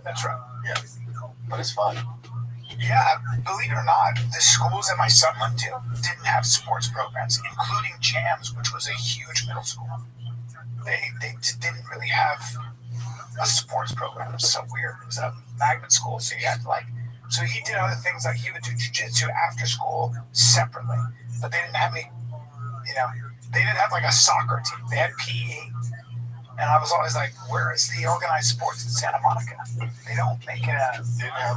That's right. Yeah. But it's fun. Yeah, believe it or not, the schools that my son went to didn't have sports programs, including JAMS, which was a huge middle school. They didn't really have a sports program. It was so weird. It was a magnet school, so you had to so he did other things, like he would do jiu-jitsu after school separately, but they didn't have any, they didn't have like a soccer team. They had PE. And I was always like, where is the organized sports in Santa Monica? They don't make it a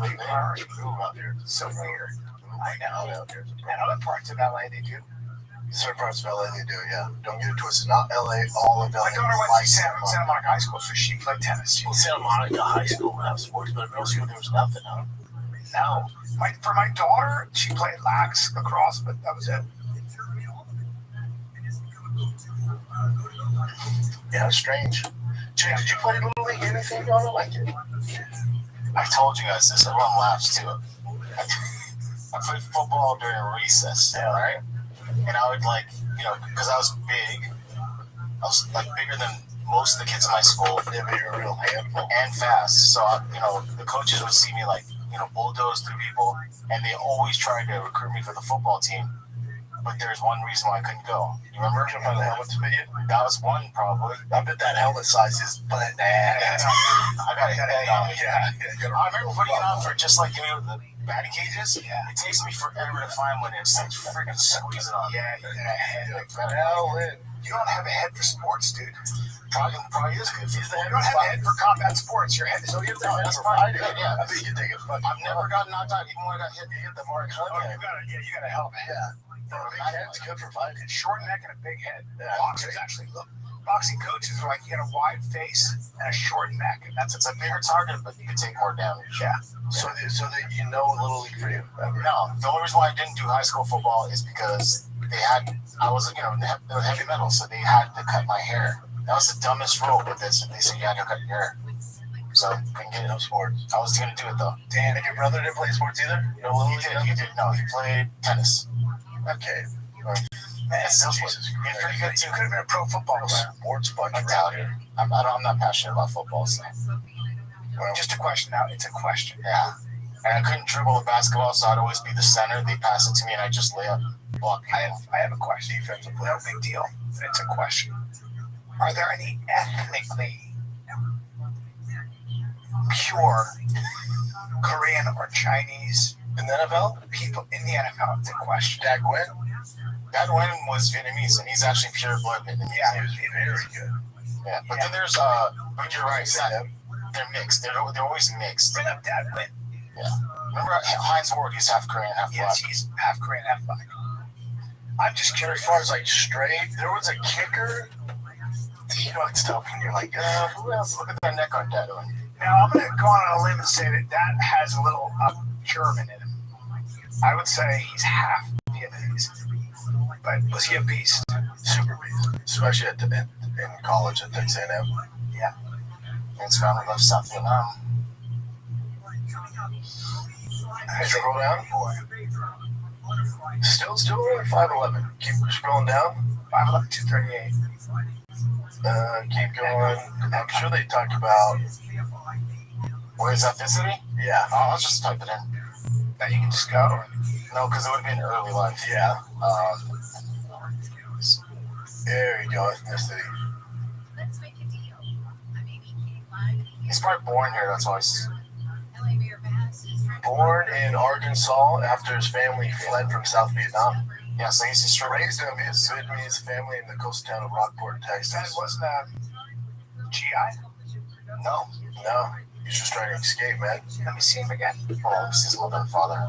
big priority. Out there. It's so weird. I know. And other parts of LA, they do. Certain parts of LA, they do, yeah. Don't get it twisted. Not LA, all of LA. My daughter went to Santa Monica High School, so she played tennis. Well, Santa Monica High School would have sports, but middle school, there was nothing, huh? No. For my daughter, she played lacrosse, but that was it. Yeah, strange. Jay, did you play Little League? Anything? You don't like it? I told you guys this. Everyone laughs too. I played football during recess, right? And I would because I was big. I was bigger than most of the kids in my school. Yeah, but you're a real handful. And fast. So, the coaches would see me bulldoze through people, and they always tried to recruit me for the football team. But there's one reason why I couldn't go. You remember? Jump on the helmet to you? That was one, probably. I bet that helmet size is bananas. I got a head on. Yeah. I remember putting it on for just the batting cages. Yeah. It takes me forever to find one. It's freaking squeeze it on. Yeah, you got a head. You don't have a head for sports, dude. Probably is good. You don't have a head for combat sports. Your head is for fighting. Yeah. I think you take it. I've never gotten knocked out. Even when I got hit, you hit the mark. You got a hell of a head. Yeah. It's good for fighting. Short neck and a big head. Boxers actually look. Boxing coaches are you got a wide face and a short neck, and it's a bigger target, but you can take more damage. Yeah. So that Little League for you. No, the only reason why I didn't do high school football is because I was heavy metal, so they had to cut my hair. That was the dumbest rule with this. They said you had to cut your hair. So I couldn't get no sports. I was gonna do it though. Dan, and your brother didn't play sports either? He did. No, he played tennis. Okay. Man, Jesus Christ. You could have been a pro football sports bunch around here. I'm not passionate about football, so. Well, just a question now. It's a question. Yeah. And I couldn't dribble a basketball, so I'd always be the center. They pass it to me, and I just lay up. I have a question. Defensive player. No big deal. It's a question. Are there any ethnically pure Korean or Chinese in the NFL? People in the NFL? It's a question. Dad Gwynn was Vietnamese, and he's actually pure blood Vietnamese. Yeah, he was very good. Yeah, but then there's but you're right. They're mixed. They're always mixed. Bring up Dad Gwynn. Yeah. Remember Heinz Ward? He's half Korean, half black. Yes, he's half Korean, half black. I'm just curious. As far as straight, there was a kicker. It's tough when you're who else? Look at that neck on that one. Now, I'm going to go on a limb and say that has a little German in him. I would say he's half Vietnamese. But was he a beast? Super beast. Especially in college at Texas A&M. Yeah. His family left South Vietnam. Did you roll down? Still only 5'11". Keep scrolling down. 5'11", 238. Keep going. I'm sure they talk about where is ethnicity? Yeah. Oh, I'll just type it in. Then you can just go. No, because it would have been early life. Yeah. There you go, ethnicity. He's probably born here, that's why he's born in Arkansas after his family fled from South Vietnam. Yeah, so he's just raised in his Vietnamese family in the coastal town of Rockport, Texas. That wasn't GI? No. He's just trying to escape, man. Let me see him again. Oh, this is his mother and father.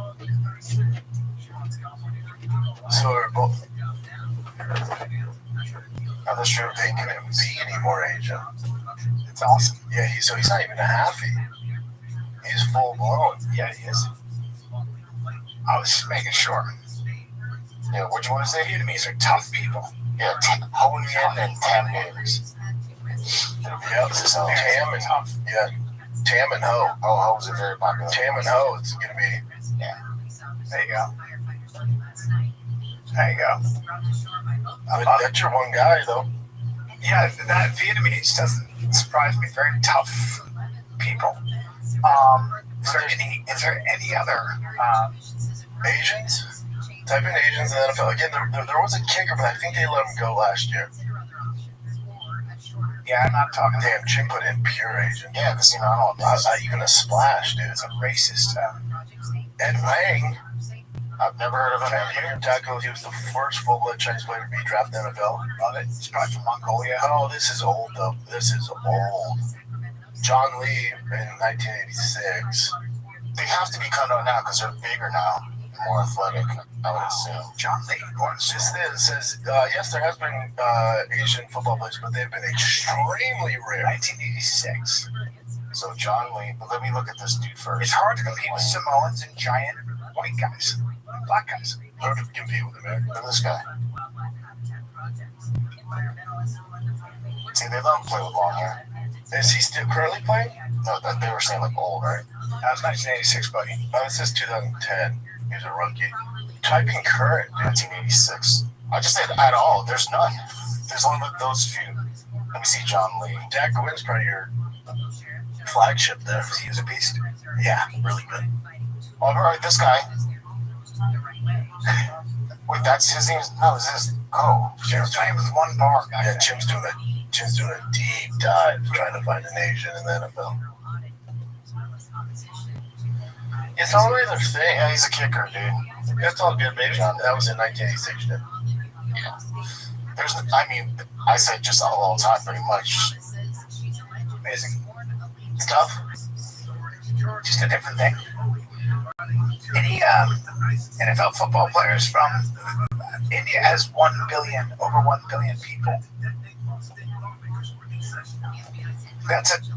So they're both. Now that's true. They couldn't be any more Asian. It's awesome. Yeah, so he's not even a halfie. He's full blown. Yeah, he is. I was just making sure. Yeah, what do you want to say? Vietnamese are tough people. Yeah, Ho Nguyen and Tam Neighbors. Yeah, Tam and tough. Yeah, Tam and Ho. Ho's a very popular. Tam and Ho, it's gonna be. Yeah. There you go. There you go. That's your one guy, though. Yeah, that Vietnamese doesn't surprise me. Very tough people. Is there any other Asians? Type in Asians in the NFL. Again, there was a kicker, but I think they let him go last year. Yeah, I'm not talking. Damn, chick put in pure Asian. Yeah, because, I don't know. Not even a splash, dude. It's a racist. Ed Lang. I've never heard of him. Tackle. He was the first full-blood Chinese player to be drafted in the NFL. Love it. He's probably from Mongolia. Oh, this is old, though. This is old. John Lee in 1986. They have to be cut out now because they're bigger now, more athletic, I would assume. John Lee. This says, yes, there has been Asian football players, but they've been extremely rare. 1986. So John Lee, but let me look at this dude first. It's hard to compete with Samoans and giant white guys, black guys. Hard to compete with America. Look at this guy. See, they let him play with long hair. Is he still currently playing? No, that they were saying like old, right? That was 1986, buddy. Oh, it says 2010. He was a rookie. Typing current, 1986. I just said at all. There's none. There's only like those few. Let me see John Lee. Dak Wynn's probably your flagship there. He was a beast. Yeah, really good. All right, this guy. Wait, that's his name? No, it's his. Oh, Jim's playing with one bar. Yeah, Jim's doing a deep dive trying to find an Asian in the NFL. It's always a thing. Yeah, he's a kicker, dude. That's all good, baby. That was in 1986, dude. Yeah. I say just all time, pretty much. Amazing. It's tough. Just a different thing. Any NFL football players from India has 1 billion, over 1 billion people.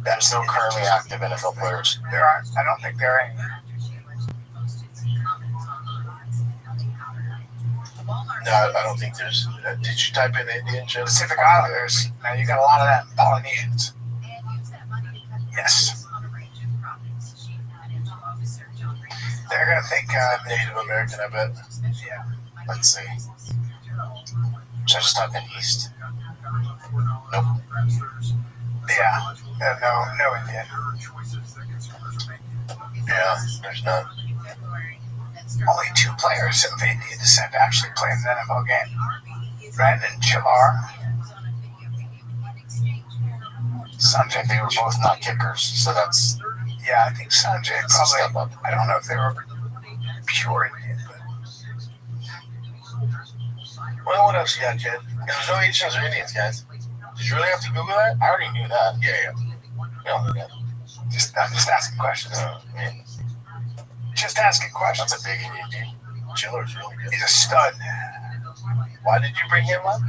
There's no currently active NFL players. There aren't. I don't think there are any. No, I don't think there's. Did you type in Indian? Pacific Islanders. Now you got a lot of them. Polynesians. Yes. They're gonna think Native American, I bet. Yeah. Let's see. Should I just type in East? Nope. Yeah. No Indian. Yeah, there's none. Only 2 players of Indian descent actually play in an NFL game. Brandon Chillar. Sanjay, they were both not kickers, so that's. Yeah, I think Sanjay Step probably. up. I don't know if they were pure Indian, but Well, what else you got, kid? There's no Asians or Indians, guys. Did you really have to Google that? I already knew that. Yeah. Yeah. I'm just asking questions. Man, Just asking questions. That's a big Indian dude. Chiller's really good. He's a stud. Why did you bring him up?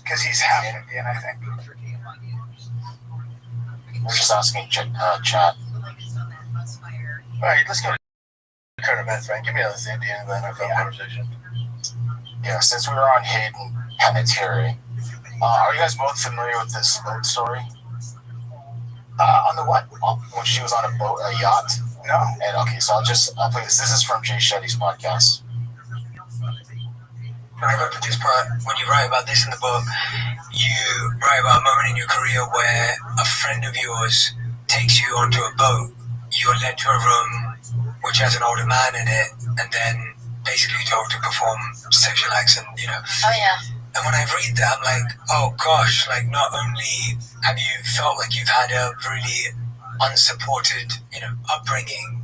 Because he's half Indian, I think. We're just asking chat. All right, let's go to current events, man. Give me this Indian and the NFL conversation. Yeah, since we were on Hayden Panettiere, are you guys both familiar with this boat story? On the what? When she was on a yacht? No. And okay, so I'll play this. This is from Jay Shetty's podcast. Right up to this part, when you write about this in the book, you write about a moment in your career where a friend of yours takes you onto a boat. You're led to a room which has an older man in it, and then basically told to perform sexual acts, and Oh yeah. And when I read that, I'm like, oh gosh, like not only have you felt like you've had a really unsupported, upbringing,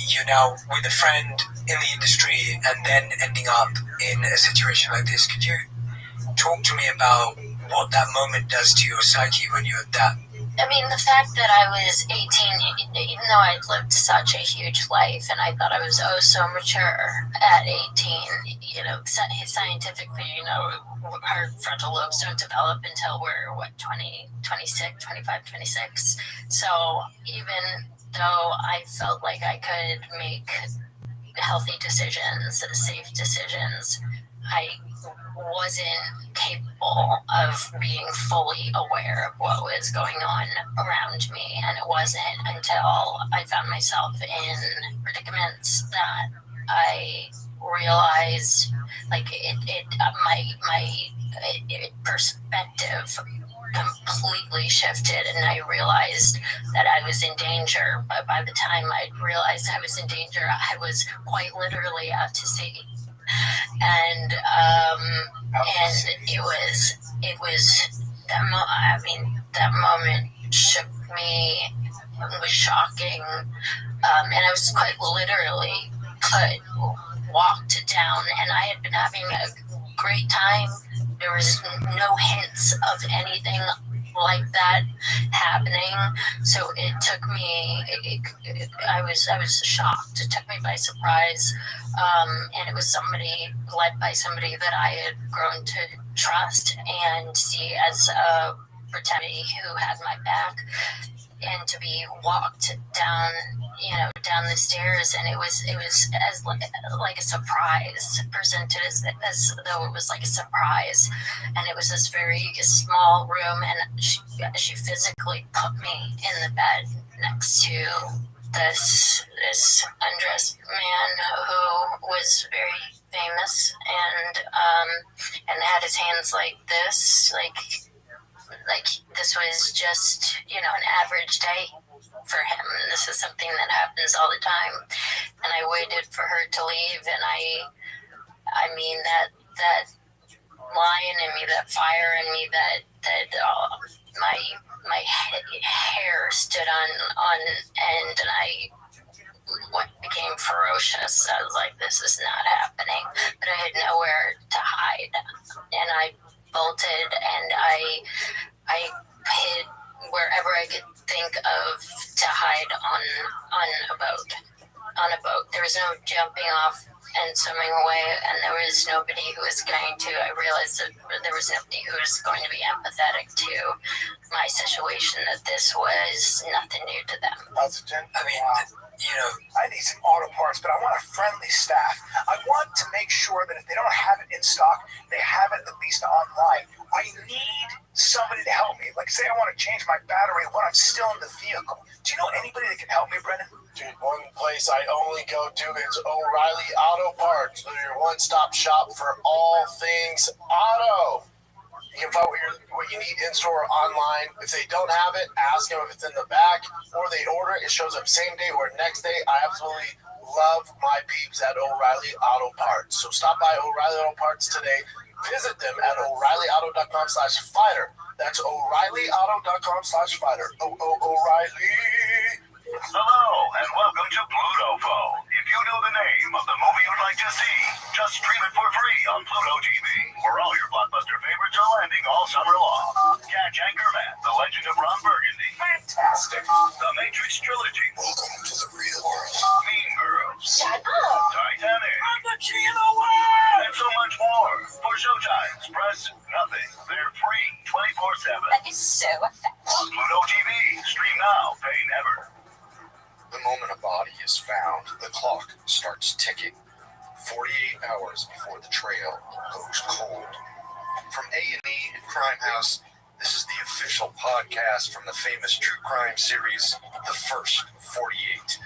you're now with a friend in the industry and then ending up in a situation like this. Could you talk to me about what that moment does to your psyche when you're that? I mean, the fact that I was 18, even though I'd lived such a huge life and I thought I was so mature at 18, scientifically, our frontal lobes don't develop until we're, 26, 25, 26. So even though I felt like I could make healthy decisions, safe decisions, I wasn't capable of being fully aware of what was going on around me, and it wasn't until I found myself in predicaments that I realized, like, my perspective completely shifted, and I realized that I was in danger. But by the time I realized I was in danger, I was quite literally out to sea. And it was that moment shook me. It was shocking, and I was quite literally walked down, and I had been having a great time. There was no hints of anything like that happening, so it took me. I was shocked. It took me by surprise, and it was led by somebody that I had grown to trust and see as a protector who had my back, and to be walked down the stairs, and it was as like a surprise, presented as though it was like a surprise, and it was this very small room, and she physically put me in the bed next to this undressed man who was very famous, and had his hands like this, like this was just an average day for him. And this is something that happens all the time. And I waited for her to leave, and I mean that lion in me, that fire in me, that my hair stood on end, and I became ferocious. I was like, this is not happening. But I had nowhere to hide, and I bolted, and I hid wherever I could think of to hide on a boat. There was no jumping off and swimming away, and there was nobody who was going to. I realized that there was nobody who was going to be empathetic to my situation. That this was nothing new to them. I mean, I need some auto parts, but I want a friendly staff. I want to make sure that if they don't have it in stock, they have it at least online. I need somebody to help me. Like, say I want to change my battery when I'm still in the vehicle. Do you know anybody that can help me, Brennan? Dude, one place I only go to is O'Reilly Auto Parts. They're your one-stop shop for all things auto. You can find what you need in-store or online. If they don't have it, ask them if it's in the back, or they order it. It shows up same day or next day. I absolutely love my peeps at O'Reilly Auto Parts. So stop by O'Reilly Auto Parts today. Visit them at O'ReillyAuto.com/fighter. That's O'ReillyAuto.com/fighter. O'Reilly. Hello, and welcome to Pluto Phone. If you know the name of the movie you'd like to see, just stream it for free on Pluto TV, where all your blockbuster favorites are landing all summer long. Catch Anchorman, The Legend of Ron Burgundy. Fantastic. The Matrix Trilogy. Welcome to the real world. Mean Girls. Shut up! Titanic. I'm the king of the world! And so much more. For showtimes, press nothing. They're free 24/7. That is so effective. On Pluto TV. Stream now, pay never. The moment a body is found, the clock starts ticking. 48 hours before the trail goes cold. From A&E and Crime House, this is the official podcast from the famous true crime series, The First 48.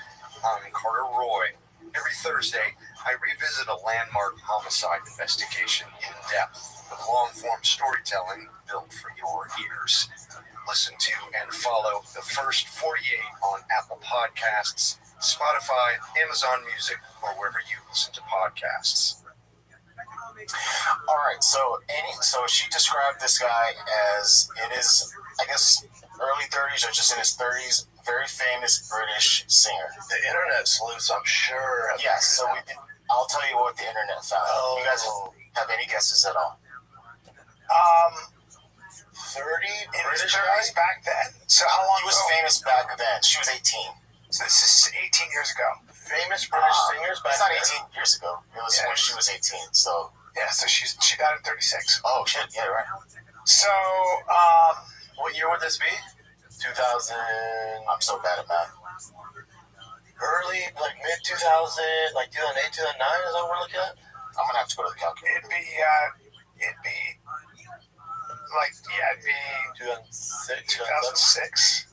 I'm Carter Roy. Every Thursday, I revisit a landmark homicide investigation in depth with long-form storytelling built for your ears. Listen to and follow The First 48 on Apple Podcasts, Spotify, Amazon Music, or wherever you listen to podcasts. All right, so she described this guy as it is, I guess, early 30s or just in his 30s, very famous British singer. The internet sleuths, I'm sure. Yes, so I'll tell you what the internet found. You guys have any guesses at all? 30 British guys back then. So how long he was ago? famous back then. She was 18. So this is 18 years ago. Famous British singers back it's then. not 18 years ago. It was when she was 18. So Yeah, so she died at 36. oh shit, yeah, right. So, What year would this be? 2000. I'm so bad at math. Early, like mid 2000, like 2008, 2009. Is that what we're looking at? I'm gonna have to go to the calculator. it'd be 2006. 2006.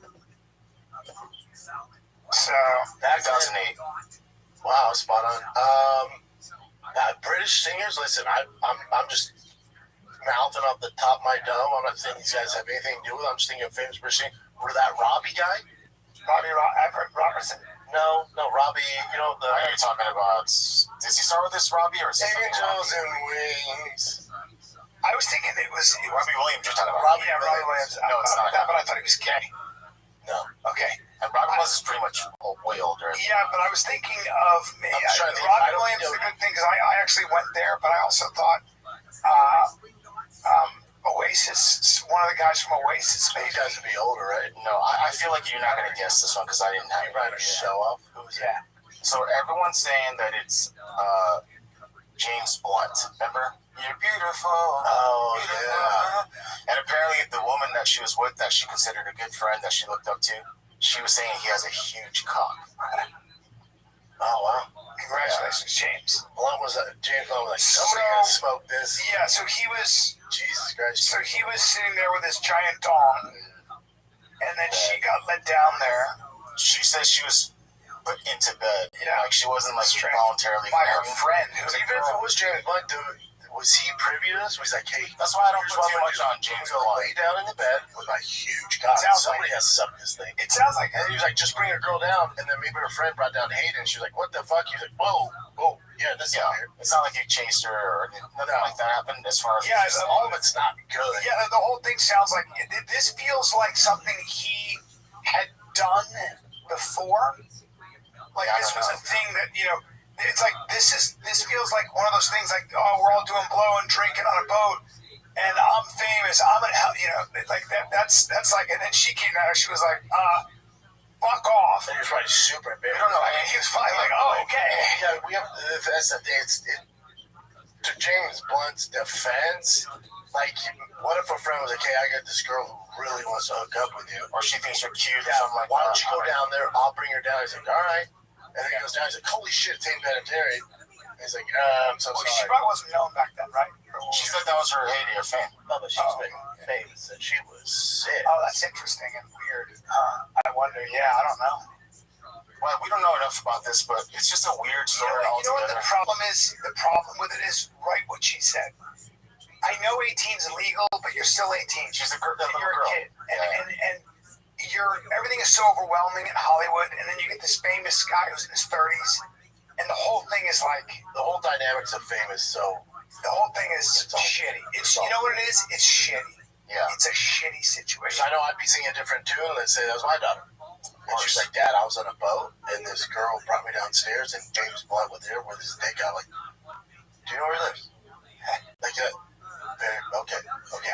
So, 2008. Wow, spot on. British singers. Listen, I'm just mouthing off the top of my dome. I'm not saying these guys have anything to do with it. I'm just thinking of famous person. Or that Robbie guy? Robertson. No, Robbie, you know, I know you're talking about. Does he start with this Robbie or is it Angels and Wings? I was thinking it was Robbie Williams? You're talking about Robbie Williams. No, it's not. That, but I thought he was gay. No. Okay. And Robbie Williams is pretty much way older. Yeah, but I was thinking of me. trying to think. Robbie Williams is a good thing because I actually went there, but I also thought Oasis, one of the guys from Oasis, These guys would be older, right? No, I feel like you're not going to guess this one because I didn't have it. Trying to show off. Who's Yeah. So everyone's saying that it's James Blunt. Remember? You're beautiful. Oh, beautiful. And apparently the woman that she was with, that she considered a good friend, that she looked up to, she was saying he has a huge cock. Oh, wow. Congratulations, James. Blunt was James Blunt was like, somebody gotta smoke this. Yeah, so he was sitting there with his giant dong, and then she got let down there. She says she was put into bed. Yeah. Like she wasn't like Strange. voluntarily By her going. friend, who's a Even if it girl. was James Blunt, dude, was he privy to this? Was he like, hey, That's why I don't here's put what too I'm much gonna on do. James I'm gonna Blunt. lay down in the bed with my huge cock. Sounds Somebody like- has to suck this thing. It sounds like And he was like, just bring a girl down. And then maybe her friend brought down Hayden. And she was like, what the fuck? He was like, whoa. Yeah, this is Yeah, weird. it's not like you chased her or nothing like that happened as far as All of it's not good. Yeah, the whole thing sounds like this feels like something he had done before. Like Yeah, I this don't was know. a thing that it's like this feels like one of those things like, oh, we're all doing blow and drinking on a boat, and I'm famous. I'm gonna help like that. That's like, and then she came out and she was like, fuck off. And he was probably super embarrassed. I don't know. I mean, he was probably like, oh, okay. Yeah, we have. That's the thing. To James Blunt's defense, like, what if a friend was like, hey, I got this girl who really wants to hook up with you? or she thinks you're cute or Yeah, something like why that. don't you go down there? I'll bring her down. He's like, all right. And then he goes down. He's like, holy shit, Tate Penitentiary. And he's like, I'm so Well, she sorry. probably wasn't known back then, right? She said that was her heyday of fame. No, but she was famous and she was sick. Oh, that's interesting and weird. I wonder. Yeah, I don't know. Well, we don't know enough about this, but it's just a weird story You know what the altogether. problem is? The problem with it is right what she said. I know 18 is illegal, but you're still 18. She's a girl, that And little you're girl. a kid. And everything is so overwhelming in Hollywood, and then you get this famous guy who's in his 30s, and the whole thing is like, The whole dynamics of famous, so the whole thing is It's all- shitty. it's all- You know what it is? It's shitty. Yeah. It's a shitty situation. I know I'd be singing a different tune. Let's say that was my daughter. And she's like, Dad, I was on a boat, and this girl brought me downstairs, and James Blunt was there with his dick out. Like, do you know where he lives? Like that. Okay,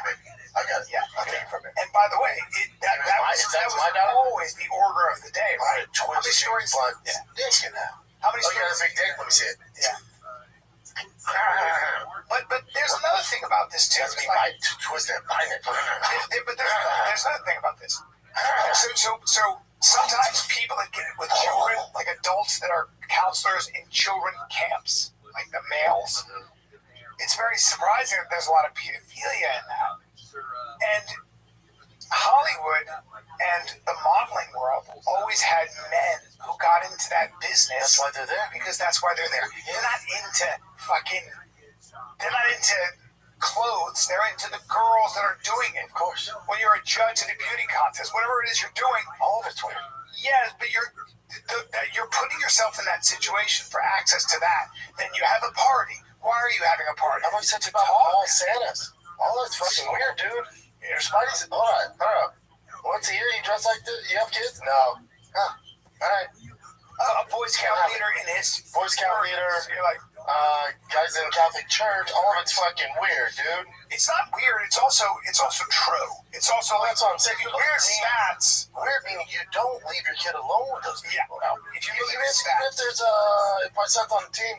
baby. I got it. Yeah, I'll okay. take it from it. And by the way, that That's was my daughter. always the order of the day, Right. right? How many stories? Blunt. Yeah. Dick in that. How many Oh, you got a stories? big dick? Let me see it. Yeah. But there's another thing about this too. That's It's me. like, I twist it. Bind it. but there's another thing about this. So sometimes people that get it with children, like adults that are counselors in children camps, like the males, it's very surprising that there's a lot of pedophilia in that. And Hollywood and the modeling world always had men who got into that business. That's why they're there. Because that's why they're there. They're not into clothes. They're into the girls that are doing it. Of course. When you're a judge at a beauty contest, whatever it is you're doing, All of it's weird. yes, but you're putting yourself in that situation for access to that. Then you have a party. Why are you having a party? I've always said about all Santas. All that's fucking weird, dude. Your Spidey's. Hold on. Once a year you dress like this? You have kids? No. Huh. All right. A Boy Scout leader in his Boy Scout leader. You're like, Guys in Catholic Church. All of it's fucking weird, dude. it's not weird. It's also true. It's also like, That's what I'm saying. You weird stats. Weird meaning you don't leave your kid alone with those Yeah. people. Now, If you even look at if stats, there's if my son's on the team,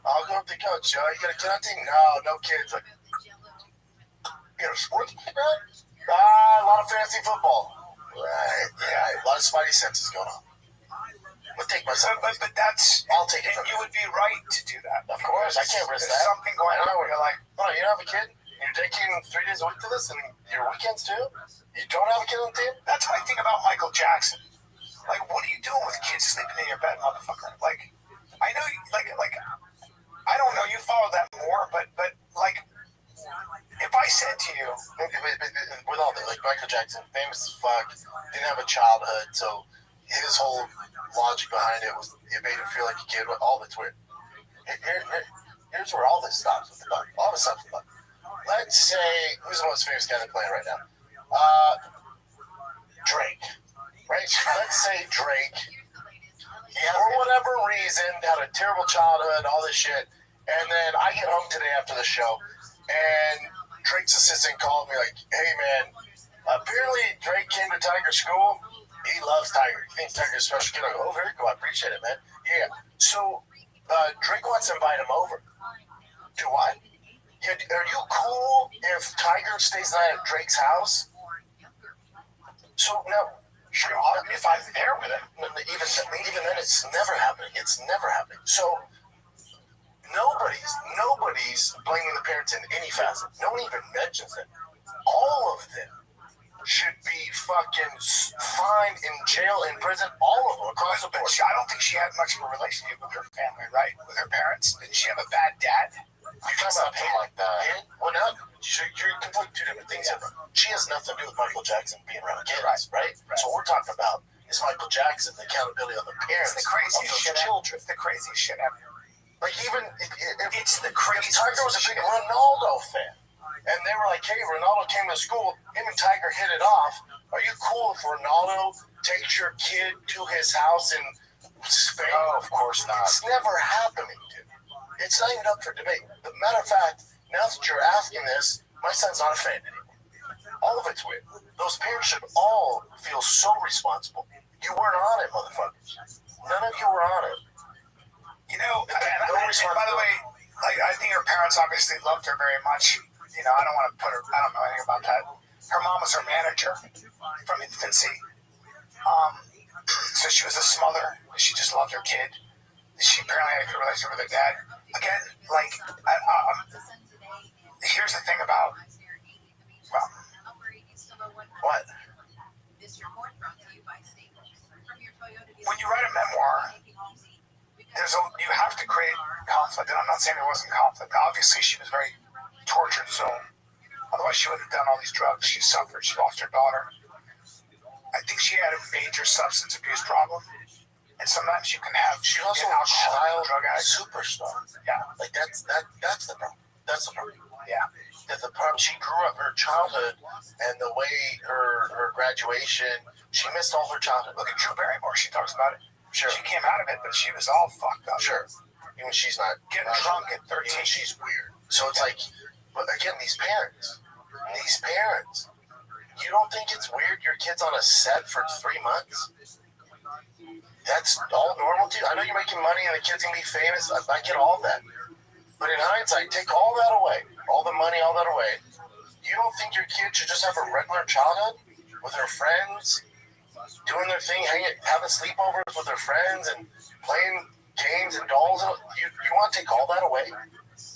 I'll go up to the coach. You got a kid on the team? No kids. Like, you got a sports background? A lot of fantasy football. Right. Yeah. A lot of Spidey senses going on. I'll take my son. but that's, I'll take it and from you you. would be right to do that. Of course, I can't risk There's that. something going on where you're like, Oh, you don't have a kid? You're taking 3 days a week to this, and your weekends too? You don't have a kid on the team? that's what I think about Michael Jackson. Like, what are you doing with kids sleeping in your bed, motherfucker? Like, I know, like, I don't know. You follow that more, but like, if I as fuck, didn't have a childhood, so his whole logic behind it was it made him feel like a kid. All that's weird. Here's where all this stops with the bug. All this stops with the bug. Let's say, who's the most famous guy that's playing right now? Drake. Right? Let's say Drake, for whatever reason, had a terrible childhood, all this shit, and then I get home today after the show, and Drake's assistant called me like, hey man, apparently Drake came to Tiger school. He loves Tiger. He thinks Tiger's a special kid. I go, oh, very cool. I appreciate it, man. Yeah. So Drake wants to invite him over. Do what? Yeah, are you cool if Tiger stays the night at Drake's house? So now, sure, if I'm there with him, even then, it's never happening. It's never happening. So nobody's blaming the parents in any facet. No one even mentions it. All of them should be fucking fined, in jail, in prison, all of them across the board. I don't think she had much of a relationship with her family, right? With her parents. Did she have a bad dad? You're talking about pain like that. Well, now you're completely two different things. She has nothing to do with Michael Jackson being around kids, right? So what we're talking about is Michael Jackson, the accountability of the parents, the craziest of shit children. It's the craziest shit ever. Like even it's the craziest. Tiger was a big Ronaldo fan, and they were like, "Hey, Ronaldo came to school. Him and Tiger hit it off. Are you cool if Ronaldo takes your kid to his house in Spain?" Oh, of course not. It's never happening, dude. It's not even up for debate. But matter of fact, now that you're asking this, my son's not a fan anymore. All of it's weird. Those parents should all feel so responsible. You weren't on it, motherfuckers. None of you were on it. You know, and by the way, like, I think her parents obviously loved her very much. You know, I don't want to put her, I don't know anything about that. Her mom was her manager from infancy. So she was a smother. She just loved her kid. She apparently had a good relationship with her dad. Again, like, here's the thing about, well, what? When you write a memoir, you have to create conflict. And I'm not saying there wasn't conflict. Obviously, she was very tortured soul. Otherwise, she would have done all these drugs. She suffered. She lost her daughter. I think she had a major substance abuse problem. And sometimes you can have. She's also a child drug addict superstar. Yeah, like that's the problem. That's the problem. Yeah. That the problem. She grew up her childhood, and the way her graduation, she missed all her childhood. Look at Drew Barrymore. She talks about it. Sure. She came out of it, but she was all fucked up. Sure. Even she's not getting drunk at 13. Even she's weird. So it's like, but again, these parents, you don't think it's weird your kid's on a set for 3 months? That's all normal to you. I know you're making money and the kid's gonna be famous. I get all that. But in hindsight, take all that away. All the money, all that away. You don't think your kid should just have a regular childhood with her friends, doing their thing, having sleepovers with their friends and playing games and dolls? You want to take all that away?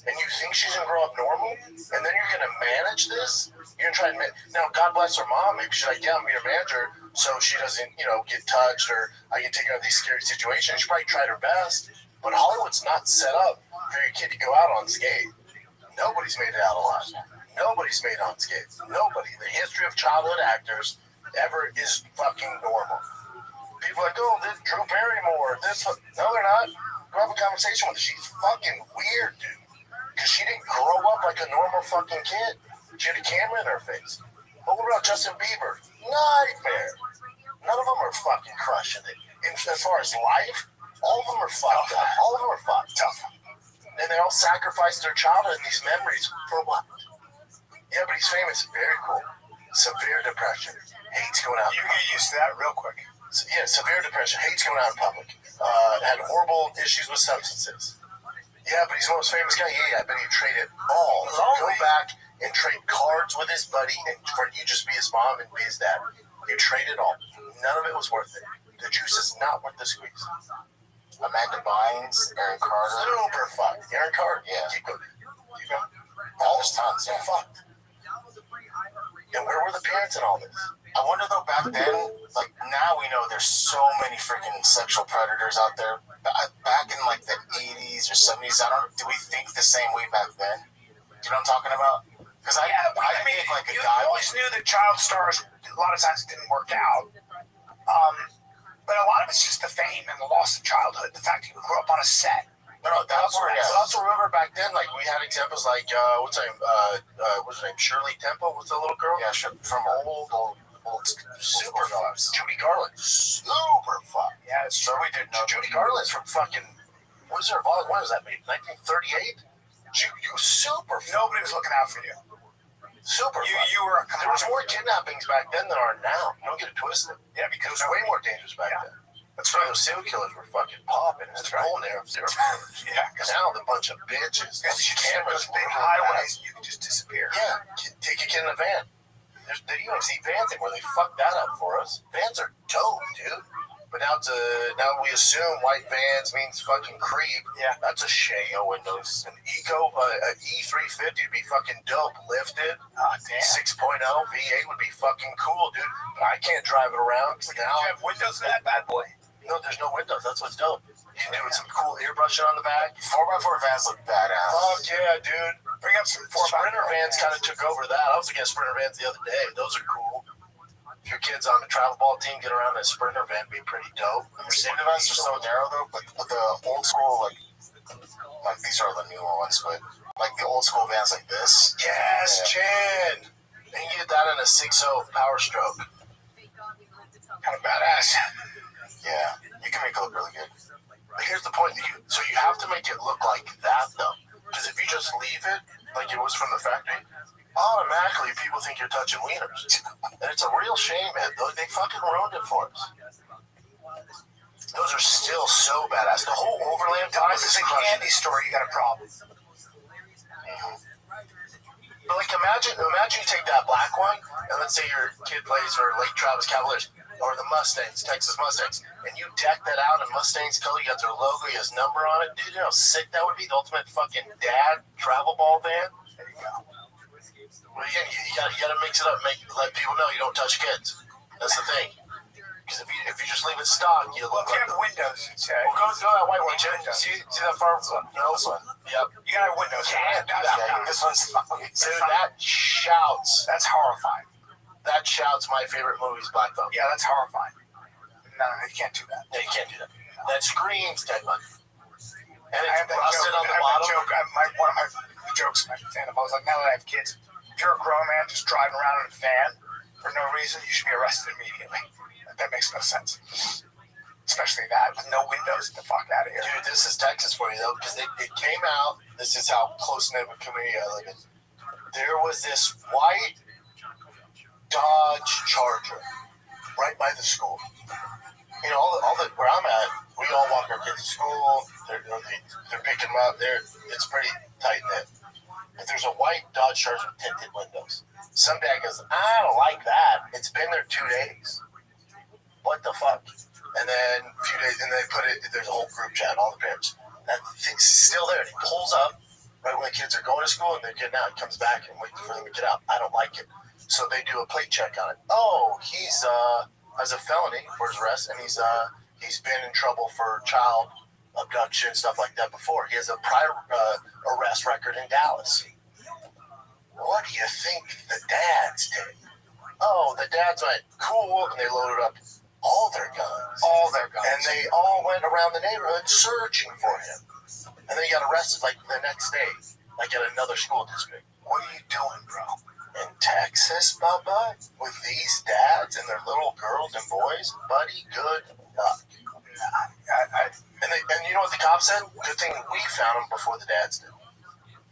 And you think she's going to grow up normal? And then you're going to manage this? You're going to try and now, God bless her mom. Maybe she's like, yeah, I'm your manager, so she doesn't, get touched, or I can take her out of these scary situations. She probably tried her best. But Hollywood's not set up for your kid to go out unscathed. Nobody's made it out alive. Nobody's made it unscathed. Nobody. The history of childhood actors ever is fucking normal. People are like, oh, this Drew Barrymore, this. No, they're not. Go have a conversation with her. She's fucking weird, dude. Because she didn't grow up like a normal fucking kid. She had a camera in her face. But what about Justin Bieber? Nightmare. None of them are fucking crushing it. And as far as life, all of them are fucked up. All of them are fucked up. And they all sacrificed their childhood and these memories for what? Yeah, but he's famous. Very cool. Severe depression. Hates going out. You get used to that real quick. Yeah, severe depression. Hates going out in public. Had horrible issues with substances. Yeah, but he's the most famous guy. Yeah, but he traded all. Go back and trade cards with his buddy, and for you just be his mom and be his dad. You traded all. None of it was worth it. The juice is not worth the squeeze. Amanda Bynes, Aaron Carter. Super fucked. Aaron Carter. Yeah. Keep going. All this tons. Yeah. Fucked. And where were the parents in all this? I wonder though, back then, like now we know there's so many freaking sexual predators out there. Back in like the 80s or 70s, do we think the same way back then? Do you know what I'm talking about? Because I think like a guy. You always knew that child stars a lot of times it didn't work out. But a lot of it's just the fame and the loss of childhood. The fact that you grew up on a set. No, that's where. Yeah. But also remember back then, like we had examples like what's her name? What's her name? Shirley Temple was the little girl. Yeah, from old super fun. Judy Garland, super fun. Yeah, so we did. Judy Garland's from fucking. What was her? When was that made? 1938. You super. Nobody was looking out for you. Super. You were. There was more kidnappings back then than are now. Don't get it twisted. Yeah, because it was way more dangerous back then. That's right. Those serial killers were fucking popping. That's right. Going there. Yeah, because now the bunch of bitches. You cameras, big highways, you can just disappear. Yeah, take a kid in a van. You don't see vans anymore. They fucked that up for us. Vans are dope, dude. But now we assume white vans means fucking creep. Yeah, that's a shame. No windows. An E350 would be fucking dope. Lifted. 6.0 V8 would be fucking cool, dude. But I can't drive it around. Now, you have windows in that bad boy? No, there's no windows. That's what's dope. You can do with some cool airbrushing on the back. 4x4 vans look badass. Fuck yeah, dude. Bring up some 4x4 Sprinter vans. Kind of took over that. I was against Sprinter vans the other day. Those are cool. If your kid's on the travel ball team, get around in a Sprinter van, be pretty dope. The Mercedes vans are so narrow though, but the old school like these are the newer ones, but like the old school vans like this. Yes, Chin. And you get that in a 6.0 Power Stroke. Kind of badass. Yeah, you can make it look really good. But here's the point: so you have to make it look like that though, because if you just leave it like it was from the factory, automatically people think you're touching wieners. And it's a real shame, man. They fucking ruined it for us. Those are still so badass. The whole Overland ties is a candy store. You got a problem. Mm-hmm. But like, imagine you take that black one, and let's say your kid plays for Lake Travis Cavaliers or the Mustangs, Texas Mustangs, and you deck that out in Mustangs color. You got their logo, you has number on it. Dude, you know how sick that would be? The ultimate fucking dad travel ball van. There you go. Well, again, you gotta mix it up, let people know you don't touch kids. That's the thing. Because if you just leave it stock, you look like the windows. Well, go that white one, Jim. See that far one? No, this one. Yep. You got windows. Can't do that. This one's dude. That shouts. That's horrifying. That shouts. My favorite movie is Black Phone. Yeah, that's horrifying. No, you can't do that. Yeah, you can't do that. That screams Dead Money. And it's rusted on the bottom. One of my jokes in my stand-up, I was like, now that I have kids, if you're a grown man just driving around in a van for no reason, you should be arrested immediately. That makes no sense. Especially that, with no windows. Get the fuck out of here. Dude, this is Texas for you, though, because it came out. This is how close-knit of a community I live in. There was this white Dodge Charger right by the school. You know, all the where I'm at, we all walk our kids to school. They're picking them up. It's pretty tight-knit. But there's a white Dodge Charger with tinted windows. Some dad goes, I don't like that. It's been there 2 days. What the fuck? And then a few days, and they put it, there's a whole group chat, all the parents. That thing's still there. He pulls up right when the kids are going to school and they're getting out. He comes back and waits for them to get out. I don't like it. So they do a plate check on it. Oh, he's has a felony for his arrest, and he's been in trouble for child abduction, stuff like that before. He has a prior arrest record in Dallas. What do you think the dads did? Oh, the dads went, cool, and they loaded up all their guns. And they all went around the neighborhood searching for him. And then he got arrested like the next day, like at another school district. What are you doing, bro? In Texas, Bubba? With these dads and their little girls and boys? Buddy, good luck. And you know what the cops said? Good thing we found them before the dads did.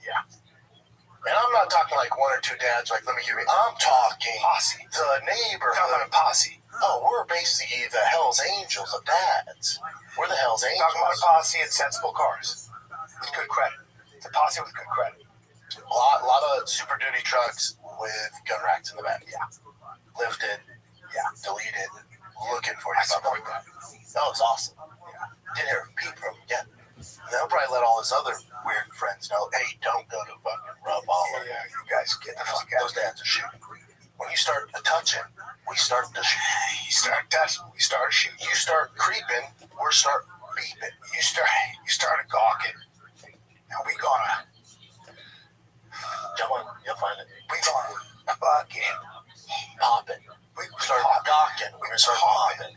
Yeah. And I'm not talking like one or two dads, like, let me give you, I'm talking posse. The neighborhood. Talking about a posse. Oh, we're basically the Hells Angels of dads. We're the Hells Angels. Talking about a posse and sensible cars. With good credit. It's a posse with good credit. A lot of Super Duty trucks with gun racks in the back. Yeah. Lifted. Yeah. Deleted. Looking for you. I support that. That was awesome. Yeah. Didn't hear a peep from him yet. They'll probably let all his other weird friends know, hey, don't go to fucking Rub Olive. Yeah, you guys get the fuck out. Those dads are shooting. When you start touching, we start to shoot. You start touching, we start shooting. You start creeping, we're start beeping. You start gawking. Now we gonna. Come on, you'll find it. We gonna fucking pop it. We start gawking. We're gonna start popping.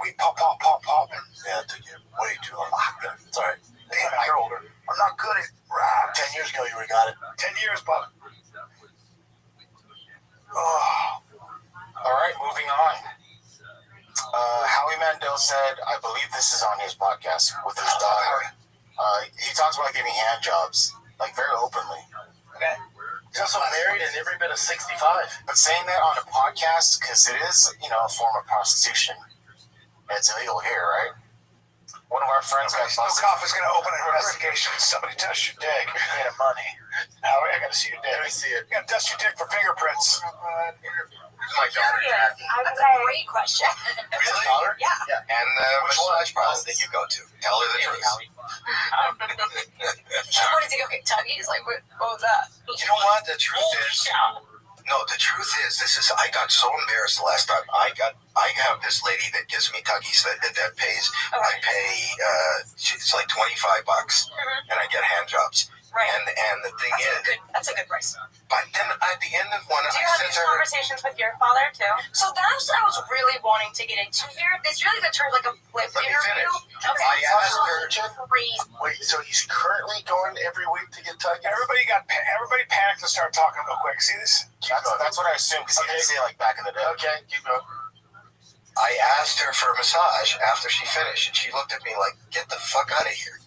We pop. Yeah, it took you way too long. It's alright. Damn, You're older. I'm not good at rap. 10 years ago, you would've got it. 10 years, bud. Alright, moving on. Howie Mandel said, I believe this is on his podcast with his daughter. He talks about getting hand jobs, like very openly. Okay. He's also married and every bit of 65. But saying that on a podcast, because it is, a form of prostitution. It's illegal here, right? One of our friends got busted. Snowcoff is going to open an investigation. Somebody touched your dick. You made of money. Howie, I got to see your dick. Let me see it. You got to dust your dick for fingerprints. My daughter, Jackie. That's a great question. Really? Daughter? Yeah. And massage parlor that you go to. Tell her the truth. What does he go get Tuggies? Like, what was that? You know what? The truth is, the truth is, I got so embarrassed the last time. I have this lady that gives me Tuggies that pays. Okay. I pay, it's like $25, and I get hand jobs. Right. And the thing That's a good price. but then at the end of one, Do I you have said these to her, conversations with your father too? So that's what I was really wanting to get into here. It's really the term like a flip Let me interview. finish. Okay. I asked her, Crazy. Wait, so he's currently going every week to get tugged? Everybody panicked and started talking real quick. See this? That's what I assumed, because he didn't say like back in the day. Okay, keep going. I asked her for a massage after she finished, and she looked at me like, get the fuck out of here.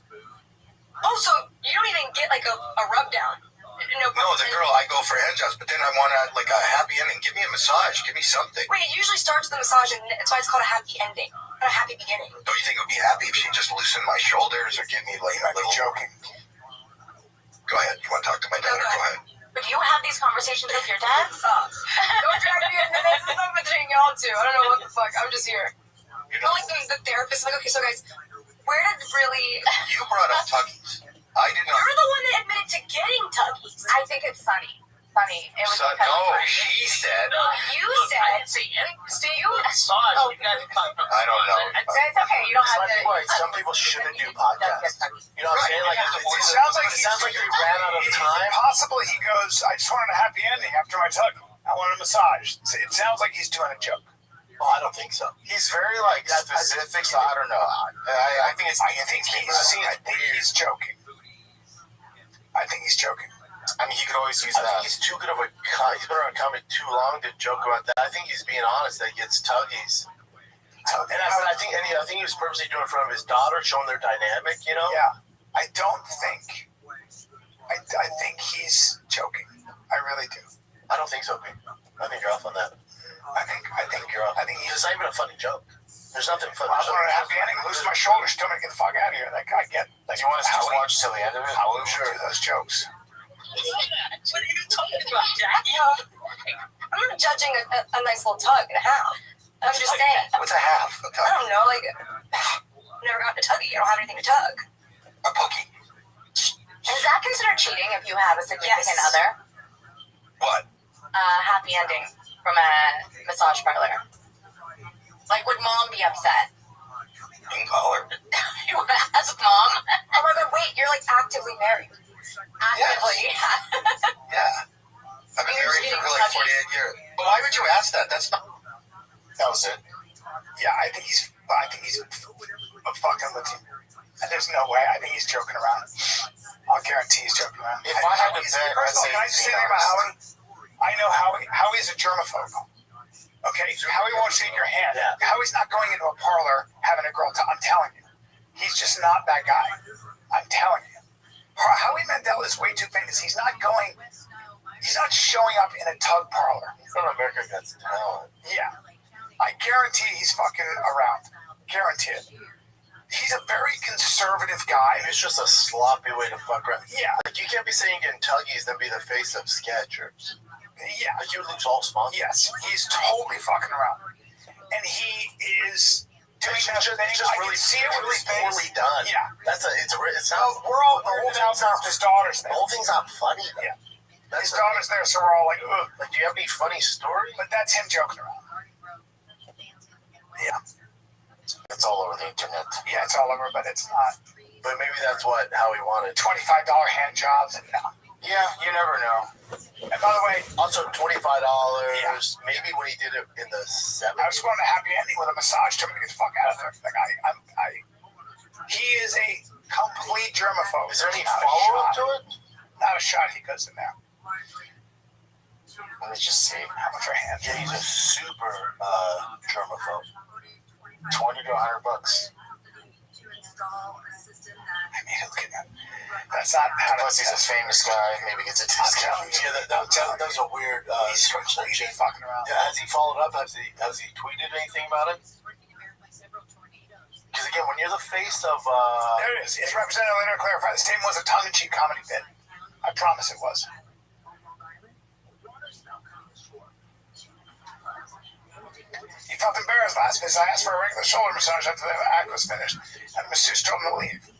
Oh, so you don't even get like a rub down? No, the girl, I go for hand jobs, but then I want like a happy ending. Give me a massage. Give me something. Wait, it usually starts with the massage, and that's why it's called a happy ending, not a happy beginning. Don't you think it would be happy if she just loosened my shoulders or give me like a little... joking. Go ahead. You want to talk to my daughter? Go ahead. But you have these conversations with your dad? Don't drag me into this. This is not between y'all two. I don't know what the fuck. I'm just here. You I'm like the therapist. I'm like, okay, so guys, where did really... You brought up Tuggies. I did not. You're the one that admitted to getting Tuggies. I think it's funny. It was So, kind of no, funny. she said... You said... You... Massage. Oh. I don't know. It's okay. You don't have That's to. why some people shouldn't do podcasts. You know what I'm saying? Like, It sounds like he ran out of time. Possibly he goes, I just wanted a happy ending after my tug. I wanted a massage. It sounds like he's doing a joke. Oh, I don't think so. He's very specific, so I don't know. I think he's joking. I think he's joking. I mean, he could always use that. I think he's too good of a... He's been around comedy too long to joke about that. I think he's being honest that he gets Tuggies. And I think he was purposely doing it in front of his daughter, showing their dynamic, Yeah. I don't think... I think he's joking. I really do. I don't think so, Pete. I think you're off on that. I think you're off. I think he's... It's not even a funny joke. There's nothing funny. I wanted a happy ending. Lose my shoulders. Tell me to get the fuck out of here. Like, I get... Like, You want us to just watch till the end of it? How would do those jokes? What are you talking about, Jackie? I'm not judging a nice little tug and a half. I'm just saying. What's a half? A I tug? don't know, like... I've never gotten a tuggy. I don't have anything to tug. A pokey? Is that considered cheating if you have a significant Yes. other? What? Happy ending from a massage parlor. Like, would mom be upset? You can call her. You want to ask mom? Oh my god, wait, you're like actively married. Actively. Yeah. I've been married for like 48 years. But why would you ask that? That's not... That was it. Yeah, I think he's fucking with you. And there's no way. I think he's joking around. I'll guarantee he's joking around. If I had to bet, I'd say... Can I just say anything about Howie? I know Howie's a germaphobe. Okay? So Howie won't shake your hand. Yeah. Howie's not going into a parlor having a girl I'm telling you. He's just not that guy. I'm telling you. Howie Mandel is way too famous. He's not showing up in a tug parlor. He's not America's Got Talent. Yeah. I guarantee he's fucking around. Guarantee it. He's a very conservative guy. It's just a sloppy way to fuck around. Yeah. Like, you can't be saying getting Tuggies, then be the face of Skechers. Yeah. Like, you lose all sponsors. Yes. He's totally fucking around. And he is doing that thing. Just I really, can see it with really his face. poorly done. Yeah. It's not... We're all the whole thing's not his daughter's The there. whole thing's not funny, though. Yeah. His daughter's there, so we're all like, ugh. Like, do you have any funny story? But that's him joking around. Yeah. It's all over the internet. Yeah, it's all over, but it's not. But maybe that's how he wanted. $25 hand jobs and no. Yeah, you never know. And by the way, Also $25. Yeah. Maybe when he did it in the 70s. I was going to happy ending with a massage. Told me to get the fuck out of there. Like he is a complete germaphobe. Is there any Not a follow-up shot. to it? Not a shot he goes in now. Let me just see. How much are hands? Yeah, he's a super germaphobe. $20 to $100. I mean, look at that. That's not how to. Plus, he's a famous guy. Maybe gets a discount. Yeah, that was a weird He's completely fucking around. Yeah, has he followed up? Has he tweeted anything about it? Because again, when you're the face of There it is. It's Representative later clarify. The statement was a tongue-in-cheek comedy bit. I promise it was. He felt embarrassed last visit. I asked for a regular shoulder massage after the act was finished, and the masseuse told him to leave.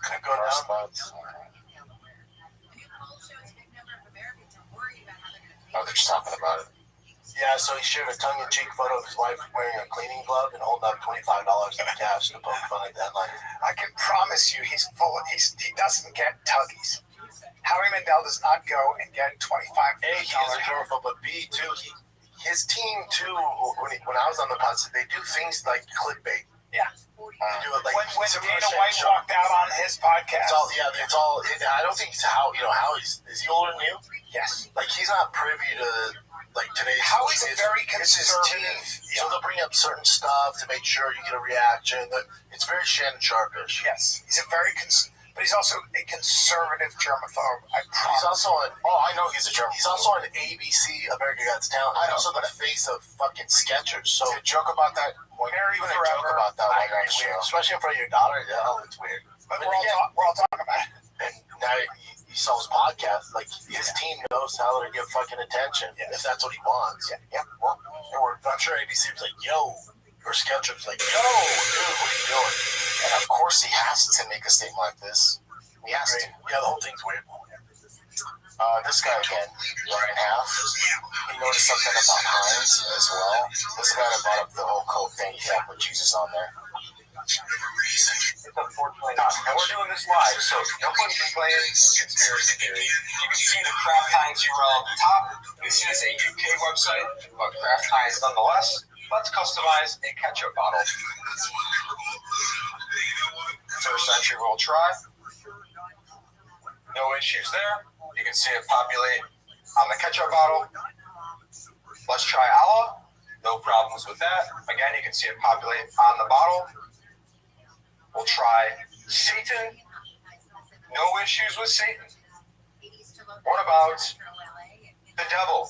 could go down spots. Oh, they're just talking about it. Yeah, so he shared a tongue-in-cheek photo of his wife wearing a cleaning glove and holding up $25 in cash to poke fun at the headline. I can promise you, he doesn't get tuggies. Howie Mandel does not go and get $25. A, he is a germaphobe, but B, too, his team, too, when I was on the podcast, they do things like clickbait. Yeah. They do it like When Dana White walked out on his podcast. It's all. I don't think it's how is he older than you? Yes. Like he's not privy to like today's. Howie's a very conservative. So they'll bring up certain stuff to make sure you get a reaction. It's very Shannon Sharpish. Yes. He's a very but he's also a conservative germaphobe. I promise. He's also on. Oh, I know he's a germaphobe. He's also on ABC, America Got Talent. I'm also the face of fucking Skechers. So to joke about that. Mary You're gonna forever. joke about that I one, agree. especially in front of your daughter. Yeah, it's weird. But we're all talking about it. And now he saw his podcast. Like his team knows how to give fucking attention if that's what he wants. Yeah. Well, or I'm sure ABC was like, "Yo," or Skechers was like, "Yo, dude, what are you doing?" And of course, he has to make a statement like this. He has to. Yeah, the whole thing's weird. This guy again, Ryan Half, he noticed something about Heinz as well. This guy that brought up the whole Coke thing, he had put Jesus on there. It's unfortunately not. And we're doing this live, so nobody can play conspiracy theory. You can see the Kraft Heinz URL at the top. You can see it's a UK website, but Kraft Heinz nonetheless. Let's customize a ketchup bottle. First entry we'll try. No issues there. You can see it populate on the ketchup bottle. Let's try Allah. No problems with that. Again, you can see it populate on the bottle. We'll try Satan. No issues with Satan. What about the devil?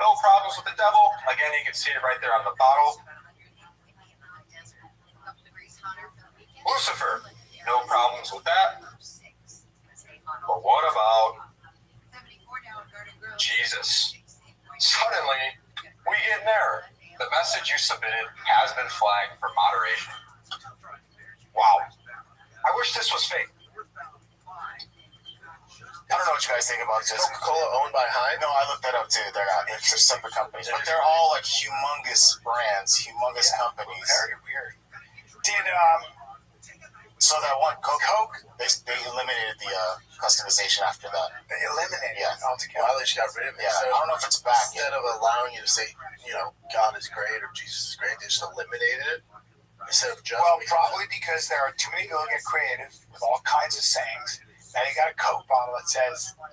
No problems with the devil. Again, you can see it right there on the bottle. Lucifer. No problems with that. But what about Jesus? Suddenly, we get an error. The message you submitted has been flagged for moderation. Wow. I wish this was fake. I don't know what you guys think about this. Coca-Cola owned by Heinz? No, I looked that up too. They're not. They're just separate companies. But they're all like humongous brands, humongous companies. Very weird. Did So that one Coke, they eliminated the customization after that. they eliminated Yeah. it altogether? Well, they just got rid of it. Yeah, I don't know if it's back yet. Instead of allowing you to say, God is great or Jesus is great, they just eliminated it instead of just. Well, probably because there are too many people who get creative with all kinds of sayings. Now you got a Coke bottle that says, Well,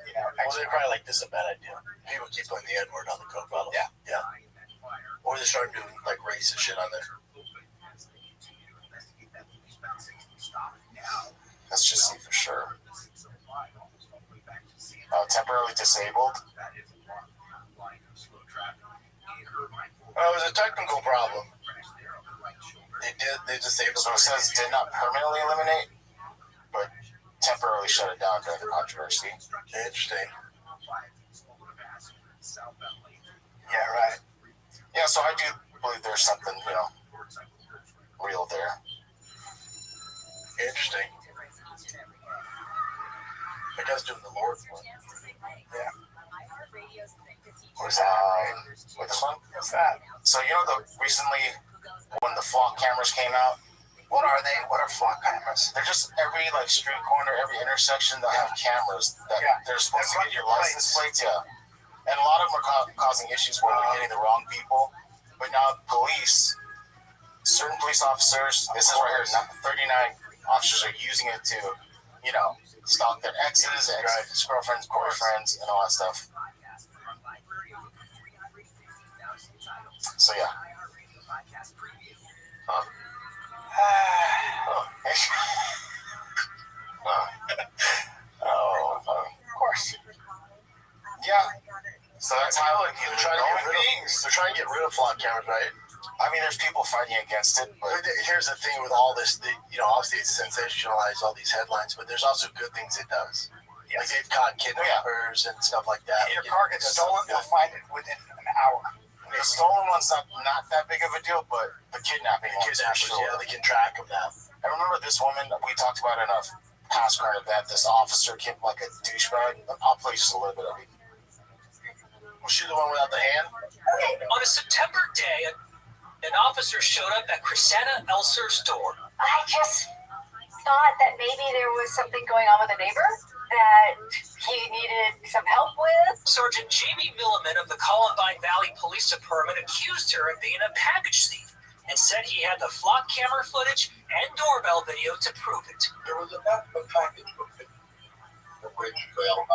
they're probably like, this is a bad idea. People keep putting the N word on the Coke bottle. Yeah. Or they're starting doing like racist shit on there. Let's just see for sure. Temporarily disabled. Well, it was a technical problem. They disabled So it says did not permanently eliminate, but temporarily shut it down during the controversy. Interesting. yeah, right. Yeah, so I do believe there's something, real there. Interesting. The guy's doing the Lord one. Yeah. What's that? What's this one? What's that? So recently when the flock cameras came out, What are they? What are flock cameras? They're just every like street corner, every intersection. They'll have cameras that they're supposed to get your license plates. Yeah, and a lot of them are causing issues where they're hitting the wrong people. But now police, certain police officers, this is right here, 39 officers are using it to, you know, stalk their exes, ex-girlfriends, boyfriends, and all that stuff. So yeah. Oh, funny. Of course. Yeah. So that's how They're trying to get rid of flock cameras, right? I mean, there's people fighting against it, but Here's the thing with all this, obviously it's sensationalized all these headlines, but there's also good things it does. Like they've caught kidnappers and stuff like that. Your car gets stolen, they'll find it within an hour. the stolen one's not that big of a deal, but the kidnapping ones for sure. Yeah, they can track them now. I remember this woman we talked about in a past current event. This officer came like a douchebag. I'll play just a little bit of it. Was she the one without the hand? On a September day, an officer showed up at Chrisanna Elser's door. I just thought that maybe there was something going on with a neighbor that he needed some help with. Sergeant Jamie Milliman of the Columbine Valley Police Department accused her of being a package thief and said he had the flock camera footage and doorbell video to prove it. There was a package of which failed.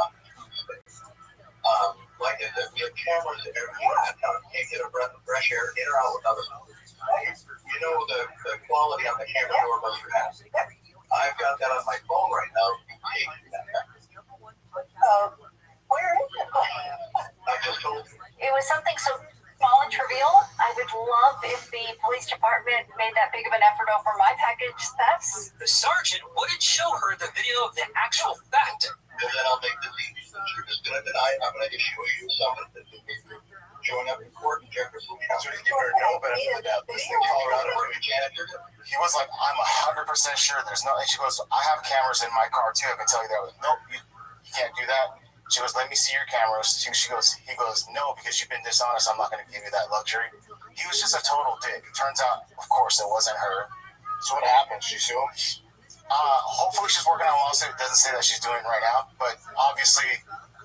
Like I said, we have cameras everywhere. You can't get a breath of fresh air in or out without it. You know the quality on the camera doorbells you have. I've got that on my phone right now. Where is it? I just told you. It was something so small and trivial. I would love if the police department made that big of an effort over my package thefts. The sergeant wouldn't show her the video of the actual theft. And then I'll make this easy. Since you're just going to deny it, I'm going to issue you something that you're showing up in court in Jefferson County. So he's giving her no benefit of the doubt. This thing Colorado. He was like, I'm 100% sure there's no. And she goes, I have cameras in my car too. I can tell you that. Nope, you can't do that. She goes, let me see your cameras. He goes, no, because you've been dishonest. I'm not going to give you that luxury. He was just a total dick. It turns out, of course, it wasn't her. So what happened? She sued him? Hopefully she's working on a lawsuit. It doesn't say that she's doing it right now, but obviously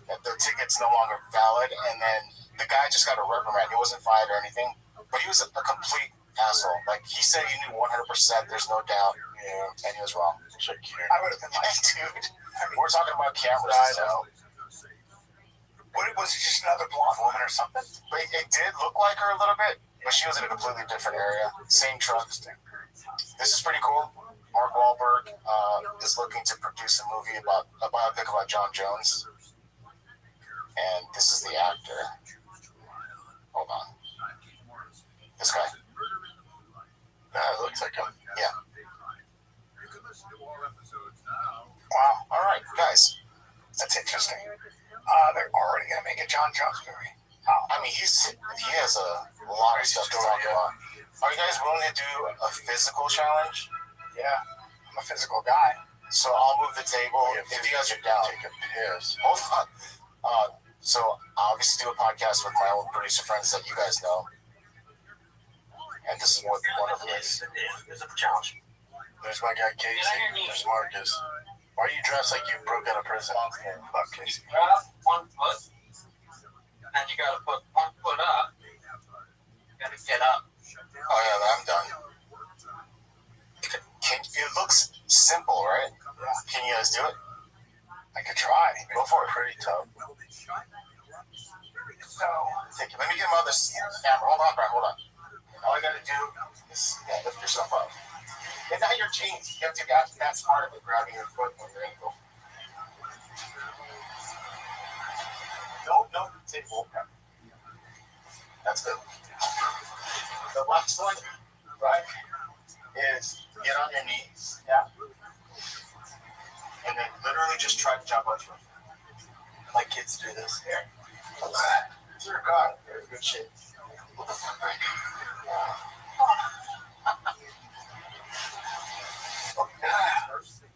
the ticket's no longer valid. And then the guy just got a reprimand. He wasn't fired or anything, but he was a complete asshole. Like he said, he knew 100%. There's no doubt, and he was wrong. I would have been like, dude. I mean, we're talking about cameras. I know. What was it? Just another blonde woman or something? But it did look like her a little bit, but she was in a completely different area. Same truck. This is pretty cool. Mark Wahlberg is looking to produce a movie about a biopic about John Jones, and this is the actor. Hold on, this guy. It looks like him. Yeah. Wow. All right, guys. That's interesting. They're already going to make a John Jones movie. I mean, he has a lot of stuff to talk about. Are you guys willing to do a physical challenge? Yeah, I'm a physical guy. So I'll move the table if you guys are down. Take a piss. Hold on. So I obviously do a podcast with my old producer friends that you guys know. And this is what one of them is. It's a challenge. There's my guy Casey. There's Marcus. Why are you dressed like you broke out of prison? Fuck Casey. Grab one foot, and you got to put one foot up. You got to get up. Oh yeah, I'm done. It looks simple, right? Yeah. Can you guys do it? I could try. Go for it. Pretty tough. So, let me get my other camera. Hold on, Brian. Hold on. All I gotta do is lift yourself up. And now your chains. You have to get that's part of it, grabbing your foot when you're ankle. No, table. That's good. The last one, right, is get on your knees. Yeah. And then literally just try to jump up. My kids do this. Here. Dear God, very good shape. What the fuck, right?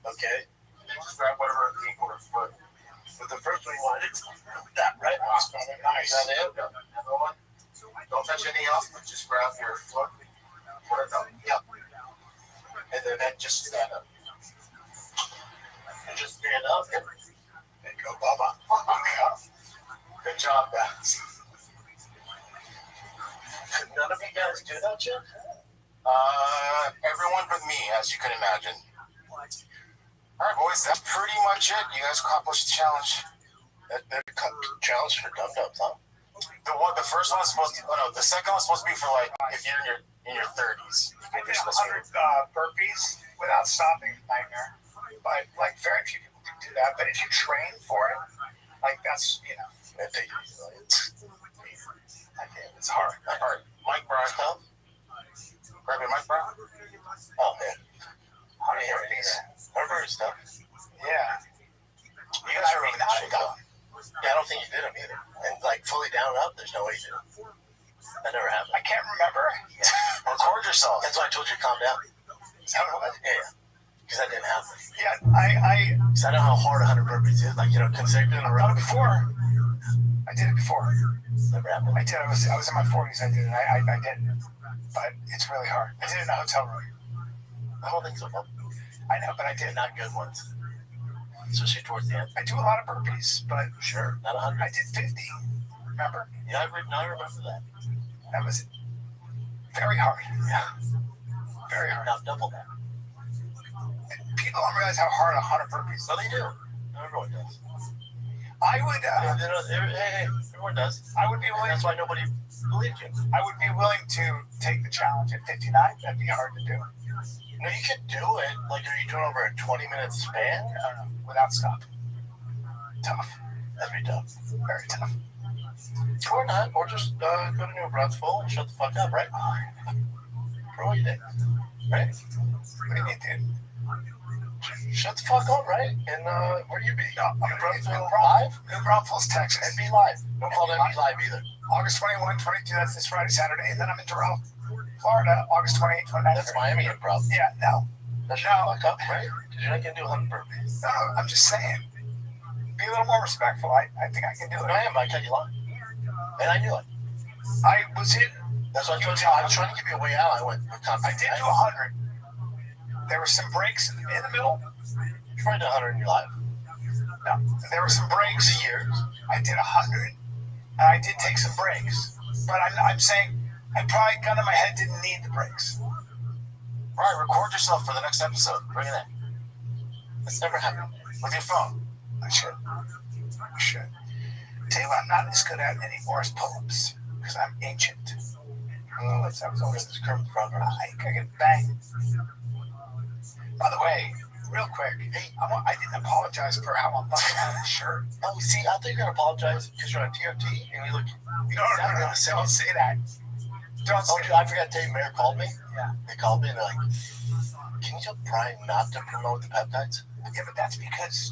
Okay. Just grab whatever ankle or foot. But the first one you wanted that, right? Nice. Is that it? Another one? Don't touch anything else, but just grab your foot. Whatever. Yep. And then Just stand up. And just stand up and go, Bubba. Good job, guys. Could none of you guys do that, Jeff? Everyone but me, as you can imagine. Alright, boys, that's pretty much it. You guys accomplished the challenge. That challenge for dum-dums, huh? The first one was supposed to, the second one was supposed to be for like if you're in your 30s. I did 100 burpees without stopping, nightmare. But like very few people can do that. But if you train for it, like that's I think it's hard. Mike Brown, Rabbi Mike Brown. Oh man, 100 burpees. Remember stuff. Yeah. You guys are really not done. Yeah, I don't think you did them either. And like fully down up, there's no way you did them. That never happened. I can't remember. Record yourself. That's why I told you to calm down. Is that what it was? Yeah. Because that didn't happen. Yeah, I Because I know how hard 100 burpees is. Like, consecutive in a row. done it before. I did it before. Never happened. I did. I was in my 40s. I did it. I did. But it's really hard. I did it in a hotel room. I don't think so. No. I know, but I did. Not good ones. Especially towards the end. I do a lot of burpees, but Sure. Not 100. I did 50. Remember? Yeah, I remember that. That was very hard. Yeah. Very hard. Now double that. People don't realize how hard 100 burpees. No, they do. Everyone does. I would. Hey, everyone does. I would be willing. That's why nobody believed you. I would be willing to take the challenge at 59. That'd be hard to do. No, you could do it. Like, are you doing over a 20-minute span? Without stopping. Tough. That'd be tough. Very tough. Or not. Or just go to New Brunswick and shut the fuck up, right? For all you did. Right? What do you mean, dude? Shut the fuck up, right? And where do you be? New Brunswick Live? live? New Braunfels, Texas. And be live. Don't call that be live either. August 21, 22, that's this Friday, Saturday. And then I'm in Doral, Florida, August 28, 29. That's Miami improv. Yeah, no. That shut the fuck up, right? Because you're not going to do 100 burpees. No, I'm just saying. Be a little more respectful. I think I can do it. No, I am. I cut you line. And I knew it. I was in. That's what I told you. I was trying to give you a way out. I went. I did do 100. There were some breaks in the middle. You tried to 100 in your life. No, there were some breaks. For years. I did 100. And I d't take some breaks. But I'm saying I probably gun in my head didn't need the breaks. All right, record yourself for the next episode. Bring it in. That's never happened. With your phone. I should. Tell you what, I'm not as good at anymore as pull-ups because I'm ancient. I was always this curved front. I get banged. By the way, real quick, hey, I didn't apologize for how I'm buttoning out the shirt. Oh, see, I think you're gonna apologize because you're on TRT and you look. No, don't say that. Don't say that. I forgot to tell you, Mayor called me. Yeah. They called me and they're like, "Can you tell Brian not to promote the peptides?" Yeah, but that's because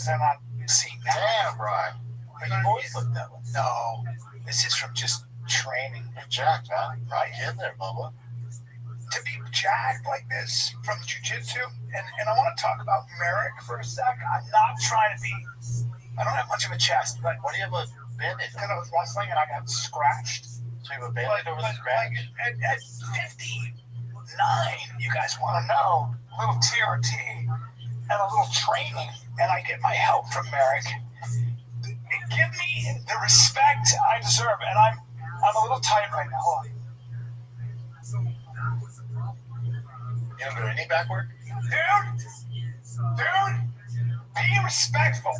they're not seeing that. Damn, Brian. But you've always looked that way. No, this is from just training. You're jacked, man. Right in there, Bubba. To be jacked like this from jiu-jitsu, and I want to talk about Merrick for a sec. I'm not trying to be. I don't have much of a chest, but Why do you have a band-aid? because I was wrestling and I got scratched. So you have a band-aid over the scratch? At 59, you guys want to know, a little TRT and a little training, and I get my help from Merrick. Give me the respect I deserve, and I'm a little tight right now. Hold on. You don't do any back work? Dude, be respectful.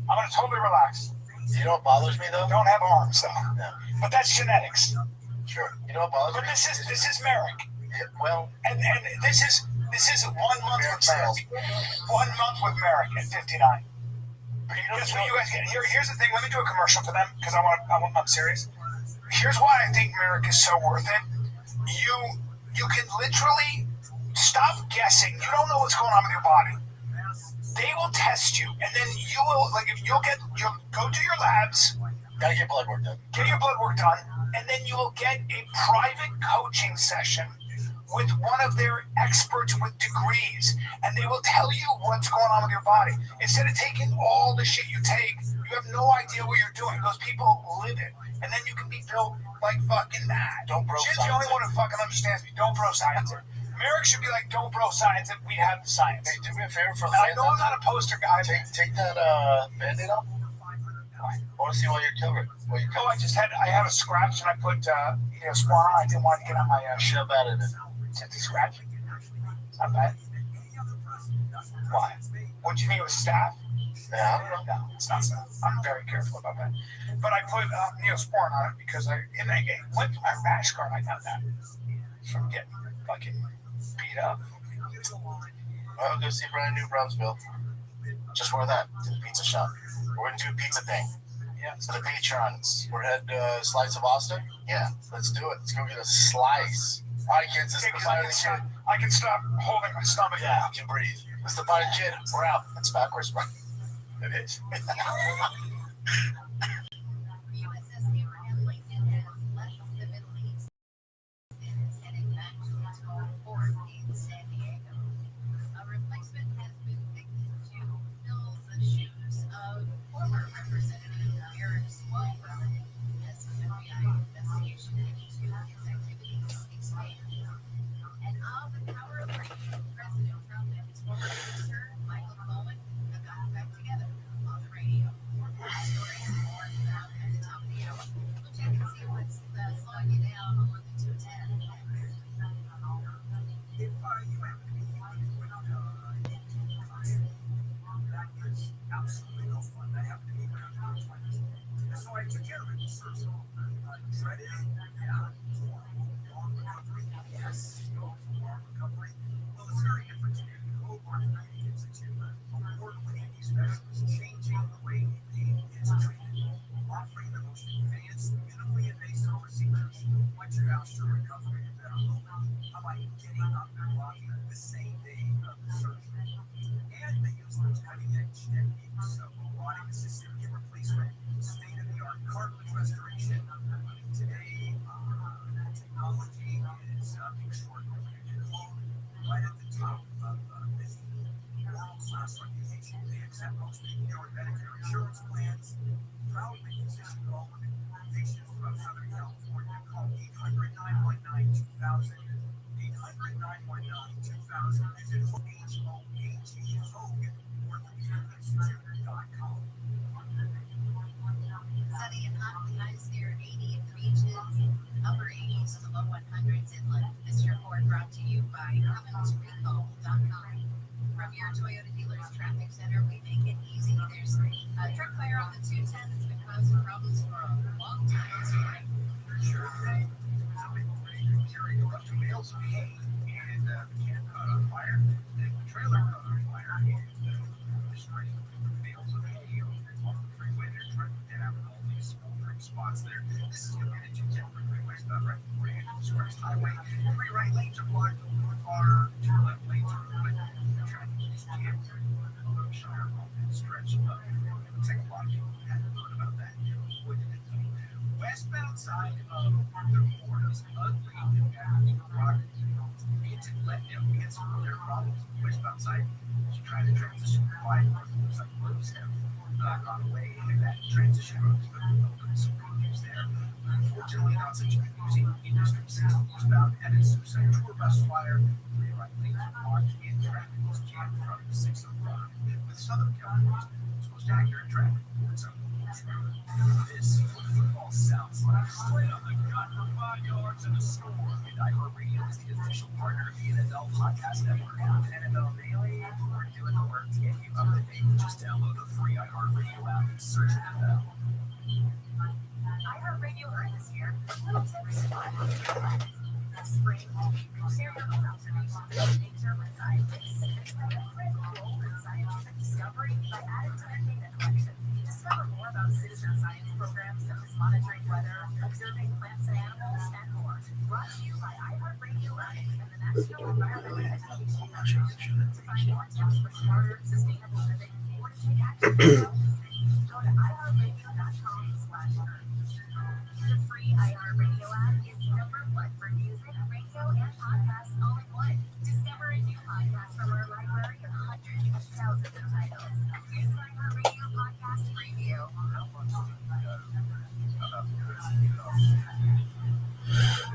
I'm gonna totally relax. You know what bothers me though? Don't have arms though, No. but that's genetics. Sure. You know what bothers But me? this is Merrick, Yeah, well, and this is 1 month Merrick with Merrick. fails. 1 month with Merrick at 59. But you know Guess what you guys get? Here's the thing. Let me do a commercial for them because I'm serious. Here's why I think Merrick is so worth it. You can literally stop guessing. You don't know what's going on with your body. They will test you, and then you'll go to your labs, gotta get blood work done. get your blood work done, and then you will get a private coaching session with one of their experts with degrees, and they will tell you what's going on with your body. Instead of taking all the shit you take, you have no idea what you're doing. Those people live it, and then you can be built like fucking that. Don't bro Shit's the only science one who fucking understands me. Don't bro science it. Merrick should be like, don't bro science, and we'd have the science. Hey, do me a favor for the I fans. know I'm not a poster guy. Take that Band-Aid off. I want to see why you're covered. Oh, I have a scratch, and I put spawn. I didn't want to get on my shove out of it. Just a scratch. It's not bad. Why? What do you think it was staph? Yeah, I don't know. No, it's not staph. I'm very careful about that. But I put Neosporin on it because I went to my rash guard. I got that from getting fucking beat up. I'll go see brand new Brownsville. Just wear that to the pizza shop. We're gonna do a pizza thing. Yeah. So the patrons. We're heading to Slice of Austin. Yeah, let's do it. Let's go get a slice. All right, kids. This is the Fighting Kid. I can stop holding my stomach. Yeah, I can breathe. This is the Fighting Kid. We're out. That's backwards, bro. It is.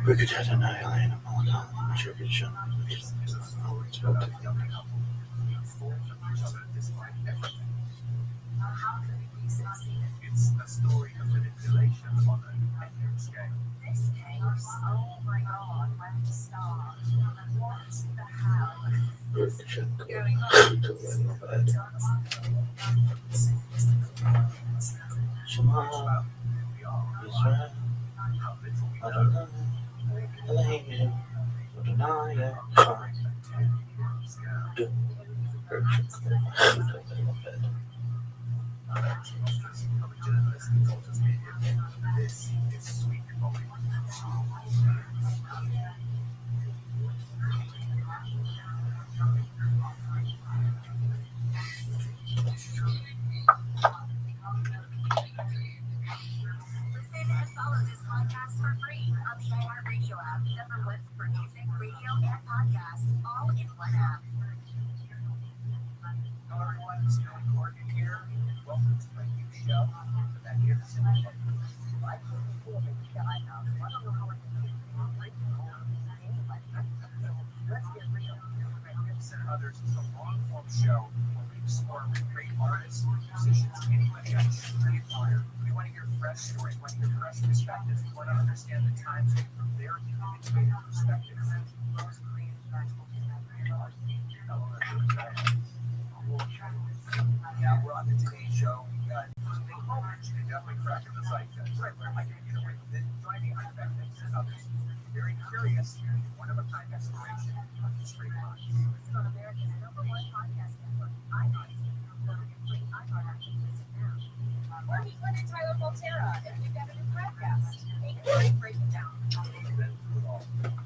We could have an island. I'm sure we should. It's a story of manipulation on a massive scale. This case, oh my God, where to start? What the hell is going on? Shema Israel Adonai Elohim Adonai Echad. This is sweet moment. Listen and follow this podcast for free on the ViralRabbi app. #1 for music, radio, and podcasts, all in one app. Hello everyone, this is Billy Corgan here. Welcome to my new show, The Magnificent Life. Let's get real. Magnificent Others is a long-form show where we explore great artists, musicians, anybody else you admire. We want to hear fresh stories, we want to hear fresh perspectives, we want to understand the times from their innovative perspective. Yeah, we're on the Today Show. We got big moments. You can definitely crack in the zeitgeist. Right, where am I going to get away with it? Joining us, Magnificent Others. Very curious, one-of-a-kind exploration of history. Listen on America's #1 podcast network, iHeart. Load your free iHeart app and listen now. Or meet Glenn and Tyler Volterra, and we've got a new podcast. Take a break, break it down.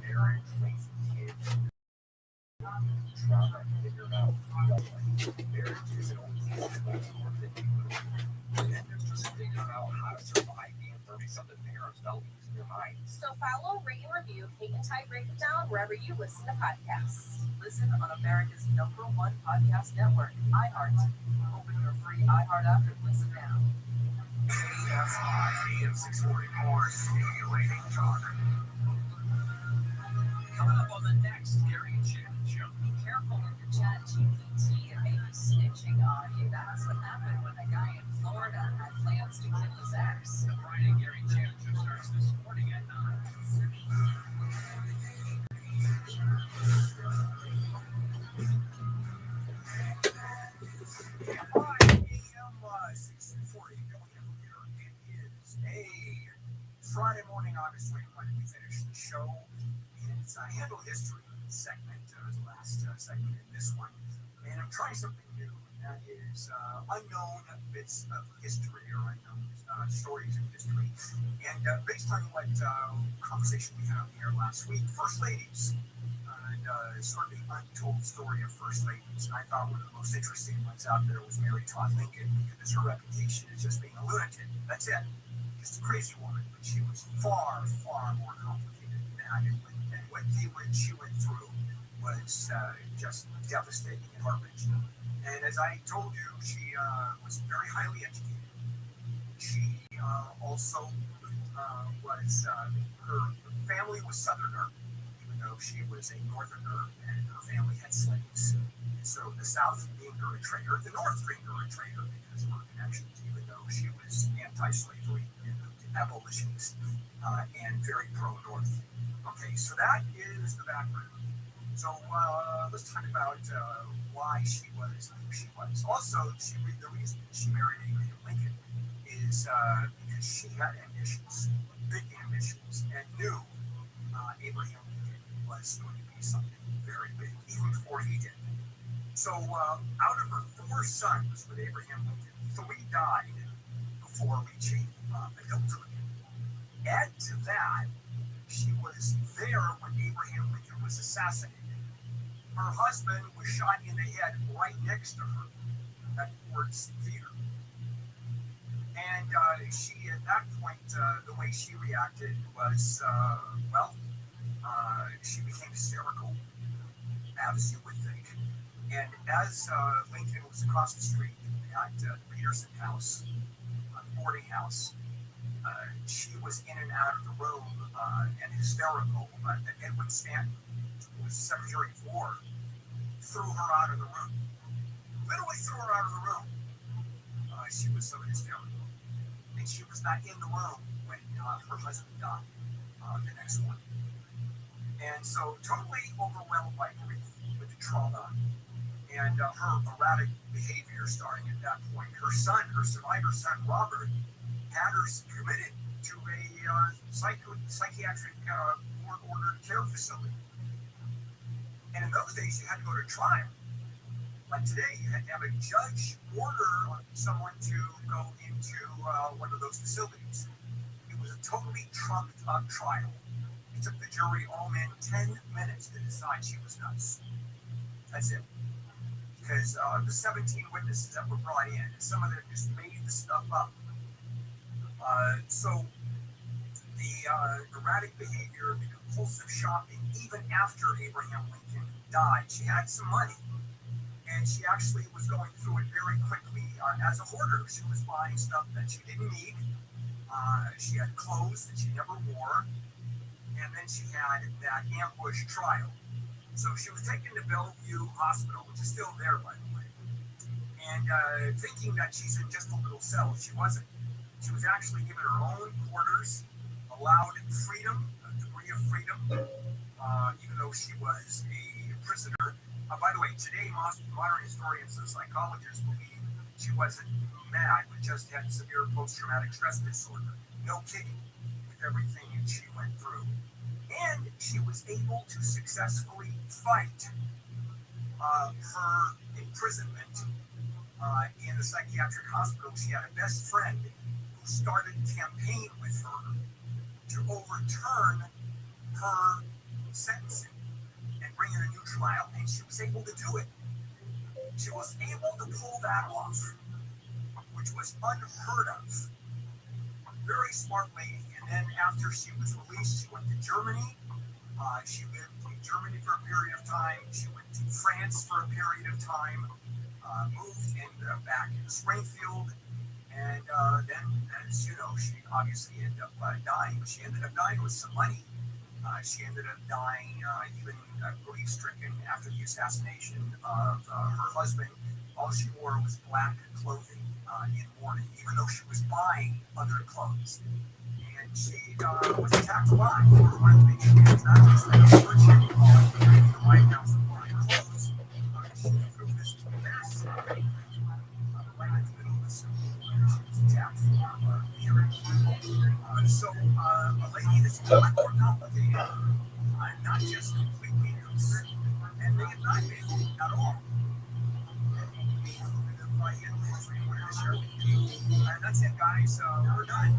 Marriage, relationships, trauma, figure out marriage isn't always easy, but it's more than you would. And then there's just figuring out how to survive being 30-something parents without losing your mind. So follow, rate, and review Kate and Ty Break It Down wherever you listen to podcasts. Listen on America's #1 podcast network, iHeart. Open your free iHeart app and listen now. KSI AM 644 stimulating talk. Coming up on the next Gary and Shannon show. Be careful with your chat GPT. It may be snitching on you. That's what happened when a guy in Florida had plans to kill his ex. The Friday Gary and Shannon show starts this morning at 9. Friday morning, August 21, we finished the show. It's a Handle History segment, the last segment in this one. And I'm trying something new, and that is unknown bits of history or unknown stories of history. And based on what conversation we had here last week, First Ladies, and sort of the untold story of First Ladies. And I thought one of the most interesting ones out there was Mary Todd Lincoln, because her reputation is just being a lunatic. That's it. Just a crazy woman. But she was far, far more complicated than that. And what she went through was just devastating and heart-wrenching. And as I told you, she was very highly educated. She also was, her family was Southerner, even though she was a Northerner, and her family had slaves. And so the South deemed her a traitor, the North deemed her a traitor because of her connections, even though she was anti-slavery and abolitionist and very pro-North. Okay, so that is the background. So let's talk about why she was who she was. Also, the reason she married Abraham Lincoln is because she had ambitions, big ambitions, and knew Abraham Lincoln was going to be something very big, even before he did. So out of her 4 sons with Abraham Lincoln, 3 died before reaching adulthood. Add to that, she was there when Abraham Lincoln was assassinated. Her husband was shot in the head right next to her at Ford's Theater. And she, at that point, the way she reacted was, she became hysterical, as you would think. And as Lincoln was across the street at the Peterson House, boarding house, she was in and out of the room and hysterical. Edwin Stanton, who was Secretary of War, threw her out of the room. Literally threw her out of the room. She was so hysterical. And she was not in the room when her husband died the next morning. And so totally overwhelmed by grief with the trauma and her erratic behavior starting at that point. Her son, her survivor son, Robert, had her committed to a psychiatric court-ordered care facility. And in those days, you had to go to trial. Like today, you had to have a judge order someone to go into one of those facilities. It was a totally trumped-up trial. It took the jury all in 10 minutes to decide she was nuts. That's it. Because the 17 witnesses that were brought in, some of them just made the stuff up. So the erratic behavior, the compulsive shopping, even after Abraham Lincoln died, she had some money. And she actually was going through it very quickly as a hoarder. She was buying stuff that she didn't need. She had clothes that she never wore. And then she had that ambush trial. So she was taken to Bellevue Hospital, which is still there, by the way. And thinking that she's in just a little cell, she wasn't. She was actually given her own quarters, allowed freedom, a degree of freedom, even though she was a prisoner. By the way, today, modern historians and psychologists believe she wasn't mad, but just had severe post-traumatic stress disorder. No kidding, with everything that she went through. And she was able to successfully fight her imprisonment in the psychiatric hospital. She had a best friend who started a campaign with her to overturn her sentencing and bring in a new trial, and she was able to do it. She was able to pull that off, which was unheard of. Very smart lady. And then after she was released, she went to Germany. She lived in Germany for a period of time. She went to France for a period of time. Moved back in Springfield. And then, as you know, she obviously ended up dying. But she ended up dying with some money. She ended up dying even grief-stricken after the assassination of her husband. All she wore was black clothing in mourning, even though she was buying other clothes. And she was attacked alive. One of the things she did is not just like a fortune on the White House and buying clothes. She threw this mess right in the middle of the Civil War. She was attacked for hearing people. So a lady that's a lot more complicated, not just completely loose. And they have not been at all. That's it, guys. We're done.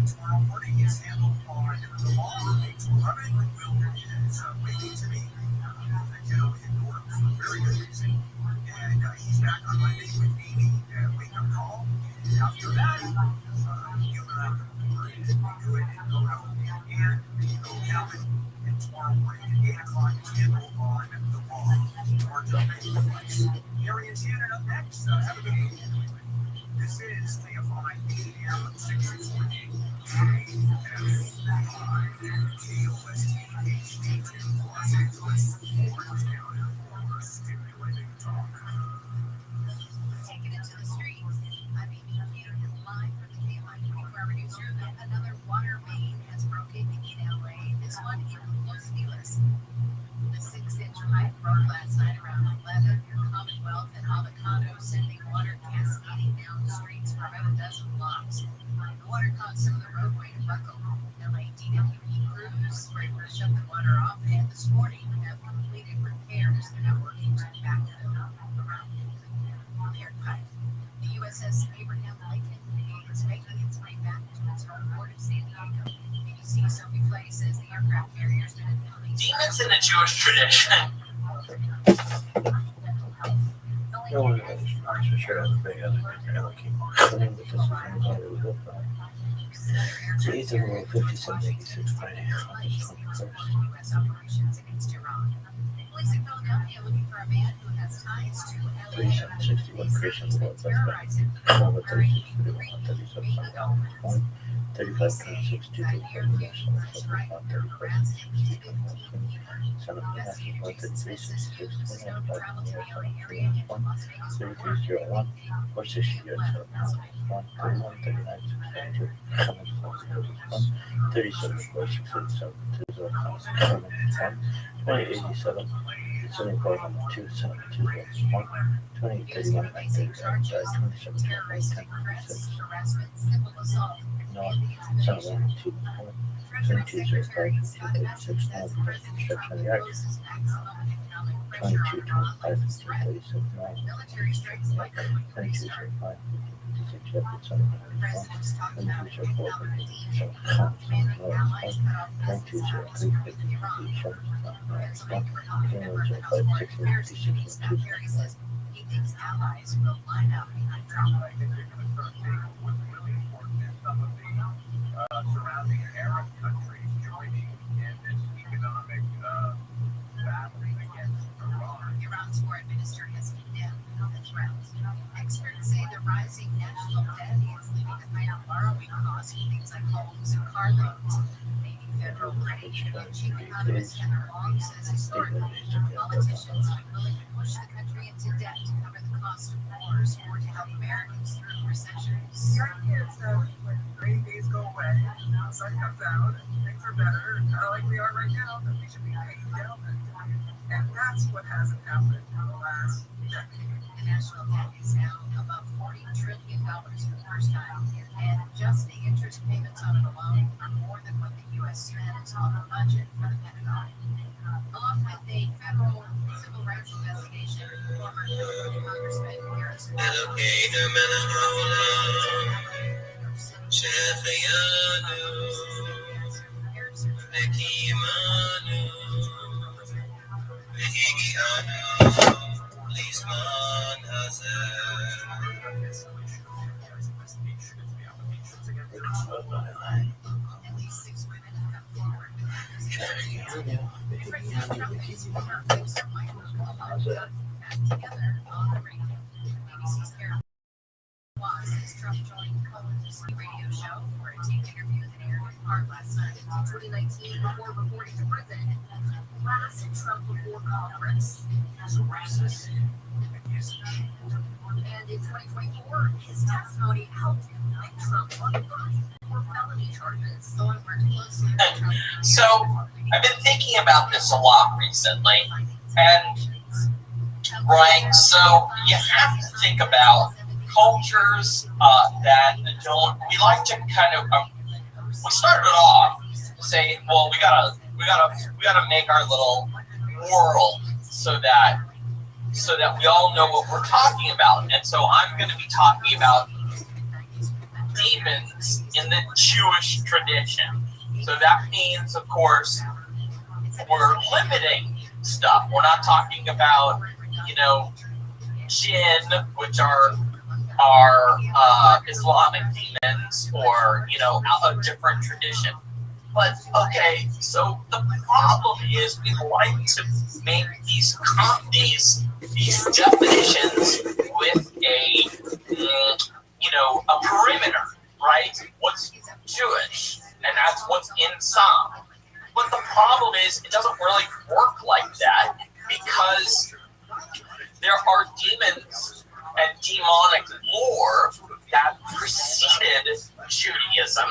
Tomorrow morning is handled on the law. 8 to 11 is waiting to me. The gentleman ignored for a very good reason. And he's back on Monday with Amy at Wake Up Call. And after that, you and I can do it and go out. And you go Calvin. And tomorrow morning at 8 o'clock is handled on the law. Or jumping device. Mary and Shannon up next. Have a good evening. This is KFI AM 640 KOST HD2 Los Angeles, Orange County, for stimulating talk. Taking it to the streets. I'm Amy here live from the KFI 24-hour newsroom. Another water main has broken in LA. This one in Los Feliz. The 6-inch pipe broke last night around 11 near Commonwealth and Avocado, sending water cascading down the streets for about a dozen blocks. The water caused some of the roadway to buckle. LA DWP crews were able to shut the water off, and this morning have completed repairs. They're now working to backfill around the cleared pipe. The USS Abraham Lincoln is making its way back to its home port of San Diego. BBC Sophie Clay says the aircraft carrier's been in demons in the Jewish tradition. Today's the rule 5786 Friday, August 21st. U.S. operations against Iran. Police in Philadelphia looking for a man who has ties to LA 3761 Christian World Best Number 3631 37 1 3526 235 National 71 31st 21 Son of the National 133 66 29 5 1 3301 or 60 US 1 31 39 622 1 37 4687 205 1 2087 number 2 7 2 1 20 31 935 27 10 no 7 2 1 2205 236 9 construction yard 22 25 36 9 2205 56 Rapid Center 2204 2203 He thinks allies will line up behind Trump. Surrounding Arab countries joining in this economic battle against Iran. Iran's foreign minister has condemned the threat. Experts say the rising national debt is leaving the fight on borrowing costs for things like homes and car loans. Maybe federal rate. Chief economist Heather Long says historically, politicians are willing to push the country into debt to cover the cost of wars or to help Americans through recessions. The idea is that when rainy days go away, the sun comes out, and things are better, kind of like we are right now, that we should be paying down that debt. And that's what hasn't happened in the last decade. The national debt is now above $40 trillion for the first time, and just the interest payments on it alone are more than what the U.S. spends on the budget for the Pentagon. Along with a federal civil rights investigation, former Congressman Harris at least 6 women have come forward with together on the radio. BBC's Karen Watts says Trump joined Cohen's radio show for a taped interview that aired in part last night. In 2019, before reporting to prison, harassed Trump before Congress. He's a racist. And in 2024, his testimony helped him fight Trump on 34 felony charges. So I worked closely with Trump. So I've been thinking about this a lot recently, and right, so you have to think about cultures that don't. We like to kind of. We started off saying, well, we gotta make our little world so that we all know what we're talking about. And so I'm going to be talking about demons in the Jewish tradition. So that means, of course, we're limiting stuff. We're not talking about, jinn, which are Islamic demons, or, a different tradition. But, okay, so the problem is we like to make these definitions with a perimeter, right? What's Jewish, and that's what's inside. But the problem is it doesn't really work like that, because there are demons and demonic lore that preceded Judaism,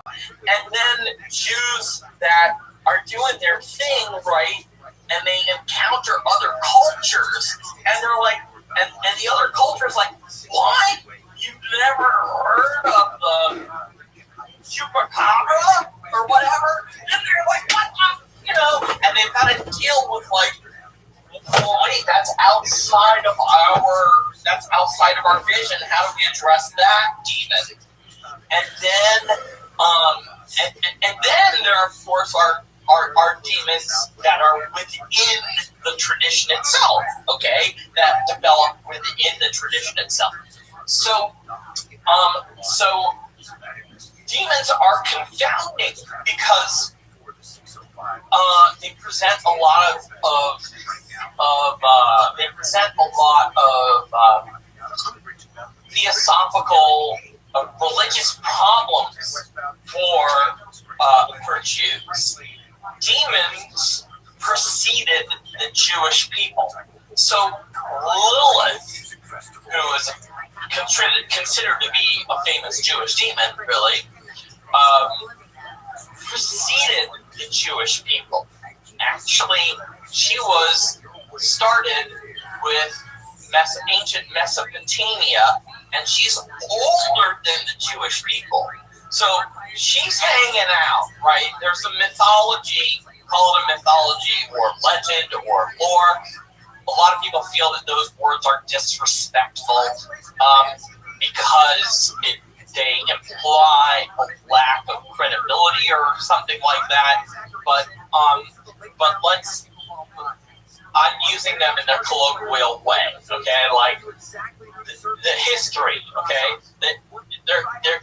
and then Jews that are doing their thing, right, and they encounter other cultures, and they're like, and the other culture's like, what? You've never heard of the chupacabra or whatever? And they're like, what? And they've got to deal with, like, well, wait, that's outside of our vision. How do we address that demon? And then, and then there, of course, are demons that are within the tradition itself, okay, that develop within the tradition itself. So demons are confounding because they present a lot of of they present a lot of theosophical, religious problems for Jews. Demons preceded the Jewish people. So Lilith, who is considered to be a famous Jewish demon, really, preceded the Jewish people. Actually, she was started with ancient Mesopotamia, and she's older than the Jewish people. So she's hanging out, right? There's a mythology, call it a mythology or legend or lore. A lot of people feel that those words are disrespectful because they imply a lack of credibility or something like that. But I'm using them in a colloquial way, okay? Like the history, okay?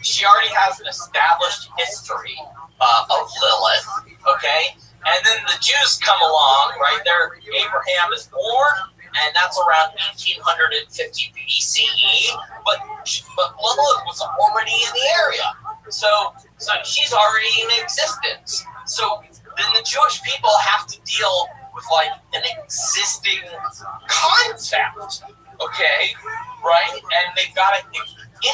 She already has an established history of Lilith, okay? And then the Jews come along, right? Abraham is born, and that's around 1850 BCE. But Lilith was already in the area, so she's already in existence. So then the Jewish people have to deal with like an existing concept, okay, right? And they've got to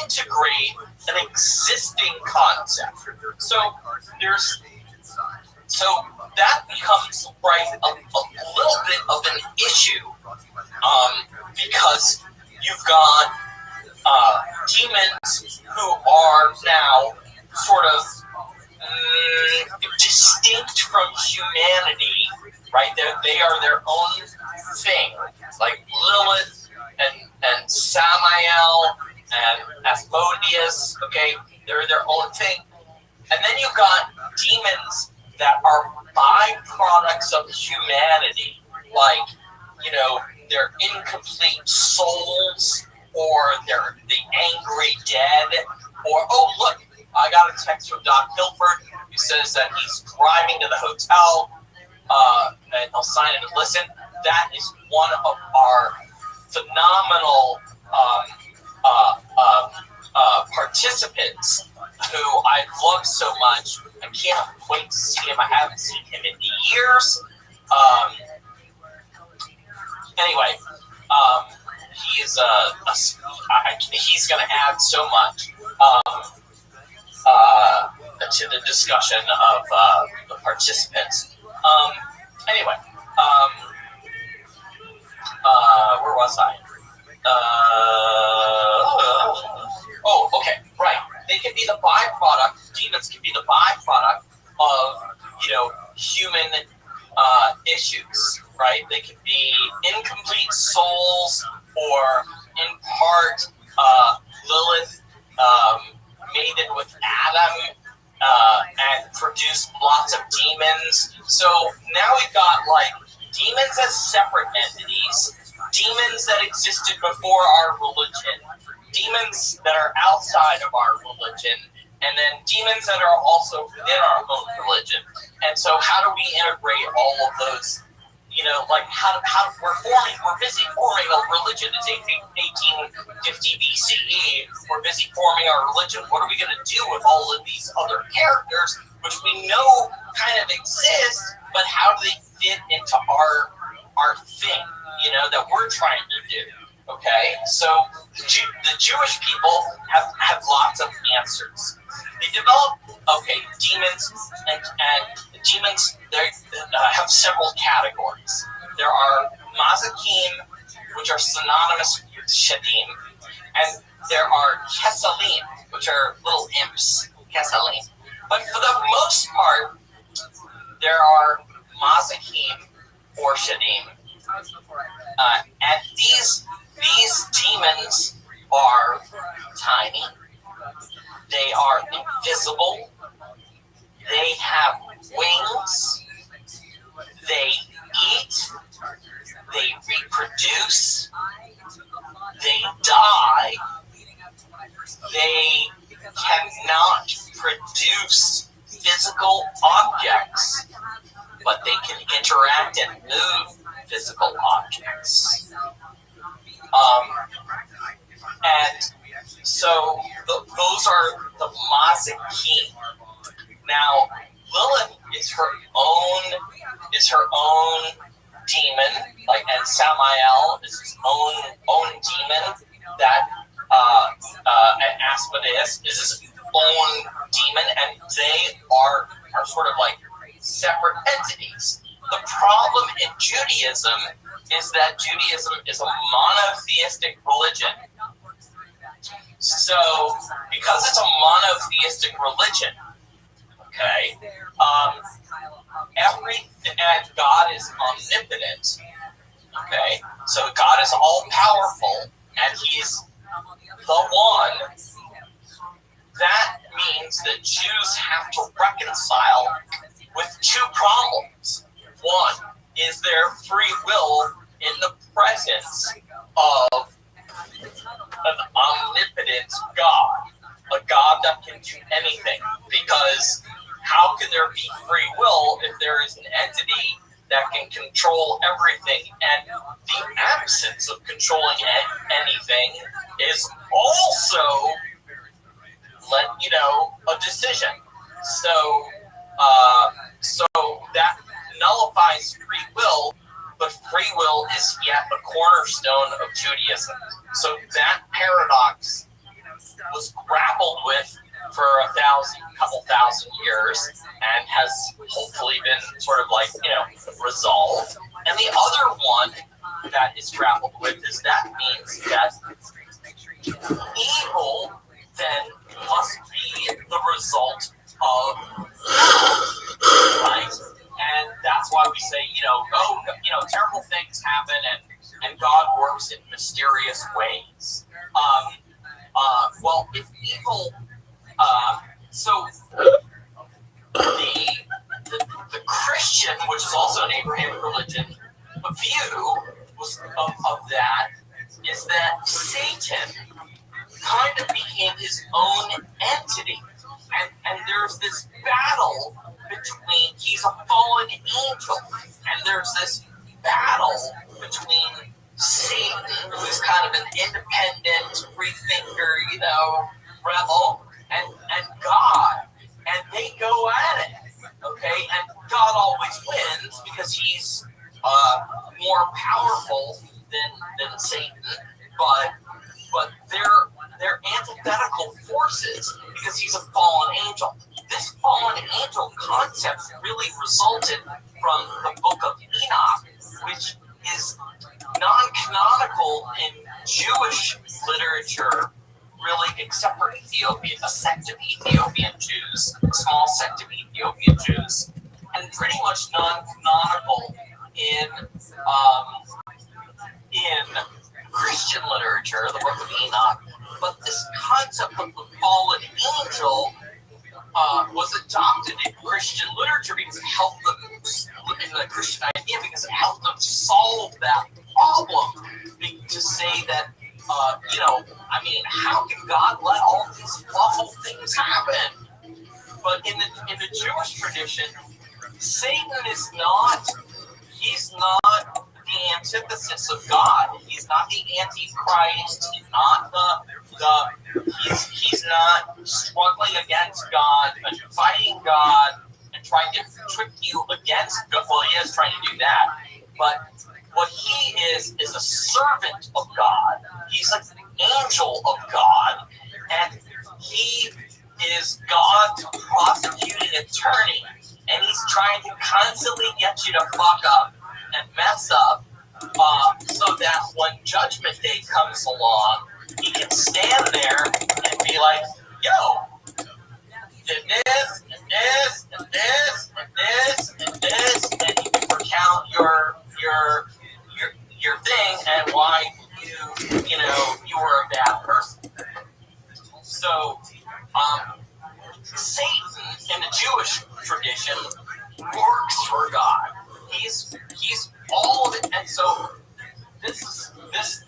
integrate an existing concept. So that becomes right a little bit of an issue, because you've got demons who are now sort of distinct from humanity, right? They are their own thing, like Lilith and Samael and Asmodeus, okay? They're their own thing. And then you've got demons that are byproducts of humanity, like, they're incomplete souls, or they're the angry dead, or, oh, look, I got a text from Doc Hilford who says that he's driving to the hotel, and he'll sign in and listen. That is one of our phenomenal participants who I love so much. I can't wait to see him. I haven't seen him in years. Anyway, he's he's going to add so much to the discussion of the participants. Anyway, where was I? Okay, right. They can be the byproduct. Demons can be the byproduct of human issues, right? They can be incomplete souls, or in part Lilith mated with Adam and produced lots of demons. So now we've got like demons as separate entities, demons that existed before our religion, demons that are outside of our religion, and then demons that are also within our own religion. And so how do we integrate all of those? Like how we're busy forming a religion. It's 1850 BCE. We're busy forming our religion. What are we going to do with all of these other characters, which we know kind of exist, but how do they fit into our thing, that we're trying to do? Okay, so the Jewish people have lots of answers. They develop, demons, and the demons, they have several categories. There are Mazakim, which are synonymous with Shadim, and there are Kesalim, which are little imps, Kesalim. But for the most part, there are Mazakim or Shadim. And these demons are tiny. They are invisible. They have wings. They eat. They reproduce. They die. They cannot produce physical objects, but they can interact and move physical objects. And so those are the Mazikeen. Now, Lilith is her own demon, and Samael is his own demon. That and Asmodeus is his own demon, and they are sort of like separate entities. The problem in Judaism is that Judaism is a monotheistic religion. So, because it's a monotheistic religion, okay, and God is omnipotent, okay, so God is all powerful, and He's the one. That means that Jews have to reconcile with two problems. One is their free will in the presence of an omnipotent God, a God that can do anything. Because how can there be free will if there is an entity that can control everything? And the absence of controlling anything is also, a decision. So that nullifies free will, but free will is yet a cornerstone of Judaism. So that paradox was grappled with for a couple thousand years and has hopefully been sort of resolved. And the other one that is grappled with is that means that evil then must be the result of right? And that's why we say, terrible things happen and God works in mysterious ways. Well, if evil, so the Christian, which is also an Abrahamic religion, view of that is that Satan kind of became his own entity. And there's this battle between, he's a fallen angel, and there's this battle between Satan, who's kind of an independent, free thinker, rebel, and God. And they go at it, okay? And God always wins because he's more powerful than Satan, but they're antithetical forces because he's a fallen angel. This fallen angel concept really resulted from the book of Enoch, which is non-canonical in Jewish literature, really, except for Ethiopia, a sect of Ethiopian Jews, a small sect of Ethiopian Jews, and pretty much non-canonical in Christian literature, the book of Enoch. But this concept of the fallen angel was adopted in Christian literature because it helped them, in the Christian idea, because it helped them solve that problem. To say that, how can God let all these awful things happen? But in the Jewish tradition, Satan is he's not the antithesis of God. He's not the Antichrist. He's not he's not struggling against God and fighting God and trying to trick you against God. Well, he is trying to do that. But what he is a servant of God. He's an angel of God. And he is God's prosecuting attorney. And he's trying to constantly get you to fuck up and mess up, so that when Judgment Day comes along, he can stand there and be like, yo, did this, and this, and this, and this, and this, and he can recount your thing and why you were a bad person. So, Satan in the Jewish tradition works for God. He's all of it, and so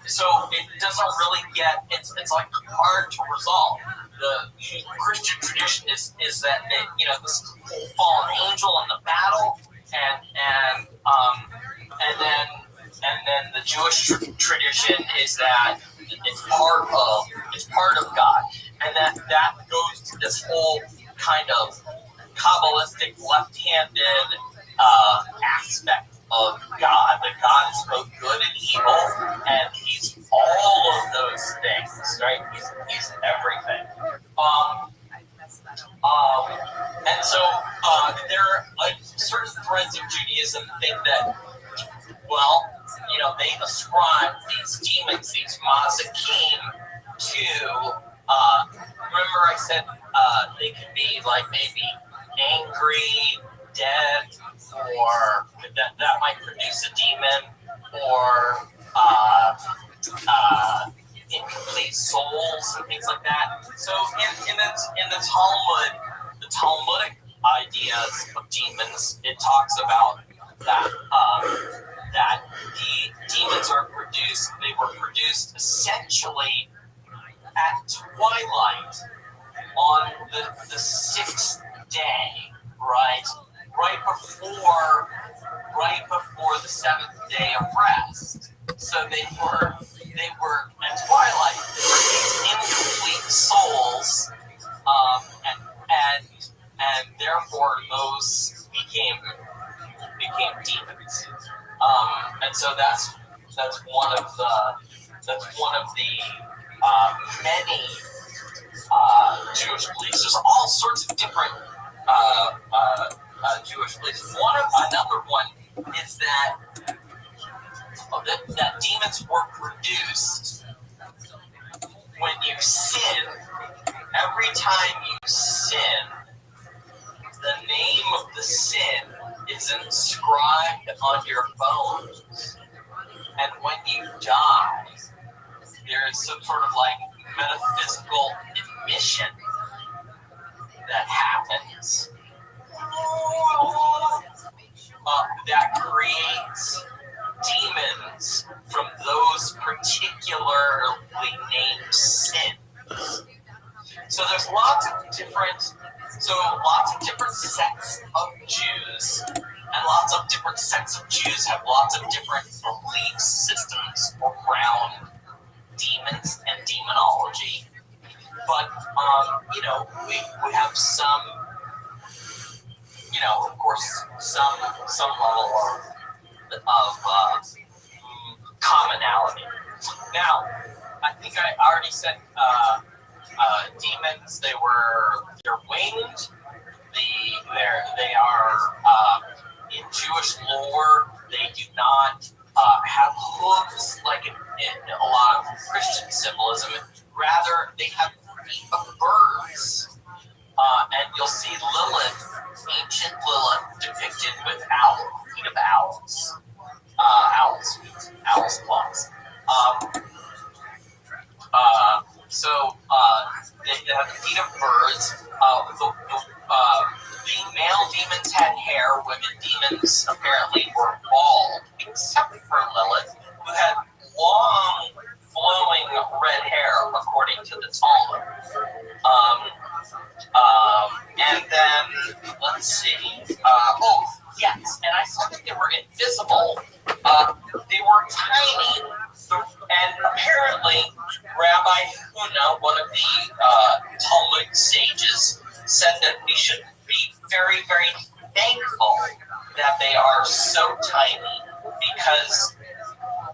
so it doesn't really get, it's like hard to resolve. The Christian tradition is that this fallen angel in the battle, and then and the Jewish tradition is that it's part of God, and that goes to this whole kind of Kabbalistic left-handed aspect of God, that God is both good and evil, and He's all of those things, right? He's everything. And so there are like certain threads of Judaism think that, well, they ascribe these demons, these mazakim, to, remember I said they could be like maybe angry, dead, or that might produce a demon, or incomplete souls and things like that. So in the Talmud, the Talmudic ideas of demons, it talks about that that the demons they were produced essentially at twilight on the sixth day, right before the seventh day of rest. So they were at twilight. They were these incomplete souls, and therefore those became demons. And so that's one of the many Jewish beliefs. There's all sorts of different Jewish beliefs. Another one is that demons were produced when you sin. Every time you sin, the name of the sin is inscribed on your bones. And when you die, there is some sort of like metaphysical emission that happens that creates demons from those particularly named sins. So there's lots of different sects of Jews, and lots of different sects of Jews have lots of different belief systems around demons and demonology. But we have some, of course, some level of commonality. Now, I think I already said demons. They're winged. They are in Jewish lore. They do not have hooves like in a lot of Christian symbolism. Rather, they have feet of birds. And you'll see Lilith, ancient Lilith, depicted with feet of owls. Owl's claws. So they have the feet of birds. The male demons had hair. Women demons apparently were bald, except for Lilith, who had long, flowing red hair, according to the Talmud. And then, let's see. Yes, and I said that they were invisible. They were tiny, and apparently Rabbi Huna, one of the Talmud sages, said that we should be very, very thankful that they are so tiny, because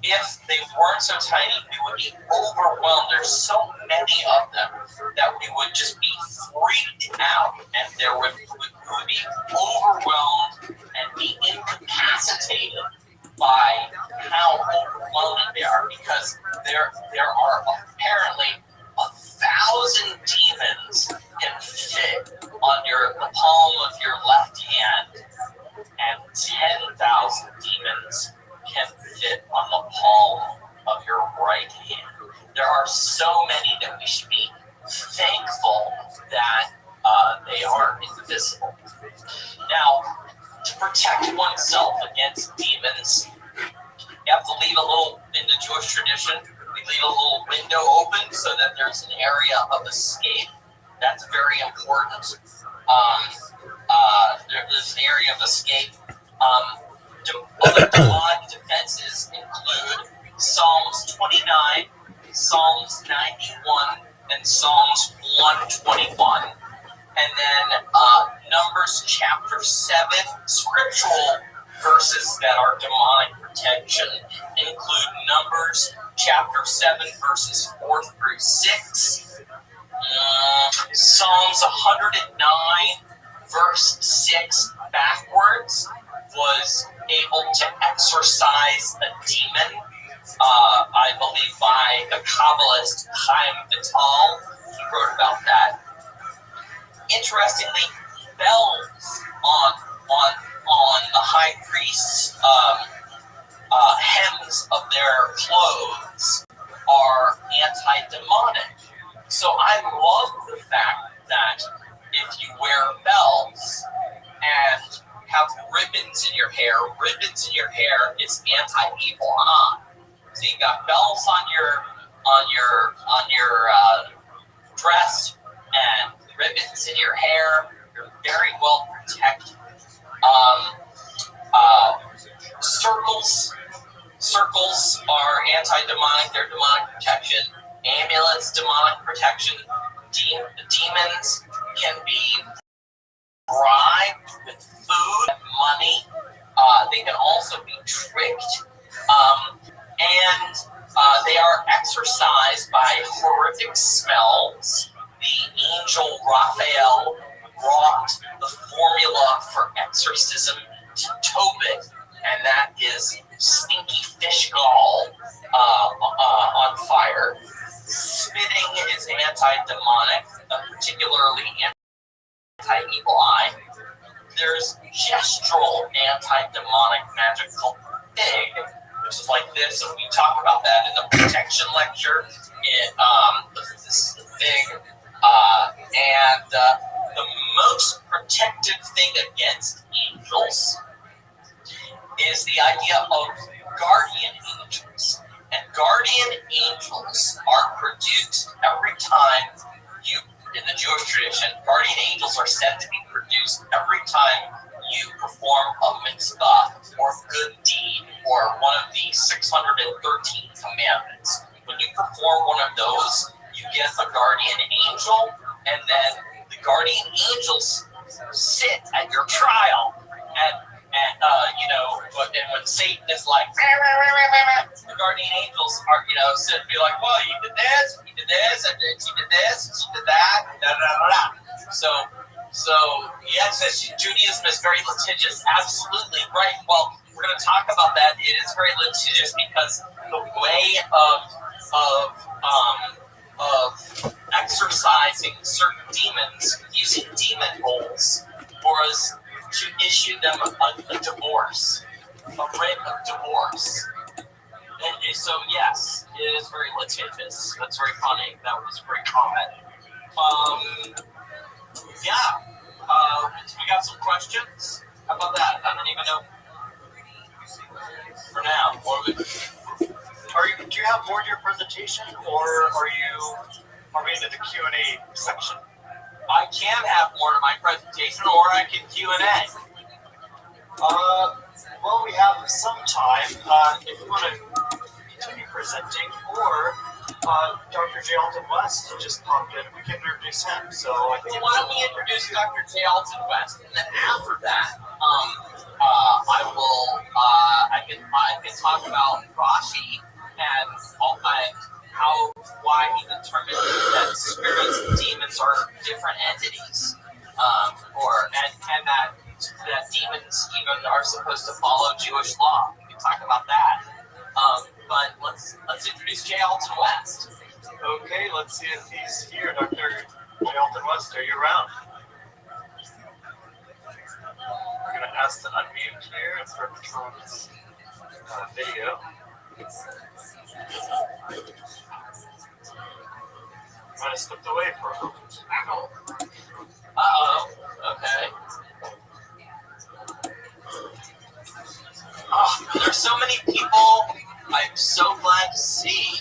if they weren't so tiny, we would be overwhelmed. There's so many of them that we would just be freaked out, and we would be overwhelmed and be incapacitated by how overwhelming they are, because there are apparently 1,000 demons can fit on the palm of your left hand, and 10,000 demons can fit on the palm of your right hand. There are so many that we should be thankful that they are invisible. Now, to protect oneself against demons, you have to leave a little, in the Jewish tradition, we leave a little window open so that there's an area of escape. That's very important. There's an area of escape. Other demonic defenses include Psalms 29, Psalms 91, and Psalms 121. And then Numbers chapter 7, scriptural verses that are demonic protection include Numbers chapter 7, verses 4 through 6. Psalms 109, verse 6 backwards was able to exorcise a demon, I believe by the Kabbalist Chaim Vital. He wrote about that. Interestingly, bells on the high priest's hems of their clothes are anti-demonic. So I love the fact that if you wear bells and have ribbons in your hair is anti-evil, huh? So you got bells on your dress and ribbons in your hair. You're very well protected. Circles are anti-demonic. They're demonic protection. Amulets, demonic protection. Demons can be bribed with food and money. They can also be tricked. And they are exorcised by horrific smells. The angel Raphael brought the formula for exorcism to Tobit, and that is stinky fish gall on fire. Spitting is anti-demonic, particularly anti-evil eye. There's gestural anti-demonic magic called Fig, which is like this, and we talk about that in the protection lecture. This is Fig. And the most protective thing against angels is the idea of guardian angels. And guardian angels are produced every time in the Jewish tradition, guardian angels are said to be produced every time you perform a mitzvah or good deed or one of the 613 commandments. When you perform one of those, you get a guardian angel, and then the guardian angels sit at your trial. And when Satan is like, the guardian angels are, sit and be like, well, you did this, and you did this, and you did that, da da da da. So yes, Judaism is very litigious. Absolutely right. Well, we're going to talk about that. It is very litigious because the way of exorcising certain demons using demon bowls was to issue them a divorce, a writ of divorce. And so yes, it is very litigious. That's very funny. That was a great comment. We got some questions. How about that? I don't even know. For now, do you have more to your presentation, or are we into the Q&A section? I can have more to my presentation, or I can Q&A. Well, we have some time. If you want to continue presenting, or Dr. J. Alton West just popped in. We can introduce him. So why don't we introduce Dr. J. Alton West, and then after that, I can talk about Rashi and why he determined that spirits and demons are different entities, and that demons even are supposed to follow Jewish law. We can talk about that. But let's introduce J. Alton West. Okay, let's see if he's here. Dr. J. Alton West, are you around? We're going to ask to unmute here and start Patron's video. Might have slipped away for a moment. Uh-oh. Okay. Oh, there's so many people I'm so glad to see.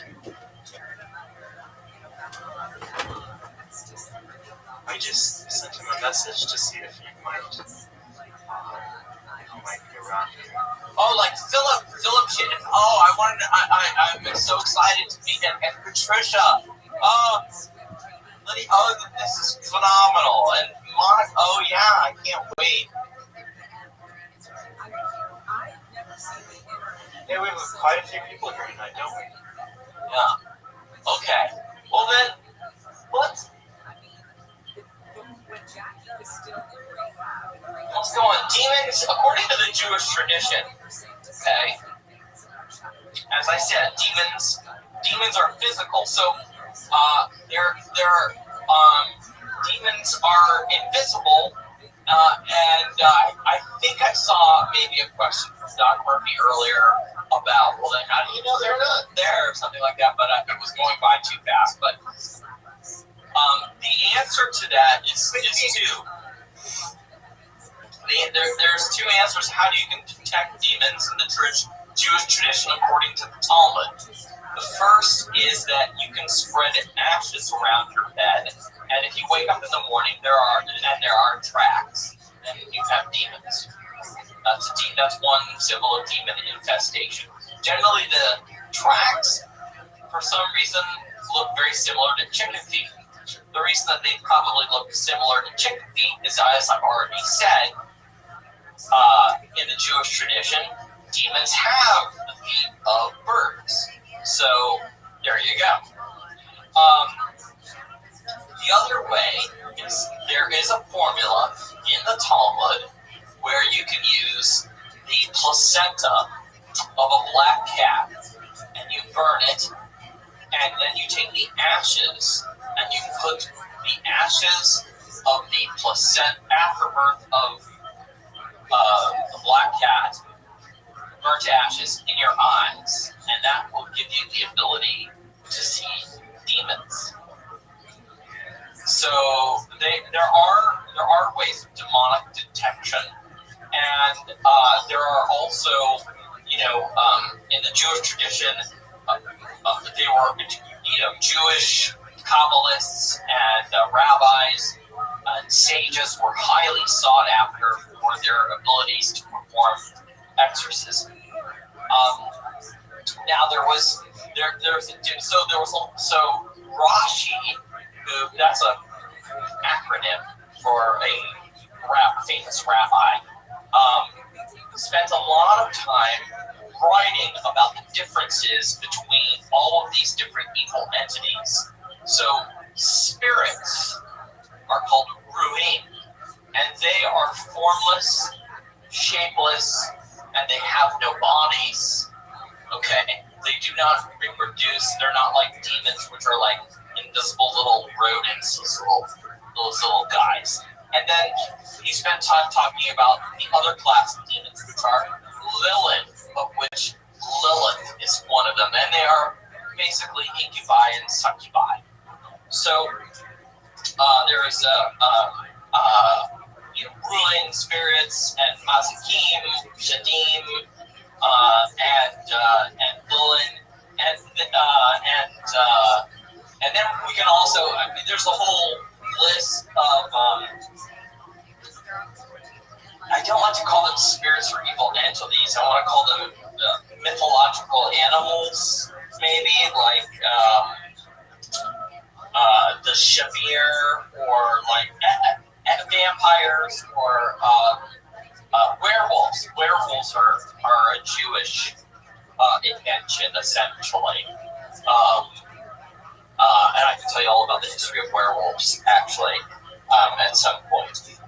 I just sent him a message to see if he might be around here. Oh, like Philip Shannon. Oh, I I'm so excited to meet him. And Patricia, Liddy, this is phenomenal. And Monica, I can't wait. Yeah, we have quite a few people here tonight, don't we? Yeah. Okay. Well then, let's go on. Demons, according to the Jewish tradition, okay, as I said, demons are physical. So, demons are invisible. And I think I saw maybe a question from Doc Murphy earlier about, well, then how do you know they're not there, or something like that, but it was going by too fast. But the answer to that is two. There's two answers. How do you can detect demons in the Jewish tradition according to the Talmud? The first is that you can spread ashes around your bed, and if you wake up in the morning, there are tracks, and you have demons. That's one symbol of demon infestation. Generally, the tracks, for some reason, look very similar to chicken feet. The reason that they probably look similar to chicken feet is, as I've already said, in the Jewish tradition, demons have the feet of birds. So, there you go. The other way is there is a formula in the Talmud where you can use the placenta of a black cat and you burn it, and then you take the ashes and you put the ashes of the placenta afterbirth of the black cat, burnt ashes, in your eyes, and that will give you the ability to see demons. So there are ways of demonic detection, and there are also, in the Jewish tradition, they were, Jewish Kabbalists and rabbis and sages were highly sought after for their abilities to perform exorcism. Now Rashi, who, that's a acronym for a famous rabbi, spent a lot of time writing about the differences between all of these different evil entities. So spirits are called ruim, and they are formless, shapeless, and they have no bodies. Okay, they do not reproduce. They're not like demons, which are like invisible little rodents, those little guys. And then he spent time talking about the other class of demons, which are Lilith, of which Lilith is one of them, and they are basically incubi and succubi. So there is ruling spirits and mazikim, shadim, and lilin, and then we can also, there's a whole list of, I don't want to call them spirits or evil entities. I want to call them mythological animals, maybe, like the Shamir, or like vampires, or werewolves. Werewolves are a Jewish invention, essentially. And I can tell you all about the history of werewolves, actually, at some point.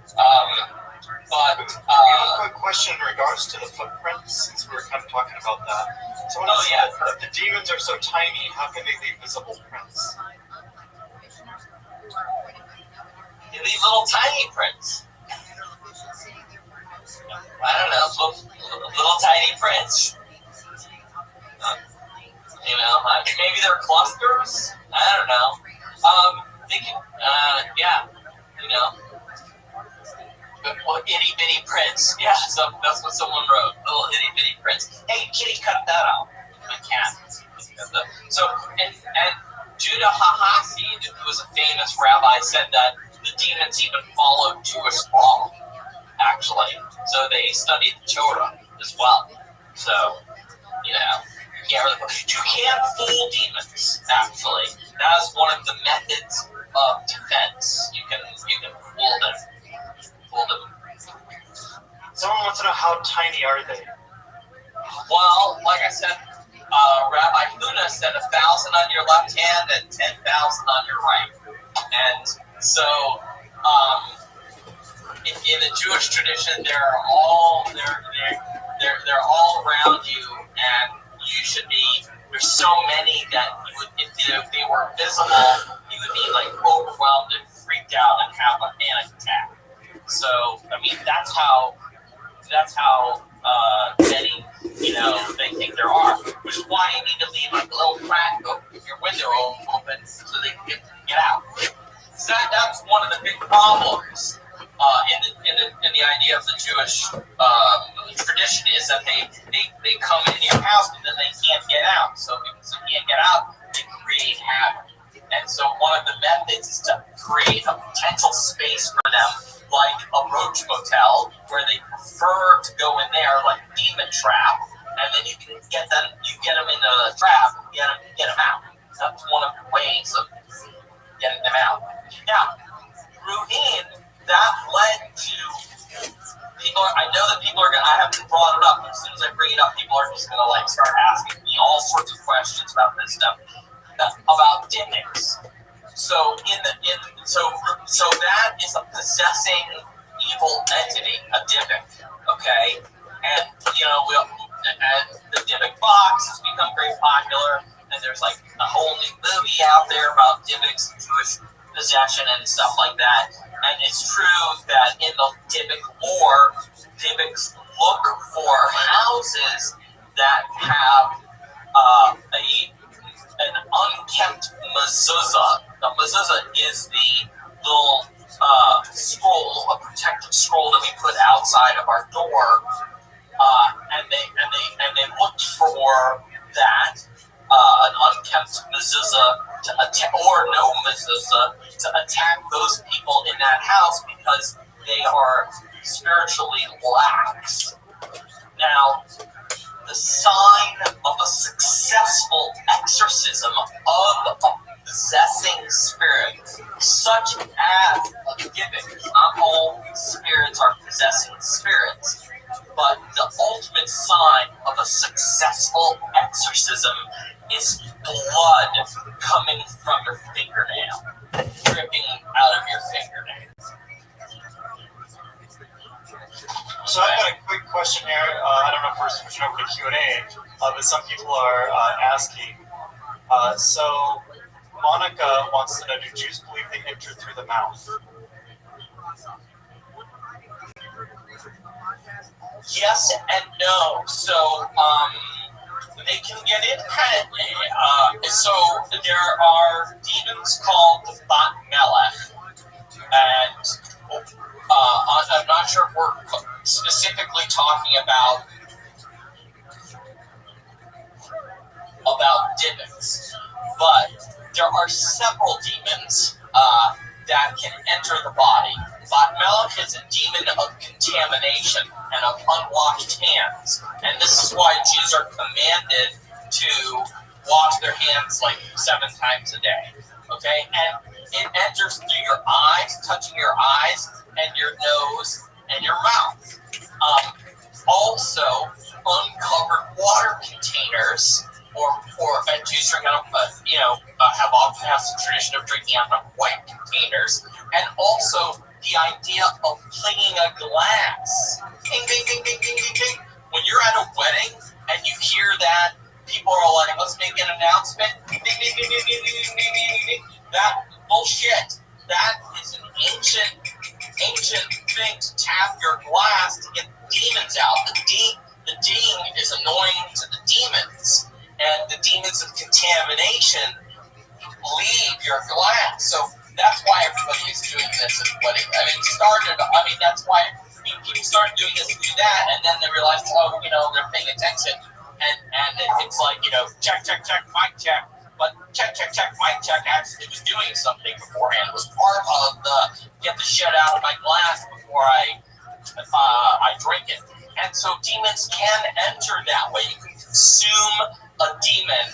But I have a quick question in regards to the footprints, since we were kind of talking about that. So if the demons are so tiny, how can they leave visible prints? They leave little tiny prints. I don't know, little tiny prints. Maybe they're clusters. I don't know. They can, itty bitty prints. Yeah, so that's what someone wrote. Little itty bitty prints. Hey, kitty, cut that out. My cat. So, and Judah HaHasid, who was a famous rabbi, said that the demons even followed Jewish law, actually. So they studied the Torah as well. So, you can't really fool. You can fool demons, actually. That is one of the methods of defense. You can fool them. Someone wants to know, how tiny are they? Well, like I said, Rabbi Huna said 1,000 on your left hand and 10,000 on your right. And so, in the Jewish tradition, they're all around you, and you should be. There's so many that you would, if they were visible, you would be like overwhelmed and freaked out and have a panic attack. So, I mean, that's how many, they think there are, which is why you need to leave a little crack your window open so they can get out. So that's one of the big problems in the idea of the Jewish tradition, is that they come in your house and then they can't get out. So because they can't get out, they create havoc. And so one of the methods is to create a potential space for them, like a roach motel, where they prefer to go in there, like a demon trap, and then you get them into the trap and get them out. That's one of the ways of getting them out. Now, Ruhin, that led to people. I know that people are gonna. I haven't brought it up. As soon as I bring it up, people are just gonna start asking me all sorts of questions about this stuff, about gimmicks. So so that is a possessing evil entity, a Dybbuk, okay? And and the Dybbuk box has become very popular, and there's like a whole new movie out there about Dybbuk's Jewish possession and stuff like that. And it's true that in the Dybbuk lore, Dybbuks look for houses that have an unkept mezuzah. The mezuzah is the little scroll, a protective scroll that we put outside of our door, and they looked for that, an unkept mezuzah to attack, or no mezuzah, to attack those people in that house because they are spiritually lax. Now, the sign of a successful exorcism of a possessing spirit, such as a Dybbuk. Not all spirits are possessing spirits, but the ultimate sign of a successful exorcism is blood coming from your fingernail, dripping out of your fingernail. So I've got a quick question here. I don't know if we're switching over to Q&A, but some people are asking. So Monica wants to know, do Jews believe they enter through the mouth? Yes and no. So they can get in kind of. So there are demons called the Bat Melech, and I'm not sure if we're specifically talking about Dybbuks, but there are several demons that can enter the body. Bat Melech is a demon of contamination and of unwashed hands, and this is why Jews are commanded to wash their hands like 7 times a day. Okay, and it enters through your eyes, touching your eyes and your nose and your mouth. Also, uncovered water containers, or Jews drink out of, have the tradition of drinking out of white containers, and also the idea of playing a glass. Ding, ding, ding, ding, ding, ding, ding. When you're at a wedding and you hear that, people are like, let's make an announcement. Ding, ding, ding, ding, ding, ding, ding, ding, ding. That bullshit. That is an ancient thing to tap your glass to get the demons out. The ding is annoying to the demons, and the demons of contamination leave your glass. So that's why everybody is doing this at the wedding. That's why people started doing this to do that, and then they realized, they're paying attention, and it's like, check, mic check. But check, mic check actually was doing something beforehand. It was part of the get the shit out of my glass before I drink it. And so demons can enter that way. You can consume a demon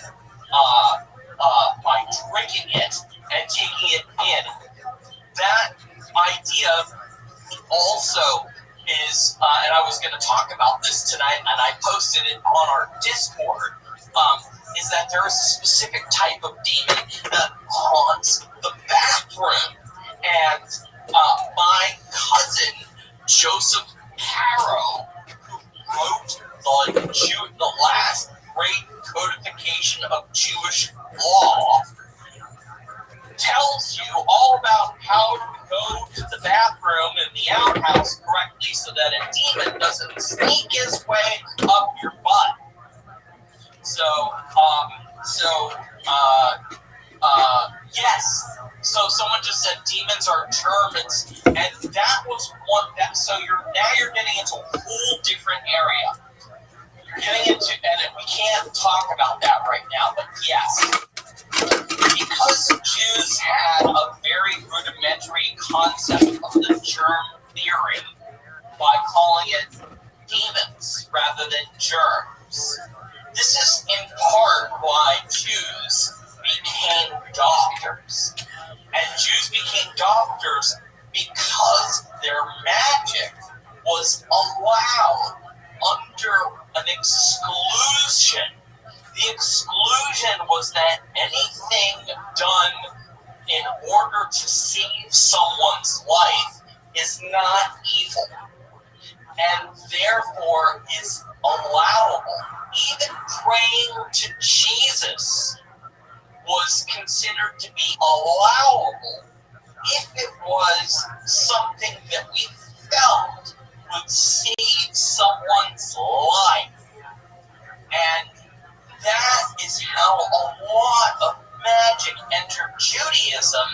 by drinking it and taking it in. That idea also is, and I was going to talk about this tonight, and I posted it on our Discord, is that there is a specific type of demon that haunts the bathroom. And my cousin, Joseph Caro, who wrote the last great codification of Jewish law, tells you all about how to go to the bathroom in the outhouse correctly so that a demon doesn't sneak his way up your butt. Yes. So someone just said demons are Germans, and that was one. So you're getting into a whole different area. You're getting into, and we can't talk about that right now. But yes, because Jews had a very rudimentary concept of the germ theory by calling it demons rather than germs. This is in part why Jews became doctors. And Jews became doctors because their magic was allowed under an exclusion. The exclusion was that anything done in order to save someone's life is not evil, and therefore is allowable. Even praying to Jesus was considered to be allowable if it was something that we felt would save someone's life. And that is how a lot of magic entered Judaism,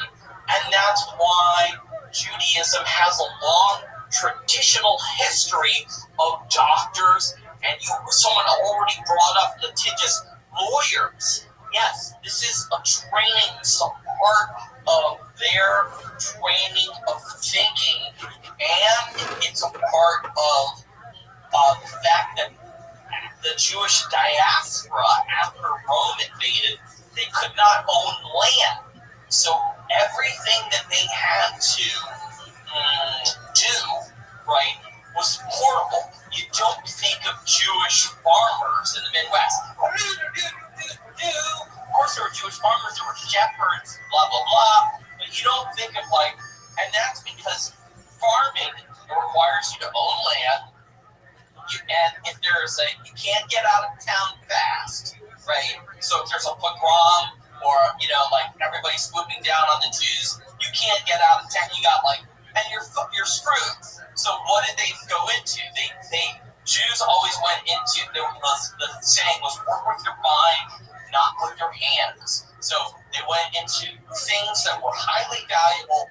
and that's why Judaism has a long traditional history of doctors, and someone already brought up litigious lawyers. Yes, this is a training, it's a part of their training of thinking, and it's a part of the fact that the Jewish diaspora, after Rome invaded, they could not own land. So everything that they had to do, right, was portable. You don't think of Jewish farmers in the Midwest. Of course there were Jewish farmers, there were shepherds, blah, blah, blah. But you don't think of and that's because farming requires you to own land. And if you can't get out of town fast, right? So if there's a pogrom or, everybody's swooping down on the Jews, you can't get out of town. You got and you're screwed. So what did they go into? Jews always went into, the saying was, work with your mind, not with your hands. So they went into things that were highly valuable,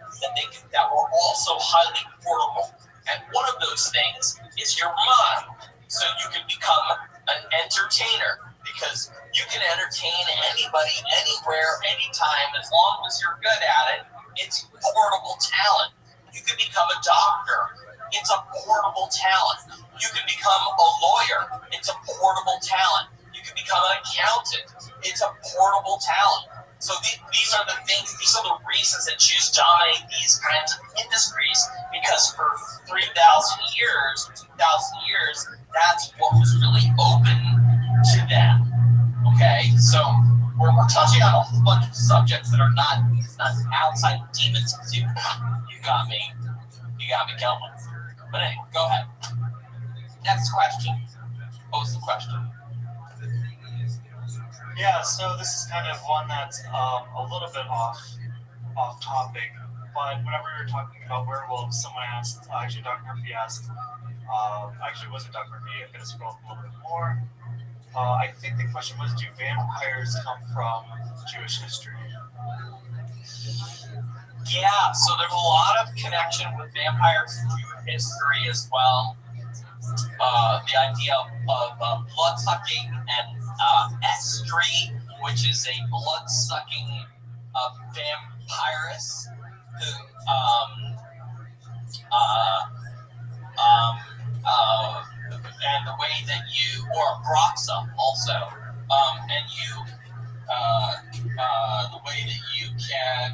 that were also highly portable. And one of those things is your mind. So you can become an entertainer, because you can entertain anybody, anywhere, anytime, as long as you're good at it. It's portable talent. You can become a doctor. It's a portable talent. You can become a lawyer. It's a portable talent. You can become an accountant. It's a portable talent. So these are the things, these are the reasons that Jews dominate these kinds of industries, because for 3,000 years, 2,000 years, that's what was really open to them. Okay, so we're touching on a whole bunch of subjects that are not outside demons. You got me going. But anyway, go ahead. Next question. What was the question? Yeah, so this is kind of one that's a little bit off topic, but whenever you're talking about werewolves, someone asked, actually Dr. Murphy asked, actually it wasn't Dr. Murphy, I'm going to scroll up a little bit more. I think the question was, do vampires come from Jewish history? Yeah, so there's a lot of connection with vampires through history as well. The idea of blood-sucking and estry, which is a blood-sucking vampirus who and the way that you, or Broxa also, and you, the way that you can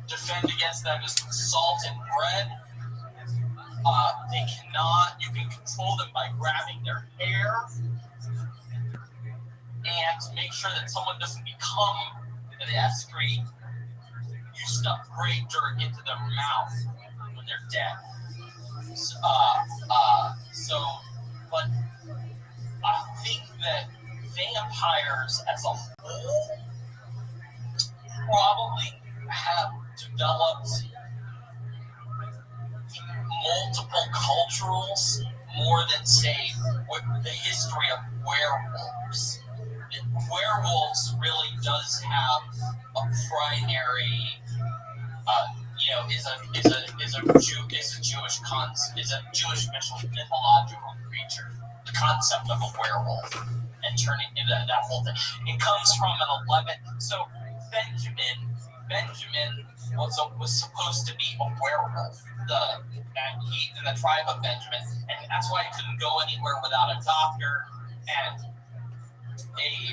defend against them is with salt and bread. They cannot, you can control them by grabbing their hair and to make sure that someone doesn't become an excrete. You stuff gray dirt into their mouth when they're dead. But I think that vampires as a whole probably have developed multiple cultures more than, say, the history of werewolves. Werewolves really does have a primary, is a Jewish mythological creature. The concept of a werewolf and turning into that whole thing. It comes from an 11th. So Benjamin was supposed to be a werewolf. He in the tribe of Benjamin, and that's why he couldn't go anywhere without a doctor. And in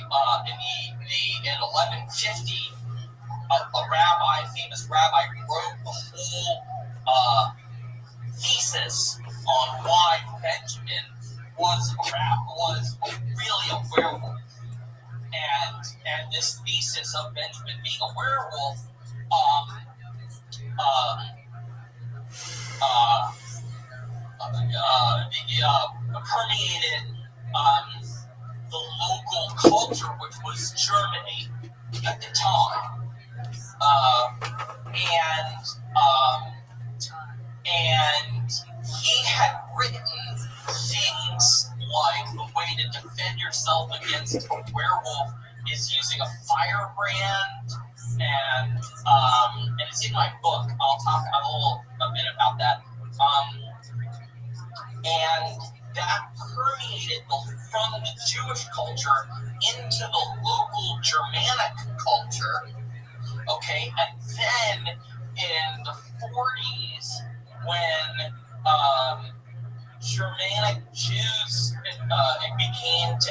1150, a famous rabbi, wrote a whole thesis on why Benjamin was really a werewolf. And this thesis of Benjamin being a werewolf permeated the local culture, which was Germany at the time. And he had written things like the way to defend yourself against a werewolf is using a firebrand, and it's in my book. I'll talk a bit about that. And that permeated from the Jewish culture into the local Germanic culture. Okay, and then in the 40s, when Germanic Jews came to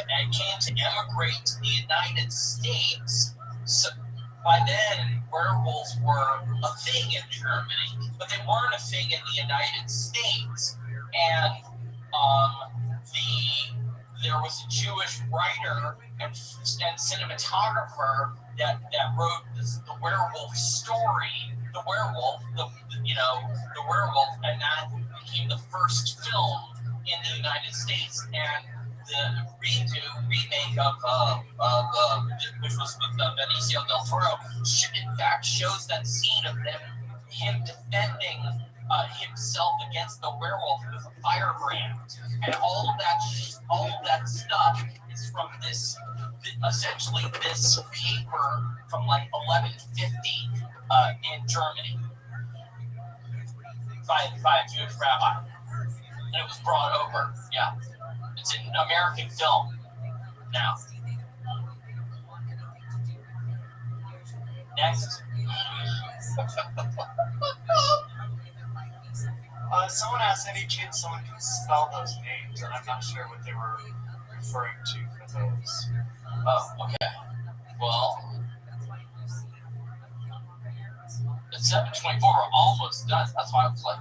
immigrate to the United States, so by then werewolves were a thing in Germany, but they weren't a thing in the United States. And there was a Jewish writer and cinematographer that wrote the werewolf story, the werewolf, and that became the first film in the United States. And the remake of which was with Benicio del Toro, in fact shows that scene of him defending himself against the werewolf with a firebrand, and all of that stuff is from essentially this paper from like 1150 in Germany by a Jewish rabbi, and it was brought over. Yeah, it's an American film now. Next. Someone asked any chance someone can spell those names, and I'm not sure what they were referring to for those. Oh, okay. Well, it's 7:24. We're almost done. That's why I was like,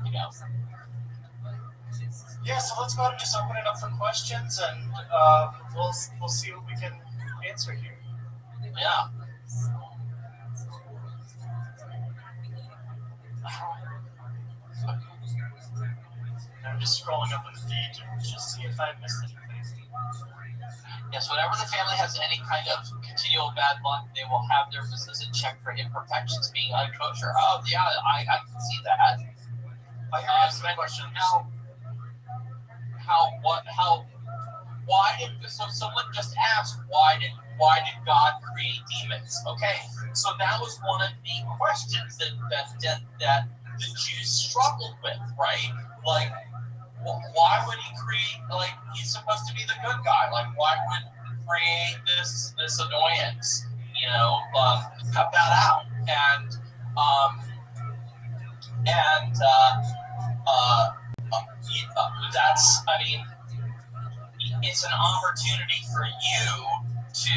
Yeah, so let's go ahead and just open it up for questions, and we'll see what we can answer here. Yeah. I'm just scrolling up on the feed to just see if I missed anything. Yes, whenever the family has any kind of continual bad luck, they will have their physician check for imperfections being unkosher. Oh, yeah, I can see that. My question: so someone just asked, why did God create demons? Okay, so that was one of the questions that the Jews struggled with, right? Like, why would he create, like, he's supposed to be the good guy, like, why would he create this annoyance, cut that out. that's, I mean, it's an opportunity for you to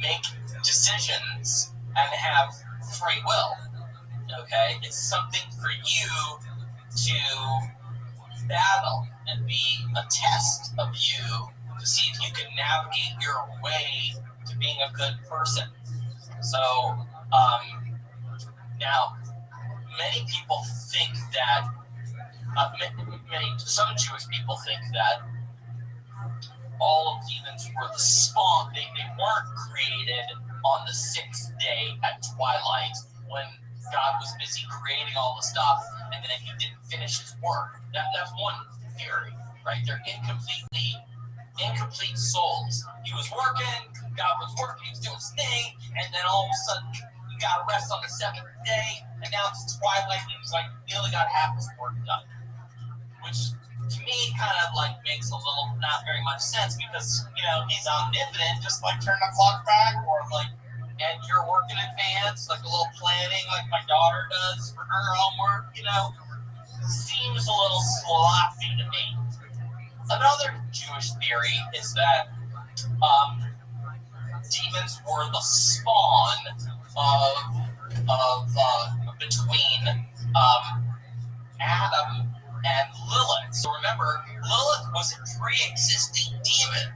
make decisions and have free will. Okay, it's something for you to battle and be a test of you to see if you can navigate your way to being a good person. So now many people think that some Jewish people think that all of demons were the spawn. They weren't created on the sixth day at twilight when God was busy creating all the stuff and then he didn't finish his work. That's one theory, right? They're incomplete souls. He was working, God was working, he was doing his thing, and then all of a sudden he got rest on the seventh day, and now it's twilight, and he's like, he only got half his work done. Which to me kind of like makes a little not very much sense because, you know, he's omnipotent, just like turn the clock back or like, and you're working in advance, like a little planning like my daughter does for her homework, you know, seems a little sloppy to me. Another Jewish theory is that demons were the spawn of between Adam and Lilith. So remember, Lilith was a pre-existing demon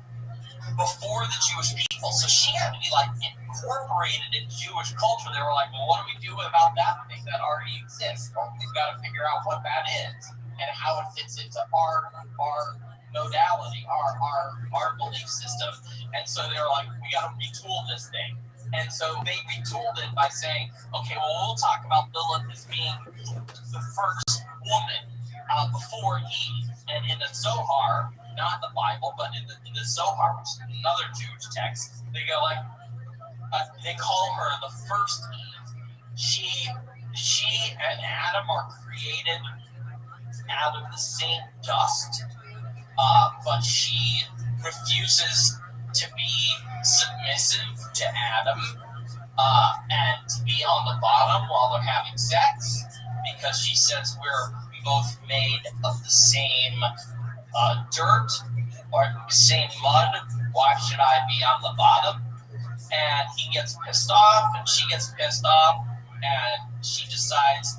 before the Jewish people. So she had to be like incorporated in Jewish culture. They were like, well, what do we do about that thing that already exists? Well, we've got to figure out what that is and how it fits into our modality, our belief system. And so they were like, we got to retool this thing. And so they retooled it by saying, okay, well, we'll talk about Lilith as being the first woman before Eve. And in the Zohar, not the Bible, but in the Zohar, which is another Jewish text, they go like, they call her the first Eve. She and Adam are created out of the same dust, but she refuses to be submissive to Adam and to be on the bottom while they're having sex, because she says we're both made of the same dirt or the same mud. Why should I be on the bottom? And he gets pissed off, and she gets pissed off, and she decides,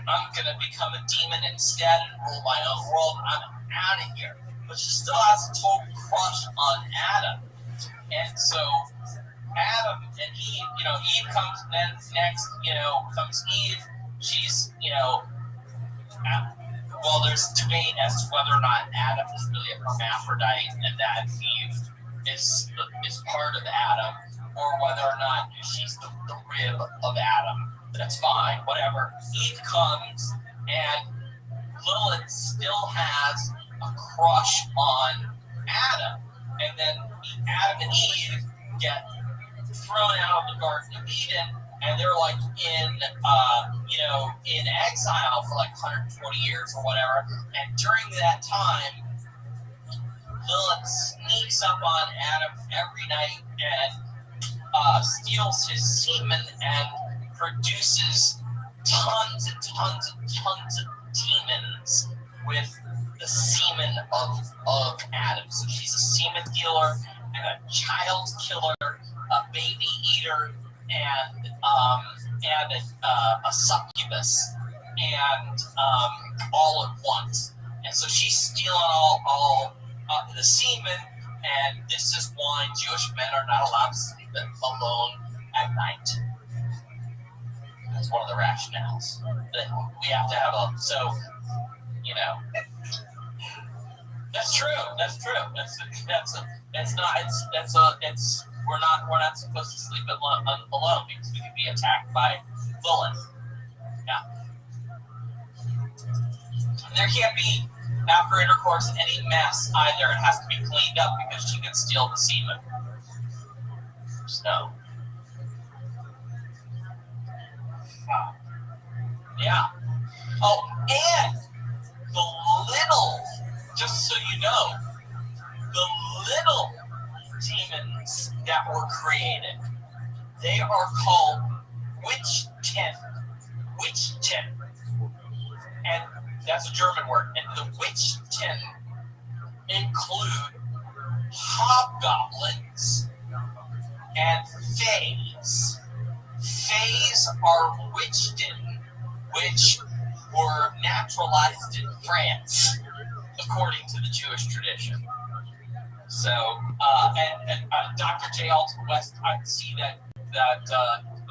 I'm going to become a demon instead and rule my own world. I'm out of here. But she still has a total crush on Adam. And so Adam and Eve, you know, Eve comes next, you know, comes Eve. She's, you know, well, there's debate as to whether or not Adam is really a hermaphrodite and that Eve is part of Adam, or whether or not she's the rib of Adam. That's fine, whatever. Eve comes, and Lilith still has a crush on Adam. And then Adam and Eve get thrown out of the Garden of Eden, and they're like in exile for like 120 years or whatever. And during that time, Lilith sneaks up on Adam every night and steals his semen and produces tons and tons and tons of demons with the semen of Adam. So she's a semen dealer and a child killer, a baby eater, and a succubus, and all at once. And so she's stealing all the semen, and this is why Jewish men are not allowed to sleep alone at night. That's one of the rationales that we have to have That's true. We're not supposed to sleep alone because we can be attacked by Lilith. Yeah. There can't be, after intercourse, any mess either. It has to be cleaned up because she can steal the semen. So. Yeah. Oh, and just so you know, the little demons that were created, they are called witch-ten. and that's a German word. And the Wichten include hobgoblins and fays. Fays are Wichten, which were naturalized in France, according to the Jewish tradition. So, and Dr. J. Alton West, I see that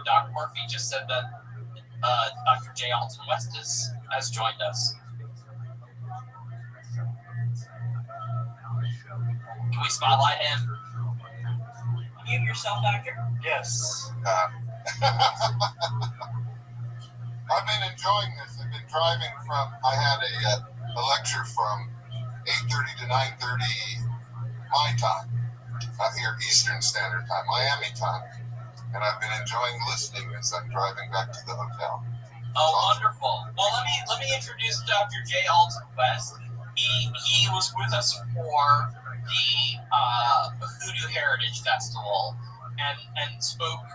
Dr. Murphy just said that Dr. J. Alton West has joined us. Can we spotlight him? Mute yourself, Doctor. Yes. I've been enjoying this. I've been driving from. I had a lecture from 8:30 to 9:30 my time here, Eastern Standard Time, Miami time, and I've been enjoying listening as I'm driving back to the hotel. Oh, wonderful. Well, let me introduce Dr. J. Alton West. He was with us for the Hoodoo Heritage Festival and spoke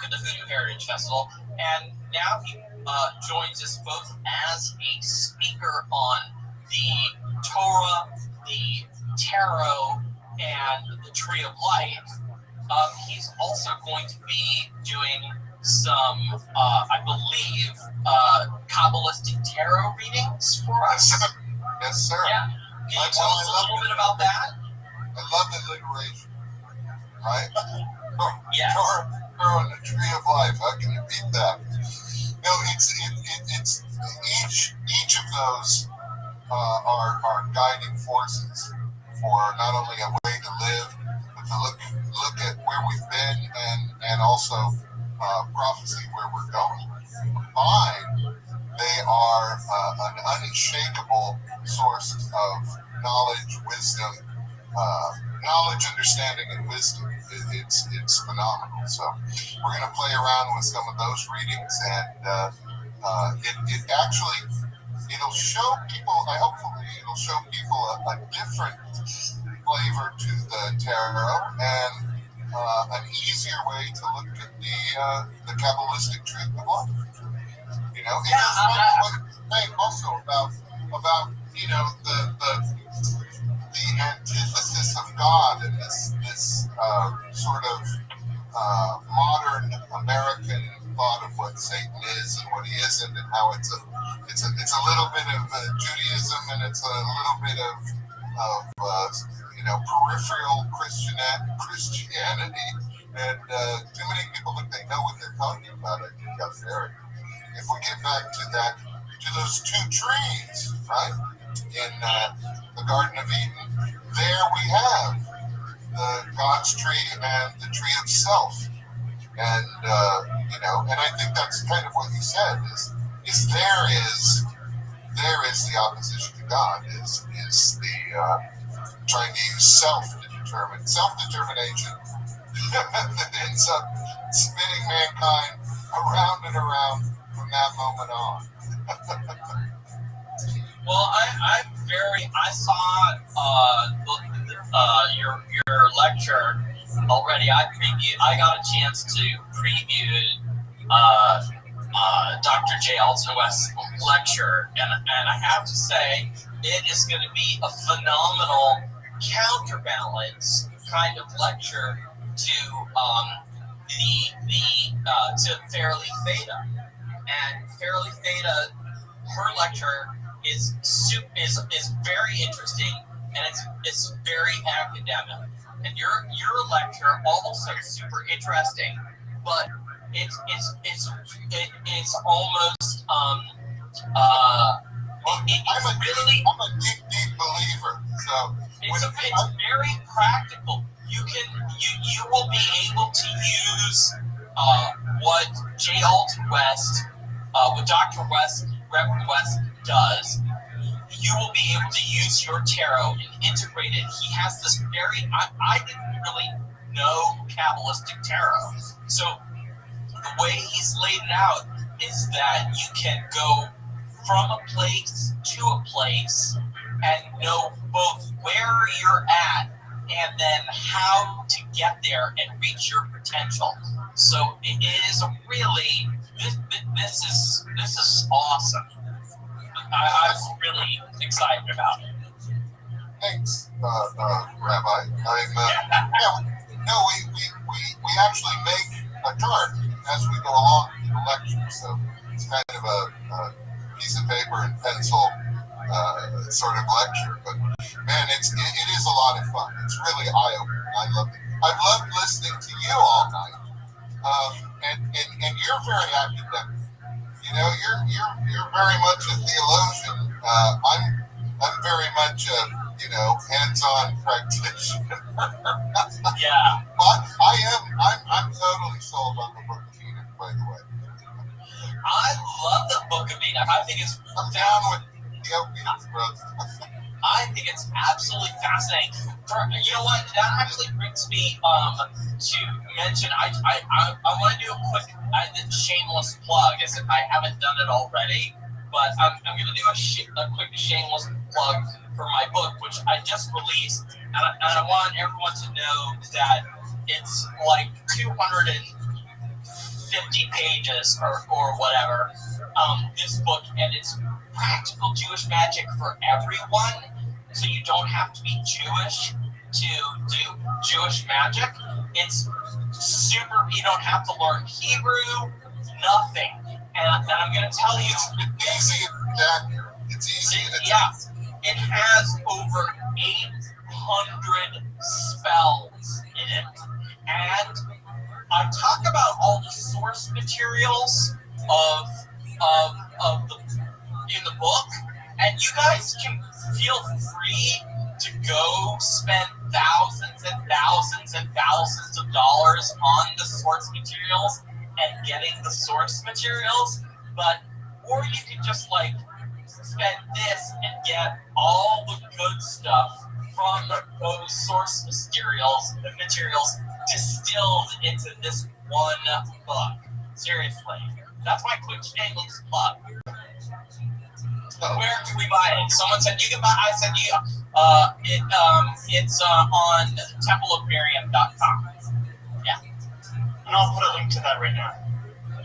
at the Hoodoo Heritage Festival, and now he joins us both as a speaker on the Torah, the Tarot, and the Tree of Life. He's also going to be doing some, I believe, Kabbalistic tarot readings for us. Yes, sir. Yeah. Can you tell us a little bit about that? I love alliteration, right? Yes. Tarot and the Tree of Life. How can you beat that? No, it's each of those are guiding forces for not only a way to live, but to look at where we've been and also prophecy where we're going. Combined, they are an unshakable source of knowledge, wisdom, understanding, and wisdom. It's phenomenal. So we're going to play around with some of those readings, and it actually it'll show people. Hopefully, it'll show people a different flavor to the tarot and an easier way to look at the Kabbalistic truth of life. You know, it's saying also about the antithesis of God and this sort of modern American thought of what Satan is and what he isn't, and how it's a little bit of Judaism and it's a little bit of peripheral Christianity, and too many people think they know what they're talking about. I think that's very. If we get back to those two trees, right, in the Garden of Eden, there we have the God's tree and the tree of self, and and I think that's kind of what you said is there is the opposition to God is the trying to use self-determination that ends up spinning mankind around and around from that moment on. Well, I saw your lecture already. I got a chance to preview Dr. J. Alton West's lecture, and I have to say it is going to be a phenomenal counterbalance kind of lecture to to Fairly Theta. And Fairly Theta, her lecture is very interesting, and it's very academic. And your lecture also super interesting, but it's almost I'm a deep believer. So it's very practical. You will be able to use what J. Alton West, what Dr. West, Reverend West does. You will be able to use your tarot and integrate it. He has this I didn't really know Kabbalistic tarot. So the way he's laid it out is that you can go from a place to a place and know both where you're at and then how to get there and reach your potential. So it is really this is awesome. I was really excited about it. Thanks, Rabbi. We actually make a chart as we go along in the lecture, so it's kind of a piece of paper and pencil sort of lecture. But man, it is a lot of fun. It's really eye-opening. I love it. I've loved listening to you all night, and you're very academic. You know, you're very much a theologian. I'm very much a hands-on practitioner. Yeah. But I'm totally sold on the Book of Enoch, by the way. I love the Book of Enoch. I think it's down with the Opiates, brother. I think it's absolutely fascinating. You know what? That actually brings me to mention. I want to do a quick shameless plug, as if I haven't done it already. But I'm going to do a quick shameless plug for my book, which I just released, and I want everyone to know that it's like 250 pages or whatever. This book, and it's practical Jewish magic for everyone, so you don't have to be Jewish to do Jewish magic. It's super. You don't have to learn Hebrew, nothing. And I'm going to tell you, it's easy. It has over 800 spells in it, and I talk about all the source materials in the book, and you guys can feel free to go spend thousands and thousands and thousands of dollars on the source materials and getting the source materials, or you can just spend this and get all the good stuff from those source materials distilled into this one book. Seriously, that's my quick shameless plug. Where can we buy it? Someone said you can buy. I said it's on templeofmiriam.com. Yeah. And I'll put a link to that right now.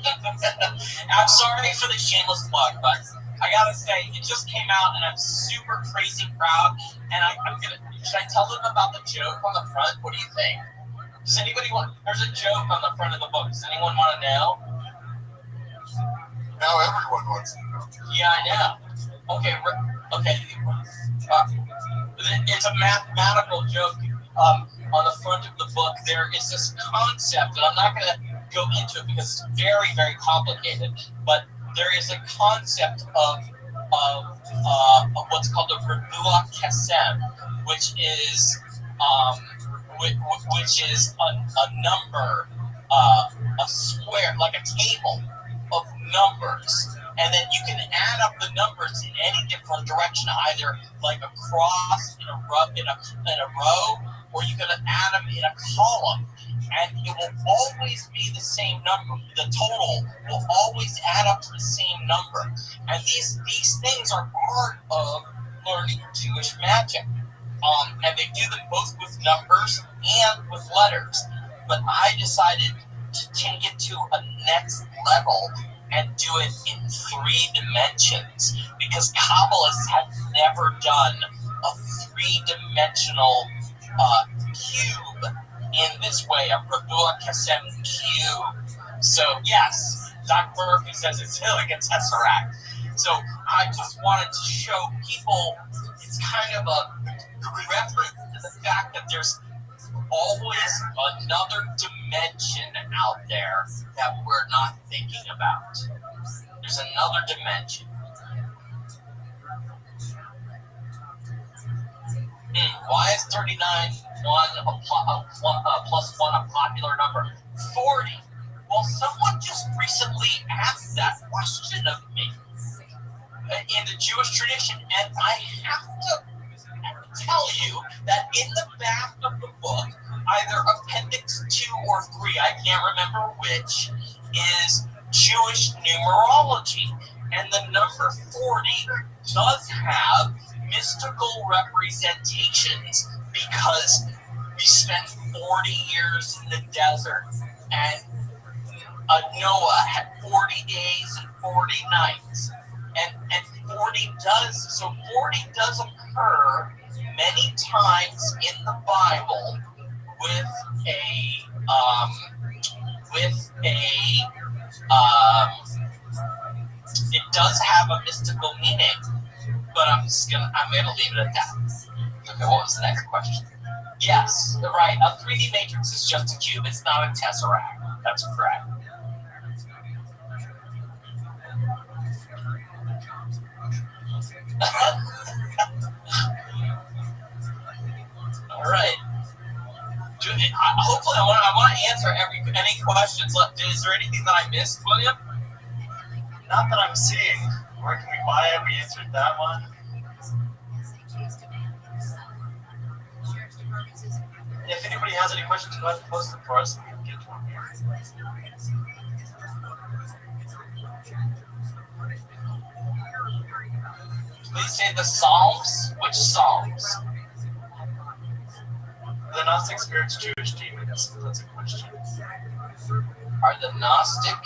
I'm sorry for the shameless plug, but I gotta say, it just came out, and I'm super crazy proud. And should I tell them about the joke on the front? What do you think? Does anybody want? There's a joke on the front of the book. Does anyone want to know? Now everyone wants to know. Yeah, I know. Okay. It's a mathematical joke. On the front of the book, there is this concept, and I'm not going to go into it because it's very, very complicated. But there is a concept of what's called the Rebuah Kesem, which is a number, a square, like a table of numbers. And then you can add up the numbers in any different direction, either like a cross in a row, or you can add them in a column, and it will always be the same number. The total will always add up to the same number. And these things are part of learning Jewish magic. And they do them both with numbers and with letters. But I decided to take it to a next level and do it in 3 dimensions, because Kabbalists have never done a 3-dimensional cube in this way, a Rebuah Kesem cube. So yes, Dr. Murphy says it's like a tesseract. So I just wanted to show people it's kind of a reference to the fact that there's always another dimension out there that we're not thinking about. There's another dimension. Why is 39 plus 1 a popular number? 40. Well, someone just recently asked that question of me in the Jewish tradition, and I have to tell you that in the back of the book, either Appendix 2 or 3, I can't remember which, is Jewish numerology. And the number 40 does have mystical representations because we spent 40 years in the desert, and Noah had 40 days and 40 nights. And 40 does, so 40 does occur many times in the Bible with it does have a mystical meaning, but I'm gonna leave it at that. Okay, what was the next question? Yes, right. A 3D matrix is just a cube. It's not a tesseract. That's correct. All right. Hopefully, I want to answer any questions. Is there anything that I missed, William? Not that I'm seeing. Where can we buy it? We answered that one. If anybody has any questions, go ahead and post them for us. We can get to them. Please say the Psalms. Which Psalms? The Gnostic spirits, Jewish demons. That's a question. Are the Gnostic?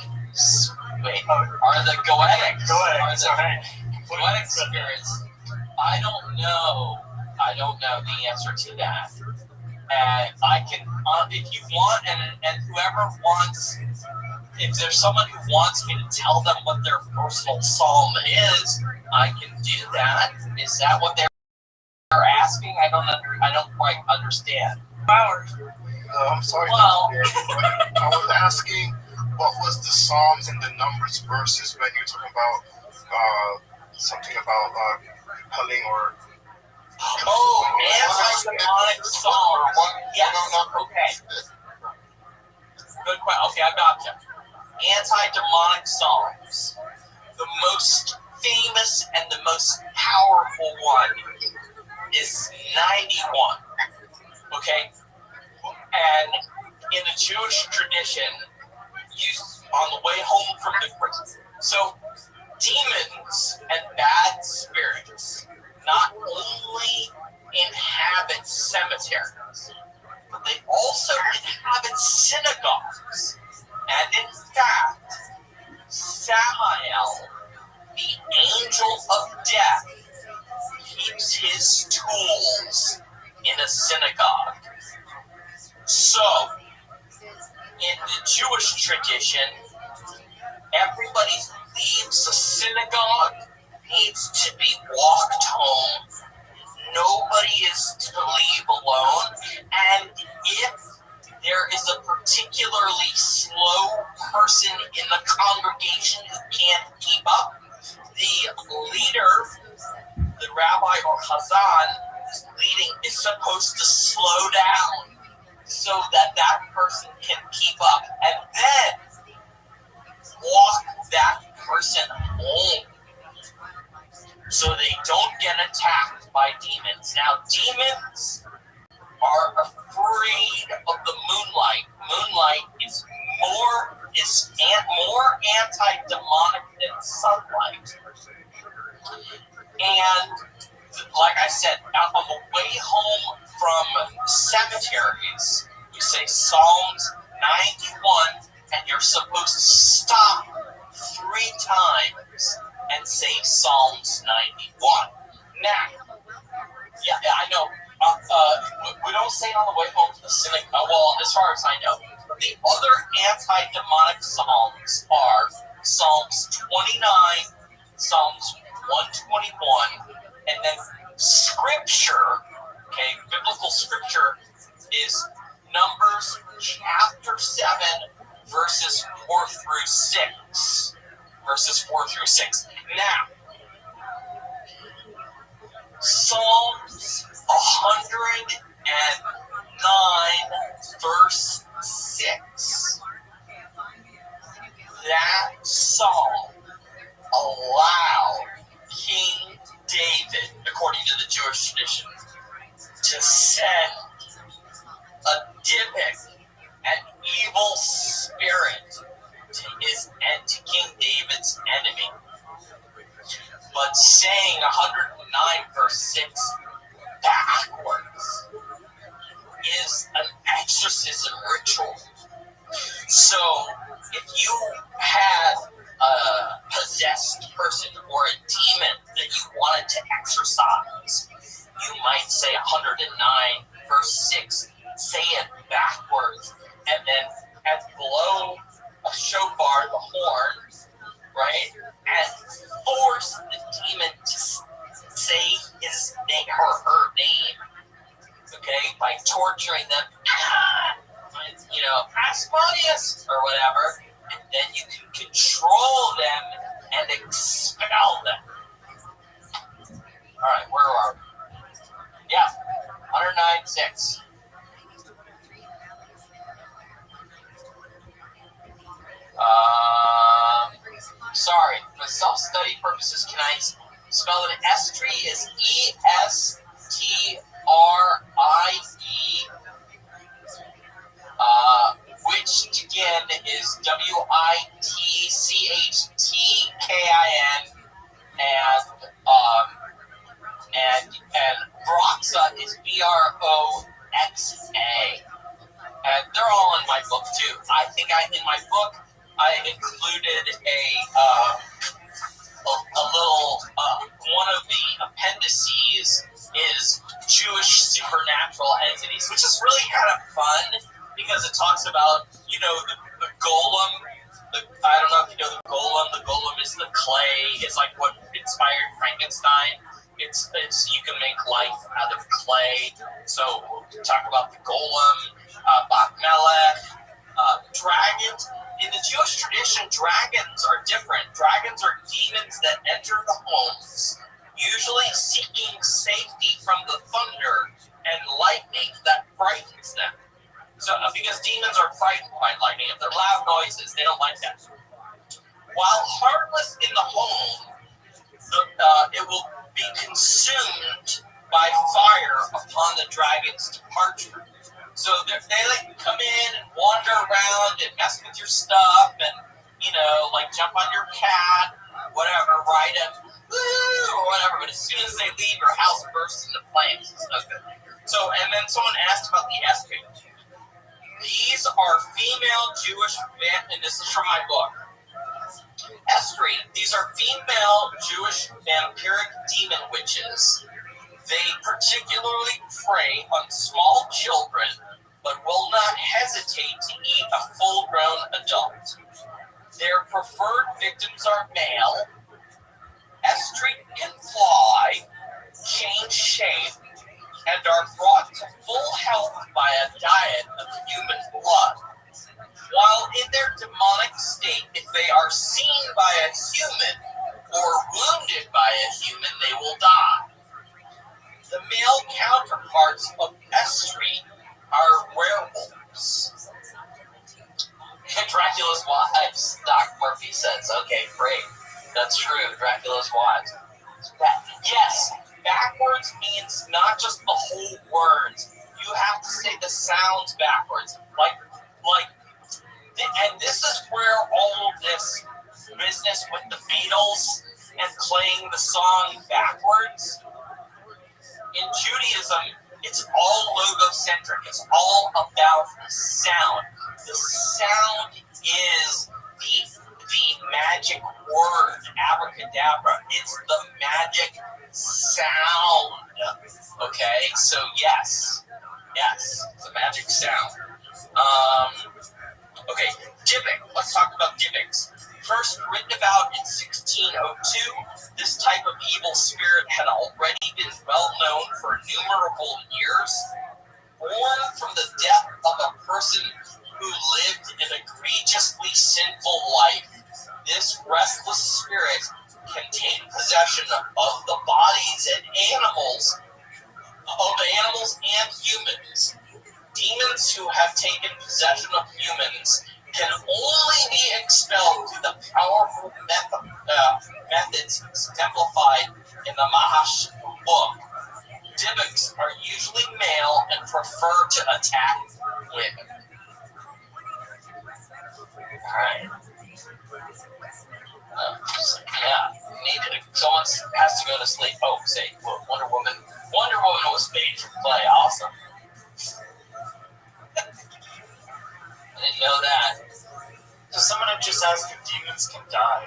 Wait. Are the Goetic? Goetic spirits? I don't know. I don't know the answer to that. And I can, if you want, and whoever wants, if there's someone who wants me to tell them what their personal psalm is, I can do that. Is that what they're asking? I don't quite understand. I'm sorry. Well, I was asking what was the Psalms and the Numbers verses when you're talking about something about compelling or. Anti-demonic psalms. Yes. Okay. Good question. Okay, I gotcha. Anti-demonic psalms. The most famous and the most powerful one is 91. Okay? And in the Jewish tradition, on the way home from the prison. So, demons and bad spirits not only inhabit cemeteries, but they also inhabit synagogues. And in fact, Samael, the angel of death, keeps his tools in a synagogue. So, in the Jewish tradition, everybody who leaves the synagogue needs to be walked home. Nobody is to leave alone. And if there is a particularly slow person in the congregation who can't keep up, the leader, the rabbi or chazan who's leading, is supposed to slow down so that that person can keep up, and then walk that person home so they don't get attacked by demons. Now, demons are afraid of the moonlight. Moonlight is more anti-demonic than sunlight. And like I said, on the way home from cemeteries, you say Psalms 91, and you're supposed to stop 3 times and say Psalms 91. Now, yeah, I know. We don't say it on the way home to the synagogue. Well, as far as I know, the other anti-demonic psalms are Psalms 29, Psalms 121, and then scripture. Okay, biblical scripture is Numbers chapter 7, verses 4 through 6. Verses 4 through 6. Now, Psalms 109, verse 6. That psalm allowed King David, according to the Jewish tradition, to send a dybbuk, an evil spirit, to King David's enemy. But saying 109 verse 6 backwards is an exorcism ritual. So if you had a possessed person or a demon that you wanted to exorcise, you might say 109 verse 6, say it backwards, and then blow a shofar, the horn, right, and force the demon to say his name or her name, okay, by torturing them, Asmodeus or whatever, and then you can control them and expel them. All right, where are we? Yeah, 109.6. Sorry, for self-study purposes, can I spell it? Estrie is E-S-T-R-I-E, which again is W-I-T-C-H-T-K-I-N, and Broxa is B-R-O-X-A. And they're all in my book too. I think in my book I included a little one of the appendices is Jewish supernatural entities, which is really kind of fun because it talks about the golem. I don't know if you know the golem. The golem is the clay. It's like what inspired Frankenstein. It's you can make life out of clay. So we'll talk about the golem, Bach Melech, dragons. In the Jewish tradition, dragons are different. Dragons are demons that enter the homes, usually seeking safety from the thunder and lightning that frightens them. So, because demons are frightened by lightning, if they're loud noises, they don't like that. While harmless in the home, it will be consumed by fire upon the dragon's departure. So they like come in and wander around and mess with your stuff and, like jump on your cat, whatever, ride it, or whatever. But as soon as they leave, your house bursts into flames. It's no good. So, and then someone asked about the Estrie. These are female Jewish, and this is from my book. Estrie, these are female Jewish vampiric demon witches. They particularly prey on small children, but will not hesitate to eat a full-grown adult. Their preferred victims are male. Estrie can fly, change shape, and are brought to full health by a diet of human blood. While in their demonic state, if they are seen by a human or wounded by a human, they will die. The male counterparts of Estrie are werewolves. Dracula's wives, Doc Murphy says. Okay, great. That's true. Dracula's wives. Yes, backwards means not just the whole words. You have to say the sounds backwards. And this is where all this business with the Beatles and playing the song backwards. In Judaism, it's all logocentric. It's all about sound. The sound is the magic word, abracadabra. It's the magic sound. Okay, so yes, it's a magic sound. Okay, Dybbuk. Let's talk about Dybbuk. First written about in 1602, this type of evil spirit had already been well known for innumerable years. Born from the death of a person who lived an egregiously sinful life, this restless spirit can take possession of the bodies and animals and humans. Demons who have taken possession of humans can only be expelled through the powerful methods exemplified in the Mahash book. Dybbuks are usually male and prefer to attack women. Alright. Someone has to go to sleep. Oh, say, Wonder Woman was made to play. Awesome. I didn't know that. So someone had just asked if demons can die.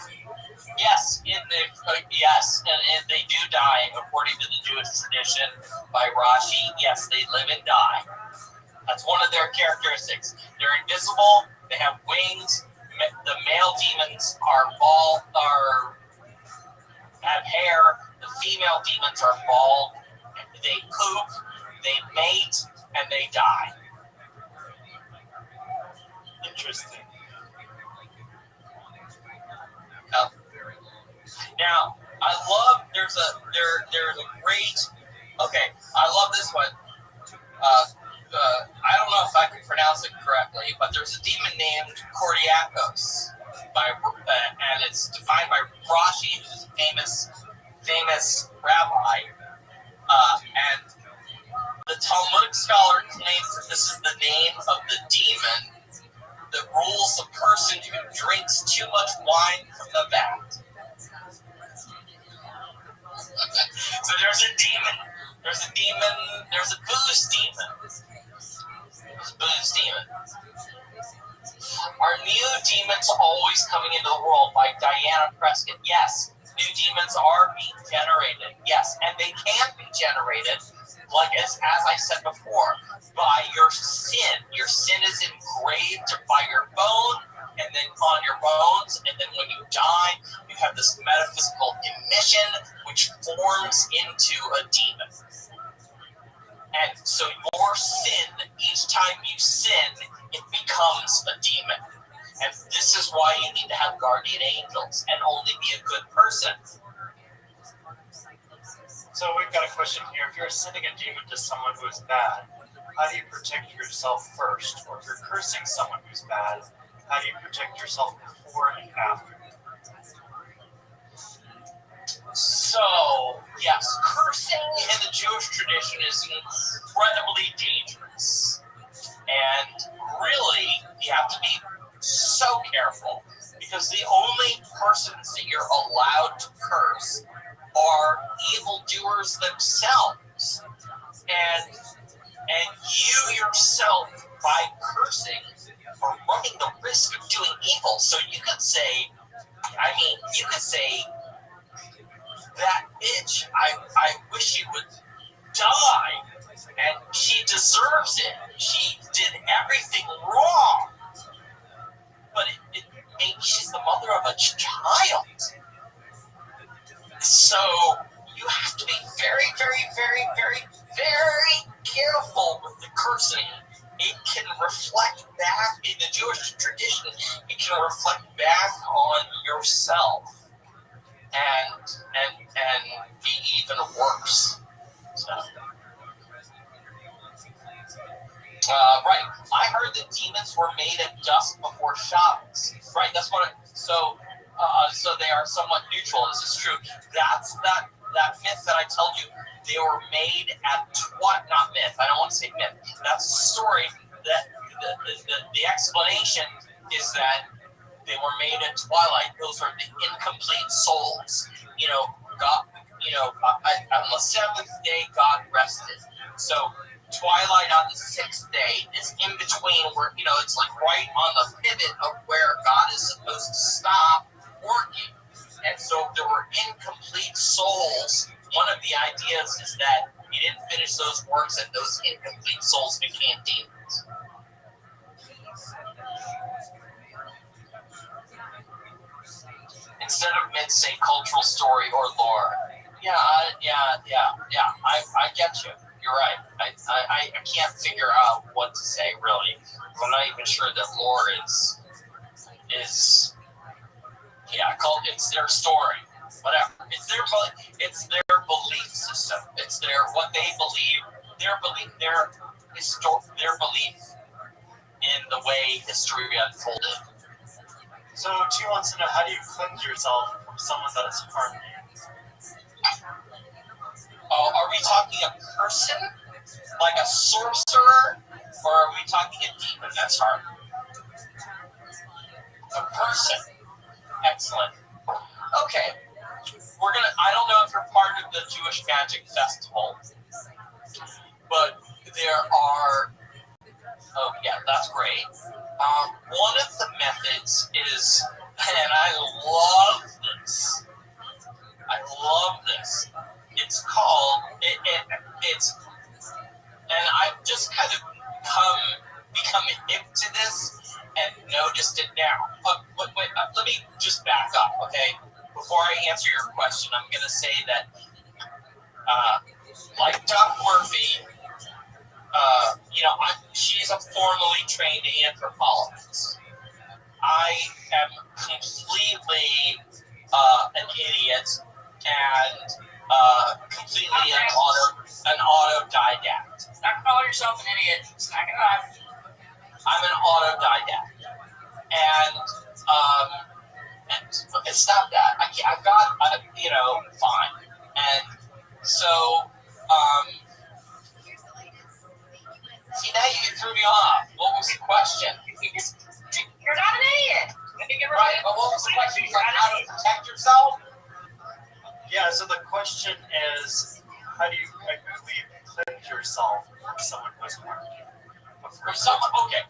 Yes, yes, and they do die according to the Jewish tradition by Rashi. Yes, they live and die. That's one of their characteristics. They're invisible. They have wings. The male demons have hair. The female demons are bald. They poop. They mate, and they die. Interesting. Now, I love. There's a great. Okay, I love this one. I don't know if I can pronounce it correctly, but there's a demon named Kordiakos, and it's defined by Rashi, who's a famous rabbi, and the Talmudic scholar claims that this is the name of the demon that rules the person who drinks too much wine from the vat. So there's a demon. There's a booze demon. Are new demons always coming into the world? By Diana Prescott. Yes, new demons are being generated. Yes, and they can be generated, like as I said before, by your sin. Your sin is engraved by your bone, and then on your bones, and then when you die, you have this metaphysical emission which forms into a demon. And so your sin, each time you sin, it becomes a demon. And this is why you need to have guardian angels and only be a good person. So we've got a question here. If you're sending a demon to someone who is bad, how do you protect yourself first? Or if you're cursing someone who's bad, how do you protect yourself before and after? So, yes, cursing in the Jewish tradition is incredibly dangerous. And really, you have to be so careful because the only persons that you're allowed to curse are evildoers themselves. And you yourself, by cursing, are running the risk of doing evil. So you could say, that bitch, I wish she would die, and she deserves it. She did everything wrong. But maybe she's the mother of a child. So you have to be very, very, very, very, very careful with the cursing. It can reflect back in the Jewish tradition. It can reflect back on yourself. And be even worse. So, right. I heard that demons were made of dust before Shabbos. Right. That's what. So they are somewhat neutral. This is true. That's that myth that I told you. They were made at not myth. I don't want to say myth. That's the story. That the explanation is that they were made at twilight. Those are the incomplete souls. God. On the seventh day, God rested. So twilight on the sixth day is in between where it's like right on the pivot of where God is supposed to stop working. And so if there were incomplete souls, one of the ideas is that he didn't finish those works, and those incomplete souls became demons. Instead of myth, say cultural story or lore. Yeah. I get you. You're right. I can't figure out what to say really. I'm not even sure that lore is it's their story. Whatever. It's their belief system. It's what they believe. Their belief in the way history unfolded. So T wants to know, how do you cleanse yourself from someone that has harmed you? Oh, are we talking a person? Like a sorcerer? Or are we talking a demon that's harmed? A person. Excellent. Okay. I don't know if you're part of the Jewish Magic Festival, but there are, oh yeah, that's great. One of the methods is, and I love this. I love this. It's called, it's, and I've just kind of become hip to this and noticed it now. But wait, let me just back up, okay? Before I answer your question, I'm going to say that, like Doug Murphy, she's a formally trained anthropologist. I am completely an idiot and completely an autodidact. Not call yourself an idiot. Snack it off. I'm an autodidact, and it's not that. I've got fine, and so see, now you threw me off. What was the question? You're not an idiot. Right, but what was the question? Like how to protect yourself? Yeah, so the question is, how do you technically defend yourself from someone who is harmed you? From someone, okay.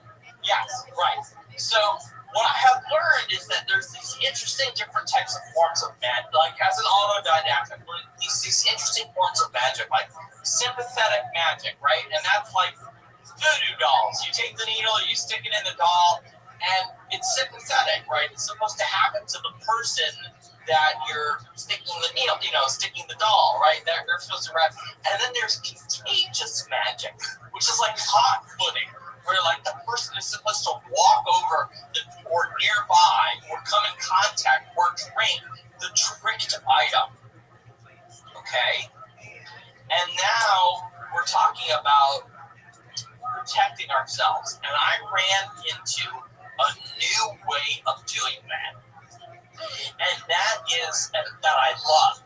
Yes, right. So what I have learned is that there's these interesting different types of forms of magic. Like as an autodidact, I've learned these interesting forms of magic, like sympathetic magic, right? And that's like voodoo dolls. You take the needle, you stick it in the doll, and it's sympathetic, right? It's supposed to happen to the person that you're sticking the needle, sticking the doll, right? They're supposed to react. And then there's contagious magic, which is like hot footing, where like the person is supposed to walk over or nearby or come in contact or drink the tricked item. Okay? And now we're talking about protecting ourselves. And I ran into a new way of doing that. And that I love.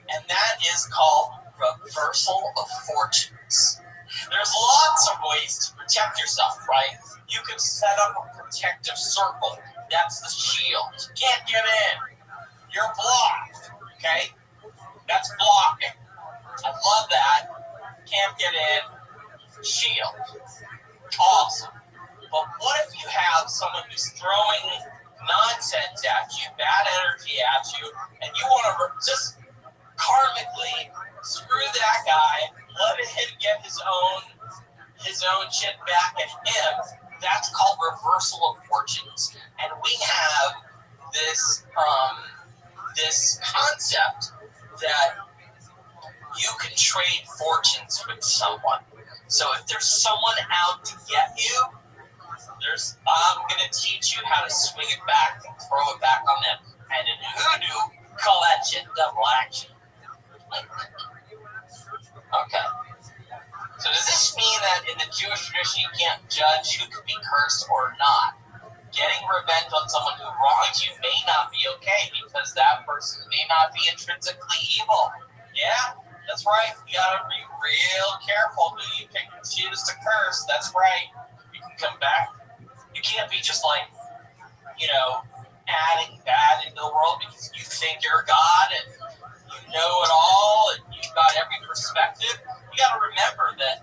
And that is called reversal of fortunes. There's lots of ways to protect yourself, right? You can set up a protective circle. That's the shield. You can't get in. You're blocked, okay? That's blocking. I love that. Can't get in. Shield. Awesome. But what if you have someone who's throwing nonsense at you, bad energy at you, and you want to just karmically screw that guy, let him get his own shit back at him? That's called reversal of fortunes. And we have this concept that you can trade fortunes with someone. So if there's someone out to get you, I'm going to teach you how to swing it back and throw it back on them. And in hoodoo, call that shit double action. Okay. So does this mean that in the Jewish tradition you can't judge who could be cursed or not? Getting revenge on someone who wrongs you may not be okay because that person may not be intrinsically evil. Yeah, that's right. You gotta be real careful who you pick and choose to curse. That's right. You can come back. You can't be just like, adding bad into the world because you think you're God and you know it all and you've got every perspective. You got to remember that,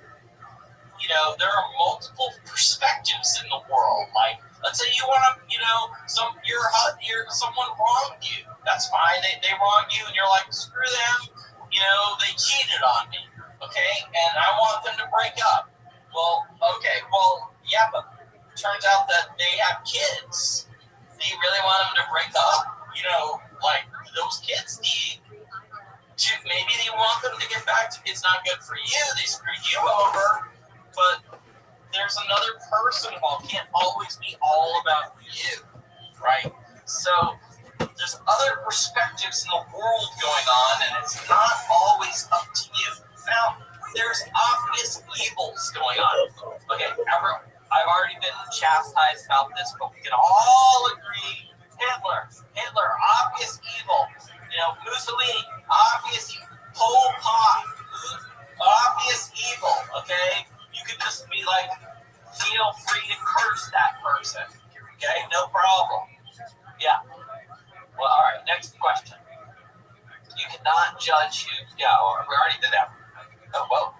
there are multiple perspectives in the world. Like, let's say you want to, someone wronged you. That's fine. They wronged you and you're like, screw them. They cheated on me. Okay. And I want them to break up. Well, okay. Well, yeah, but it turns out that they have kids. Do you really want them to break up? Those kids need to, maybe they want them to get back to, it's not good for you, they screwed you over, but there's another person involved. It can't always be all about you, right? So there's other perspectives in the world going on, and it's not always up to you. Now, there's obvious evils going on. Okay, I've already been chastised about this, but we can all agree Hitler, obvious evil. Mussolini, obvious evil. Pol Pot, obvious evil, okay? You could just be like, feel free to curse that person, okay? No problem. Yeah. Well, all right, next question. You cannot judge who, we already did that. Oh, well.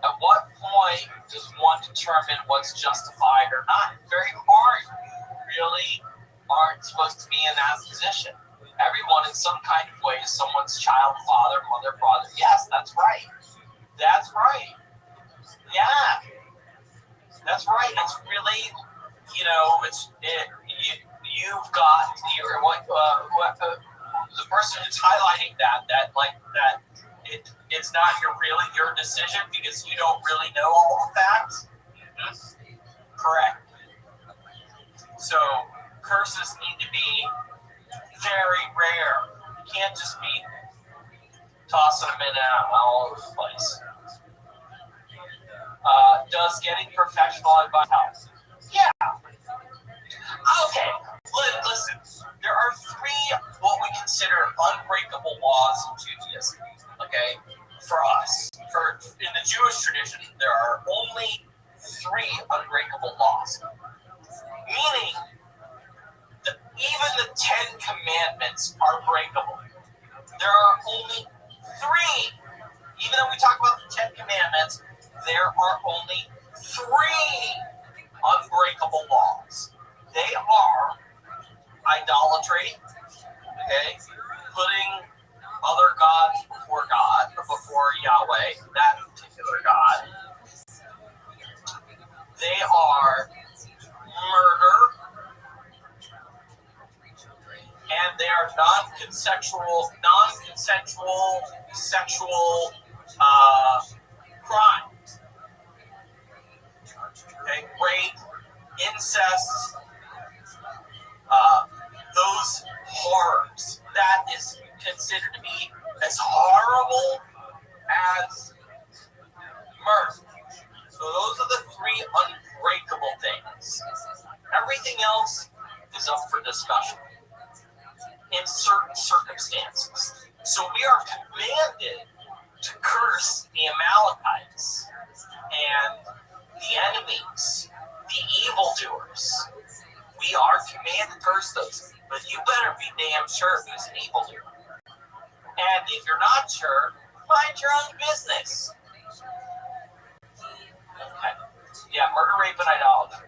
At what point does one determine what's justified or not? It's very hard, really aren't supposed to be in that position. Everyone in some kind of way is someone's child, father, mother, brother. Yes, that's right. That's right. Yeah. That's right. It's really, you've got the person who's highlighting that it's not really your decision because you don't really know all the facts. Correct. So curses need to be very rare. You can't just be tossing them in and out all over the place. Does getting professional advice help? Yeah. Okay. Listen, there are 3 what we consider unbreakable laws of Judaism. Okay, for us, in the Jewish tradition, there are only 3 unbreakable laws. Meaning that even the 10 commandments are breakable. There are only 3. Even though we talk about the 10 commandments, there are only 3 unbreakable laws. They are idolatry, okay, putting other gods before God, or before Yahweh, that particular God. They are murder, and they are non-consensual sexual crimes. Okay, rape, incest, those horrors. That is considered to be as horrible as murder. So those are the 3 unbreakable things. Everything else is up for discussion in certain circumstances. So we are commanded to curse the Amalekites and the enemies, the evildoers. We are commanded to curse those, but you better be damn sure who's an evildoer. And if you're not sure, mind your own business. Okay. Yeah, murder, rape, and idolatry.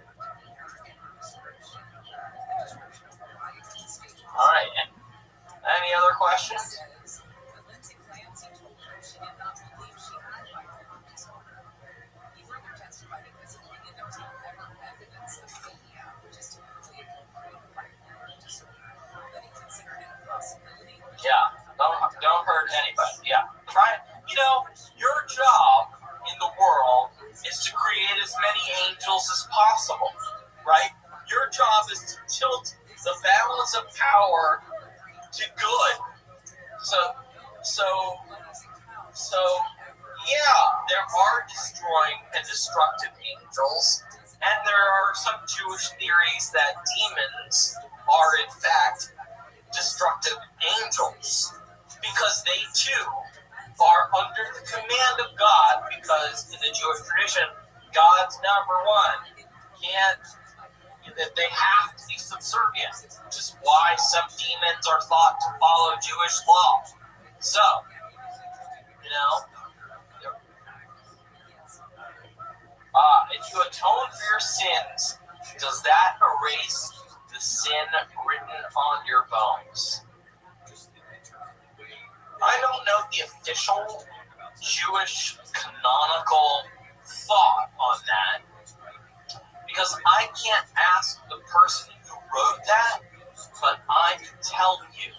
All right. Any other questions? Yeah, don't hurt anybody. Yeah, try. Your job in the world is to create as many angels as possible, right? Your job is to tilt the balance of power to good. So, yeah, there are destroying and destructive angels, and there are some Jewish theories that demons are in fact destructive angels, because they too are under the command of God, because in the Jewish tradition, God's number one. They have to be subservient, which is why some demons are thought to follow Jewish law. So, if you atone for your sins, does that erase the sin written on your bones? I don't know the official Jewish canonical thought on that, because I can't ask the person who wrote that, but I can tell you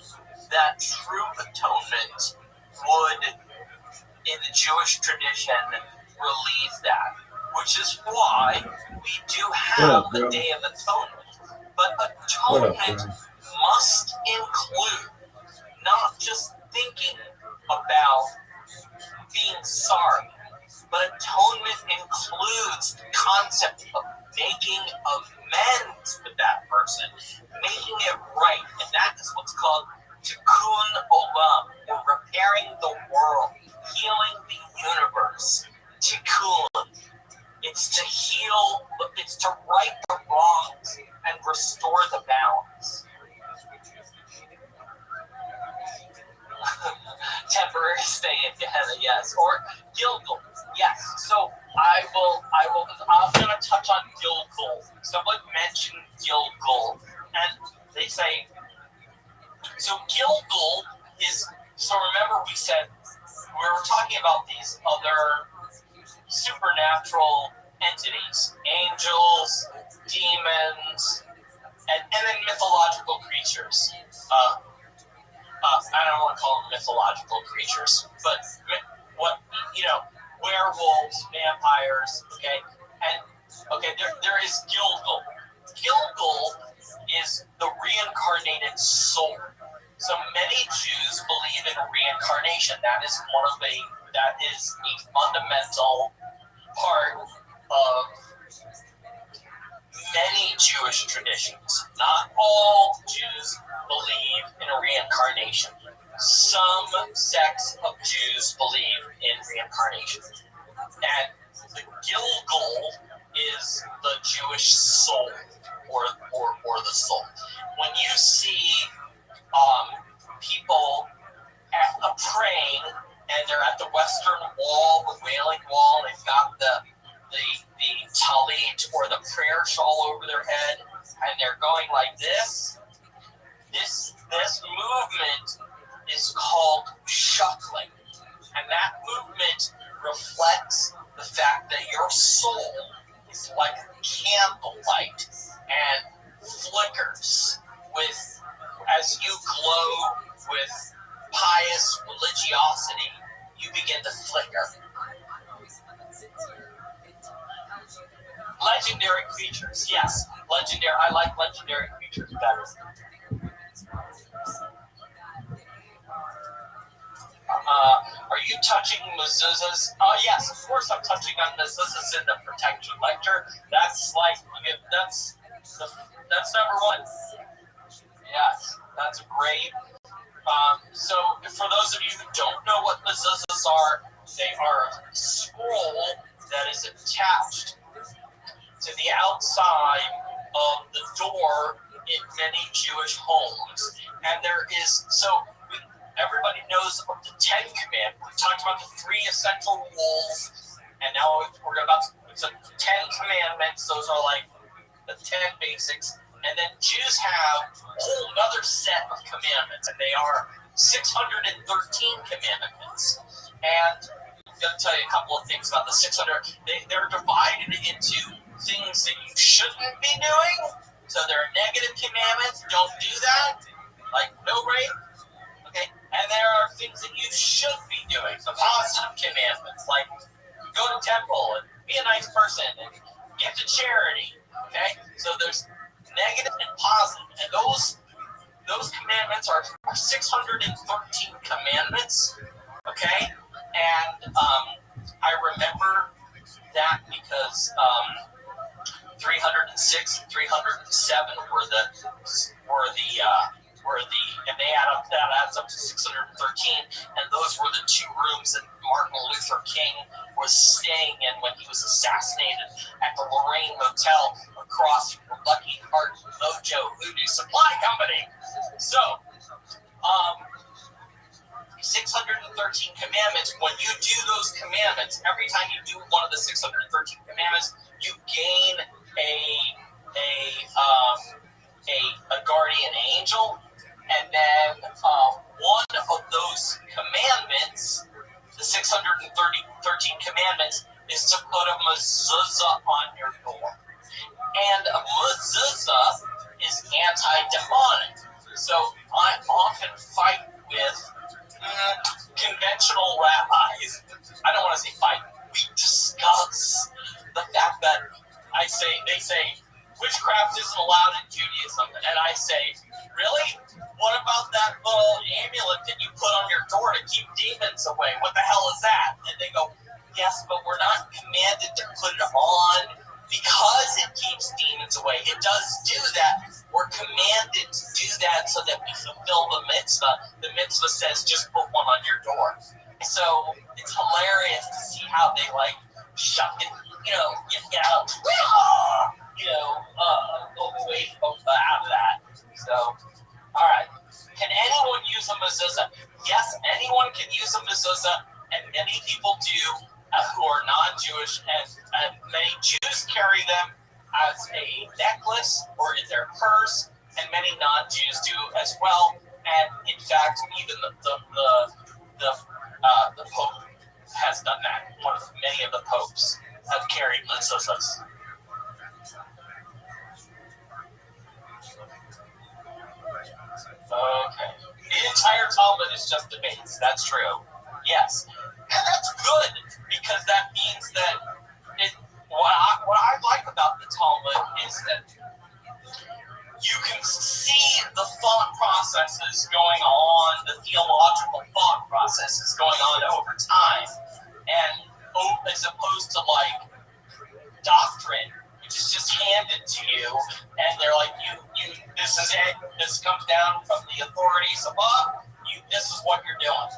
that true atonement would, in the Jewish tradition, relieve that, which is why we do have the Day of Atonement. But atonement must include not just thinking about being sorry, but atonement includes the concept of making amends with that person, making it right, and that is what's called tikkun olam, or repairing the world, healing the universe. Tikkun. It's to heal, it's to right the wrongs and restore the balance. Temporary stay together, yes. Or Gilgal, yes. So I'm gonna touch on Gilgal. Someone mentioned Gilgal, and they they say, so Gilgal is, so remember we said, we were talking about these other supernatural entities, angels, demons, and then mythological creatures. I don't want to call them mythological creatures, but what, werewolves, vampires, okay? And, there is Gilgal. Gilgal is the reincarnated soul. So many Jews believe in reincarnation. That is a fundamental part of many Jewish traditions. Not all Jews believe in a reincarnation. Some sects of Jews believe in reincarnation. And the Gilgal is the Jewish soul, or the soul. When you see people praying, and they're at the Western Wall, the Wailing Wall, they've got the talit or the prayer shawl over their head, and they're going like this. This movement is called shuckling, and that movement reflects the fact that your soul is like candlelight and flickers with, as you glow with pious religiosity, you begin to flicker. Legendary creatures, yes. Legendary. I like legendary creatures better. Are you touching mezuzahs? Yes, of course I'm touching on mezuzahs in the protection lecture. That's number one. Yes, that's great. So for those of you who don't know what mezuzahs are, they are a scroll that is attached to the outside of the door in many Jewish homes. And there is, everybody knows of the 10 Commandments. We talked about the 3 essential rules, and now we're about to 10 Commandments. Those are like the 10 basics. And then Jews have a whole other set of commandments, and they are 613 commandments. And I'm going to tell you a couple of things about the 600. They're divided into things that you shouldn't be doing. So there are negative commandments, don't do that, like no rape. Okay, and there are things that you should be doing, the positive commandments, like go to temple and be a nice person and give to charity. Okay, so there's negative and positive, and those commandments are 613 commandments. Okay, and I remember that because 306 and 307 and they adds up to 613, and those were the 2 rooms that Martin Luther King was staying in when he was assassinated at the Lorraine Hotel across from Lucky Heart Mojo Voodoo Supply Company. So, 613 commandments. When you do those commandments, every time you do one of the 613 commandments, you gain a guardian angel, and then one of those commandments, the 613 commandments, is to put a mezuzah on your door. And a mezuzah is anti-demonic. So I often fight with conventional rabbis. I don't want to say fight. We discuss the fact that they say witchcraft isn't allowed in Judaism, and I say, really? What about that little amulet that you put on your door to keep demons away? What the hell is that? And they go, yes, but we're not commanded to put it on because it keeps demons away. It does do that. We're commanded to do that so that we fulfill the mitzvah. The mitzvah says just put one on your door. So it's hilarious to see how they shuck it, get out, away out of that. So, all right. Can anyone use a mezuzah? Yes, anyone can use a mezuzah, and many people do who are non-Jewish, and many Jews carry them as a necklace or in their purse and many non-Jews do as well. And in fact, even the Pope has done that. Many of the popes have carried mezuzahs. Okay. The entire Talmud is just debates. That's true. Yes. And that's good, because that means that what I like about the Talmud is that you can see the thought processes going on, the theological thought processes going on over time, and as opposed to like doctrine, which is just handed to you, and they're like, you this is it. This comes down from the authorities above. This is what you're doing.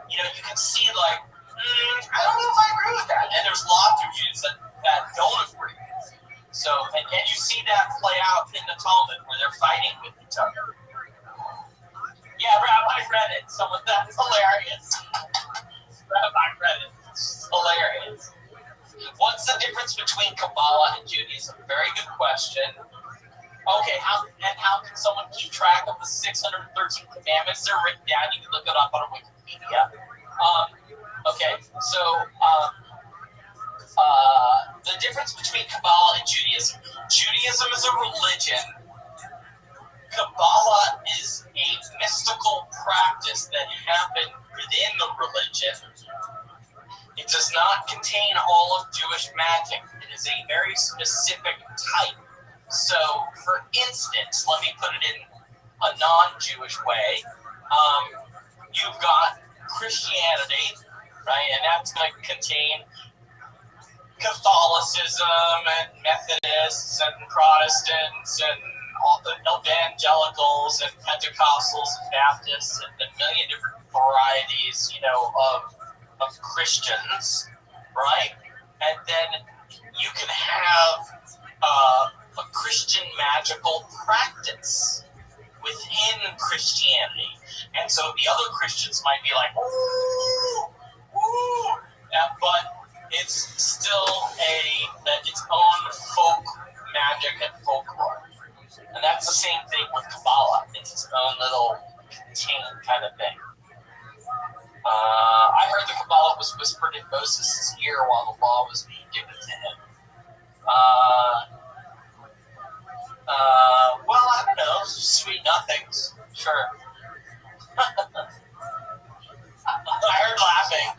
You can see like, I don't know if I agree with that. And there's lots of Jews that don't agree. So, and you see that play out in the Talmud where they're fighting with each other. Yeah, Rabbi read it. That's hilarious. Rabbi read it. It's hilarious. What's the difference between Kabbalah and Judaism? Very good question. Okay, how can someone keep track of the 613 commandments? They're written down. You can look it up on Wikipedia. The difference between Kabbalah and Judaism. Judaism is a religion. Kabbalah is a mystical practice that happened within the religion. It does not contain all of Jewish magic. It is a very specific type. So, for instance, let me put it in a non-Jewish way. You've got Christianity, right? And that's going to contain Catholicism and Methodists and Protestants and all the evangelicals and Pentecostals and Baptists and a million different varieties, of Christians, right? And then you can have a Christian magical practice within Christianity. And so the other Christians might be like, ooh, but it's still its own folk magic and folklore. And that's the same thing with Kabbalah. It's its own little contained kind of thing. I heard the Kabbalah was whispered in Moses' ear while the law was being given to him. Well, I don't know. Sweet nothings. Sure. I heard laughing.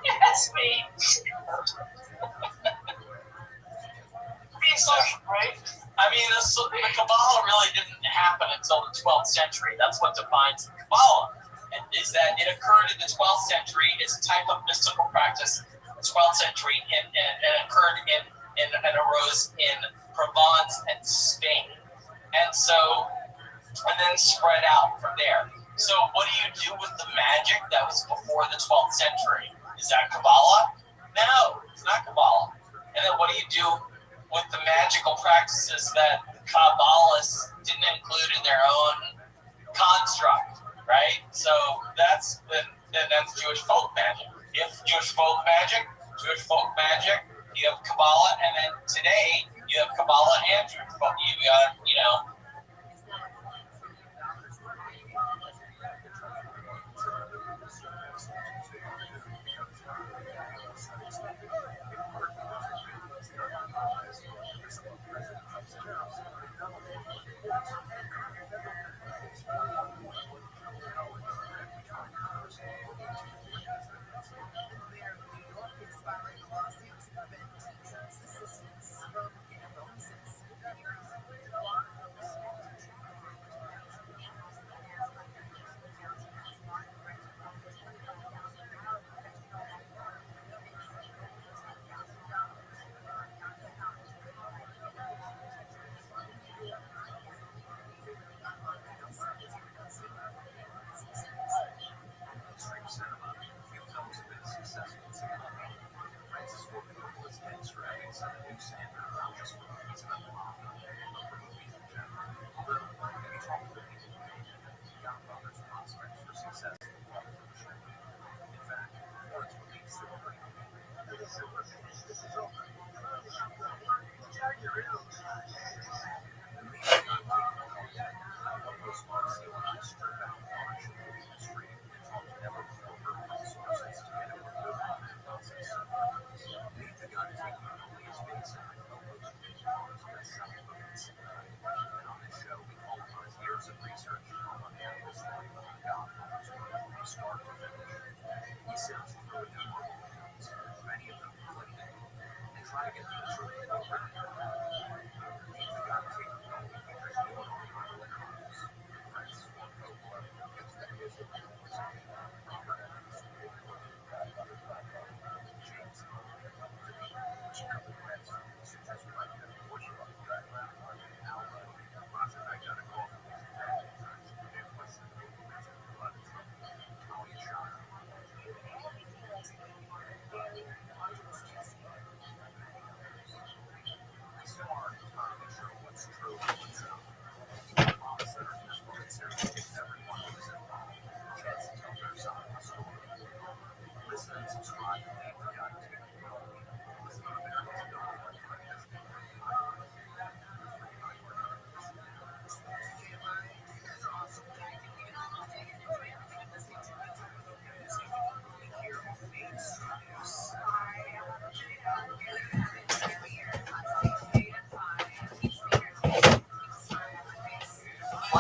Yes, me. Right? I mean, the Kabbalah really didn't happen until the 12th century. That's what defines the Kabbalah. And is that it occurred in the 12th century. It's a type of mystical practice. The 12th century and occurred and arose in Provence and Spain. And then spread out from there. So what do you do with the magic that was before the 12th century? Is that Kabbalah? No, it's not Kabbalah. And then what do you do with the magical practices that Kabbalists didn't include in their own construct, right? So that's Jewish folk magic. You have Jewish folk magic, you have Kabbalah, and then today you have Kabbalah and Jewish folk. You got,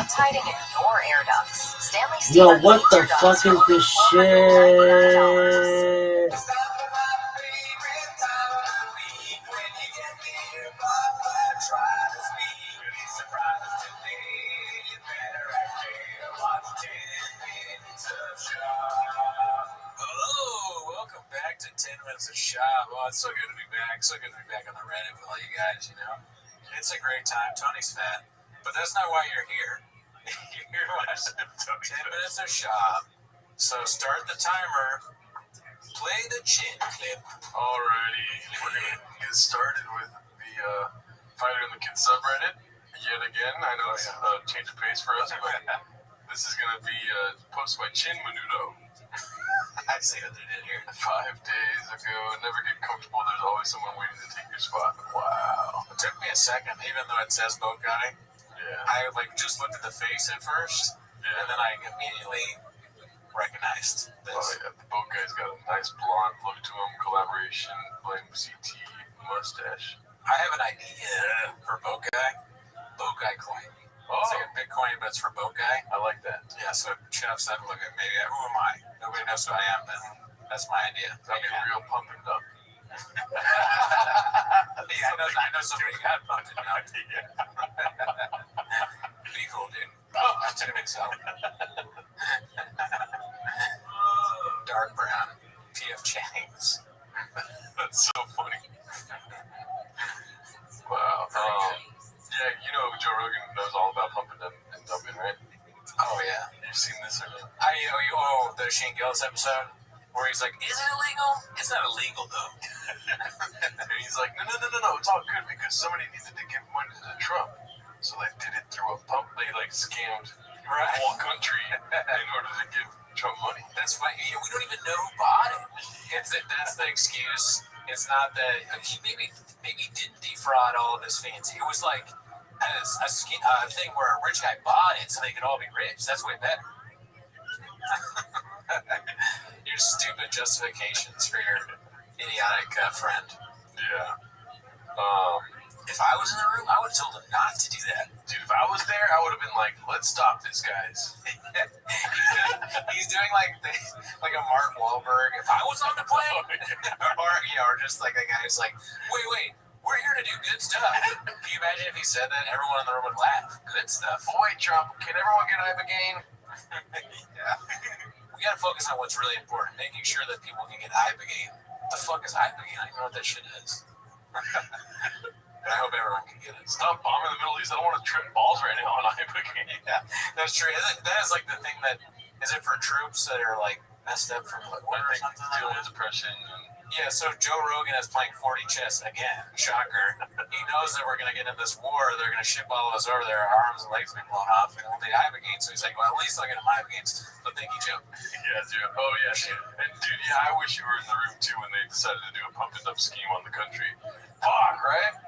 What's hiding in your air ducts? Stanley Yo, Steeler what cleans the your ducts fuck for is only this 499 dollars. shit? Hello, welcome back to 10 Minutes of Shop. Oh, it's so good to be back. So good to be back on the Reddit with all you guys, you know. It's a great time. Tony's fat, but that's not why you're here. You're here to watch 10 Minutes of Shop. So start the timer. Play the chin clip. Alrighty, we're gonna get started with the Fighter in the Kids subreddit. Yet again, I know it's a change of pace for us, but this is gonna be posted by Chin Menudo. I see what they did here. 5 days ago, never get comfortable. There's always someone waiting to take your spot. Wow. It took me a second, even though it says boat guy. Yeah. I just looked at the face at first, and then I immediately recognized this. Oh yeah, the boat guy's got a nice blonde look to him. Collaboration, blame CT mustache. I have an idea for boat guy. Boat guy coin. Oh. It's like a Bitcoin, but it's for boat guy. I like that. Yeah, so Chef's had to look at maybe who am I? Nobody knows who I am, but that's my idea. That'd be real pumping up. Yeah, I know somebody got pumped and up. Be cool, dude. I think so. Dark brown. P.F. Chang's. That's so funny. Wow. Yeah, you know Joe Rogan knows all about pumping and dumping, right? Oh, yeah. You've seen this or no? The Shane Gillis episode where he's like, is it illegal? It's not illegal, though. And he's like, no, it's all good because somebody needed to give money to Trump. So they did it through a pump. They scammed the whole country in order to give Trump money. That's funny. We don't even know who bought it. That's the excuse. It's not that he maybe didn't defraud all of his fans. It was like a thing where a rich guy bought it so they could all be rich. That's way better. Your stupid justifications for your idiotic friend. Yeah. If I was in the room, I would have told him not to do that. Dude, if I was there, I would have been like, let's stop this, guys. He's doing like a Mark Wahlberg. If I was on the plane, or just like a guy who's like, wait, we're here to do good stuff. Can you imagine if he said that? Everyone in the room would laugh. Good stuff. Oh, wait, Trump, can everyone get Ibogaine? Yeah. We gotta focus on what's really important, making sure that people can get Ibogaine. What the fuck is Ibogaine? I don't know what that shit is. But I hope everyone can get it. Stop bombing the Middle East. I don't want to trip balls right now on Ibogaine. Yeah, that's true. That is like the thing that is it for troops that are like messed up from war or something like dealing that? with depression. Yeah, so Joe Rogan is playing 40 chess again. Shocker. He knows that we're going to get into this war. They're going to ship all of us over there. Our arms and legs will be blown off. And we'll need Ibogaine. So he's like, well, at least I'll get him Ibogaine. So thank you, Joe. Yeah, dude. Oh, yeah. And, dude, yeah, I wish you were in the room, too, when they decided to do a pump-and-up scheme on the country. Fuck, right?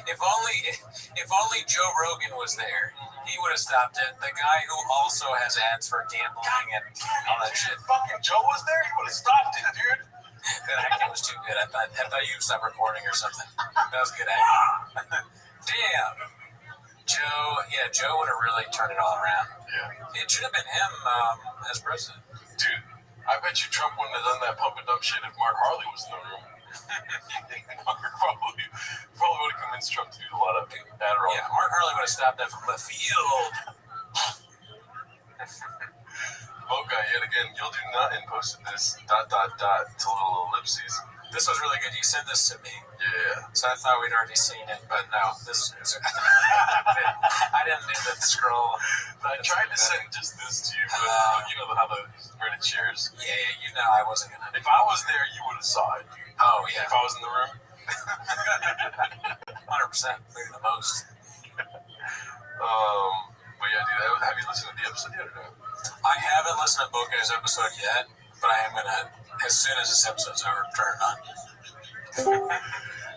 If only Joe Rogan was there, he would have stopped it. The guy who also has ads for gambling and all that shit. Fucking Joe was there? He would have stopped it, dude. That acting was too good. I thought you stopped recording or something. That was good acting. Damn. Joe would have really turned it all around. Yeah. It should have been him as president. Dude, I bet you Trump wouldn't have done that pump and dump shit if Mark Harley was in the room. Mark probably would have convinced Trump to do a lot of Adderall. Yeah, Mark Harley would have stopped that from the field. Okay, yet again, you'll do nothing posted this ... to little ellipses. This was really good. You sent this to me. Yeah. So I thought we'd already seen it, but no. I didn't do the scroll. I tried to send just this to you, but you know how the Reddit shares? Yeah, you know I wasn't going to. If I was there, you would have saw it. Oh, yeah. If I was in the room. 100%. Maybe the most. But yeah, dude, have you listened to the episode yet or no? I haven't listened to Boca's episode yet, but I am going to, as soon as this episode's over, turn it on.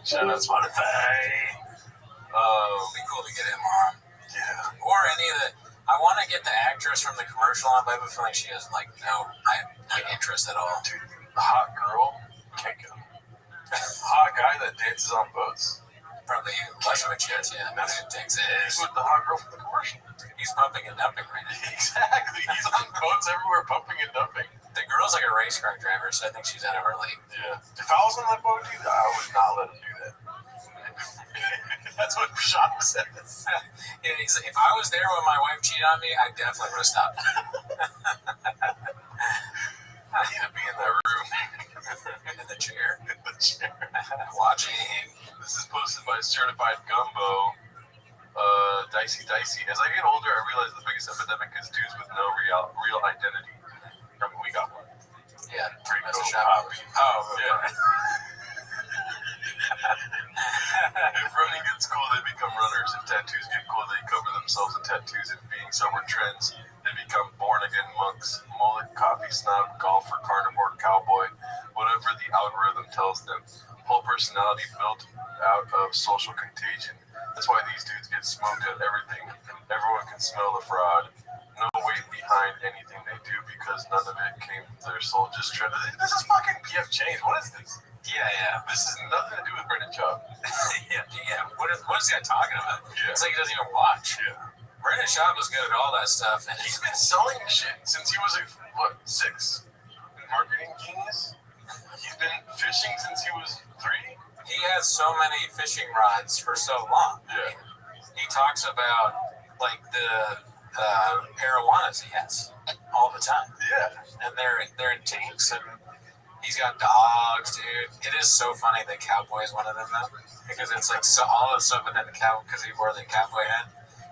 Shout out Spotify. It'd be cool to get him on. Yeah. Or any of the... I want to get the actress from the commercial on, but I have a feeling she has, no interest at all. Dude, the hot girl can't go. Hot guy that dances on boats. Probably Dershowitz, yeah. That's in Texas. He's with the hot girl from the commercial. He's pumping and dumping right now. Exactly. He's on boats everywhere pumping and dumping. The girl's like a race car driver, so I think she's out of her league. Yeah. If I was on that boat, dude, I would not let him do that. That's what Sean says. Yeah, if I was there when my wife cheated on me, I definitely would have stopped. I need to be in that room. In the chair. Watching. This is posted by Certified Gumbo. Dicey. As I get older, I realize the biggest epidemic is dudes with no real identity. I mean, we got one. Yeah, pretty much a No shot. copy. Oh, Yeah. If running gets cool, they become runners. If tattoos get cool, they cover themselves in tattoos. If being sober trends, they become born-again monks. Mullet, coffee snob, golfer, carnivore, cowboy, whatever the algorithm tells them. Whole personality built out of social contagion. That's why these dudes get smoked at everything. Everyone can smell the fraud. No weight behind anything they do because none of it came from their soul. Just try. This is fucking PF Chang's. What is this? Yeah. This has nothing to do with Brendan Schaub. yeah. What is this guy talking about? Yeah. It's like he doesn't even watch. Yeah. Brendan Schaub was good at all that stuff, and He's been selling shit since he was, 6? Marketing genius? He's been fishing since he was 3? he has so many fishing rods for so long. Yeah. He talks about, like, the arowanas he has all the time. Yeah. And they're in tanks, and he's got dogs, dude. It is so funny that Cowboy is one of them, though, because it's like so all the stuff, and then the cow because he wore the cowboy hat.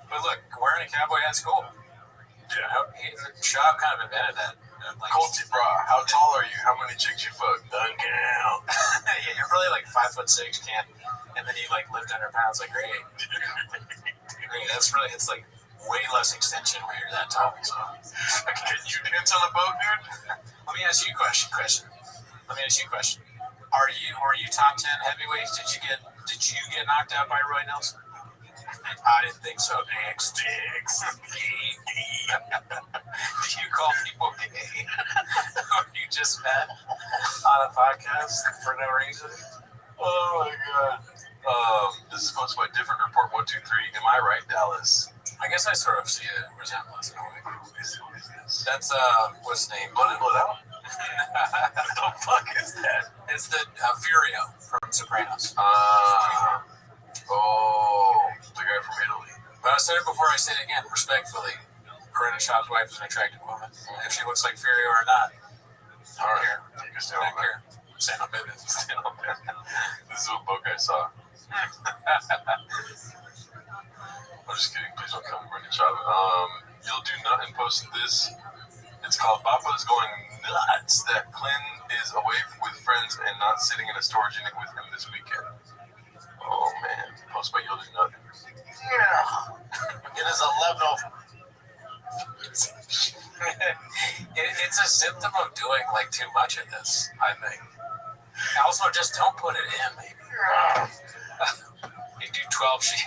But look, wearing a cowboy hat's cool. Yeah. Schaub kind of invented that. Like, Colty bra, how tall are you? How many chicks you fuck? Doesn't count. Yeah, you're really like 5'6", can't, and then you like lift 100 pounds. Like, great. That's really, it's like way less extension when you're that tall. So, can you dance on a boat, dude? Let me ask you a question. Were you top 10 heavyweights? Did you get knocked out by Roy Nelson? I didn't think so. Dicks. Do you call people gay? Or you just met on a podcast for no reason? Oh my god. This is supposed to be a different report. 1, 2, 3. Am I right, Dallas? I guess I sort of see a resemblance in a way. Who is this? That's what's his name? Blood Out? What the fuck is that? It's the Furio from Sopranos. The guy from Italy. But I said it before, I say it again, respectfully. Brendan Schaub's wife is an attractive woman. If she looks like Furio or not, I don't care. You can stay I on don't care. Stay on business. Stay on business. This is what book I saw. I'm just kidding. Please don't come, Brendan Schaub. You'll do nothing posted this. It's called Papa's Going Nuts that Clinton is away with friends and not sitting in a storage unit with him this weekend. Oh man, post by You'll Do Nothing. Yeah. It is 11:05. It's a symptom of doing like too much of this, I think. Also, just don't put it in, maybe. You do 12 sheets.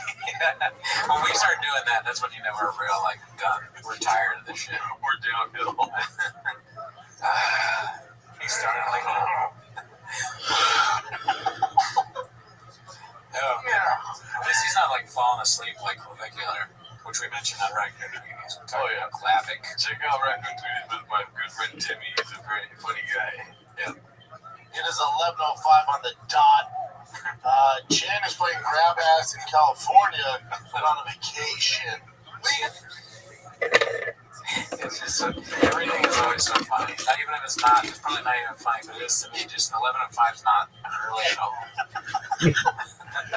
When we start doing that, that's when you know we're real, like, done. We're tired of this shit. We're downhill. He's starting like, at least he's not like falling asleep like Clavicular, which we mentioned on Raccoon Tweeties. Oh yeah, Clavic. Check out Raccoon Tweeties with my good friend Timmy. He's a very funny guy. Yeah. It is 11:05 on the dot. Chan is playing grab ass in California, but on a vacation. It's just everything is always so funny. Not even if it's not, it's probably not even funny, but it is to me. Just 11:05 is not early at all. Look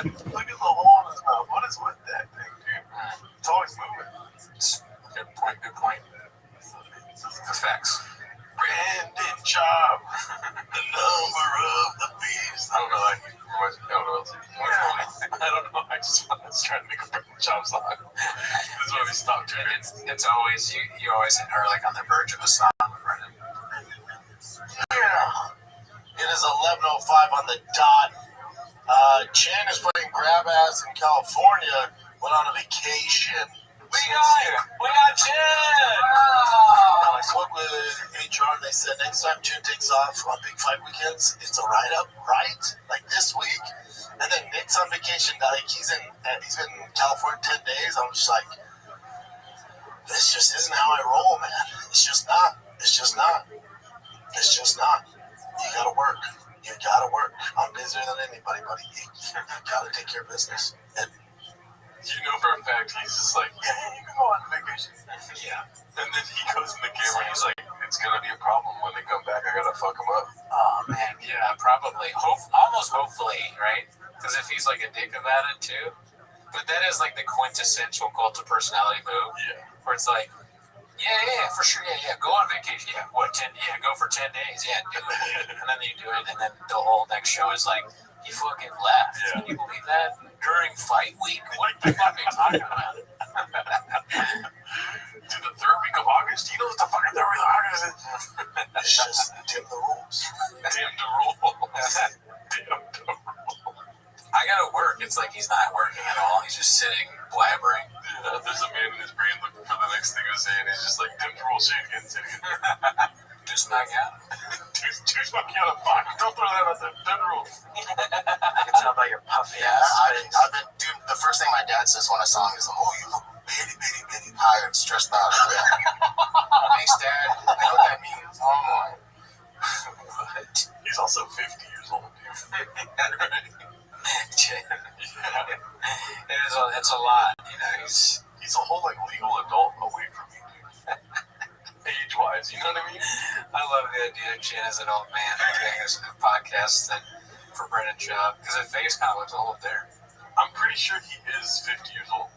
at the hole in his mouth. What is with that thing, dude? It's always moving. Good point. That's facts. Brendan Schaub, the number of the beast. I don't know. I don't know. I just was trying to make a Brendan Schaub song. This is why we stopped doing it. It's always you always are like on the verge of a song with Brendan. Yeah. It is 11:05 on the dot. Chan is playing grab ass in California, went on a vacation. We got Chan! I spoke with HR, they said next time Chan takes off on big fight weekends, it's a write-up, right? Like this week. And then Nick's on vacation. Like he's been in California 10 days. I'm just like, this just isn't how I roll, man. It's just not. You gotta work. I'm busier than anybody, buddy. You gotta take care of business. And You know for a fact he's just like, yeah, you can go on vacation. Yeah. And then he goes in the camera and he's like, it's gonna be a problem when they come back. I gotta fuck them up. Oh man, yeah, probably. Almost hopefully, right? Because if he's like a dick about it too, but that is like the quintessential cult of personality move. Yeah. Where it's like, yeah, for sure, yeah, go on vacation. Yeah, what 10? Yeah, go for 10 days. Yeah, do it. And then you do it, and then the whole next show is like, he fucking left. Yeah. Can you believe that? During fight week? What the fuck are you talking about? Dude, the third week of August. You know what the fucking third week of August is? it's just dim the rules. Damn the rules. I gotta work. It's like he's not working at all. He's just sitting, blabbering. Yeah, there's a man in his brain looking for the next thing to say, and he's just like, dim the rules, say it again. Just knock out. Choose my kid. Fuck. Don't throw that out there. Dim the rules. It's not about your puffy Yeah, I've been, dude, the first thing my dad says when I saw him is, oh, you look bitty, tired, stressed out. Thanks, Dad. I know what that means. Oh, my. What? He's also 50 years old, dude. It's a lot. You know, he's a whole like legal adult away from me, dude. Age-wise, you know what I mean? I love the idea of Chin as an old man doing this podcast and for Brennan Job, because his face kind of looks old there. I'm pretty sure he is 50 years old.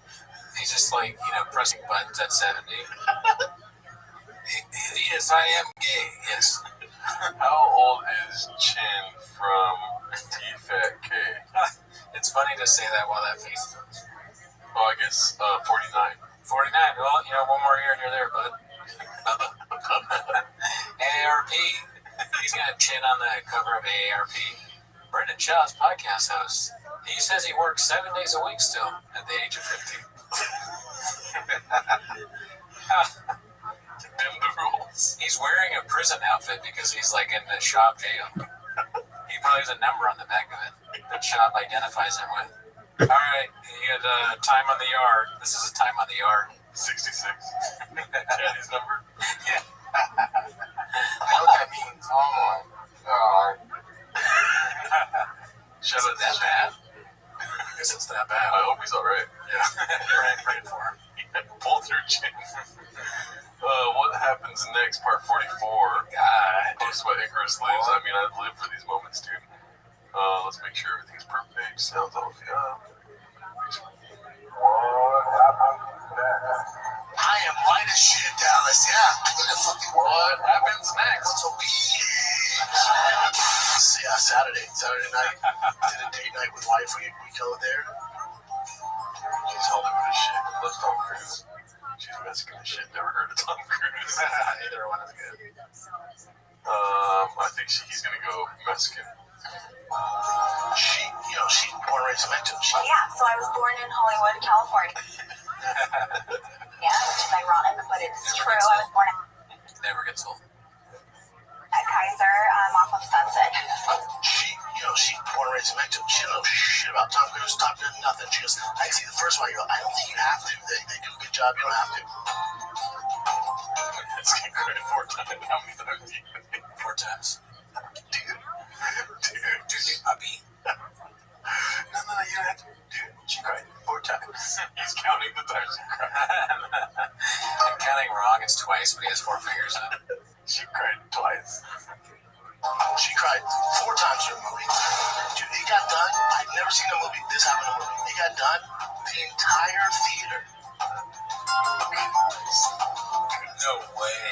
He's just like, you know, pressing buttons at 70. Yes, I am gay, yes. How old is Chin from T-Fat K? It's funny to say that while that face is on. Well, I guess 49. 49. Well, you know, one more year and you're there, bud. AARP. He's got Chin on the cover of AARP. Brendan Shaw's podcast host. He says he works 7 days a week still at the age of 50. Dim the rules. He's wearing a prison outfit because he's like in the shop jail. He probably has a number on the back of it that shop identifies him with. All right, he had time on the yard. This is a time on the yard. 66. Daddy's number. Yeah. I know what that means. Oh, my God. Shout out to that bad? I guess it's that bad. I hope he's alright. Yeah. Praying for him. Pull through Chin. What happens next? Part 44. God. Post what Icarus lives. I mean, I've lived for these moments, dude. Let's make sure everything's perfect. Sounds all I am white as shit, Dallas. Yeah. What happens next? Yeah, Saturday night. Did a date night with wife. We go there. She's Hollywood as shit. Loves Tom Cruise. She's Mexican as shit. Never heard of Tom Cruise. Either one is good. I think he's gonna go Mexican. She's born and raised in Mexico. Oh, yeah, so I was born in Hollywood, California. Yeah, which is ironic, but it's true. I was born Never gets old. at Kaiser off of Sunset. She's born and raised in Mexico. She don't know shit about Tom Cruise. Tom Cruise, nothing. She goes, I see the first one. I go, I don't think you have to. They do a good job. You don't have to. Let's get credit 4 times. How many times do you think? 4 times. Dude, puppy. No, you don't have to. Dude, she cried 4 times. He's counting the times she cried. I'm counting wrong. It's twice, but he has 4 fingers up. She cried twice. She cried 4 times through the movie. Dude, it got done. I've never seen a movie this happen in a movie. It got done. The entire theater. No way.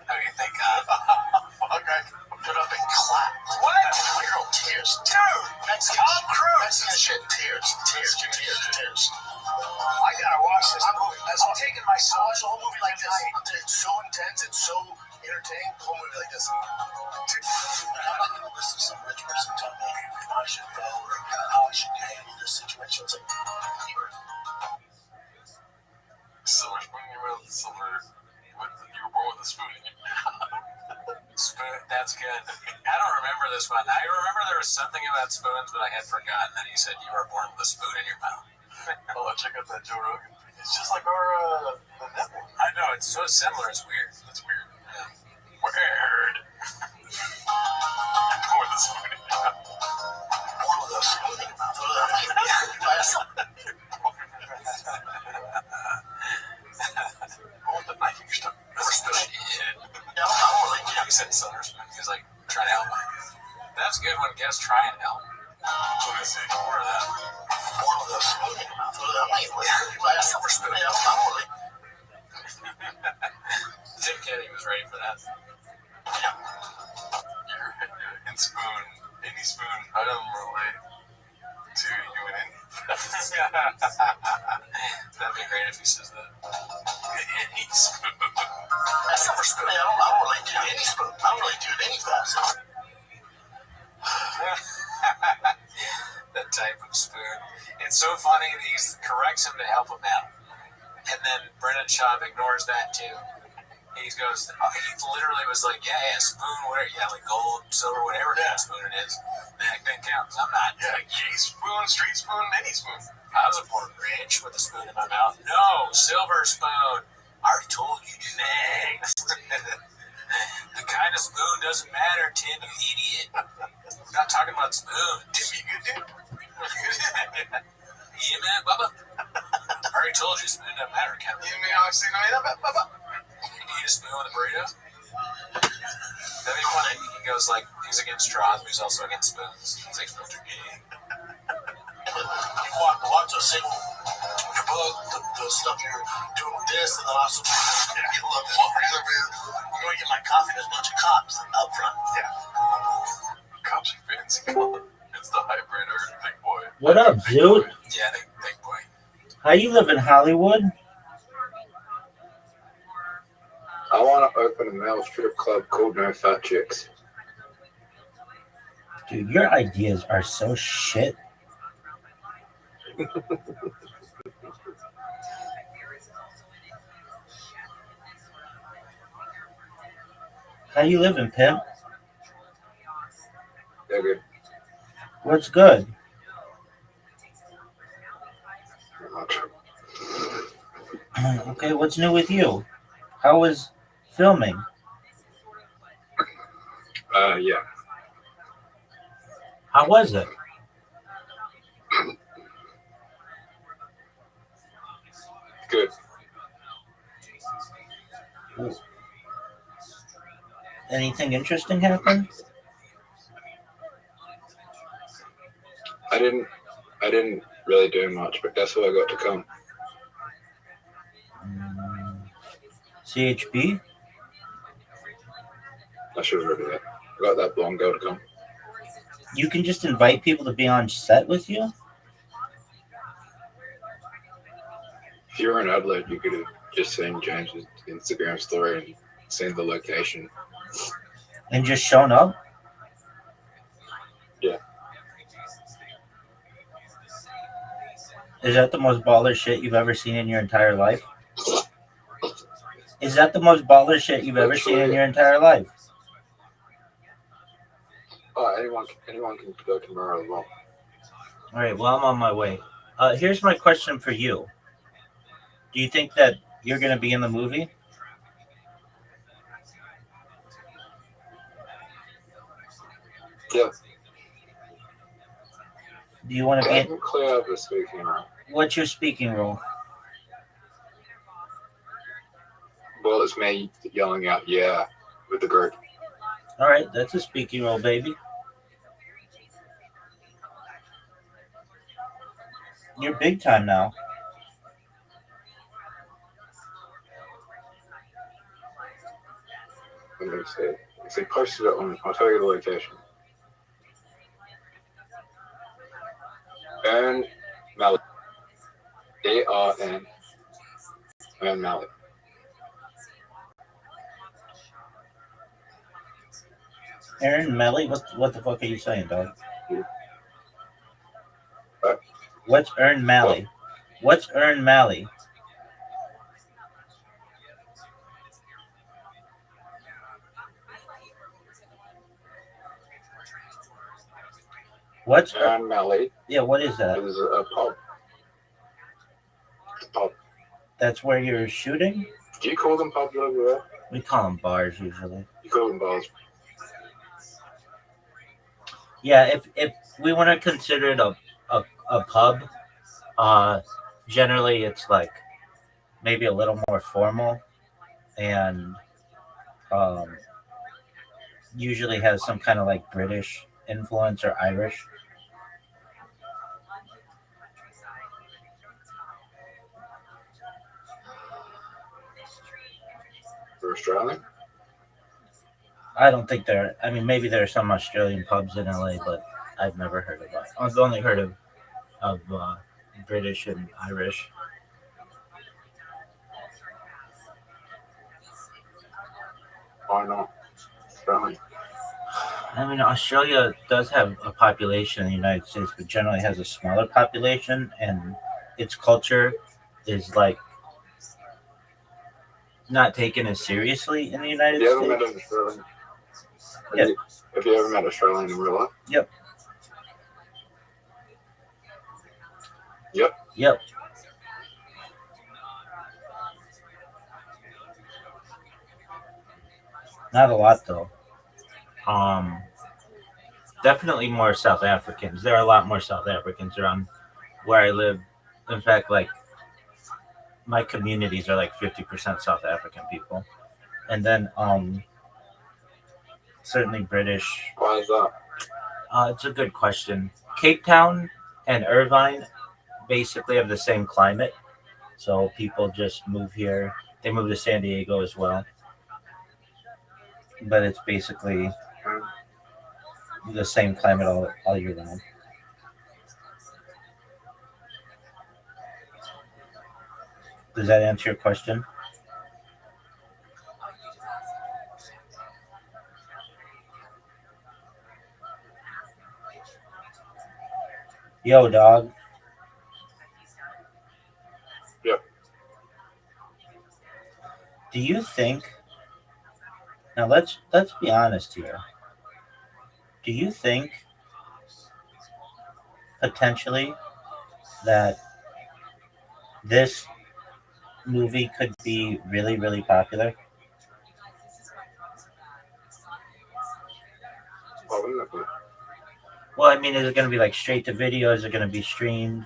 How do you think Fuck, I put up and clap. What? Girl, tears. Dude, Mexican, Tom Cruise. Mexican shit. Tears. I gotta watch this movie. I'm taking my son. Watch the whole movie like this. It's so intense. It's so entertaining. The whole movie like this. Listen to some rich person tell me how I should go or how I should handle this situation. It's like, Silver spoon in your mouth. You were born with a spoon in your mouth. Spoon, that's good. I don't remember this one. I remember there was something about spoons, but I had forgotten that you said you were born with a spoon in your mouth. Oh, check out that Joe Rogan. It's just like our the network. I know, it's so similar. It's weird. That's weird. Yeah. Weird. Pour the spoon in your mouth. Pour the spoon in your mouth. With the knife in your stomach. He said Southern spoon. He was like trying to help me. That's good when guests try and help. Let me see. More of that. Pour the spoon in your mouth. Silver spoon. Tim Kenny was ready for that. In spoon, any spoon, I don't relate to you in any. That'd be great if he says that. Any spoon. Silver spoon. I don't relate to any spoon. I don't relate to any facet. That type of spoon. It's so funny that he corrects him to help him out. And then Brennan Schaub ignores that too. He goes, he literally was like, yeah, spoon, whatever, yeah, like gold, silver, whatever kind of spoon it is. That counts. I'm not. Yeah, gay spoon, street spoon, any spoon. I was born rich with a spoon in my mouth. No, silver spoon. I already told you to next. The kind of spoon doesn't matter, Tim, you idiot. We're not talking about spoon. Tim, you good, dude? Yeah, man, Bubba. I already told you spoon doesn't matter, Kevin. You mean obviously no, Bubba? You eat a spoon with a burrito? That'd be funny. He goes like, he's against straws, but he's also against spoons. He's like, spoons are gay. You want to sing your book, the stuff you're doing with this, and then also you love it. I'm going to get my coffee. There's a bunch of cops up front. Yeah. Cops are fancy. It's the hybrid or big boy. What up, dude? Yeah, big boy. How you live in Hollywood? I want to open a male strip club called No Fat Chicks. Dude, your ideas are so shit. How you living, pimp? They're good. What's good? Not much. Okay, what's new with you? How was filming? Yeah. How was it? Good. Anything interesting happen? I didn't really do much, but that's why I got to come. CHB? I should have read that. I got that blonde girl to come. You can just invite people to be on set with you? If you were in Adelaide, you could have just seen James's Instagram story and seen the location. And just shown up? Yeah. Is that the most baller shit you've ever seen in your entire life? Is that the most baller shit you've ever seen in your entire life? Oh, anyone can go tomorrow as well. All right, well, I'm on my way. Here's my question for you. Do you think that you're going to be in the movie? Yeah. Do you want to be in? Clear up the speaking role. What's your speaking role? Well, it's me yelling out, yeah, with the group. All right, that's a speaking role, baby. You're big time now. Let me see. If they posted it on, I'll tell you the location. Aaron Malley. A-R-N. Aaron Malley. Aaron Melly? What the fuck are you saying, dog? What? What's Aaron Malley? What's Aaron Malley? What's And Mallet yeah? What is that? is a pub. Pub. That's where you're shooting. Do you call them pubs over there? We call them bars usually. You call them bars. Yeah, if we want to consider it a pub, generally it's like maybe a little more formal, and um, usually has some kind of like British influence or Irish. For Australian? I don't think there. I mean, maybe there are some Australian pubs in LA, but I've never heard of it. I've only heard of British and Irish. Why not? Australian. I mean, Australia does have a population in the United States, but generally has a smaller population, and its culture is like not taken as seriously in the United Have you ever States. met an Australian? Yeah. Have you ever met an Australian in real life? Yep. Yep. Yep. Not a lot though. Definitely more South Africans. There are a lot more South Africans around where I live. In fact, like my communities are like 50% South African people, and then certainly British. Why is that? It's a good question. Cape Town and Irvine basically have the same climate, so people just move here. They move to San Diego as well, but it's basically the same climate all year round. Does that answer your question? Yo, dog. Yep. Do you think? Now let's be honest here. Do you think potentially that this movie could be really, really popular? Why wouldn't it be? Well, I mean, is it going to be like straight to video? Is it going to be streamed?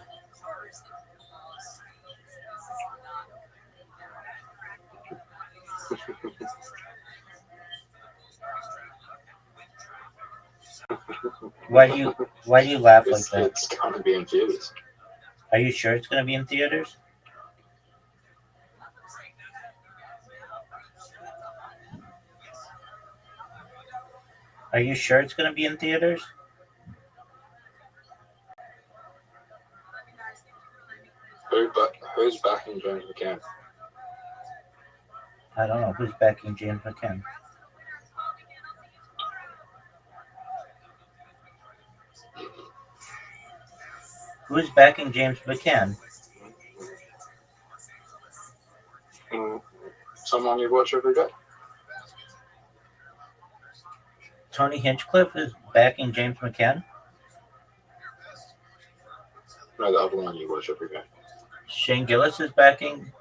Why do you laugh like that? It's going to be in theaters. Are you sure it's going to be in theaters? Are you sure it's going to be in theaters? Who's backing James McCann? I don't know. Who's backing James McCann? Who's backing James McCann? Someone you watch every day. Tony Hinchcliffe is backing James McCann? No, the other one you watch every day. Shane Gillis is backing?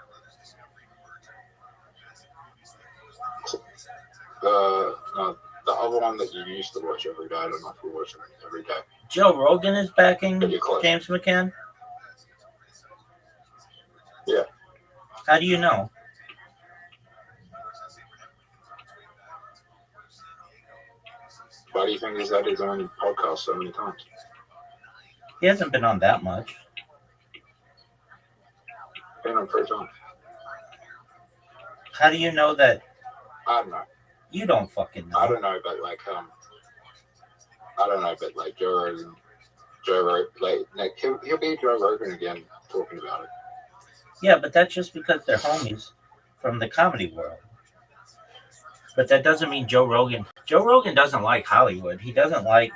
No, the other one that you used to watch every day. I don't know if you watch it every day. Joe Rogan is backing James McCann? Yeah. How do you know? Why do you think he's had his own podcast so many times? He hasn't been on that much. Been on 3 times. How do you know that? I don't know. You don't fucking know. I don't know, but like Joe Rogan, like he'll be Joe Rogan again talking about it. Yeah, but that's just because they're homies from the comedy world. But that doesn't mean Joe Rogan doesn't like Hollywood. He doesn't like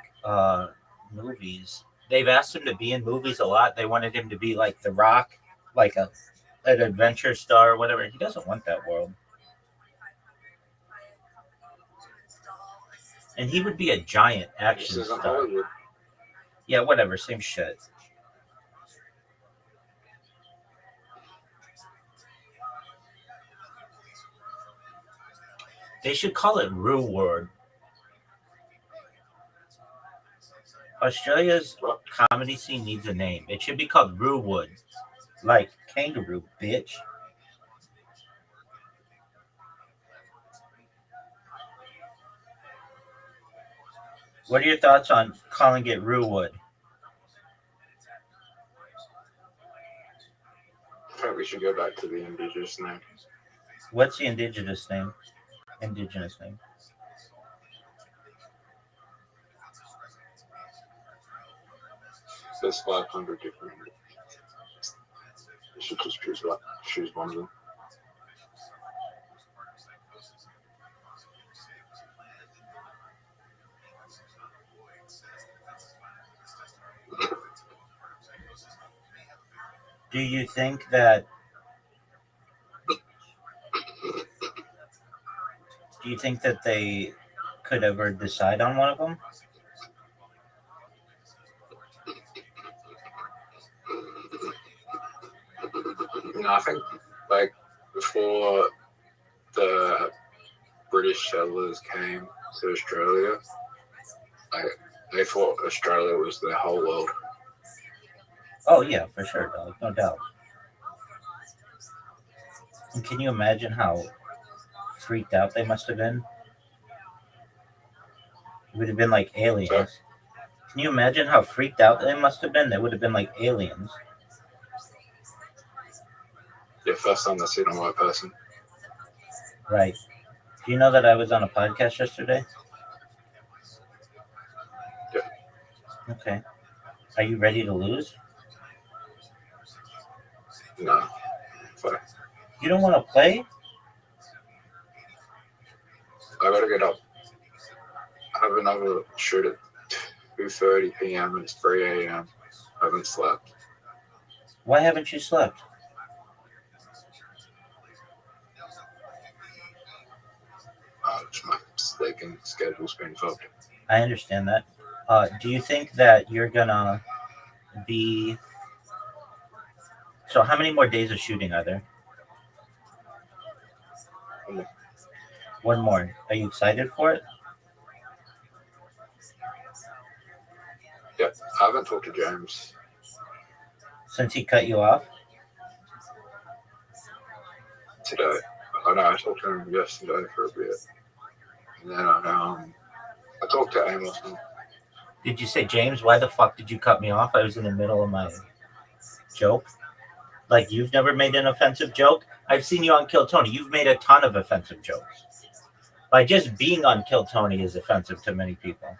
movies. They've asked him to be in movies a lot. They wanted him to be like The Rock, like an adventure star or whatever. He doesn't want that world. And he would be a giant action star. Hollywood. Yeah, whatever, same shit. They should call it Rue Ward. Australia's comedy scene needs a name. It should be called Rue Wood. Like kangaroo, bitch. What are your thoughts on calling it Rue Wood? I think we should go back to the indigenous name. What's the indigenous name? Indigenous name. There's 500 different. You should just choose one of them. Do you think that they could ever decide on one of them? No, I think like before the British settlers came to Australia, they thought Australia was their whole world. Oh yeah, for sure, dog, no doubt. And can you imagine how freaked out they must have been? It would have been like aliens. Sorry? Can you imagine how freaked out they must have been? They would have been like aliens. Yeah, first time I've seen a white person. Right. Do you know that I was on a podcast yesterday? Yeah. Okay. Are you ready to lose? No. Sorry. You don't want to play? I gotta get up. I have another shoot at 2:30 p.m. and it's 3 a.m. I haven't slept. Why haven't you slept? Just my sleeping schedule's been fucked. I understand that. Do you think that you're gonna be... So how many more days of shooting are there? One more. Are you excited for it? Yeah, I haven't talked to James. Since he cut you off? Today. I know, I talked to him yesterday for a bit. And then I talked to Amos. Did you say, James, why the fuck did you cut me off? I was in the middle of my joke. Like, you've never made an offensive joke? I've seen you on Kill Tony. You've made a ton of offensive jokes. Like, just being on Kill Tony is offensive to many people.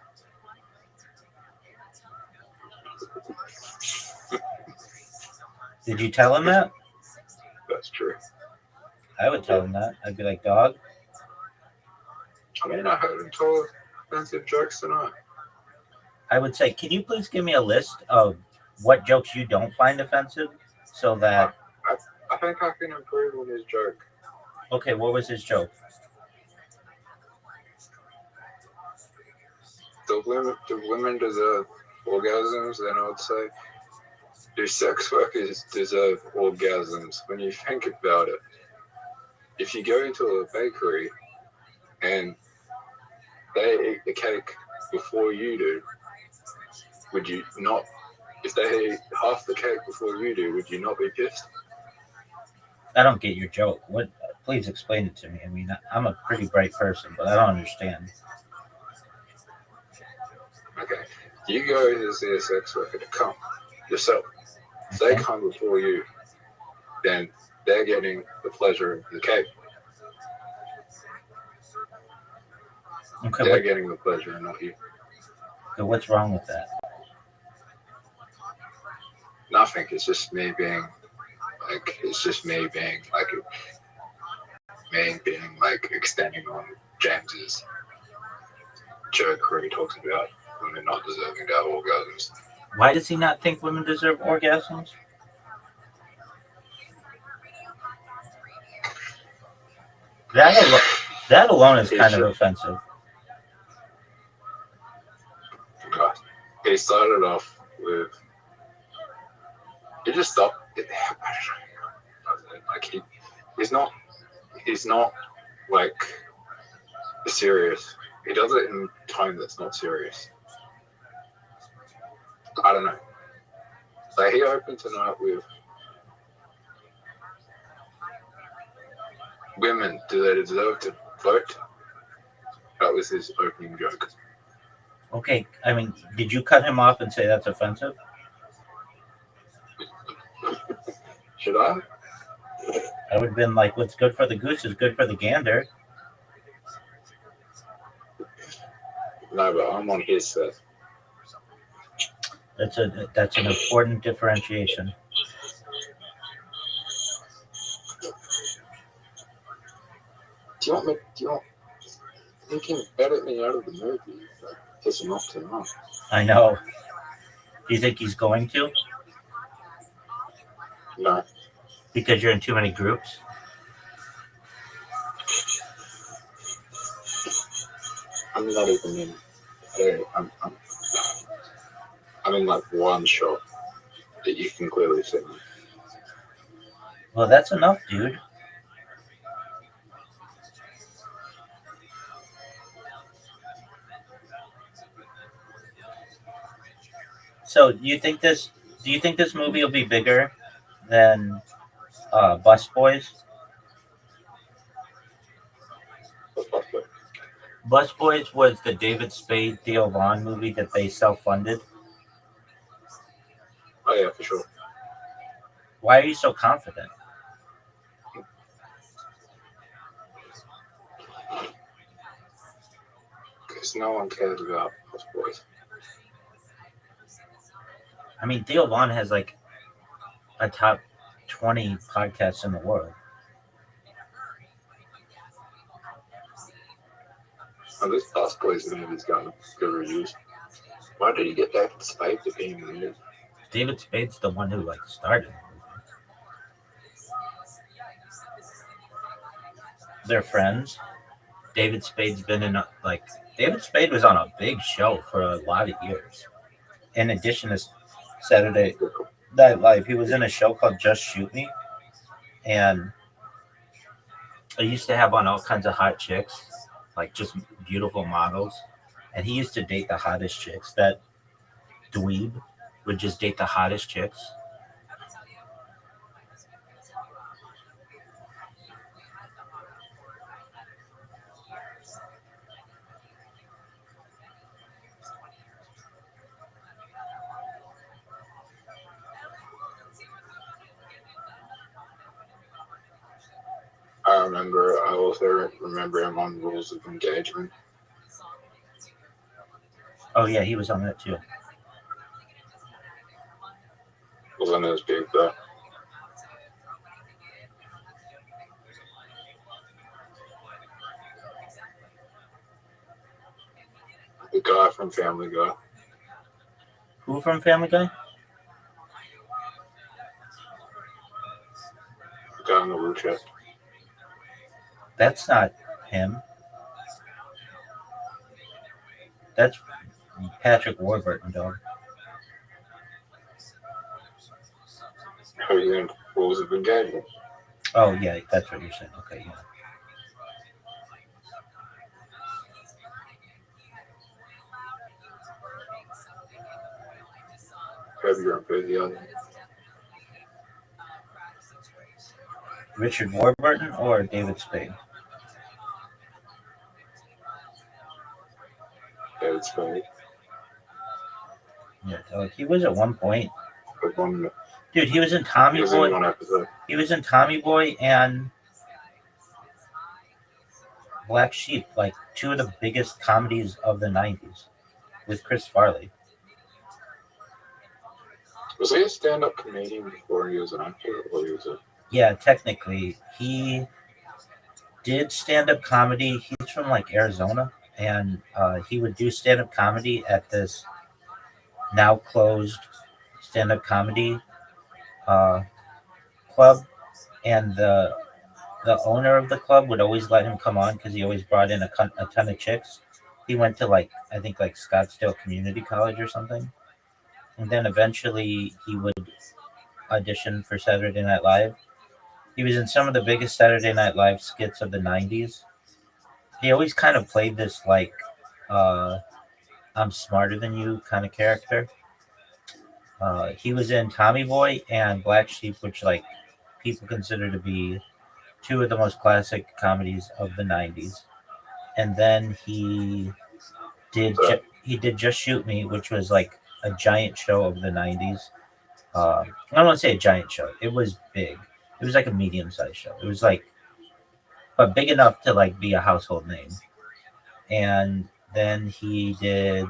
Did you tell him that? That's true. I would tell him that. I'd be like, dog. I mean, I heard him tell offensive jokes tonight. I would say, can you please give me a list of what jokes you don't find offensive so that... I think I can improve on his joke. Okay, what was his joke? The women deserve orgasms, then I would say, do sex workers deserve orgasms? When you think about it, if you go into a bakery and they eat the cake before you do, would you not? If they eat half the cake before you do, would you not be pissed? I don't get your joke. What? Please explain it to me. I mean, I'm a pretty bright person, but I don't understand. Okay, you go to see a sex worker to come yourself. If they come before you, then they're getting the pleasure of the cake. Okay, they're getting the pleasure, not you. So what's wrong with that? Nothing. It's just me being like, extending on James's joke where he talks about women not deserving to have orgasms. Why does he not think women deserve orgasms? That alone is kind of offensive. He started off with. It just stopped. I don't know. Like he's not like serious. He does it in time that's not serious. I don't know. Like he opened tonight with women. Do they deserve to vote? That was his opening joke. Okay, I mean, did you cut him off and say that's offensive? Should I? I would have been like, what's good for the goose is good for the gander. No, but I'm on his side. That's an important differentiation. Do you want he can edit me out of the movie. Like, piss him off tonight. I know. Do you think he's going to? No. Because you're in too many groups? I'm not even in. I'm in like one shot that you can clearly see me. Well, that's enough, dude. So, do you think this movie will be bigger than Bus Boys? Bus Boys was the David Spade, Theo Vaughn movie that they self-funded. Oh yeah, for sure. Why are you so confident? Because no one cares about Bus Boys. I mean, Theo Vaughn has like a top 20 podcasts in the world. Oh, this Bus Boys movie's got good reviews. Why did he get David Spade to be in the movie? David Spade's the one who like started. They're friends. David Spade's been in David Spade was on a big show for a lot of years. In addition to Saturday Night Live, he was in a show called Just Shoot Me, and I used to have on all kinds of hot chicks, like just beautiful models, and he used to date the hottest chicks. That dweeb would just date the hottest chicks. I also remember him on Rules of Engagement. Oh yeah, he was on that too. Wasn't as big though. The guy from Family Guy. Who from Family Guy? The guy in the wheelchair. That's not him. That's Patrick Warburton, dog. Who's in Rules of Engagement? Oh yeah, that's what you're saying. Okay, yeah. Have your enthusiasm. Richard Warburton or David Spade? David Spade. Yeah, dog. He was at one point. One, dude, he was in Tommy was Boy. in one episode. He was in Tommy Boy and Black Sheep, like two of the biggest comedies of the 90s with Chris Farley. Was he a stand-up comedian before he was an actor, or he was a... Yeah, technically, he did stand-up comedy. He's from like Arizona, and he would do stand-up comedy at this now closed stand-up comedy club, and the owner of the club would always let him come on because he always brought in a ton of chicks. He went to I think Scottsdale Community College or something, and then eventually he would audition for Saturday Night Live. He was in some of the biggest Saturday Night Live skits of the 90s. He always kind of played this like I'm smarter than you kind of character. He was in Tommy Boy and Black Sheep, which like people consider to be two of the most classic comedies of the 90s. And then he did Just Shoot Me, which was like a giant show of the 90s. I don't want to say a giant show. It was big. It was like a medium-sized show. It was like, but big enough to like be a household name. And then he did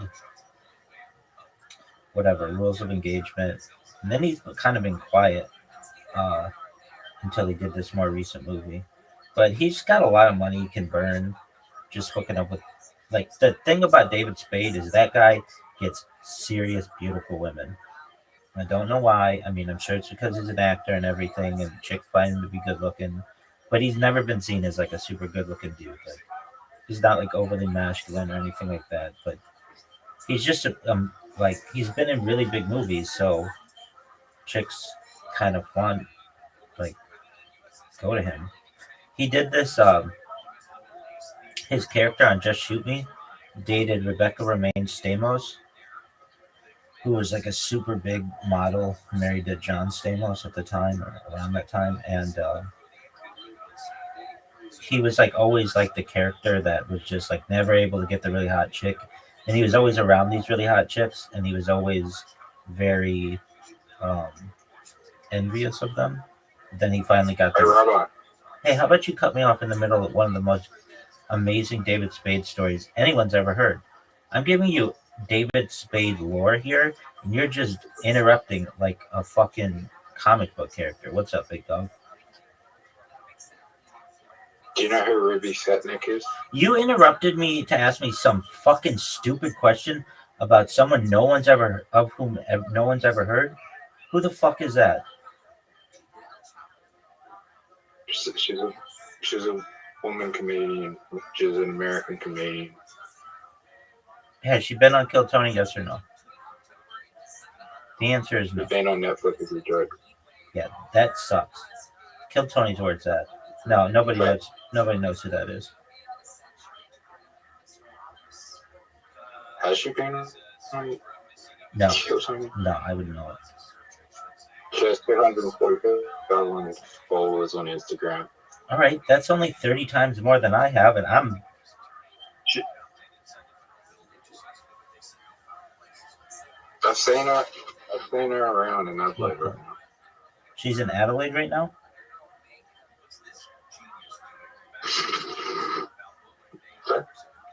whatever Rules of Engagement, and then he's kind of been quiet until he did this more recent movie. But he's got a lot of money he can burn just hooking up with. Like the thing about David Spade is that guy gets serious, beautiful women. I don't know why. I mean, I'm sure it's because he's an actor and everything, and chicks find him to be good looking. But he's never been seen as like a super good looking dude. Like he's not like overly masculine or anything like that. But he's just like he's been in really big movies, so chicks kind of want like go to him. He did this. His character on Just Shoot Me dated Rebecca Romaine Stamos, who was like a super big model, married to John Stamos at the time, or around that time, and he was like always like the character that was just like never able to get the really hot chick, and he was always around these really hot chicks, and he was always very envious of them. Then he finally got the. Hey, how about you cut me off in the middle of one of the most amazing David Spade stories anyone's ever heard? I'm giving you David Spade lore here, and you're just interrupting like a fucking comic book character. What's up, big dog? Do you know who Ruby Setnick is? You interrupted me to ask me some fucking stupid question about someone no one's ever heard. Who the fuck is that? She's a woman comedian. She's an American comedian. Has she been on Kill Tony? Yes or no? The answer is no. Been on Netflix as a joke. Yeah, that sucks. Kill Tony's where it's at. No, nobody knows. Nobody knows who that is. Has she been on? No, no, I wouldn't know it. She has 240,000 followers on Instagram. All right, that's only 30 times more than I have, and I'm. I've seen her around in Adelaide right now. She's in Adelaide right now?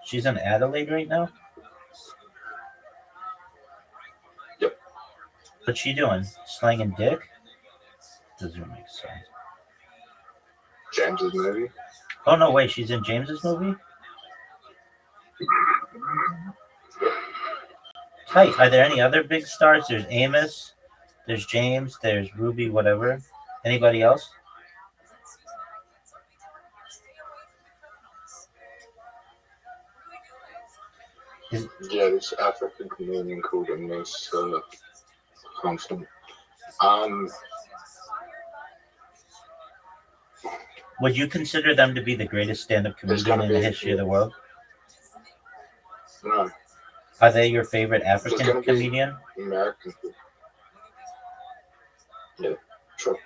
She's in Adelaide right now? Yep. What's she doing? Slanging dick? Doesn't make sense. James's movie? Oh, no, wait, she's in James's movie? Tight. Are there any other big stars? There's Amos, there's James, there's Ruby, whatever. Anybody else? Yeah, this African comedian called Amos Constant. Would you consider them to be the greatest stand-up comedian in the history of the world? No. Are they your favorite African comedian? American. Yeah, sure.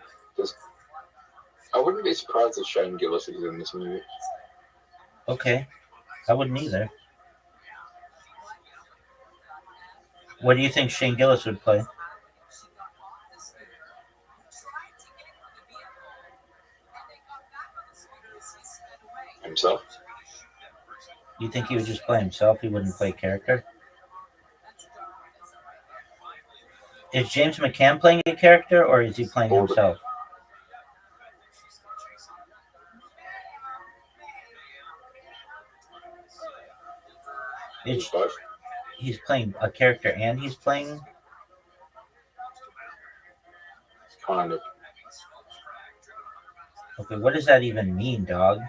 I wouldn't be surprised if Shane Gillis is in this movie. Okay. I wouldn't either. What do you think Shane Gillis would play? Himself. You think he would just play himself? He wouldn't play character? Is James McCann playing a character, or is he playing himself? He's playing a character and he's playing? Kind of. Okay, what does that even mean, dog?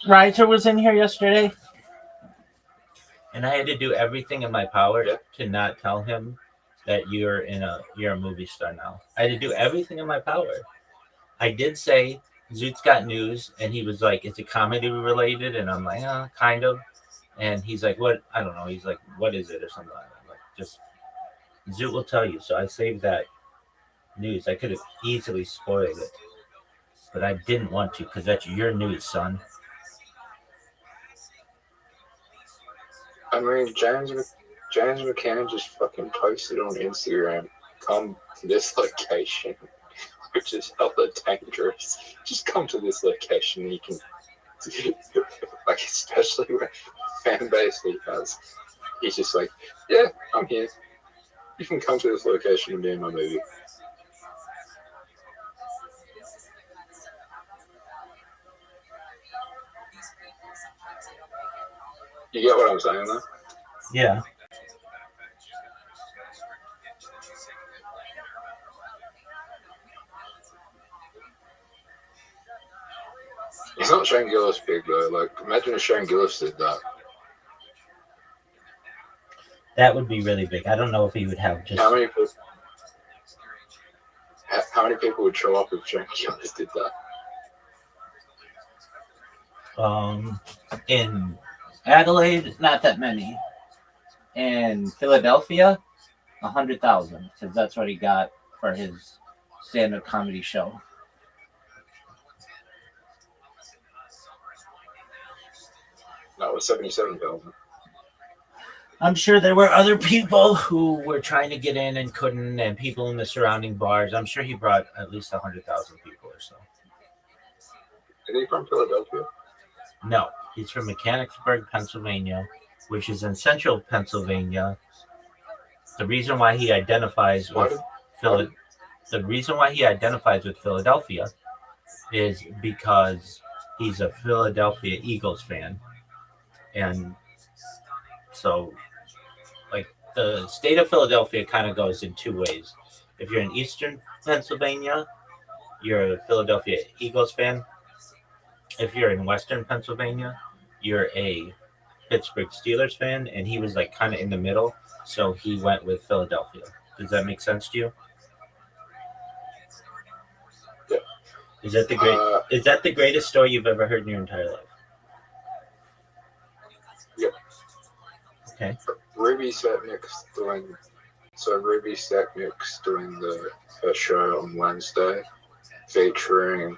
Riser was in here yesterday, and I had to do everything in my power Yeah. to not tell him that you're a movie star now. I had to do everything in my power. I did say Zoot's got news, and he was like, "Is it comedy related?" And I'm like, kind of." And he's like, "What?" I don't know. He's like, "What is it?" or something like that. I'm like, just Zoot will tell you. So I saved that news. I could have easily spoiled it, but I didn't want to because that's your news, son. I mean, James McCann just fucking posted on Instagram, "Come to this location," which is hella dangerous. Just come to this location and you can, like, especially with fan base he has. He's just like, "Yeah, I'm here. You can come to this location and be in my movie." You get what I'm saying, though? Yeah. He's not Shane Gillis big, though. Like, imagine if Shane Gillis did that. That would be really big. I don't know if he would have just. How many people would show up if Shane Gillis did that? In Adelaide, not that many. In Philadelphia, 100,000, because that's what he got for his stand-up comedy show. That was 77,000. I'm sure there were other people who were trying to get in and couldn't, and people in the surrounding bars. I'm sure he brought at least 100,000 people or so. Is he from Philadelphia? No, he's from Mechanicsburg, Pennsylvania, which is in central Pennsylvania. The reason why he identifies with Philadelphia is because he's a Philadelphia Eagles fan, and so, like, the state of Philadelphia kind of goes in two ways. If you're in eastern Pennsylvania, you're a Philadelphia Eagles fan. If you're in western Pennsylvania, you're a Pittsburgh Steelers fan, and he was like kind of in the middle, so he went with Philadelphia. Does that make sense to you? Yeah. Is that the greatest story you've ever heard in your entire life? Yep. Okay. Ruby Stepnick's doing the show on Wednesday, featuring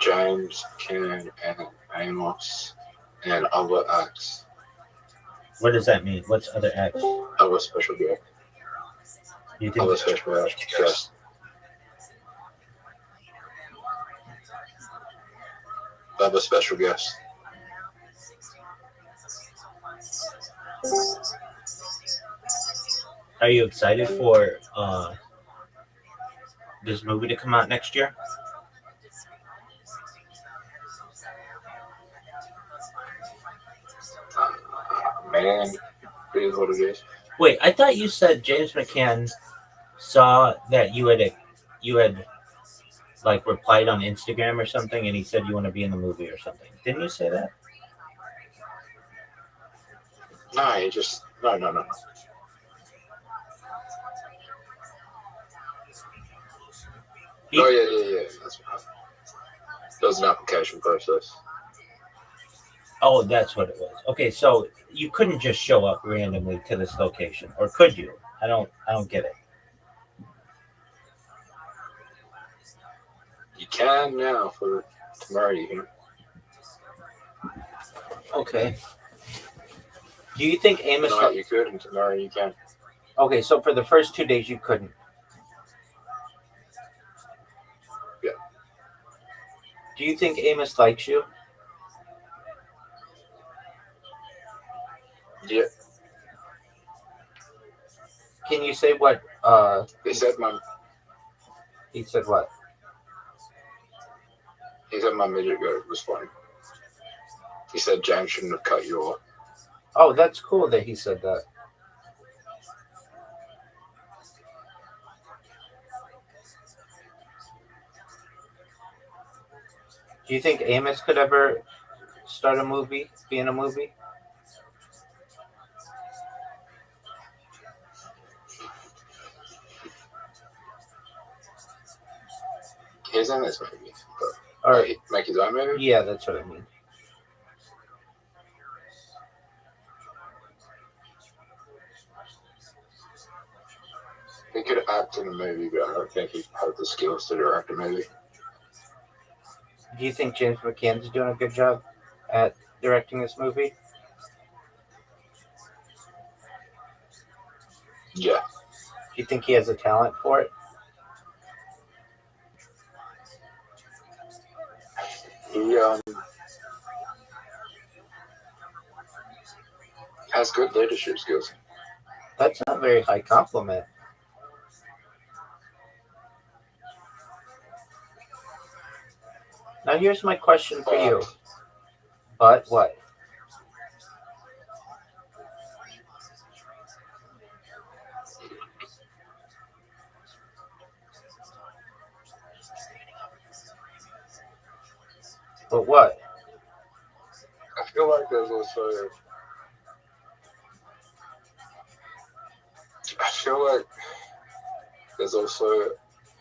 James, Ken, and Amos, and other acts. What does that mean? What's other acts? Other special guests. You think Other special guests. Other special guests. Are you excited for this movie to come out next year? Man, it is what it is. Wait, I thought you said James McCann saw that you had like replied on Instagram or something, and he said you want to be in the movie or something. Didn't you say that? No, he just no. Oh yeah. That's right. That was an application process. Oh, that's what it was. Okay, so you couldn't just show up randomly to this location, or could you? I don't get it. You can now for tomorrow evening. Okay. Do you think Amos? Tonight you could, and tomorrow you can. Okay, so for the first 2 days you couldn't. Yeah. Do you think Amos likes you? Yeah. Can you say what? He said my. He said what? He said my midget goat was funny. He said James shouldn't have cut you off. Oh, that's cool that he said that. Do you think Amos could ever start a movie, be in a movie? He's in this movie. All right. Make his own movie? Yeah, that's what I mean. He could act in a movie, but I don't think he had the skills to direct a movie. Do you think James McCann's doing a good job at directing this movie? Yeah. Do you think he has the talent for it? He has good leadership skills. That's not a very high compliment. Now here's my question for you. But what? But what? I feel like there's also... I feel like there's also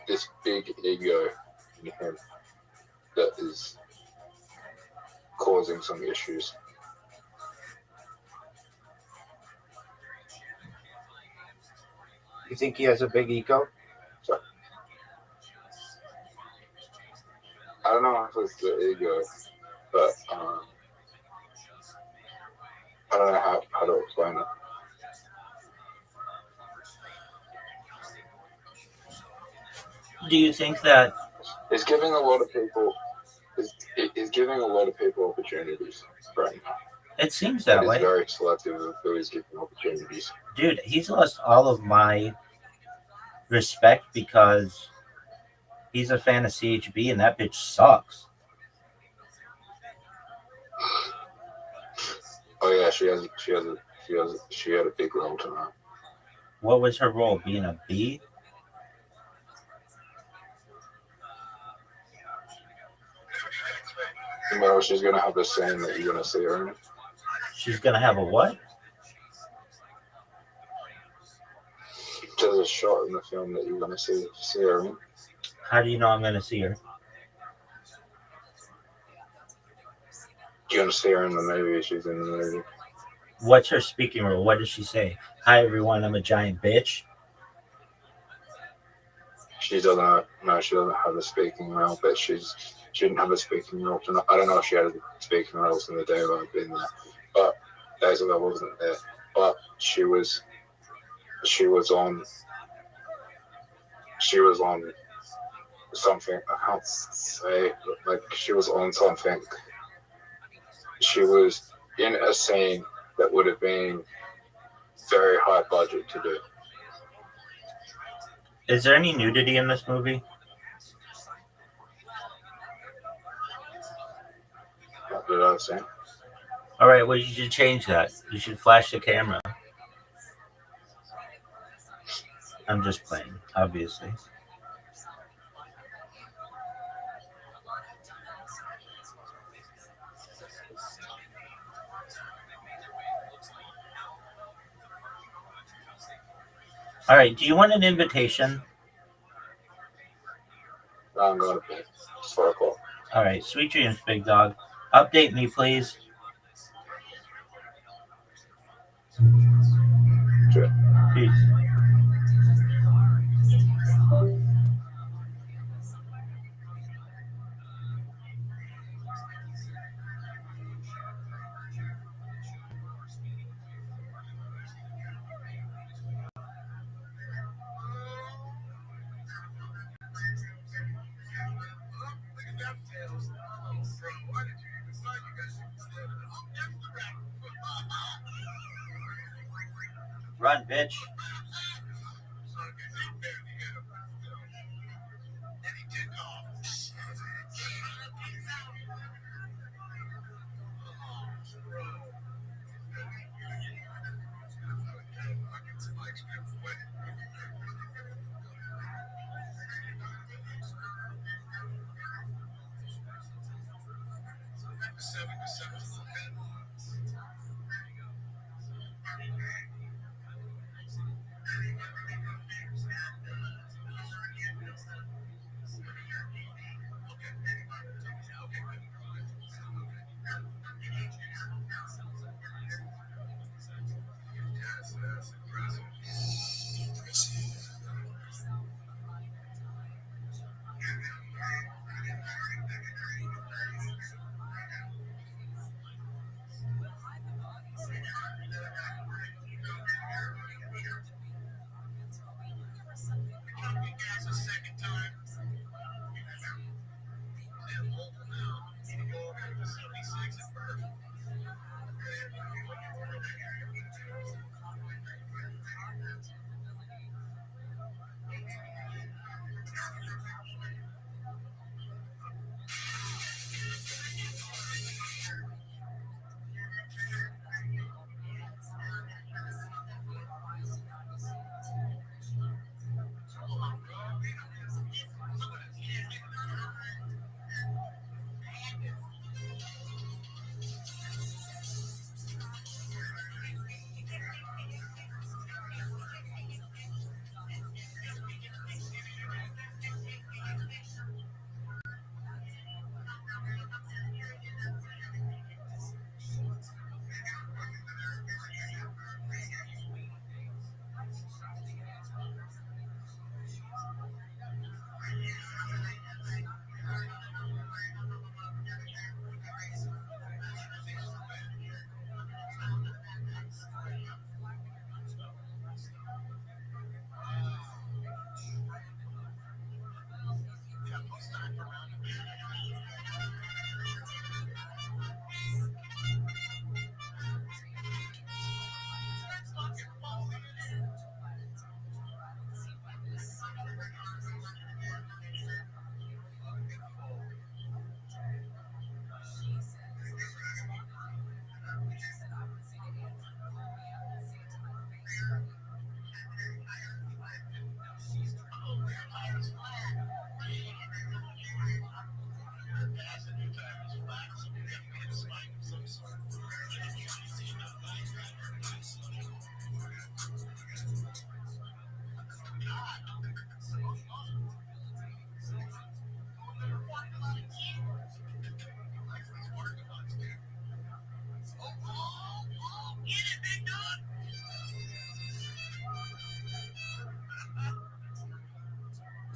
this big ego in him that is causing some issues. You think he has a big ego? So, I don't know if it's the ego, but I don't know how to explain it. Do you think that it's giving a lot of people opportunities right now? It seems that way. He's very selective of who he's giving opportunities. Dude, he's lost all of my respect because he's a fan of CHB and that bitch sucks. Oh yeah, she had a big role tonight. What was her role? Being a bee? Well, she's gonna have the scene that you're gonna see her in. She's gonna have a what? There's a shot in the film that you're gonna see her in. How do you know I'm gonna see her? You're gonna see her in the movie. She's in the movie. What's her speaking role? What does she say? Hi everyone, I'm a giant bitch. She doesn't have a speaking role, but she didn't have a speaking role tonight. I don't know if she had a speaking roles in the day I've been there, but days ago I wasn't there. But she was on something. I can't say, like she was on something. She was in a scene that would have been very high budget to do. Is there any nudity in this movie? What did I say? All right, well, you should change that. You should flash the camera. I'm just playing, obviously. All right, do you want an invitation? No, I'm going to bed. It's 4 o'clock. All right, sweet dreams, big dog. Update me, please. Sure. Peace. Run, bitch.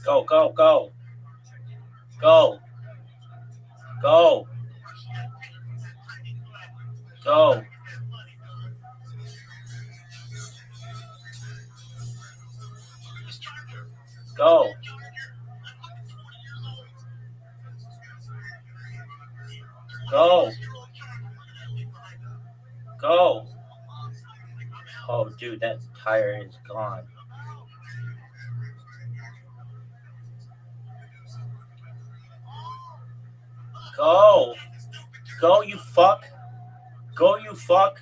Go, go, go. Go. Go. Go. Go. Go. Go. Oh, dude, that tire is gone. Go. Go, you fuck. Go, you fuck.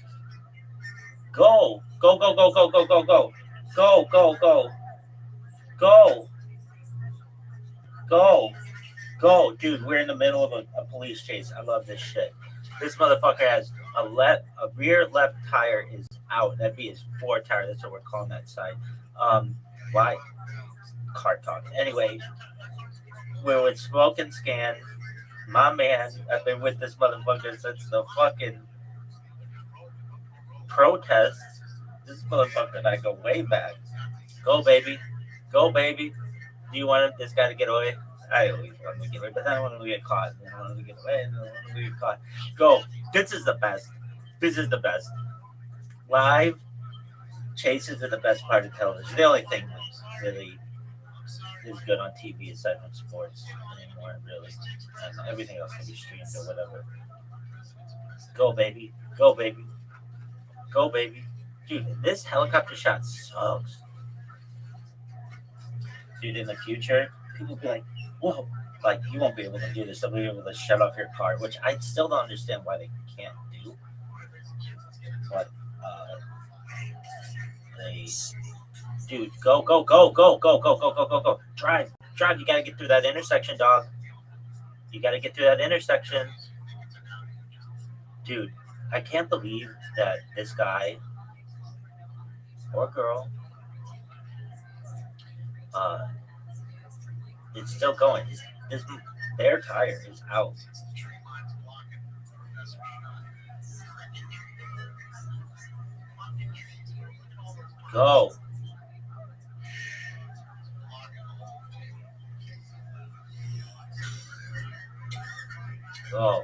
Go. Go, go, go, go, go, go, go. Go, go, go. Go. Go. Go. Dude, we're in the middle of a police chase. I love this shit. This motherfucker has a rear left tire is out. That'd be his fore tire. That's what we're calling that side. Why? Car talk. Anyway, we're with Smoke and Scan. My man, I've been with this motherfucker since the fucking protests. This motherfucker and I go way back. Go, baby. Go, baby. Do you want this guy to get away? I always want him to get away, but then I want him to get caught. Then I want him to get away, and then I want him to get caught. Go. This is the best. This is the best. Live chases are the best part of television. The only thing that really is good on TV aside from sports anymore, really. And everything else can be streamed or whatever. Go, baby. Go, baby. Go, baby. Dude, this helicopter shot sucks. Dude, in the future, people will be like, whoa, like, you won't be able to do this. They'll be able to shut off your car, which I still don't understand why they can't do. But, dude, go, go, go, go, go, go, go, go, go, go. Drive, you gotta get through that intersection, dog. You gotta get through that intersection. Dude, I can't believe that this guy or girl it's still going. Their tire is out. Go. Go.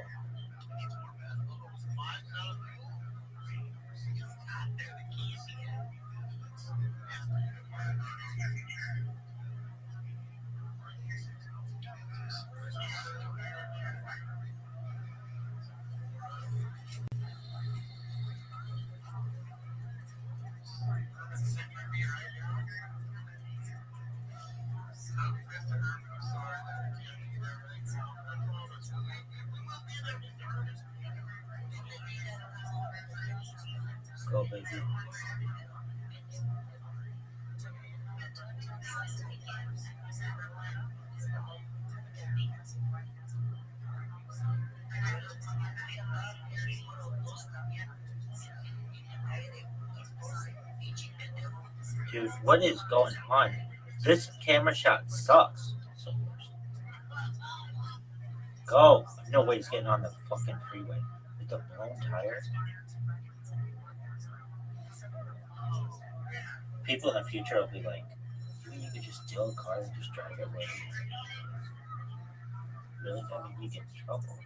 Go, baby. Dude, what is going on? This camera shot sucks. So go. No way he's getting on the fucking freeway. With the blown tire. People in the future will be like, you could just steal a car and just drive it away. Really? That mean you get in trouble.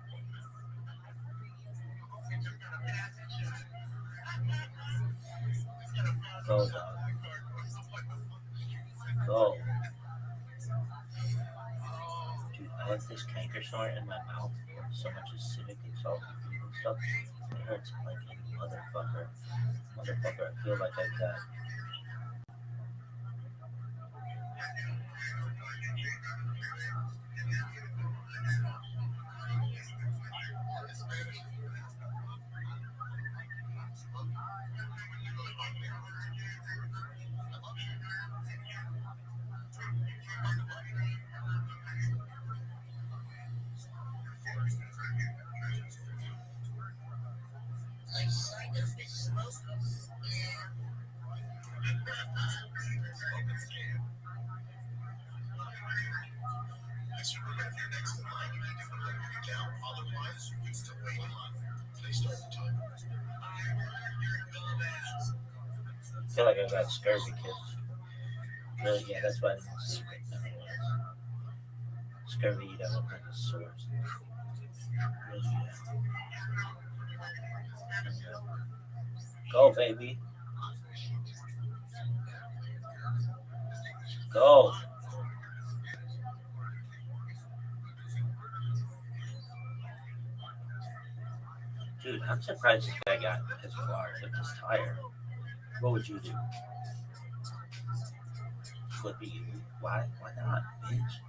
Go, dog. Go. Dude, I have this canker sore in my mouth. So much acidic and salty food and stuff. It hurts like a motherfucker. I feel like I've got. I feel like I got scurvy, kids. Really, yeah, that's why I didn't sleep right now. Scurvy, you don't look like a sore. Really, yeah. Go, baby. Go. Dude, I'm surprised this guy got as far with this tire. What would you do? Flippy you? Why? Why not, bitch?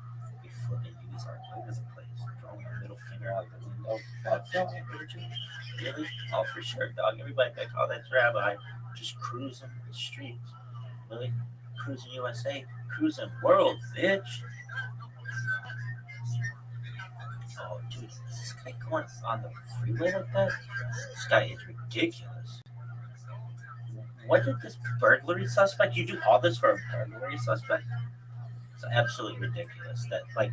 Be flipping U's all over the place. Throwing a middle finger out the window. Fuck no, bitch. Really? Oh, for sure, dog. Everybody that call that rabbi just cruising the streets. Really? Cruising USA. Cruising world, bitch. Oh, dude, is this guy going on the freeway like that? This guy is ridiculous. What did this burglary suspect? You do all this for a burglary suspect? It's absolutely ridiculous that, like,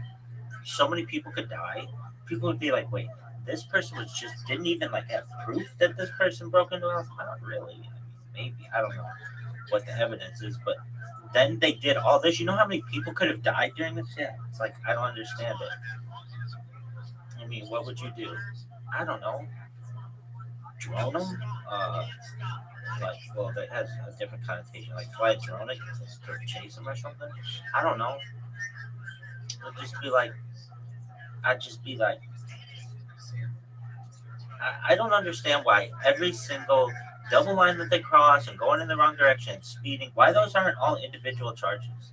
so many people could die. People would be like, wait, this person was just didn't even, like, have proof that this person broke into a house? Not really. I mean, maybe. I don't know what the evidence is, but then they did all this. You know how many people could have died during this? Yeah, it's like, I don't understand it. I mean, what would you do? I don't know. Drone them? Like, well, that has a different connotation. Like, fly a drone to chase them or something? I don't know. I'd just be like, I don't understand why every single double line that they cross and going in the wrong direction, speeding, why those aren't all individual charges.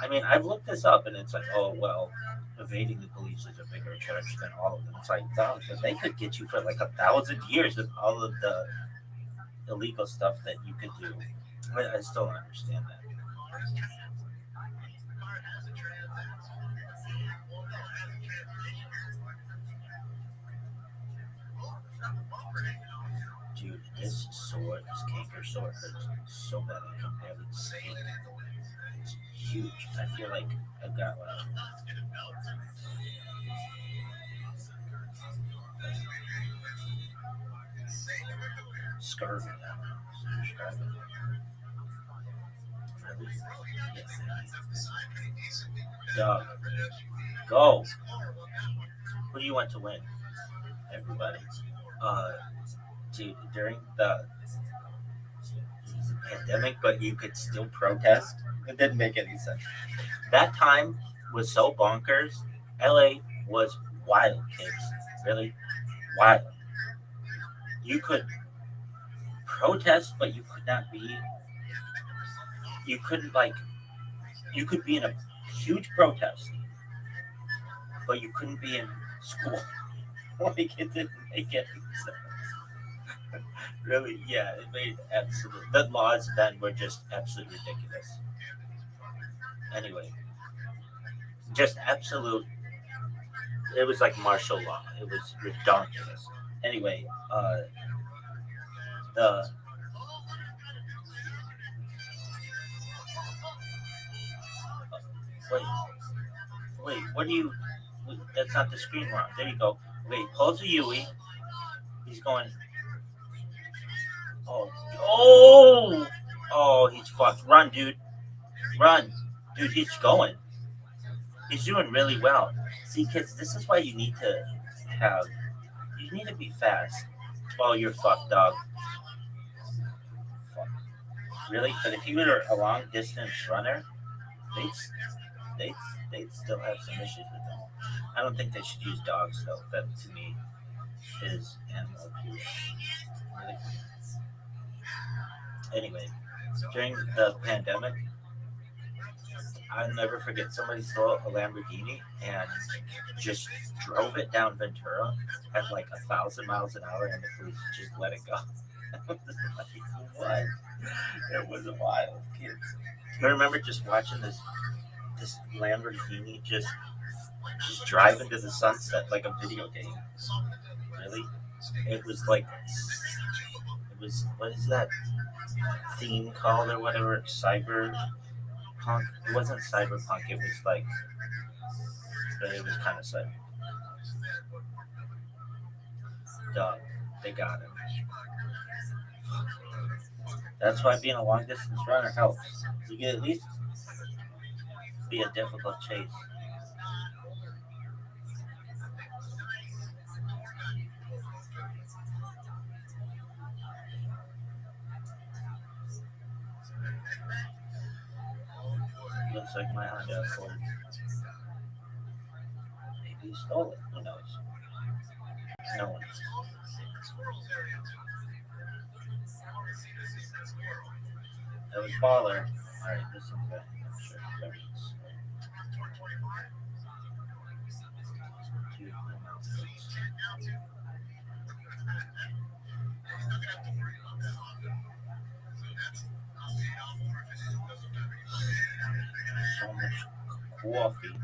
I mean, I've looked this up and it's like, oh, well, evading the police is a bigger charge than all of them. It's like, dumb, but they could get you for like 1,000 years with all of the illegal stuff that you could do. I still don't understand that. canker sore hurts so bad I can barely say it. It's huge. I feel like I've got like scurvy. I don't know. Describe it. Really? Yes. Dog. Go. Who do you want to win? Everybody. During the pandemic, but you could still protest. It didn't make any sense. That time was so bonkers. LA was wild, kids. Really wild. You could protest, but you could not be. You couldn't like. You could be in a huge protest, but you couldn't be in school. Like it didn't make any sense. Really, yeah, it made absolute. The laws then were just absolutely ridiculous. Anyway, just absolute. It was like martial law. It was ridiculous. Anyway, the wait, wait. What do you? That's not the screen wrong. There you go. Wait, pulls a Yui. He's going. Oh, he's fucked. Run, dude. Run, dude. He's going. He's doing really well. See, kids, this is why you need to have. You need to be fast. Oh, you're fucked, dog. Fuck. Really? But if you were a long distance runner, they'd they'd they'd still have some issues with them. I don't think they should use dogs though. That to me is animal abuse. Really. Anyway, during the pandemic, I'll never forget somebody stole a Lamborghini and just drove it down Ventura at like 1,000 miles an hour, and the police just let it go. I was like, what? It was wild, kids. I remember just watching this Lamborghini just drive into the sunset like a video game. Really? It was like what is that theme called or whatever? Cyberpunk. It wasn't cyberpunk. It was like, but it was kind of cyber. Dog, they got him. That's why being a long distance runner helps. You can at least be a difficult chase. Looks like my Honda Accord. Maybe he stole it. Who knows? No one. That was baller. Alright, this is good. Sure. So much coffee.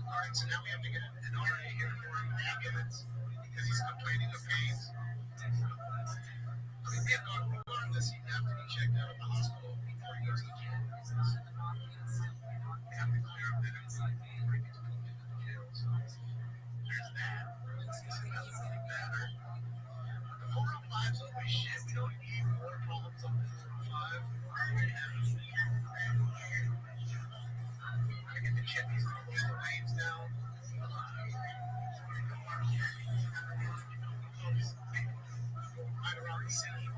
Alright, so now we have to get an RA here for him ambulance because he's complaining of pain. Regardless, he'd have to be checked out at the hospital before he goes to jail. We have to clear up that inside before he gets moved into the jail. So there's that. It doesn't really matter. The 405's always shit. We don't need more problems on the 405. I get the chippies and push the lanes down. Right around the city.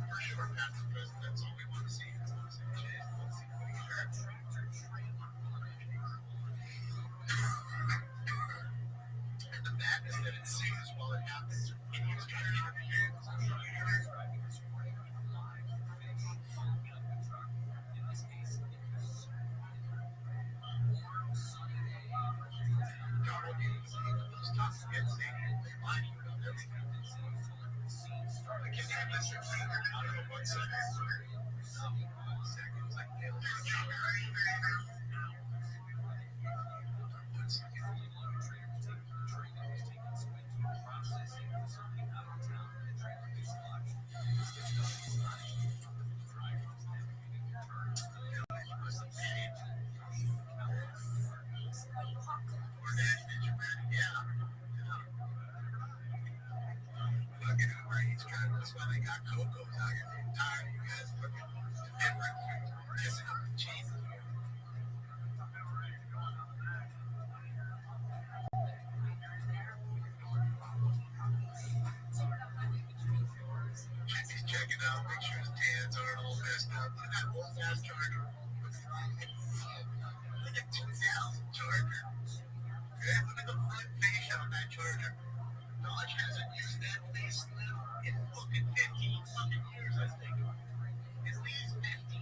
For sure, Pat the president, that's all we want to see. And the madness that ensues while it happens. That's why they got Coco's out here. They're tired of you guys looking different, messing up the cheese. He's checking out, make sure his tans aren't all messed up. Look at that old ass charger. Look at 2000 charger. Okay, look at the front face on that charger. Dodge hasn't used that facelift in fucking 15 fucking years, I think. At least 15.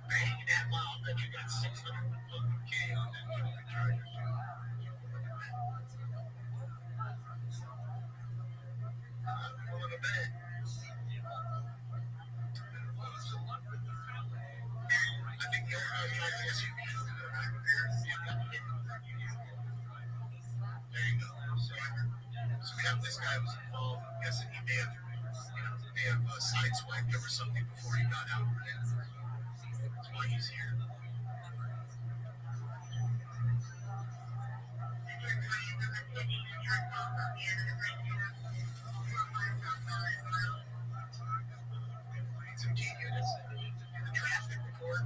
Bang that mom that you got 600 fucking K on that fucking charger. Pulling a bed. I think you're SUV. There you go. So we have this guy who's involved. I'm guessing he may have sideswiped him or something before he got out. That's why he's here. Some key units. The traffic report.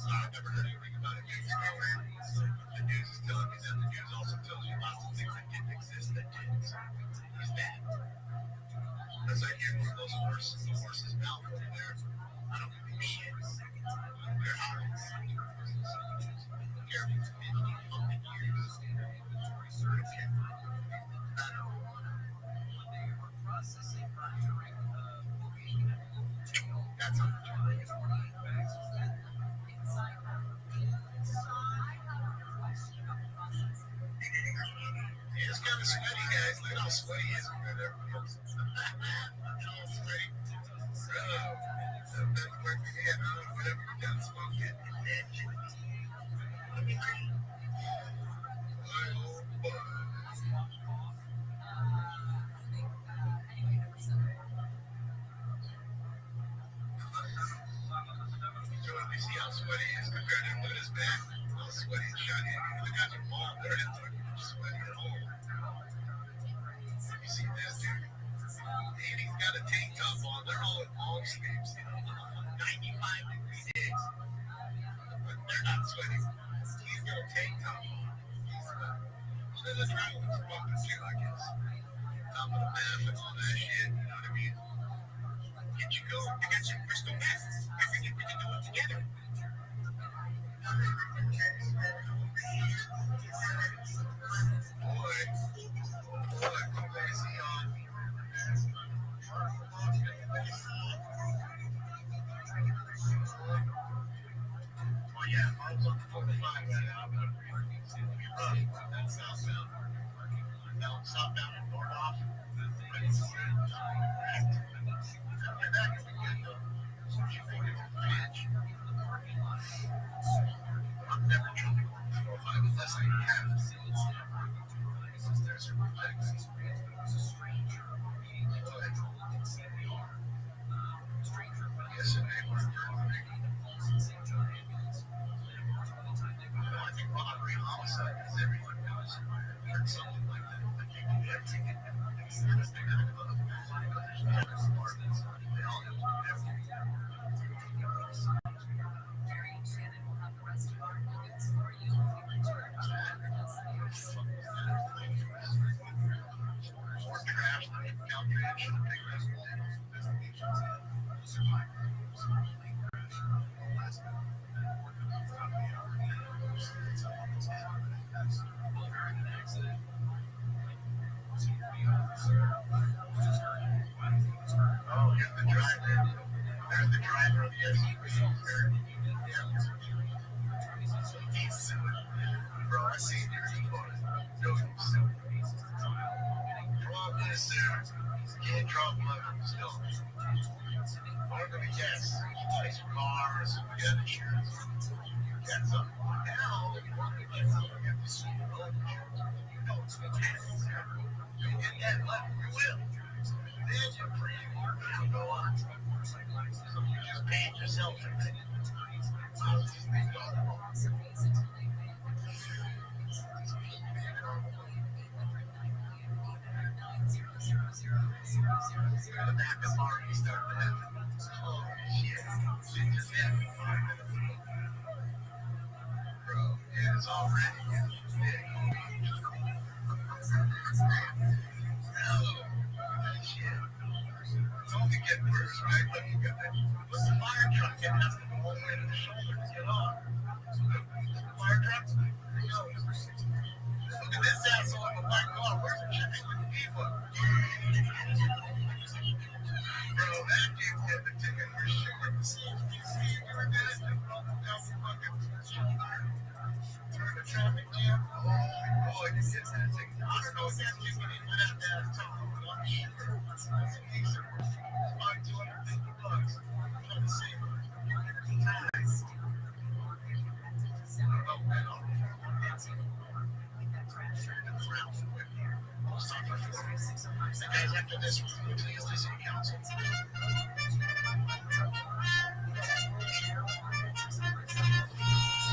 I've never heard anything about it. The news is telling me that. The news also tells you lots of things that didn't exist that did. So he's bad. As I hear one of those horses mouth over there, I don't give a shit. They're hot. Careful, 50 fucking years. That's on the it's kind of sweaty, guys. Look at how sweaty he is over there. All sweaty. Whatever you got smoking. So let me see how sweaty he is compared to look at his back. How sweaty and shiny. The guys are long. They're not sweaty at all. Let me see this, dude. And he's got a tank top on. They're all in long sleeves. 95-degree days. But they're not sweaty. He's got a tank top on. So there's a travel that's bumping too, I guess. Top of the map and all that shit. You know what I mean? Get you going. You got some crystal meth. I think we can do it together. Boy, what is he on? Oh yeah, I was on 45 right now. I'm gonna be rough. That's southbound. Now I'm southbound in Nordoff. And that could be good though. So if you think it's a bridge, I'm never jumping on 45 unless I have to. There's a legs. Yesterday was I think robbery and homicide is everyone knows. Or something like that. But you can do everything. They all have to do everything. More trash than Caltrans should have big investigations. Yes, sir. Can't draw blood from the stone. Or maybe cats. Like some cars, we got insurance. Cats up. Now, if you want to get to see blood insurance, you know it's the cats. You get that blood, you will. Then you're pretty hard to go on. So you just paint yourself for it. I'll just be normal. The backup already started to happen. Oh, shit. Shit just happened 5 minutes ago. Bro, yeah, it's already big. Oh, shit. It's only getting worse, right? Look, you got that. Look, the fire truck getting up the whole way to the shoulder to get off. The fire truck? Yo, look at this asshole in the black car. Where's the chicken with the people? Bro, that dude had the ticket for sure. You see, you were good. Down the fucking shoulder. Through the traffic jam. Oh, boy, this is that ticket. I don't know if that kid would even have that time, but I'm sure it's decent. It's like $250. I'm trying to save him. Nice. Oh, well. Guys, after this, we'll please the city council.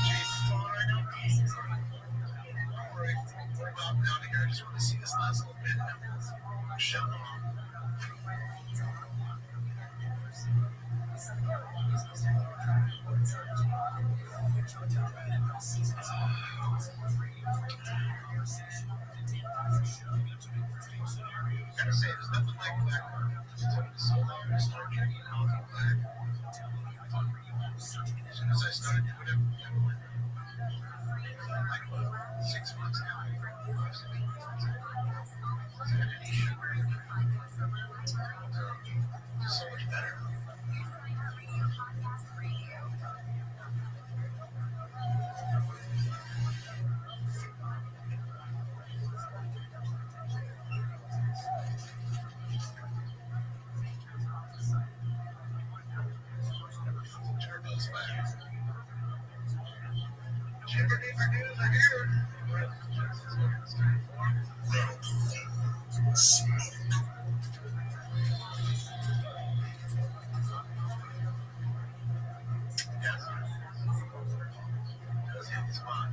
Jesus, all right now. All right, we're about down here. I just want to see this last little bit. Shut them off. I gotta say, there's nothing like black market. It took me so long to start drinking coffee black. As soon as I started doing it, like about 6 months now, I had any sugar. So much better. Turbo's back. Jibber Deeper News are here. Yes. Does hit the spot.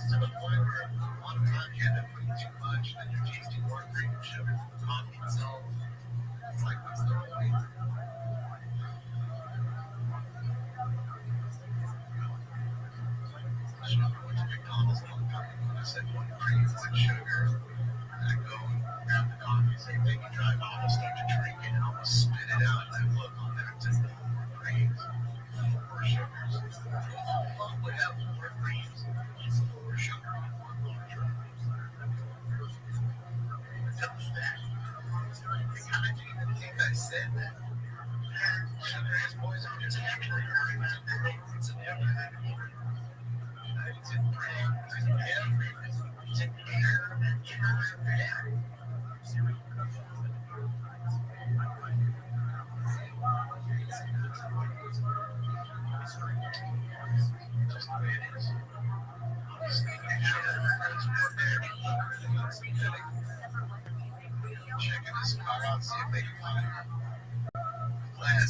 To the point where a lot of times you end up putting too much and you're tasting more green sugar from the coffee itself. It's like, what's the point? I went to McDonald's one time and I said, 1 cream, 1 sugar. And I go and grab the coffee and say, make me drive off and start to drink it and almost spit it out. And I look on there and said, 4 creams, 4 sugars. Who the fuck would have 4 creams, 4 sugar on 1 large rock? Tell us that. How did you even think I said that? Sugar has poison. It's an actual herb. It's in everything. It's in bread. It's in everything. It's in air. It's in everything. Just the way it is. Checking this car out, see if they can find glass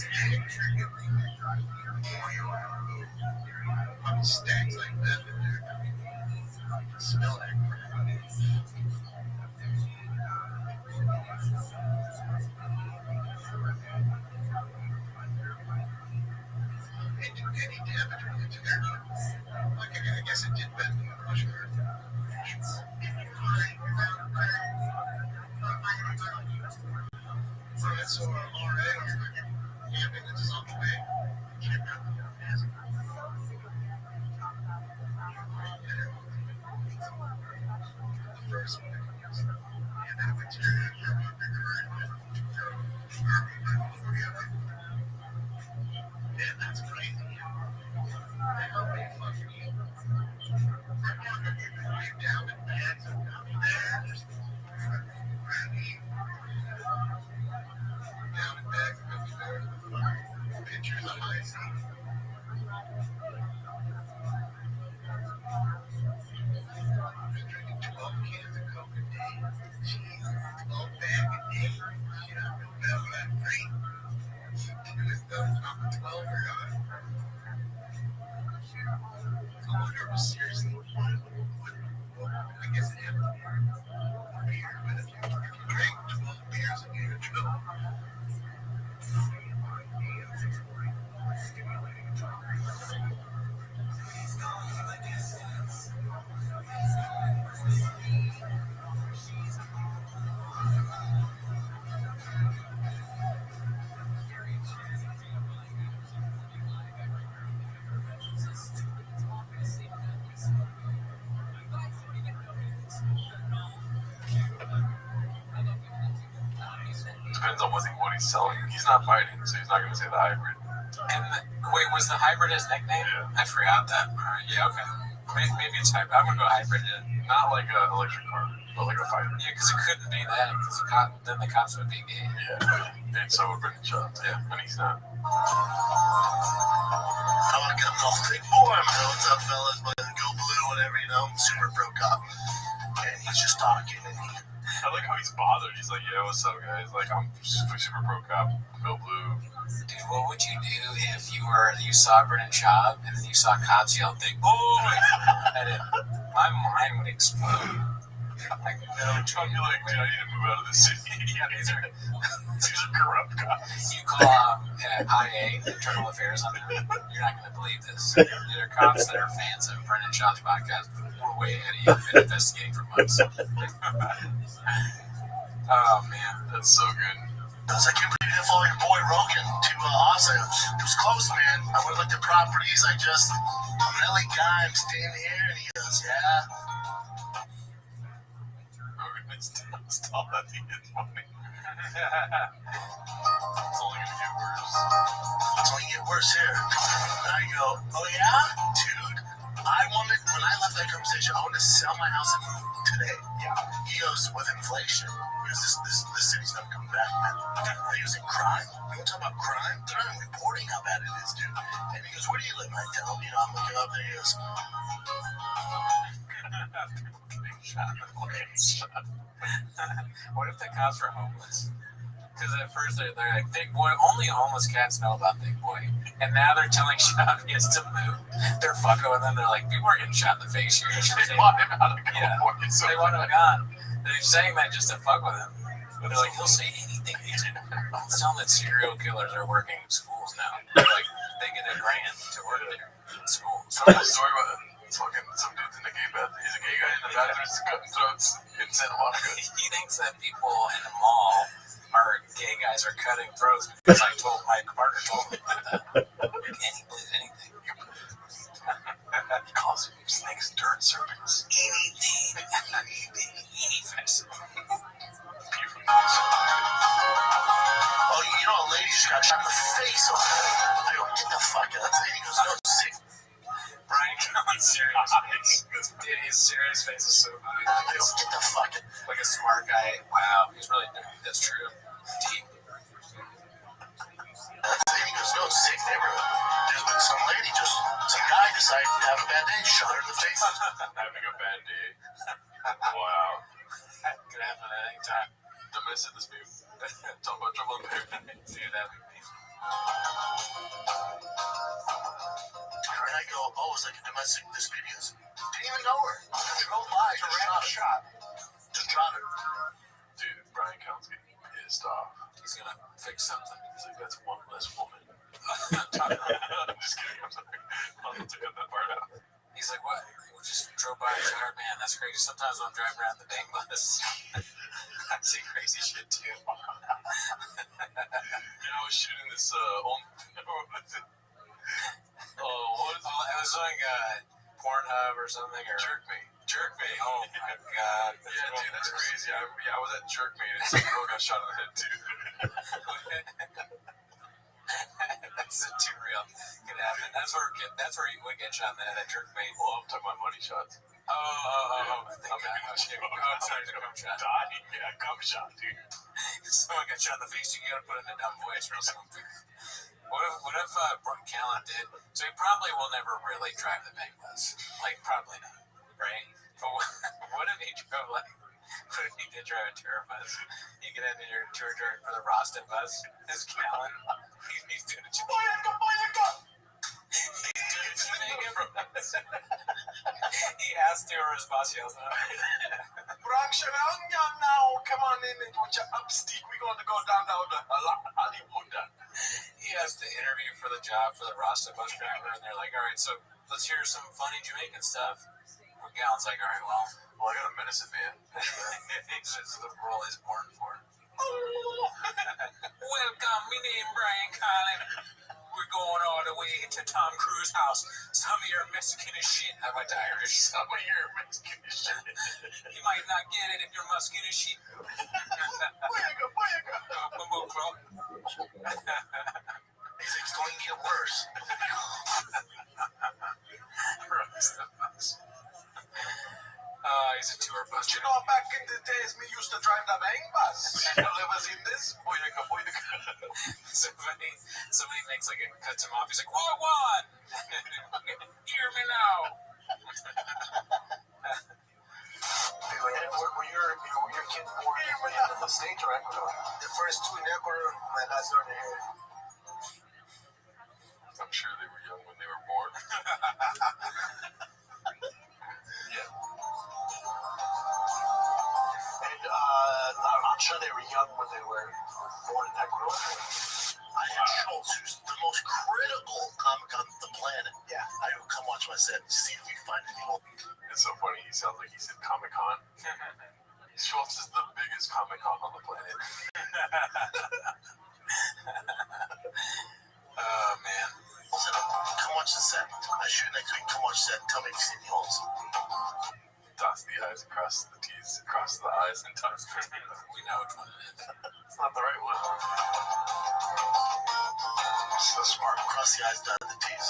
fucking stacks like that in there. I can smell that crap. It didn't do any damage when it took it out. Like, I guess it did better than the brush guard. Alright, so RA, ambulance is on the way. Check out the seriously. I guess they have beer, but if you drink 12 beers and you're in trouble. Depends on what he's selling. He's not fighting, so he's not going to say the hybrid. And wait, was the hybrid his nickname? Yeah. I forgot that. Yeah, okay. Maybe it's hybrid. I'm gonna go hybrid. Not like an electric car, but like a fighter. Yeah, because it couldn't be that. Because then the cops would be gay. Yeah, and so would Brendan Schaub. Yeah, and he's not. I want to get him off big boy. What's up, fellas? But go blue, whatever, super pro cop. And he's just talking, and I like how he's bothered. He's like, yeah, what's up, guys? Like, I'm super pro cop, go blue. Dude, what would you do if you saw Brendan Schaub and then you saw cops yell big boy at him? My mind would explode. Like, no, I'd be like, dude, I need to move out of this city. Yeah, these are corrupt cops. You call IA, Internal Affairs, on them. You're not going to believe this. These are cops that are fans of Brendan Schaub's podcast. We're way ahead of you. We've been investigating for months. Oh, man. That's so good. I was like, I can't believe you didn't follow your boy Rogan to Austin. It was close, man. I went like the properties. I'm an LA guy. I'm staying here. And he goes, yeah. Rogan is stop that thing. It's funny. It's only going to get worse. It's only get worse here. And I go, oh yeah? Dude, when I left that conversation, I wanted to sell my house and move today. Yeah. He goes, with inflation. Because this city's never coming back, man. He was in crime. You want to talk about crime? They're not reporting how bad it is, dude. And he goes, where do you live? And I tell him, I'm looking up there. He goes, what if the cops were homeless? Because at first they're like, big boy, only homeless cats know about big boy. And now they're telling Schaub he has to move. They're fucking with him. They're like, people are getting shot in the face here. They want him out of California. They want him gone. They're saying that just to fuck with him. They're like, he'll say anything. Let's tell him that serial killers are working in schools now. They're like, they get a grant to work there in schools. I heard a story about fucking some dude's in the gay bathroom. He's a gay guy in the bathroom cutting throats in Santa Monica. He thinks that people in the mall are gay guys are cutting throats because my partner told me that. Anything. He calls them snakes, dirt serpents. Anything. oh, a lady just got shot in the face. I go, get the fuck out. He goes, no, sick. Brian Cullen's serious face. Dude, his serious face is so funny. I go, get the fuck out. Like a smart guy. Wow, he's really, that's true. Deep. He goes, no, it's a safe neighborhood. There's been some guy decided to have a bad day, shot her in the face. Having a bad day. Wow. That could happen at any time. Don't miss it, this baby. Talk about trouble in there. Dude, that'd be amazing. And I go, oh, it's like a domestic dispute. He goes, didn't even know her. Drove by, just shot her. Just shot her. Dude, Brian Cullen's getting pissed off. He's gonna fix something. He's like, that's one less woman. I'm just kidding, I'm sorry. I'll have to cut that part out. He's like, what? We just drove by and shot her. Man, that's crazy. Sometimes when I'm driving around the bang bus, I see crazy shit too. I was shooting this, what was it? It was like Pornhub or something. Or Jerkmate. Oh my god. Yeah, dude, that's crazy. I was at Jerkmate and some girl got shot in the head too. That's too real. Could happen. That's where you would get shot in the head at Jerkmate. Well, I'm talking about money shots. Oh. Sorry, the cum shot. Dying. Yeah, cum shot, dude. Someone got shot in the face, you gotta put it in a dumb voice real something. What if Callan did? So he probably will never really drive the bang bus. Like, probably not, right? But what if he drove, what if he did drive a tour bus? You get into your tour for the Roston bus. This Callan, he's doing a Jamaican. He's doing a Jamaican. asked her his boss yells at him. now, come on in and with your upstick. We're going to go down to Hollywood. He has to interview for the job for the Rasta bus driver, and they're like, all right, so let's hear some funny Jamaican stuff. Gallen's like, all right, well, I got a medicine man. This is the role he's born for. Welcome, my name Brian Collin. We're going all the way to Tom Cruise's house. Some of your Mexican as shit. I went to Irish. Some of your Mexican as shit. You might not get it if you're Muskin as shit. It's going to get worse. He's a tour bus. You know, back in the days, me used to drive the bang bus. You never seen this? Somebody makes like a cuts him off. He's like, "What? Hear me now." Were your kids born in the States or Ecuador? The first two in Ecuador, my last one here. I'm sure they were young when they were born. Yeah. And I'm sure they were young when they were born in Ecuador. I had Schultz, who's the most critical comic on the planet. Yeah. I would come watch my set and see if we find any more. It's so funny. He sounds like he said Comic-Con. Schultz is the biggest Comic-Con on the planet. Oh, man. Listen, come watch the set. I shoot next week. Come watch the set and tell me if you see any holes. Dots the I's, cross the T's, cross the I's, and dots the T's. We know which one it is. It's not the right one. So smart. Cross the I's, dot the T's.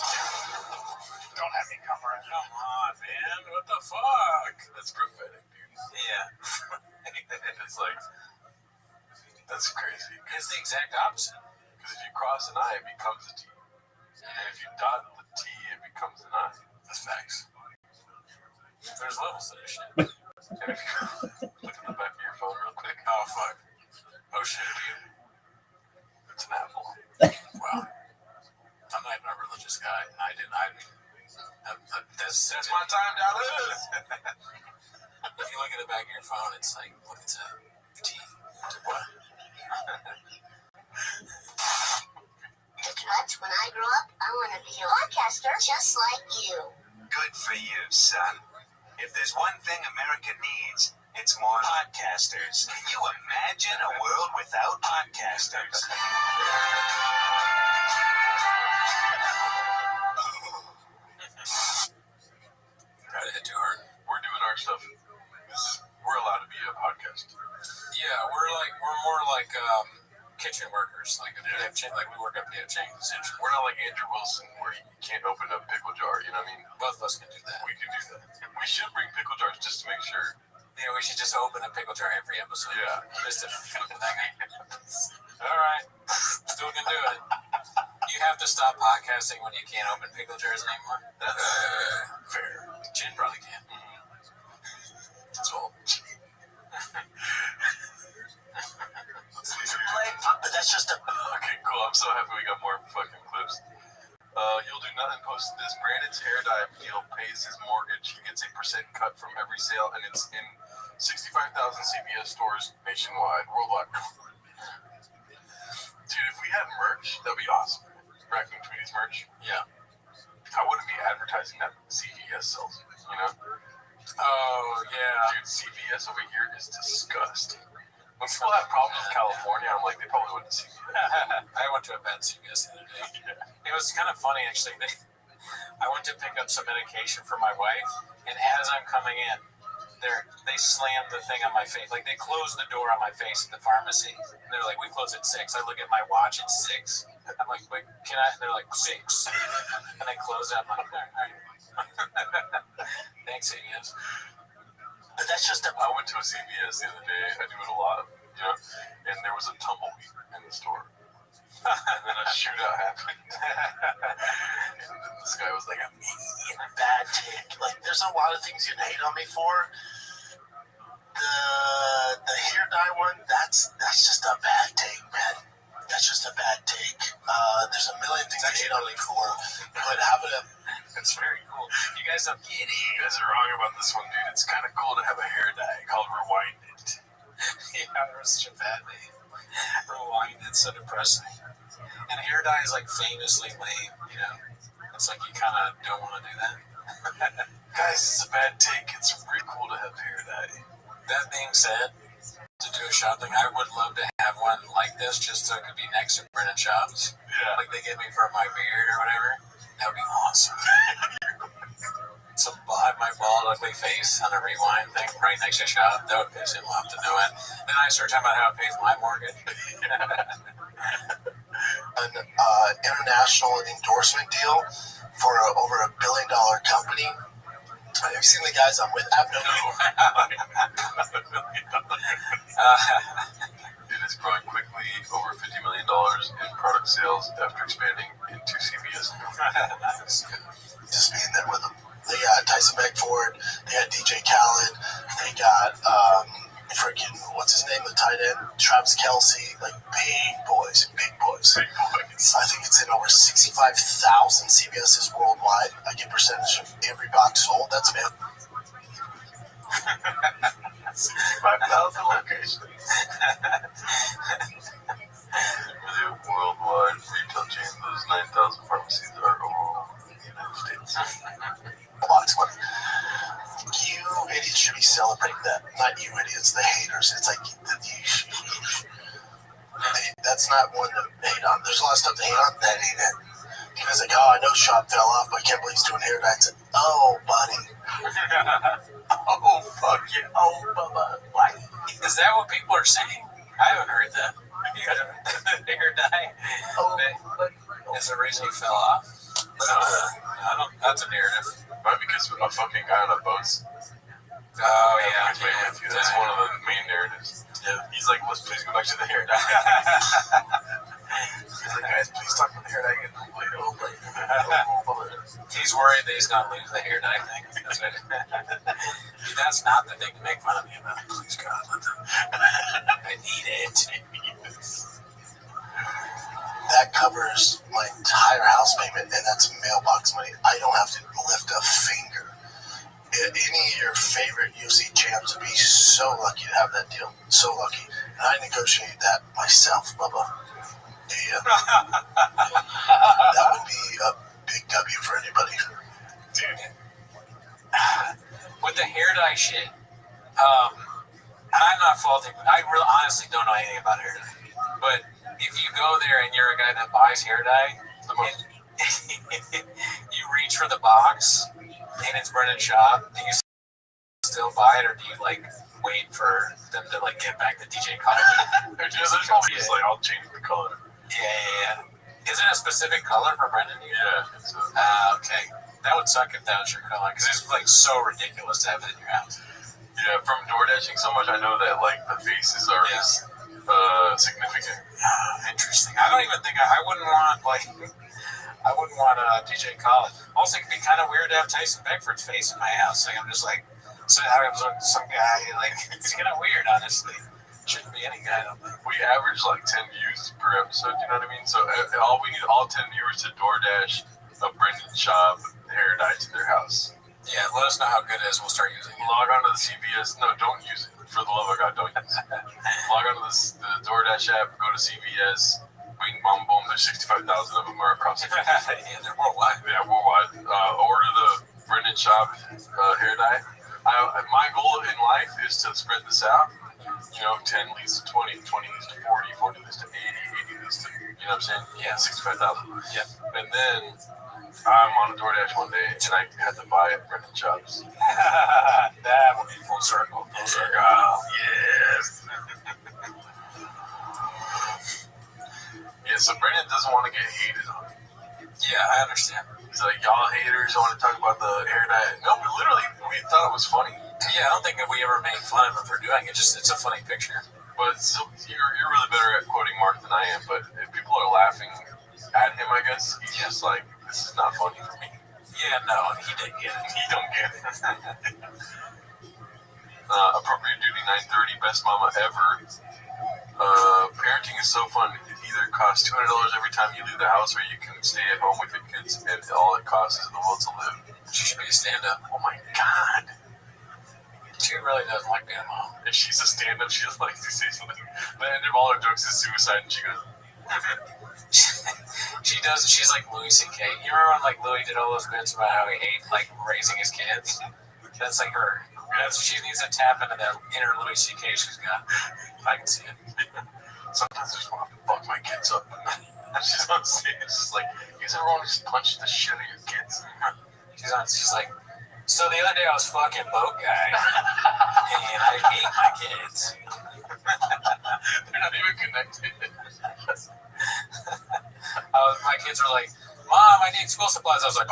Don't have me come around. Come on, man. What the fuck? That's prophetic, dude. Yeah. It's like, that's crazy. It's the exact opposite. Because if you cross an I, it becomes a T. And if you dot the T, it becomes an I. That's facts. There's levels to this shit. And if you look at the back of your phone real quick. Oh, fuck. Oh, shit, dude. It's an apple. Wow. I'm not even a religious guy. That's my time, dollars. If you look at the back of your phone, it's like, look, it's a T. What? When I grow up, I want to be a podcaster just like you. Good for you, son. If there's one thing America needs, it's more podcasters. Can you imagine a world without podcasters? Tried to hit too hard. We're doing our stuff. We're allowed to be a podcast. Yeah, we're more like kitchen workers. Like if we have we work at PF Chang's. We're not like Andrew Wilson, where you can't open a pickle jar. You know what I mean? Both of us can do that. We can do that. We should bring pickle jars just to make sure. Yeah, we should just open a pickle jar every episode. Yeah. Just to fuck with that guy. All right. Still can do it. You have to stop podcasting when you can't open pickle jars anymore. Fair. Chin probably can. It's all. But that's just a... Okay, cool. I'm so happy we got more fucking clips. You'll do nothing. Posted this. Brandon's hair dye deal pays his mortgage. He gets a % cut from every sale, and it's in 65,000 CVS stores nationwide, worldwide. Dude, if we had merch, that'd be awesome. Raccoon Tweety's merch. Yeah. I wouldn't be advertising that CVS sells, you know? Oh, yeah. Dude, CVS over here is disgusting. When people have problems with California, I'm like, they probably went to CVS. I went to a bad CVS the other day. It was kind of funny, actually. I went to pick up some medication for my wife, and as I'm coming in, they slammed the thing on my face. Like, they closed the door on my face at the pharmacy. And they're like, we close at 6. I look at my watch, it's 6. I'm like, wait, can I? And they're like, 6. And they close it. I'm like, all right. Thanks, CVS. But that's just a... I went to a CVS the other day. I do it a lot, you know? And there was a tumbleweed in the store. And then a shootout happened. And then this guy was like, bad take. Like, there's a lot of things you'd hate on me for. The hair dye one, that's just a bad take, man. That's just a bad take. There's a million things I hate on me for, but having a... It's very cool. You guys don't get it. You guys are wrong about this one, dude. It's kind of cool to have a hair dye called Rewind It. Yeah, it was such a bad name. Rewind It's so depressing. And hair dye is like famously lame, you know? It's like you kind of don't want to do that. Guys, it's a bad take. It's really cool to have hair dye. That being said, to do a shop thing, I would love to have one like this just so it could be next to Brennan shops. Yeah. Like they give me for my beard or whatever. That would be awesome. So have my bald, ugly face on a rewind thing right next to shop. That would piss him off to know it. Then I start talking about how it pays my mortgage. An international endorsement deal for over $1 billion company. Have you seen the guys I'm with? I have no It is growing quickly, over $50 million in product sales after expanding into CVS. Just being there with them. They got Tyson Beckford, they got DJ Khaled, they got freaking, what's his name, the tight end? Travis Kelce, like big boys. I think it's in over 65,000 CVS's worldwide. I get percentage of every box sold. That's big. 65,000 locations. The worldwide retail chain, those 9,000 pharmacies are all in the United States. Lots of money. You idiots should be celebrating that. Not you idiots, the haters. It's like, that's not one to hate on. There's a lot of stuff to hate on. That ain't it. Because like, oh, I know Shop fell off, but I can't believe he's doing hair dye. It's like, oh, buddy. Oh, fuck yeah. Oh, bubba. Why? Is that what people are saying? I haven't heard that. You got a hair dye? Oh, is the reason he fell off? I don't. That's a narrative. Probably because a fucking guy on a boat. Oh yeah, that's one of the main narratives. Yeah, he's like, let's please go back to the hair dye. He's like, guys, please talk about the hair dye again. He's worried that he's gonna lose the hair dye thing. That's not the thing to make fun of me about. Please God, let them. I need it. That covers my entire house payment, and that's mailbox money. I don't have to lift a finger. Any of your favorite UFC champs would be so lucky to have that deal. So lucky. And I negotiated that myself, Bubba. Yeah. That would be a big W for anybody. Dude. With the hair dye shit, I'm not faulting. I really honestly don't know anything about hair dye. But if you go there and you're a guy that buys hair dye, you reach for the box and it's Brennan shop, do you still buy it, or do you like wait for them to like get back to DJ Khaled? There's probably just like, I'll change the color. Yeah. Is it a specific color for Brendan? Yeah. Okay. That would suck if that was your color, because it's like so ridiculous to have it in your house. Yeah, from door dashing so much, I know that like the faces are significant. Interesting. I don't even think I wouldn't want DJ Khaled. Also, it could be kind of weird to have Tyson Beckford's face in my house. Like I'm just like, so I have some guy like it's kind of weird, honestly. Shouldn't be any guy. I don't think. We average like 10 views per episode. You know what I mean? So we need all 10 viewers to DoorDash a Brendan Schaub hair dye to their house. Yeah, let us know how good it is. We'll start using it. Log on to the CVS. No, don't use it. For the love of God, don't use it. Log on to the DoorDash app. Go to CVS. Bing, boom, boom. There's 65,000 of them are across the country. Yeah, they're worldwide. Yeah, worldwide. Order the Brendan Schaub hair dye. My goal in life is to spread this out. 10 leads to 20, 20 leads to 40, 40 leads to 80, 80 leads to, you know what I'm saying? Yeah. 65,000. Yeah. And then I'm on a DoorDash one day and I had to buy it Brendan Schaub's. That would be full circle. Full circle. Yes. Yeah, so Brendan doesn't want to get hated on. Yeah, I understand. He's like, y'all haters want to talk about the hair dye. No, but literally, we thought it was funny. Yeah, I don't think that we ever made fun of him for doing it. Just it's a funny picture. But you're really better at quoting Mark than I am. But if people are laughing at him, I guess he's just like, this is not funny for me. Yeah, no, he didn't get it. He don't get it. Appropriate Duty 930, best mama ever. Parenting is so fun. It either costs $200 every time you leave the house, or you can stay at home with your kids, and all it costs is the will to live. She should be a stand-up. Oh my god. She really doesn't like being a mom. If she's a stand-up, she just likes to say something. The end of all her jokes is suicide, and she goes, she does. She's like Louis C.K. You remember when like Louis did all those bits about how he hates like raising his kids? That's like her. She needs to tap into that inner Louis C.K. she's got. I can see it. Sometimes I just want to fuck my kids up. She's on stage. It's just like, you guys ever want to just punch the shit out of your kids? She's like, so the other day I was fucking boat guy, and I hate my kids. They're not even connected. My kids were like, Mom, I need school supplies. I was like,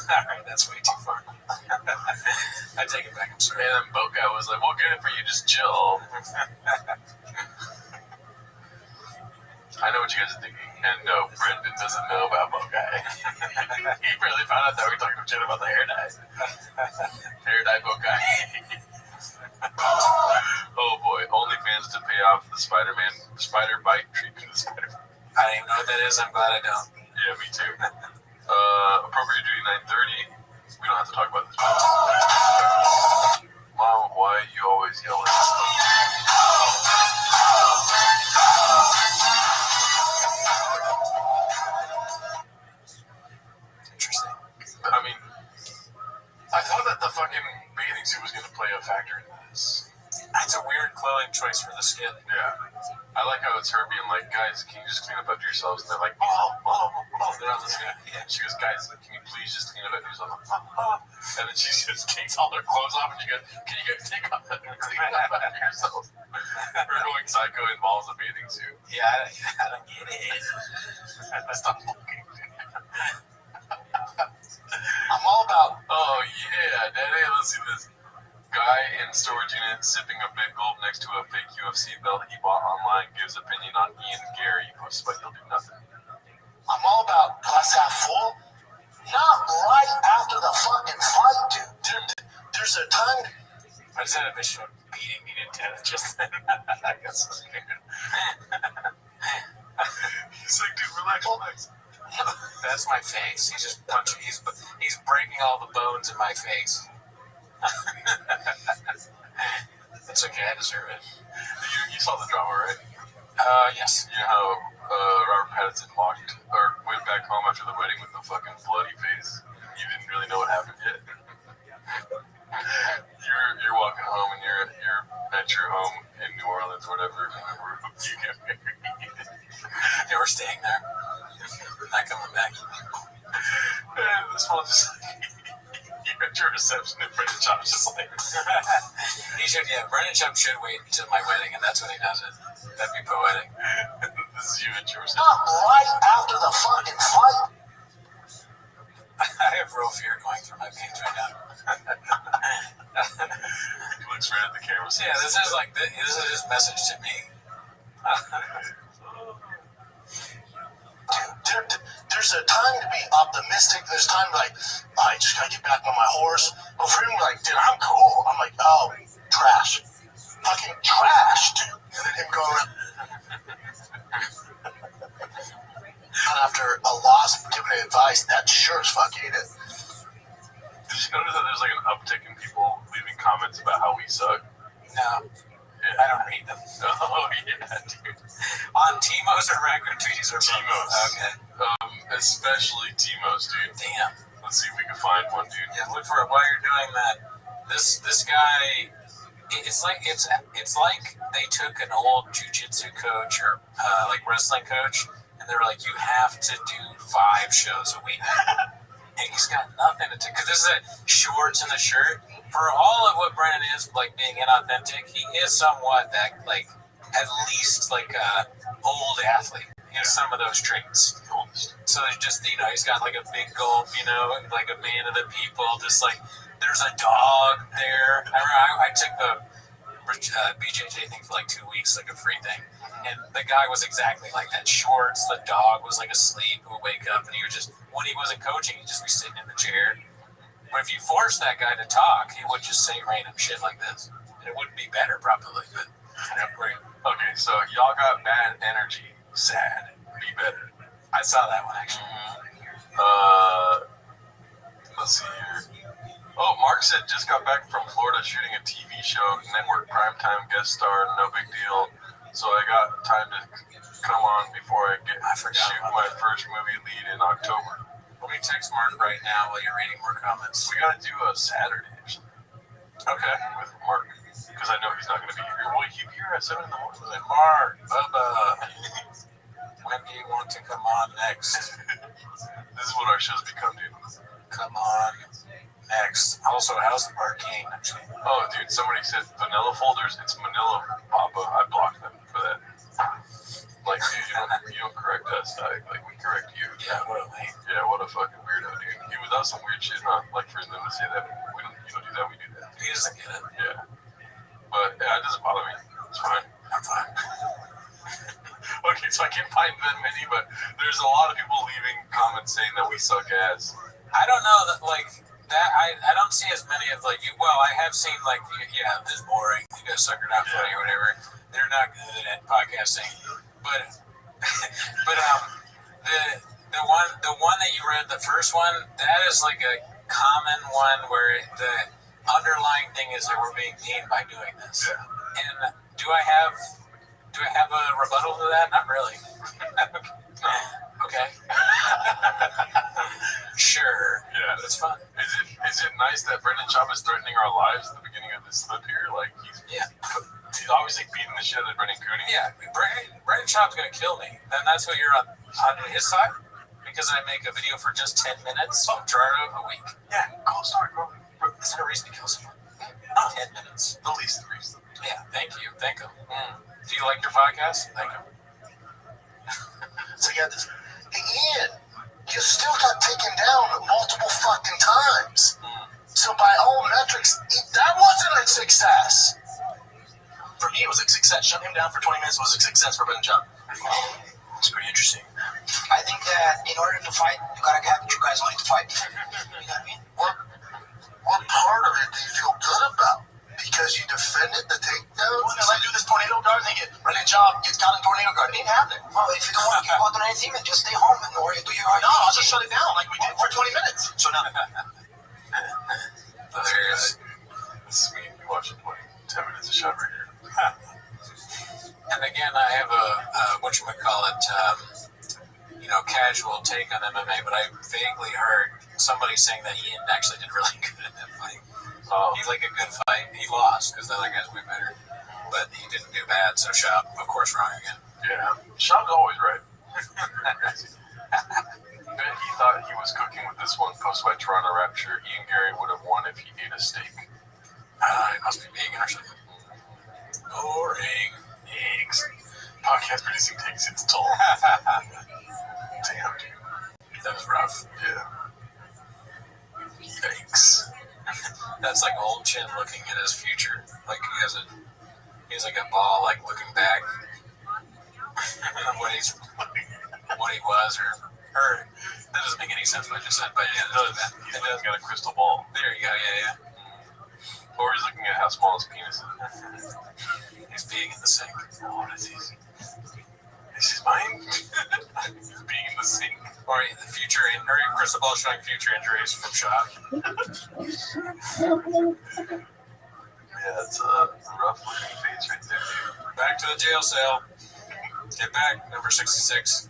alright, that's way too far. I take it back, I'm sorry. And then boat guy was like, we'll get it for you, just chill. I know what you guys are thinking. And no, Brendan doesn't know about boat guy. He barely found out that we talking shit about the hair dye. Hair dye boat guy. Oh boy, OnlyFans to pay off the spider bite treatment to Spider-Man. I don't even know what that is. I'm glad I don't. Yeah, me too. Appropriate duty 9:30. We don't have to talk about this. Mom, why you always yelling? Interesting. I mean, I thought that the fucking bathing suit was going to play a factor in this. It's a weird clothing choice for the skin. Yeah. I like how it's her being like, guys, can you just clean up after yourselves? And they're like, they're not listening. Yeah. She goes, guys, can you please just clean up after yourselves? And then she just takes all their clothes off and she goes, can you guys take off and clean up after yourselves? Her going psycho involves a bathing suit. Yeah, I don't get it. Stop looking. I'm all about. Oh, yeah, Daddy, let's see this. Guy in storage unit sipping a big gulp next to a fake UFC belt he bought online gives opinion on Ian Gary, posts but he'll do nothing. I'm all about glass half full. Not right after the fucking fight, dude. There's a time. I just had a vision of beating me to death just then. I got so scared. He's like, dude, relax. That's my face. He's just punching. He's breaking all the bones in my face. It's okay, I deserve it. You saw the drama, right? Yes. You know how Robert Pattinson went back home after the wedding with the fucking bloody face? You didn't really know what happened yet. You're walking home and you're at your home in New Orleans or whatever. You get married. Yeah, we're staying there. Not coming back. And this one just you're at your reception and Brendan Chop's just like Brendan Chop should wait until my wedding, and that's when he does it. That'd be poetic. This is you at your reception. Not right after the fucking fight. I have real fear going through my veins right now. He looks right at the camera. Yeah, this is his message to me. Dude, there's a time to be optimistic. There's time to like, I just gotta get back on my horse. But for him, like, dude, I'm cool. I'm like, oh, trash. Fucking trash, dude. And then him going and after a loss, giving advice, that sure as fuck ain't it. Did you notice that there's like an uptick in people leaving comments about how we suck? No. I don't read them. Oh, yeah, dude. On Timo's or regular tweets or Timo's. Okay. Especially Timo's, dude. Damn. Let's see if we can find one, dude. Yeah, look for it while you're doing that. This guy, it's like they took an old jiu-jitsu coach or like wrestling coach, and they were like, you have to do 5 shows a week. And he's got nothing to do, because this is a shorts and the shirt. For all of what Brennan is, like being inauthentic, he is somewhat that, like, at least like a old athlete. He has some of those traits. So there's just, he's got like a big gulp, like a man of the people. Just like there's a dog there. I took the BJJ thing for like 2 weeks, like a free thing, and the guy was exactly like that. Shorts. The dog was like asleep. He would wake up, and he would just, when he wasn't coaching, he'd just be sitting in the chair. But if you force that guy to talk, he would just say random shit like this. And it wouldn't be better, probably, but great. Okay, so y'all got bad energy. Sad. Be better. I saw that one, actually. Let's see here. Oh, Mark said just got back from Florida shooting a TV show, network primetime guest star, no big deal. So I got time to come on before I shoot my first movie lead in October. Let me text Mark right now while you're reading more comments. We gotta do a Saturday or something. Okay, with Mark. Because I know he's not gonna be here. Will he be here at 7 in the morning? Like, Mark, Bubba, when do you want to come on next? This is what our shows become, dude. Come on next. Also, how's the parking? Oh, dude, somebody said vanilla folders. It's Manila, Papa. I blocked them for that. Like, dude, you don't correct us. We correct you. Yeah, what a lame. Yeah, what a fucking weirdo, dude. He was out some weird shit, not like for them to say that. We don't, do that, we do that. He doesn't get it. Yeah. But, yeah, it doesn't bother me. It's fine. I'm fine. Okay, so I can't find that many, but there's a lot of people leaving comments saying that we suck ass. I don't know that, like, that I don't see as many of, like, well, I have seen, like, yeah, this is boring, you guys suck or not funny or whatever. They're not good at podcasting. But the one that you read, the first one, that is like a common one where the underlying thing is that we're being mean by doing this. Yeah. And do I have a rebuttal to that? Not really. Okay. Sure. Yeah, that's fun. Is it nice that Brendan Schaub is threatening our lives at the beginning of this clip here? Like he's obviously beating the shit out of Brendan Cooney. Yeah, Brendan Schaub's gonna kill me. Then that's what you're on his side? Because I make a video for just 10 minutes from Toronto a week. Yeah, cool story, bro. Is that a reason to kill someone? 10 minutes. The least reason. Yeah, thank you. Thank him. Do you like your podcast? Thank him. So you got this. Hey, Ian, you still got taken down multiple fucking times. So by all metrics, that wasn't a success. For me, it was a success. Shut him down for 20 minutes was a success for Brendan Schaub. It's pretty interesting. I think that in order to fight, you gotta have two guys willing to fight. You know what I mean? What part of it do you feel good about? Because you defended the takedown? Because I do this tornado guard thing. Brendan Schaub gets caught in tornado guard. It ain't happening. Well, if you don't want to get involved in anything, then just stay home and or do your No, I'll just shut it down like we did for 20 minutes. So now. This is me watching 10 minutes of shot right here. And again, I have a whatchamacallit, casual take on MMA, but I vaguely heard somebody saying that Ian actually did really good in that fight. He's like a good fight. He lost because the other guy's way better, but he didn't do bad. So Schaub, of course, wrong again. Yeah, Schaub's always right. Bet he thought he was cooking with this one. Posted by Toronto Rapture. Ian Gary would have won if he ate a steak. It must be vegan or something. Boring. Eggs. Podcast producing takes its toll. Damn, dude. That was rough. Yeah. Yikes. That's like old Chin looking at his future. Like he has like a ball, like looking back what he was or her. That doesn't make any sense what I just said, but yeah, He's got a crystal ball. There you go. Yeah. Or he's looking at how small his penis is. He's being in the sink. Oh, what is he? This is mine? He's being in the sink. Or the future, or crystal ball showing future injuries from Schaub. Yeah, that's a rough looking face right there, dude. Back to the jail cell. Get back, number 66.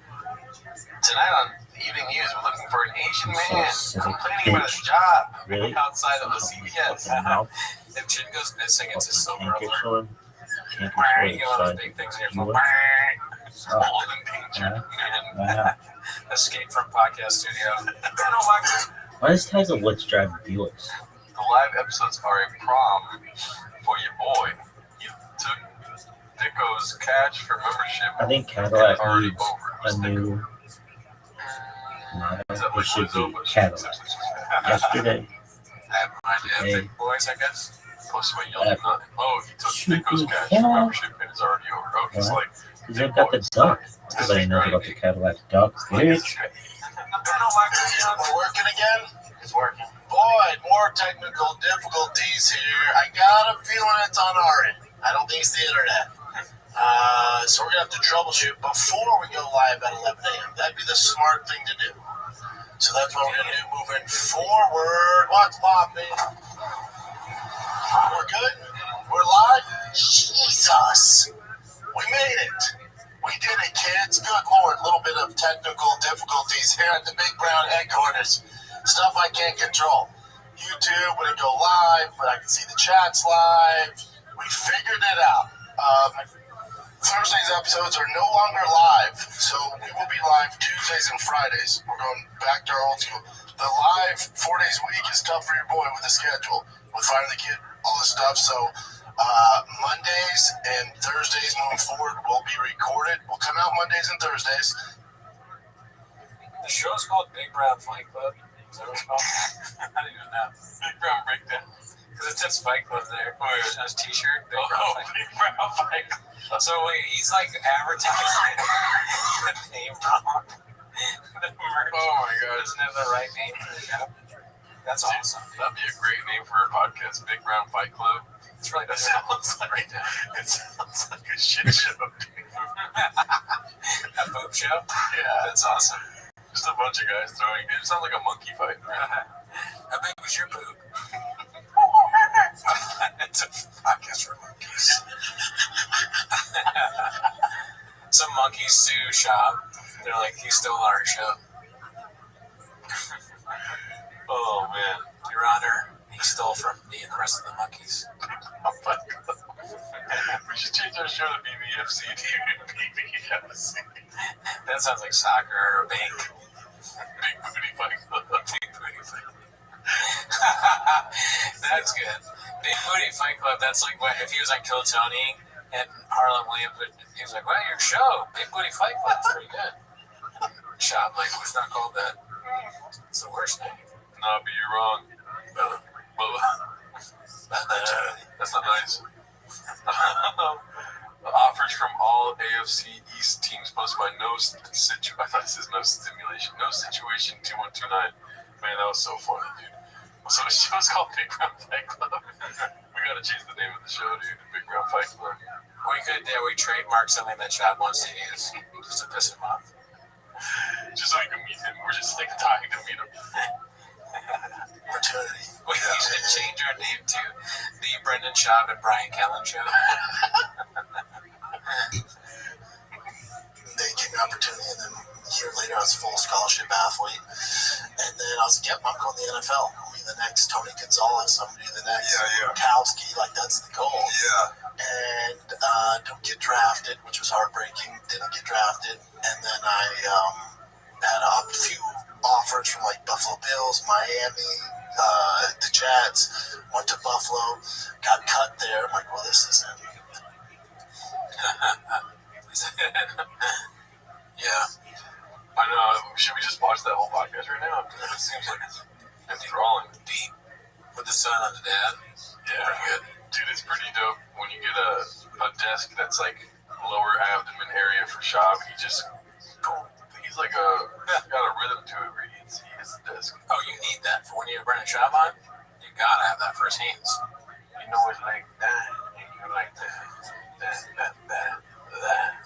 Tonight on the Evening News, we're looking for an Asian man complaining about his job outside of the CVS. If Chin goes missing, it's a silver alert. Can't You go on those big things on your phone. Golden picture. Escape from podcast studio. Why does Tiger Woods drive Buicks? The live episodes are a prom for your boy. He took Dicko's cash for membership. I think Cadillac needs a new motto. It should be Cadillac. Yesterday. I have no idea. Big boys, I guess. Posted by Yellow Nut. Oh, he took Dicko's cash for membership and it's already over. Okay, it's like. Because they've got the duck. Everybody knows about the Cadillac duck. Bitch. We're working again? It's working. Boy, more technical difficulties here. I got a feeling it's on our end. I don't think it's the internet. So we're going to have to troubleshoot before we go live at 11 a.m. That'd be the smart thing to do. So that's what we're going to do moving forward. What's popping? We're good? We're live? Jesus. We made it. We did it, kids. Good Lord. A little bit of technical difficulties here at the Big Brown headquarters. Stuff I can't control. YouTube wouldn't go live, but I can see the chats live. We figured it out. Thursday's episodes are no longer live, so we will be live Tuesdays and Fridays. We're going back to our old school. The live 4 days a week is tough for your boy with the schedule, with finding the kid, all this stuff. So Mondays and Thursdays moving forward will be recorded. We'll come out Mondays and Thursdays. The show's called Big Brown Fight Club. Is that what it's called? I didn't even know. Big Brown Breakdown. Because it says Fight Club there. Oh, yeah. On his t-shirt. Big Brown Fight Club. So wait, he's like advertising the name wrong. The merch. Oh my god, doesn't have the right name for the show. That's awesome. That'd be a great name for a podcast, Big Brown Fight Club. It's really that sounds like it sounds like a shit show, dude. A poop show? Yeah, that's awesome. Just a bunch of guys throwing it. It sounds like a monkey fight. How big was your poop? It's a podcast for monkeys. Some monkeys sue shop. They're like, he stole our show. Oh man, Your Honor, he stole from me and the rest of the monkeys. Oh my god. We should change our show to BBFC, dude. BBFC. That sounds like soccer or a bank. Big Booty Fight Club. Big Booty Fight Club. That's good. Big Booty Fight Club. That's like what if he was like Kill Tony and Harlan Williams. He was like, "Well, your show, Big Booty Fight Club, that's pretty good." Shop like it's not called that. It's the worst name. No, but you're wrong. That's not nice. Offers from all AFC East teams posted by I thought it says no stimulation. No situation 2129. Man, that was so funny, dude. So the show's called Big Brown Fight Club. We gotta change the name of the show, dude. Big Brown Fight Club. We could, we trademark something that Chad wants to use just to piss him off. Just so we can meet him. We're just like dying to meet him. Opportunity. We should change our name to the Brendan Schaub and Brian Callen Show. They gave me an opportunity, and then a year later, I was a full scholarship athlete. And then I was like, yep, I'm going to the NFL. I'll be the next Tony Gonzalez. I'm going to be the next Kowski. Like, that's the goal. Yeah. And don't get drafted, which was heartbreaking. Didn't get drafted. And then I had a few offers from, like, Buffalo Bills, Miami, the Jets. Went to Buffalo. Got cut there. I'm like, well, this isn't. Yeah. I know. Should we just watch that whole podcast right now? It seems like it's enthralling. Deep. With the son on the dad. Yeah. Pretty good. Dude, it's pretty dope when you get a desk that's like lower abdomen area for Shab. He's like got a rhythm to it where he hits the desk. Oh, you need that for when you have Brendan Schaub on? You gotta have that for his hands. You know it's like that, and you like that.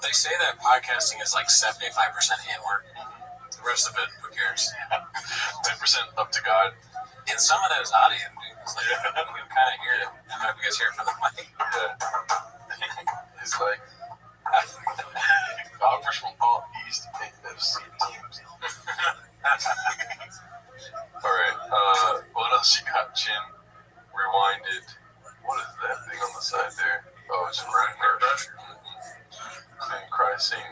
They say that podcasting is like 75% handwork. The rest of it, who cares? 10% up to God. And some of that is audio, dude. It's like, you can kind of hear it. I don't know if you guys hear it from the mic. Yeah. It's like, offers from all East AFC teams. Alright, what else you got, Chin? Rewinded. What is that thing on the side there? Oh, it's a merch. Sing, cry, sing.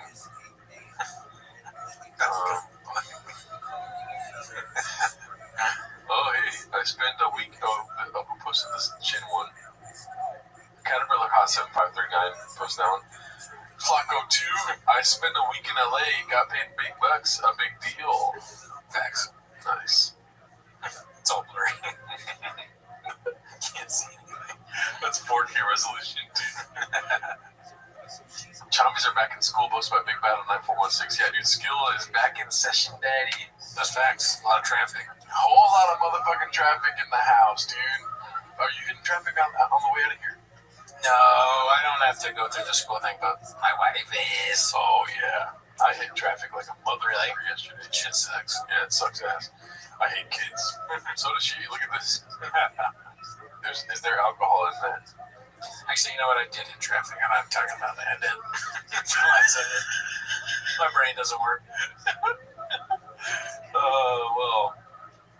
Oh, hey, I spent a week. Who posted this Chin one? Caterpillar Hot 7539 posted that one. Flacco 2. I spent a week in LA. Got paid big bucks. A big deal. Facts. Nice. It's all blurry. Can't see anything. That's 4K resolution, dude. Chompies are back in school, posted by Big Battle 9416. Yeah, dude, Skill is back in session, daddy. That's facts. A lot of traffic. A whole lot of motherfucking traffic in the house, dude. Are you getting traffic on the way out of here? No, I don't have to go through the school thing, but my wife is. Oh, yeah. I hit traffic like a motherfucker yesterday. Shit sucks. Yeah, it sucks ass. I hate kids. So does she. Look at this. Is there alcohol in that? Actually, you know what? I did hit traffic. I'm not talking about that. I did. I said it. My brain doesn't work. Well,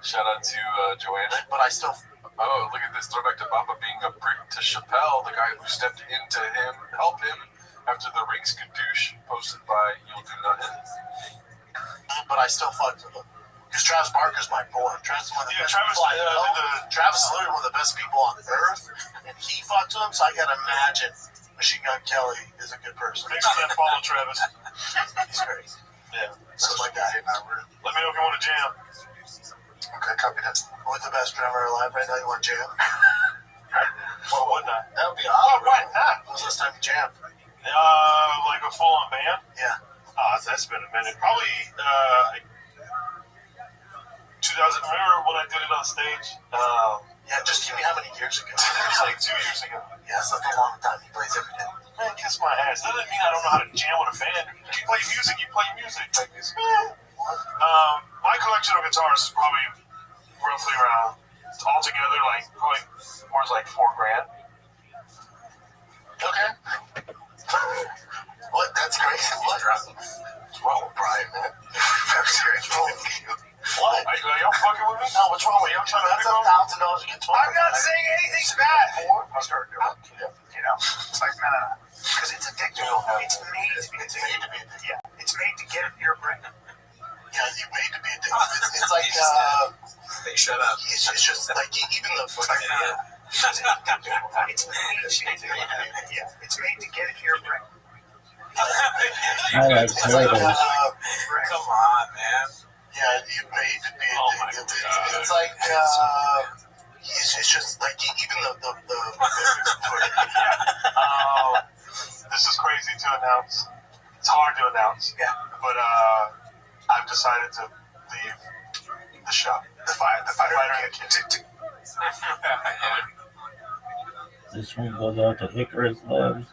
shout out to Joanna. But I still. Oh, look at this. Throwback to Baba being a prick to Chappelle, the guy who stepped in to help him after the ring skadoosh posted by You'll Do Nothing. But I still fucked with him. Because Travis Barker's my boy. Travis is one of the best people I know. Travis is literally one of the best people on earth. And he fucked with him, so I gotta imagine Machine Gun Kelly is a good person. Thanks for that follow, Travis. He's great. Yeah. That's my guy. Let me know if you want to jam. Okay, copy that. With the best drummer alive right now, you want to jam? Well, what not? That would be awesome. Why not? When's the last time you jammed? Like a full-on band? Yeah. That's been a minute. Probably 2000. Remember when I did it on stage? Yeah, just give me how many years ago? It was like 2 years ago. Yeah, that's not a long time. He plays every day. Man, kiss my ass. That doesn't mean I don't know how to jam with a band. You play music, you play music. Like this. My collection of guitars is probably roughly around, altogether, like, probably worth like $4,000. Okay. What? That's crazy. What's wrong with Brian, man? What's wrong with you? What? Are y'all fucking with me? No, what's wrong with you? I'm trying to that's $1,000 a guitar. I'm not saying anything's bad. I'll start doing it. You know, it's like, because it's addictive. It's made to be addictive. Yeah, it's made to get your brain. Yeah, you made to be addicted. It's like, Hey, shut up. it's just like, even the fucking, It's made to get it to your brain. I like Play-Doh. Come on, man. yeah, you made to be addicted. It's like, it's just like, even the This is crazy to announce. It's hard to announce. Yeah. But I've decided to leave the show. The fighter and the kid. This one goes out to Icarus Loves.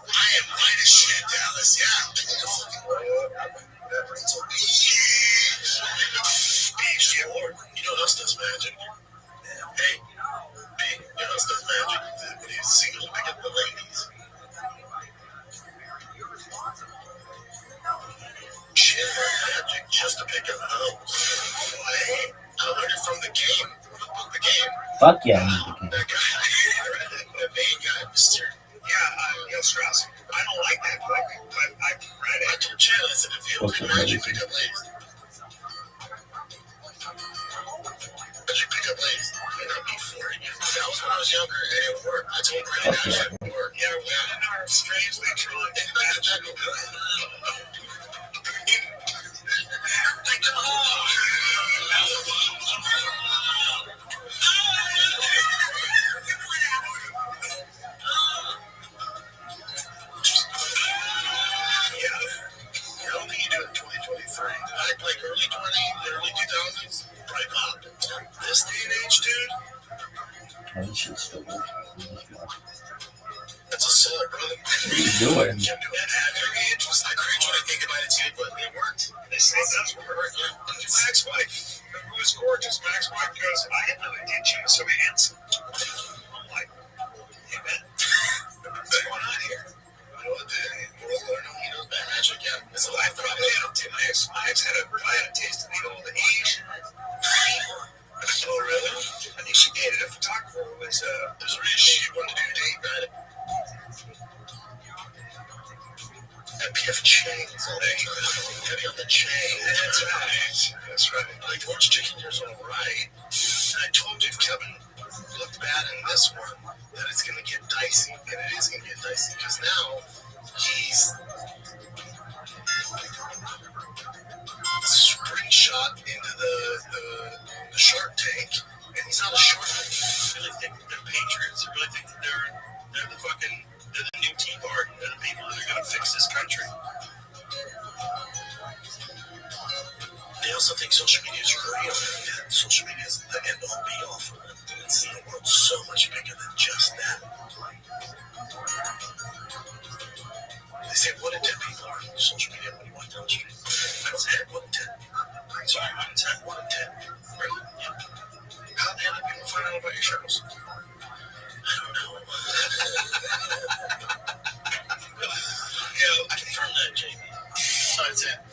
I am white as shit, Dallas. Yeah. BHG Award. You know us does magic. Hey, you know us does magic. When he's single, pick up the ladies. Shit, magic just to pick up hoes. Hey, I learned it from the game. The game. Fuck yeah, I need the That guy, the main guy, Mr. Neil Strauss. I don't like that book, but I read it. I told Chad, I said, if you don't do magic, pick up ladies. Magic, pick up ladies. And I'd be for it. That was when I was younger, and it worked. I told Brandon that shit would work. Yeah, women are strangely drawn to magic. I don't think you do it in 2023. I'd like early 20s, probably not. This day and age, dude, That shit still works. that's assault, brother. What are you doing? Can't do that at your age. I cringe when I think about it too, but it worked. They say that's what worked. Yeah. My ex-wife, who was gorgeous, my ex-wife goes, I really did you so handsome. I'm like, hey man, what's going on here? I know he knows bad magic, yeah. So I probably had to. My ex had a taste of the old Asian fever. Oh really? I think she dated a photographer who was there's a reason she wanted to do a date, right? PF chains on it. Heavy on the chain. That's right. That's right. Like orange chicken, yours all right. And I told you if Kevin looked bad in this one, that it's going to get dicey. And it is going to get dicey because now he's screenshot into the Shark Tank. And he's not a shark. They really think they're patriots. They really think that they're the fucking. They're the new Tea Party. They're the people that are going to fix this country. They also think social media is real. And social media is the end-all be-all for them. It's the world so much bigger than just that. shows. I don't know. I confirm that, JB. Besides that,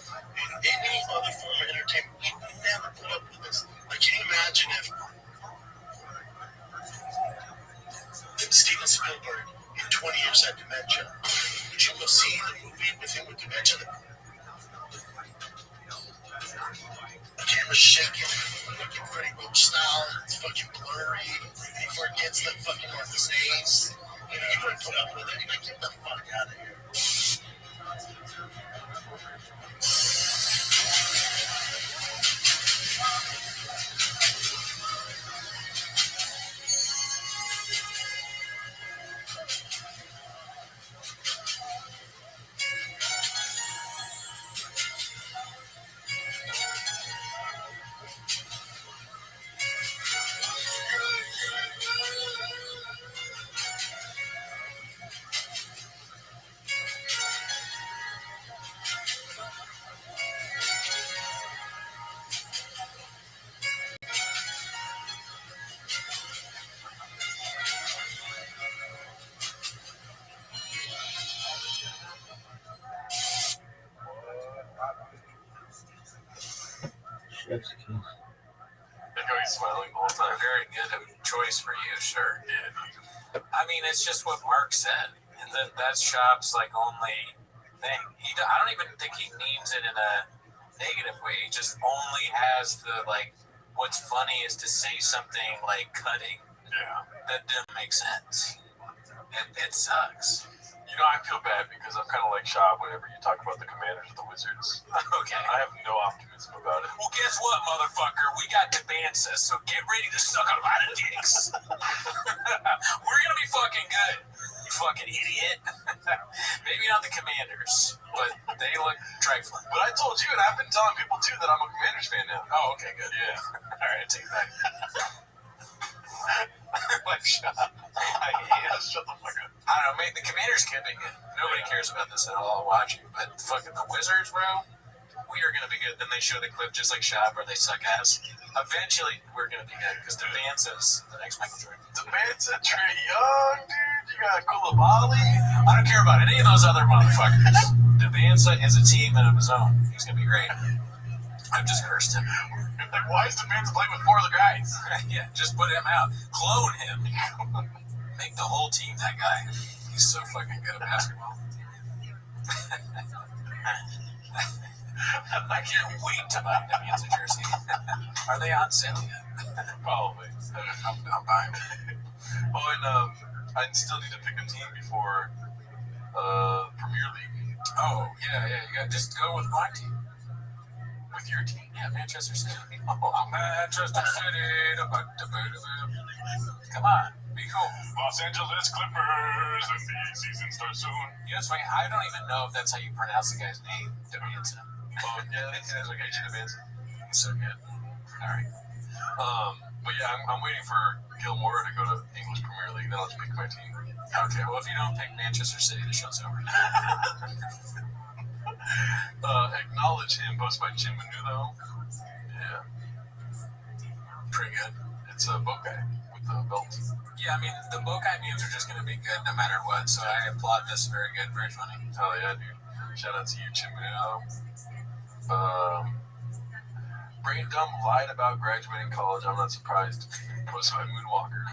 in any other form of entertainment, we never put up with this. Like, can you imagine if Steven Spielberg in 20 years had dementia? Would you go see the movie with him with dementia? The camera's shaking, fucking Freddie Roach style, it's fucking blurry, and he forgets the fucking on his face. You wouldn't put up with it. You'd be like, get the fuck out of here. Chef's kiss. Look how he's smiling the whole time. Very good choice for you, sure. Yeah. I mean, it's just what Mark said. And that's Shop's like only thing. I don't even think he means it in a negative way. He just only has the like, what's funny is to say something like cutting. Yeah. That doesn't make sense. It sucks. You know, I feel bad because I'm kind of like Shop whenever you talk about the Commanders of the Wizards. Okay. I have no optimism about it. Well, guess what, motherfucker? We got Debanza, so get ready to suck a lot of dicks. We're gonna be fucking good, you fucking idiot. Maybe not the Commanders, but they look trifling. But I told you, and I've been telling people too, that I'm a Commanders fan now. Oh, okay, good. Yeah. All right, take it back. Like, Shop. Shut the fuck up. I don't know, the Commanders can be good. Nobody cares about this at all watching, but fucking the Wizards, bro, we are going to be good. Then they show the clip just like Shop where they suck ass. Eventually, we're going to be good because Debanza's the next Michael Jordan. Debanza, Trae Young, dude. You got Koulibaly. I don't care about any of those other motherfuckers. Debanza is a team of his own. He's going to be great. I've just cursed him. Like, why is Debanza playing with 4 other guys? Yeah, just put him out. Clone him. Make the whole team that guy. He's so fucking good at basketball. I can't wait to buy Debanza jersey. Are they on sale yet? Probably. I'm buying it. Oh, and I still need to pick a team before Premier League. Oh, yeah. You got just go with my team. With your team? Yeah, Manchester City. Oh, Manchester City. Come on, be cool. Los Angeles Clippers, and the season starts soon. You know, it's funny. I don't even know if that's how you pronounce the guy's name. Debanza. Oh, yeah, it's like AJ Debanza. He's so good. All right. But yeah, I'm waiting for Gilmore to go to English Premier League. Then I'll just pick my team. Okay, well, if you don't pick Manchester City, the show's over. Acknowledge him, post by Jim Manu, though. Yeah. Pretty good. It's a boat guy with the belt. Yeah, I mean, the Bokai memes are just going to be good no matter what, so I applaud this. Very good, very funny. Oh, yeah, dude. Shout out to you, Jim Manu. Brain Dumb lied about graduating college. I'm not surprised. Posted by Moonwalker.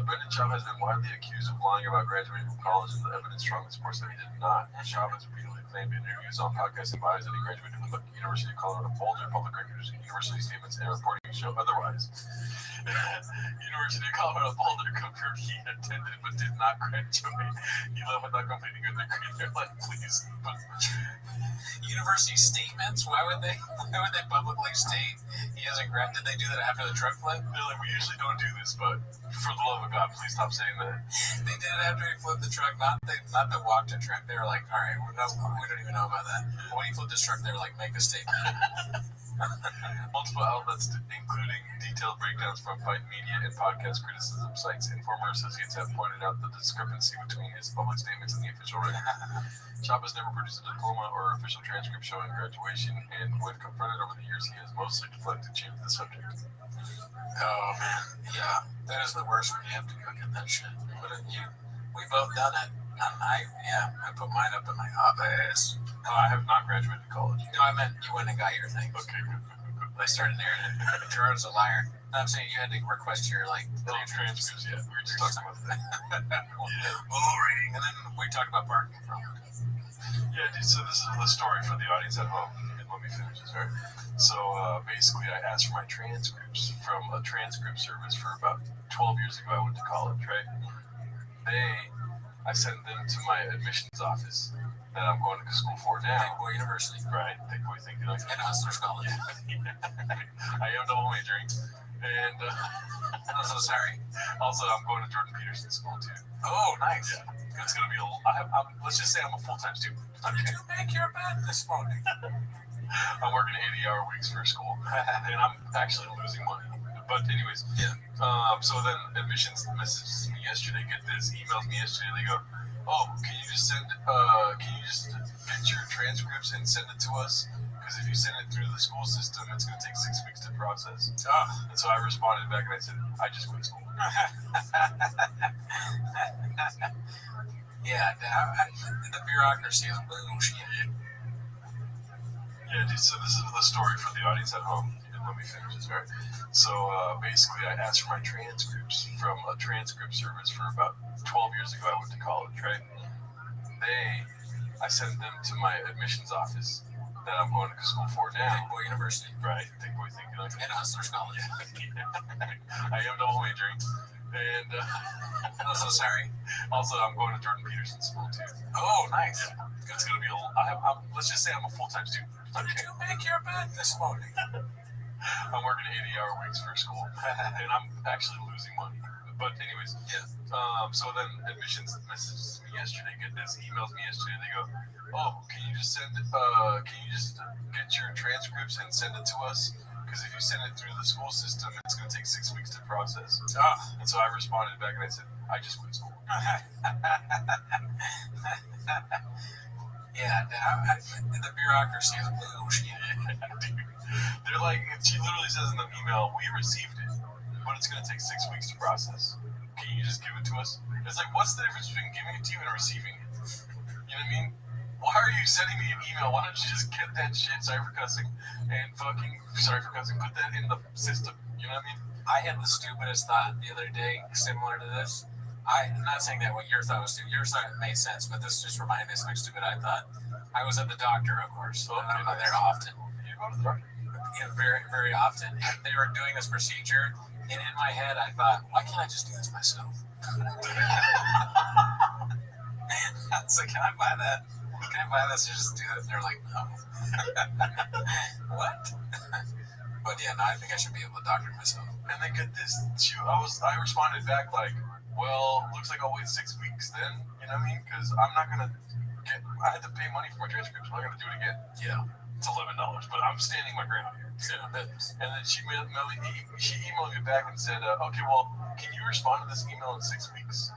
Brendan Schaub has been widely accused of lying about graduating from college, and the evidence strongly supports that he did not. Schaub has repeatedly claimed in interviews on podcasts and bios that he graduated from the University of Colorado Boulder. Public records, university statements, and reporting show otherwise. University of Colorado Boulder confirmed he attended but did not graduate. He left without completing a degree. They're like, please. University statements? Why would they publicly state he hasn't graduated? Did they do that after the truck flip? They're like, we usually don't do this, but for the love of God, please stop saying that. They did it after he flipped the truck, not the walk to truck. They were like, all right, we don't even know about that. When he flipped the truck, they were like, make a statement. Multiple outlets, including detailed breakdowns from Fight Media and podcast criticism sites and former associates, have pointed out the discrepancy between his public statements and the official record. Chop has never produced a diploma or official transcript showing graduation, and when confronted over the years, he has mostly deflected, changed the subject. Oh, man. Yeah. That is the worst when you have to go get that shit. But we both done it. I put mine up in my office. No, I have not graduated college. No, I meant you went and got your things. Okay, good. I started narrating. Gerard's a liar. No, I'm saying you had to request your transcripts. Yeah, we were just talking about that. Boring. And then we talked about parking from. Yeah, dude, so this is the story for the audience at home. And let me finish this, right? So basically, I asked for my transcripts from a transcript service for about 12 years ago. I went to college, right? I sent them to my admissions office that I'm going to school for now. Big Boy University. Right, Big Boy thinking like and Hustlers College. I am double majoring. And I'm so sorry. Also, I'm going to Jordan Peterson School too. Oh, nice. Yeah. It's going to be let's just say I'm a full-time student. Did you make your bed this morning? I'm working 80-hour weeks for school, and I'm actually losing money. But anyways, yeah. So then admissions messages me yesterday. Get this, emails me yesterday. They go, "Oh, can you just get your transcripts and send it to us? Because if you send it through the school system, it's going to take 6 weeks to process." And so I responded back and I said, "I just quit school." Yeah, the bureaucracy is bullshit. Yeah, dude, so this is the story for the audience at home. Let me finish this, right? So basically, I asked for my transcripts from a transcript service for about 12 years ago. I went to college, right? I sent them to my admissions office that I'm going to school for now. Big Boy University. Right, Big Boy thinking like and Hustlers College. I am double majoring. And I'm so sorry. Also, I'm going to Jordan Peterson School too. Oh, nice. Yeah. It's going to be let's just say I'm a full-time student. Did you make your bed this morning? I'm working 80-hour weeks for school, and I'm actually losing money. But anyways, yeah. So then admissions messages me yesterday. Get this, emails me yesterday. They go, "Oh, can you just get your transcripts and send it to us? Because if you send it through the school system, it's going to take 6 weeks to process." And so I responded back and I said, "I just quit school." Yeah, the bureaucracy is bullshit. They're like, she literally says in the email, "We received it, but it's going to take 6 weeks to process. Can you just give it to us?" It's like, what's the difference between giving it to you and receiving it? You know what I mean? Why are you sending me an email? Why don't you just get that shit, sorry for cussing, put that in the system? You know what I mean? I had the stupidest thought the other day, similar to this. I'm not saying that what your thought was stupid. Your thought made sense, but this just reminded me of something stupid I thought. I was at the doctor, of course. Okay, I'm not there often. You go to the doctor? Yeah, very, very often. And they were doing this procedure, and in my head, I thought, why can't I just do this myself? I was like, can I buy that? Can I buy this and just do it? And they're like, no. What? But yeah, no, I think I should be able to doctor myself. And then get this, I responded back like, "Well, looks like I'll wait 6 weeks then." You know what I mean? Because I'm not gonna I had to pay money for my transcripts. I'm not gonna do it again. Yeah. It's $11, but I'm standing my ground here. And then she emailed me back and said, "Okay, well, can you respond to this email in 6 weeks?"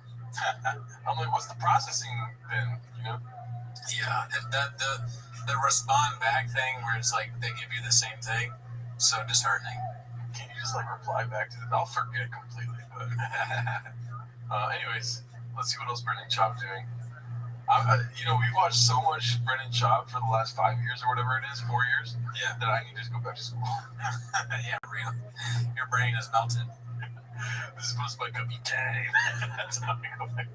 I'm like, "What's the processing then?" You know? Yeah, the respond back thing where it's like they give you the same thing, so disheartening. Can you just reply back to them? I'll forget completely. But anyways, let's see what else Brendan Chop doing. We've watched so much Brendan Chop for the last 5 years or whatever it is, 4 years. Yeah. That I need to go back to school. Yeah, real. Your brain is melted. This is supposed to be my cookie time. That's how I go back.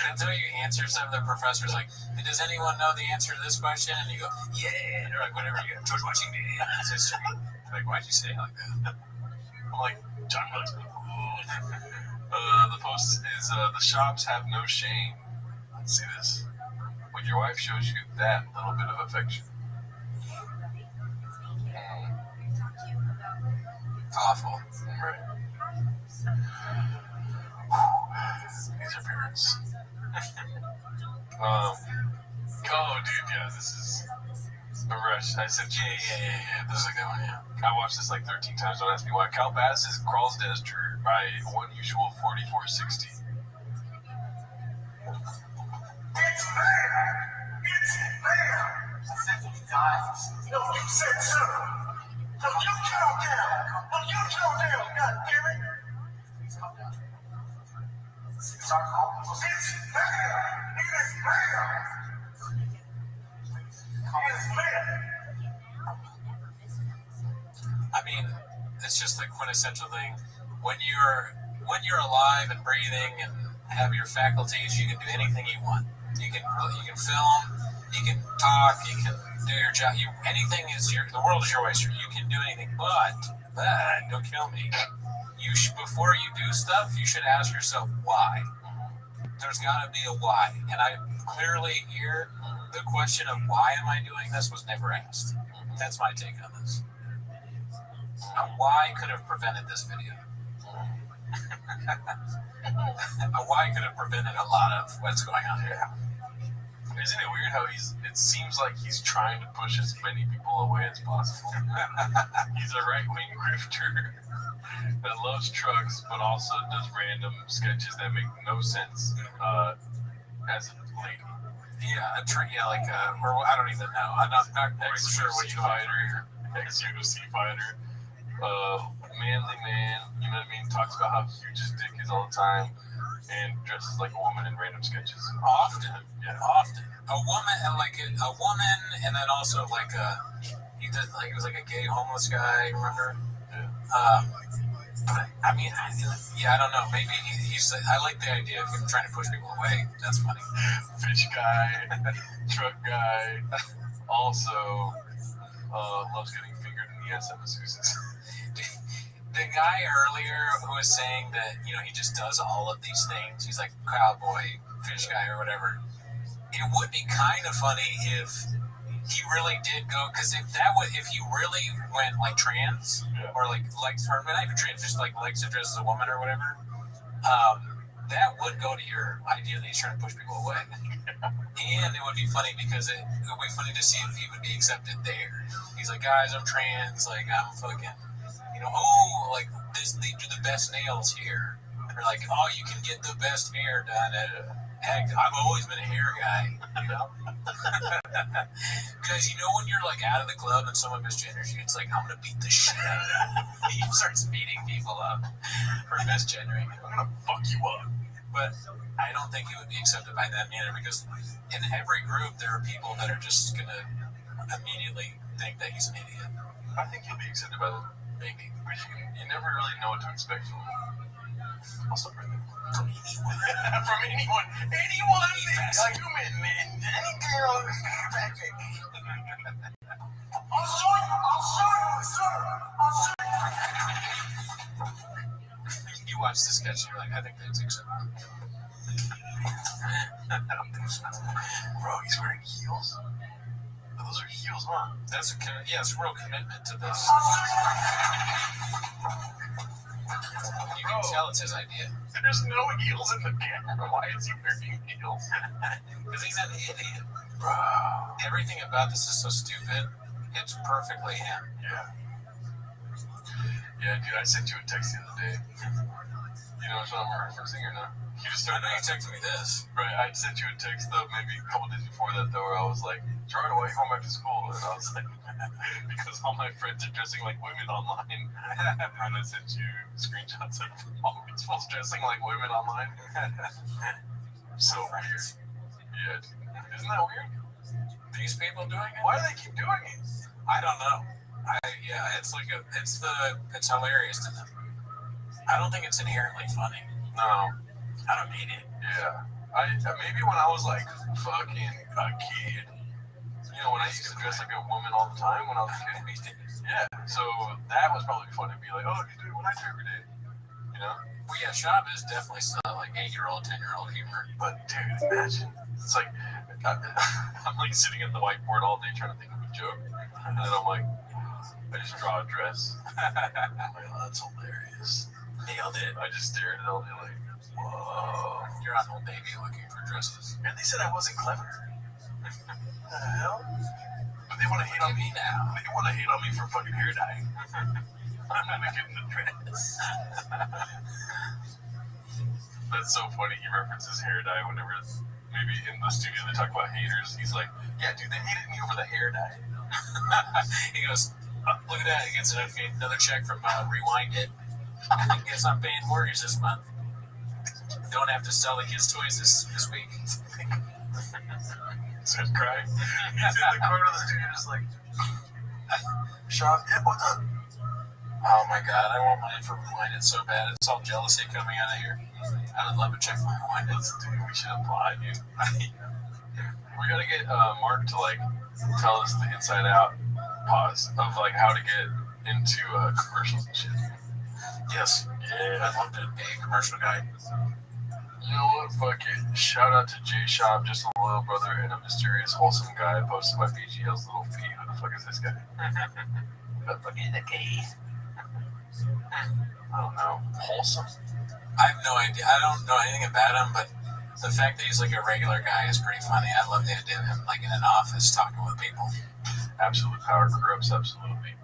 That's how you answer some of the professors like, "Does anyone know the answer to this question?" And you go, "Yeah," or like whatever you go, "George Washington." It's history. Like, why'd you say it like that? I'm like, John Wilkes. The post is the shops have no shame. Let's see this. When your wife shows you that little bit of affection. Awful. Right. These are parents. Oh, dude, yeah, this is a rush. I said, yeah. This is a good one, yeah. I watched this 13 times. Don't ask me why. Cal Bass crawls Destre by one usual 44.60. It's fair! It's fair! Said you guys. No, you said so. So you count down. Well, you count down, goddammit. I mean, it's just the quintessential thing. When you're alive and breathing and have your faculties, you can do anything you want. You can film, you can talk, you can do your job. Anything is the world is your oyster. You can do anything, but don't kill me. Before you do stuff, you should ask yourself why. There's got to be a why, and I clearly hear the question of why am I doing this was never asked. That's my take on this. Why could have prevented this video? Why could have prevented a lot of what's going on here? Isn't it weird how it seems like he's trying to push as many people away as possible. He's a right-wing grifter that loves trucks, but also does random sketches that make no sense as a lady. Yeah, or I don't even know. I'm not sure what you fighter, ex-UFC fighter, manly man, you know what I mean? Talks about how huge his dick is all the time and dresses like a woman in random sketches. Often. A woman, and then also he did it was like a gay homeless guy, remember? Yeah. But I mean, I don't know. Maybe he's. I like the idea of him trying to push people away. That's funny. Fish guy, truck guy, also loves getting fingered in the ass at masseuses. The guy earlier who was saying that he just does all of these things. He's like cowboy, fish guy, or whatever. It would be kind of funny if he really did go, because if he really went like trans, or likes her, but not even trans, just like likes to dress as a woman or whatever, that would go to your idea that he's trying to push people away. And it would be funny because it would be funny to see if he would be accepted there. He's like, guys, I'm trans, like I'm fucking, they do the best nails here. Or like, oh, you can get the best hair done at I've always been a hair guy, because when you're like out of the club and someone misgenders you, it's like, I'm gonna beat the shit out of them. He starts beating people up for misgendering. I'm gonna fuck you up. But I don't think it would be accepted by them either, because in every group there are people that are just gonna immediately think that he's an idiot. I think he'll be accepted by them. Maybe. You never really know what to expect from him. Also, from anyone. From anyone. Anyone. A human. Any girl. I'll shoot. You watch this sketch and you're like, I think that's acceptable. Bro, he's wearing heels? Oh, those are heels, huh? That's it's real commitment to this. You can tell it's his idea. There's no heels in the camera. Why is he wearing heels? Because he's an idiot. Bro. Everything about this is so stupid. It's perfectly him. Yeah, dude, I sent you a text the other day. You know what I'm referencing or not? I know you texted me this. Right, I sent you a text though, maybe a couple days before that though, where I was like, Gerard, why are you going back to school? And I was like, because all my friends are dressing like women online. And I sent you screenshots of all these folks dressing like women online. So weird. Yeah, dude. Isn't that weird? These people doing it? Why do they keep doing it? I don't know. It's hilarious to them. I don't think it's inherently funny. No. I don't mean it. Yeah. Maybe when I was like fucking a kid, when I used to dress like a woman all the time when I was a kid. Yeah. So that was probably fun to be like, oh, you do what I do every day. Well, yeah, Shab is definitely still like 8-year-old, 10-year-old humor. But dude, imagine. It's like, I'm like sitting at the whiteboard all day trying to think of a joke. And then I'm like, I just draw a dress. I'm like, oh, that's hilarious. Nailed it. I just stared at it all day like, whoa. You're on Old Baby looking for dresses. And they said I wasn't clever. What the hell? But they want to hate on me now. They want to hate on me for fucking hair dye. I'm gonna get in the dress. That's so funny. He references hair dye whenever maybe in the studio they talk about haters. He's like, yeah, dude, they hated me over the hair dye. He goes, look at that. He gets another check from Rewind It. I guess I'm paying mortgage this month. don't have to sell the kids' toys this week. Starts crying. He's in the corner of the studio, just like, shop. Yeah, what's up? Oh my God, I want mine for Rewind. It's so bad. It's all jealousy coming out of here. I would love to check my Rewind. Dude, we should apply, dude. We gotta get Mark to like tell us the inside out pause of like how to get into commercials and shit. Yes. Yeah. I'd love to be a commercial guy. You know what? Fuck it. Shout out to J Shop, just a loyal brother and a mysterious, wholesome guy posted by BGL's little feet. Who the fuck is this guy? Who the fuck is that guy? I don't know. Wholesome? I have no idea. I don't know anything about him, but the fact that he's like a regular guy is pretty funny. I love the idea of him like in an office talking with people. Absolute power corrupts absolutely.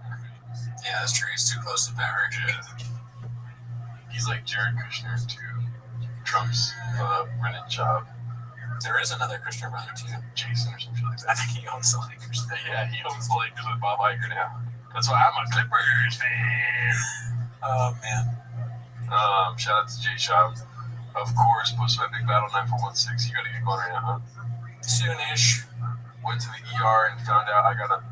Yeah, that's true. He's too close to power. Yeah. He's like Jared Kushner to Trump's rented job. There is another Kushner brother too. Jason or something like that. I think he owns the Lakers. Yeah, he owns the Lakers with Bob Iger now. That's why I'm a Clippers fan. Oh man. Shout out to J Shop. Of course, posted by Big Battle 9416. You gotta get going right now, huh? Soonish. Went to the ER and found out I got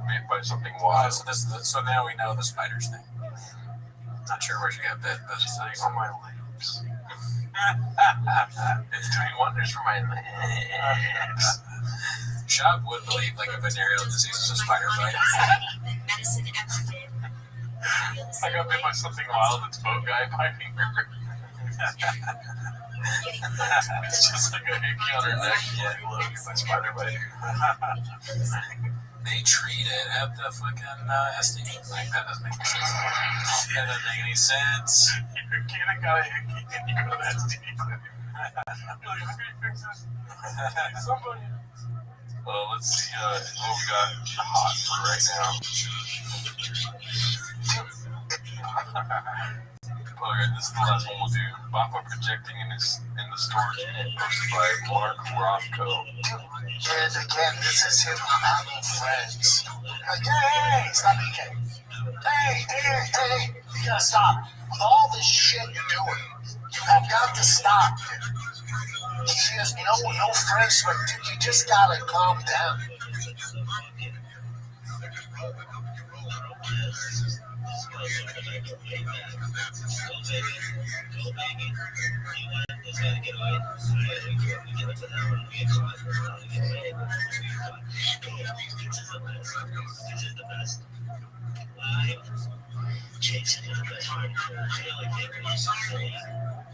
bit by something wild. So now we know the spiders thing. Not sure where she got bit, but she's like on my lips. It's doing wonders for my lips. Shab would believe like a venereal disease is a spider bite. I got bit by something wild. It's boat guy biting her. It's just like a hickey on her neck. Yeah, look, it's like spider biting. They treat it at the fucking STD. Like, that doesn't make any sense. That doesn't make any sense. Your kid got a hickey and you go to the STD clinic. You're like, how can you fix this? Somebody. Well, let's see what we got hot for right now. Alright, this is the last one we'll do. Bappa projecting in the storage unit posted by Mark Rothschild. And again, this is him having friends. Like, hey, stop eating. Hey, you gotta stop. With all this shit you're doing, you have got to stop. He has no friends, but you just gotta calm down.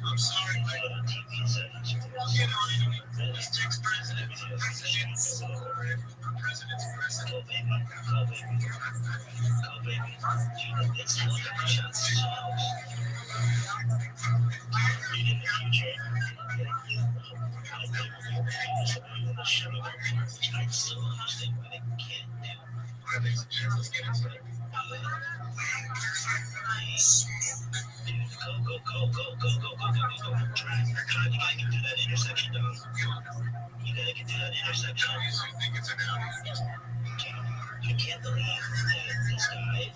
I'm sorry, but TV said You can't believe that this guy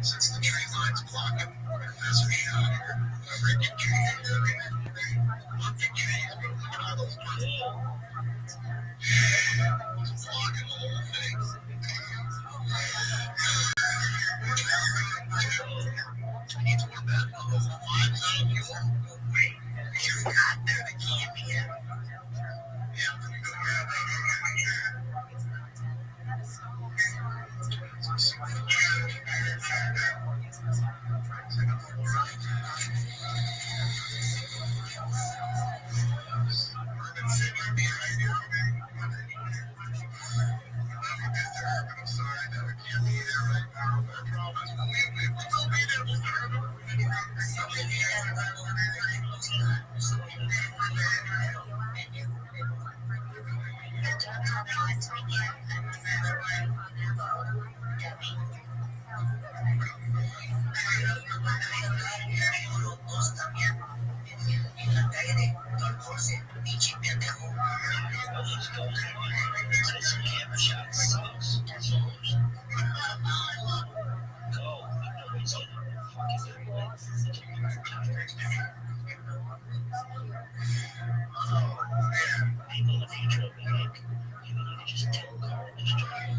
since the tree line's blocking Professor Shaw here, freaking trees blocking the whole thing. I need to put that on the line now. You got there, the key. People in the future will be like, you just tow a car and just drive.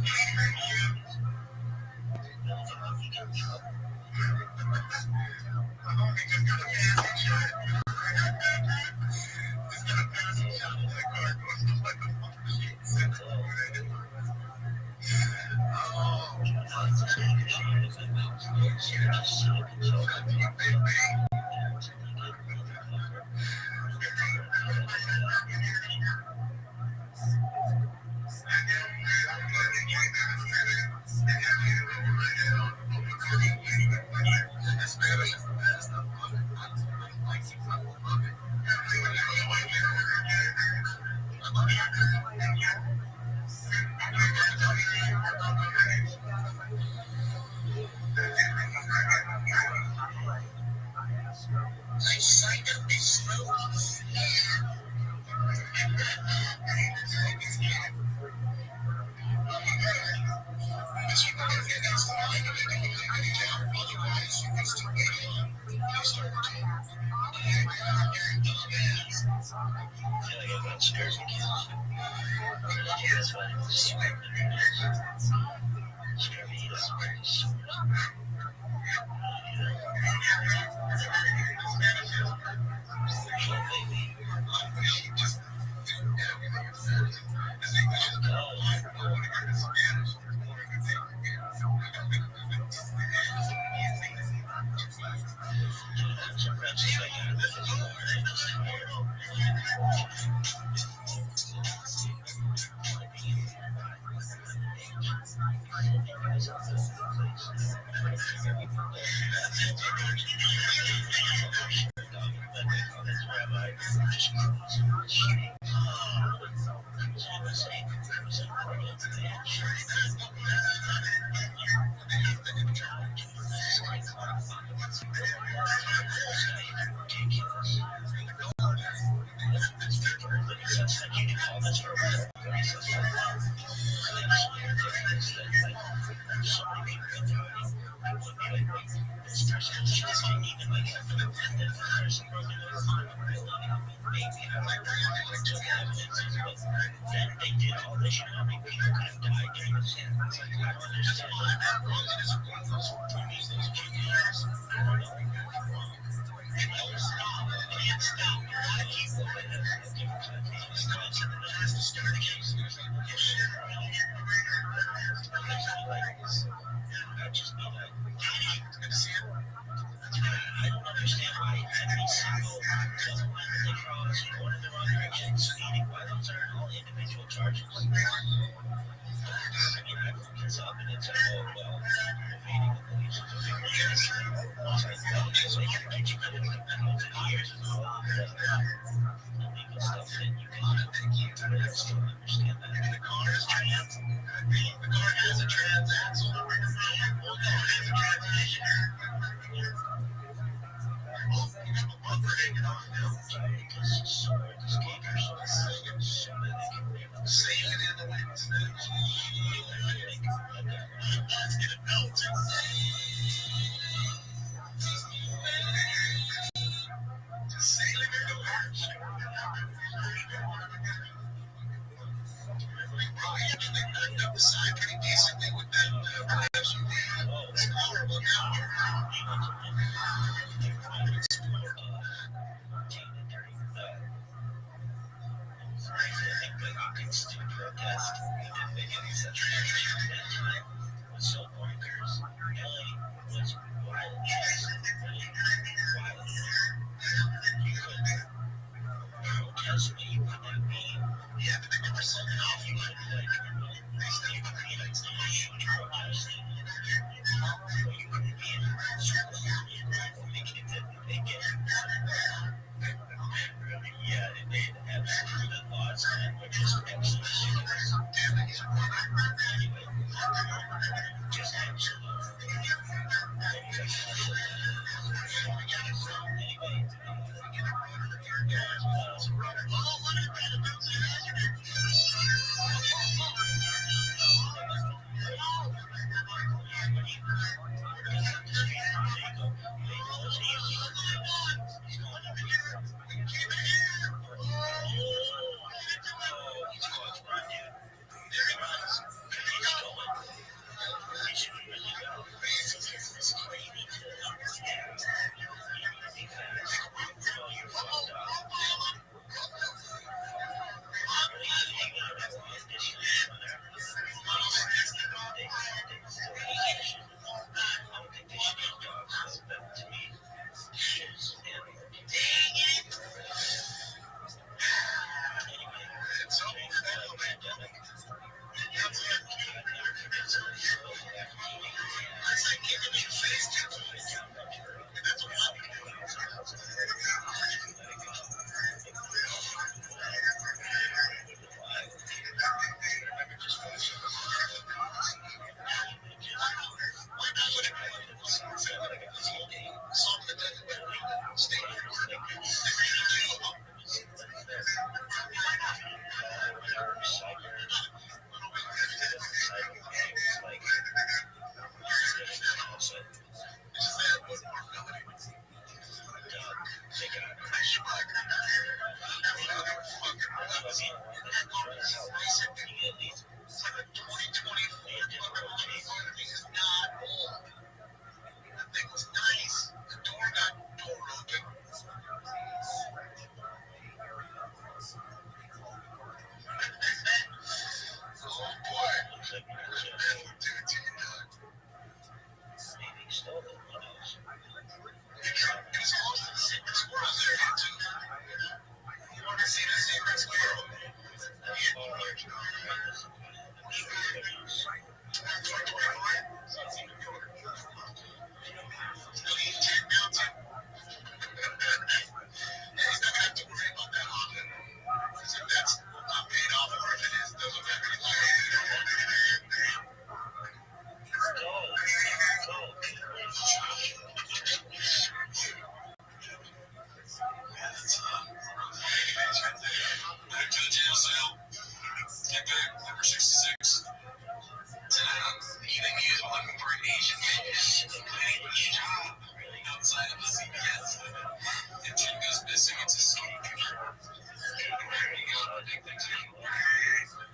take things anymore.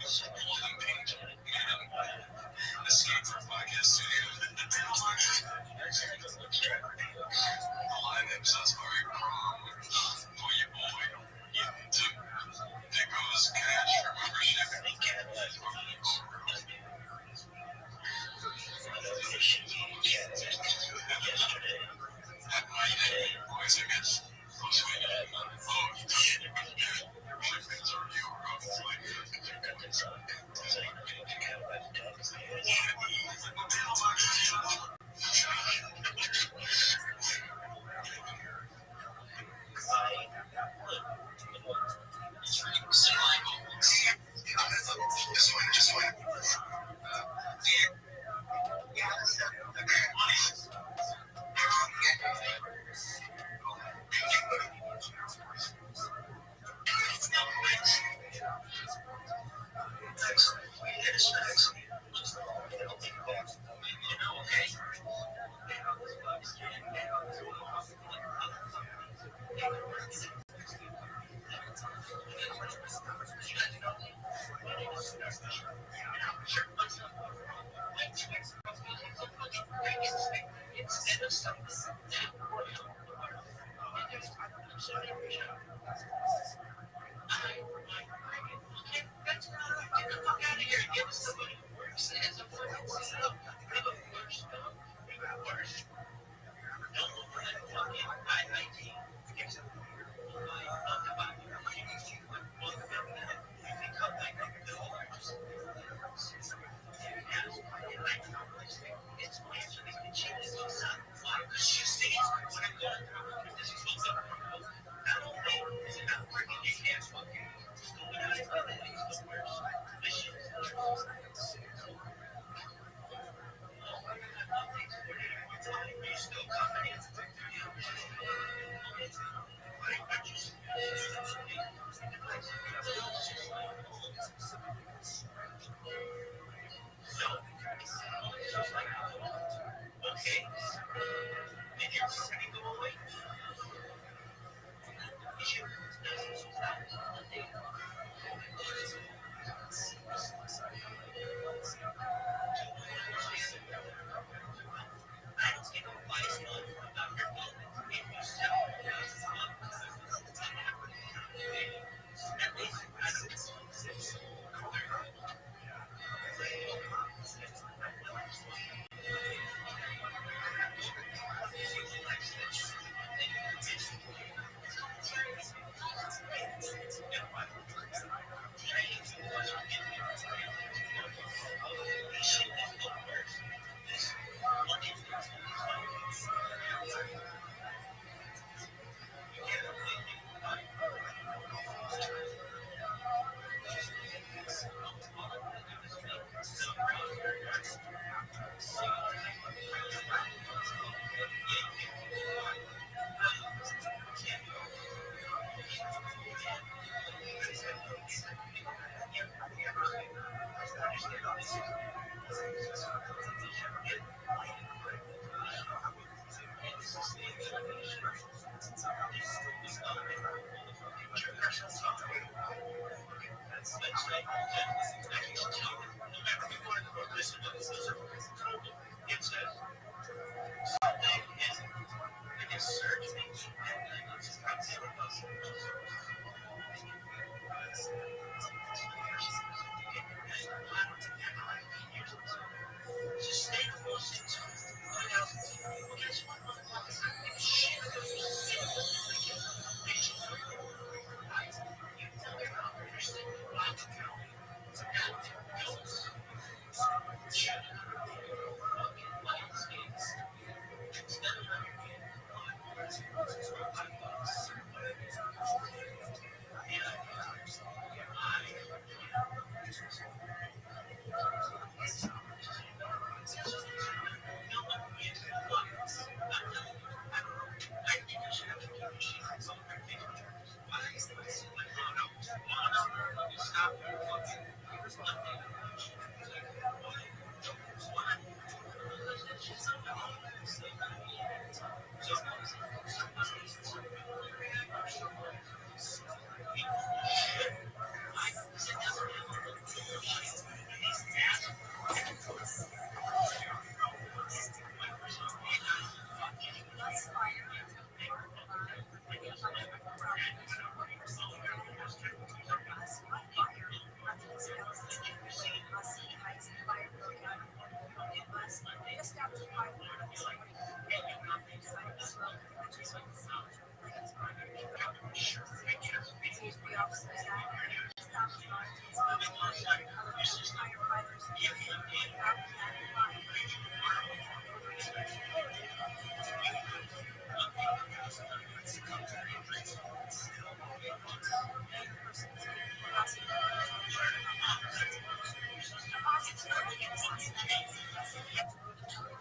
Holding page. Escape from podcast studio. Live episodes are prom for your boy. Into there goes cash for membership. Yesterday. At my day, boys and girls.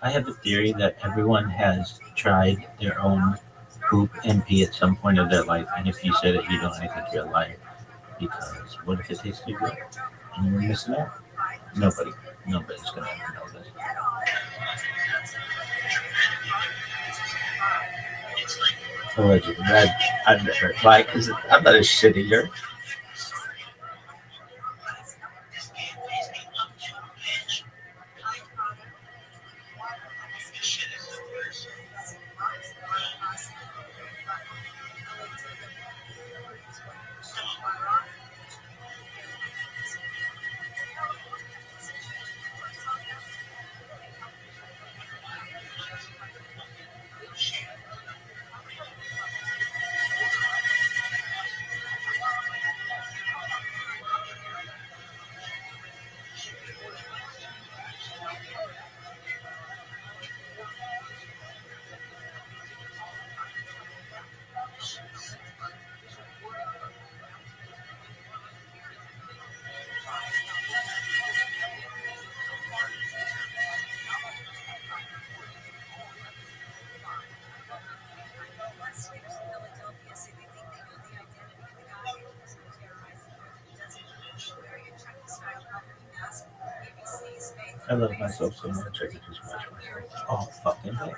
I have a theory that everyone has tried their own poop and pee at some point of their life, and if you said it, you don't. I think you're a liar. Because what if it tasted good and you were missing out? Nobody's gonna ever know this. Allegedly, I've never. Why? Because I'm not a shit eater. I love myself so much I could just watch myself all fucking day.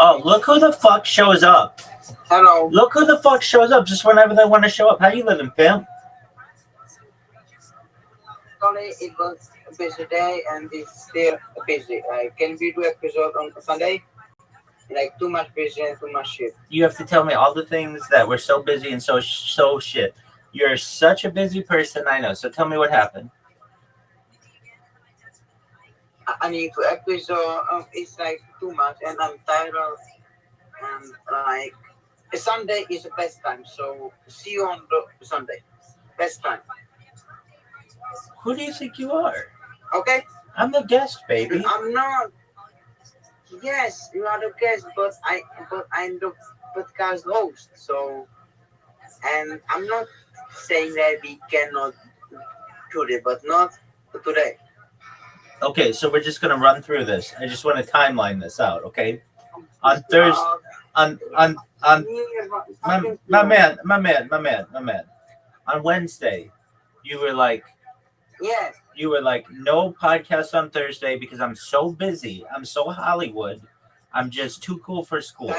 Oh, look who the fuck shows up. Hello. Look who the fuck shows up just whenever they want to show up. How you living, pimp? Sorry, it was a busy day and it's still busy. Can we do episode on Sunday? Like too much busy and too much shit. You have to tell me all the things that were so busy and so shit. You're such a busy person, I know. So tell me what happened. I need to episode. It's like too much, and I'm tired of. And like Sunday is the best time. So see you on the Sunday. Best time. Who do you think you are? Okay. I'm the guest, baby. I'm not. Yes, you are the guest, but I'm the podcast host. So, and I'm not saying that we cannot do it, but not today. Okay, so we're just gonna run through this. I just want to timeline this out, okay? On Thursday, on my man. On Wednesday, you were like, yes. You were like, no podcast on Thursday because I'm so busy. I'm so Hollywood. I'm just too cool for school.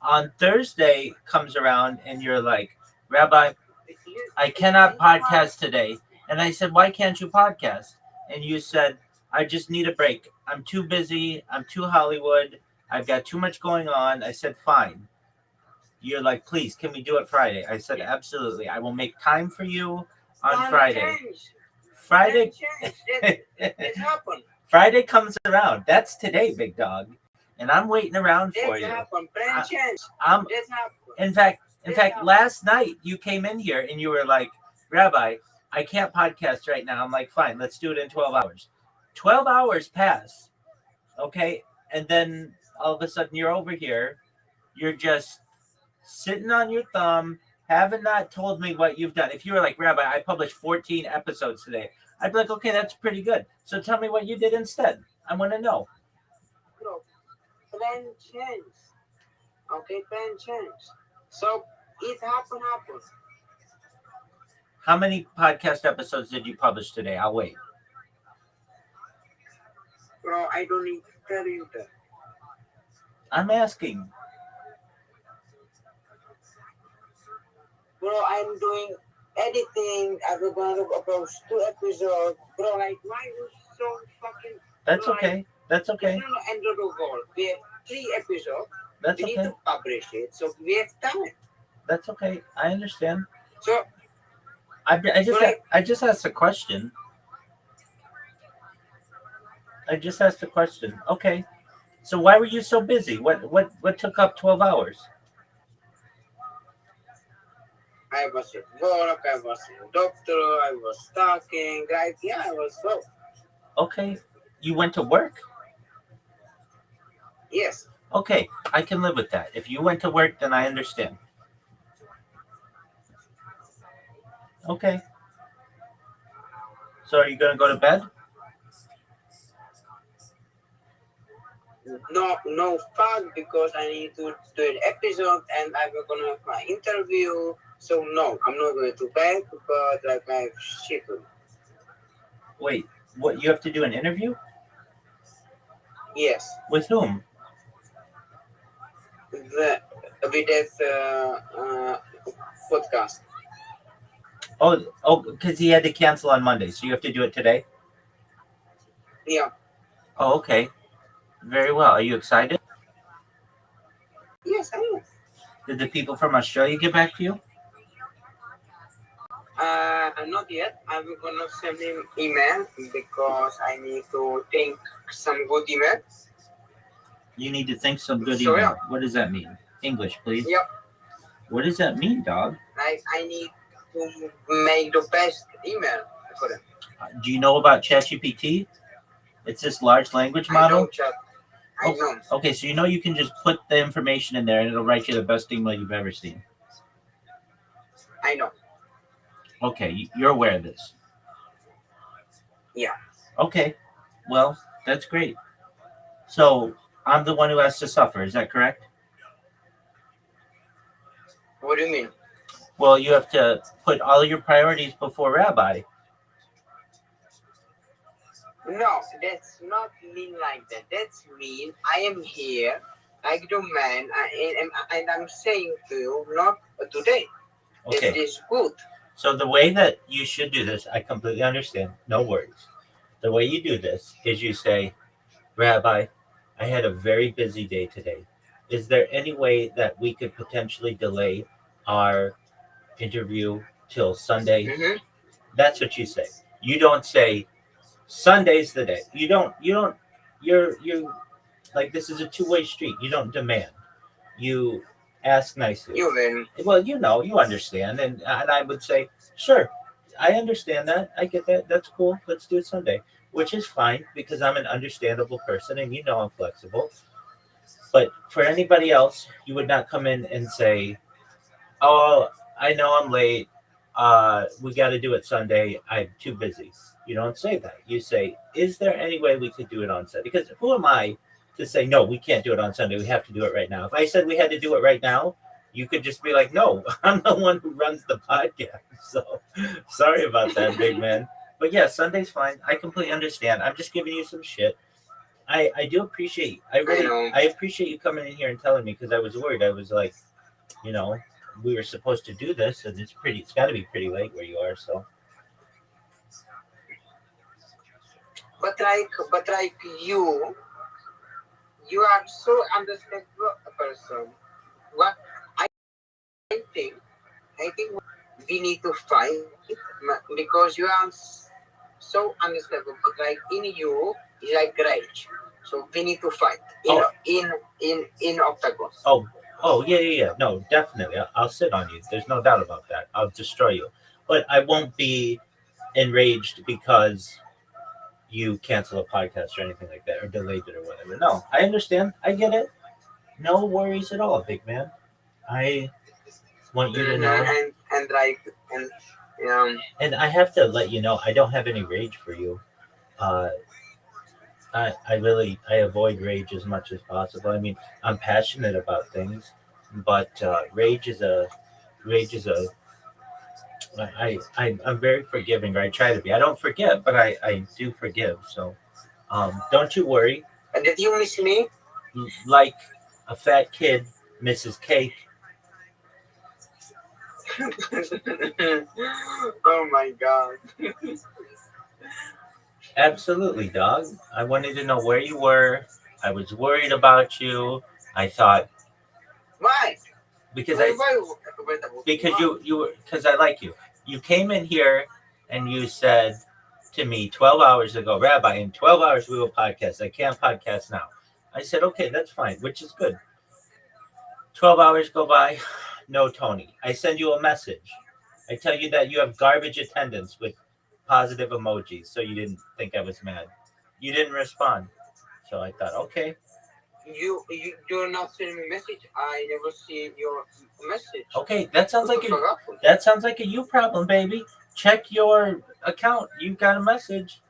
On Thursday comes around and you're like, Rabbi, I cannot podcast today. And I said, why can't you podcast? And you said, I just need a break. I'm too busy. I'm too Hollywood. I've got too much going on. I said, fine. You're like, please, can we do it Friday? I said, absolutely. I will make time for you on Friday. Friday. It happened. Friday comes around. That's today, big dog. And I'm waiting around for you. In fact, last night you came in here and you were like, Rabbi, I can't podcast right now. I'm like, fine, let's do it in 12 hours. 12 hours pass. Okay. And then all of a sudden you're over here. You're just sitting on your thumb, haven't not told me what you've done. If you were like, Rabbi, I published 14 episodes today, I'd be like, okay, that's pretty good. So tell me what you did instead. I want to know. No, plan change. Okay, plan change. So it happens. How many podcast episodes did you publish today? I'll wait. Bro, I don't need to tell you that. I'm asking. Bro, I'm doing editing. I'm gonna post 2 episodes. Bro, like, why you so fucking... That's bro, okay. That's okay. No, end of the world. We have 3 episodes. That's we need okay. to publish it, so we have time. That's okay. I understand. So I just asked a question. I just asked a question. Okay. So why were you so busy? What took up 12 hours? I was at work, I was a doctor, I was talking, right? Yeah, I was both. Okay. You went to work? Yes. Okay. I can live with that. If you went to work, then I understand. Okay. So are you going to go to bed? No fun, because I need to do an episode and I'm gonna have my interview. So no, I'm not going to bed, but like I have shit to do. Wait, what? You have to do an interview? Yes. With whom? With that podcast. Oh, because he had to cancel on Monday, so you have to do it today? Yeah. Oh, okay. Very well. Are you excited? Yes, I am. Did the people from Australia get back to you? Not yet. I'm gonna send him email because I need to think some good email. You need to think some good So, email. yeah. What does that mean? English, please. Yep. What does that mean, dog? Like, I need to make the best email for them. Do you know about ChatGPT? It's this large language model. I know, Chat. I know. Okay, so you know you can just put the information in there and it'll write you the best email you've ever seen. I know. Okay, you're aware of this. Yeah. Okay, well, that's great. So I'm the one who has to suffer. Is that correct? What do you mean? Well, you have to put all your priorities before Rabbi. No, that's not mean like that. That's mean I am here, like the man, and I'm saying to you, not today. Okay. It is good. So the way that you should do this, I completely understand. No worries. The way you do this is you say, Rabbi, I had a very busy day today. Is there any way that we could potentially delay our interview till Sunday? Mm-hmm. That's what you say. You don't say Sunday's the day. You're like, this is a two-way street. You don't demand. You ask nicely. You win. Well, you understand. And I would say, sure, I understand that. I get that. That's cool. Let's do it Sunday, which is fine because I'm an understandable person and I'm flexible. But for anybody else, you would not come in and say, oh, I know I'm late. We got to do it Sunday. I'm too busy. You don't say that. You say, is there any way we could do it on Sunday? Because who am I to say, no, we can't do it on Sunday. We have to do it right now. If I said we had to do it right now, you could just be like, no, I'm the one who runs the podcast. So sorry about that, big man. But yeah, Sunday's fine. I completely understand. I'm just giving you some shit. I do appreciate, I appreciate you coming in here and telling me, because I was worried. I was like, we were supposed to do this, and it's got to be pretty late where you are, so. But like you are so understandable a person. What I think we need to fight because you are so understandable. But like in you is like rage. So we need to fight in octagon. Oh yeah. No, definitely. I'll sit on you. There's no doubt about that. I'll destroy you. But I won't be enraged because you cancel a podcast or anything like that, or delayed it or whatever. No, I understand. I get it. No worries at all, big man. I want you to know. And I have to let you know, I don't have any rage for you. I avoid rage as much as possible. I mean, I'm passionate about things, but rage is a I'm very forgiving, or I try to be. I don't forget, but I do forgive. So don't you worry. And did you miss me? Like a fat kid misses cake. Oh my god. Absolutely, dog. I wanted to know where you were. I was worried about you. I thought Why? because because I like you. You came in here and you said to me 12 hours ago, Rabbi, in 12 hours we will podcast. I can't podcast now. I said, okay, that's fine, which is good. 12 hours go by, no Tony. I send you a message. I tell you that you have garbage attendance with positive emojis, so you didn't think I was mad. You didn't respond. So I thought, okay. You do not send me message. I never see your message. Okay, that sounds like a you problem, baby. Check your account. You got a message.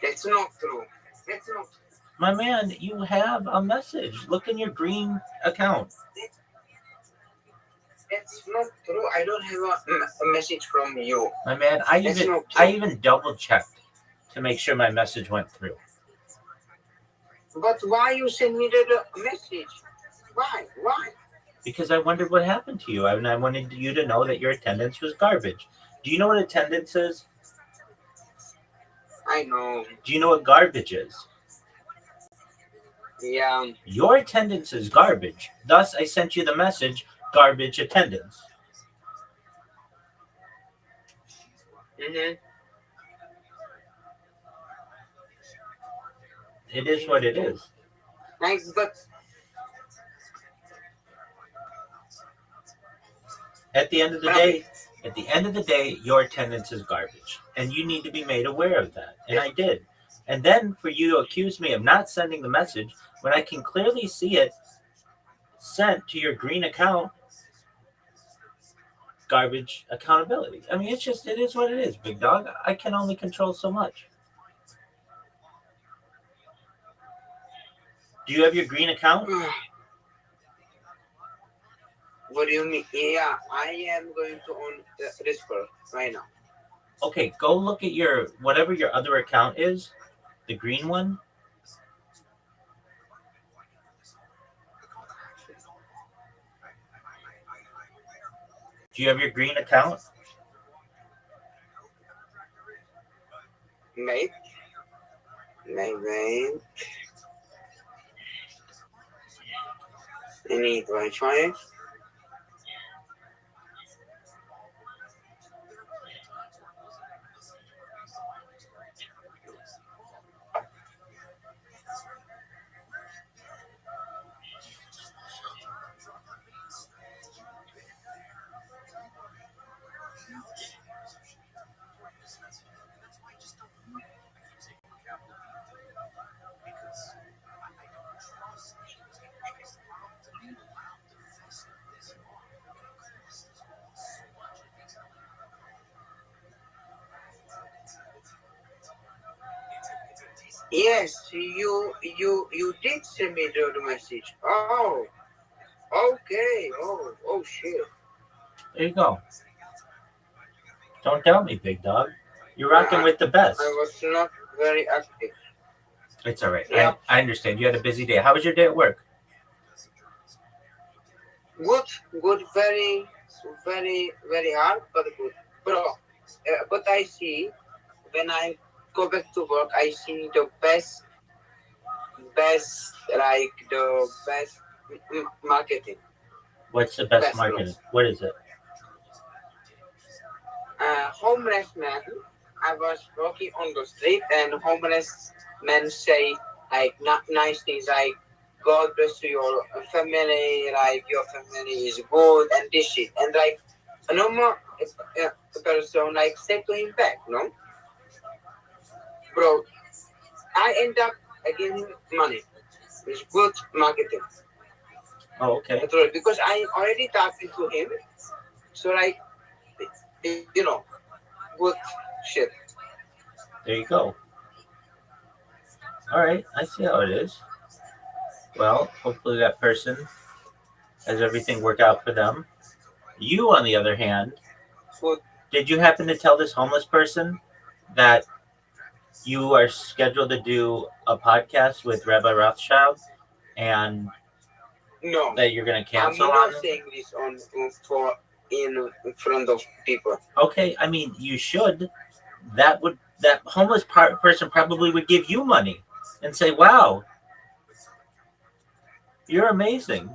That's not true. That's not. My man, you have a message. Look in your green account. That's not true. I don't have a message from you. My man, I even double checked to make sure my message went through. But why you send me the message? Why? Because I wondered what happened to you, and I wanted you to know that your attendance was garbage. Do you know what attendance is? I know. Do you know what garbage is? Yeah. Your attendance is garbage. Thus, I sent you the message, garbage attendance. Mm-hmm. It is what it is. Nice, but at the end of the day, your attendance is garbage, and you need to be made aware of that. And I did. And then for you to accuse me of not sending the message when I can clearly see it sent to your green account, garbage accountability. I mean, it is what it is, big dog. I can only control so much. Do you have your green account? What do you mean? Yeah, I am going to own Discord right now. Okay, go look at whatever your other account is, the green one. Do you have your green account? Mate. I need Wi-Fi. Yes, you did send me the message. Oh, okay. Oh shit. There you go. Don't tell me, big dog. You're rocking with the best. I was not very active. It's all right. Yeah. I understand. You had a busy day. How was your day at work? Good. Very hard, but good. Bro, but I see when I go back to work, I see the best marketing. What's the best marketing? What is it? Homeless man. I was walking on the street, and homeless men say like nice things like God bless your family, like your family is good and this shit, and like a normal person like say to him back, no, bro. I end up giving him money. It's good marketing. Oh, okay. Because I already talking to him, so like good shit. There you go. All right, I see how it is. Well, hopefully that person has everything work out for them. You, on the other hand, What? did you happen to tell this homeless person that you are scheduled to do a podcast with Rabbi Rothschild and No, that you're going to I'm cancel on not them? saying this for in front of people. Okay, I mean, you should. That homeless person probably would give you money and say, "Wow, you're amazing."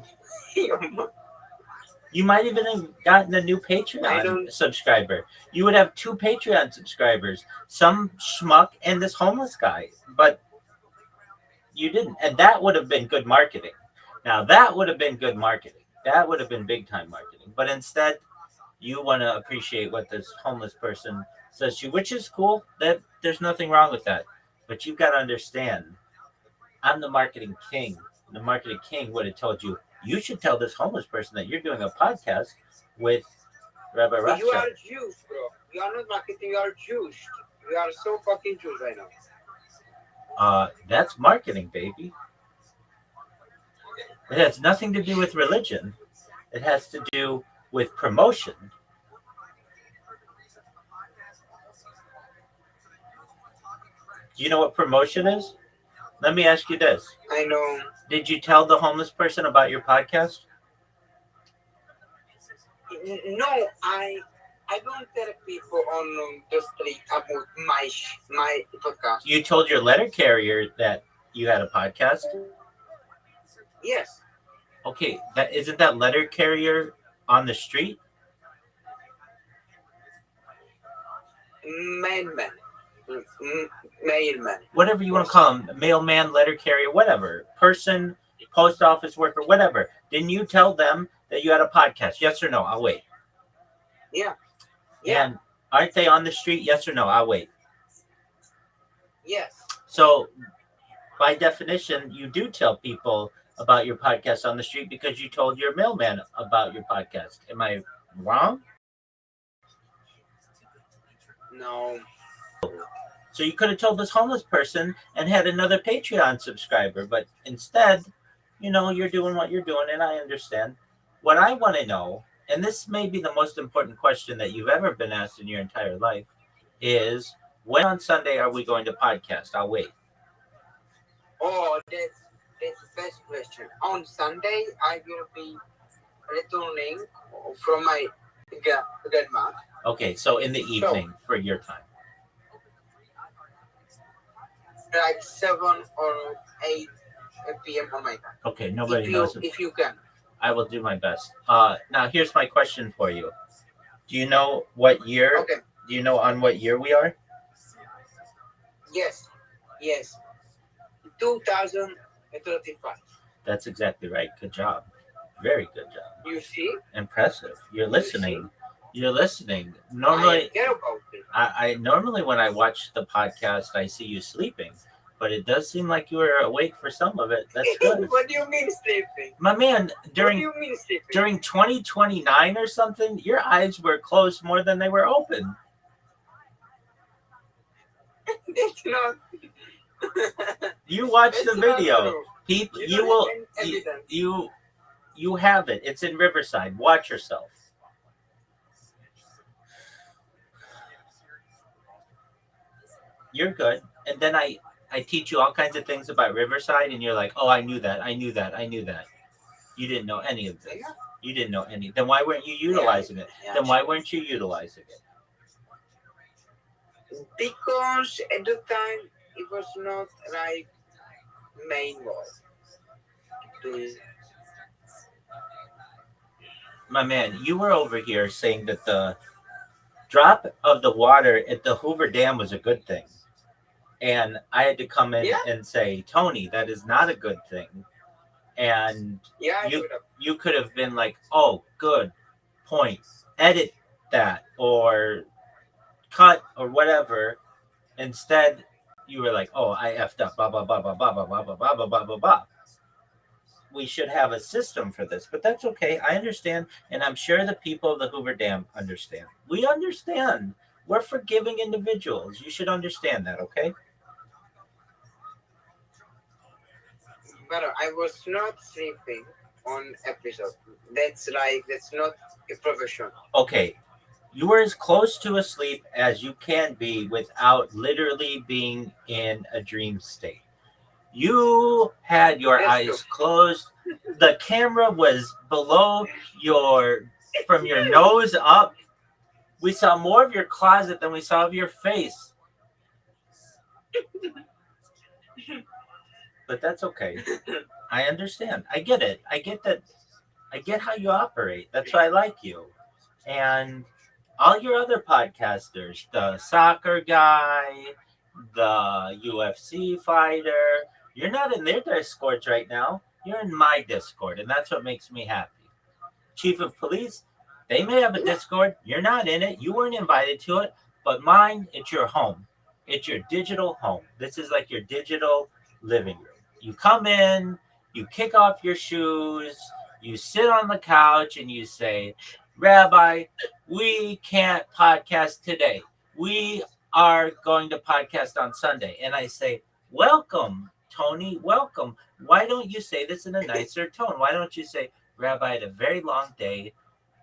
You might even have gotten a new Patreon subscriber. You would have 2 Patreon subscribers, some schmuck and this homeless guy. But you didn't. And that would have been good marketing. Now, that would have been good marketing. That would have been big time marketing. But instead, you want to appreciate what this homeless person says to you, which is cool. That there's nothing wrong with that. But you've got to understand, I'm the marketing king. The marketing king would have told you, you should tell this homeless person that you're doing a podcast with Rabbi Rothschild. You are Jews, bro. You are not marketing. You are Jews. You are so fucking Jews right now. That's marketing, baby. It has nothing to do with religion. It has to do with promotion. Do you know what promotion is? Let me ask you this. I know. Did you tell the homeless person about your podcast? No, I don't tell people on the street about my podcast. You told your letter carrier that you had a podcast? Yes. Okay, isn't that letter carrier on the street? Mailman. Whatever you want to call him, mailman, letter carrier, whatever. Person, post office worker, whatever. Didn't you tell them that you had a podcast? Yes or no? I'll wait. Yeah. And aren't they on the street? Yes or no? I'll wait. Yes. So, by definition, you do tell people about your podcast on the street because you told your mailman about your podcast. Am I wrong? No. So you could have told this homeless person and had another Patreon subscriber, but instead, you're doing what you're doing, and I understand. What I want to know, and this may be the most important question that you've ever been asked in your entire life, is when on Sunday are we going to podcast? I'll wait. Oh, that's the first question. On Sunday, I will be returning from my grandma. Okay, so in the evening for your time. Like 7 or 8 p.m. on my time. Okay, nobody knows. If you can. I will do my best. Now, here's my question for you. Do you know what year? Okay. Do you know on what year we are? Yes. 2035. That's exactly right. Good job. Very good job. You see? Impressive. You're listening. You're listening. Normally, I normally when I watch the podcast, I see you sleeping, but it does seem like you were awake for some of it. That's good. What do you mean sleeping? My man, What do you mean sleeping? during 2029 or something, your eyes were closed more than they were open. That's not. You watch That's the not video. true. People, You you don't will. have any evidence. You have it. It's in Riverside. Watch yourself. You're good. And then I teach you all kinds of things about Riverside, and you're like, oh, I knew that. You didn't know any of this. You didn't know any. Then why weren't you utilizing it? Then why weren't you utilizing it? Because at the time it was not like main word. My man, you were over here saying that the drop of the water at the Hoover Dam was a good thing. And I had to come in and say, Tony, that is not a good thing. And you could have been like, oh, good point. Edit that or cut or whatever. Instead, you were like, oh, I effed up, blah, blah, blah, blah, blah, blah, blah, blah, blah, blah, blah, blah, blah. We should have a system for this, but that's okay. I understand. And I'm sure the people of the Hoover Dam understand. We understand. We're forgiving individuals. You should understand that, okay? But I was not sleeping. on episode. That's not a profession. Okay, you were as close to asleep as you can be without literally being in a dream state. You had your eyes closed. The camera was below from your nose up. We saw more of your closet than we saw of your face. But that's okay. I understand. I get it. I get that. I get how you operate. That's why I like you. And all your other podcasters, the soccer guy, the UFC fighter, you're not in their discords right now. You're in my Discord, and that's what makes me happy. Chief of police, they may have a Discord. You're not in it. You weren't invited to it. But mine, it's your home. It's your digital home. This is like your digital living room. You come in, you kick off your shoes, you sit on the couch, and you say, Rabbi, we can't podcast today. We are going to podcast on Sunday. And I say, welcome, Tony, welcome. Why don't you say this in a nicer tone? Why don't you say, Rabbi, I had a very long day.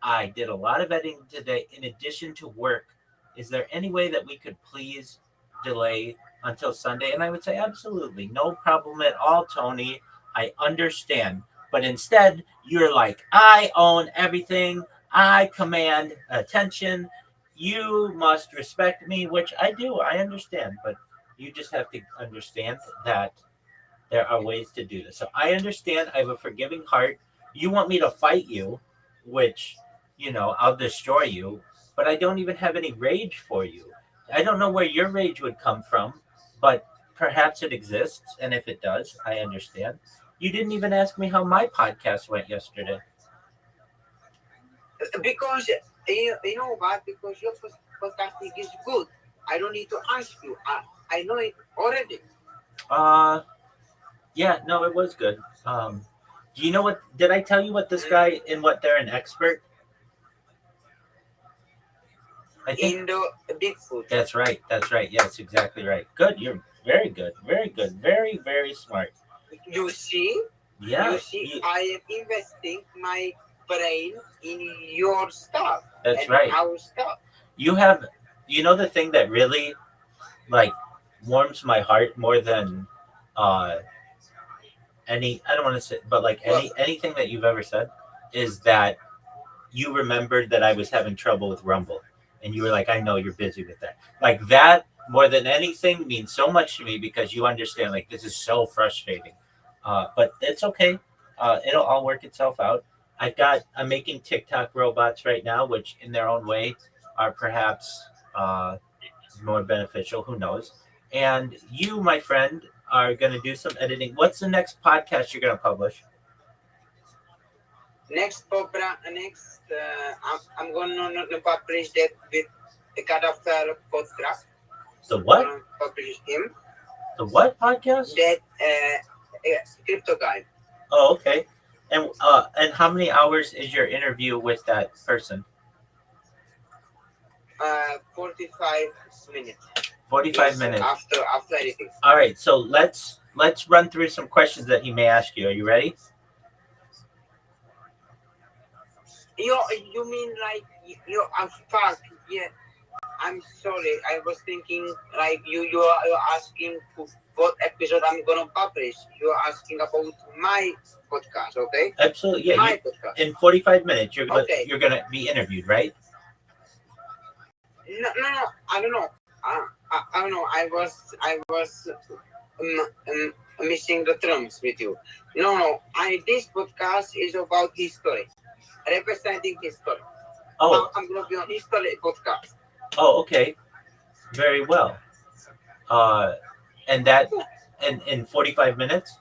I did a lot of editing today in addition to work. Is there any way that we could please delay until Sunday? And I would say, absolutely. No problem at all, Tony. I understand. But instead, you're like, I own everything. I command attention. You must respect me, which I do. I understand. But you just have to understand that there are ways to do this. So I understand. I have a forgiving heart. You want me to fight you, which, I'll destroy you. But I don't even have any rage for you. I don't know where your rage would come from, but perhaps it exists. And if it does, I understand. You didn't even ask me how my podcast went yesterday. Because, you know what? Because your podcasting is good. I don't need to ask you. I know it already. Yeah, no, it was good. Do you know what? Did I tell you what this guy and what they're an expert? I think in the Bigfoot. That's right. That's right. Yes, exactly right. Good. You're very good. Very good. Very, very smart. You see? Yeah. You see, I am investing my brain in your stuff. That's and right. Our stuff. You have, the thing that really, warms my heart more than any. I don't want to say, but anything that you've ever said is that you remembered that I was having trouble with Rumble. And you were like, I know you're busy with that. Like that, more than anything, means so much to me because you understand, this is so frustrating. But it's okay. It'll all work itself out. I'm making TikTok robots right now, which in their own way are perhaps more beneficial. Who knows? And you, my friend, are going to do some editing. What's the next podcast you're going to publish? I'm going to publish that with a Cadaver podcast. The what? Publish him. The what podcast? That crypto guy. Oh, okay. And how many hours is your interview with that person? 45 minutes. 45 minutes. After editing. All right. So let's run through some questions that he may ask you. Are you ready? You mean you are fuck? Yeah. I'm sorry. I was thinking you're asking what episode I'm gonna publish. You're asking about my podcast, okay? Absolutely. Yeah. My podcast. In 45 minutes, you're gonna be interviewed, right? No. I don't know. I don't know. I was missing the terms with you. No. This podcast is about history. Representing history. Oh. I'm going to be on history podcast. Oh, okay. Very well. And that in 45 minutes?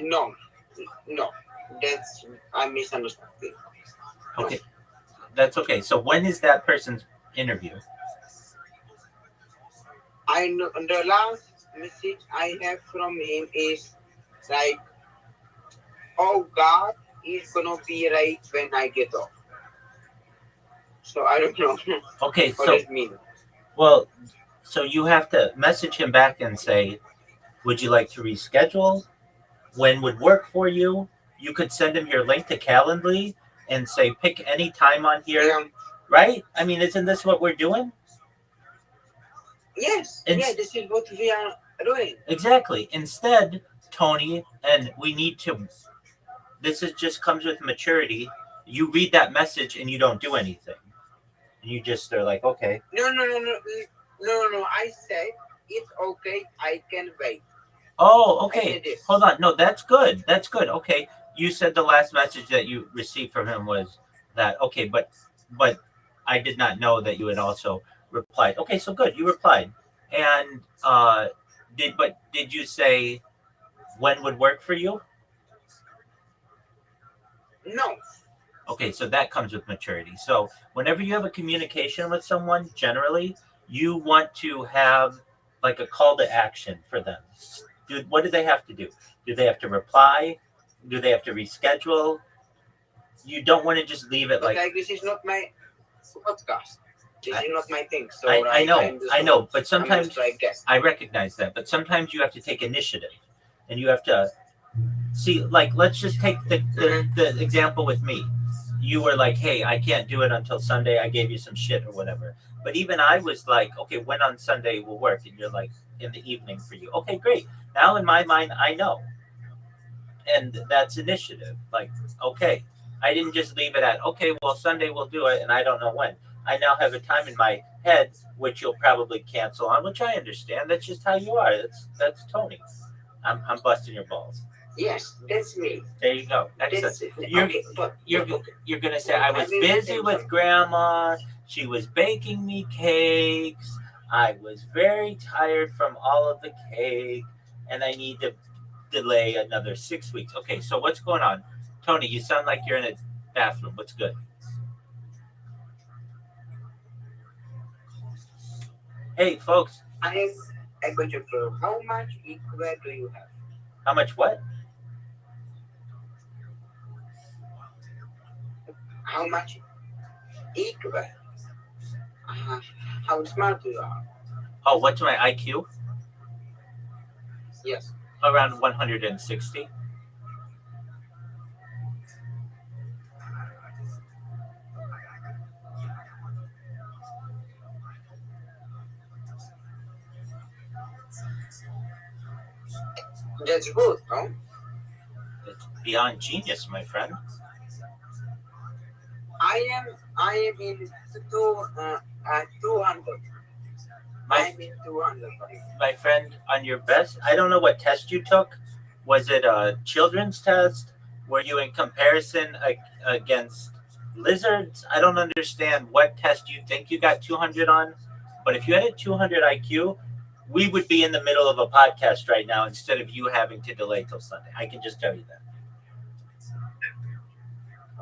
No. That's I misunderstood. Okay. That's okay. So when is that person's interview? I know the last message I have from him is oh God is gonna be right when I get off. So I don't know. Okay, what so does it mean? Well, so you have to message him back and say, would you like to reschedule? when would work for you. You could send him your link to Calendly and say, pick any time on here, Yeah. right? I mean, isn't this what we're doing? Yes. Ins- Yeah, this is what we are doing. Exactly. Instead, Tony, and we need to, this is just comes with maturity. You read that message and you don't do anything. And you just are like, okay. No. I said it's okay. I can wait. Oh, I okay. said this. Hold on. No, that's good. That's good. Okay. You said the last message that you received from him was that, okay, but I did not know that you had also replied. Okay, so good. You replied. And did you say when would work for you? No. Okay, so that comes with maturity. So whenever you have a communication with someone, generally, you want to have like a call to action for them. What do they have to do? Do they have to reply? Do they have to reschedule? You don't want to just leave it But like this is not my podcast. This is not my thing. So I know, but sometimes guest. I recognize that. But sometimes you have to take initiative, and you have to see. Like, let's just take the example with me. You were like, "Hey, I can't do it until Sunday." I gave you some shit or whatever. But even I was like, "Okay, when on Sunday will work?" And you're like, "In the evening for you." Okay, great. Now in my mind, I know, and that's initiative. Like, okay, I didn't just leave it at, okay, well, Sunday we'll do it, and I don't know when. I now have a time in my head, which you'll probably cancel on, which I understand. That's just how you are. That's Tony. I'm busting your balls. Yes, that's me. There you go. Excellent. You're gonna say I was busy with Grandma. She was baking me cakes. I was very tired from all of the cake, and I need to delay another 6 weeks. Okay, so what's going on, Tony? You sound like you're in a bathroom. What's good? Hey, folks. I got your clue. How much equal do you have? How much what? How much equal? How smart you are? Oh, what's my IQ? Yes. Around 160. That's good, no? It's beyond genius, my friend. I am in 200. I'm in 200. My friend, on your best, I don't know what test you took. Was it a children's test? Were you in comparison against lizards? I don't understand what test you think you got 200 on. But if you had a 200 IQ, we would be in the middle of a podcast right now instead of you having to delay till Sunday. I can just tell you that.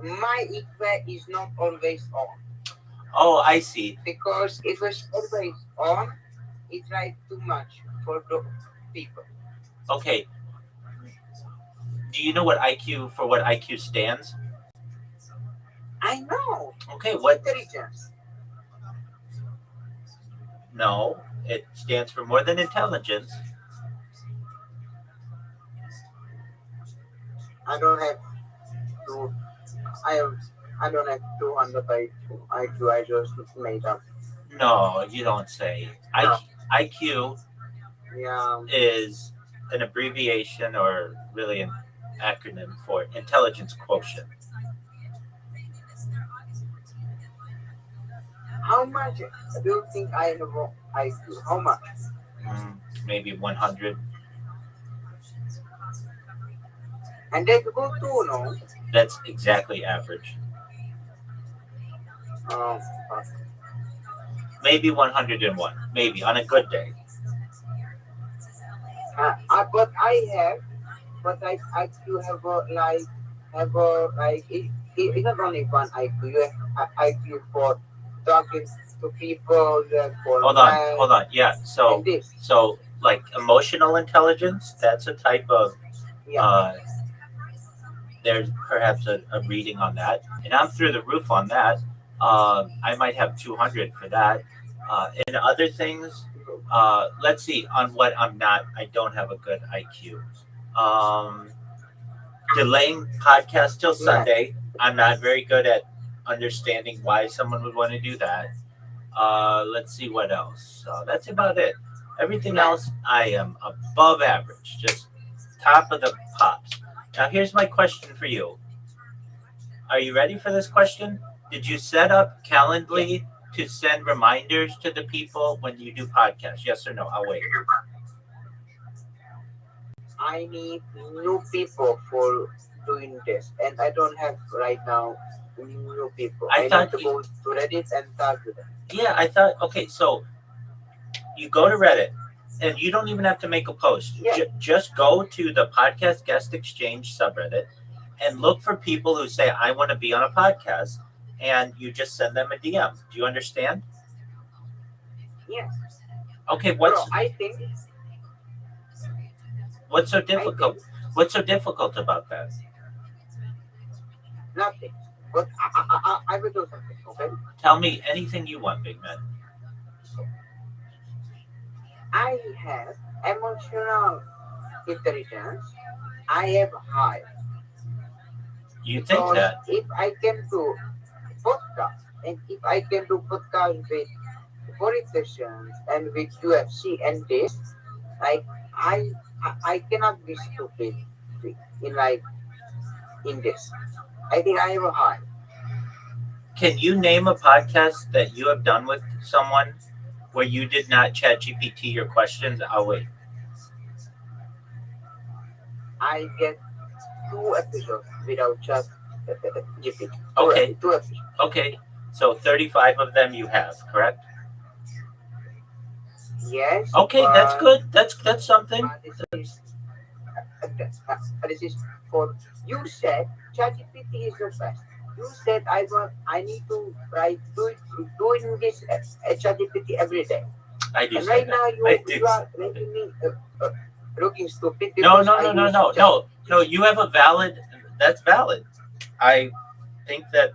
My IQ is not always on. Oh, I see. Because if it's always on, it's like too much for the people. Okay. Do you know what IQ stands? I know. Okay, what? Intelligence. No, it stands for more than intelligence. I don't have to. I don't have 200 IQ. I just made up. No, you don't say. No. IQ Yeah. is an abbreviation or really an acronym for intelligence quotient. How much do you think I have IQ? How much? Maybe 100. And that's good too, no? That's exactly average. Maybe 101. Maybe on a good day. But I do have it's not only one IQ. You have IQ for talking to people. For Hold on. Yeah. So like emotional intelligence, that's a type of. There's perhaps a reading on that, and I'm through the roof on that. I might have 200 for that. And other things, let's see on what I'm not. I don't have a good IQ. delaying podcast till Sunday. I'm not very good at understanding why someone would want to do that. Let's see what else. That's about it. Everything else, I am above average, just top of the pops. Now, here's my question for you. Are you ready for this question? Did you set up Calendly to send reminders to the people when you do podcasts? Yes or no? I'll wait. I need new people for doing this, and I don't have right now new people. I need to go to Reddit and talk to them. Yeah, I thought, okay, so you go to Reddit, and you don't even have to make a post. Just go to the Podcast Guest Exchange subreddit and look for people who say, I want to be on a podcast, and you just send them a DM. Do you understand? Yes. Okay, I think... What's so difficult? What's so difficult about that? Nothing. But I will do something, okay? Tell me anything you want, big man. I have emotional intelligence. I have high. You think that? If I can do podcast, and if I can do podcast with politicians and with UFC and this, like I cannot be stupid in this. I think I have a high. Can you name a podcast that you have done with someone where you did not chat GPT your questions? I'll wait. I get 2 episodes without chat GPT. Okay. 2 episodes. Okay. So 35 of them you have, correct? Yes. Okay, that's good. That's something. This is for you. Said ChatGPT is the best. You said I need to doing this ChatGPT every day. I do. And right now you are making me looking stupid. No. You have a valid. That's valid. I think that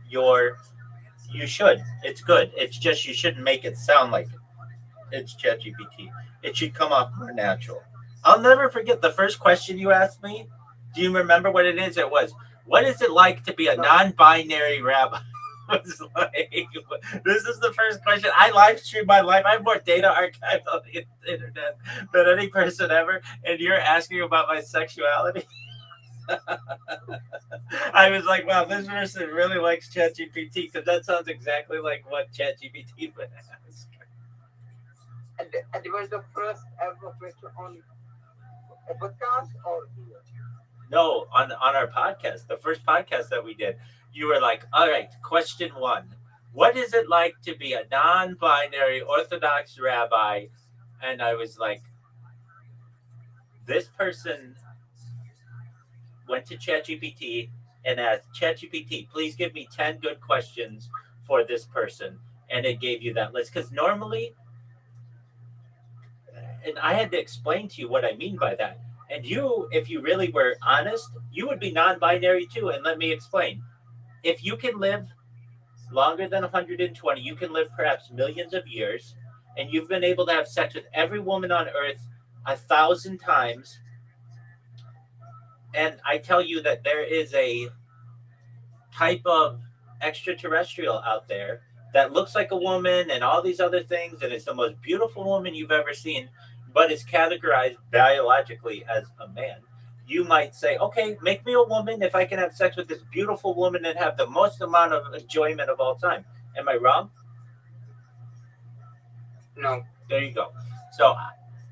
you should. It's good. It's just you shouldn't make it sound like it's ChatGPT. It should come off more natural. I'll never forget the first question you asked me. Do you remember what it is? It was, what is it like to be a non-binary rabbi? This is the first question. I live stream my life. I have more data archived on the internet than any person ever. And you're asking about my sexuality? I was like, wow, this person really likes ChatGPT because that sounds exactly like what ChatGPT would ask. And it was the first ever question on a podcast or here? No, on our podcast, the first podcast that we did, you were like, all right, question 1. What is it like to be a non-binary Orthodox rabbi? And I was like, this person went to ChatGPT and asked, ChatGPT, please give me 10 good questions for this person. And it gave you that list. Because normally, and I had to explain to you what I mean by that. And you, if you really were honest, you would be non-binary too. And let me explain. If you can live longer than 120, you can live perhaps millions of years, and you've been able to have sex with every woman on earth 1,000 times. And I tell you that there is a type of extraterrestrial out there that looks like a woman and all these other things, and it's the most beautiful woman you've ever seen, but is categorized biologically as a man. You might say, okay, make me a woman if I can have sex with this beautiful woman and have the most amount of enjoyment of all time. Am I wrong? No. There you go. So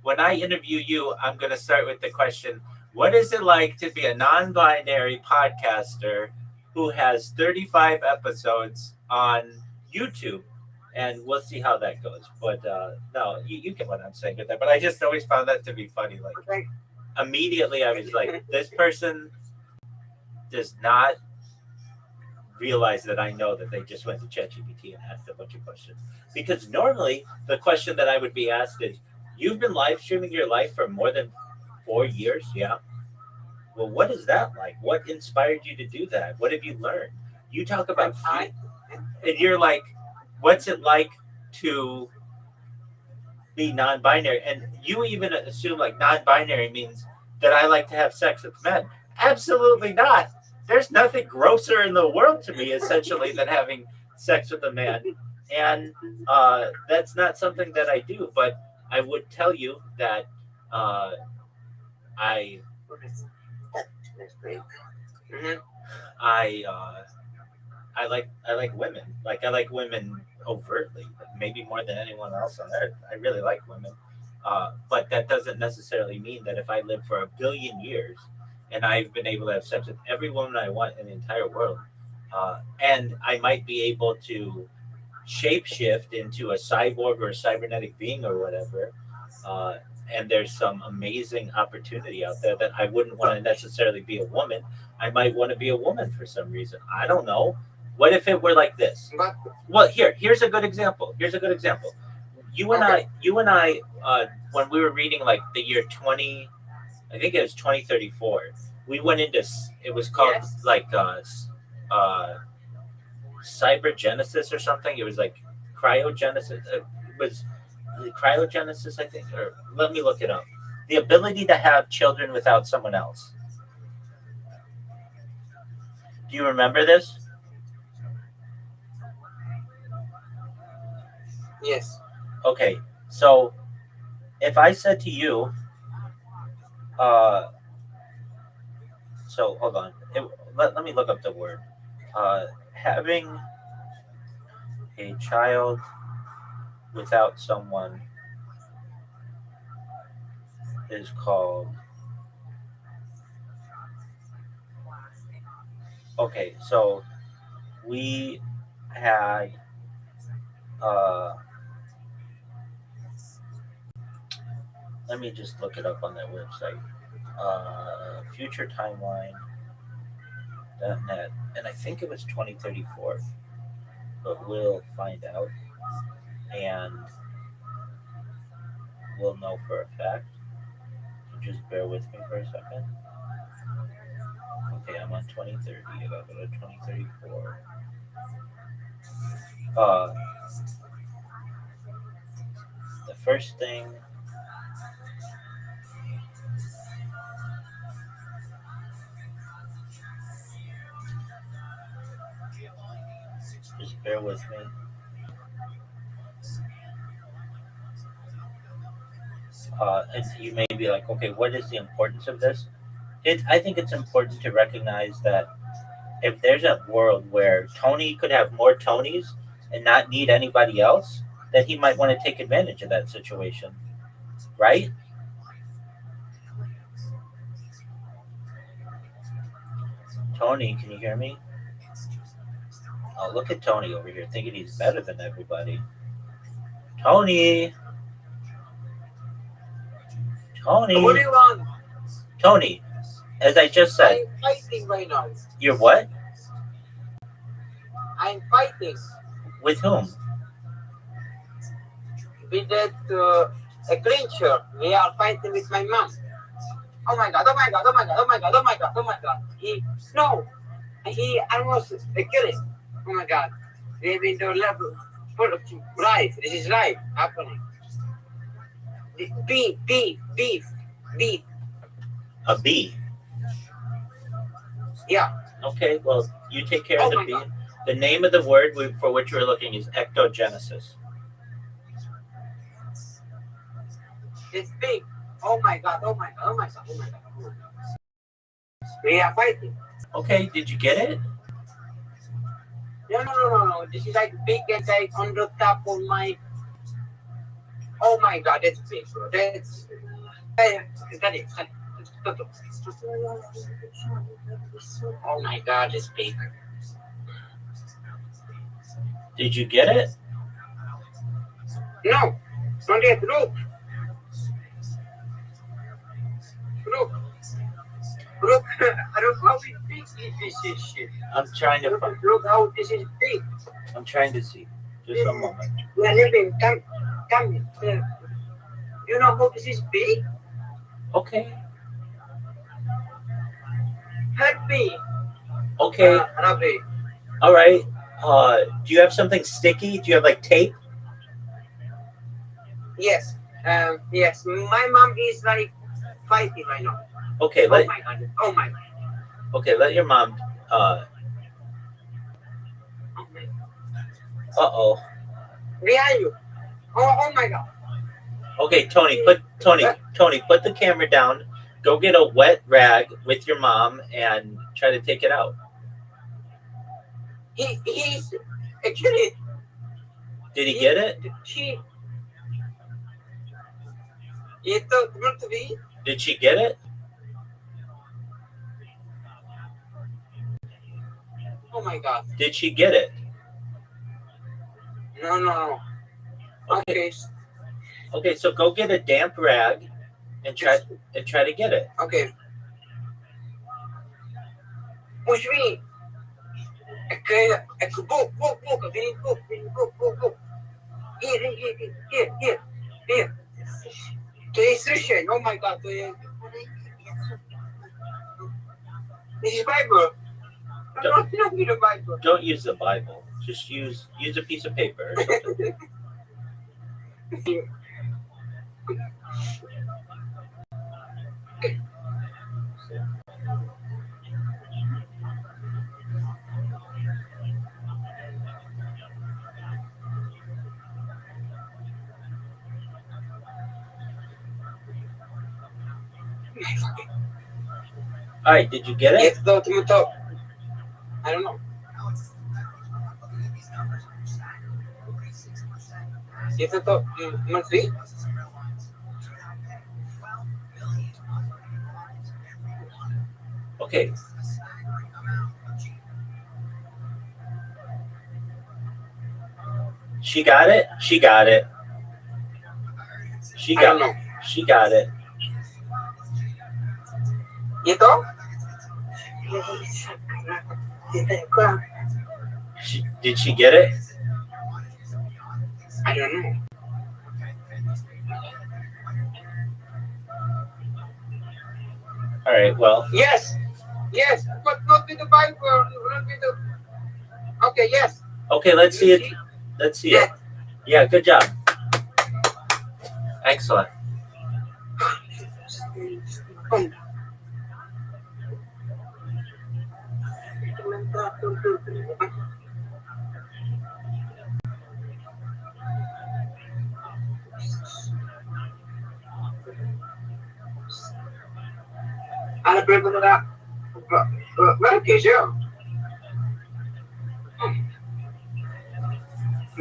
when I interview you, I'm going to start with the question, what is it like to be a non-binary podcaster who has 35 episodes on YouTube? And we'll see how that goes. But no, you get what I'm saying with that. But I just always found that to be funny. Like, okay. Immediately I was like, this person does not realize that I know that they just went to ChatGPT and asked a bunch of questions. Because normally the question that I would be asked is, you've been live streaming your life for more than 4 years? Yeah. Well, what is that like? What inspired you to do that? What have you learned? You talk about and you're like, what's it like to be non-binary? And you even assume like non-binary means that I like to have sex with men. Absolutely not. There's nothing grosser in the world to me, essentially, than having sex with a man. And that's not something that I do. But I would tell you that I I like women. Like I like women overtly, maybe more than anyone else on earth. I really like women. But that doesn't necessarily mean that if I live for a billion years and I've been able to have sex with every woman I want in the entire world, and I might be able to shapeshift into a cyborg or a cybernetic being or whatever. Uh, and there's some amazing opportunity out there that I wouldn't want to necessarily be a woman. I might want to be a woman for some reason. I don't know. What if it were like this? But Well, here's a good example. Here's a good example. You and I, when we were reading like the year 20, I think it was 2034. We went into it was called like cybergenesis or something. It was like cryogenesis. It was cryogenesis, I think. Or let me look it up. The ability to have children without someone else. Do you remember this? Yes. Okay, so if I said to you, so hold on, let me look up the word. Having a child without someone is called. Okay, so we had let me just look it up on that website. Futuretimeline.net, and I think it was 2034, but we'll find out and we'll know for a fact. So just bear with me for a second. Okay, I'm on 2030. I gotta go to 2034. The first thing. Just bear with me. And you may be like, okay, what is the importance of this? I think it's important to recognize that if there's a world where Tony could have more Tonys and not need anybody else, that he might want to take advantage of that situation, right? Tony, can you hear me? Oh, look at Tony over here thinking he's better than everybody. Tony! Tony! What do you want? Tony, as I just said. I'm fighting right now. You're what? I'm fighting. With whom? With that a creature. We are fighting with my mom. Oh my god, oh my god, oh my god, oh my god, oh my god, oh my god. He almost killed him. Oh my god. We've been to level for life. This is life happening. Beef. A bee? Yeah. Okay, well, you take care of the bee. God. The name of the word for which we're looking is ectogenesis. It's big. Oh my god, oh my god, oh my god, oh my god, oh my god. We are fighting. Okay, did you get it? No. This is like big and like on the top of my. Oh my god, that's big, bro. That's. Got it. Oh my god, it's big. Did you get it? No, not yet. Look, how big this is shit. I'm trying to find. Look how this is big. I'm trying to see. Just a moment. We are living. Come. You know how this is big? Okay. Help me. Okay. Rabbi. All right. Do you have something sticky? Do you have like tape? Yes. Yes. My mom is like fighting right now. Okay. Oh my god. Okay, let your mom. Uh-oh. Behind you. Oh my God. Okay, Tony, put the camera down. Go get a wet rag with your mom and try to take it out. He's actually. Did he get it? Did she get it? Oh my God. Did she get it? No. Okay. Okay, so go get a damp rag and try to get it. Okay. Push me. Okay. Go. Here. To instruction. Oh my God. This is Bible. Not the Bible. Don't use the Bible. Just use a piece of paper or something. All right, did you get it? Yes, go to the top. I don't know. Yes, the top. Must be. Okay. She got it? She got it. She got it. Ito? Did she get it? I don't know. All right, well. Yes, but not with the Bible. Not with the... Okay, yes. Okay, let's see it. Let's see it. Yeah, good job. Excellent. Alla pregunta ¿qué yo?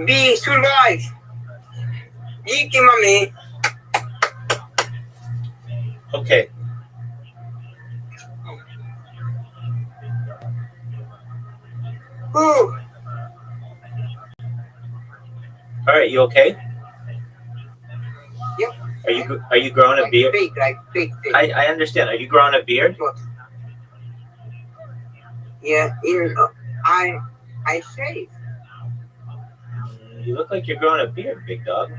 Be survive. Yiki mami. Okay. Ooh. All right, you okay? Yep. Are you growing a beard? Big. I understand. Are you growing a beard? What? Yeah, I shave. You look like you're growing a beard, big dog.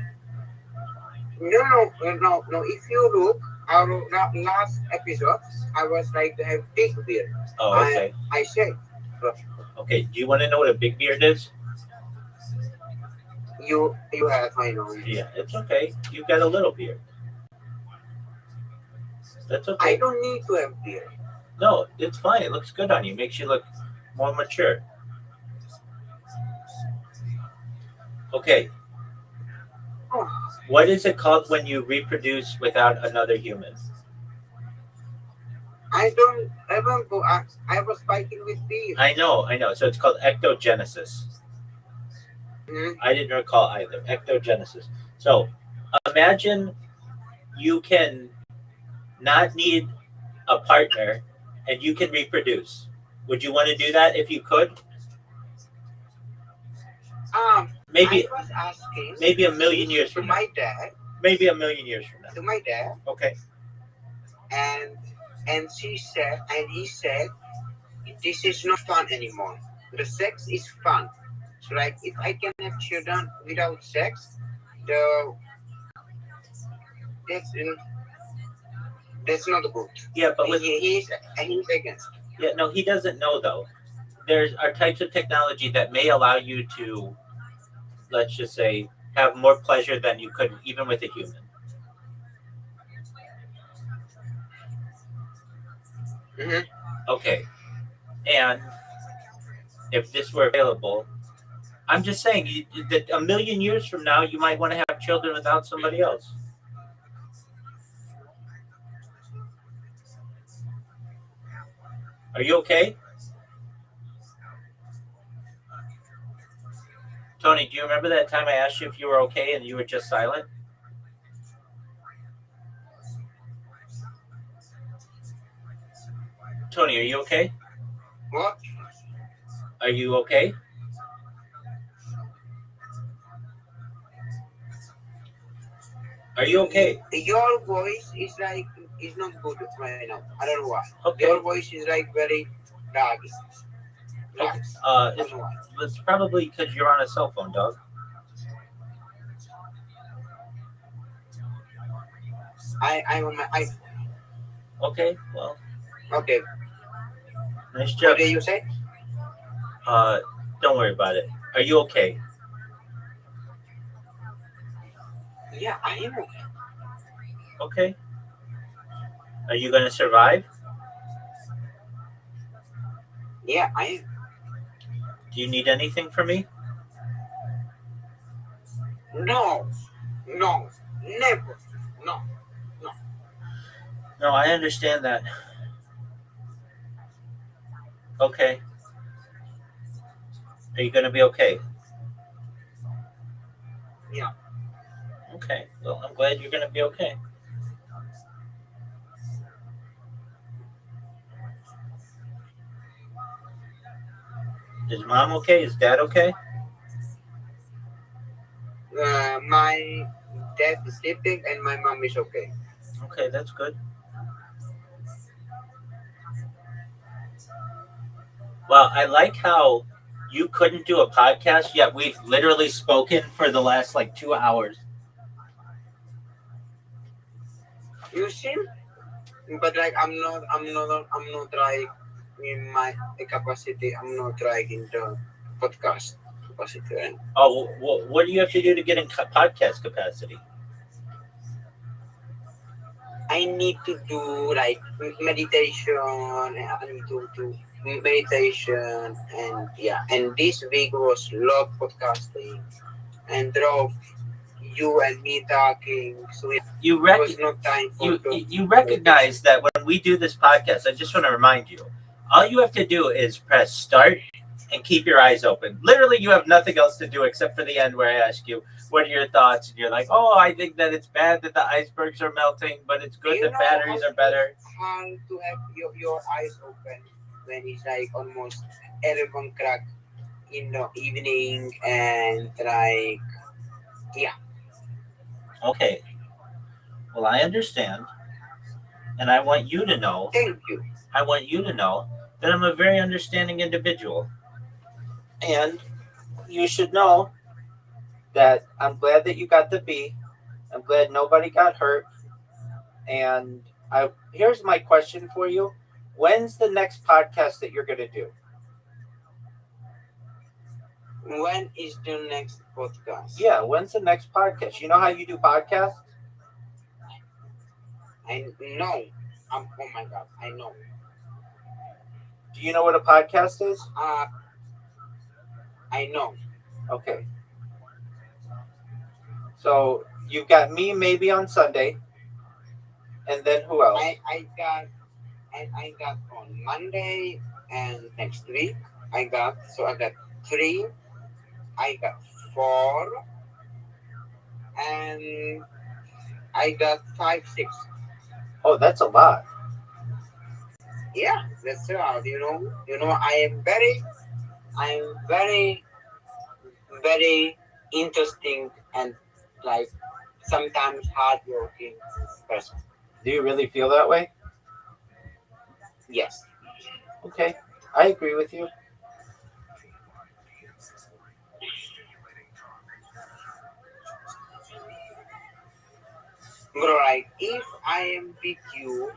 No. If you look, our last episode, I was like to have big beard. Oh, okay. I shave. Okay. Do you want to know what a big beard is? You have, I know. Yeah, it's okay. You've got a little beard. That's okay. I don't need to have beard. No, it's fine. It looks good on you. Makes you look more mature. Okay. Oh. What is it called when you reproduce without another human? I was fighting with bees. I know. So it's called ectogenesis. Mm-hmm. I didn't recall either. Ectogenesis. So imagine you can not need a partner and you can reproduce. Would you want to do that if you could? Maybe. I was asking. Maybe a million years from now. My dad. Maybe a million years from now. To my dad. Okay. And he said, this is not fun anymore. The sex is fun. So like, if I can have children without sex, that's not good. Yeah, but he's against. Yeah, no, he doesn't know though. There are types of technology that may allow you to, let's just say, have more pleasure than you could even with a human. Mm-hmm. Okay. And if this were available, I'm just saying that a million years from now, you might want to have children without somebody else. Are you okay? Tony, do you remember that time I asked you if you were okay and you were just silent? Tony, are you okay? What? Are you okay? Are you okay? Your voice is not good right now. I don't know why. Okay. Your voice is very raggy. It's probably because you're on a cell phone, dog. I'm on my iPhone. Okay, well. Okay. Nice job. What did you say? Don't worry about it. Are you okay? Yeah, I am okay. Okay. Are you going to survive? Yeah, I am. Do you need anything from me? No, never. No. No, I understand that. Okay. Are you going to be okay? Yeah. Okay. Well, I'm glad you're going to be okay. Is mom okay? Is dad okay? My dad is sleeping and my mom is okay. Okay, that's good. Well, I like how you couldn't do a podcast, yet we've literally spoken for the last 2 hours. You see? But I'm not in my capacity. I'm not in the podcast capacity. Right? Oh, what do you have to do to get in podcast capacity? I need to do meditation. I need to do meditation, and this week was lot podcasting and drove you and me talking. So You was no time for you recognize that when we do this podcast, I just want to remind you, all you have to do is press start and keep your eyes open. Literally, you have nothing else to do except for the end where I ask you, what are your thoughts? And you're like, oh, I think that it's bad that the icebergs are melting, but it's good that batteries are better. How to have your eyes open when it's almost 11 o'clock in the evening and yeah. Okay. Well, I understand. And I want you to know. Thank you. I want you to know that I'm a very understanding individual. And you should know that I'm glad that you got the B. I'm glad nobody got hurt. And here's my question for you. When's the next podcast that you're going to do? When is the next podcast? Yeah, when's the next podcast? You know how you do podcasts? I know. Oh my God, I know. Do you know what a podcast is? I know. Okay. So you've got me maybe on Sunday, and then who else? I got on Monday and next week. I got 3. I got 4, and I got 5, 6. Oh, that's a lot. Yeah, that's a lot. You know, I am very, very interesting and sometimes hardworking person. Do you really feel that way? Yes. Okay, I agree with you. Bro, if I am with you,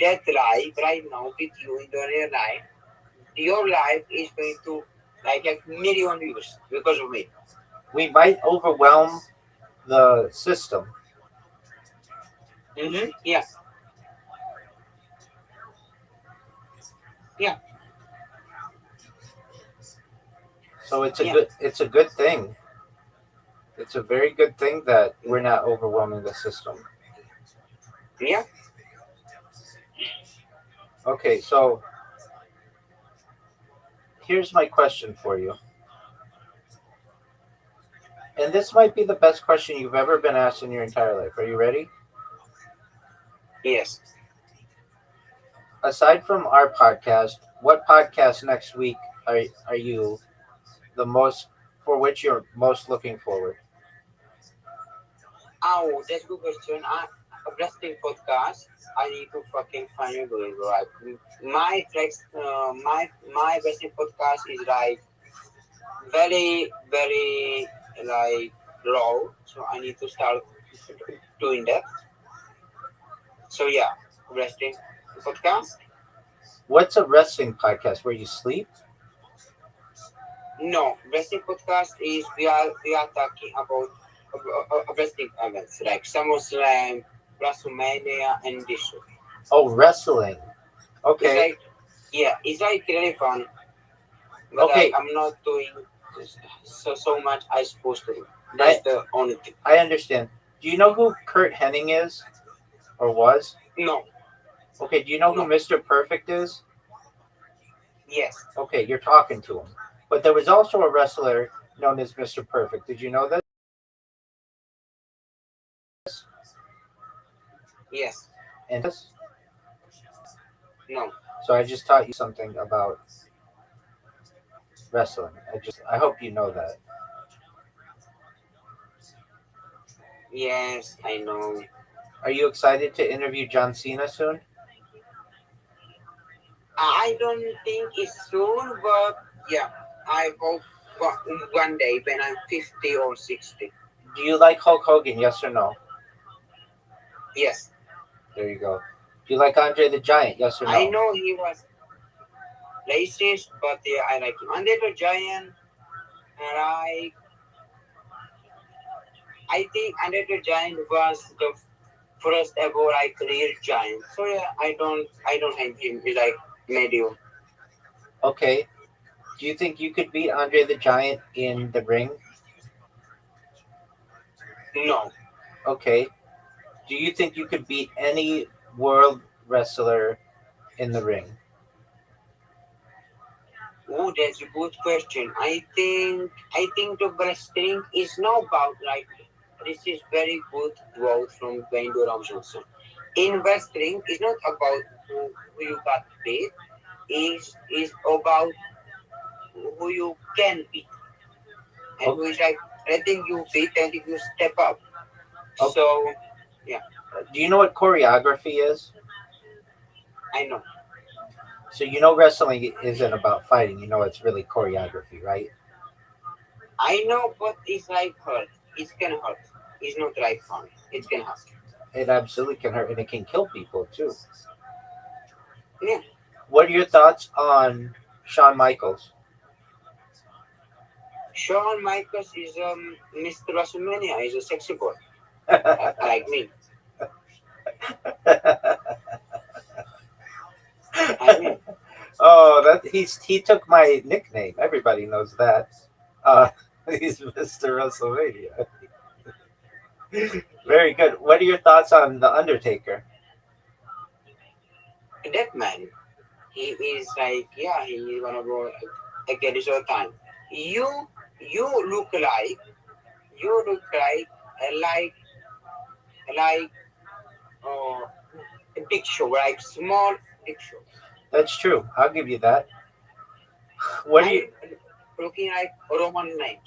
that life right now with you in the real life, your life is going to have million views because of me. We might overwhelm the system. Mm-hmm. Yeah. Yeah. So it's a good thing. It's a very good thing that we're not overwhelming the system. Yeah. Okay, so here's my question for you. And this might be the best question you've ever been asked in your entire life. Are you ready? Yes. Aside from our podcast, what podcast next week are you the most for which you're most looking forward? Oh, that's a good question. A wrestling podcast. I need to fucking find a good like my wrestling podcast is like very like low. So I need to start doing that. So yeah, wrestling podcast. What's a wrestling podcast where you sleep? No, wrestling podcast is we are talking about wrestling events like SummerSlam, WrestleMania, and this show. Oh, wrestling. It's Okay. like it's like really fun, but Okay. like I'm not doing so much I supposed to do. That's the only thing. I understand. Do you know who Kurt Hennig is or was? No. Okay, do you know who Mr. Perfect is? Yes. Okay, you're talking to him. But there was also a wrestler known as Mr. Perfect. Did you know this? Yes. And this? No. So I just taught you something about wrestling. I hope you know that. Yes, I know. Are you excited to interview John Cena soon? I don't think it's soon, but yeah, I hope one day when I'm 50 or 60. Do you like Hulk Hogan, yes or no? Yes. There you go. Do you like Andre the Giant, yes or no? I know he was racist, but yeah, I like him. Andre the Giant, and I think Andre the Giant was the first ever like real giant. So yeah, I don't hate him. He like medium. Okay. Do you think you could beat Andre the Giant in the ring? No. Okay. Do you think you could beat any world wrestler in the ring? Oh, that's a good question. I think the wrestling is not about like this is very good quote from Dwayne Johnson. In wrestling, it's not about who you got beat. Is about who you can beat, and who is like letting you beat and if you step up. Okay. So, yeah. Do you know what choreography is? I know. So you know wrestling isn't about fighting. You know it's really choreography, right? I know, but it's like hurt. It can hurt. It's not like fun. It can hurt. It absolutely can hurt, and it can kill people too. Yeah. What are your thoughts on Shawn Michaels? Shawn Michaels is Mr. WrestleMania. He's a sexy boy, like me. I mean, Oh, he took my nickname. Everybody knows that. He's Mr. WrestleMania. Very good. What are your thoughts on the Undertaker? that man, he is like he wanna go again this all time. You you look like like like a big show, like small big show. That's true. I'll give you that. What do you? I'm looking like Roman names.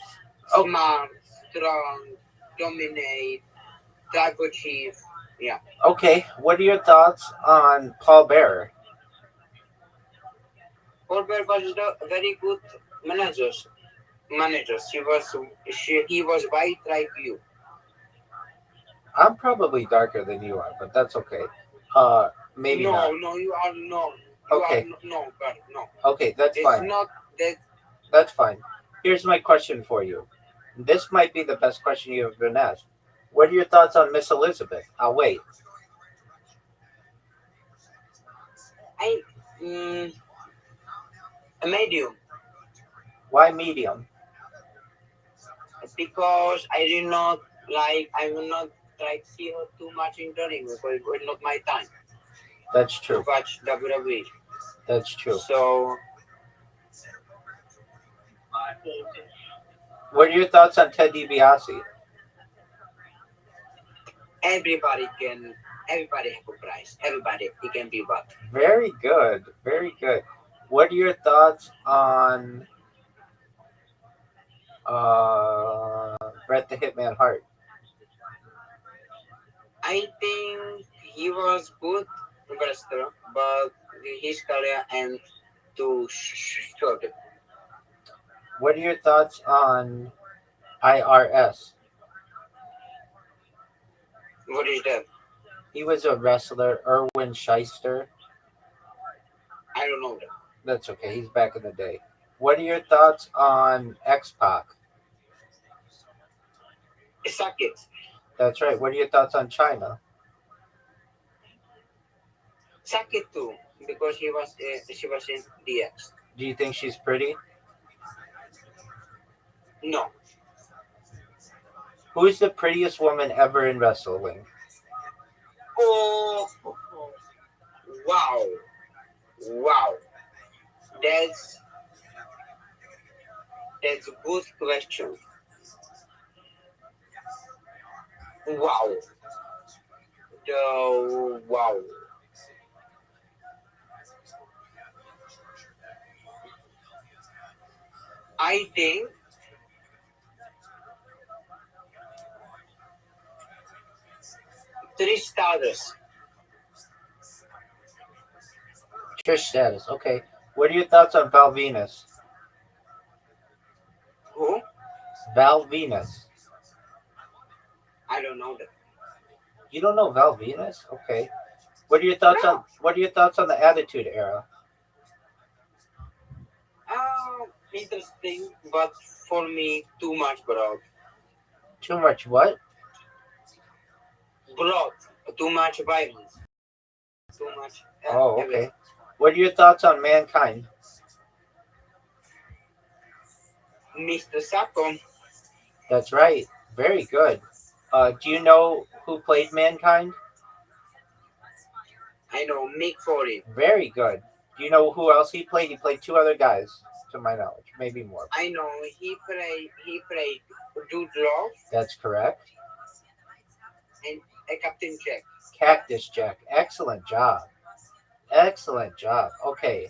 Oh. Smart, strong, dominate, tribal chief. Yeah. Okay. What are your thoughts on Paul Bearer? Paul Bear was a very good manager. He was white like you. I'm probably darker than you are, but that's okay. Maybe no, not. No, you are no. You Okay. are no, but no. Okay, that's It's fine. not that. That's fine. Here's my question for you. This might be the best question you've ever been asked. What are your thoughts on Miss Elizabeth? I'll wait. A medium. Why medium? Because I did not like. I will not try to see her too much in the ring because it was not my time That's to true. watch WWE. That's true. So What are your thoughts on Ted DiBiase? everybody have a price. Everybody it can be bought. Very good. Very good. What are your thoughts on Bret the Hitman Hart? I think he was good wrestler, but his career ended too short. What are your thoughts on IRS? What is that? He was a wrestler, Erwin Shyster. I don't know that. That's okay. He's back in the day. What are your thoughts on X Pac? Suck it. That's right. What are your thoughts on China? Suck it too, because she was in DX. Do you think she's pretty? No. Who's the prettiest woman ever in wrestling? Oh, wow, wow. That's a good question. Wow. Wow. I think Trish Stratus. Trish Stratus. Okay. What are your thoughts on Val Venus? Who? Val Venus. I don't know that. You don't know Val Venus? Okay. What are your thoughts No. on the Attitude Era? Interesting, but for me, too much blood. Too much what? Blood. Too much violence. Too much. Oh, okay. everything. What are your thoughts on Mankind? Mr. Sacco. That's right. Very good. Do you know who played Mankind? I know Mick Foley. Very good. Do you know who else he played? He played two other guys, to my knowledge, maybe more. I know he played Dude Love That's correct. and Captain Jack. Cactus Jack. Excellent job. Excellent job. Okay.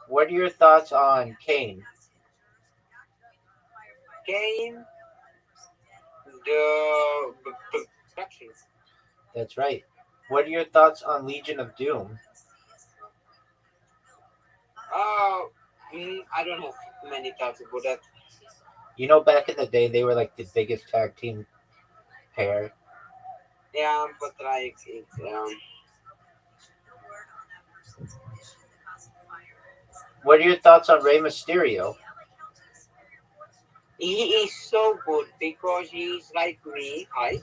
What are your thoughts on Kane? Kane. The production. That's right. What are your thoughts on Legion of Doom? I don't have many thoughts about that. You know, back in the day, they were like the biggest tag team pair. Yeah, but like it's What are your thoughts on Rey Mysterio? he is so good because he's like me, height.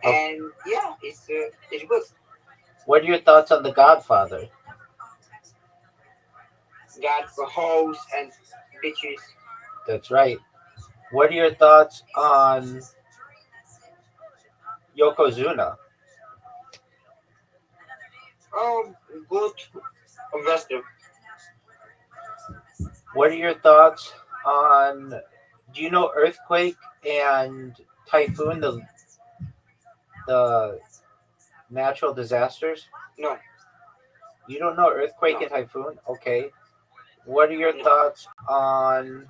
And yeah, it's good. What are your thoughts on The Godfather? Got for hoes and bitches. That's right. What are your thoughts on Yokozuna? Good wrestler. What are your thoughts on? Do you know Earthquake and Typhoon, the natural disasters? No. You don't know Earthquake and Typhoon? Okay. What are your thoughts on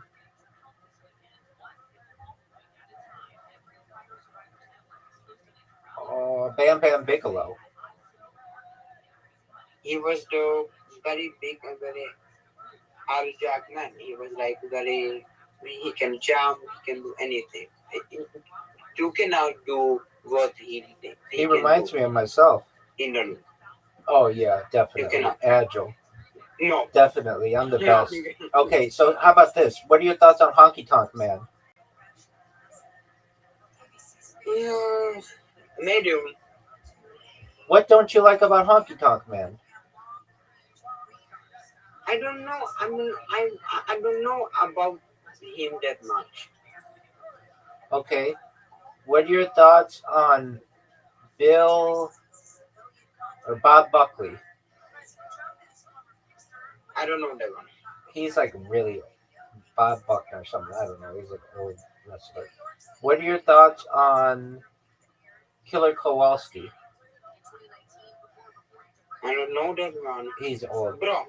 Bam Bam Bigelow? He was the very big and very Jack man. He was like very. He can jump. He can do anything. You cannot do what he did. He reminds me of myself. In the ring. Oh yeah, You definitely. cannot. Agile. No. Definitely. I'm the No. best. Okay, so how about this? What are your thoughts on Honky Tonk Man? Yeah, medium. What don't you like about Honky Tonk Man? I don't know. I don't know about him that much. Okay. What are your thoughts on Bill or Bob Buckley? I don't know that one. He's like really Bob Buckner or something. I don't know. He's an old wrestler. What are your thoughts on Killer Kowalski? I don't know that one. He's old. Bro,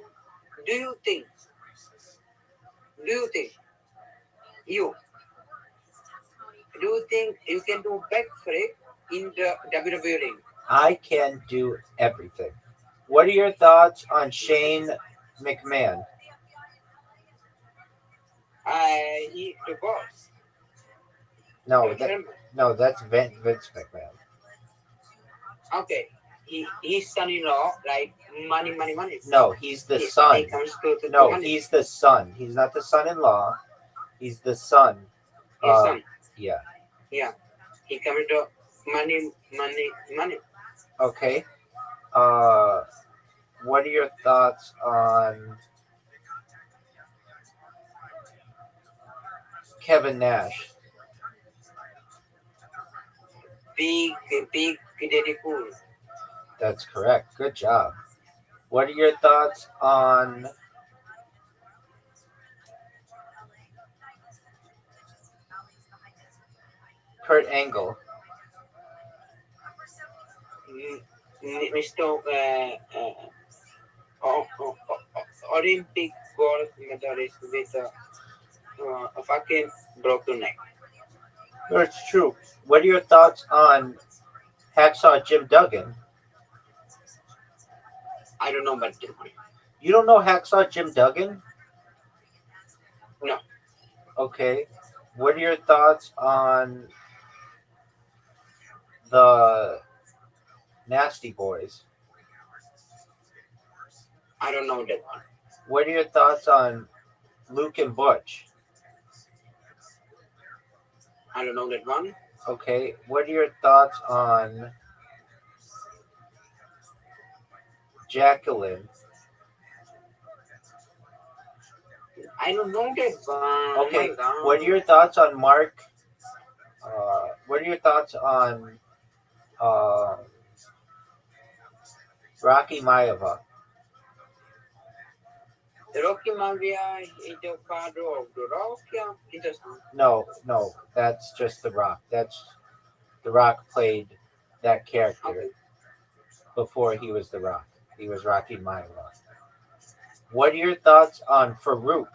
do you think you do you think you can do backflip in the WWE ring? I can do everything. What are your thoughts on Shane McMahon? He the boss. No, that's Vince McMahon. Okay. He's son-in-law, like money. No, he's the son. He comes to No, money. he's the son. He's not the son-in-law. He's the son. His son. Yeah. Yeah. He comes to money. Okay. What are your thoughts on Kevin Nash? Big Daddy Cool. That's correct. Good job. What are your thoughts on Kurt Angle? Mr. Olympic gold medalist with a fucking broken neck. That's true. What are your thoughts on Hacksaw Jim Duggan? I don't know about that one. You don't know Hacksaw Jim Duggan? No. Okay. What are your thoughts on the Nasty Boys? I don't know that one. What are your thoughts on Luke and Butch? I don't know that one. Okay. What are your thoughts on Jacqueline? I don't know that one. Okay. What are your thoughts on Mark? What are your thoughts on Rocky Maivia? Rocky Maivia is the father of the Rock. Yeah, interesting. No, that's just The Rock. That's The Rock played that character before he was The Rock. He was Rocky Maivia. What are your thoughts on Farouk?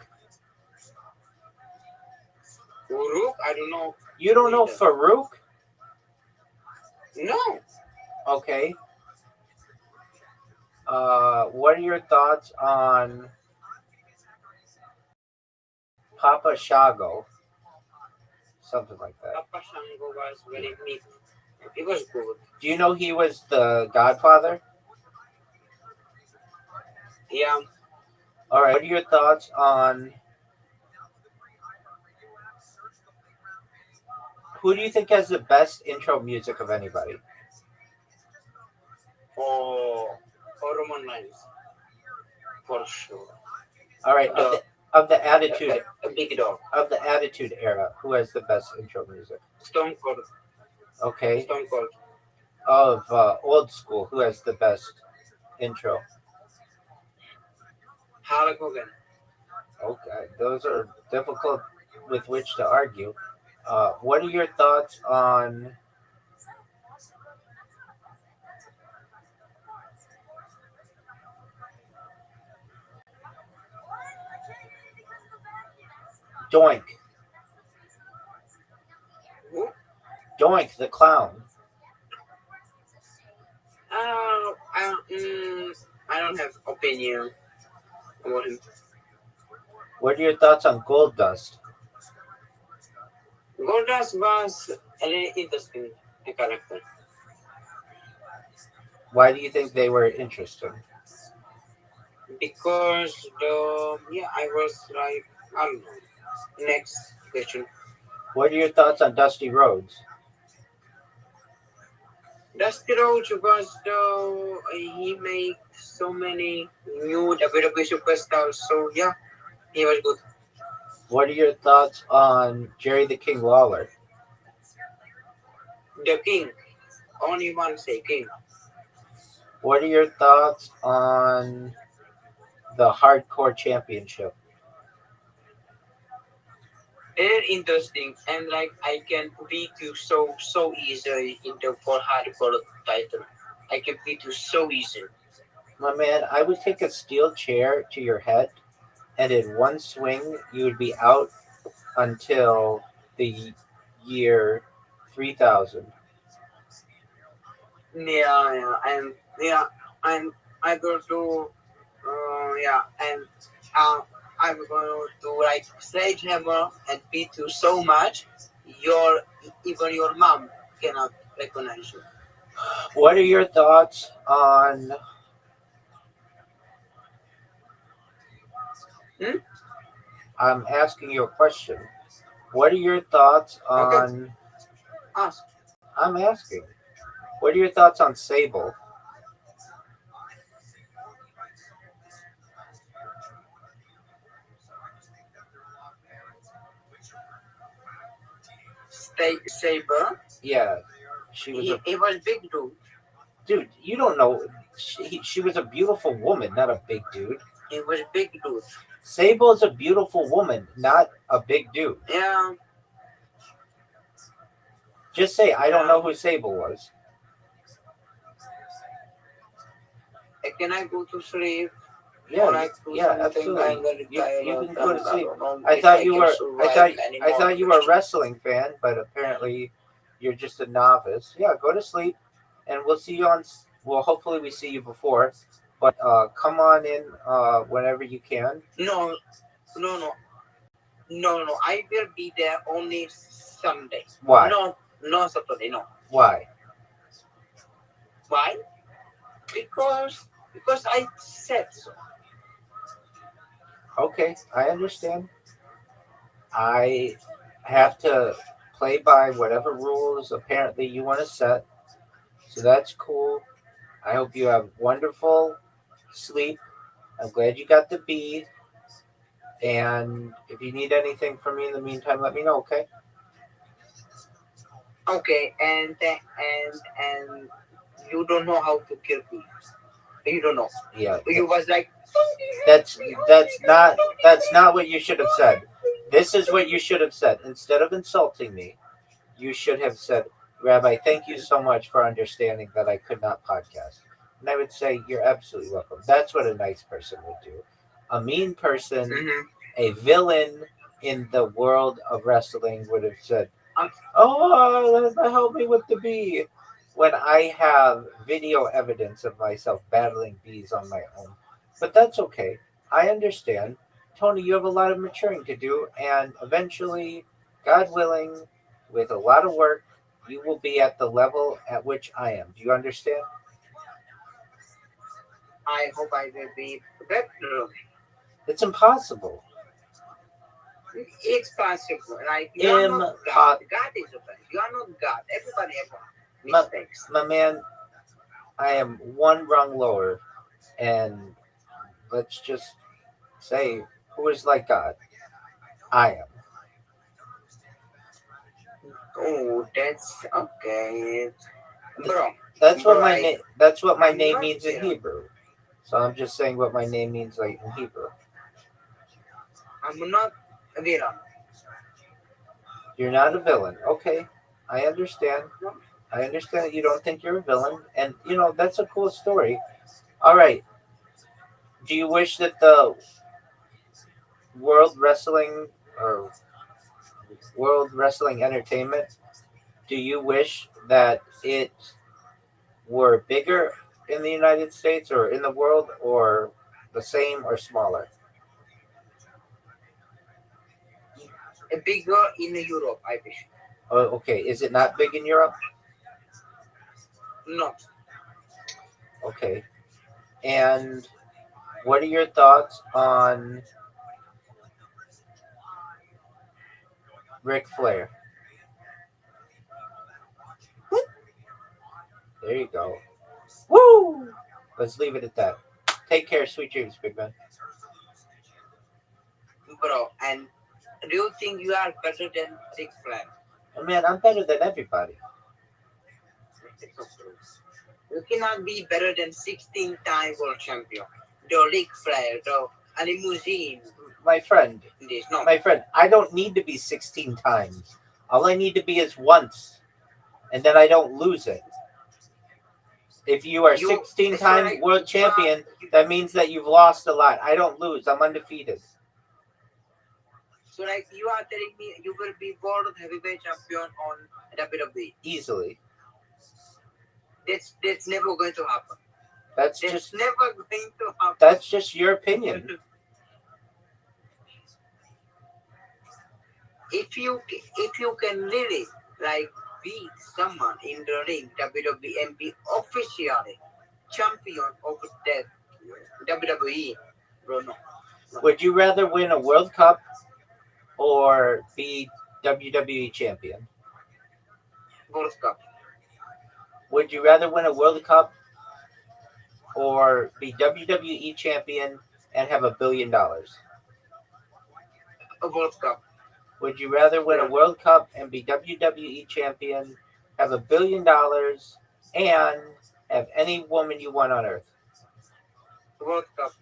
Farouk? I don't know. You don't know Farouk? No. Okay. What are your thoughts on Papa Shago? Something like that. Papa Shango was very neat. It was good. Do you know he was the Godfather? Yeah. All right. What are your thoughts on who do you think has the best intro music of anybody? Oh, Roman Reigns. For sure. All right. Of the Attitude, a big dog. Of the Attitude Era, who has the best intro music? Stone Cold. Okay. Stone Cold. Of Old School, who has the best intro? Hulk Hogan. Okay, those are difficult with which to argue. What are your thoughts on Doink? Who? Doink the clown. I don't have opinion about him. What are your thoughts on Gold Dust? Goldust was a really interesting character. Why do you think they were interesting? Because I was like, I don't know. Next question. What are your thoughts on Dusty Rhodes? Dusty Rhodes was he made so many new WWE superstars. So yeah, he was good. What are your thoughts on Jerry the King Lawler? The king. Only one say king. What are your thoughts on the Hardcore Championship? Very interesting, and like I can beat you so easily in the for hardcore title. I can beat you so easily. My man, I would take a steel chair to your head, and in one swing, you would be out until the year 3000. Yeah, and I go to yeah, and uh, I'm going to like sledgehammer and beat you so much, your even your mom cannot recognize you. What are your thoughts on? I'm asking you a question. What are your thoughts on? Ask. I'm asking. What are your thoughts on Sable? Saber. Yeah, she was He was big dude. dude. You don't know. She was a beautiful woman, not a big dude. He was big dude. Sable is a beautiful woman, not a big dude. Yeah. Just say I don't know who Sable was. Can I go to sleep? Yeah, yeah, absolutely. You can go to sleep. I thought you were. I thought you were a wrestling fan, but apparently, you're just a novice. Yeah, go to sleep, and we'll see you on. Well, hopefully we see you before, but come on in whenever you can. No. I will be there only Sunday. Why? No Saturday. No. Why? Why? Because I said so. Okay, I understand. I have to play by whatever rules apparently you want to set. So that's cool. I hope you have wonderful sleep. I'm glad you got the B. And if you need anything from me in the meantime, let me know, okay? Okay, and you don't know how to kill bees. You don't know. Yeah. You was like that's not what you should have said. This is what you should have said. Instead of insulting me, you should have said, Rabbi, thank you so much for understanding that I could not podcast. And I would say, you're absolutely welcome. That's what a nice person would do. A mean person, a villain in the world of wrestling would have said, oh, help me with the bee. When I have video evidence of myself battling bees on my own. But that's okay. I understand. Tony, you have a lot of maturing to do, and eventually, God willing, with a lot of work, you will be at the level at which I am. Do you understand? I hope I will be better. It's impossible. It's possible. Like you are not God. God is okay. You are not God. Everybody has mistakes. My man, I am one rung lower, and let's just say, who is like God? I am. Oh, that's okay, bro. That's what my name. That's what my name means in Hebrew. So I'm just saying what my name means, like in Hebrew. I'm not a villain. You're not a villain. Okay, I understand. I understand that you don't think you're a villain, and that's a cool story. All right. Do you wish that the World Wrestling or World Wrestling Entertainment? Do you wish that it were bigger in the United States or in the world, or the same or smaller? Bigger in Europe, I wish. Oh, okay. Is it not big in Europe? No. Okay. And what are your thoughts on Ric Flair? There you go. Woo! Let's leave it at that. Take care. Sweet dreams, big man. Bro, and do you think you are better than Ric Flair? Oh, man, I'm better than everybody. You cannot be better than 16-time world champion. The Ric Flair, the limousine. My friend, This, no. my friend, I don't need to be 16 times. All I need to be is once, and then I don't lose it. If you are 16-time world champion, that means that you've lost a lot. I don't lose. I'm undefeated. So, like, you are telling me you will be world heavyweight champion on WWE? Easily. That's never going to happen. That's never going to happen. That's just your opinion. If you can really like beat someone in the ring, WWE, and be officially champion of that WWE, bro, no. Would you rather win a World Cup or be WWE champion? World Cup. Would you rather win a World Cup or be WWE champion and have $1 billion? A World Cup. Would you rather win a World Cup and be WWE champion, have $1 billion, and have any woman you want on earth? World Cup.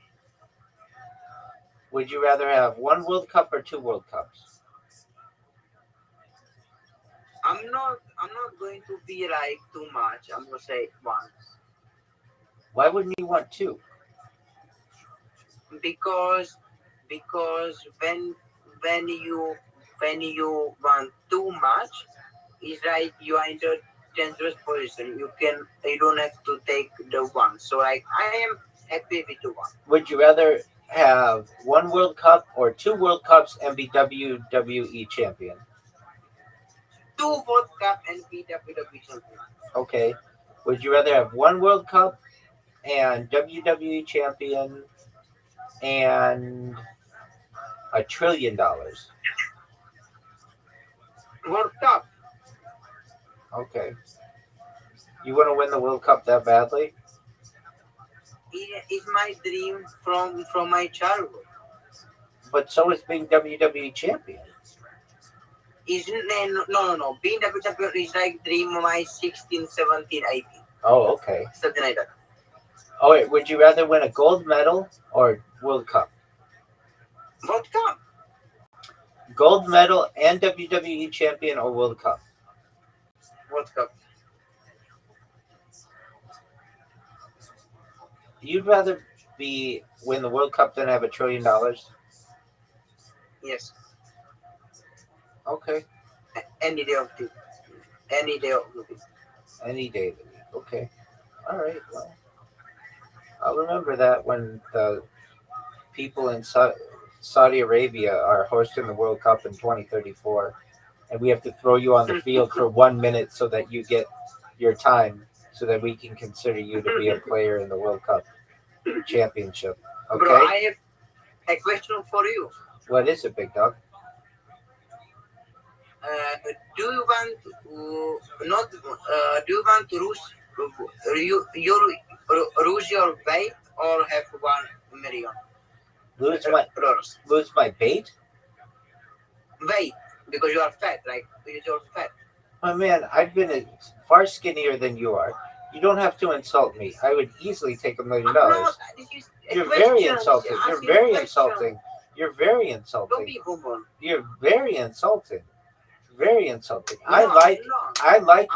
Would you rather have one World Cup or 2 World Cups? I'm not going to be like too much. I'm gonna say 1. Why wouldn't you want 2? Because when you want too much, it's like you are in a dangerous position. You don't have to take the 1. So like I am happy with the 1. Would you rather have 1 World Cup or 2 World Cups and be WWE champion? 2 World Cup and be WWE champion. Okay. Would you rather have 1 World Cup and WWE champion and $1 trillion? World Cup. Okay. You want to win the World Cup that badly? It's my dream from my childhood. But so is being WWE champion. No. Being WWE champion is like dream of my 16, 17, 18. Oh, okay. Something like that. Oh, wait. Would you rather win a gold medal or World Cup? World Cup. Gold medal and WWE champion or World Cup? World Cup. You'd rather win the World Cup than have $1 trillion? Yes. Okay. Any day of the week. Any day of the week. Any day of the week. Okay. All right. Well, I'll remember that when the people in Saudi Arabia are hosting the World Cup in 2034, and we have to throw you on the field for 1 minute so that you get your time, so that we can consider you to be a player in the World Cup championship. Okay. Bro, I have a question for you. What is it, big dog? Do you want to lose your weight or have 1 million? Lose my bait? Weight, because you are fat, like you're fat. Oh man, I've been far skinnier than you are. You don't have to insult me. I would easily take $1 million. You're very insulting. You're very insulting. You're very insulting. Don't be woman. You're very insulting. Very insulting. No, I like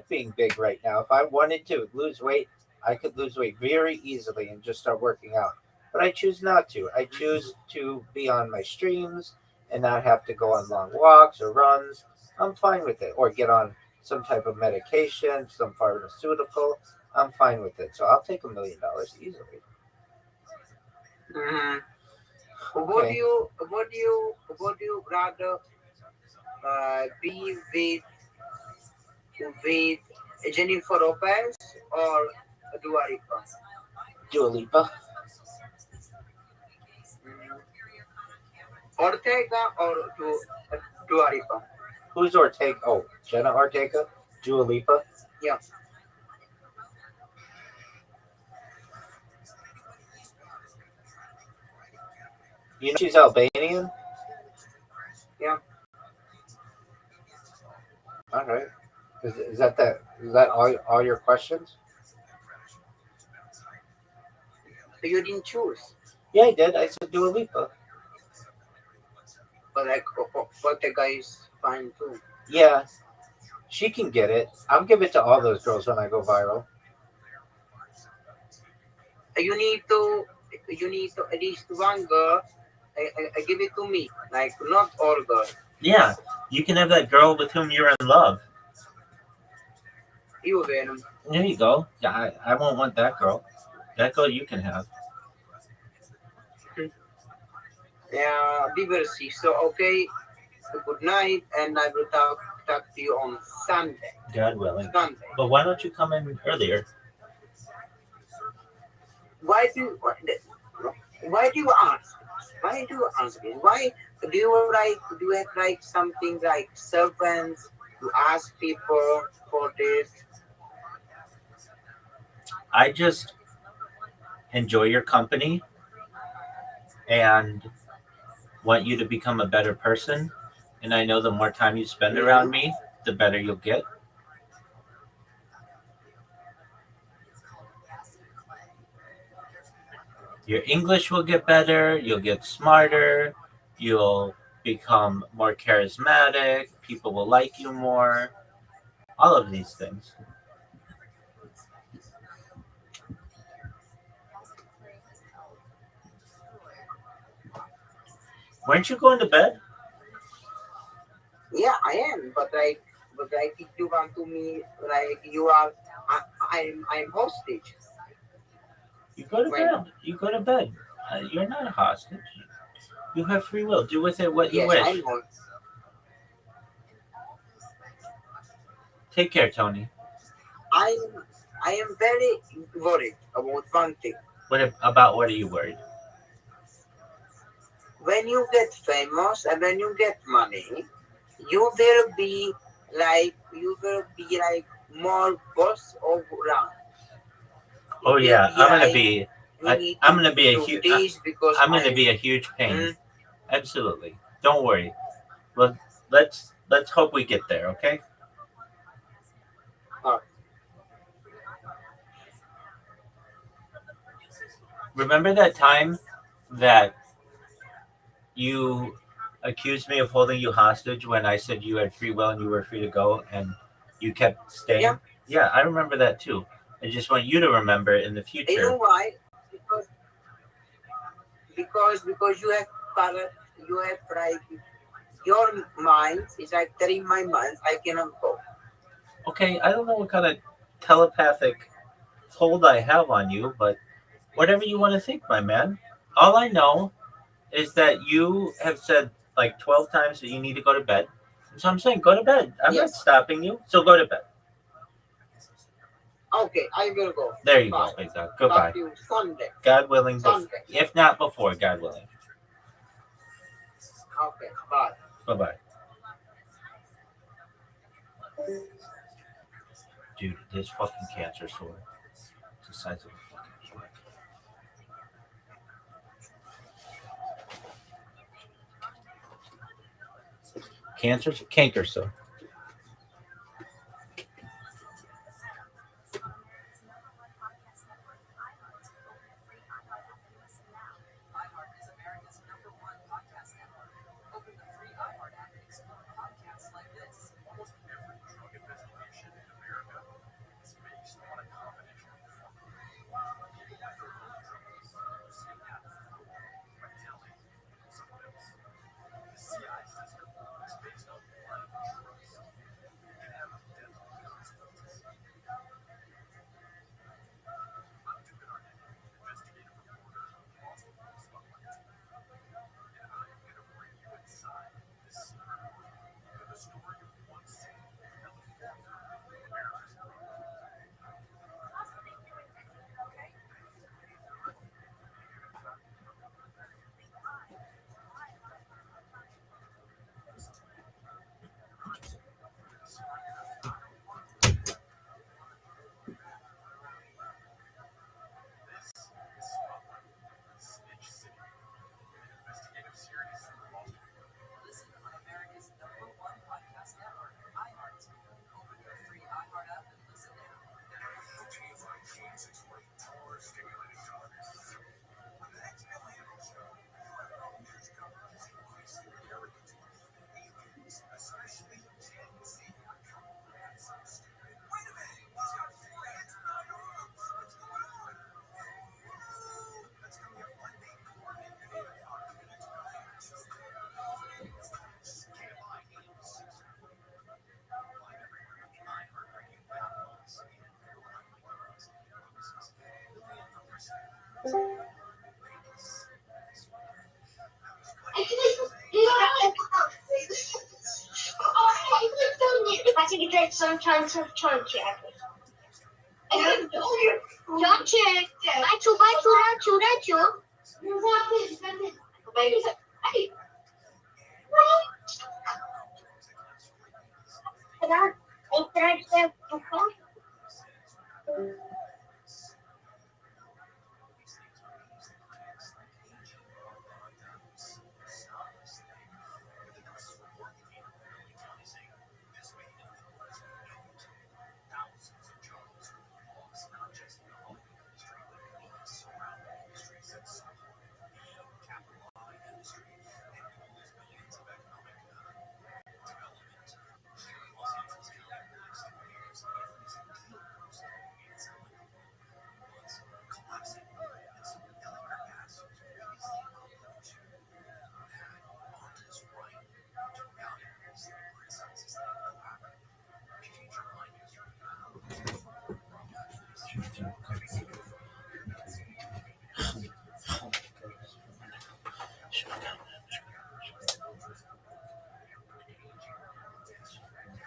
being big right now. If I wanted to lose weight, I could lose weight very easily and just start working out. But I choose not to. I choose to be on my streams and not have to go on long walks or runs. I'm fine with it. Or get on some type of medication, some pharmaceutical. I'm fine with it. So I'll take $1 million easily. Mm-hmm. Okay. Would you rather be with Jennifer Lopez or Dua Lipa? Dua Lipa. Ortega or Dua Lipa? Who's Ortega? Oh, Jenna Ortega? Dua Lipa? Yeah. You know she's Albanian? Yeah. All right. Is that all your questions? You didn't choose. Yeah, I did. I said Dua Lipa. But like Ortega is fine too. Yeah, she can get it. I'll give it to all those girls when I go viral. You need to at least one girl. I give it to me. Like not all girls. Yeah, you can have that girl with whom you're in love. You will. There you go. Yeah, I won't want that girl. That girl you can have. Yeah, we will see. So okay, good night, and I will talk to you on Sunday. God willing. Sunday. But why don't you come in earlier? Why do you ask? Why do you ask me? Why do you have like something like servants to ask people for this? I just enjoy your company and want you to become a better person. And I know the more time you spend around me, the better you'll get. Your English will get better, you'll get smarter, you'll become more charismatic, people will like you more, all of these things. Weren't you going to bed? Yeah, I am, but if you want to me, like you are, I'm hostage. You go to bed. You go to bed. You're not a hostage. You have free will. Do with it what you wish. I know. Take care, Tony. I am very worried about one thing. What are you worried? When you get famous and when you get money, you will be like more boss of around. Oh yeah, I'm gonna be a huge pain. Absolutely. Don't worry. Well, let's hope we get there. Okay. Remember that time that you accused me of holding you hostage when I said you had free will and you were free to go and you kept staying? Yeah, I remember that too. I just want you to remember in the future. You know why? Because you have like your mind is like telling my mind I cannot go. Okay, I don't know what kind of telepathic hold I have on you, but whatever you want to think, my man. All I know is that you have said like 12 times that you need to go to bed. So I'm saying go to bed. I'm not stopping you. So go to bed. Okay, I will go. There you go. Exactly. Goodbye. Talk to you Sunday. God willing. If not before, God willing. Okay, bye. Bye-bye. Dude, this fucking cancer sore. It's the size of a fucking brick. Canker sore. Sometimes John check. John check.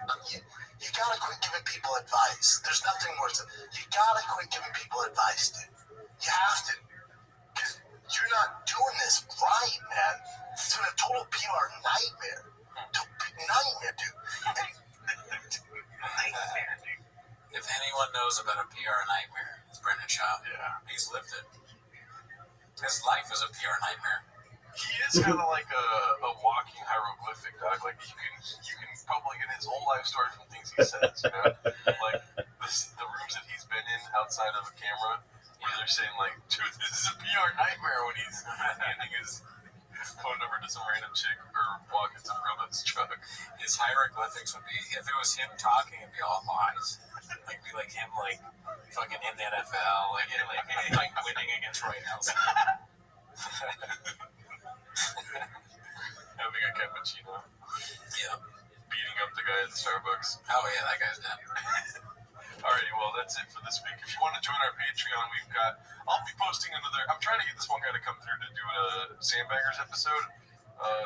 Bacu. You gotta quit giving people advice. There's nothing worse than you gotta quit giving people advice, dude. You have to. Because you're not doing this right, man. It's been a total PR nightmare. Nightmare, dude. Nightmare, dude. If anyone knows about a PR nightmare, it's Brendan Shaw. Yeah. He's lived it. His life is a PR nightmare. He is kind of like a walking hieroglyphic, dog. Like you can probably get his whole life story from things he says. You know, like the rooms that he's been in outside of a camera, where they're saying like, "Dude, this is a PR nightmare," when he's handing his phone number to some random chick or walking to the room of his truck. His hieroglyphics would be, if it was him talking, it'd be all lies. Like be like him, like fucking in the NFL, like winning against Roy Nelson. Having a cappuccino. Yeah. Beating up the guy at the Starbucks. Oh yeah, that guy's dead. Alrighty, well that's it for this week. If you want to join our Patreon, I'll be posting another. I'm trying to get this one guy to come through to do a Sandbaggers episode.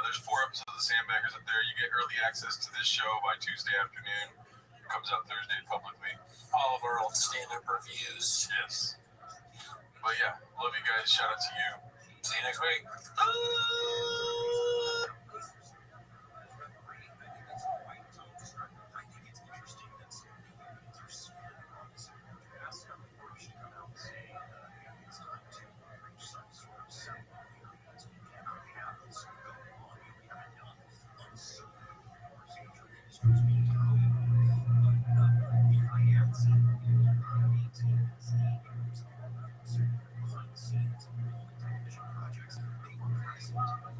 There's 4 episodes of Sandbaggers up there. You get early access to this show by Tuesday afternoon. It comes out Thursday publicly. All of our old stand-up reviews. Yes. But yeah, love you guys. Shout out to you. See you next week. Projects, projects,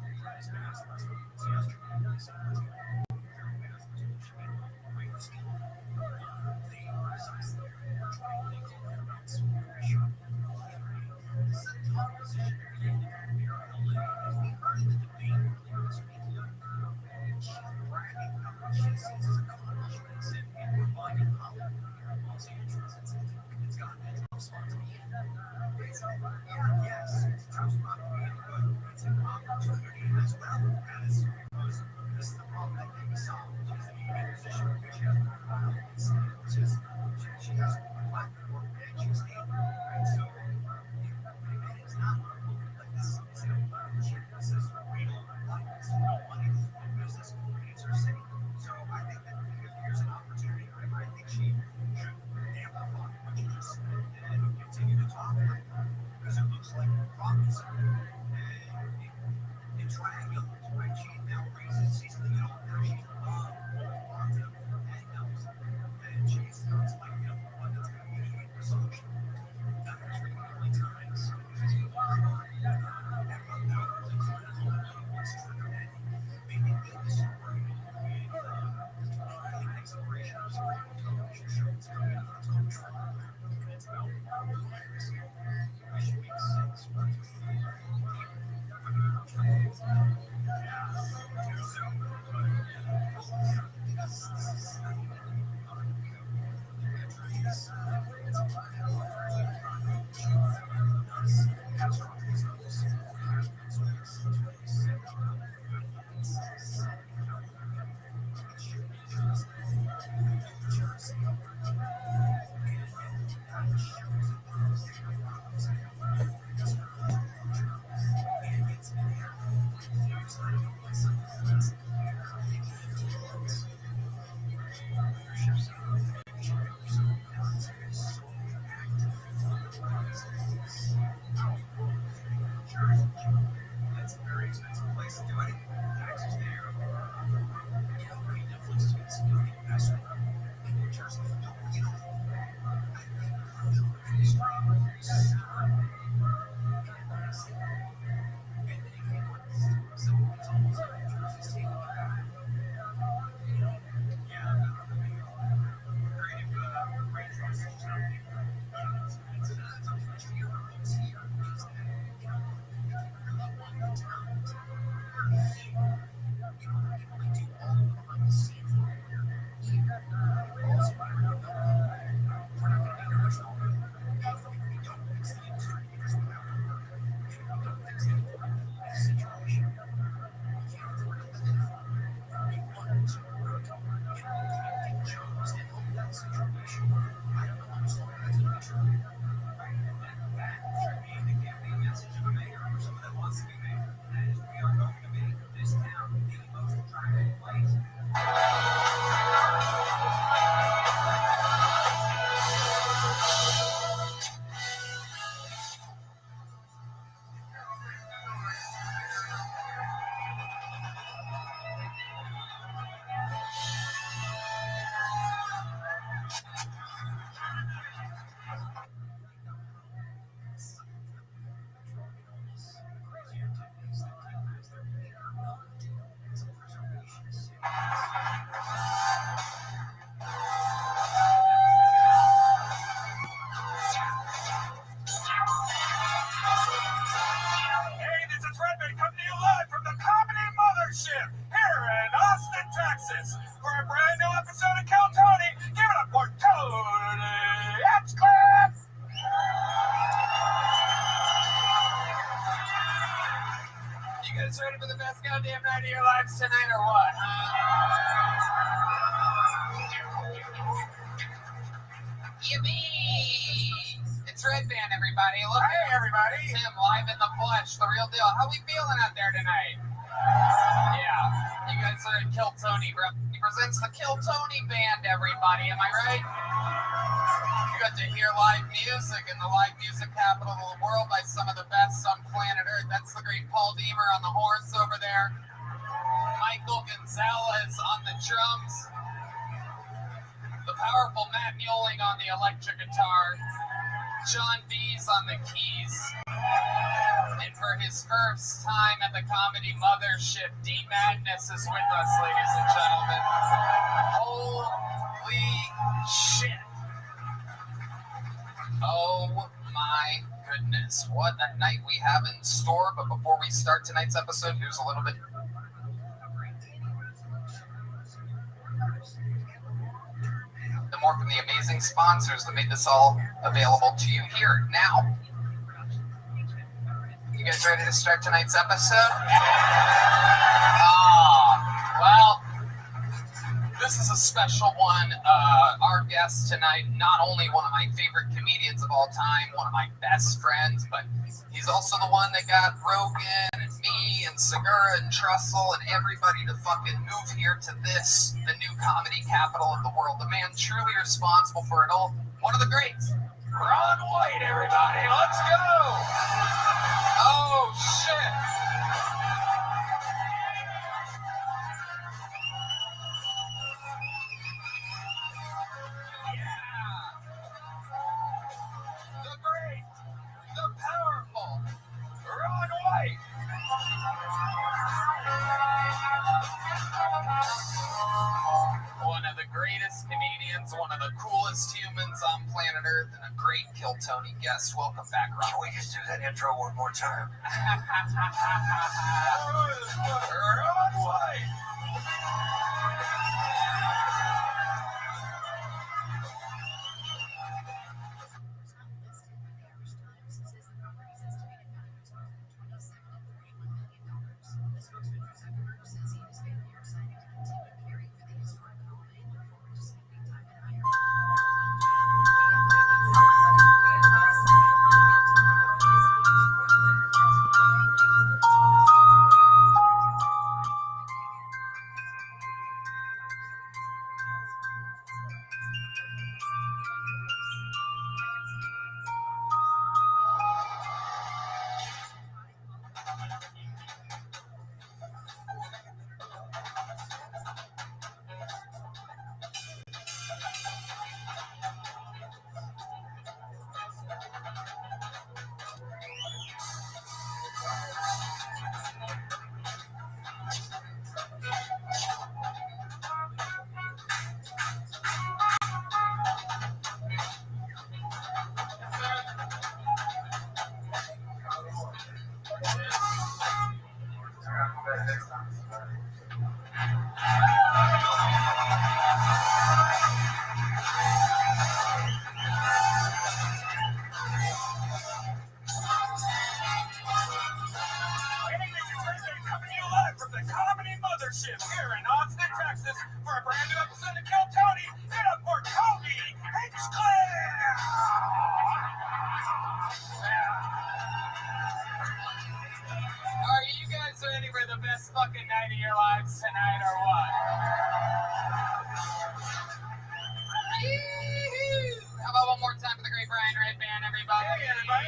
guys ready for the best goddamn night of your lives tonight or what? Yippee! It's Red Band, everybody. Look, hey, everybody. It's him live in the flesh, the real deal. How we feeling out there tonight? Yeah, you guys are at Kill Tony, bro. He presents the Kill Tony Band, everybody. Am I right? You got to hear live music in the live music capital of the world by some of the best on planet Earth. That's the great Paul Deemer on the horns over there. Michael Gonzalez on the drums. The powerful Matt Muelling on the electric guitar. John Dees on the keys. And for his first time at the Comedy Mothership, D Madness is with us, ladies and gentlemen. Holy shit. Oh my goodness, what a night we have in store. But before we start tonight's episode, here's a little bit. The more from the amazing sponsors that made this all available to you here now. You guys ready to start tonight's episode? Well, this is a special one. Our guest tonight, not only one of my favorite comedians of all time, one of my best friends, but he's also the one that got Rogan and me and Segura and Trussell and everybody to fucking move here to this, the new comedy capital of the world. The man truly responsible for it all. One of the greats. Ron White, everybody. Let's go. Oh, shit. The great, the powerful, Ron White. One of the greatest comedians, one of the coolest humans on planet Earth, and a great Kill Tony guest. Welcome back, Ron. Can we just do that intro one more time? Ron White. Here in Austin, Texas, for a brand new episode of Kill Tony. Get up for Tony Hinchcliffe! Are you guys ready for the best fucking night of your lives tonight, or what? How about one more time for the great Brian Red Band, everybody? Hey, everybody!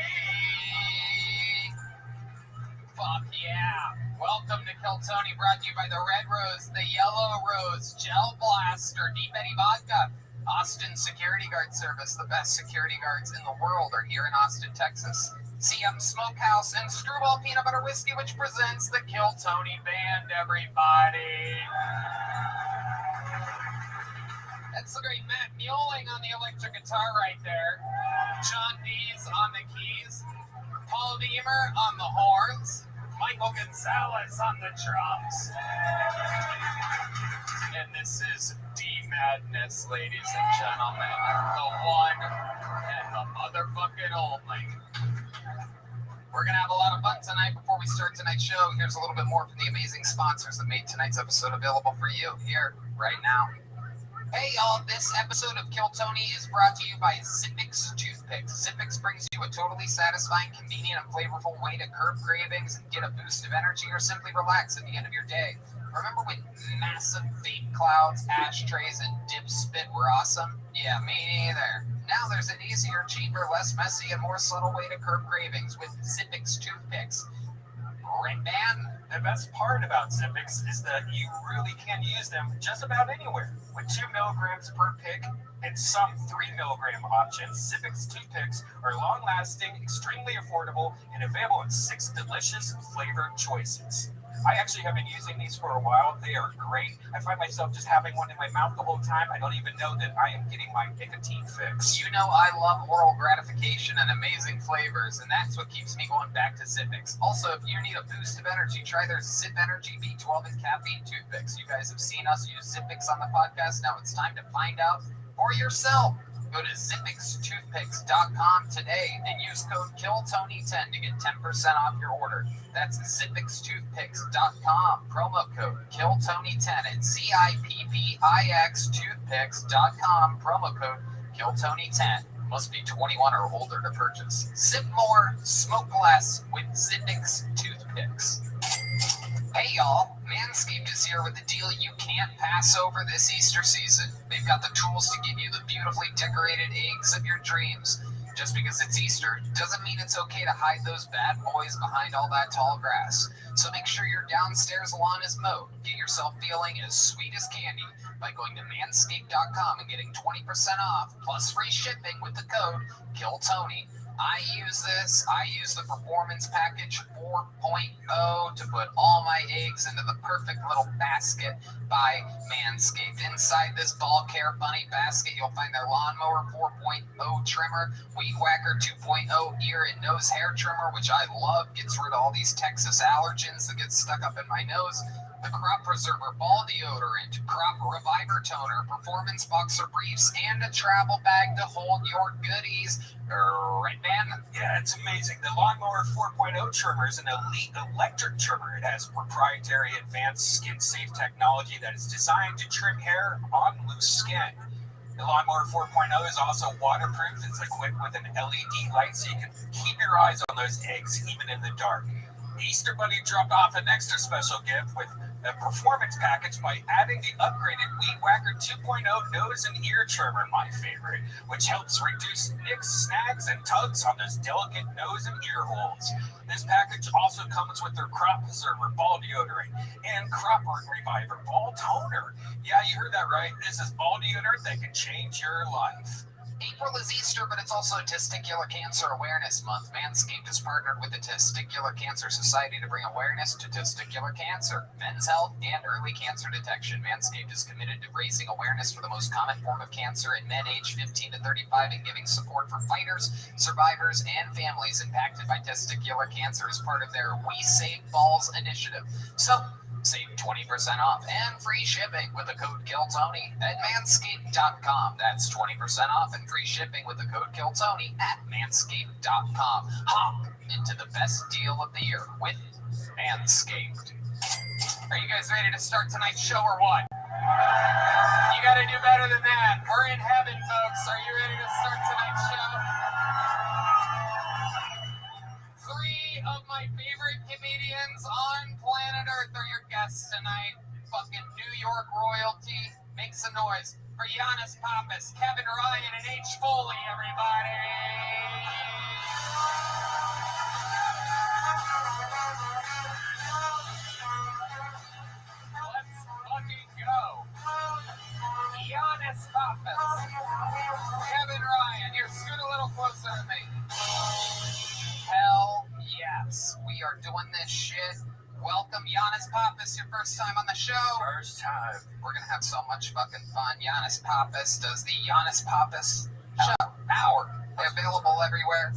Fuck yeah! Welcome to Kill Tony, brought to you by the Red Rose, the Yellow Rose, Gel Blaster, Deep Eddy Vodka, Austin Security Guard Service. The best security guards in the world are here in Austin, Texas. CM Smokehouse and Screwball Peanut Butter Whiskey, which presents the Kill Tony Band, everybody. That's the great Matt Muelling on the electric guitar right there. John Dees on the keys. Paul Deemer on the horns. Michael Gonzalez on the drums. And this is D Madness, ladies and gentlemen. The one and the motherfucking only. We're going to have a lot of fun tonight. Before we start tonight's show, here's a little bit more from the amazing sponsors that made tonight's episode available for you here, right now. Hey y'all, this episode of Kill Tony is brought to you by Zippix Toothpicks. Zippix brings you a totally satisfying, convenient, and flavorful way to curb cravings and get a boost of energy or simply relax at the end of your day. Remember when massive vape clouds, ashtrays, and dip spit were awesome? Yeah, me neither. Now there's an easier, cheaper, less messy, and more subtle way to curb cravings with Zippix Toothpicks. Right, man? The best part about Zippix is that you really can use them just about anywhere. With 2 milligrams per pick and some 3 milligram options, Zippix toothpicks are long-lasting, extremely affordable, and available in 6 delicious flavored choices. I actually have been using these for a while. They are great. I find myself just having one in my mouth the whole time. I don't even know that I am getting my nicotine fix. You know I love oral gratification and amazing flavors, and that's what keeps me going back to Zippix. Also, if you need a boost of energy, try their Zip Energy B12 and caffeine toothpicks. You guys have seen us use Zippix on the podcast. Now it's time to find out for yourself. Go to zippixtoothpicks.com today and use code KILLTONY10 to get 10% off your order. That's zippixtoothpicks.com, promo code KILLTONY10 at ZIPPIX toothpicks.com, promo code KILLTONY10. Must be 21 or older to purchase. Zip more, smoke less with Zippix Toothpicks. Hey y'all, Manscaped is here with a deal you can't pass over this Easter season. They've got the tools to give you the beautifully decorated eggs of your dreams. Just because it's Easter doesn't mean it's okay to hide those bad boys behind all that tall grass. So make sure your downstairs lawn is mowed. Get yourself feeling as sweet as candy by going to manscaped.com and getting 20% off plus free shipping with the code KILLTONY. I use the Performance Package 4.0 to put all my eggs into the perfect little basket by Manscaped. Inside this ball care bunny basket, you'll find their Lawnmower 4.0 trimmer, Weed Whacker 2.0 ear and nose hair trimmer, which I love, gets rid of all these Texas allergens that get stuck up in my nose. The Crop Preserver Ball Deodorant, Crop Reviver Toner, Performance Boxer Briefs, and a travel bag to hold your goodies. Right, man? Yeah, it's amazing. The Lawnmower 4.0 trimmer is an elite electric trimmer. It has proprietary advanced skin-safe technology that is designed to trim hair on loose skin. The Lawnmower 4.0 is also waterproof. It's equipped with an LED light so you can keep your eyes on those eggs even in the dark. The Easter Bunny dropped off an extra special gift with a performance package by adding the upgraded Weed Whacker 2.0 nose and ear trimmer, my favorite, which helps reduce nicks, snags, and tugs on those delicate nose and ear holes. This package also comes with their Crop Preserver Ball Deodorant and Crop Reviver Ball Toner. Yeah, you heard that right. This is ball deodorant that can change your life. April is Easter, but it's also Testicular Cancer Awareness Month. Manscaped has partnered with the Testicular Cancer Society to bring awareness to testicular cancer, men's health, and early cancer detection. Manscaped is committed to raising awareness for the most common form of cancer in men aged 15 to 35 and giving support for fighters, survivors, and families impacted by testicular cancer as part of their We Save Balls initiative. So, save 20% off and free shipping with the code KILLTONY at manscaped.com. That's 20% off and free shipping with the code KILLTONY at manscaped.com. Hop into the best deal of the year with Manscaped. Are you guys ready to start tonight's show or what? You gotta do better than that. We're in heaven, folks. Are you ready to start tonight's show? 3 of my favorite comedians on planet Earth are your guests tonight. Fucking New York royalty. Make some noise for Giannis Pappas, Kevin Ryan, and H. Foley, everybody. Let's fucking go. Giannis Pappas, Kevin Ryan. Here, scoot a little closer to me. Hell yes, we are doing this shit. Welcome, Giannis Pappas, your first time on the show. First time. We're going to have so much fucking fun. Giannis Pappas does the Giannis Pappas show hour. They're available everywhere.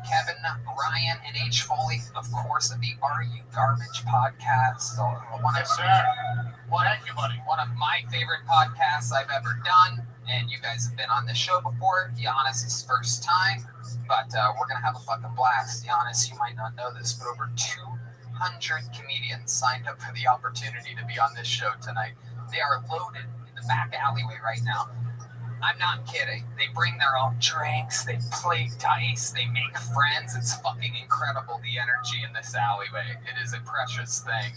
Kevin Ryan and H. Foley, of course, of the Are You Garbage podcast. One of my favorite podcasts I've ever done. And you guys have been on the show before. Giannis' first time. But we're going to have a fucking blast. Giannis, you might not know this, but over 200 comedians signed up for the opportunity to be on this show tonight. They are loaded in the back alleyway right now. I'm not kidding. They bring their own drinks, they play dice, they make friends. It's fucking incredible, the energy in this alleyway. It is a precious thing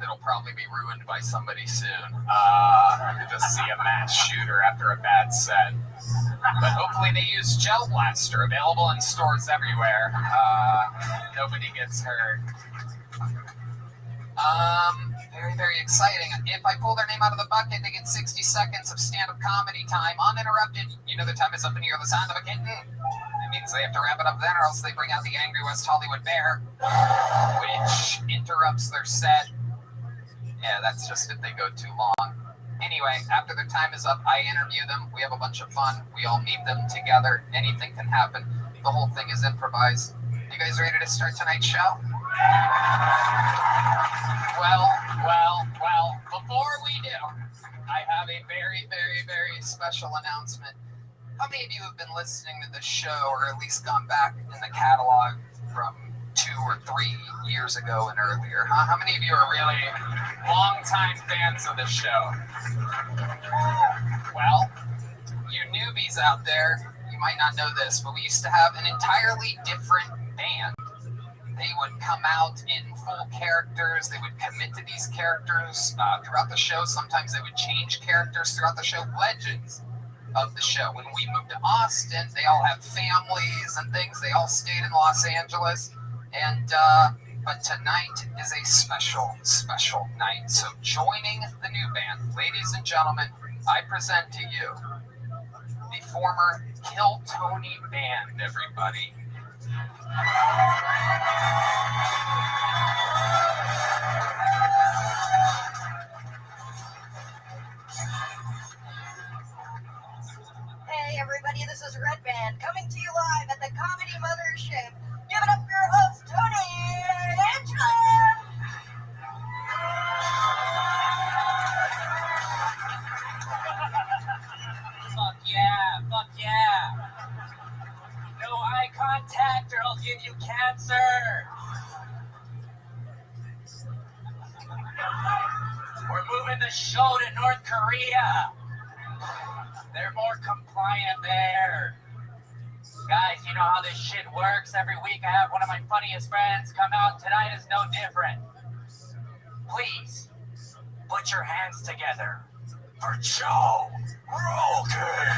that'll probably be ruined by somebody soon. I could just see a mass shooter after a bad set. But hopefully they use Gel Blaster, available in stores everywhere. Nobody gets hurt. Very, very exciting. If I pull their name out of the bucket, they get 60 seconds of stand-up comedy time, uninterrupted. You know the time is up and you hear the sound of a kitten. It means they have to wrap it up then, or else they bring out the angry West Hollywood bear, which interrupts their set. Yeah, that's just if they go too long. Anyway, after their time is up, I interview them. We have a bunch of fun. We all meet them together. Anything can happen. The whole thing is improvised. You guys ready to start tonight's show? Well, before we do, I have a very, very, very special announcement. How many of you have been listening to this show, or at least gone back in the catalog from 2 or 3 years ago and earlier? Huh? How many of you are really long-time fans of this show? Well, you newbies out there, you might not know this, but we used to have an entirely different band. They would come out in full characters. They would commit to these characters throughout the show. Sometimes they would change characters throughout the show. Legends of the show. When we moved to Austin, they all have families and things. They all stayed in Los Angeles. And but tonight is a special, special night. So joining the new band, ladies and gentlemen, I present to you the former Kill Tony band, everybody. Hey everybody, this is Red Band coming to you live at the Comedy Mothership. Give it up for your host, Tony Angela! Fuck yeah. No eye contact or I'll give you cancer. We're moving the show to North Korea. They're more compliant there. Guys, you know how this shit works. Every week I have one of my funniest friends come out. Tonight is no different. Please, put your hands together for Joe Rogan.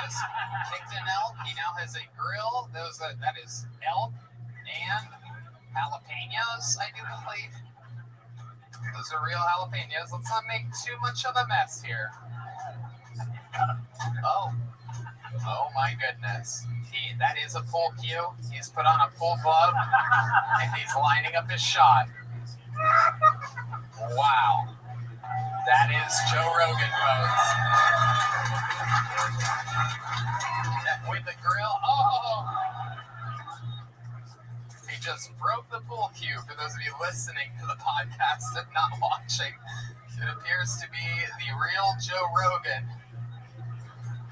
Just kicked an elk. He now has a grill. That is elk and jalapenos, I do believe. Those are real jalapenos. Let's not make too much of a mess here. Oh my goodness. That is a full cue. He's put on a full glove and he's lining up his shot. Wow. That is Joe Rogan, folks. With the grill. Oh! He just broke the pool cue. For those of you listening to the podcast and not watching, it appears to be the real Joe Rogan.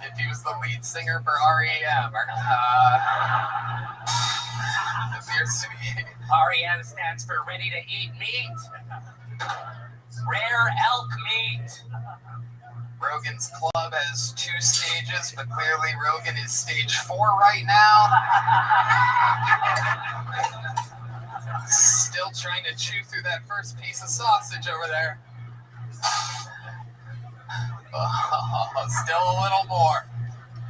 If he was the lead singer for REM. It appears to be. REM stands for Ready to Eat Meat. Rare elk meat. Rogan's Club has 2 stages, but clearly Rogan is stage 4 right now. Still trying to chew through that first piece of sausage over there. Oh, still a little more.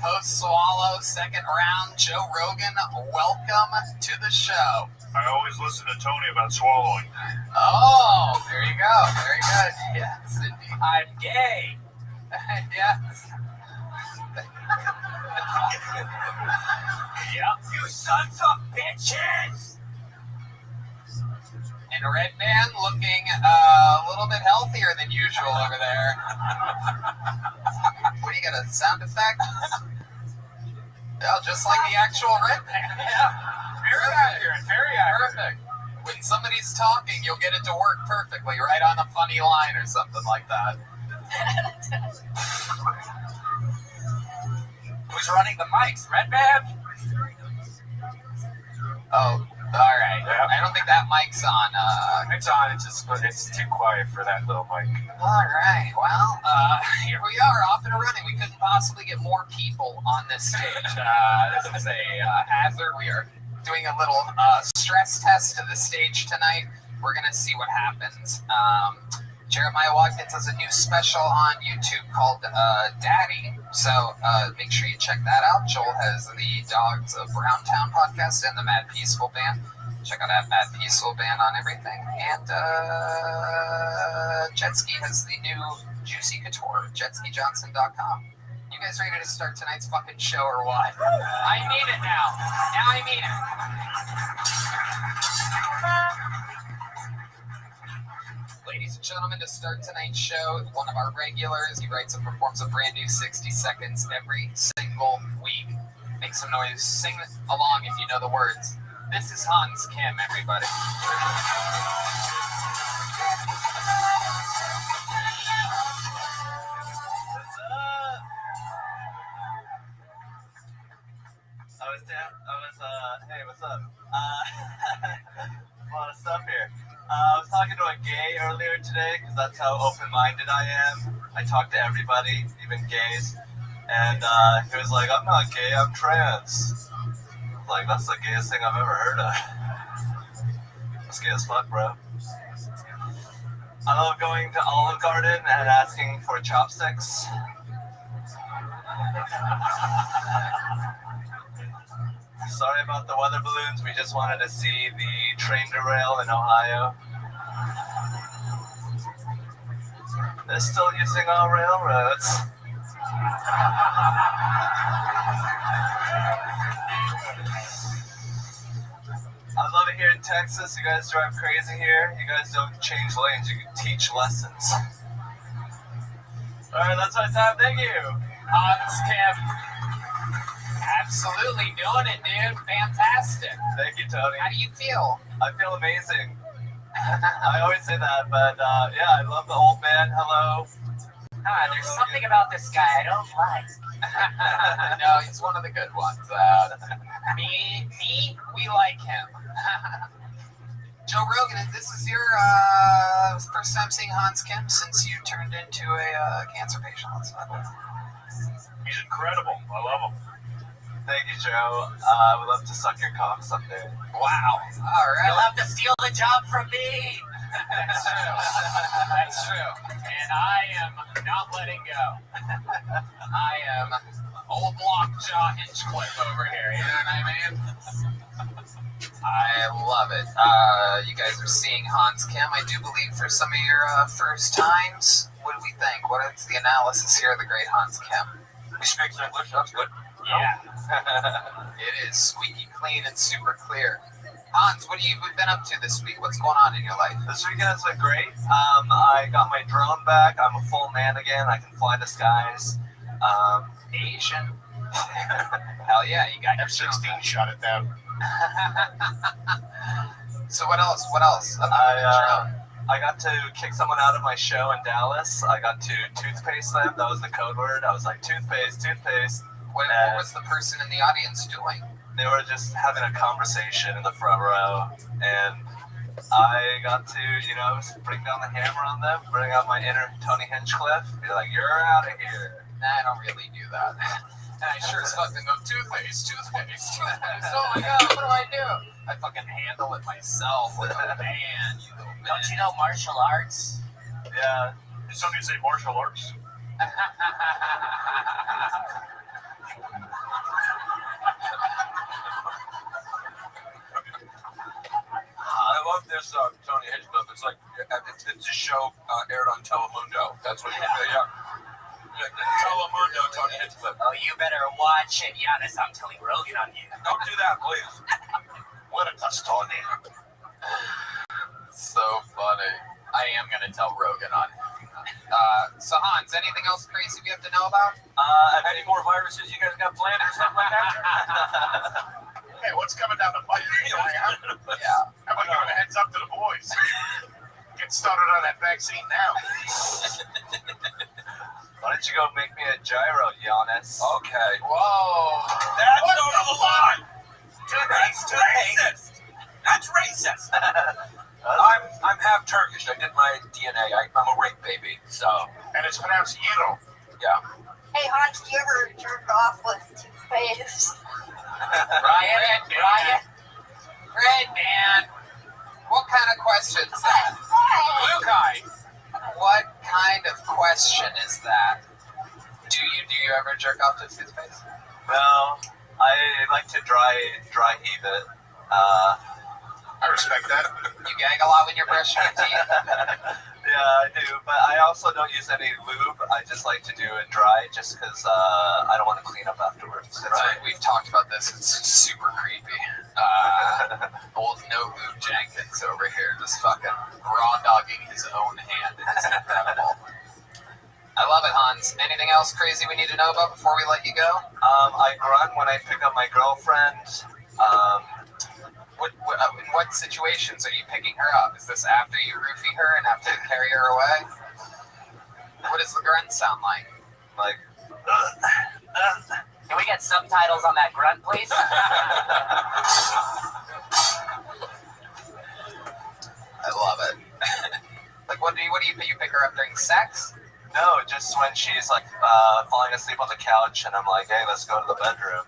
Post-swallow, second round. Joe Rogan, welcome to the show. I always listen to Tony about swallowing. Oh, there you go. Very good. Yes, indeed. I'm gay. Yes. Yep, you sons of bitches! And Red Band looking a little bit healthier than usual over there. What do you got, a sound effect? Yeah, just like the actual Red Band. Yeah, very accurate, very accurate. Perfect. When somebody's talking, you'll get it to work perfectly, right on a funny line or something like that. Who's running the mics? Red Band? Oh, all right. Yeah. I don't think that mic's on. It's on. It's too quiet for that little mic. All right. Well, here we are, off and running. We couldn't possibly get more people on this stage. This is a hazard. We are doing a little stress test to the stage tonight. We're gonna see what happens. Jeremiah Watkins has a new special on YouTube called Daddy, so make sure you check that out. Joel has the Dogs of Browntown podcast and the Mad Peaceful Band. Check out that Mad Peaceful Band on everything. And Jetski has the new Juicy Couture, jetskijohnson.com. You guys ready to start tonight's fucking show or what? I mean it now. Now I mean it. Ladies and gentlemen, to start tonight's show, one of our regulars, he writes and performs a brand new 60 seconds every single week. Make some noise, sing along if you know the words. This is Hans Kim, everybody. Hey, what's up? A lot of stuff here. I was talking to a gay earlier today because that's how open-minded I am. I talk to everybody, even gays. And he was like, I'm not gay, I'm trans. I was like, that's the gayest thing I've ever heard of. That's gay as fuck, bro. I love going to Olive Garden and asking for chopsticks. Sorry about the weather balloons. We just wanted to see the train derail in Ohio. They're still using our railroads. I love it here in Texas. You guys drive crazy here. You guys don't change lanes. You can teach lessons. All right, that's my time. Thank you. Hans Kim. Absolutely doing it, dude. Fantastic. Thank you, Tony. How do you feel? I feel amazing. I always say that, but yeah, I love the old man. Hello. There's something about this guy I don't like. No, he's one of the good ones. Me, we like him. Joe Rogan, this is your first time seeing Hans Kim since you turned into a cancer patient. He's incredible. I love him. Thank you, Joe. I would love to suck your cock someday. Wow. All right. You'll have to steal the job from me. That's true. That's true. And I am not letting go. I am old lockjaw Hinchcliffe over here. You know what I mean? I love it. You guys are seeing Hans Kim, I do believe, for some of your first times. What do we think? What's the analysis here of the great Hans Kim? He speaks English. That's good. Yeah. It is squeaky clean and super clear. Hans, what have you been up to this week? What's going on in your life? This weekend has been great. I got my drone back. I'm a full man again. I can fly the skies. Asian. Hell yeah, you got F-16 shot at them. So what else? What else? I got to kick someone out of my show in Dallas. I got to toothpaste them. That was the code word. I was like, toothpaste, toothpaste. What was the person in the audience doing? They were just having a conversation in the front row, and I got to, bring down the hammer on them, bring out my inner Tony Hinchcliffe, be like, you're out of here. Nah, I don't really do that. And I sure as fuck go, toothpaste. Oh my god, what do I do? I fucking handle it myself with a band, you little man. Don't you know martial arts? Yeah. Did somebody say martial arts? I love this Tony Hinchcliffe. It's like it's a show aired on Telemundo. That's what Telemundo, Tony Hinchcliffe. Oh, you better watch it, Giannis. I'm telling Rogan on you. Don't do that, please. What a Tony. So funny. I am gonna tell Rogan on him. So Hans, anything else crazy we have to know about? Any more viruses you guys got planned or something like that? Hey, what's coming down the pipe? Yeah. How about giving a heads up to the boys? Get started on that vaccine now. Why don't you go make me a gyro, Giannis? Okay. Whoa. That's out of line. That's racist. That's racist. I'm half Turkish. I did my DNA. I'm a rape baby. So. And it's pronounced Euro. Yeah. Hey, Hans, do you ever jerk off with toothpaste? Ryan, Red man. What kind of question is that? Blue guy. What kind of question is that? Do you ever jerk off to toothpaste? No, I like to dry heave it. I respect that. You gag a lot when you're brushing your teeth? Yeah, I do, but I also don't use any lube. I just like to do it dry just because I don't want to clean up afterwards. That's right. We've talked about this. It's super creepy. Old no lube Jenkins over here just fucking raw dogging his own hand. It's incredible. I love it, Hans. Anything else crazy we need to know about before we let you go? I grunt when I pick up my girlfriend. In what situations are you picking her up? Is this after you roofie her and have to carry her away? What does the grunt sound like? Like, Can we get subtitles on that grunt, please? I love it. Like, what do you pick her up during sex? no, just when she's like falling asleep on the couch, and I'm like, hey, let's go to the bedroom.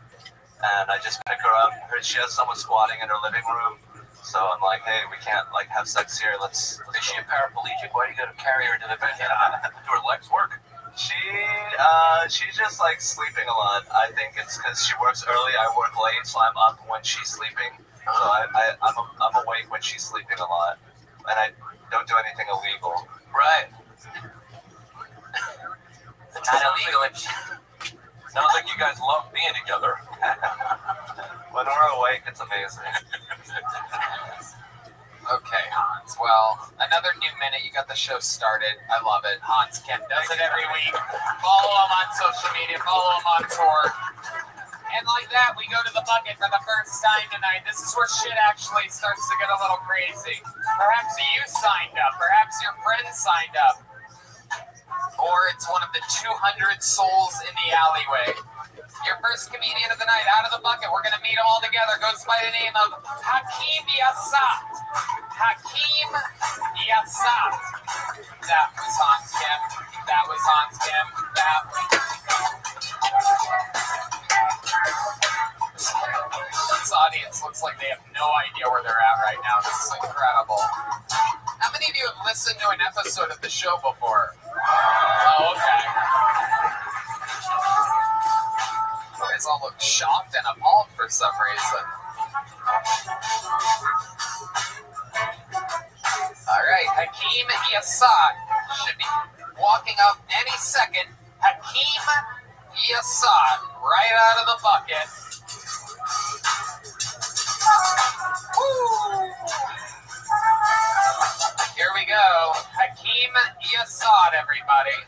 And I just pick her up. She has someone squatting in her living room. So I'm like, hey, we can't like have sex here. Is she a paraplegic? Why do you got to carry her to the bed? Do her legs work? She's just like sleeping a lot. I think it's because she works early. I work late, so I'm up when she's sleeping. So I'm awake when she's sleeping a lot, and I don't do anything illegal. Right. It's not illegal. Sounds like you guys love being together. When we're awake, it's amazing. Okay, Hans. Well, another new minute. You got the show started. I love it. Hans Kemp does it every week. Follow him on social media. Follow him on tour. And like that, we go to the bucket for the first time tonight. This is where shit actually starts to get a little crazy. Perhaps you signed up. Perhaps your friends signed up. Or it's one of the 200 souls in the alleyway. Your first comedian of the night, out of the bucket. We're going to meet them all together. Goes by the name of Hakeem Yassat. Hakeem Yassat. That was Hans Kemp. That was Hans Kemp. This audience looks like they have no idea where they're at right now. This is incredible. How many of you have listened to an episode of the show before? Oh, okay. You guys all look shocked and appalled for some reason. All right, Hakeem Yassat should be walking up any second. Hakeem Yassat, right out of the bucket. Woo! Here we go. Hakeem Yassat, everybody.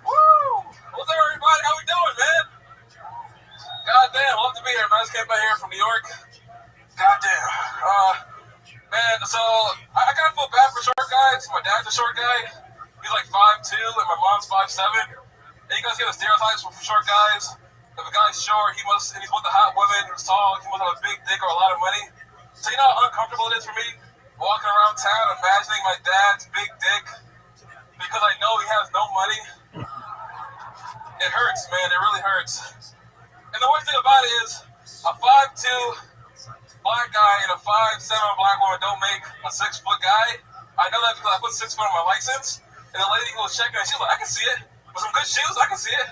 Woo! What's up, everybody? How we doing, man? Goddamn, love to be here, man. I just came by here from New York. Goddamn. Man, so I kind of feel bad for short guys. My dad's a short guy. He's like 5'2", and my mom's 5'7". And you guys get the stereotypes for short guys. If a guy's short, and he's with a hot woman who's tall, he must have a big dick or a lot of money. So you know how uncomfortable it is for me walking around town imagining my dad's big dick because I know he has no money. It hurts, man. It really hurts. And the worst thing about it is a 5'2" black guy and a 5'7" black woman don't make a 6-foot guy. I know that because I put 6 foot on my license. And the lady who was checking it, she was like, I can see it. With some good shoes, I can see it.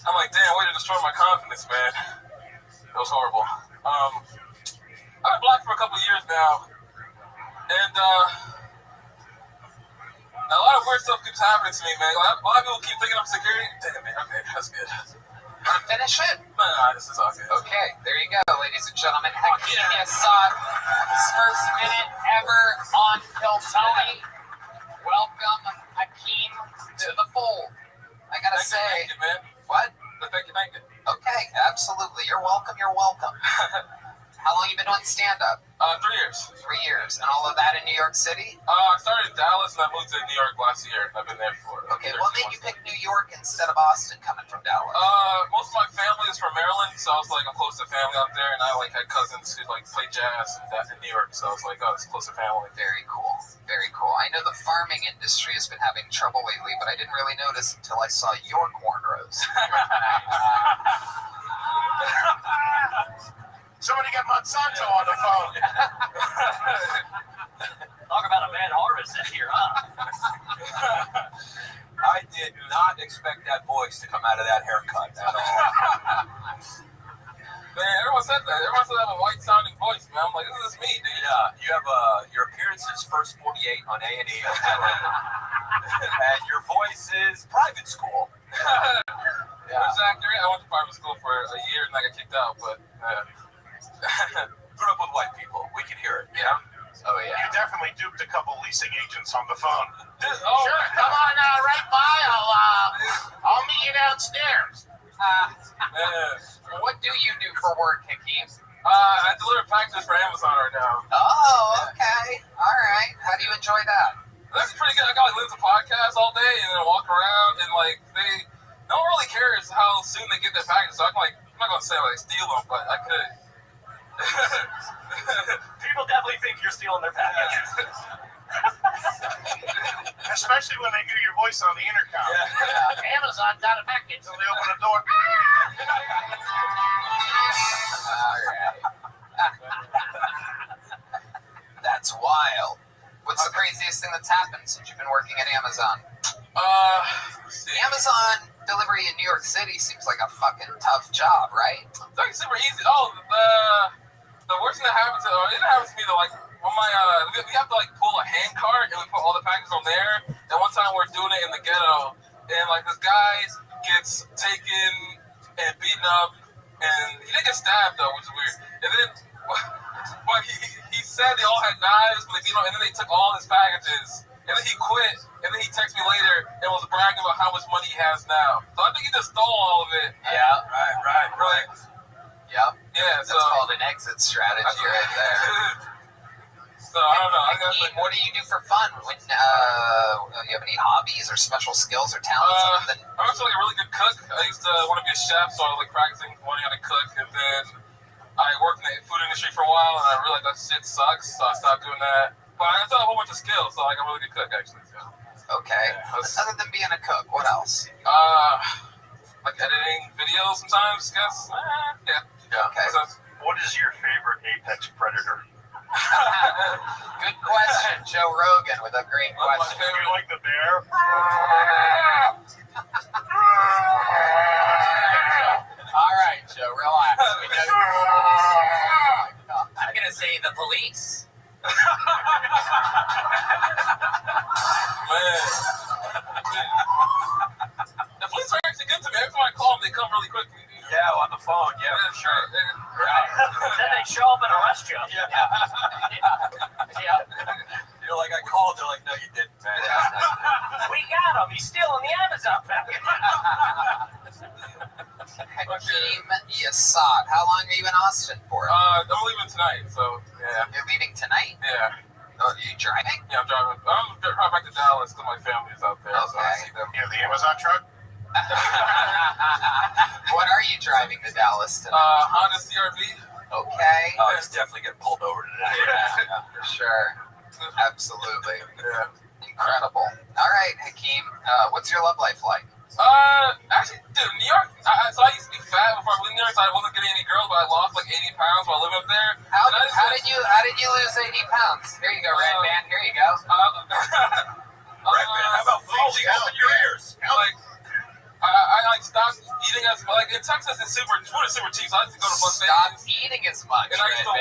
I'm like, damn, way to destroy my confidence, man. It was horrible. I've been black for a couple of years now. And a lot of weird stuff keeps happening to me, man. A lot of people keep thinking I'm security. Damn, man, okay, that's good. Want to finish it? Nah, this is all good. Okay, there you go, ladies and gentlemen. Hakeem Yassat His first minute ever on Kill Tony. Welcome, Hakeem, to the fold. I gotta say, Thank you, man. what? Thank you. Okay, absolutely. You're welcome. How long you been doing stand-up? 3 years. 3 years. And all of that in New York City? I started in Dallas and I moved to New York last year. I've been there for. Okay, what made you pick New York instead of Austin coming from Dallas? Most of my family is from Maryland, so I was like, I'm close to family out there, and I like had cousins who like play jazz and that in New York, so I was like, oh, it's close to family. Very cool. Very cool. I know the farming industry has been having trouble lately, but I didn't really notice until I saw your cornrows. Somebody get Monsanto on the phone. Talk about a bad harvest this year, huh? I did not expect that voice to come out of that haircut at all. Man, everyone said that. Everyone said I have a white-sounding voice, man. I'm like, this is me, dude. Yeah, you have your appearance is first 48 on A&E, and your voice is private school. Yeah. That's accurate. I went to private school for a year and I got kicked out, but grew up with white people. We can hear it. Yeah. Oh yeah. You definitely duped a couple leasing agents on the phone. Sure. Come on right by. I'll meet you downstairs. What do you do for work, Hakeem? I deliver packages for Amazon right now. Oh, okay. All right. How do you enjoy that? That's pretty good. I got listen to podcasts all day and then walk around and like no one really cares how soon they get their package. So I'm not gonna say like steal them, but I could. People definitely think you're stealing their packages. Especially when they hear your voice on the intercom. Yeah. Amazon got a package, and they open the door. That's wild. What's the craziest thing that's happened since you've been working at Amazon? Amazon delivery in New York City seems like a fucking tough job, right? It's like super easy. Oh, the worst thing that happened to it happens to me though. Like on my we have to like pull a hand cart and we put all the packages on there. And one time we're doing it in the ghetto, and like this guy gets taken and beaten up, and he didn't get stabbed though, which is weird. And then, but he said they all had knives, but they beat him, and then they took all his packages. And then he quit, and then he texted me later and was bragging about how much money he has now. So I think he just stole all of it. Yeah, right. Yep. Yeah, that's called an exit strategy right there. So I don't know. Hakeem, what do you do for fun? When do you have any hobbies or special skills or talents? I'm actually a really good cook. I used to want to be a chef, so I was like practicing learning how to cook, and then I worked in the food industry for a while, and I realized that shit sucks, so I stopped doing that. But I still have a whole bunch of skills, so like, I'm a really good cook, actually. So. Okay. Yeah, other than being a cook, what else? Like editing videos sometimes, I guess. Yeah. Okay. What is your favorite apex predator? Good question. Joe Rogan with a great question. Do you like the bear? All right, Joe, relax. I'm gonna say the police. Man. The police are actually good to me. Every time I call them, they come really quickly. Yeah, on the phone. Yeah, for sure. Right. Then they show up and arrest you. Yeah. You're like, I called. They're like, no, you didn't, man. We got him. He's stealing the Amazon package. Hakeem Yassad, how long are you in Austin for? I'm leaving tonight, so yeah. You're leaving tonight? Yeah. Oh, are you driving? Yeah, I'm driving. I'm driving back to Dallas because my family's out there. Okay. So I see them. You have the Amazon truck? What are you driving to Dallas tonight? Honda CRV. Okay. Oh, he's definitely getting pulled over today. Yeah, for sure. Absolutely. Yeah. Incredible. All right, Hakeem, what's your love life like? Actually, dude, New York, so I used to be fat before I went there, so I wasn't getting any girls, but I lost like 80 pounds while living up there. How did you lose 80 pounds? Here you go, Red Man, here you go. Red Man, how about Foley? Open your ears. Like, I like stopped eating as much. Like in Texas, food is super cheap, so I used to go to buffets. Stop eating as much, and I used to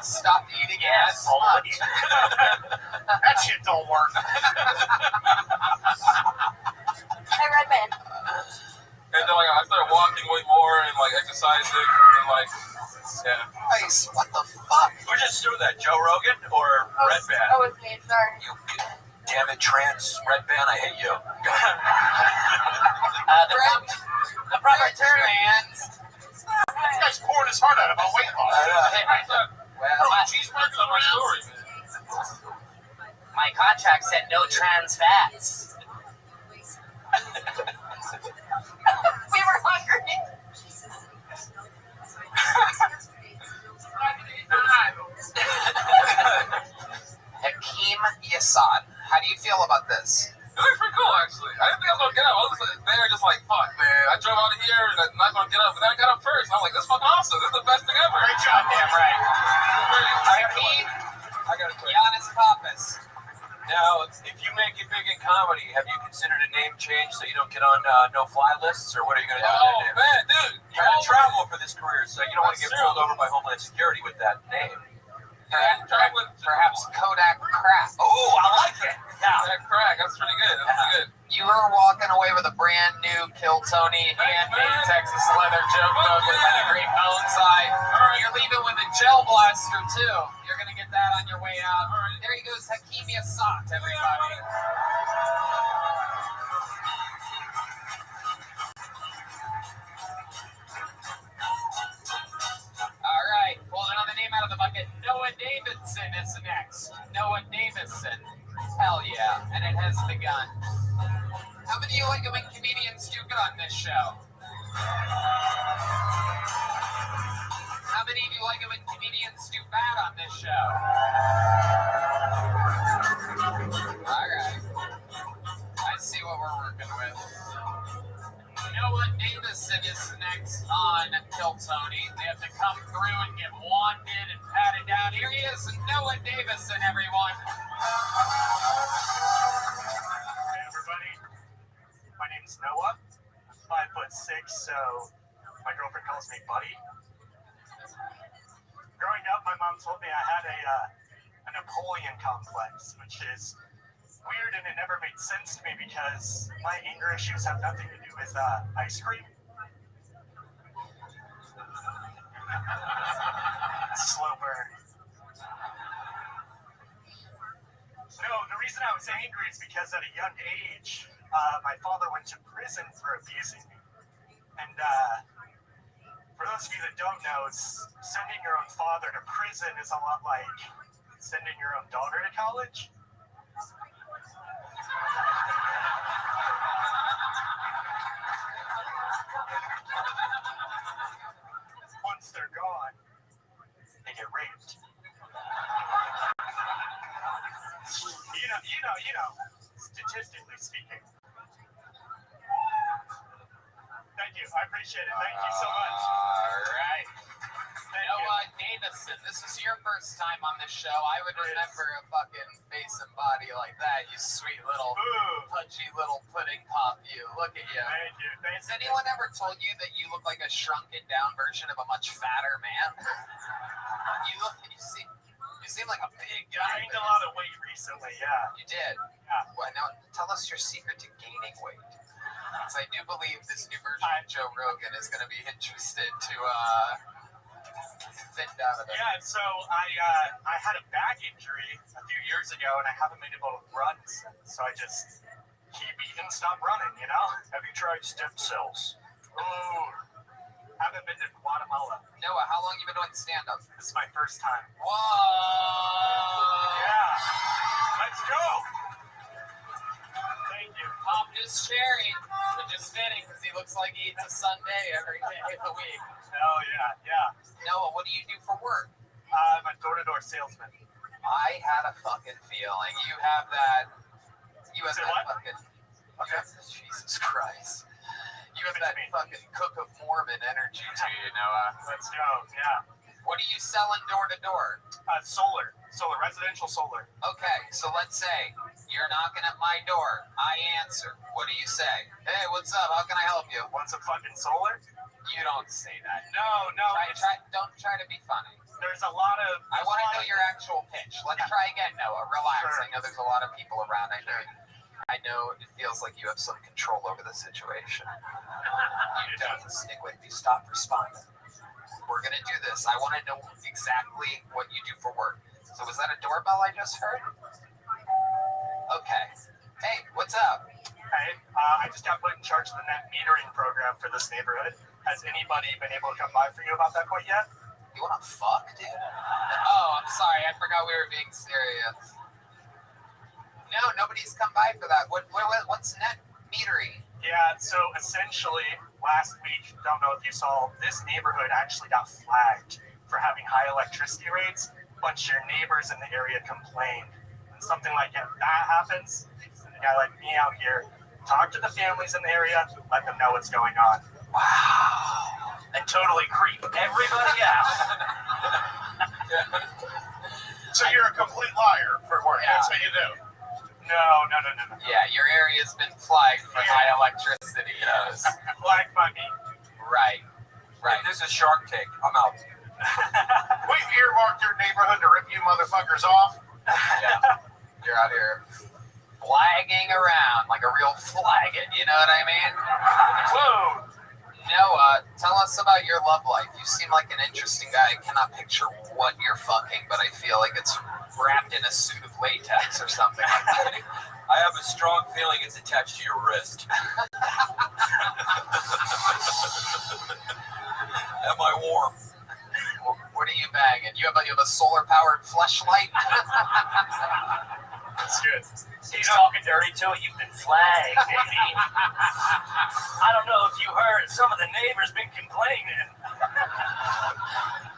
stop eating as much. That shit don't work. Hey, Red Man. And then like I started walking way more and like exercising and like Nice. What the fuck? Who's just threw that? Joe Rogan or Red Band? Oh, it's me. Sorry. You damn it, trans Red Band, I hate you. The proper term, This guy's pouring his heart out about weight loss. Cheeseburgers on my story, man. my contract said no trans fats. We were hungry. Hakeem Yassad, how do you feel about this? It looks pretty cool, actually. I didn't think I was going to get up. I was there just like, fuck, man. I drove out of here and I'm not going to get up. And then I got up first. And I'm like, this is fucking awesome. This is the best thing ever. Great job, damn right. Hakeem, I got a question. Giannis Papas. Now, if you make it big in comedy, have you considered a name change so you don't get on no-fly lists, or what are you going to do with that name? Man, dude. You got to travel for this career, so you don't want to get pulled over by Homeland Security with that name. Perhaps Kodak Crack. Oh, I like it. Yeah. That crack, that's pretty good. That's pretty good. You were walking away with a brand new Kill Tony handmade Texas leather joke book with a great bone side. You're leaving with a gel blaster too. You're gonna get that on your way out. There he goes, Hakeem Yassad, everybody. All right, pulling another name out of the bucket. Noah Davidson is next. Noah Davidson. Hell yeah, and it has begun. How many of you like it when comedians do good on this show? How many of you like it when comedians do bad on this show? Alright. I see what we're working with. Noah Davison is next on Kill Tony. They have to come through and get wanted and patted down. Here he is, Noah Davison, everyone. Hey everybody, my name's Noah. I'm 5'6", so my girlfriend calls me Buddy. Growing up, my mom told me I had a Napoleon complex, which is weird and it never made sense to me because my anger issues have nothing to do with ice cream. Slow burn. No, the reason I was angry is because at a young age, my father went to prison for abusing me. And for those of you that don't know, sending your own father to prison is a lot like sending your own daughter to college. Once they're gone, they get raped. You know, statistically speaking. Thank you. I appreciate it. Thank you so much. All right. Noah Davison, this is your first time on this show. I would remember a fucking face and body like that. You sweet little, pudgy little pudding pop. You look at you. Thank you. Has anyone ever told you that you look like a shrunken down version of a much fatter man? You seem like a big guy. I gained a lot of weight recently. Yeah. You did. Yeah. Well, now tell us your secret to gaining weight. Because I do believe this new version of Joe Rogan is going to be interested to fit out of it. Yeah, so I had a back injury a few years ago, and I haven't been able to run since. So I just keep eating, stop running, you know? Have you tried stem cells? Ooh, haven't been to Guatemala. Noah, how long you been doing stand-up? This is my first time. Whoa! Yeah, let's go! Thank you. Pop is cherry, which is fitting because he looks like he eats a sundae every day of the week. Hell yeah, yeah. Noah, what do you do for work? I'm a door-to-door salesman. I had a fucking feeling. You have that fucking... Okay. Jesus Christ. You have that fucking Cook of Mormon energy to you, Noah. Let's go, yeah. What are you selling door-to-door? Solar, residential solar. Okay, so let's say you're knocking at my door. I answer. What do you say? Hey, what's up? How can I help you? Want some fucking solar? You don't say that. No. Don't try to be funny. There's a lot of... I want to know your actual pitch. Let's try again, Noah. Relax. Sure. I know there's a lot of people around. I know it feels like you have some control over the situation. You don't. Stick with me. Stop responding. we're gonna do this. I want to know exactly what you do for work. So was that a doorbell I just heard? Okay. Hey, what's up? Hey, I just got put in charge of the net metering program for this neighborhood. Has anybody been able to come by for you about that quite yet? You wanna fuck, dude? Oh, I'm sorry. I forgot we were being serious. No, nobody's come by for that. What's net metering? Yeah, so essentially, last week, don't know if you saw, this neighborhood actually got flagged for having high electricity rates. A bunch of your neighbors in the area complained. And something like that happens, a guy like me out here, talk to the families in the area, let them know what's going on. Wow. And totally creep everybody out. So you're a complete liar for work. Yeah. That's what you do. No. Yeah, your area's been flagged for high electricity. Yes. Flagged by me. Right. This is Shark Tank. I'm out. We've earmarked your neighborhood to rip you motherfuckers off. Yeah. You're out here flagging around like a real flagging, you know what I mean? Whoa! Noah, tell us about your love life. You seem like an interesting guy. I cannot picture what you're fucking, but I feel like it's wrapped in a suit of latex or something. I have a strong feeling it's attached to your wrist. Am I warm? What are you banging? You have a solar-powered fleshlight? That's good. He's talking dirty to it. You've been flagged, baby. I don't know if you heard, some of the neighbors been complaining.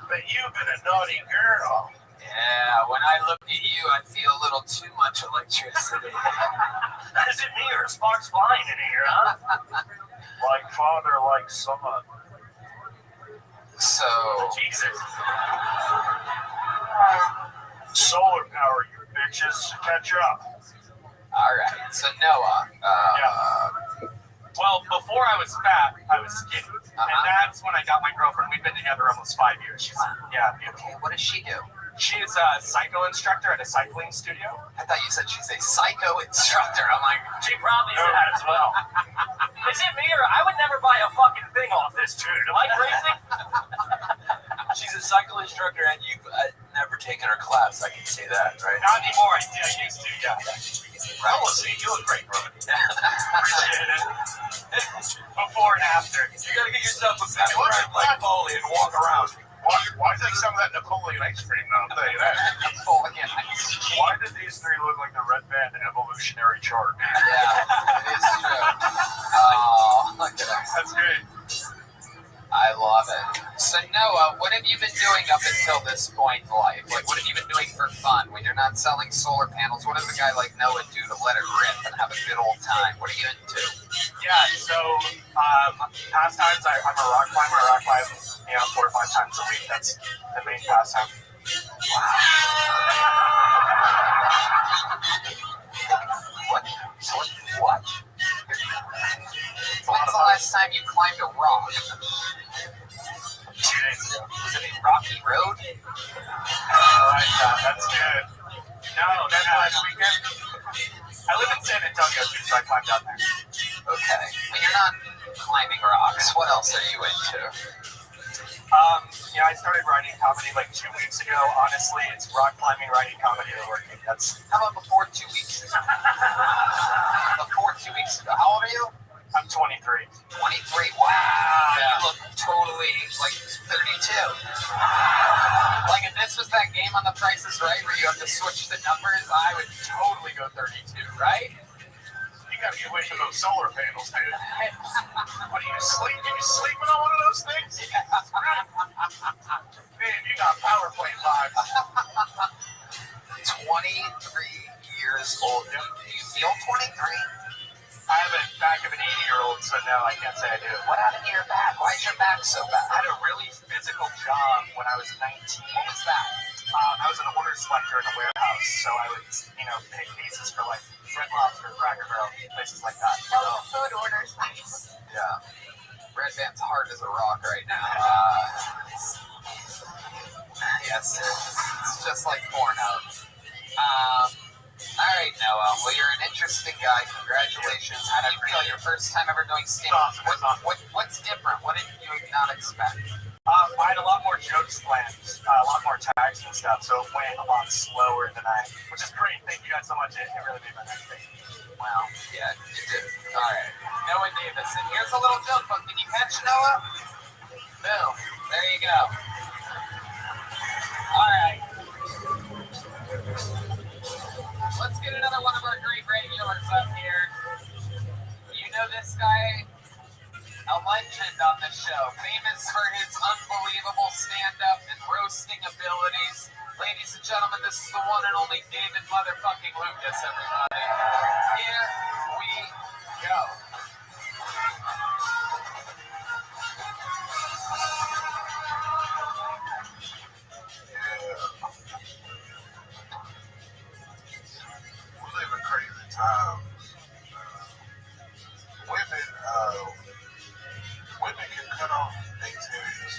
But you've been a naughty girl. Yeah, when I look at you, I feel a little too much electricity. Is it me or sparks flying in here, huh? Like father, like son. So... Jesus. Solar power, you bitches. Catch up. All right. So Noah. Well, before I was fat, I was skinny, and that's when I got my girlfriend. We've been together almost 5 years. She's Okay. What does she do? She's a psycho instructor at a cycling studio. I thought you said she's a psycho instructor. I'm like, she probably is that as well. Is it me or I would never buy a fucking thing off this dude? Am I crazy? She's a cycle instructor, and you've never taken her class. I can see that, right? Not anymore. I used to, yeah. Right. Well, see, you look great, Roman. Before and after. You gotta get yourself a pepperoni like Foley and walk around. Why take some of that Napoleon ice cream now? I'll tell you that. Napoleon ice cream. Why did these three look like the red band evolutionary chart? Yeah, it is true. Oh, look at that. That's great. I love it. So Noah, what have you been doing up until this point in life? Like, what have you been doing for fun when you're not selling solar panels? What does a guy like Noah do to let it rip and have a good old time? What are you into? Yeah, so pastimes, I'm a rock climber. I rock climb, 4 or 5 times a week. That's the main pastime. Wow. What? When's the last time you climbed a rock? 2 days ago. Was it a rocky road? I like that. That's good. No, that's last weekend. I live in San Antonio too, so I climbed down there. Okay. When you're not climbing rocks, what else are you into? I started writing comedy like 2 weeks ago. Honestly, it's rock climbing, writing comedy, and working. How about before 2 weeks ago? Before 2 weeks ago. How old are you? I'm 23. 23? Wow. Yeah. You look totally like 32. Like if this was that game on The Price is Right where you have to switch the numbers, I would totally go 32, right? You gotta get away from those solar panels, dude. What do you sleep? Are you sleeping on one of those things? Man, you got power plant vibes. 23 years old. Do you feel 23? I have a back of an 80-year-old, so no, I can't say I do. What happened to your back? Why is your back so bad? I had a really physical job when I was 19. What was that? I was an order selector in a warehouse, so I would, pick pieces for like Red Lobster, Cracker Barrel, places like that. Oh, food orders. Yeah. Red Band's hard as a rock right now. Yes, it's just like Pornhub. All right, Noah. Well, you're an interesting guy. Congratulations. How do you feel your first time ever doing stand-up? What's different? What did you not expect? I had a lot more jokes planned, a lot more tags and stuff, so it went a lot slower than which is great. Thank you guys so much. It really made my night. Wow. Yeah, it did. All right. Noah Davis. And here's a little joke book. Can you catch Noah? Boom. There you go. All right. Let's get another one of our great regulars up here. You know this guy? A legend on the show. Famous for his unbelievable stand-up and roasting abilities. Ladies and gentlemen, this is the one and only David motherfucking Lucas, everybody. Here we go. We live in crazy times. Women can cut off their titties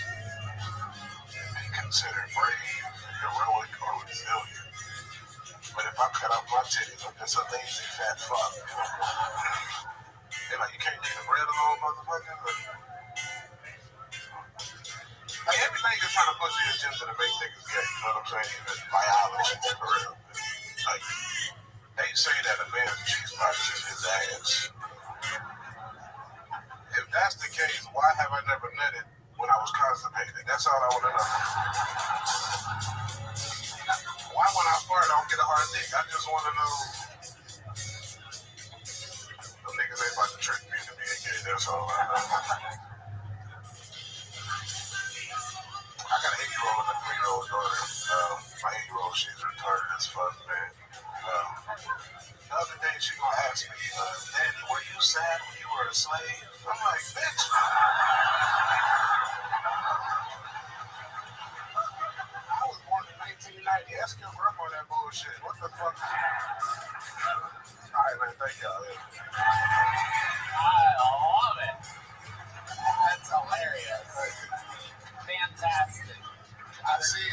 and be considered brave, heroic, or resilient. But if I cut off my titties, I'm just a lazy fat fuck. They're like, you can't leave the bread alone, motherfucker. Like, every nigga trying to push the agenda to make niggas gay. You know what I'm saying? Even biology, for real. Like, they say that a man's G-spot is in his ass. If that's the case, why have I never nutted when I was constipated? That's all I want to know. Why when I fart, I don't get a hard dick? I just want to know. Them niggas ain't about to trick me into being gay. That's all I know. I got an 8-year-old and a 3-year-old daughter. My 8-year-old, she's retarded as fuck, man. The other day, she gonna ask me, Daddy, were you sad when you were a slave? I'm like, bitch. I was born in 1990. Ask your grandma that bullshit. What the fuck? All right, man. Thank y'all. I love it. That's hilarious. Fantastic. I see,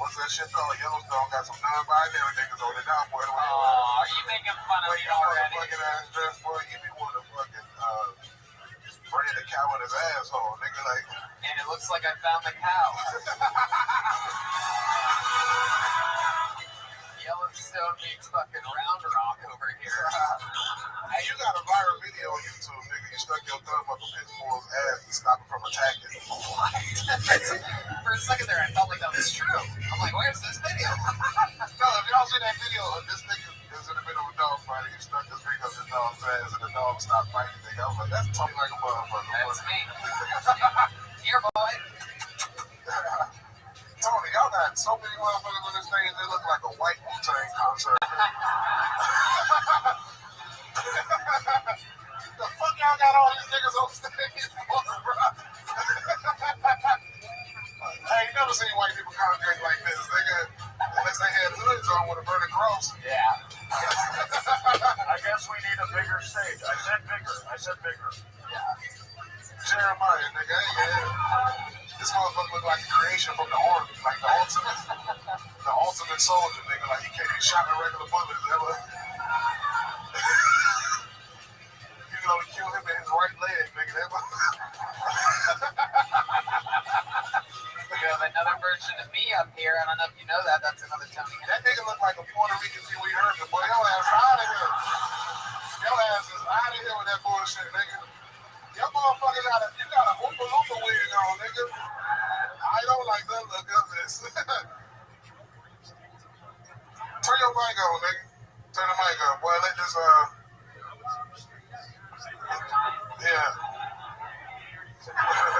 what's that shit called? Yellowstone got some non-binary niggas on it now, boy. Oh, are you making fun of me already? Fucking ass dress, boy. Give me one of fucking brand a cow in his asshole, nigga. Like, and it looks like I found the cow. Yellowstone meets fucking Round Rock over here. Hey, you got a viral video on YouTube, nigga. You stuck your thumb up a pit bull's ass to stop him from attacking. What? For a second there, I felt like that was true. I'm like, where's this video? No, if y'all see that video, this nigga is in the middle of a dog fight. He stuck his finger up the dog's ass, and the dog stopped fighting. Nigga, I was like, that's Tony like a motherfucker. That's me. Here, boy. Tony, y'all got so many motherfuckers on this stage, they look like a white Wu-Tang concert. The fuck y'all got all these niggas on stage for, bro? I ain't never seen white people congregate like this. Unless they had hoods on with a burning cross. Yeah. I guess we need a bigger stage. I said bigger. Yeah. Jeremiah, nigga, yeah. This motherfucker look like a creation from the army, like the ultimate soldier, nigga. Like he can't be shot with regular bullets. You can only kill him in his right leg, nigga. We have another version of me up here. I don't know if you know that. That's another Tony. That nigga look like a Puerto Rican Pee Wee Herman. Boy, your ass out of here. Your ass is out of here with that bullshit, nigga. Your motherfucker got a Oompa Loompa wig on, nigga. I don't like that look of this. Turn your mic on, nigga. Turn the mic on. Boy, let this, yeah.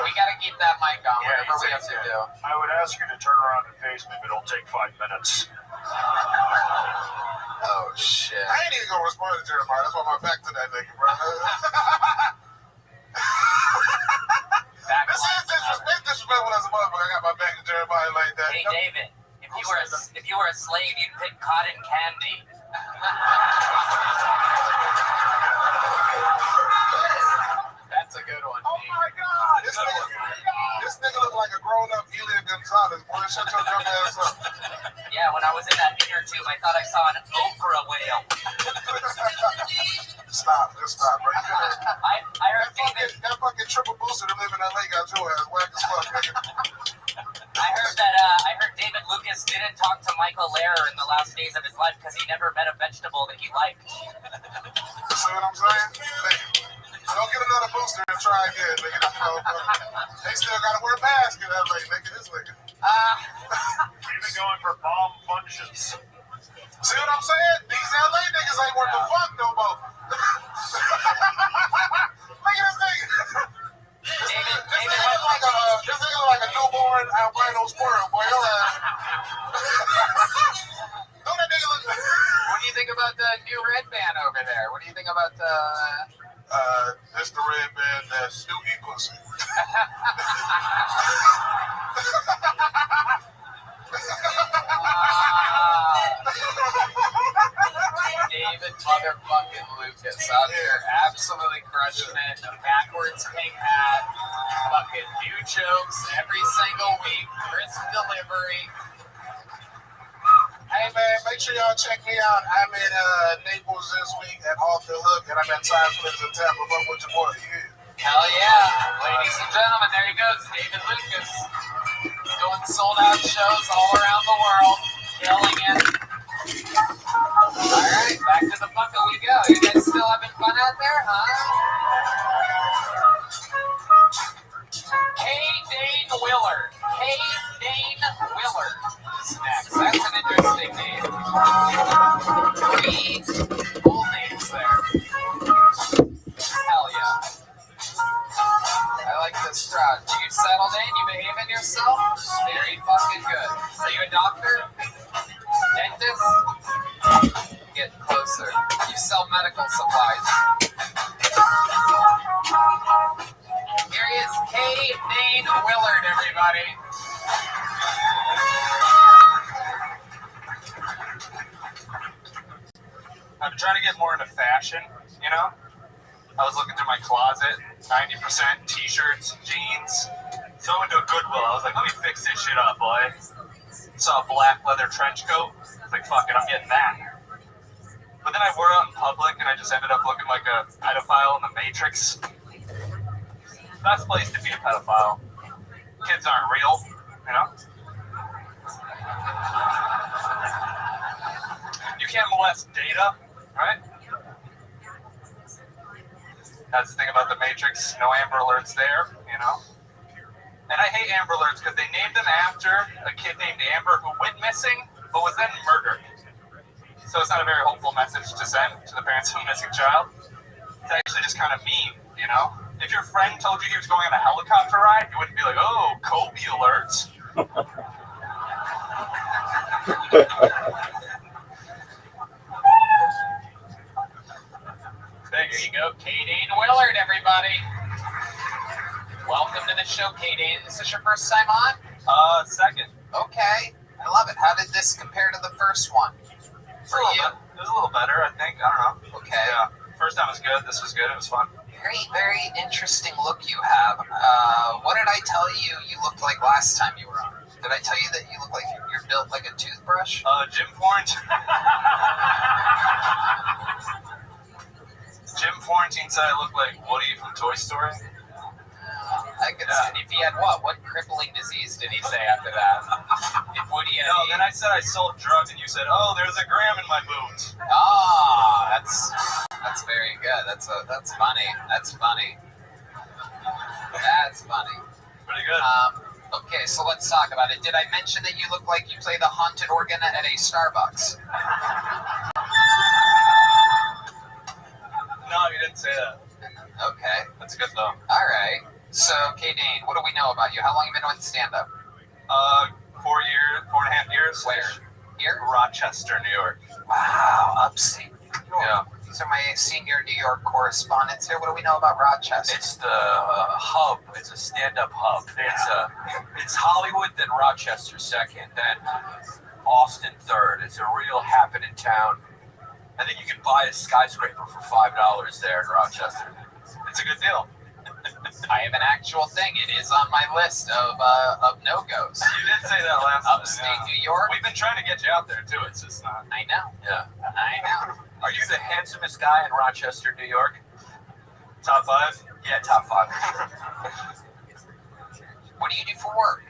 We gotta keep that mic on, whatever we have to do. I would ask you to turn around and face me, but it'll take 5 minutes. Oh, shit. I ain't even gonna respond to Jeremiah. That's why my back to that nigga, bro. This is disrespectful as a motherfucker. I got my back to Jeremiah like that. Hey, David, if you were a slave, you'd pick cotton candy. That's a good one. Oh my God! This nigga look like a grown-up Elia Gonzalez. Boy, shut your dumb ass up. Yeah, when I was in that inner tube, I thought I saw an okra whale. Stop, just stop, bro. I heard that fucking triple booster to live in LA got your ass whack as fuck. See what I'm saying? Don't get another booster and try again, nigga. They still gotta wear masks in LA, nigga. This nigga. Even going for bomb functions. See what I'm saying? These LA niggas ain't worth the fuck no more. Look at this nigga. This nigga look like a newborn albino squirrel, boy. Your ass. Don't that nigga look? What do you think about the new red band over there? What do you think about the? That's the red band that Snoop eat pussy. David motherfucking Lucas out there absolutely crushing it. The backwards pink hat, fucking new jokes every single week, crisp delivery. Hey man, make sure y'all check me out. I'm in Naples this week at Off the Hook, and I'm at Times Square in Tampa. Fuck with your boy. Hell yeah, ladies and gentlemen, there he goes, David Lucas, doing sold out shows all around the world, killing it. All right, back to the bucket we go. You guys still having fun out there, huh? K. Dane Willard. K. Dane Willard is next. That's an interesting name. 3 full names there. Hell yeah. I like this crowd. You settled in? You behaving yourself? Very fucking good. Are you a doctor? Dentist? Get closer. You sell medical supplies. Here he is, K. Dane Willard, everybody. I've been trying to get more into fashion, you know? I was looking through my closet, 90% t-shirts, jeans. So I went to a Goodwill. I was like, let me fix this shit up, boy. Saw a black leather trench coat. I was like, fuck it, I'm getting that. But then I wore it out in public, and I just ended up looking like a pedophile in the Matrix. Best place to be a pedophile. Kids aren't real, you know? You can't molest data, right? That's the thing about the Matrix. No Amber Alerts there, you know? And I hate Amber Alerts because they named them after a kid named Amber who went missing, but was then murdered. So it's not a very hopeful message to send to the parents of a missing child. It's actually just kind of mean, you know? If your friend told you he was going on a helicopter ride, you wouldn't be like, oh, Kobe alerts. There you go, K. Dane Willard, everybody. Welcome to the show, K. Dane. Is this your first time on? Second. Okay. I love it. How did this compare to the first one? For you? It was a little better, I think. I don't know. Okay. Yeah. First time was good. This was good. It was fun. Very, very interesting look you have. What did I tell you you looked like last time you were on? Did I tell you that you look like you're built like a toothbrush? Jim Florentine. Jim Florentine said I look like Woody from Toy Story. I could see. If he had what crippling disease did he say after that? If Woody had then I said I sold drugs, and you said, "Oh, there's a gram in my boot." Ah, that's very good. That's funny. That's funny. That's funny. Pretty good. Okay, so let's talk about it. Did I mention that you look like you play the haunted organ at a Starbucks? No, you didn't say that. Okay. That's good though. All right. So, K. Dane, what do we know about you? How long have you been doing stand-up? 4.5 years. Where? Here? Rochester, New York. Wow, upstate New York. Yeah. These are my senior New York correspondents here. What do we know about Rochester? It's the hub. It's a stand-up hub. It's Hollywood, then Rochester second, then Austin third. It's a real happening town. I think you can buy a skyscraper for $5 there in Rochester. It's a good deal. I have an actual thing. It is on my list of no-goes. You did say that last time. Upstate New York. We've been trying to get you out there too. It's just not. I know. Yeah. I know. Are you the handsomest guy in Rochester, New York? Top 5? Yeah, top 5. What do you do for work?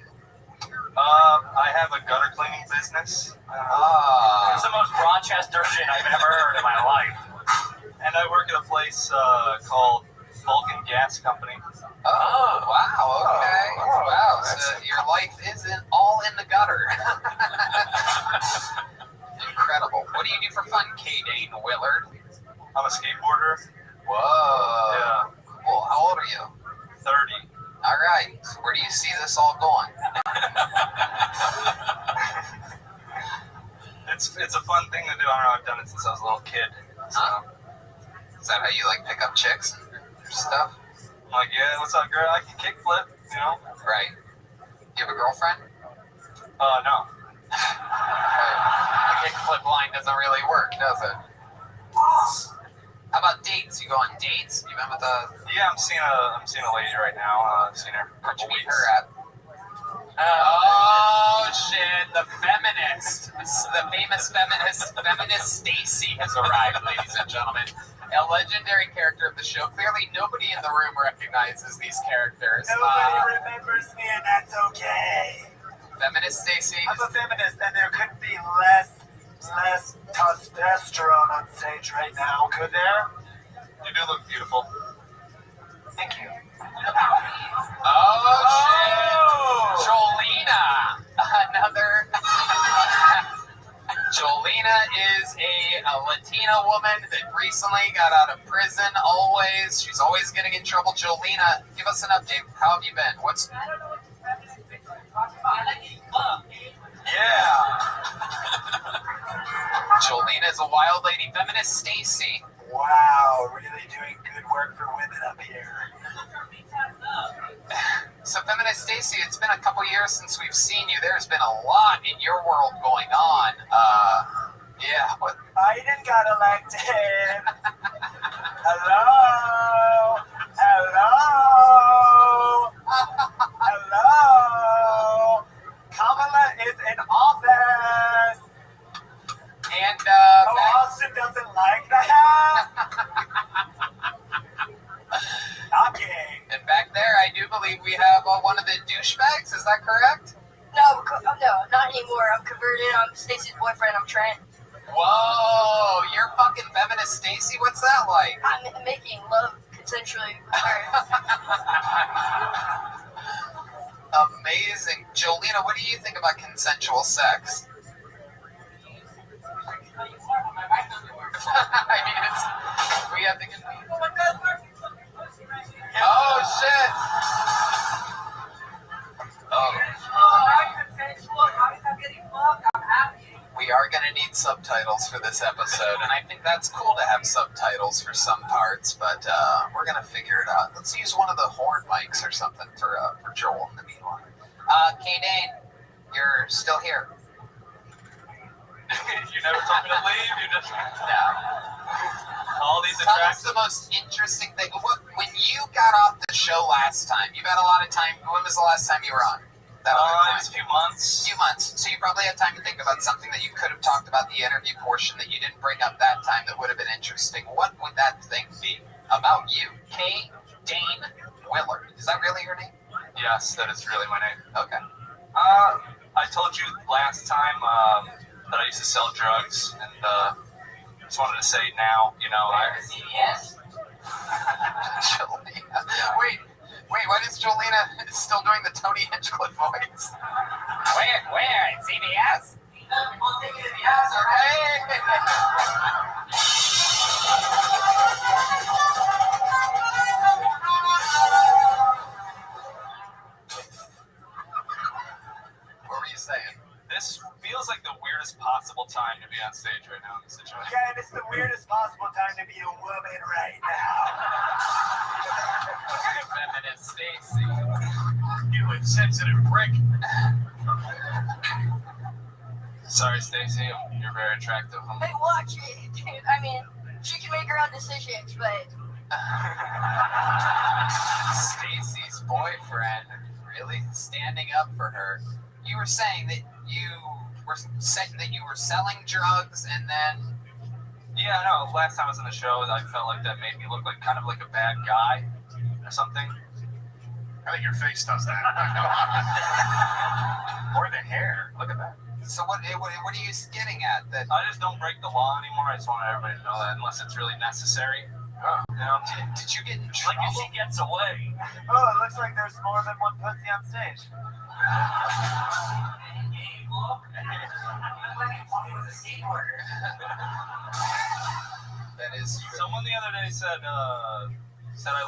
I have a gutter cleaning business. It's the most Rochester shit I've ever heard in my life. And I work at a place called Vulcan Gas Company. Oh, wow, okay. Wow, so your life isn't all in the gutter. Incredible. What do you do for fun, K-Dane Willard? I'm a skateboarder. Whoa. Yeah. Cool. How old are you? 30. All right. So where do you see this all going? It's a fun thing to do. I don't know. I've done it since I was a little kid. So. Is that how you like pick up chicks and stuff? I'm like, yeah, what's up, girl? I can kickflip, you know? Right. You have a girlfriend? No. The kickflip line doesn't really work, does it? How about dates? You go on dates? You been with a... Yeah, I'm seeing a lady right now. I've seen her. Where'd you meet her at? Oh shit! The feminist, the famous feminist Stacy has arrived, ladies and gentlemen. A legendary character of the show. Clearly, nobody in the room recognizes these characters. Nobody remembers me, and that's okay. Feminist Stacy. I'm a feminist, and there couldn't be less testosterone on stage right now, could there? You do look beautiful. Thank you. Oh shit! Jolena, another. Jolena is a Latina woman that recently got out of prison. She's always getting in trouble. Jolena, give us an update. How have you been? What's? Yeah. Jolena is a wild lady. Feminist Stacy. Wow, really doing good work for women up here. So, Feminist Stacy, it's been a couple years since we've seen you. There's been a lot in your world going on. Yeah. What? Biden got elected. Hello. Kamala is in office. And, Austin doesn't like that. Okay. And back there, I do believe we have one of the douchebags. Is that correct? No, not anymore. I'm converted. I'm Stacy's boyfriend. I'm Trent. Whoa, you're fucking feminist Stacy? What's that like? I'm making love consensually with her. Amazing. Jolena, what do you think about consensual sex? I mean, we have to get... Oh, shit. Oh. We are going to need subtitles for this episode, and I think that's cool to have subtitles for some parts, but we're going to figure it out. Let's use one of the horn mics or something for Joel in the meanwhile. K-Dane, you're still here. You never told me to leave. You just... No. All these Tell us the most interesting thing. When you got off the show last time, you've had a lot of time. When was the last time you were on? It was a few months. So you probably had time to think about something that you could have talked about the interview portion that you didn't bring up that time that would have been interesting. What would that thing be about you? K-Dane Willard. Is that really your name? Yes, that is really my name. Okay. I told you last time that I used to sell drugs, and just wanted to say now, you know, Jolena. Wait, why is Jolena still doing the Tony Hinchcliffe voice? Where? At CBS? What were you saying? This feels like the weirdest possible time to be on stage right now in this situation. Yeah, and it's the weirdest possible time to be a woman right now. Feminist Stacy. You insensitive prick. Sorry, Stacy. You're very attractive. Hey, watch it, dude. I mean, she can make her own decisions, but... Stacy's boyfriend really standing up for her. You were saying that you were selling drugs, and then... Yeah, no, last time I was on the show, I felt like that made me look like kind of like a bad guy or something. I think your face does that. Or the hair. Look at that. So what are you getting at? That I just don't break the law anymore. I just want everybody to know that unless it's really necessary. You know? Did you get in Like trouble? if she gets away. Oh, it looks like there's more than one pussy on stage. That is true. Someone the other day said I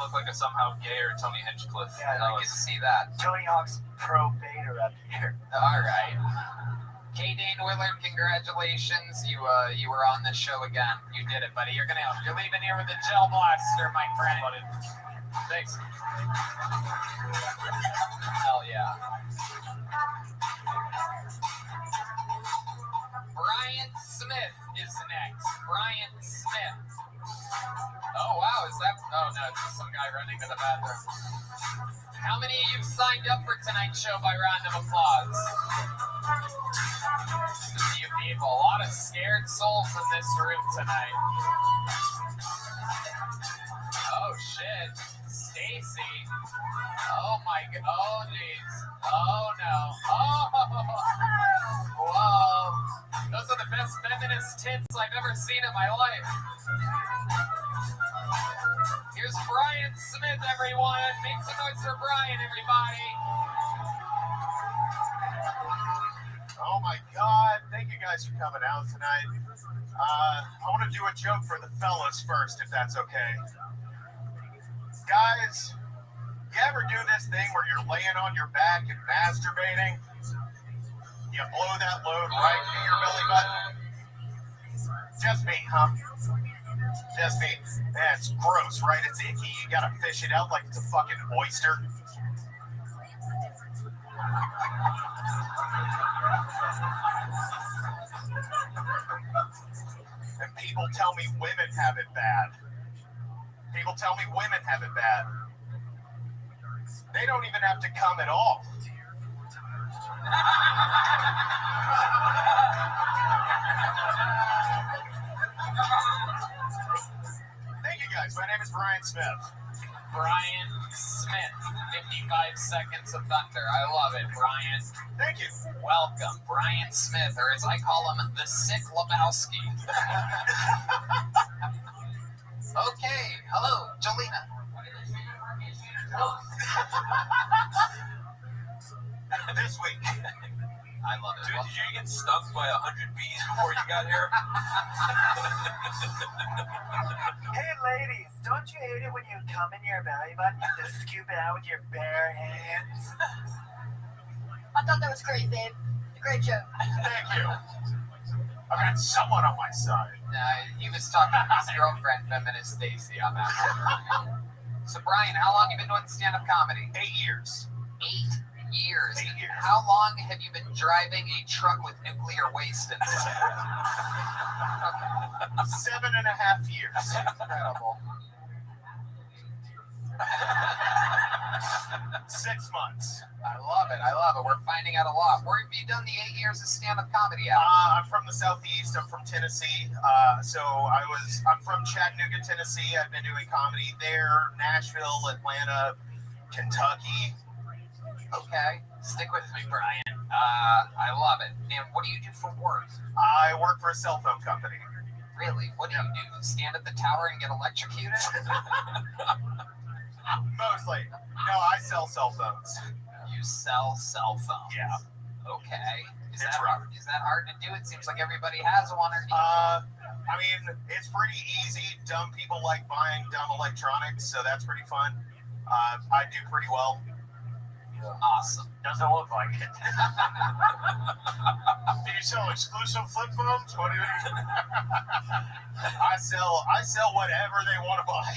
look like a somehow gayer Tony Hinchcliffe. Yeah, I can see that. Tony Hawk's pro beta up here. All right. K. Dane Willard, congratulations. You were on this show again. You did it, buddy. You're leaving here with a gel blaster, my friend. Thanks. Hell yeah. Brian Smith is next. Brian Smith. Oh wow, is that? Oh no, it's just some guy running to the bathroom. How many of you signed up for tonight's show by round of applause? A few people. A lot of scared souls in this room tonight. Oh shit. Stacy. Oh my god. Oh jeez. Oh no. Oh. Whoa. Those are the best feminist tits I've ever seen in my life. Here's Brian Smith, everyone. Make some noise for Brian, everybody. Oh my God! Thank you guys for coming out tonight. I want to do a joke for the fellas first, if that's okay. Guys, you ever do this thing where you're laying on your back and masturbating? You blow that load right into your belly button? Just me, huh? Just me. Man, it's gross, right? It's icky. You gotta fish it out like it's a fucking oyster. And people tell me women have it bad. People tell me women have it bad. They don't even have to come at all. Thank you guys. My name is Brian Smith. Brian Smith, 55 Seconds of Thunder. I love it, Brian. Thank you. Welcome, Brian Smith, or as I call him, the Sick Lebowski. Okay, hello, Jolena. This week. I love it. Dude, did you get stung by 100 bees before you got here? Hey ladies, don't you hate it when you come in your belly button and just scoop it out with your bare hands? I thought that was great, babe. Great joke. Thank you. I've got someone on my side. He was talking to his girlfriend, feminist Stacy, on that one. So, Brian, how long have you been doing stand-up comedy? 8 years. 8 years. 8 years. How long have you been driving a truck with nuclear waste inside? 7.5 years. Incredible. 6 months. I love it. I love it. We're finding out a lot. Where have you done the 8 years of stand-up comedy at? I'm from the Southeast. I'm from Tennessee. I'm from Chattanooga, Tennessee. I've been doing comedy there, Nashville, Atlanta, Kentucky. Okay. Stick with me, Brian. I love it. And what do you do for work? I work for a cell phone company. Really? What do you do? Stand at the tower and get electrocuted? Mostly. No, I sell cell phones. You sell cell phones? Yeah. Okay. Is It's that rough. Is that hard to do? It seems like everybody has one. Or I mean, it's pretty easy. Dumb people like buying dumb electronics, so that's pretty fun. I do pretty well. Awesome. Doesn't look like it. Do you sell exclusive flip phones? What do you? I sell whatever they want to buy.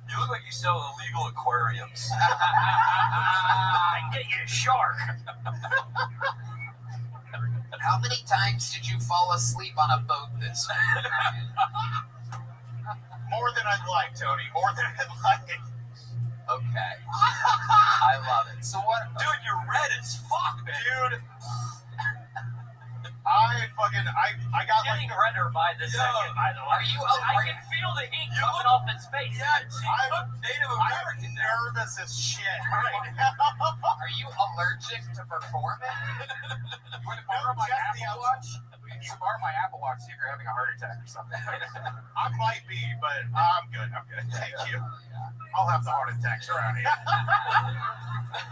You look like you sell illegal aquariums. I can get you a shark. How many times did you fall asleep on a boat this week? More than I'd like, Tony. More than I'd like. Okay. I love it. So what? Dude, you're red as fuck, man. Dude, I got getting redder by the second, by the way. I can feel the ink coming off his face. Yeah, I'm Native American. Nervous as shit right now. Are you allergic to performing? You want to borrow my Apple Watch? You can borrow my Apple Watch, see if you're having a heart attack or something. I might be, but I'm good. Thank you. I'll have the heart attacks around here.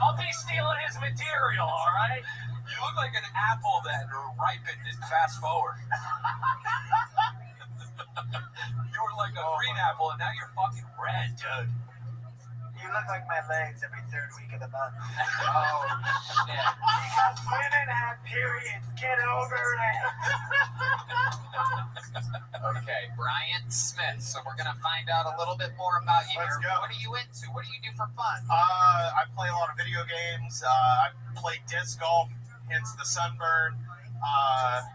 I'll be stealing his material, all right? You look like an apple that ripened and fast forward. You were like a green apple, and now you're fucking red, dude. You look like my legs every third week of the month. Oh, shit. Because women have periods. Get over it. Okay, Brian Smith. So we're going to find out a little bit more about you. Let's go. What are you into? What do you do for fun? I play a lot of video games. I play disc golf, hence the sunburn. I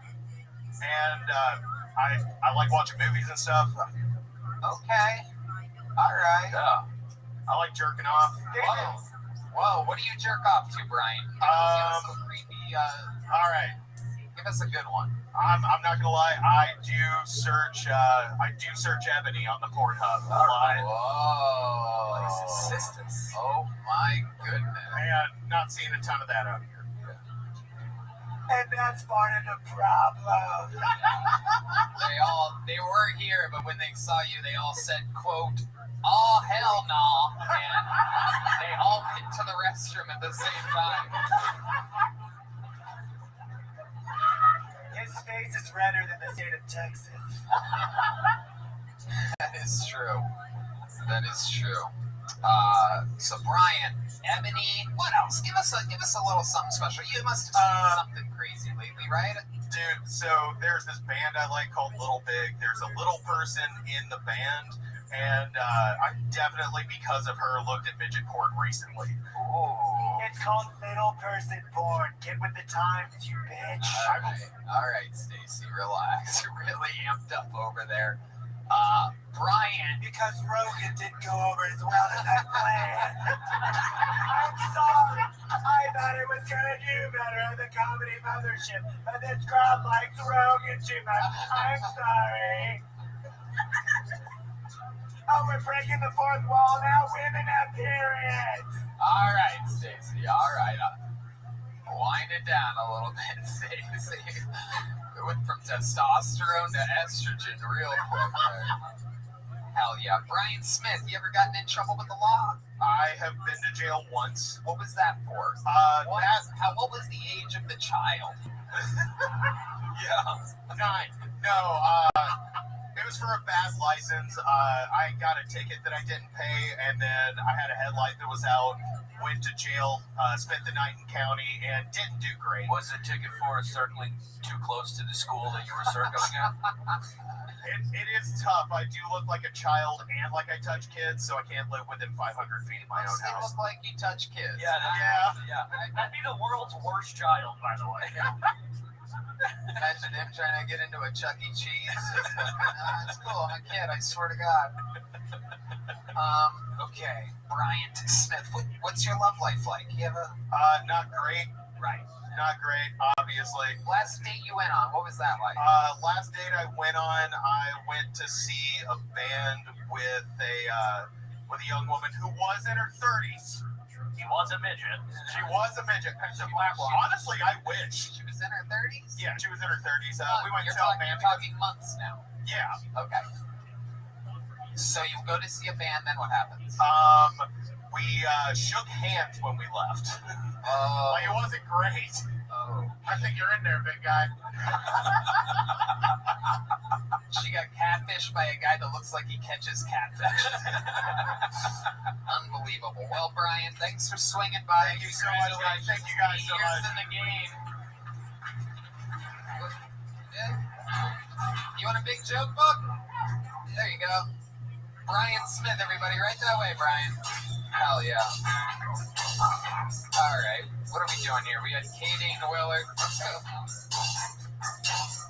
like watching movies and stuff. Okay. All right. Yeah. I like jerking off. Whoa. What do you jerk off to, Brian? Give us a creepy. All right. Give us a good one. I'm not gonna lie. I do search Ebony on the Pornhub a lot. Whoa. Assistance. Oh my goodness. And not seeing a ton of that out here. And that's part of the problem. They were here, but when they saw you, they all said, quote, "Oh, hell no," and they all went to the restroom at the same time. His face is redder than the state of Texas. That is true. That is true. So Brian, Ebony, what else? Give us a little something special. You must have seen something crazy lately, right? Dude, so there's this band I like called Little Big. There's a little person in the band, and I definitely, because of her, looked at midget porn recently. Ooh. It's called little person porn. Get with the times, you bitch. All right, Stacy, relax. You're really amped up over there. Brian. Because Rogan didn't go over as well as I planned. I'm sorry. I thought it was gonna do better at the comedy mothership, but this crowd likes Rogan too much. I'm sorry. Oh, we're breaking the fourth wall now. Women have periods. All right, Stacy. All right. Wind it down a little bit, Stacy. We went from testosterone to estrogen real quick there. Hell yeah. Brian Smith, you ever gotten in trouble with the law? I have been to jail once. What was that for? What was the age of the child? Yeah, 9. No, it was for a bad license. I got a ticket that I didn't pay, and then I had a headlight that was out. Went to jail, spent the night in county, and didn't do great. Was the ticket for circling too close to the school that you were circling at? It is tough. I do look like a child and like I touch kids, so I can't live within 500 feet of my own You house. look like you touch kids. Yeah. That'd be the world's worst child, by the way. Imagine him trying to get into a Chuck E. Cheese. It's cool. I'm a kid. I swear to God. Okay, Brian Smith. What's your love life like? You have a not great. Right. Not great, obviously. Last date you went on, what was that like? Last date I went on, I went to see a band with a young woman who was in her 30s. He was a midget. She was a midget. Honestly, I wish. She was in her 30s? Yeah, she was in her 30s. We went to You're talking months now. Yeah. Okay. So you go to see a band, then what happens? We shook hands when we left. Oh. Like, it wasn't great. Oh. I think you're in there, big guy. She got catfished by a guy that looks like he catches catfish. Unbelievable. Well, Brian, thanks for swinging by. Thank you so much, guys. Thank you guys so much. In the game. You want a big joke book? There you go. Brian Smith, everybody. Right that way, Brian. Hell yeah. All right. What are we doing here? We had Katie and Willard. Let's go.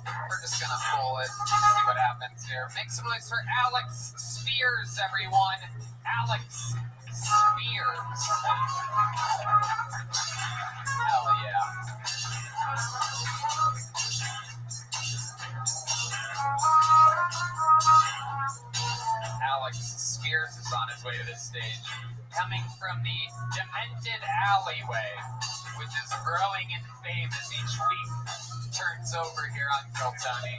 We're just going to pull it. See what happens here. Make some noise for Alex Spears, everyone. Alex Spears. Hell yeah. coming from the demented alleyway, which is growing in fame as each week turns over here on Kill Tony.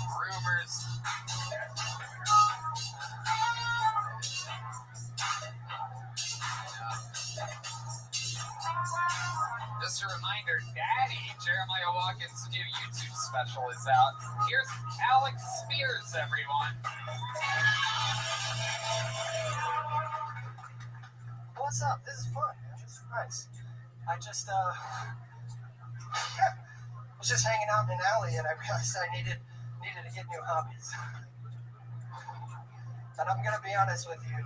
Rumors. Just a reminder, Daddy, Jeremiah Watkins' new YouTube special is out. Here's Alex Spears, everyone. What's up? This is fun, man. This is nice. I just, was just hanging out in an alley and I realized I needed to get new hobbies. And I'm gonna be honest with you,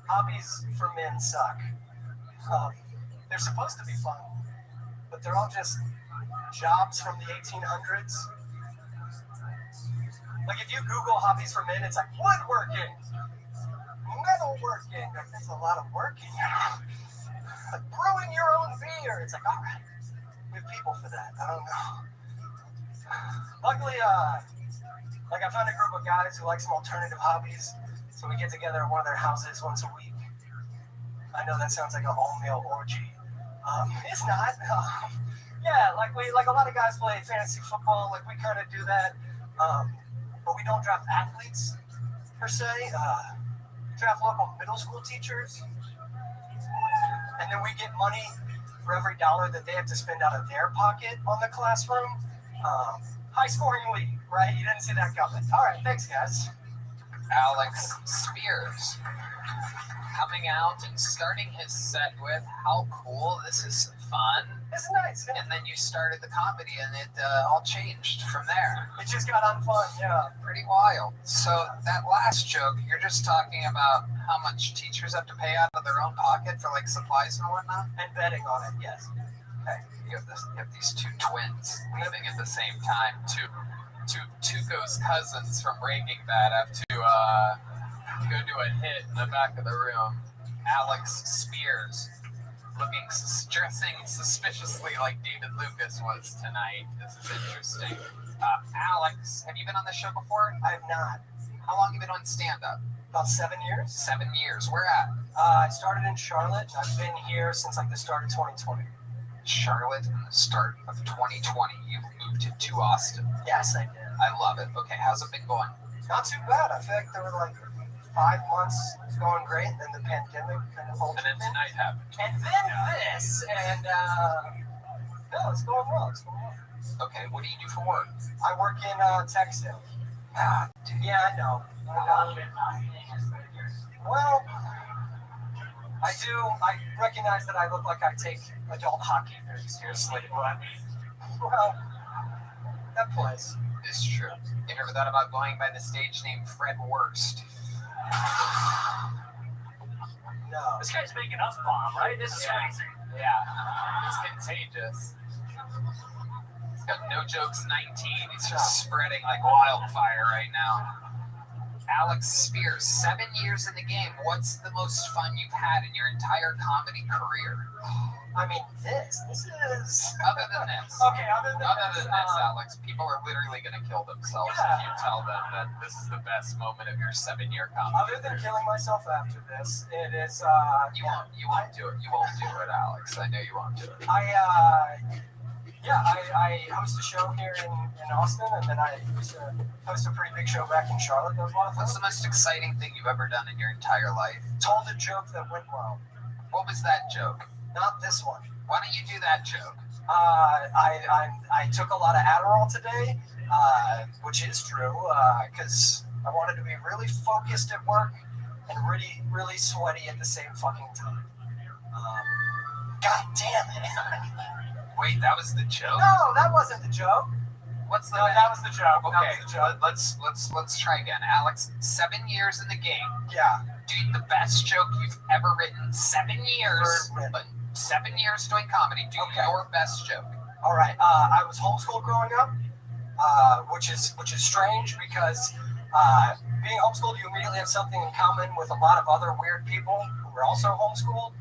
hobbies for men suck. They're supposed to be fun, but they're all just jobs from the 1800s. Like if you Google hobbies for men, it's like woodworking, metalworking. Like that's a lot of working. Like brewing your own beer. It's like, all right, we have people for that. I don't know. Luckily, like I found a group of guys who like some alternative hobbies, so we get together at one of their houses once a week. I know that sounds like an all-male orgy. It's not. Yeah, like a lot of guys play fantasy football. Like we kind of do that, but we don't draft athletes per se. We draft local middle school teachers, and then we get money for every $1 that they have to spend out of their pocket on the classroom. High-scoring league, right? You didn't see that coming. All right, thanks, guys. Alex Spears coming out and starting his set with how cool, this is fun. It's nice. Yeah. And then you started the comedy and it all changed from there. It just got on fun, yeah. Pretty wild. So that last joke, you're just talking about how much teachers have to pay out of their own pocket for like supplies and whatnot? And betting on it, yes. Okay. You have these two twins leaving at the same time. Two Tuco's cousins from Breaking Bad have to go do a hit in the back of the room. Alex Spears dressing suspiciously like David Lucas was tonight. This is interesting. Alex, have you been on this show before? I have not. How long have you been on stand-up? About 7 years. 7 years. Where at? I started in Charlotte. I've been here since like the start of 2020. Charlotte in the start of 2020. You moved to Austin. Yes, I did. I love it. Okay, how's it been going? Not too bad. I feel like there were like 5 months going great, and then the pandemic kind of halted. And then tonight happened. And then this, and no, it's going well. It's going well. Okay, what do you do for work? I work in tech sales. Yeah, I know. Well, I do. I recognize that I look like I take adult hockey very seriously, but well, that plays. It's true. You ever thought about going by the stage name Fred Wurst? No. This guy's making us bomb, right? This is crazy. Yeah. It's contagious. He's got No Jokes 19. He's just spreading like wildfire right now. Alex Spears, 7 years in the game. What's the most fun you've had in your entire comedy career? I mean, this is... Other than this. Okay, other than this, Alex, people are literally going to kill themselves if you tell them that this is the best moment of your 7-year comedy. Other than killing myself after this, it is... You won't do it. You won't do it, Alex. I know you won't do it. I host a show here in Austin, and then I used to host a pretty big show back in Charlotte. That was a lot of fun. What's the most exciting thing you've ever done in your entire life? Told a joke that went well. What was that joke? Not this one. Why don't you do that joke? I took a lot of Adderall today, which is true, because I wanted to be really focused at work and really, really sweaty at the same fucking time. God damn it. Wait, that was the joke? No, that wasn't the joke. That was the joke. Okay, that was the joke. Let's try again. Alex, 7 years in the game. Yeah. Dude, the best joke you've ever written. 7 years. 7 years doing comedy. Do your best joke. All right. I was homeschooled growing up, which is strange because being homeschooled, you immediately have something in common with a lot of other weird people who are also homeschooled.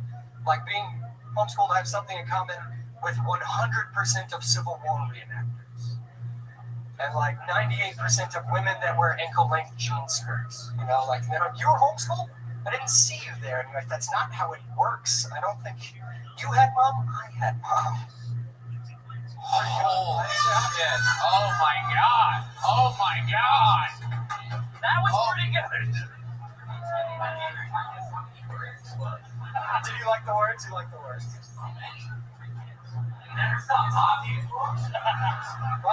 Like being homeschooled, I have something in common with 100% of Civil War reenactors. And like 98% of women that wear ankle-length jean skirts. You know, like, you were homeschooled? I didn't see you there. And like, that's not how it works. I don't think you had mom. I had mom. Holy shit! Oh my god! Oh my god! That was pretty good. Did you like the words? You like the words? Never stop talking. Well,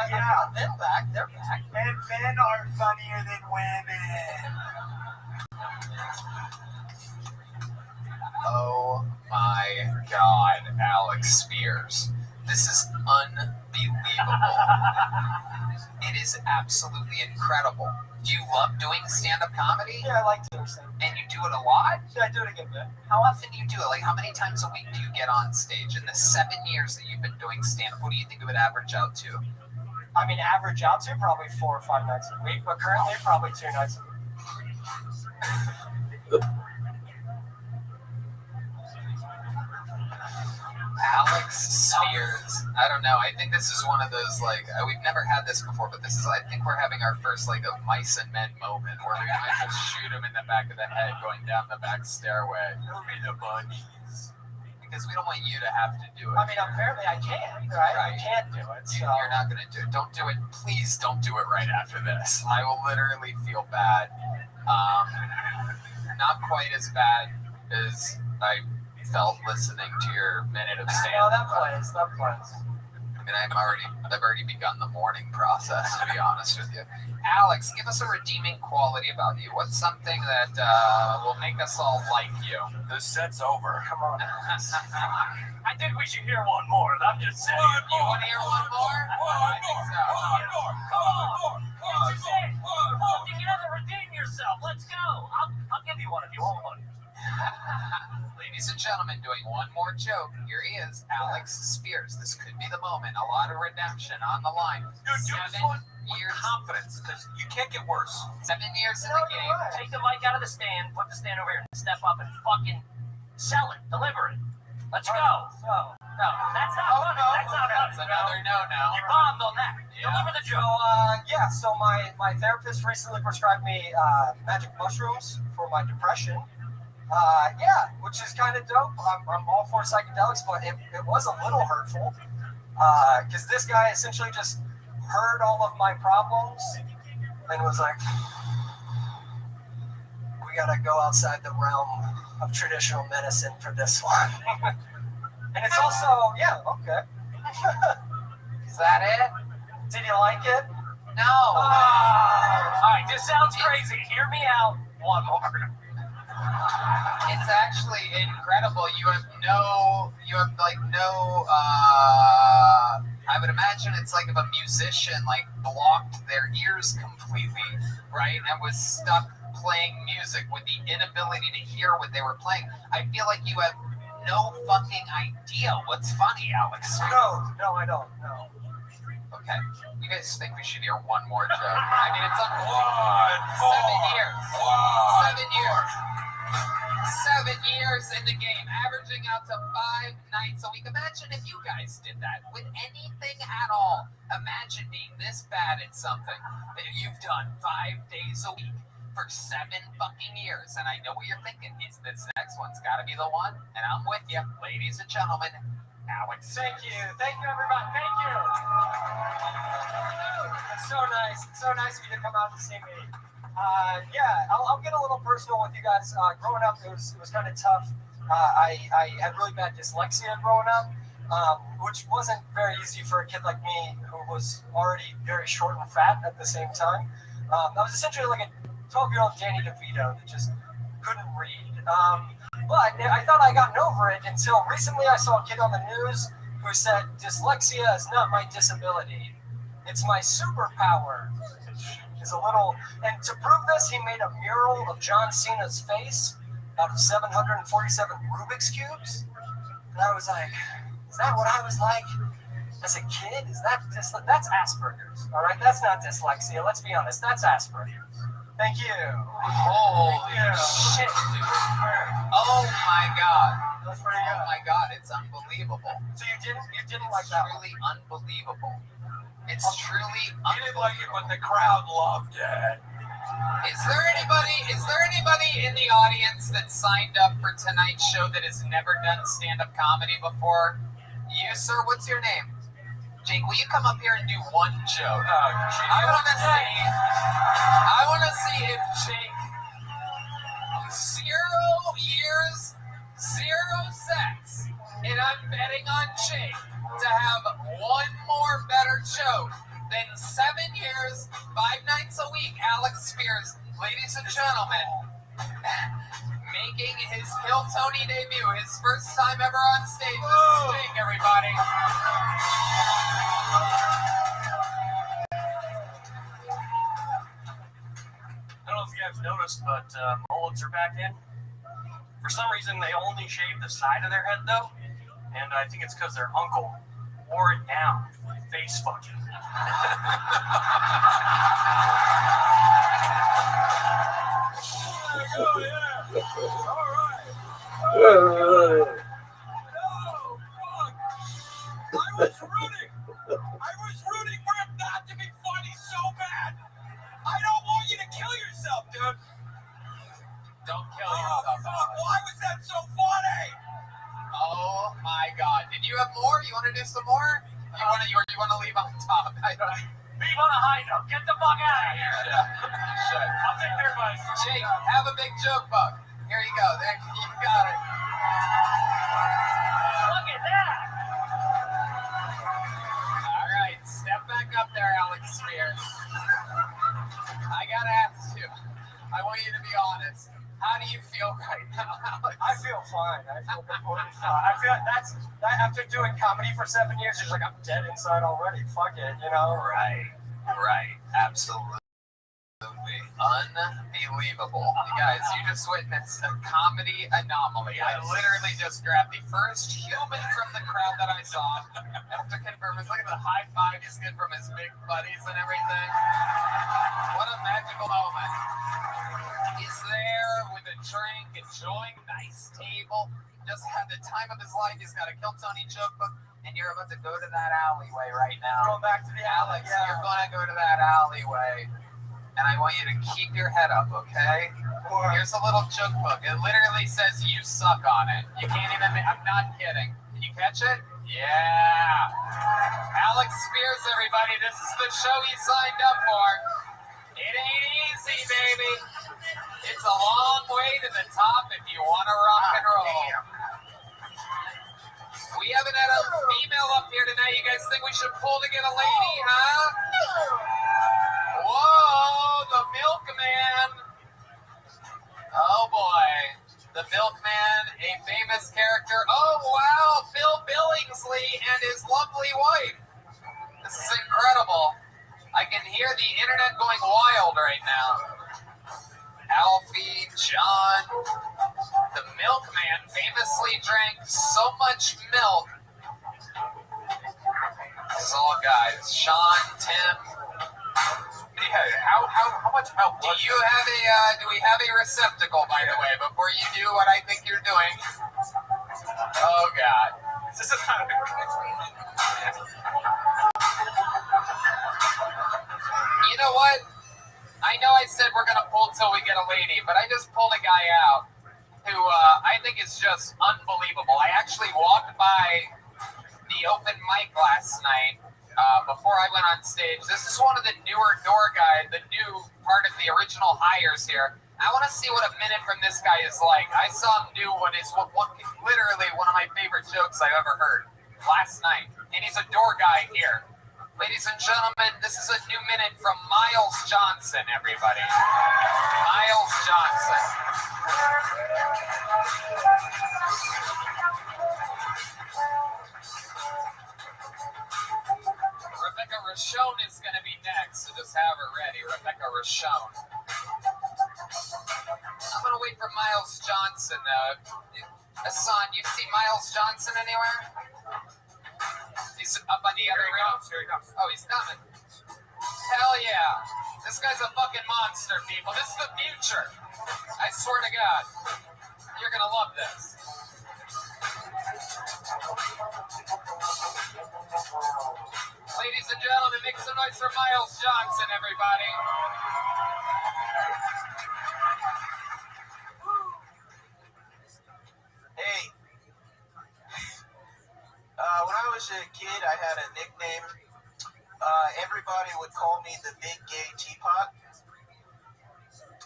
yeah, them back. They're back. And men are funnier than women. Oh my god, Alex Spears. This is unbelievable. It is absolutely incredible. Do you love doing stand-up comedy? Yeah, I like doing stand-up. And you do it a lot? Yeah, I do it a good bit. How often do you do it? Like, how many times a week do you get on stage? In the 7 years that you've been doing stand-up, what do you think it would average out to? I mean, average out to probably 4 or 5 nights a week, but currently probably 2 nights a week. Alex Spears. I don't know. I think this is one of those, like, we've never had this before, but this is, I think we're having our first, like, of mice and men moment where we might just shoot him in the back of the head going down the back stairway. It'll be the bunnies. Because we don't want you to have to do it. I mean, apparently I can, right? I can't do it. So. You're not going to do it. Don't do it. Please don't do it right after this. I will literally feel bad. Not quite as bad as I felt listening to your minute of stand-up. No, that plays. I mean, I've already begun the mourning process, to be honest with you. Alex, give us a redeeming quality about you. What's something that will make us all like you? The set's over. Come on. I think we should hear one more. I'm just saying. You want to hear one more? I think so. Come on. It's your day. Hold together, redeem yourself. Let's go. I'll give you one if you want one. Ladies and gentlemen, doing one more joke. Here he is, Alex Spears. This could be the moment. A lot of redemption on the line. Dude, do this one with confidence. You can't get worse. 7 years in the game. Take the mic out of the stand, put the stand over here, and step up and fucking sell it, deliver it. Let's go. No, that's not funny. That's not funny. That's another no. You bombed on that. Yeah. Deliver the joke. So my therapist recently prescribed me magic mushrooms for my depression. Which is kind of dope. I'm all for psychedelics, but it was a little hurtful because this guy essentially just heard all of my problems and was like, we gotta go outside the realm of traditional medicine for this one. And it's also, okay. Is that it? Did you like it? No. All right, this sounds crazy. Hear me out. One more. It's actually incredible. You have no, I would imagine it's like if a musician like blocked their ears completely, right? And was stuck playing music with the inability to hear what they were playing. I feel like you have no fucking idea what's funny, Alex. No, I don't. No. Okay. You guys think we should hear one more joke? I mean, it's 7 years. 7 years. 7 years in the game, averaging out to 5 nights a week. Imagine if you guys did that with anything at all. Imagine being this bad at something that you've done 5 days a week for 7 fucking years. And I know what you're thinking. Is this next one's got to be the one? And I'm with you, ladies and gentlemen. Alex. Thank you, everybody. Thank you. It's so nice. It's so nice of you to come out and see me. I'll get a little personal with you guys. Growing up, it was kind of tough. I had really bad dyslexia growing up, which wasn't very easy for a kid like me who was already very short and fat at the same time. I was essentially like a 12-year-old Danny DeVito that just couldn't read. But I thought I gotten over it until recently I saw a kid on the news who said, dyslexia is not my disability. It's my superpower. Is a little, and to prove this, he made a mural of John Cena's face out of 747 Rubik's Cubes. And I was like, is that what I was like as a kid? Is that that's Asperger's, all right? That's not dyslexia. Let's be honest, that's Asperger's. Thank you. Holy shit, dude. Oh my god. That's pretty good. Oh my god, it's unbelievable. So you didn't like that one? Truly unbelievable. It's truly unbelievable. You didn't like it, but the crowd loved it. Is there anybody in the audience that signed up for tonight's show that has never done stand-up comedy before? You, sir, what's your name? Jake, will you come up here and do one joke? I want to see if Jake, 0 years, 0 sex, and I'm betting on Jake to have one more better joke than 7 years, 5 nights a week, Alex Spears, ladies and gentlemen, making his Kill Tony debut, his first time ever on stage. This is Jake, everybody. I don't know if you guys noticed, but mullets are back in. For some reason, they only shave the side of their head, though, and I think it's because their uncle wore it down, face fucking. I was rooting for him not to be funny so bad. I don't want you to kill yourself, dude. Don't kill yourself. Fuck, why was that so funny? Oh my God! Did you have more? You want to do some more? You want to leave on top? Leave on a high note. Get the fuck out of here. I'll take their advice. Jake, have a big joke book. Here you go. There, you got it. Look at that. All right, step back up there, Alex Spears. I gotta ask you. I want you to be honest. How do you feel right now, Alex? I feel fine. I feel completely fine. I feel that after doing comedy for 7 years, it's like I'm dead inside already. Fuck it, you know? Right. Absolutely. Unbelievable. You guys, you just witnessed a comedy anomaly. I literally just grabbed the first human from the crowd that I saw. I have to confirm. Look at the high five he's getting from his big buddies and everything. What a magical moment. He's there with a drink, enjoying nice table. Just had the time of his life. He's got a Kill Tony joke book, and you're about to go to that alleyway right now. Going back to the alley, Alex, you're going to go to that alleyway, and I want you to keep your head up, okay? Here's a little joke book. It literally says you suck on it. You can't even. I'm not kidding. Can you catch it? Yeah. Alex Spears, everybody. This is the show you signed up for. It ain't easy, baby. It's a long way to the top if you want to rock and roll. We haven't had a female up here tonight. You guys think we should pull to get a lady, huh? Whoa, the milkman. Oh, boy. The milkman, a famous character. Oh, wow, Bill Billingsley and his lovely wife. This is incredible. I can hear the internet going wild right now. Alfie, John, the milkman famously drank so much milk. This is all guys. Sean, Tim. Yeah, how much milk? Do we have a receptacle, by the way, before you do what I think you're doing? Oh God. This is not You know what? I know I said we're going to pull till we get a lady, but I just pulled a guy out who I think is just unbelievable. I actually walked by the open mic last night before I went on stage. This is one of the newer door guys, the new part of the original hires here. I want to see what a minute from this guy is like. I saw him do literally one of my favorite jokes I've ever heard last night, and he's a door guy here. Ladies and gentlemen, this is a new minute from Miles Johnson, everybody. Miles Johnson. Rebecca Rothschild is going to be next, so just have her ready. Rebecca Rothschild. I'm going to wait for Miles Johnson, though. Hassan, you see Miles Johnson anywhere? He's up on the other room. Here he comes. Oh, he's coming. Hell yeah. This guy's a fucking monster, people. This is the future. I swear to God. You're going to love this. Ladies and gentlemen, make some noise for Miles Johnson, everybody. Hey, when I was a kid, I had a nickname. Everybody would call me the Big Gay Teapot.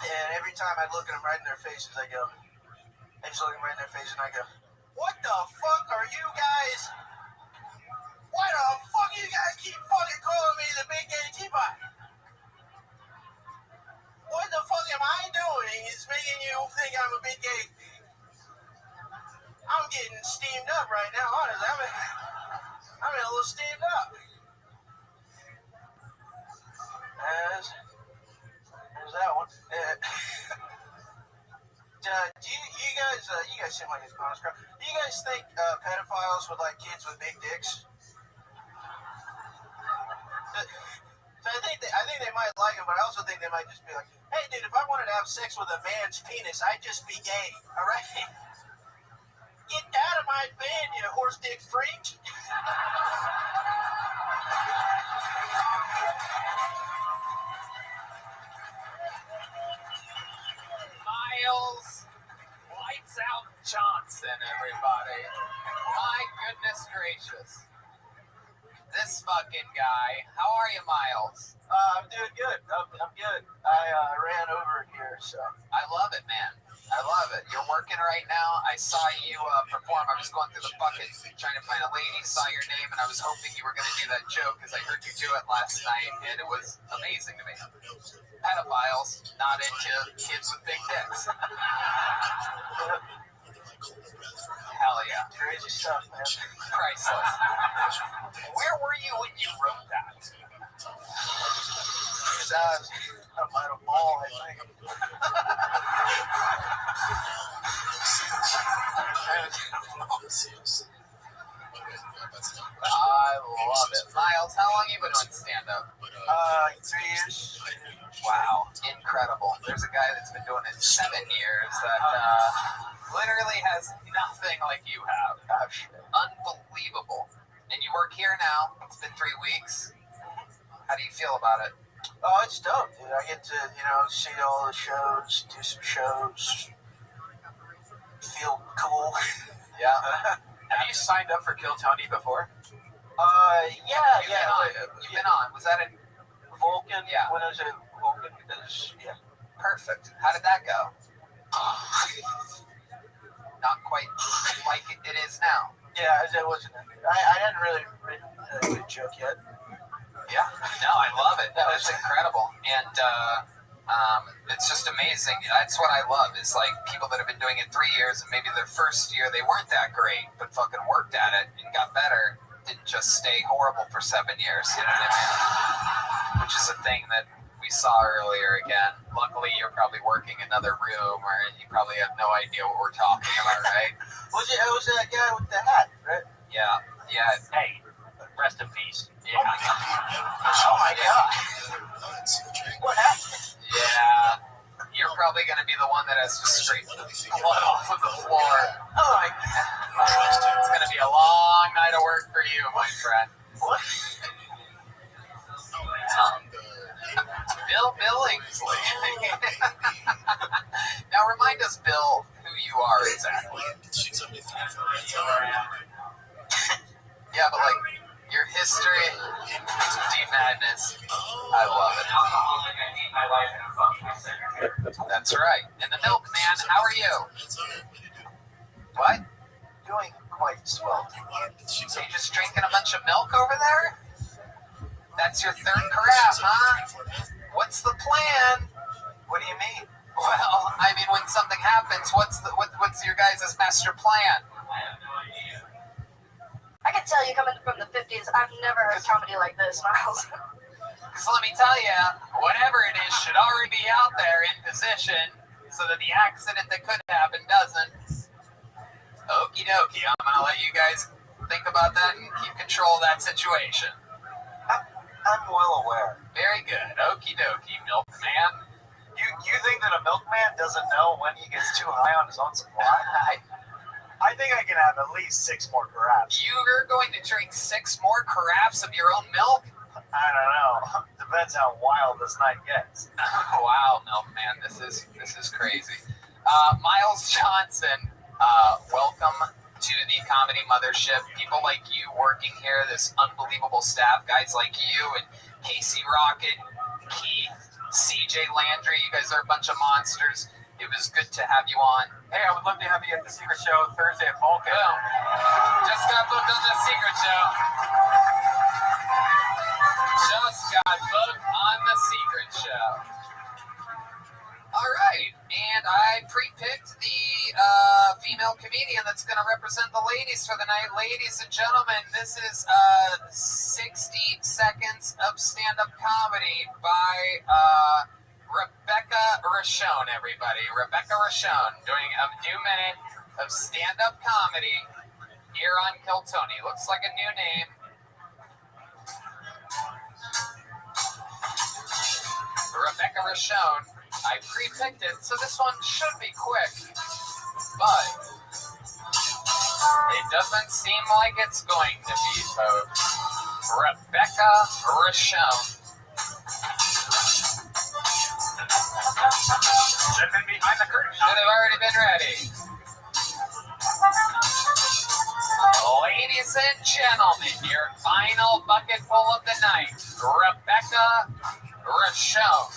And every time I look at them right in their faces, I just look them right in their face and I go, what the fuck are you guys? Why the fuck you guys keep fucking calling me the Big Gay Teapot? What the fuck am I doing? It's making you think I'm a big gay. I'm getting steamed up right now, honestly. I'm a little steamed up. There's that one. Do you guys seem like it's honest crowd. Do you guys think pedophiles would like kids with big dicks? So I think they might like them, but I also think they might just be like, hey, dude, if I wanted to have sex with a man's penis, I'd just be gay, all right? Get out of my bed, you horse dick freak. Miles Lights Out Johnson, everybody. My goodness gracious. This fucking guy. How are you, Miles? I'm doing good. I'm good. I ran over here, so. I love it, man. I love it. You're working right now. I saw you perform. I was going through the bucket trying to find a lady, saw your name, and I was hoping you were going to do that joke because I heard you do it last night, and it was amazing to me. Pedophiles, not into kids with big dicks. Hell yeah. Crazy stuff, man. Priceless. Where were you when you wrote that? I'm at a ball, I think. I love it. Miles, how long have you been doing stand-up? 3 years. Wow, incredible. There's a guy that's been doing it 7 years that literally has nothing like you have. Unbelievable. And you work here now. It's been 3 weeks. How do you feel about it? Oh, it's dope, dude. I get to, see all the shows, do some shows, feel cool. Yeah. Have you signed up for Kill Tony before? Yeah. You've been on. Was that in Vulcan? Yeah. When I was at Vulcan, yeah. Perfect. How did that go? Not quite like it is now. Yeah, it wasn't. I hadn't really written a good joke yet. Yeah, no, I love it. That's incredible. And it's just amazing. That's what I love is like people that have been doing it 3 years and maybe their first year they weren't that great, but fucking worked at it and got better. Didn't just stay horrible for 7 years. You know what I mean? Which is a thing that we saw earlier again. Luckily, you're probably working another room or you probably have no idea what we're talking about, right? Was that guy with the hat, right? Yeah. Hey, rest in peace. Yeah. Oh my God. What happened? Yeah. You're probably going to be the one that has to scrape the blood off of the floor. Oh my God. It's going to be a long night of work for you, my friend. What? Bill Billingsley. Now remind us, Bill, who you are exactly. Yeah, but like your history, deep madness. I love it. That's right. And the milkman, how are you? What? Doing quite swell. So you just drinking a bunch of milk over there? That's your third carafe, huh? What's the plan? What do you mean? Well, I mean, when something happens, what's your guys' master plan? I can tell you, coming from the 50s, I've never heard comedy like this, Miles. Because let me tell you, whatever it is should already be out there in position so that the accident that could happen doesn't. Okie dokie, I'm going to let you guys think about that and keep control of that situation. I'm well aware. Very good. Okie dokie, milkman. You think that a milkman doesn't know when he gets too high on his own supply? I I think I can have at least 6 more carafes. You're going to drink 6 more carafes of your own milk? I don't know. Depends how wild this night gets. Wow, Milkman, this is crazy. Miles Johnson, welcome to the Comedy Mothership. People like you working here, this unbelievable staff, guys like you and Casey Rocket, Keith, CJ Landry, you guys are a bunch of monsters. It was good to have you on. Hey, I would love to have you at the Secret Show Thursday at Vulcan. Boom. Just got booked on the Secret Show. Just got booked on the Secret Show. All right, and I pre-picked the female comedian that's going to represent the ladies for the night. Ladies and gentlemen, this is 60 Seconds of Stand-Up Comedy by Rebecca Rothschild, everybody. Rebecca Rothschild doing a new minute of stand-up comedy here on Kill Tony. Looks like a new name. Rebecca Rothschild. I pre-picked it, so this one should be quick, but it doesn't seem like it's going to be, folks. Rebecca Rothschild. Should have been behind the curtain. Should have already been ready. Ladies and gentlemen, your final bucket full of the night, Rebecca Rothschild.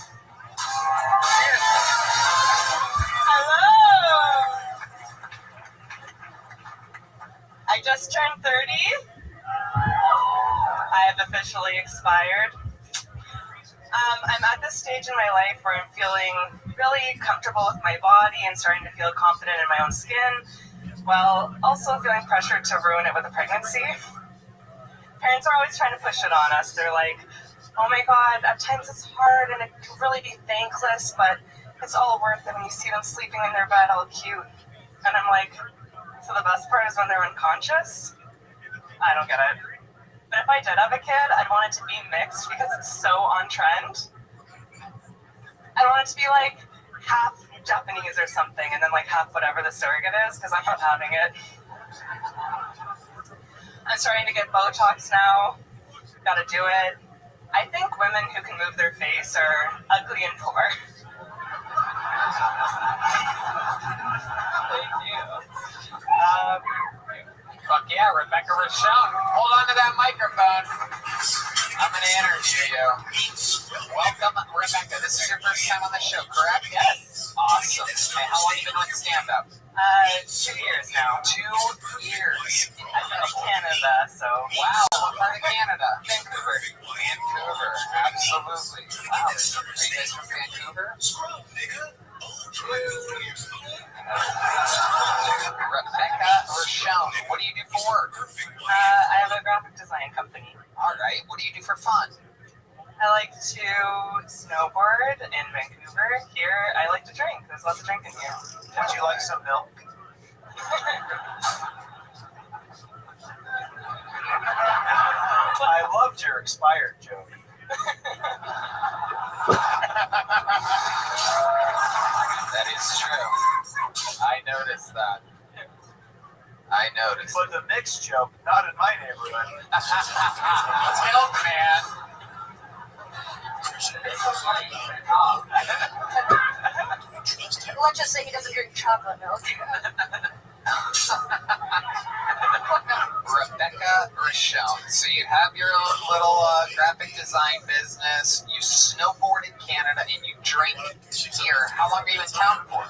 Hello! I just turned 30. I have officially expired. I'm at this stage in my life where I'm feeling really comfortable with my body and starting to feel confident in my own skin, while also feeling pressured to ruin it with a pregnancy. Parents are always trying to push it on us. They're like, oh my God, at times it's hard and it can really be thankless, but it's all worth it when you see them sleeping in their bed all cute. And I'm like, so the best part is when they're unconscious? I don't get it. But if I did have a kid, I'd want it to be mixed because it's so on trend. I want it to be like half Japanese or something and then like half whatever the surrogate is, because I'm not having it. I'm starting to get Botox now. Gotta do it. I think women who can move their face are ugly and poor. Thank you. Fuck yeah, Rebecca Rothschild. Hold on to that microphone. I'm going to interview you. Welcome, Rebecca. This is your first time on the show, correct? Yes. Awesome. Hey, how long have you been doing stand-up? 2 years now. 2 years. I'm from Canada, so. Wow, what part of Canada? Vancouver. Vancouver, absolutely. Wow. Are you guys from Vancouver? Rebecca Rothschild, what do you do for work? I have a graphic design company. All right, what do you do for fun? I like to snowboard in Vancouver. Here, I like to drink. There's lots of drinking here. Would you like some milk? I loved your expired joke. That is true. I noticed that. I noticed. But the mixed joke, not in my neighborhood. Milkman. Let's just say he doesn't drink chocolate milk. Rebecca Rothschild. So you have your own little graphic design business. You snowboard in Canada and you drink here. How long are you in town for?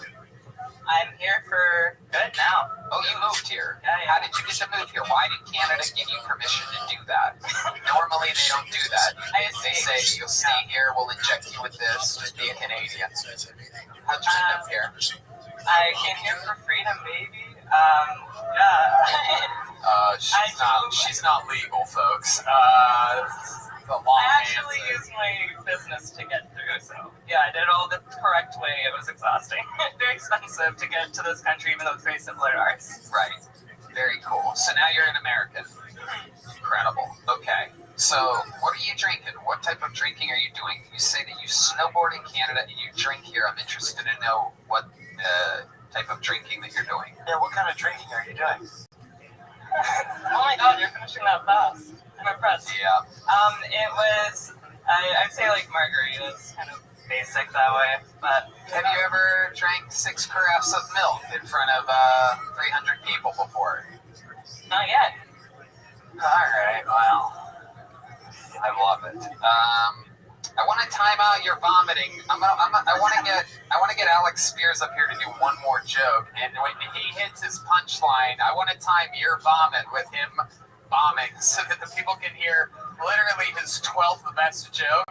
I'm here for good now. Oh, you moved here. Yeah. How did you get to move here? Why did Canada give you permission to do that? Normally they don't do that. They say you'll stay here, we'll inject you with this, just be a Canadian. How'd you end up here? I came here for freedom, baby. Yeah. She's not legal, folks. I actually used my business to get through, so yeah, I did it all the correct way. It was exhausting. Very expensive to get to this country, even though it's very similar to ours. Right. Very cool. So now you're an American. Incredible. Okay. So what are you drinking? What type of drinking are you doing? You say that you snowboard in Canada and you drink here. I'm interested to know what type of drinking that you're doing. Yeah, what kind of drinking are you doing? Oh my god, you're finishing that fast. I'm impressed. Yeah. It was, I'd say like margaritas, kind of basic that way, but... Have you ever drank 6 carafes of milk in front of 300 people before? Not yet. Alright, well, I love it. I want to time out your vomiting. I want to get Alex Spears up here to do one more joke, and when he hits his punchline, I want to time your vomit with him bombing, so that the people can hear literally his 12th best joke,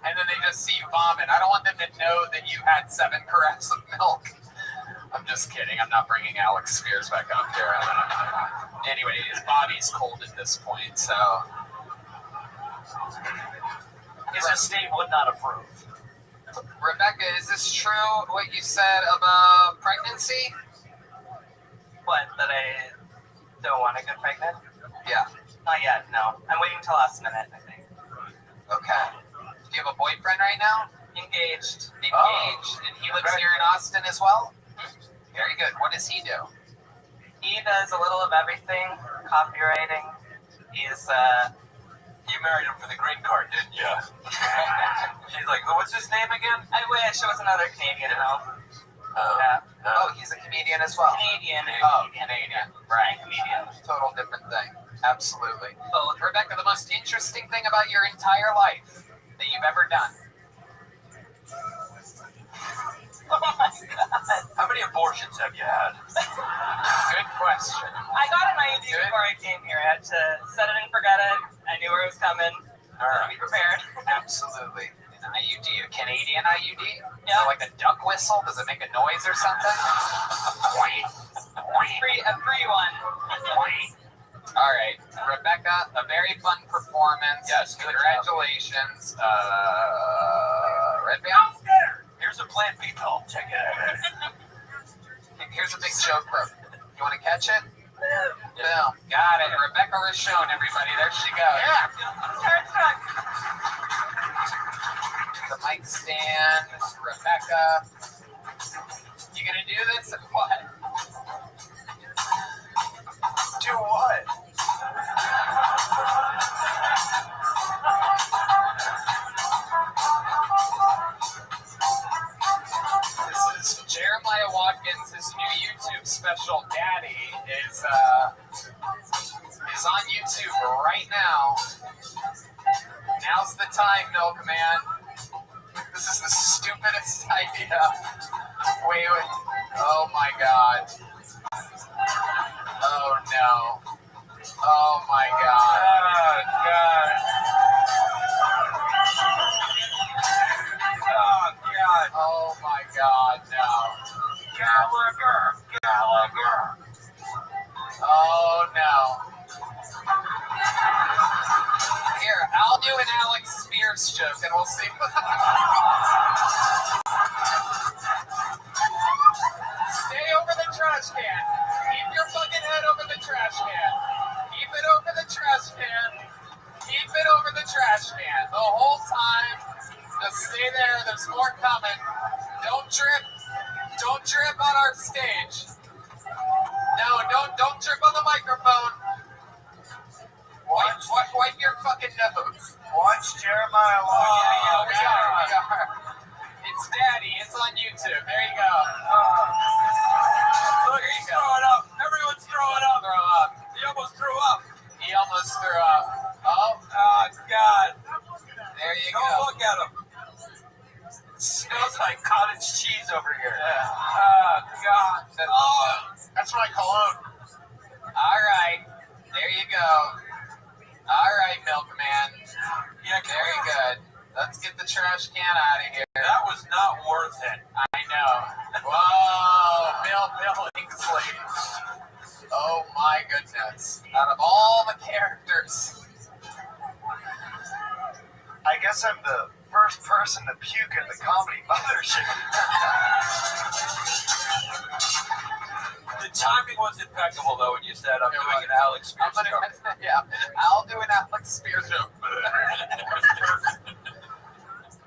and then they just see you vomit. I don't want them to know that you had 7 carafes of milk. I'm just kidding. I'm not bringing Alex Spears back up here. Anyway, his body's cold at this point, so... His estate would not approve. Rebecca, is this true, what you said about pregnancy? What, that I don't want to get pregnant? Yeah. Not yet, no. I'm waiting till last minute, I think. Okay. Do you have a boyfriend right now? Engaged. Engaged. And he lives here in Austin as well? Very good. What does he do? He does a little of everything. Copywriting. He's, You married him for the green card, didn't you? She's like, what's his name again? I wish it was another Canadian help. Oh, he's a comedian as well. Canadian. Oh, Canadian. Right. Comedian. Total different thing. Absolutely. Well, Rebecca, the most interesting thing about your entire life that you've ever done? Oh my god. How many abortions have you had? Good question. I got an IUD before I came here. I had to set it and forget it. I knew where it was coming. All right. Be prepared. Absolutely. An IUD, a Canadian IUD? Yeah. So like a duck whistle? Does it make a noise or something? A free one. All right, Rebecca, a very fun performance. Yes, congratulations. Red Band? Downstairs. Here's a Plan B pill. Check it out. Here's a big joke, bro. You want to catch it? Boom. Got it. Rebecca Rothschild, everybody. There she goes. Yeah. Starstruck. The mic stand. Rebecca. You gonna do this or what? Do what? This is Jeremiah Watkins. His new YouTube special, Daddy, is on YouTube right now. Now's the time, Milkman. This is the stupidest idea. Wait. Oh my god. Oh no. Oh my god. Oh, God. Oh, God. Oh my god, no. Gallagher. Oh no. Here, I'll do an Alex Spears joke and we'll see. Stay over the trash can. Keep your fucking head over the trash can. Keep it over the trash can. Keep it over the trash can. The whole time. Just stay there. There's more coming. Don't trip. Don't trip on our stage. No, don't trip on the microphone. Wipe your fucking nose. Watch Jeremiah Oh, we are. It's Daddy. It's on YouTube. There you go. Look, he's throwing up. Everyone's throwing up. Throw up. He almost threw up. He almost threw up. Oh, God. there you Don't go. look at him. Smells like cottage cheese over here. God. That's my cologne. All right. There you go. All right, Milkman. Yeah, Very good. Let's get the trash can out of here. That was not worth it. I know. Whoa, Bill Kingsley. Oh my goodness. Out of all the characters. I guess I'm the first person to puke in the comedy mothership. The timing was impeccable, though, when you said I'm doing an Alex Spears joke. Yeah, I'll do an Alex Spears joke.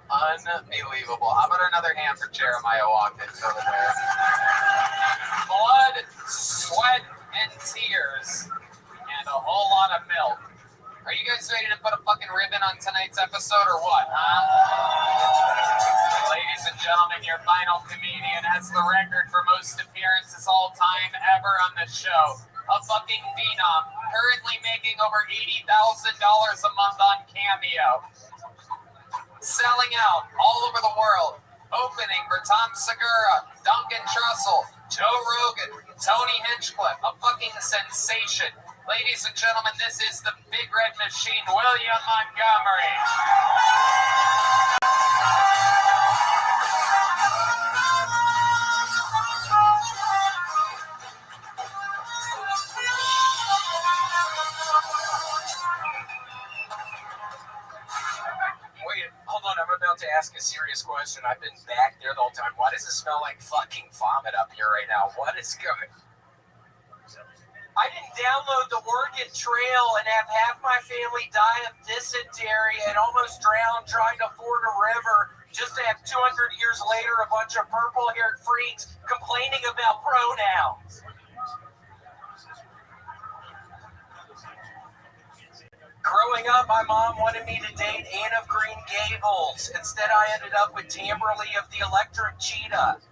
Unbelievable. How about another hand for Jeremiah Watkins over there? blood, sweat, and tears, and a whole lot of milk. Are you guys ready to put a fucking ribbon on tonight's episode or what, huh? Ladies and gentlemen, your final comedian has the record for most appearances all time ever on this show. A fucking phenom, currently making over $80,000 a month on Cameo. Selling out all over the world. Opening for Tom Segura, Duncan Trussell, Joe Rogan, Tony Hinchcliffe, a fucking sensation. Ladies and gentlemen, this is the Big Red Machine, William Montgomery. Wait, hold on, I'm about to ask a serious question. I've been back there the whole time. Why does it smell like fucking vomit up here right now? What is going on? I didn't download the Oregon Trail and have half my family die of dysentery and almost drown trying to ford a river just to have 200 years later a bunch of purple-haired freaks complaining about pronouns. Growing up, my mom wanted me to date Anne of Green Gables. Instead, I ended up with Tamberly of the Electric Cheetah.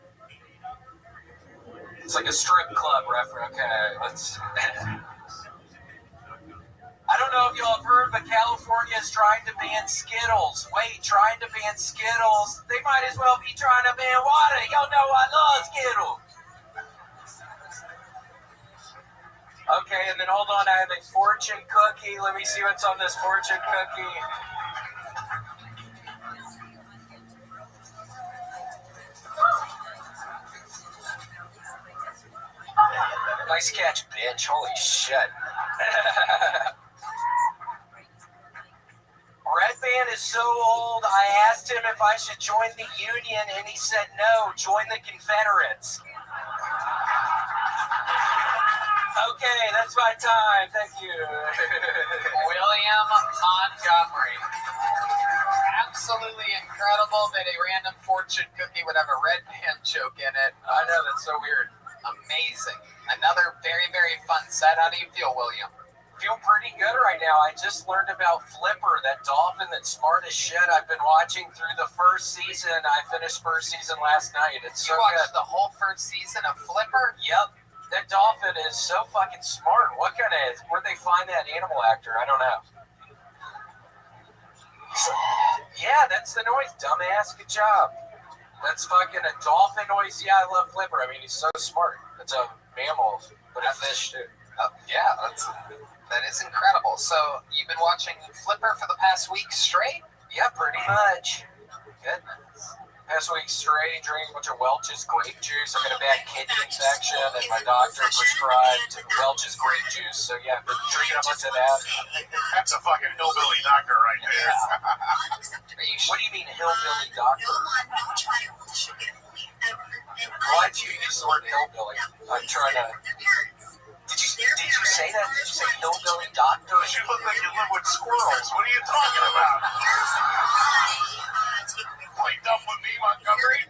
It's like a strip club reference. Okay, let's... I don't know if y'all have heard, but California is trying to ban Skittles. Wait, trying to ban Skittles? They might as well be trying to ban water. Y'all know I love Skittles. Okay, and then hold on, I have a fortune cookie. Let me see what's on this fortune cookie. Nice catch, bitch. Holy shit. Redband is so old, I asked him if I should join the Union, and he said no, join the Confederates. Okay, that's my time. Thank you. William Montgomery. Absolutely incredible that a random fortune cookie would have a red band joke in it. I know, that's so weird. Amazing. Another very, very fun set. How do you feel, William? Feel pretty good right now. I just learned about Flipper, that dolphin that's smart as shit. I've been watching through the first season. I finished first season last night. It's so good. You watched the whole first season of Flipper? Yep. That dolphin is so fucking smart. What kind of... Where'd they find that animal actor? I don't know. Yeah, that's the noise. Dumbass. Good job. That's fucking a dolphin noise. Yeah, I love Flipper. I mean, he's so smart. It's a mammal, but a fish, too. Yeah, that is incredible. So, you've been watching Flipper for the past week straight? Yeah, pretty much. Goodness. Past week straight, drinking a bunch of Welch's grape juice. I got a bad kidney infection, and my doctor prescribed Welch's grape juice. So, yeah, I've been drinking a bunch of that. That's a fucking hillbilly doctor right there. What do you mean, hillbilly doctor? Why'd you use the word hillbilly? I'm trying to... Did you say that? Did you say hillbilly doctor? You look like you live with squirrels. What are you talking about? Play dumb with me, Montgomery?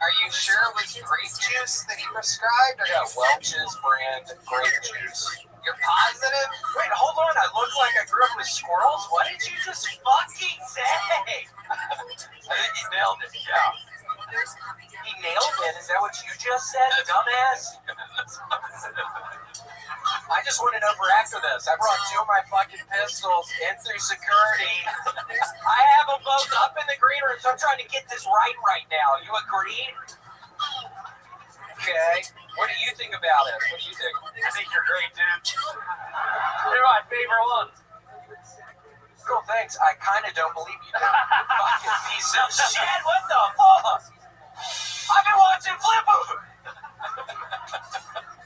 Are you sure it was grape juice that he prescribed? Or yeah, Welch's brand grape juice. You're positive? Wait, hold on. I look like I grew up with squirrels? What did you just fucking say? I think he nailed it. Yeah. He nailed it? Is that what you just said, dumbass? I just want to know for after this. I brought 2 of my fucking pistols in through security. I have them both up in the green room, so I'm trying to get this right now. You agree? Okay. What do you think about it? What do you think? I think you're great, dude. They're my favorite ones. Cool, thanks. I kind of don't believe you, dude. You fucking piece of shit. What the fuck? I've been watching Flipper.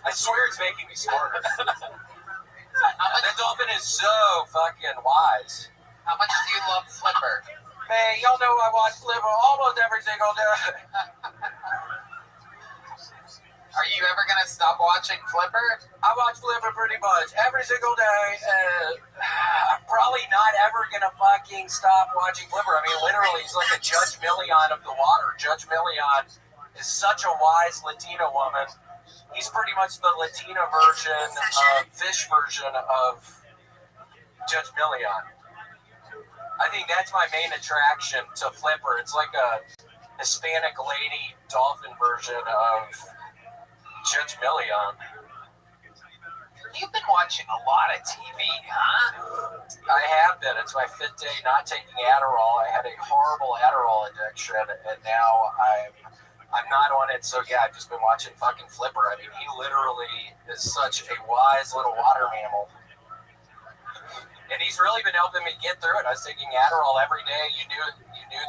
I swear it's making me smarter. That dolphin is so fucking wise. How much do you love Flipper? Man, y'all know I watch Flipper almost every single day. Are you ever going to stop watching Flipper? I watch Flipper pretty much every single day. I'm probably not ever going to fucking stop watching Flipper. I mean, literally, he's like a Judge Million of the water. Judge Million is such a wise Latina woman. He's pretty much the Latina version, fish version of Judge Million. I think that's my main attraction to Flipper. It's like a Hispanic lady dolphin version of Judge Million. You've been watching a lot of TV, huh? I have been. It's my 5th day not taking Adderall. I had a horrible Adderall addiction, and now I'm not on it. So yeah, I've just been watching fucking Flipper. I mean, he literally is such a wise little water mammal. And he's really been helping me get through it. I was taking Adderall every day. You knew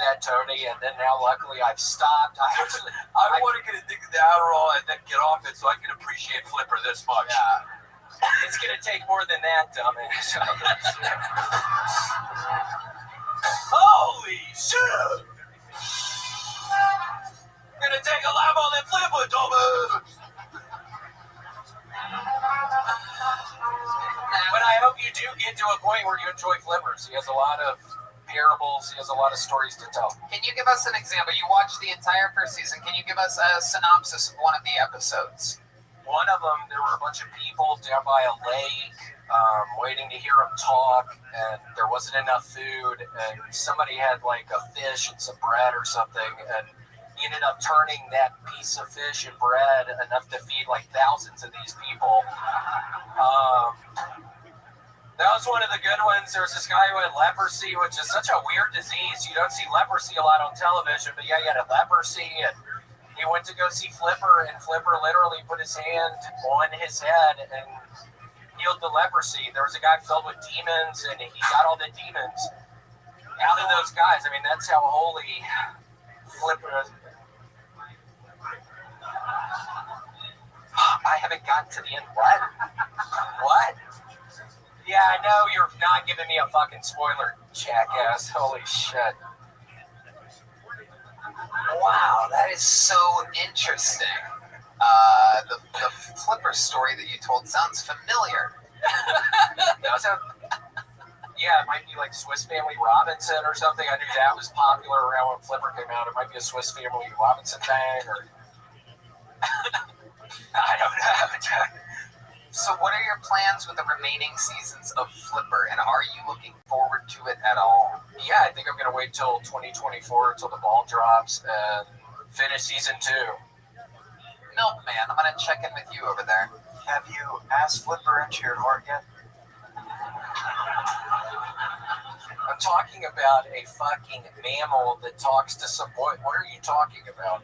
that, Tony. And then now, luckily, I've stopped. I want to get addicted to Adderall and then get off it so I can appreciate Flipper this much. Yeah. It's going to take more than that, dumbass. Holy shit! Gonna take a lap on that Flipper, dumbass! But I hope you do get to a point where you enjoy Flippers. He has a lot of parables. He has a lot of stories to tell. Can you give us an example? You watched the entire first season. Can you give us a synopsis of one of the episodes? One of them, there were a bunch of people down by a lake waiting to hear him talk, and there wasn't enough food, and somebody had like a fish and some bread or something, and he ended up turning that piece of fish and bread enough to feed like thousands of these people. That was one of the good ones. There was this guy who had leprosy, which is such a weird disease. You don't see leprosy a lot on television, but yeah, he had a leprosy, and he went to go see Flipper, and Flipper literally put his hand on his head and healed the leprosy. There was a guy filled with demons, and he got all the demons out of those guys. I mean, that's how holy Flipper is. I haven't gotten to the end. What? What? Yeah, I know you're not giving me a fucking spoiler, jackass. Holy shit. Wow, that is so interesting. The Flipper story that you told sounds familiar. Yeah, it might be like Swiss Family Robinson or something. I knew that was popular around when Flipper came out. It might be a Swiss Family Robinson thing, or I don't know. So what are your plans with the remaining seasons of Flipper, and are you looking forward to it at all? Yeah, I think I'm going to wait till 2024, till the ball drops, and finish season 2. Milkman, I'm going to check in with you over there. Have you asked Flipper into your heart yet? I'm talking about a fucking mammal that talks to some boy. What are you talking about?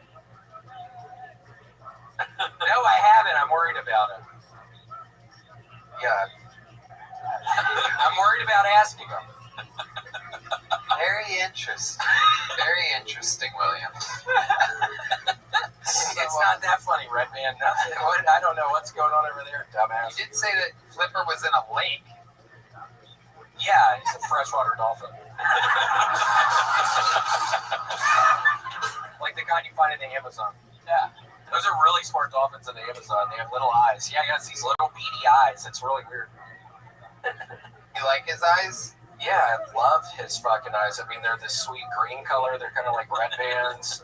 No, I haven't. I'm worried about it. Yeah. I'm worried about asking him. Very interesting. Very interesting, William. It's not that funny, Red Man. I don't know what's going on over there, dumbass. You did say that Flipper was in a lake. Yeah, he's a freshwater dolphin. Like the kind you find in the Amazon. Yeah. Those are really smart dolphins in the Amazon. They have little eyes. Yeah, he has these little beady eyes. It's really weird. You like his eyes? Yeah, I love his fucking eyes. I mean, they're this sweet green color. They're kind of like red bands.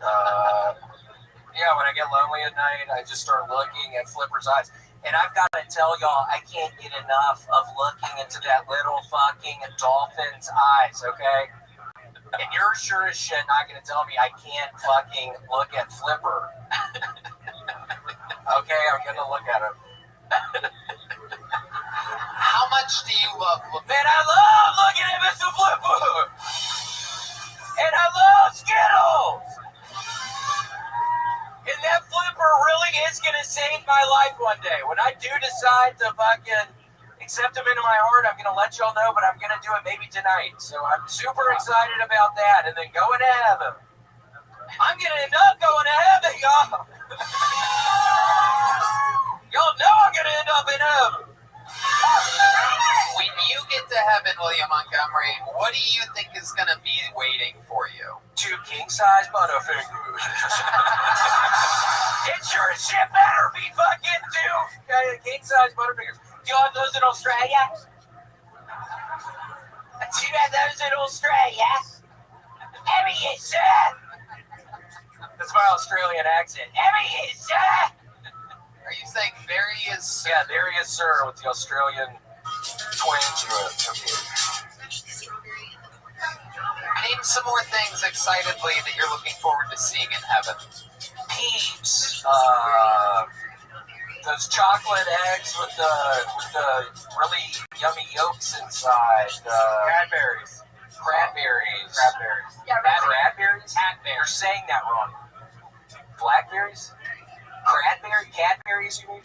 Yeah, when I get lonely at night, I just start looking at Flipper's eyes. And I've got to tell y'all, I can't get enough of looking into that little fucking dolphin's eyes, okay? And you're sure as shit not going to tell me I can't fucking look at Flipper. Okay, I'm going to look at him. How much do you love Flipper? Man, I love looking at Mr. Flipper! And I love Skittles! And that Flipper really is going to save my life one day. When I do decide to fucking accept him into my heart, I'm going to let y'all know, but I'm going to do it maybe tonight. So I'm super excited about that. And then going to heaven. I'm going to end up going to heaven, y'all. Y'all know I'm going to end up in heaven. When you get to heaven, William Montgomery, what do you think is going to be waiting for you? 2 king-size Butterfingers. It sure as shit better be fucking 2 king-size Butterfingers. Do you have those in Australia? Do you have those in Australia? Emmy, yes, sir. That's my Australian accent. Emmy, yes, sir. Are you saying Barry is? Yeah, there he is, sir, with the Australian twang to it. Name some more things excitedly that you're looking forward to seeing in heaven. Peeps. Those chocolate eggs with the really yummy yolks inside. Cranberries. Cranberries. Yeah, Cranberries? You're saying that wrong. Blackberries? Cadberries, you mean?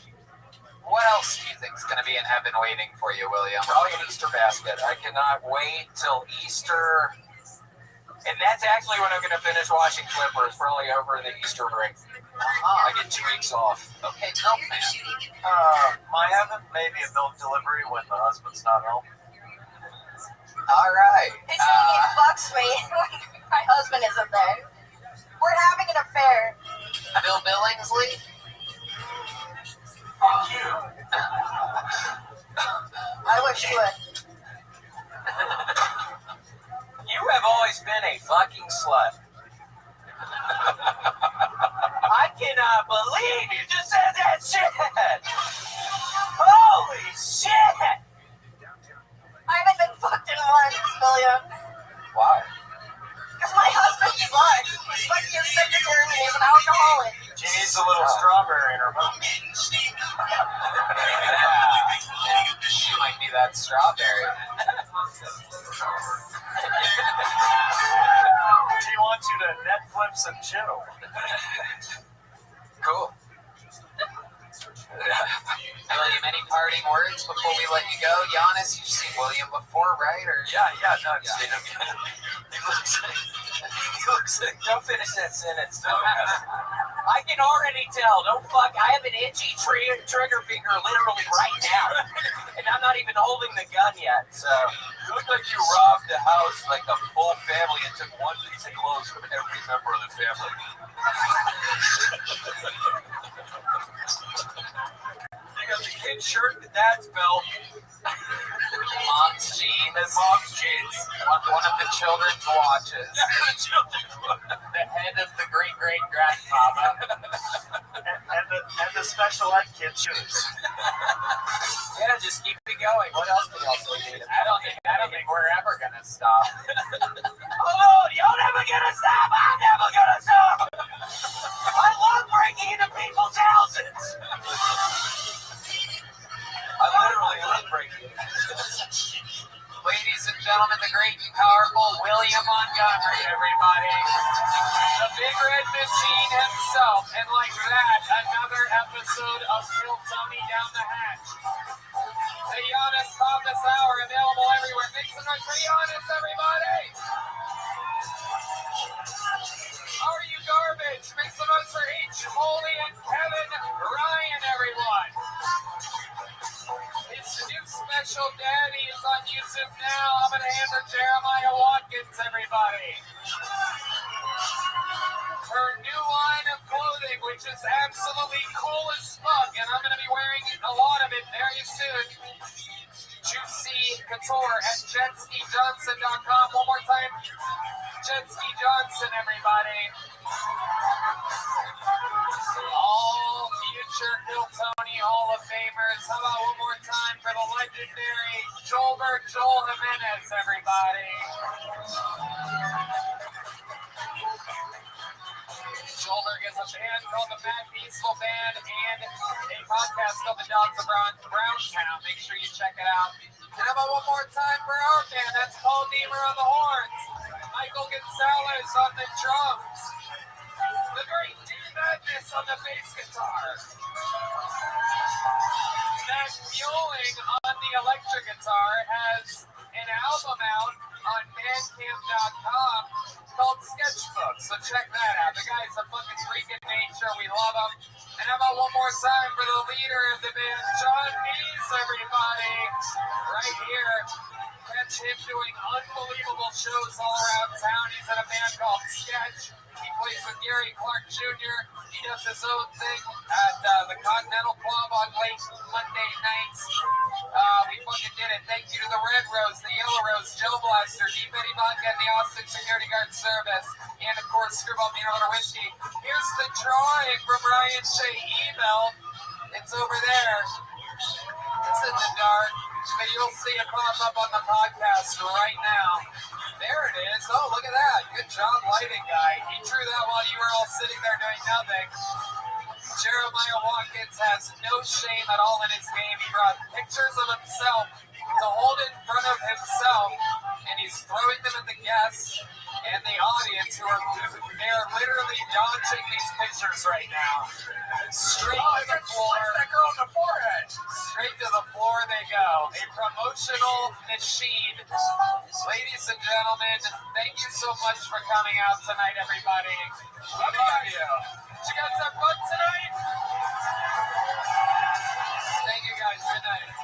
What else do you think is going to be in heaven waiting for you, William? Probably an Easter basket. I cannot wait till Easter. And that's actually when I'm going to finish watching Clippers, probably over the Easter break. I get 2 weeks off. Okay, tell me. My heaven, maybe a milk delivery when the husband's not home. All right. It's saying it fucks me when my husband isn't there. We're having an affair. Bill Billingsley? Fuck you. I wish you would. You have always been a fucking slut. I cannot believe you just said that shit. Holy shit. I haven't been fucked in months, William. Why? Because my husband's like, he's fucking his secretary and he's an alcoholic. She needs a little strawberry in her mouth. She might be that strawberry. She wants you to Netflix and chill. Cool. William, any parting words before we let you go? Giannis, you've seen William before, right? Or Yeah, no, I've seen him. He looks like, don't finish that sentence. No. I can already tell. Don't fuck. I have an itchy trigger finger literally right now. And I'm not even holding the gun yet, so. You look like you robbed the house like a full family and took one piece of clothes from every member of the family. You got the kid's shirt, the dad's belt. mom's jeans. And mom's jeans. One of the children's watches. The head of the great-great-grandfather. and the special ed kid shoes. Yeah, just keep it going. What else do y'all say? I don't think we're ever gonna stop. Oh, you're never gonna stop. I'm never gonna stop. I love breaking into people's houses. I literally love breaking into Ladies and gentlemen, the great and powerful William Montgomery, everybody. The Big Red Machine himself. And like that, another episode of Phil Tony Down the Hatch. The Giannis Thomas Hour, available everywhere. Make some noise for Giannis, everybody. Are you garbage? Make some noise for H. Holy and Kevin Ryan, everyone. His new special daddy is on YouTube now. I'm going to hand her Jeremiah Watkins, everybody. Her new line of clothing, which is absolutely cool as fuck, and I'm going to be wearing a lot of it very soon. Juicy Couture at JetSkiJohnson.com. One more time. Jetski Johnson, everybody. All future Phil Tony Hall of Famers. How about one more time for the legendary Joel Jimenez, everybody. Shoulder gets a band called the Mad Peaceful Band and a podcast called the Dogs of Browntown. Make sure you check it out. And how about one more time for our band? That's Paul Deemer on the horns, Michael Gonzalez on the drums, the great D Madness on the bass guitar, Matt Mueling on the electric guitar has an album out on Bandcamp.com called Sketchbook, so check that out. The guy's a fucking freak in nature. We love him. And how about one more time for the leader of the band, John Dees, everybody, right here. Catch him doing unbelievable shows all around town. He's in a band called Sketch. He plays with Gary Clark Jr. He does his own thing at the Continental Club on late Monday nights. We fucking did it. Thank you to the Red Rose, the Yellow Rose, Joe Blaster, Deep Eddie Vodka, and the Austin Security Guard Service, and of course, Screwball Peanut Butter Whiskey. Here's the drawing from Ryan Shea Ebel. It's over there. It's in the dark, but you'll see it pop up on the podcast right now. There it is. Oh, look at that. Good job, lighting guy. He drew that while you were all sitting there doing nothing. Jeremiah Watkins has no shame at all in his game. He brought pictures of himself to hold in front of himself, and he's throwing them at the guests and the audience who are literally dodging these pictures right now. Straight to the floor. That girl on the forehead. Straight to the floor they go. A promotional machine. Ladies and gentlemen, thank you so much for coming out tonight, everybody. Love you. Did you guys have fun tonight? Thank you guys. Good night.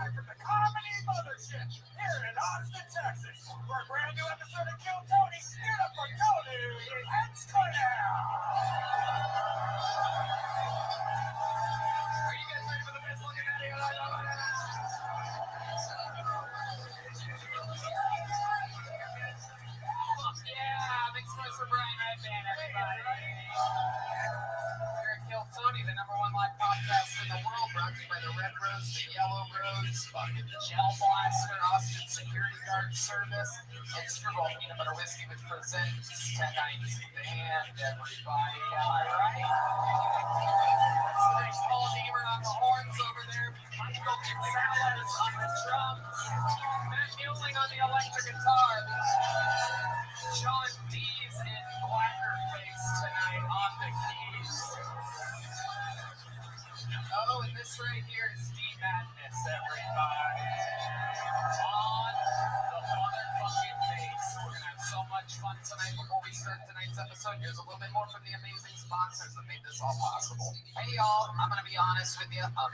From the Comedy Mothership here in Austin, Texas, for a brand new episode of Kill Tony. Here up for Tony and Cornell. Are you guys ready for the best looking video? Yeah, big noise for Brian Redband, everybody. We're at Kill Tony, the #1 live podcast in the world, brought to you by the Red Rose, the Yellow Rose, fucking Gel Blaster, Austin Security Guard Service, and Super Bowl Peanut Butter Whiskey, which presents 10 nights in the hand, everybody. Am I right? That's nice Paul Deamer on the horns over there, Michael Gonzalez on the drums, Matt Mueling on the electric guitar, John Dees in Blackerface tonight This right here is D-Madness, everybody. On the motherfucking base. We're going to have so much fun tonight. Before we start tonight's episode, here's a little bit more from the amazing sponsors that made this all possible. Hey, y'all. I'm going to be honest with you. I'm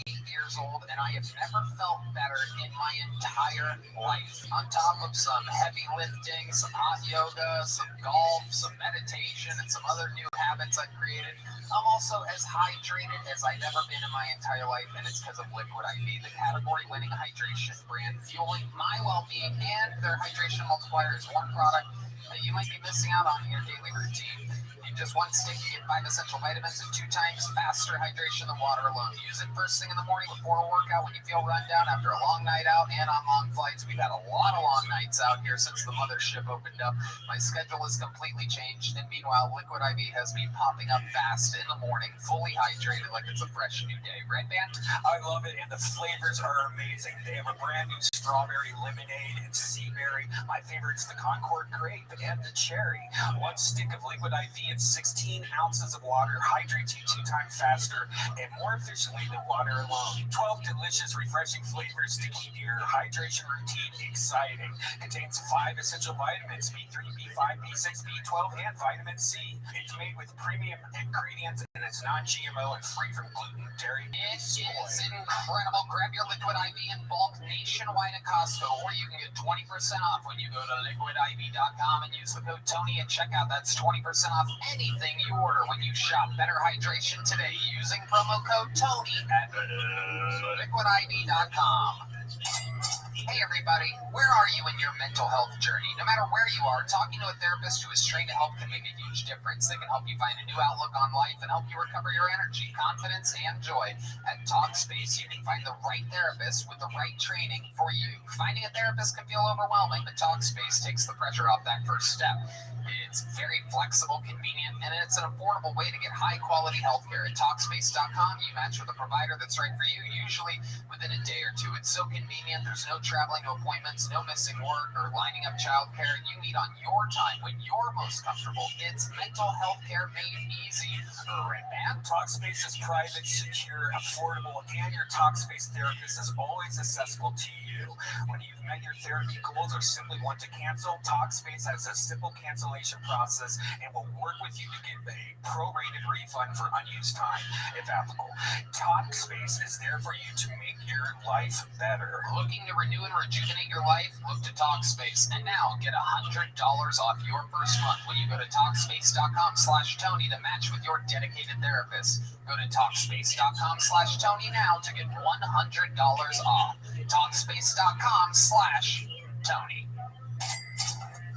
38 years old, and I have never felt better in my entire life. On top of some heavy lifting, some hot yoga, some golf, some meditation, and some other new habits I've created, I'm also as hydrated as I've ever been in my entire life, and it's because of Liquid IV, the category-winning hydration brand, fueling my well-being, and their hydration multiplier is one product that you might be missing out on in your daily routine. In just one stick, you get 5 essential vitamins and 2 times faster hydration than water alone. Use it first thing in the morning before a workout when you feel run down after a long night out and on long flights. We've had a lot of long nights out here since the mothership opened up. My schedule has completely changed, and meanwhile, Liquid IV has me popping up fast in the morning, fully hydrated like it's a fresh new day. Red Band? I love it, and the flavors are amazing. They have a brand new strawberry lemonade and sea berry. My favorite's the Concord grape and the cherry. 1 stick of Liquid IV and 16 ounces of water hydrates you 2 times faster and more efficiently than water alone. 12 delicious, refreshing flavors to keep your hydration routine exciting. Contains 5 essential vitamins, B3, B5, B6, B12, and vitamin C. It's made with premium ingredients, and it's non-GMO and free from gluten, dairy, It is incredible. Grab your Liquid IV in bulk nationwide at Costco, or you can get 20% off when you go to liquidiv.com and use the code Tony at checkout. That's 20% off anything you order when you shop Better Hydration today using promo code Tony at liquidiv.com. Hey everybody, where are you in your mental health journey? No matter where you are, talking to a therapist who is trained to help can make a huge difference. They can help you find a new outlook on life and help you recover your energy, confidence, and joy. At Talkspace, you can find the right therapist with the right training for you. Finding a therapist can feel overwhelming, but Talkspace takes the pressure off that first step. It's very flexible, convenient, and it's an affordable way to get high-quality healthcare. At Talkspace.com, you match with a provider that's right for you, usually within a day or two. It's so convenient. There's no traveling to appointments, no missing work, or lining up childcare. You meet on your time when you're most comfortable. It's mental health care made easy. Red Band? Talkspace is private, secure, affordable, and your Talkspace therapist is always accessible to you. When you've met your therapy goals or simply want to cancel, Talkspace has a simple cancellation process and will work with you to get a prorated refund for unused time, if applicable. Talkspace is there for you to make your life better. Looking to renew and rejuvenate your life? Look to Talkspace. And now get $100 off your first month when you go to Talkspace.com/Tony to match with your dedicated therapist. Go to Talkspace.com/Tony now to get $100 off. Talkspace.com/Tony.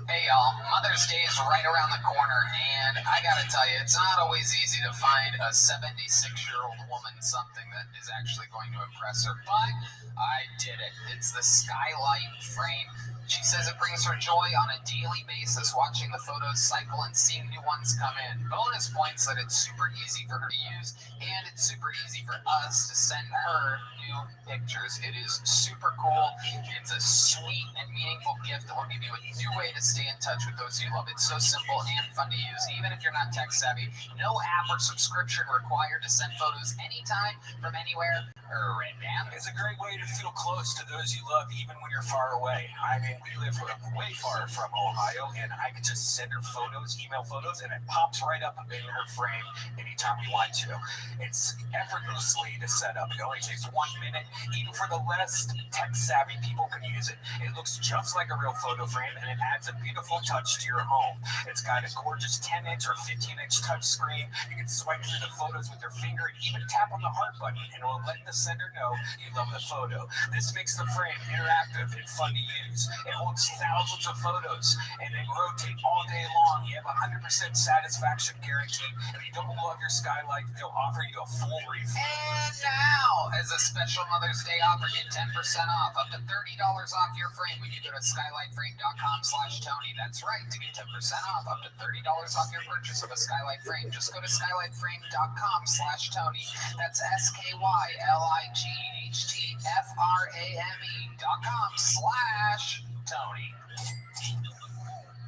Hey y'all, Mother's Day is right around the corner, and I gotta tell you, it's not always easy to find a 76-year-old woman something that is actually going to impress her, but I did it. It's the Skylight frame. She says it brings her joy on a daily basis, watching the photos cycle and seeing new ones come in. Bonus points that it's super easy for her to use, and it's super easy for us to send her new pictures. It is super cool. It's a sweet and meaningful gift that will give you a new way to stay in touch with those you love. It's so simple and fun to use, even if you're not tech savvy. No app or subscription required to send photos anytime from anywhere. Red Band. It's a great way to feel close to those you love, even when you're far away. I mean, we live way far from Ohio, and I could just send her photos, email photos, and it pops right up in her frame anytime we want to. It's effortlessly to set up. It only takes 1 minute. Even for the less tech-savvy people can use it. It looks just like a real photo frame, and it adds a beautiful touch to your home. It's got a gorgeous 10-inch or 15-inch touch screen. You can swipe through the photos with your finger and even tap on the heart button, and it will let the sender know you love the photo. This makes the frame interactive and fun to use. It holds thousands of photos, and they rotate all day long. You have 100% satisfaction guarantee. If you don't love your Skylight, they'll offer you a full refund. And now, as a special Mother's Day offer, get 10% off, up to $30 off your frame when you go to skylightframe.com/Tony. That's right, to get 10% off, up to $30 off your purchase of a Skylight frame. Just go to skylightframe.com/Tony. That's SKYLIGHTFRAME.com/Tony.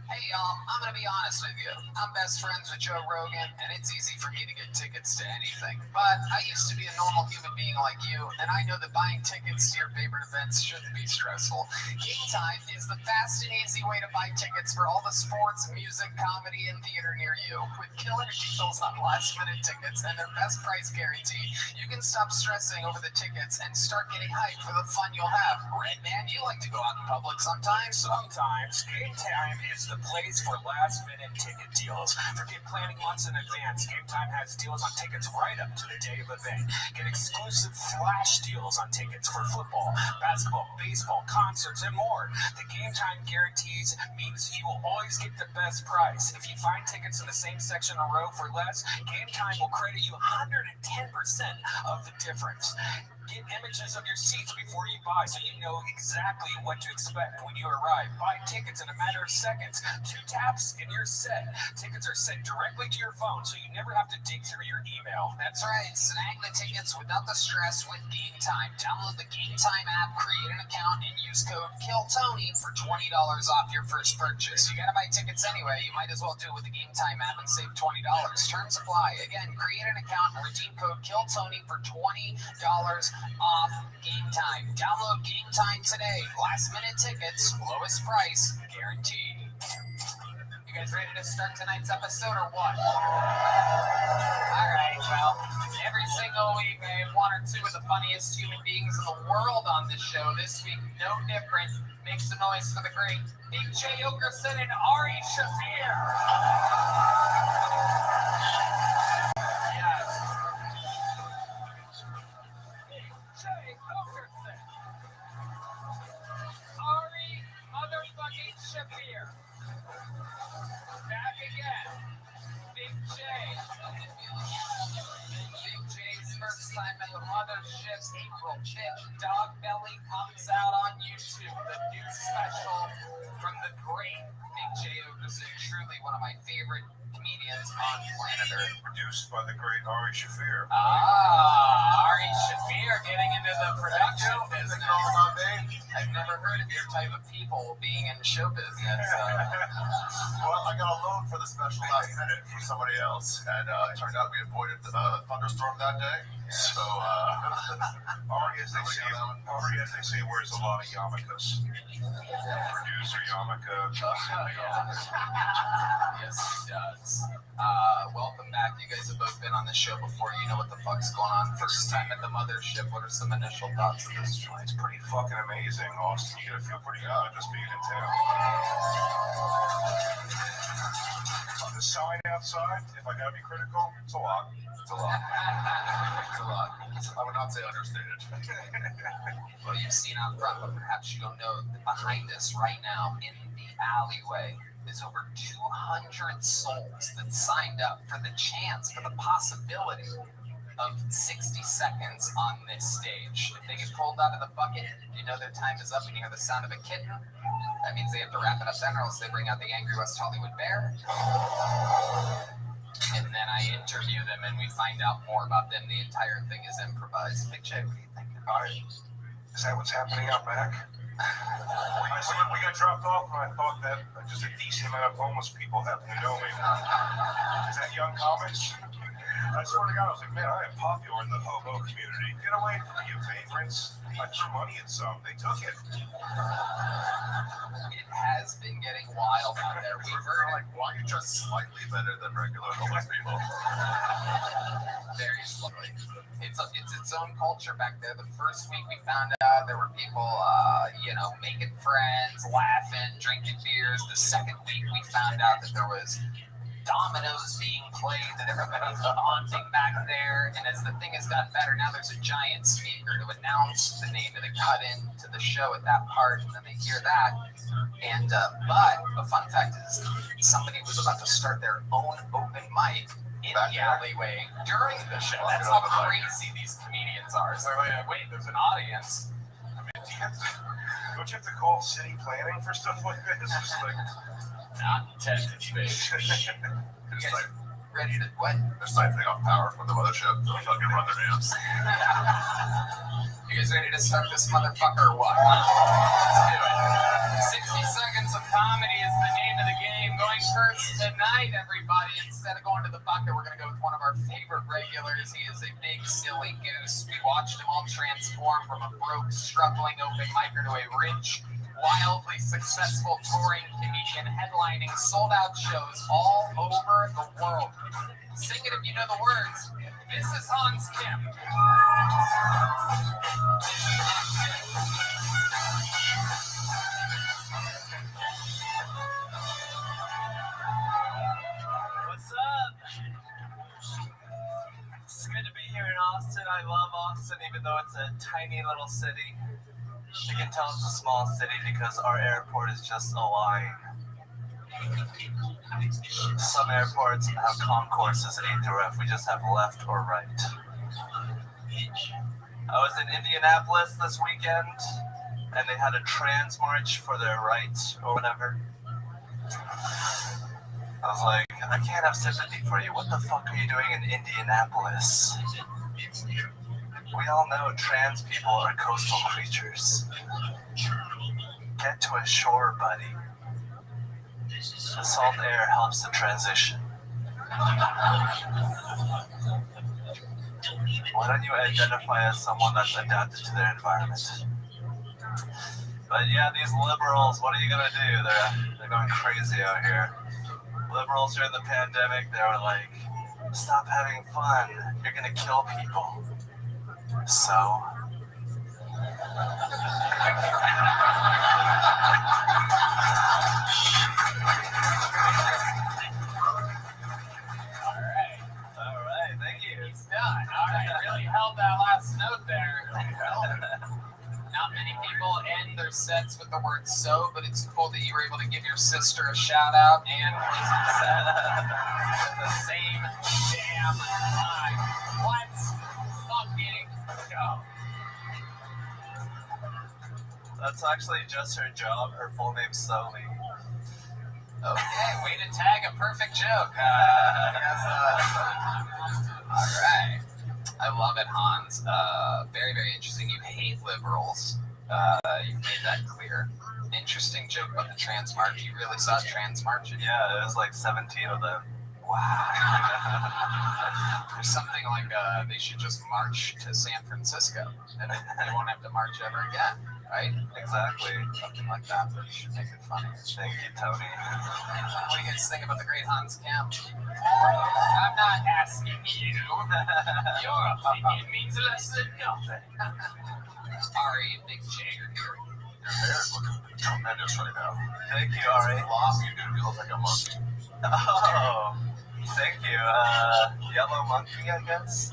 Hey y'all, I'm gonna be honest with you. I'm best friends with Joe Rogan, and it's easy for me to get tickets to anything. But I used to be a normal human being like you, and I know that buying tickets to your favorite events shouldn't be stressful. Game Time is the fast and easy way to buy tickets for all the sports, music, comedy, and theater near you. With killer deals on last-minute tickets and their best price guarantee, you can stop stressing over the tickets and start getting hyped for the fun you'll have. Red Man, you like to go out in public sometimes? Sometimes. Game Time is the place for last-minute ticket deals. Forget planning months in advance. Game Time has deals on tickets right up to the day of event. Get exclusive flash deals on tickets for football, basketball, baseball, concerts, and more. The Game Time guarantees means you will always get the best price. If you find tickets in the same section or row for less, Game Time will credit you 110% of the difference. Get images of your seats before you buy so you know exactly what to expect when you arrive. Buy tickets in a matter of seconds. 2 taps and you're set. Tickets are sent directly to your phone so you never have to dig through your email. That's right. Snag the tickets without the stress with Game Time. Download the Game Time app, create an account, and use code KILLTONY for $20 off your first purchase. You gotta buy tickets anyway. You might as well do it with the Game Time app and save $20. Terms apply. Again, create an account and redeem code KILLTONY for $20 off Game Time. Download Game Time today. Last minute tickets, lowest price, guaranteed. You guys ready to start tonight's episode or what? Alright, well, every single week I have one or two of the funniest human beings in the world on this show. This week, no different. Make some noise for the great Big J. Okerson and Ari Shafir. Ari motherfucking Shafir. Back again. Big J. Big J's first time at the mothership, April 5th. Dog Belly comes out on YouTube. The new special from the great Big J Okerson. Truly one of my favorite comedians on planet Earth. Produced by the great Ari Shafir. Ari Shafir getting into the production business. I've never heard of your type of people being in show business. Well, I got a loan for the special last minute from somebody else, and it turned out we avoided the thunderstorm that day. So, Ari, as they say, wears a lot of yarmulkes. Producer yarmulke. Yes, he does. Welcome back. You guys have both been on the show before. You know what the fuck's going on. First time at the mothership. What are some initial thoughts of this joint? It's pretty fucking amazing, Austin. You gotta feel pretty good just being in town. The sign outside, if I gotta be critical, it's a lot. It's a lot. It's a lot. I would not say understated. Well, you've seen out front, but perhaps you don't know that behind us right now in the alleyway is over 200 souls that signed up for the chance, for the possibility of 60 seconds on this stage. If they get pulled out of the bucket, you know their time is up and you hear the sound of a kitten. That means they have to wrap it up then, or else they bring out the Angry West Hollywood Bear. And then I interview them and we find out more about them. The entire thing is improvised. Big J, what do you think? Is that what's happening out back? We got dropped off and I thought that just a decent amount of homeless people happen to know me. Is that Young Comics? I swear to God, I was like, man, I am popular in the hobo community. Get away from me, you vagrants. I threw money at some. They took it. It has been getting wild out there. We've heard like, why are you just slightly better than regular homeless people? Very slowly. It's its own culture back there. The first week we found out there were people, making friends, laughing, drinking beers. The second week we found out that there was dominoes being played, that everybody's haunting back there. And as the thing has gotten better, now there's a giant speaker to announce the name of the cut-in to the show at that part, and then they hear that. And but the fun fact is, somebody was about to start their own open mic in the alleyway during the show. That's how crazy these comedians are. So wait, there's an audience. I mean, don't you have to call city planning for stuff like this? It's like not intended, space. You guys ready to what? They're siphoning off power from the mothership. They'll fucking run their dams. You guys ready to start this motherfucker or what? Let's do it. 60 seconds of comedy is the name of the game. Go first tonight, everybody. Instead of going to the bucket, we're going to go with one of our favorite regulars. He is a big, silly goose. We watched him all transform from a broke, struggling open micer to a rich, wildly successful touring comedian headlining sold-out shows all over the world. Sing it if you know the words. This is Hans Kim. What's up? It's good to be here in Austin. I love Austin, even though it's a tiny little city. You can tell it's a small city because our airport is just a line. Some airports have concourses A through F. We just have left or right. I was in Indianapolis this weekend, and they had a trans march for their rights or whatever. I was like, I can't have sympathy for you. What the fuck are you doing in Indianapolis? We all know trans people are coastal creatures. Get to a shore, buddy. The salt air helps the transition. Why don't you identify as someone that's adapted to their environment? But yeah, these liberals, what are you gonna do? They're going crazy out here. Liberals during the pandemic, they were like, stop having fun. You're gonna kill people. So? Alright, thank you. It's done. All right, really held that last note there. Not many people end their sets with the word so, but it's cool that you were able to give your sister a shout out and closing set at the same damn time. Let's fucking go. That's actually just her job. Her full name's Sully. Okay, way to tag a perfect joke. All right. I love it, Hans. Very, very interesting. You hate liberals. You've made that clear. Interesting joke about the trans march. You really saw a trans march? Yeah, there was like 17 of them. Wow. There's something like they should just march to San Francisco and they won't have to march ever again, right? Exactly. Something like that, but you should make it funny. Thank you, Tony. What do you guys think about the great Hans Kim? I'm not asking you. Your opinion means less than nothing. Ari, Big J are here. Your hair is looking tremendous right now. Thank you, Ari. Floppy, dude. You look like a monkey. Oh, thank you. Yellow monkey, I guess.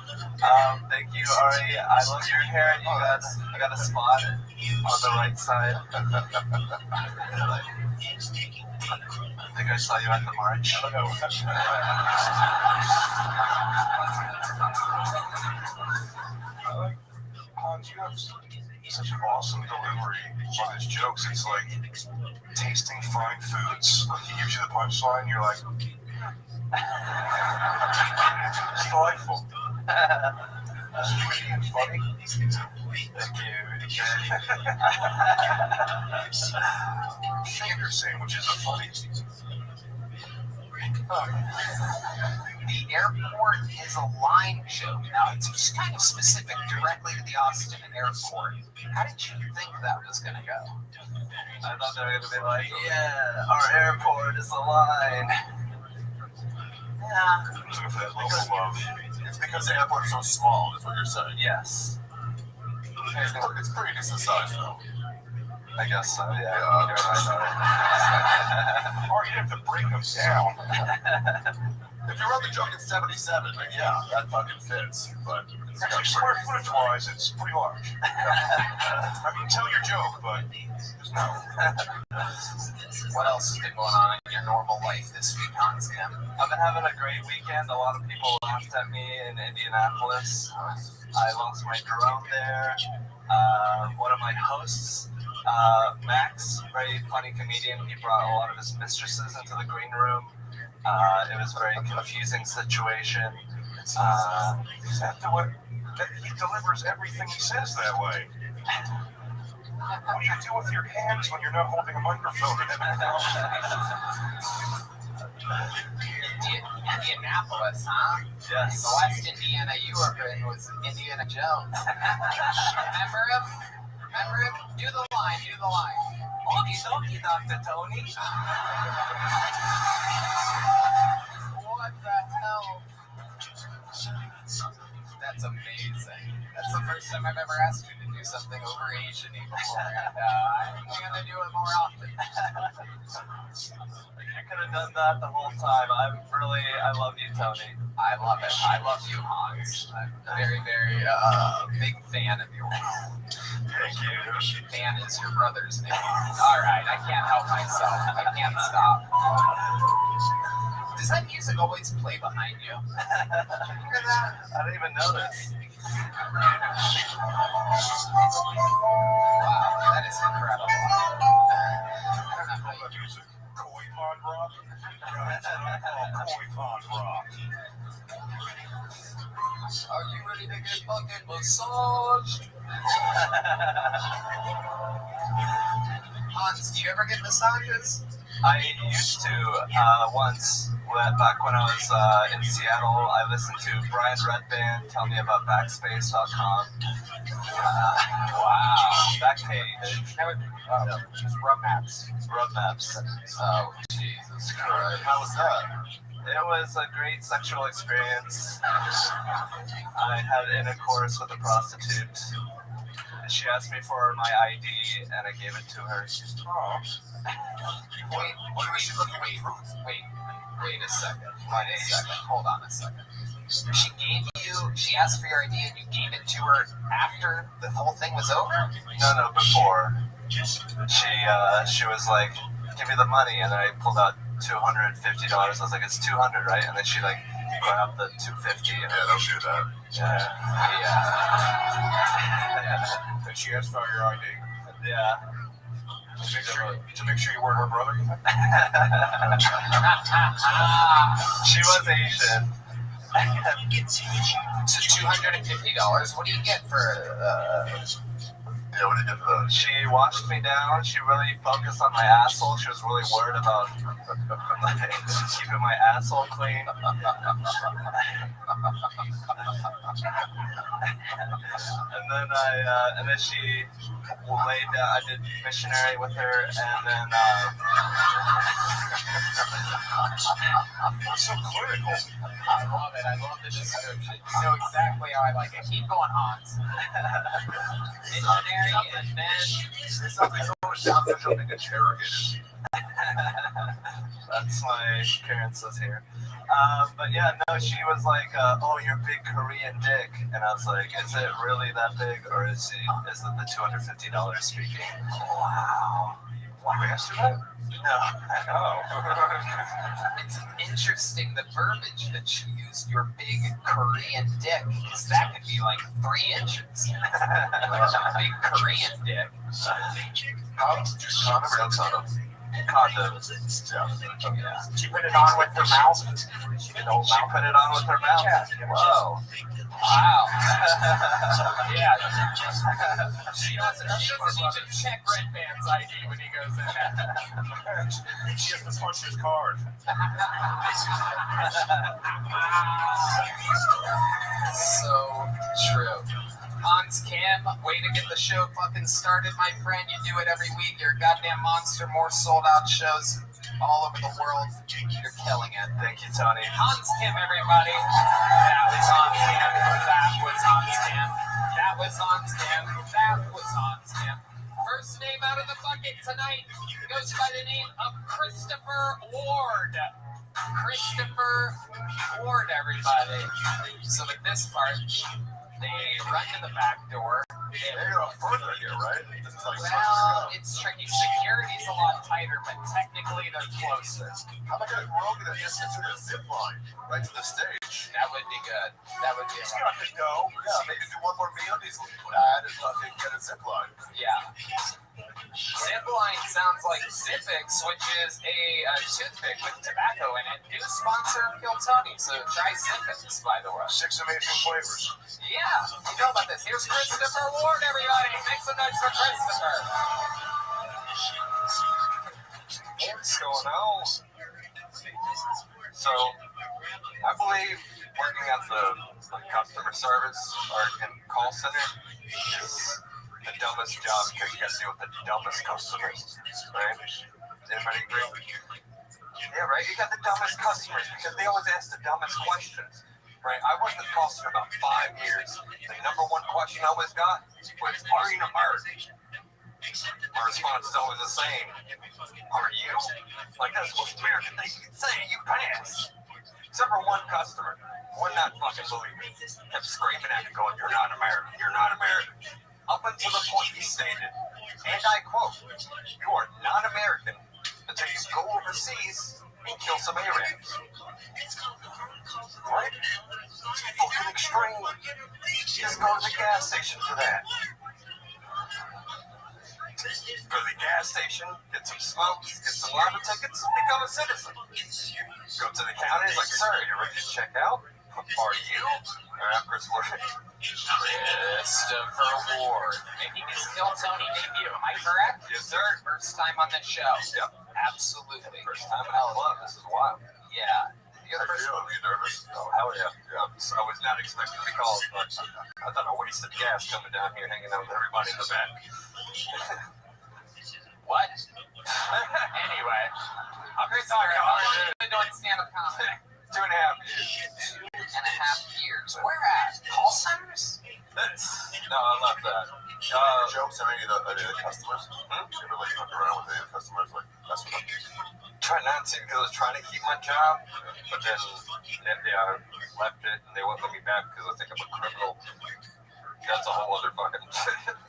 Thank you, Ari. I love your hair. I got a spot on the right side. I think I saw you at the march. Hans, you have such an awesome delivery on his jokes. It's like tasting fine foods. Like he gives you the punchline, you're like, it's delightful. It's pretty and funny. Thank you. Finger sandwiches are funny. The airport is a line joke. Now, it's just kind of specific directly to the Austin airport. How did you think that was going to go? I thought they were going to be like, yeah, our airport is a line. Yeah. It's because the airport is so small, is what you're saying. Yes. It's pretty decent size, though. I guess so, yeah. Or you have to break them down. If you wrote the joke in 77, then yeah, that fucking fits. But actually, square footage-wise, it's pretty large. I mean, tell your joke, but just no. What else has been going on in your normal life this week, Hans Kim? I've been having a great weekend. A lot of people laughed at me in Indianapolis. I lost my drone there. One of my hosts, Max, very funny comedian, he brought a lot of his mistresses into the green room. It was a very confusing situation. He delivers everything he says that way. What do you do with your hands when you're not holding a microphone? Indianapolis, huh? Yes. The last Indiana you were in was Indiana Jones. Remember him? Do the line. Okie dokie, Dr. Tony. What the hell? That's amazing. That's the first time I've ever asked you to do something over Asian-y before, and I'm gonna do it more often. You could have done that the whole time. I love you, Tony. I love it. I love you, Hans. I'm a very, very big fan of yours. Thank you. Fan is your brother's name. All right, I can't help myself. I can't stop. Does that music always play behind you? Did you hear that? I didn't even notice. Wow, that is incredible. I don't know how you do it. Koi pond rock? Yeah, that's what I call koi pond rock. Are you ready to get fucking massaged? Hans, do you ever get massages? I used to once, back when I was in Seattle. I listened to Brian Redband tell me about Backspace.com. Wow, Backpage. Just Rub Maps. Oh, Jesus Christ. How was that? It was a great sexual experience. I had intercourse with a prostitute. She asked me for my ID, and I gave it to her. Oh. Wait a second. Hold on a second. She asked for your ID and you gave it to her after the whole thing was over? No, before. She was like, give me the money, and then I pulled out $250. I was like, it's $200, right? And then she like grabbed the $250. And don't do that. Yeah. And she asked for your ID? Yeah. To make sure you weren't her brother, you think? She was Asian. So $250. What do you get for Yeah, what did you get for that? She washed me down. She really focused on my asshole. She was really worried about keeping my asshole clean. And then she laid down. I did missionary with her, and then so clinical. I love it. I love the description. You know exactly how I like it. Keep going, Hans. Missionary, and then Something's always sounds like something interrogated. That's my appearances here. But yeah, no, she was like, oh, your big Korean dick. And I was like, is it really that big, or is it the $250 speaking? Wow. You asked her that? No. Oh. It's interesting the verbiage that you used, your big Korean dick, because that could be like 3 inches. Like a big Korean dick. Just condom or no condom? Condom. Yeah. She put it on with her mouth. She put it on with her mouth? Whoa. Wow. Yeah. She doesn't even check Redband's ID when he goes in there. She has to punch his card. So true. Hans Kim, way to get the show fucking started, my friend. You do it every week. You're a goddamn monster. More sold out shows all over the world. You're killing it. Thank you, Tony. Hans Kim, everybody. That was Hans Kim. That was Hans Kim. That was Hans Kim. That was Hans Kim. First name out of the bucket tonight goes by the name of Christopher Ward. Christopher Ward, everybody. So with this part, they run to the back door. They're a further here, right? Well, it's tricky. Security's a lot tighter, but technically they're closer. How about that Rogan that just sits in a zip line right to the stage? That would be good. That would be He's got to go. Yeah, maybe do one more meal. He's and fucking get a zip line. Yeah. Zip line sounds like Zippix, which is a toothpick with tobacco in it. New sponsor of Kill Tony, so try Zippix, by the way. 6 amazing flavors. Yeah, you know about this. Here's Christopher Ward, everybody. Make some noise for Christopher. What's going on? So, I believe working at the customer service or in call center is the dumbest job because you got to deal with the dumbest customers, right? Anybody agree? Yeah, right? You got the dumbest customers because they always ask the dumbest questions, right? I worked at call center about 5 years. The number one question I always got was, are you American? My response is always the same. Are you? Like, that's the most American thing you can say. You pass. Except for one customer. Would not fucking believe it. Kept screaming at me going, you're not American. You're not American. Up until the point he stated, and I quote, you are not American until you go overseas and kill some Arabs. Right? It's fucking extreme. Just go to the gas station for that. Go to the gas station, get some smokes, get some lottery tickets, become a citizen. Go to the counter, he's like, sir, you ready to check out? Are you? Christopher Ward making his Kill Tony debut. Am I correct? Yes, sir. First time on this show. Yep. Absolutely. First time in a club. This is wild. Yeah. You're the first Are you nervous? Oh, hell yeah. I was not expecting to be called, but I thought I wasted gas coming down here hanging out with everybody in the back. What? Anyway, I'm just sorry. I've been doing stand-up comedy. 2.5 years. 2.5 years. Where at? Call centers? No, I love that. Jokes on any of the customers? You ever like fuck around with any of the customers? Like, that's what I'm Try not to because I was trying to keep my job, but then I left it and they won't let me back because I think I'm a criminal. That's a whole other fucking.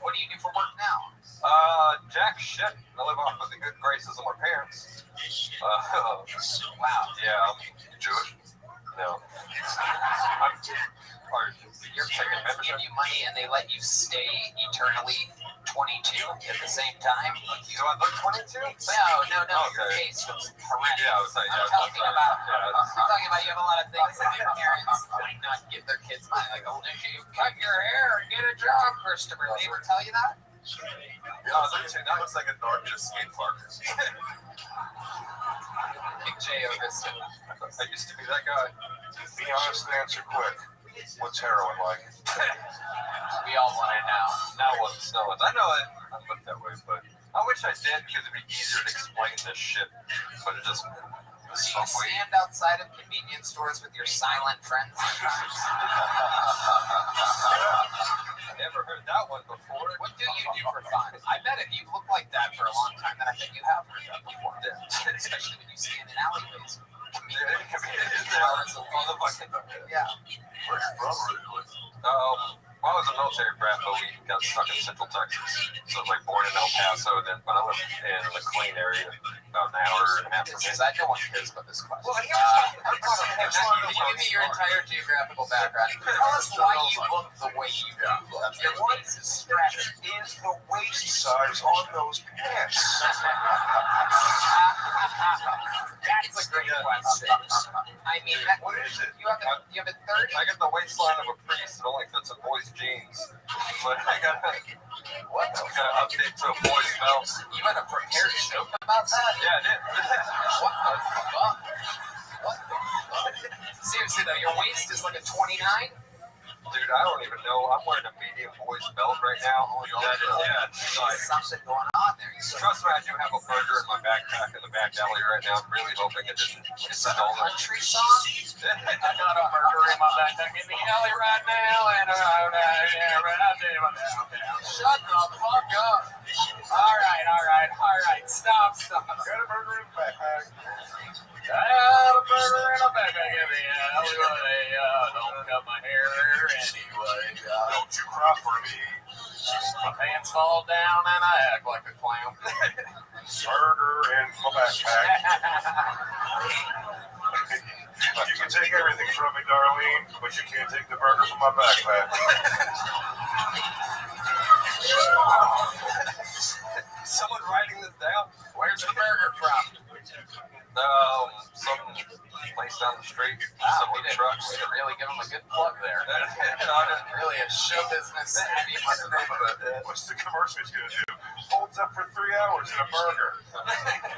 What do you do for work now? Jack shit. I live off of the good graces of my parents. Wow. Yeah, I'm Jewish. No. Your parents give you money and they let you stay eternally 22 at the same time? Do I look 22? No. Your face was horrendous. Yeah, I was like, I'm talking about you have a lot of things that your parents might not give their kids money. Like, oh, if you cut your hair and get a job, Christopher. They ever tell you that? Yeah, that looks like a narcissist skate park. Big J over this. I used to be that guy. Be honest and answer quick. What's heroin like? We all want to know. Now what's I know it. I look that way, but I wish I did because it'd be easier to explain this shit. But it just. Do you stand outside of convenience stores with your silent friends? I never heard that one before. What do you do for fun? I bet if you look like that for a long time, then I think you have heard that before. Especially when you stand in alleyways. Yeah. Where you from originally? I was a military brat, but we got stuck in Central Texas. So I was like born in El Paso, but I lived in the McLean area about an hour and a half from here. No one cares about this question. Well, Give me your entire geographical background. Tell us why you look the way you do. Your waist is stretched. Is the waist size on those pants? That's a great question. I mean, what is it? You have a 30? I got the waistline of a priest. It only fits a boy's jeans. But I got to update to a boy's belt. You had a prepared joke about that? Yeah, I did. What the fuck? What the fuck? Seriously though, your waist is like a 29? Dude, I don't even know. I'm wearing a medium boy's belt right now. It's like something going on there. Trust me, I do have a burger in my backpack in the back alley right now. I'm really hoping it didn't get stolen. Country song? I got a burger in my backpack in the alley right now, and shut the fuck up. All right. Stop. Got a burger in the backpack. I have a burger in a backpack in the alleyway. Don't cut my hair anyway. Don't you cry for me. My pants fall down and I act like a clown. Burger in my backpack. You can take everything from me, Darlene, but you can't take the burger from my backpack. Someone writing this down? Where's the burger from? Some place down the street. Some truck. We didn't really give him a good plug there. Really a show business. What's the commercial going to do? holds up for 3 hours in a burger.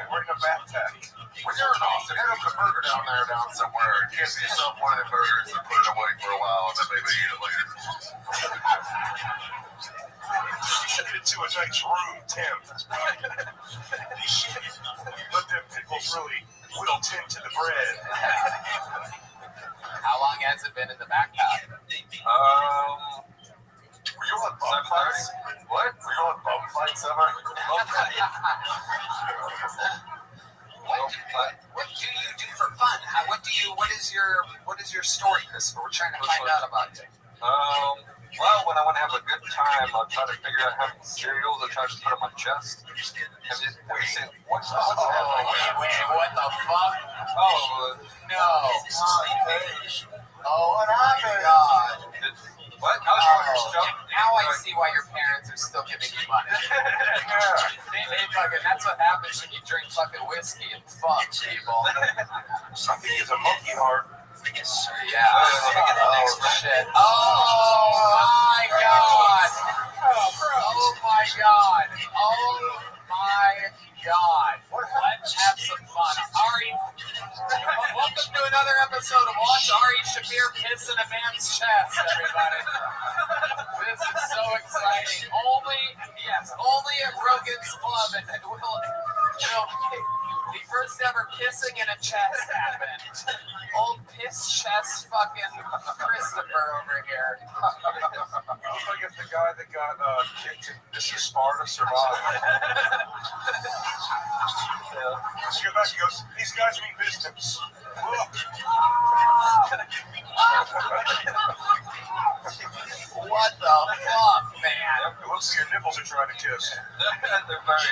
We're in a backpack. When you're in Austin, hit up the burger down there, down somewhere. Get yourself one of the burgers and put it away for a while, and then maybe eat it later. Get into a nice room temp. Let them pickles really wilt into the bread. How long has it been in the backpack? Were you on bum fights? What? Were you on bum fights ever? What do you do for fun? What is your story, Christopher? We're trying to find out about you. Well, when I want to have a good time, I'll try to figure out how many cereals I try to put on my chest. Have you seen what's happening? Wait, what the fuck? Oh, no. Oh, what happened? God. What? Now I see why your parents are still giving you money. They fucking, that's what happens when you drink fucking whiskey and fuck people. I think it's a monkey heart. Yeah. Oh, shit. Oh, my God. Oh, my God. Oh, my God. Let's have some fun. Ari, welcome to another episode of Watch Ari Shaffir piss in a man's chest, everybody. This is so exciting. Only at Rogan's Club, and the first ever pissing in a chest happened. Old piss chest fucking Christopher over here. Looks like if the guy that got kicked in This Is Sparta survived. Let's go back. He goes, these guys mean business. Look. What the fuck, man? It looks like your nipples are trying to kiss. They're very...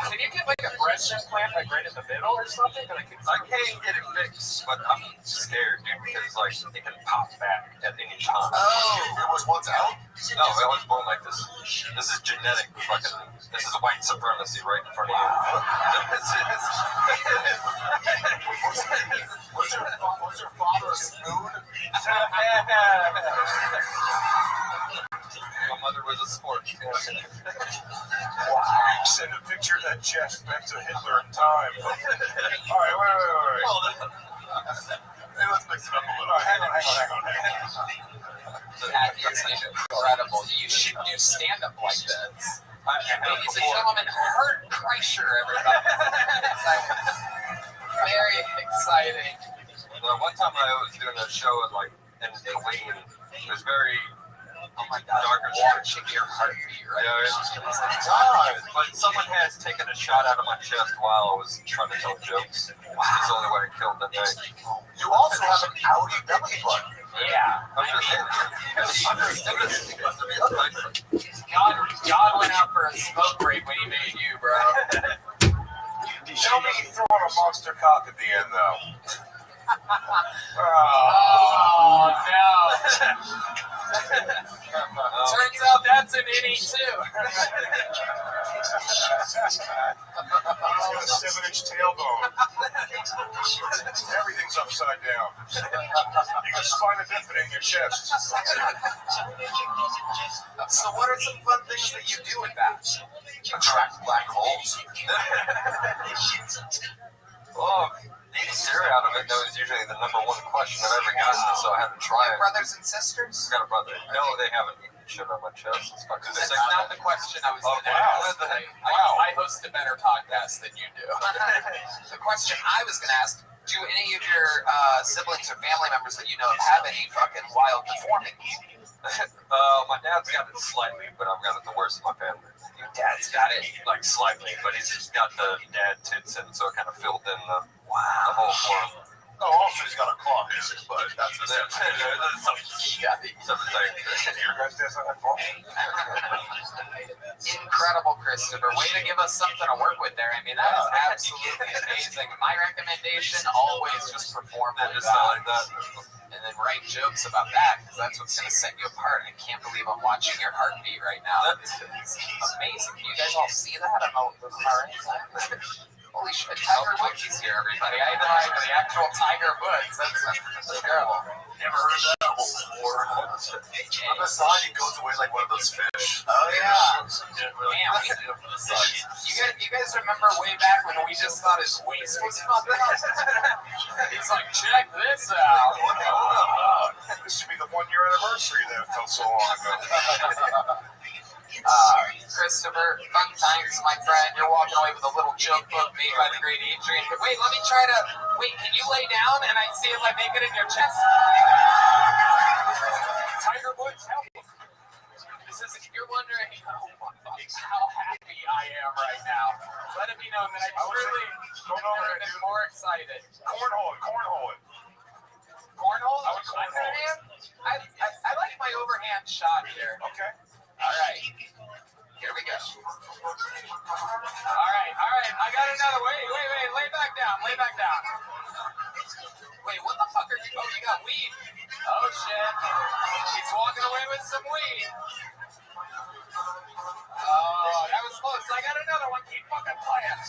Can you get like a breast implant like right in the middle or something? I can't get it fixed, but I'm scared, dude, because like it can pop back at any time. Oh, it was once out? No, I was born like this. This is genetic fucking. This is white supremacy right in front of you. Was your father a spoon? My mother was a sport. Wow. Send a picture of that chest back to Hitler in time. All right, wait. Hold on. Hey, let's mix it up a little. All right, hang on. That is incredible. You should do stand-up like this. Ladies and gentlemen, Hurt Kreischer, everybody. Very exciting. One time I was doing a show in Killeen. It was very... Oh my God, watching your heartbeat right now. But someone has taken a shot out of my chest while I was trying to tell jokes. Wow. It's the only way I killed that day. You also have an Audi belly button. Yeah. God went out for a smoke break when he made you, bro. Show me you throwing a monster cock at the end, though. Oh, no. Turns out that's an innie, too. He's got a 7-inch tailbone. Everything's upside down. You got spina bifida in your chest. So what are some fun things that you do with that? Attract black holes. Oh, eating cereal out of it, that was usually the number one question I've ever gotten, so I had to try it. Brothers and sisters? I got a brother. No, they haven't eaten shit on my chest. It's fucking sick. That's not the question I was going to ask. I host a better podcast than you do. The question I was going to ask, do any of your siblings or family members that you know have any fucking wild deformities? My dad's got it slightly, but I've got it the worst in my family. Your dad's got it? Like slightly, but he's just got the dad tits in, so it kind of filled in the whole form. Oh, also he's got a claw here, but that's the same thing. Your guys' dad's not that claw? Incredible, Christopher. Way to give us something to work with there. I mean, that is absolutely amazing. My recommendation, always just perform like that. And then write jokes about that, because that's what's going to set you apart. I can't believe I'm watching your heartbeat right now. That's amazing. Can you guys all see that? I don't know. Holy shit, Tiger Woods is here, everybody. I know the actual Tiger Woods. That's terrible. Never heard that before. before. On the side, he goes away like one of those fish. Oh yeah. You guys remember way back when we just thought his waist was fucked up? He's like, check this out. This should be the 1-year anniversary that felt so long ago. Christopher, fun times, my friend. You're walking away with a little joke book made by the great Adrian. But wait, let me try to. Wait, can you lay down and I see if I make it in your chest? Tiger Woods, help me. This is, if you're wondering how happy I am right now, let it be known that I truly have never been more excited. Cornhole it. Cornhole? I would cornhole Underhand? I like my overhand shot here. Okay. All right. Here we go. All right. I got another. Wait. Lay back down. Wait, what the fuck are you? Oh, you got weed. Oh, shit. He's walking away with some weed. Oh, that was close. I got another one. Keep fucking playing.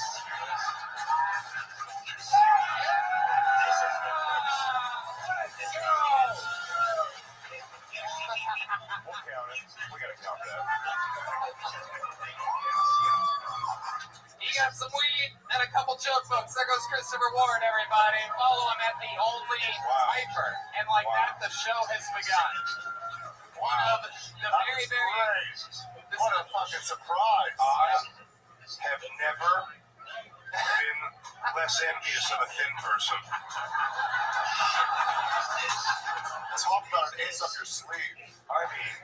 We'll count it. We gotta count that. He got some weed and a couple joke books. There goes Christopher Ward, everybody. Follow him at the Only Hyper. And like that, the show has begun. One of the very, very... What a fucking surprise. I have never been less envious of a thin person. Talk about an ace up your sleeve. I mean...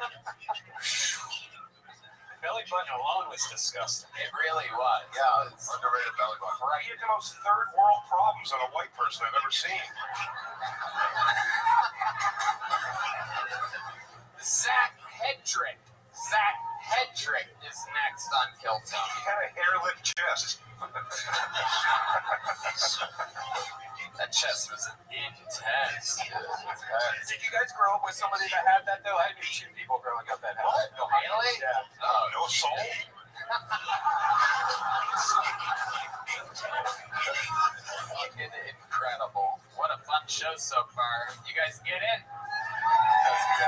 Belly button alone was disgusting. It really was. Yeah, it's underrated belly button. Right. He had the most third world problems on a white person I've ever seen. Zach Hedrick is next on Kill Tone. He had a hair-lit chest. That chest was intense. Did you guys grow up with somebody that had that though? I knew 2 people growing up that had that. No, really? Yeah. Oh, no soul? Fucking incredible. What a fun show so far. You guys get it?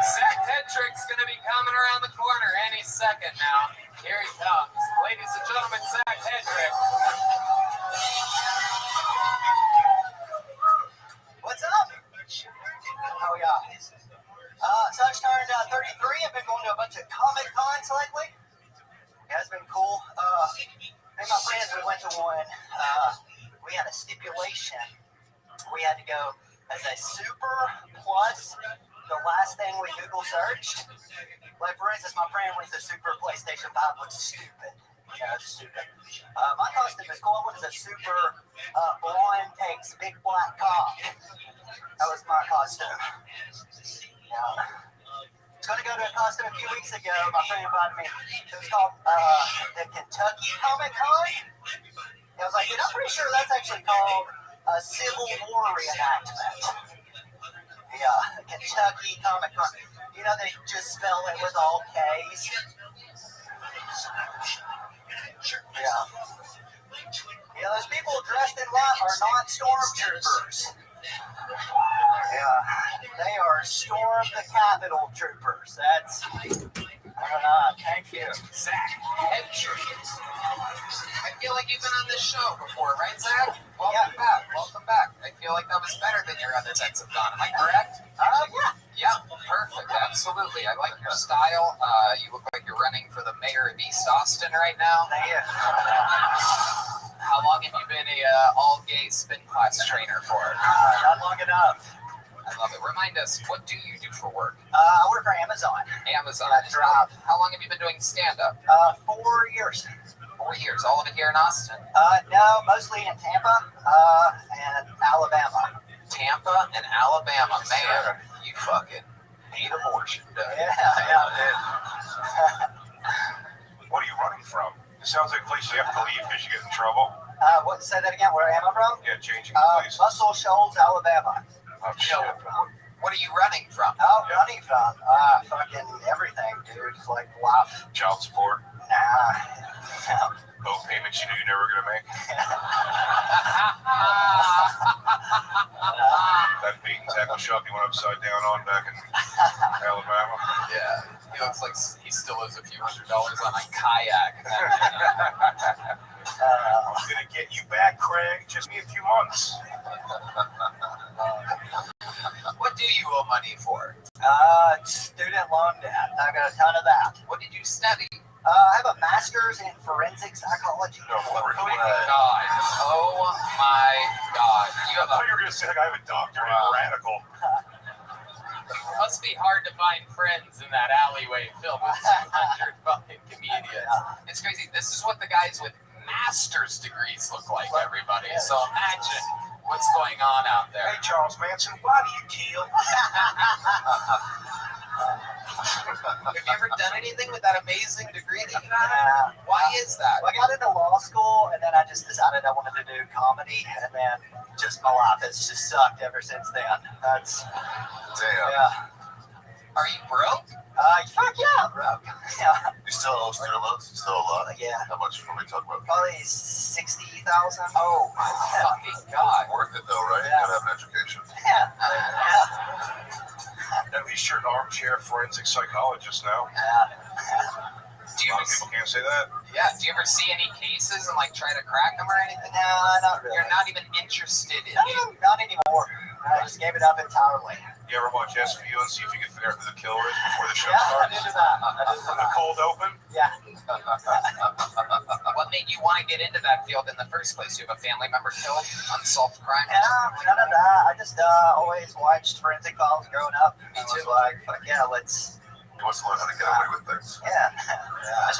Zach Hedrick's going to be coming around the corner any second now. Here he comes. Ladies and gentlemen, Zach Hedrick. What's up? Oh, yeah. So I just turned 33. I've been going to a bunch of Comic Cons lately. Yeah, it's been cool. Me and my friends, we went to one. We had a stipulation. We had to go as a super plus the last thing we Google searched. Like, for instance, my friend went to Super PlayStation 5, which is stupid. Yeah, it's stupid. My costume is cool. I went as a super blonde takes big black cock. That was my costume. Yeah. I was going to go to a costume a few weeks ago. My friend invited me. It was called the Kentucky Comic Con. I was like, dude, I'm pretty sure that's actually called a Civil War reenactment. Yeah, Kentucky Comic Con. You know, they just spell it with all K's. Yeah. Yeah, those people dressed in white are not stormtroopers. Yeah, they are Storm the Capitol troopers. That's... thank you. Zach Hedrick. I feel like you've been on this show before, right, Zach? Welcome back. I feel like that was better than your other types of Don. Am I correct? Yeah. Yeah, perfect. Absolutely. I like your style. You look like you're running for the mayor of East Austin right now. Yeah. How long have you been a all-gay spin class trainer for? Not long enough. I love it. Remind us, what do you do for work? I work for Amazon. Amazon. I drive. How long have you been doing stand-up? 4 years. 4 years. All of it here in Austin? No, mostly in Tampa and Alabama. Tampa and Alabama. Man, you fucking hate abortion, don't you? Yeah, dude. What are you running from? It sounds like a place you have to leave because you get in trouble. Say that again. Where am I from? Yeah, changing the place. Muscle Shoals, Alabama. Oh, shit. What are you running from? Running from fucking everything, dude. Like life. Child support. Nah. No payments you knew you never gonna make. That'd be bait and tackle shop you went upside down on back in Alabama. Yeah, he looks like he still owes a few $100 on a kayak. I'm gonna get you back, Craig. Just me a few months. What do you owe money for? Student loan debt. I got a ton of that. What did you study? I have a master's in forensic psychology. Oh my god. Oh my god. You have I thought you were gonna say like I have a doctorate in radical. It must be hard to find friends in that alleyway filled with 200 fucking comedians. It's crazy. This is what the guys with master's degrees look like, everybody. So imagine what's going on out there. Hey, Charles Manson, why do you kill? Have you ever done anything with that amazing degree that you have? Why is that? Well, I got into law school, and then I just decided I wanted to do comedy, and then just my life has just sucked ever since then. That's Damn. Yeah. Are you broke? Fuck yeah, I'm broke. Yeah. You still owe student loans? You still owe a lot? Yeah. How much are we talking about? Probably 60,000. Oh my fucking god. Worth it though, right? Yeah. You gotta have an education. Yeah. At least you're an armchair forensic psychologist now. Do you A lot of people can't say that. Yeah, do you ever see any cases and like try to crack them or anything? No, not really. You're not even interested in it. Not anymore. I just gave it up entirely. You ever watch SVU and see if you can figure out who the killer is before the show Yeah, I starts? did do that. I did do The that. cold open? Yeah. What made you want to get into that field in the first place? You have a family member killed, unsolved crime? Yeah, none of that. I just always watched Forensic Files growing up. Me too. Like, fuck yeah, let's. He wants to learn how to get away with things. Yeah. I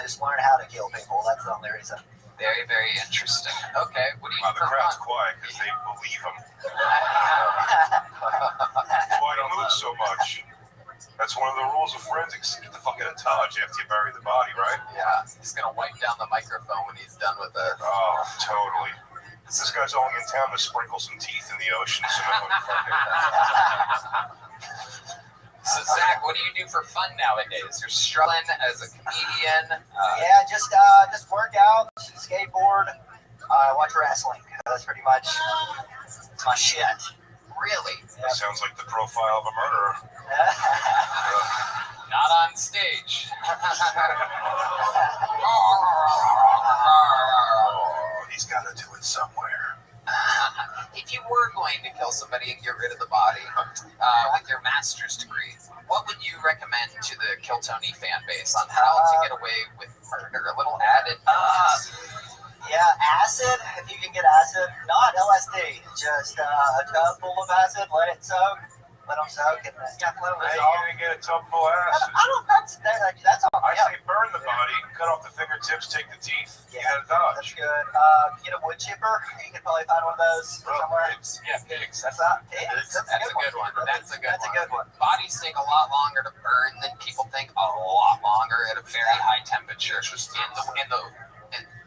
just learned how to kill people. That's the only reason. Very, very interesting. Okay, what do you Wow, do the for crowd's fun? quiet because they believe him. That's why he moves so much. That's one of the rules of forensics. Get the fuck out of Dodge after you bury the body, right? Yeah, he's gonna wipe down the microphone when he's done with it. Oh, totally. This guy's only in town to sprinkle some teeth in the ocean, so no one fucking... So Zach, what do you do for fun nowadays? You're struggling as a comedian. Yeah, just work out, skateboard, watch wrestling. That's pretty much my shit. Really? That sounds like the profile of a murderer. Not on stage. Oh, he's got to do it somewhere. If you were going to kill somebody and get rid of the body with your master's degree, what would you recommend to the Kill Tony fan base on how to get away with murder? A little added Yeah, acid, if you can get acid. Not LSD, just a tub full of acid, let it soak. Let them soak, and let them How are you dissolve. going to get a tub full of acid? That's all. I Yeah. say burn the body, cut off the fingertips, take the teeth, Yeah, get a Dodge. that's good. Get a wood chipper. You can probably find one of those somewhere. Yeah, pigs. That's that. Pigs. That's a good one. That's a good one. Bodies take a lot longer to burn than people think. A lot longer at a very high temperature.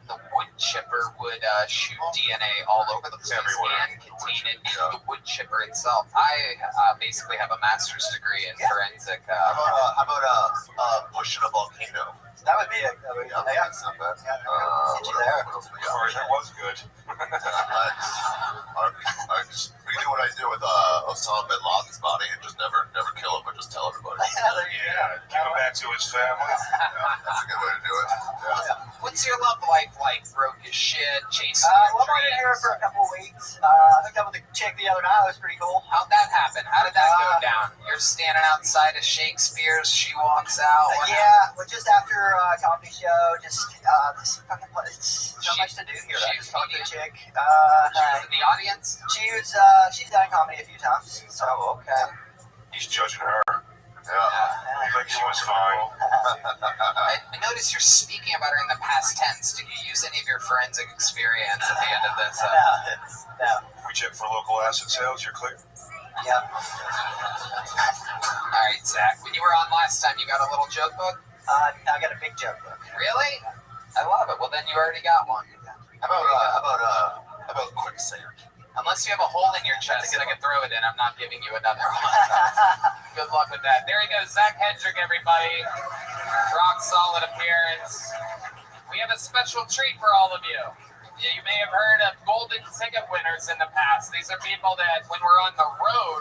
The wood chipper would shoot DNA all over the place and contain it in the wood chipper itself. I basically have a master's degree in forensic. How about pushing a volcano? That would be a. That's not bad. Get you there. What else we Sorry, that was good. We do what I do with Osama bin Laden's body and just never kill him, but just tell everybody. Yeah, give him back to his family. That's a good way to do it. Yeah. What's your love life like? Broke as shit, chasing Well, your I'm only here dreams. for a couple of weeks. Hooked up with a chick the other night. It was pretty cool. How'd that happen? How did that go down? You're standing outside of Shakespeare's, she walks out. What Yeah, well, just after a comedy show, just this fucking place. Not much to do here. I just talked to a chick. She was in the audience? She's done comedy a few times. So okay. He's judging her. Yeah. Like she was fine. I notice you're speaking about her in the past tense. Did you use any of your forensic experience at the end of this? No. If we check for local acid sales, you're clear. Yeah. All right, Zach. When you were on last time, you got a little joke book? I got a big joke book. Really? I love it. Well, then you already got one. How about quicksand? Unless you have a hole in your chest, I can throw it in. I'm not giving you another one. Good luck with that. There he goes, Zach Hedrick, everybody. Rock solid appearance. We have a special treat for all of you. You may have heard of golden ticket winners in the past. These are people that, when we're on the road,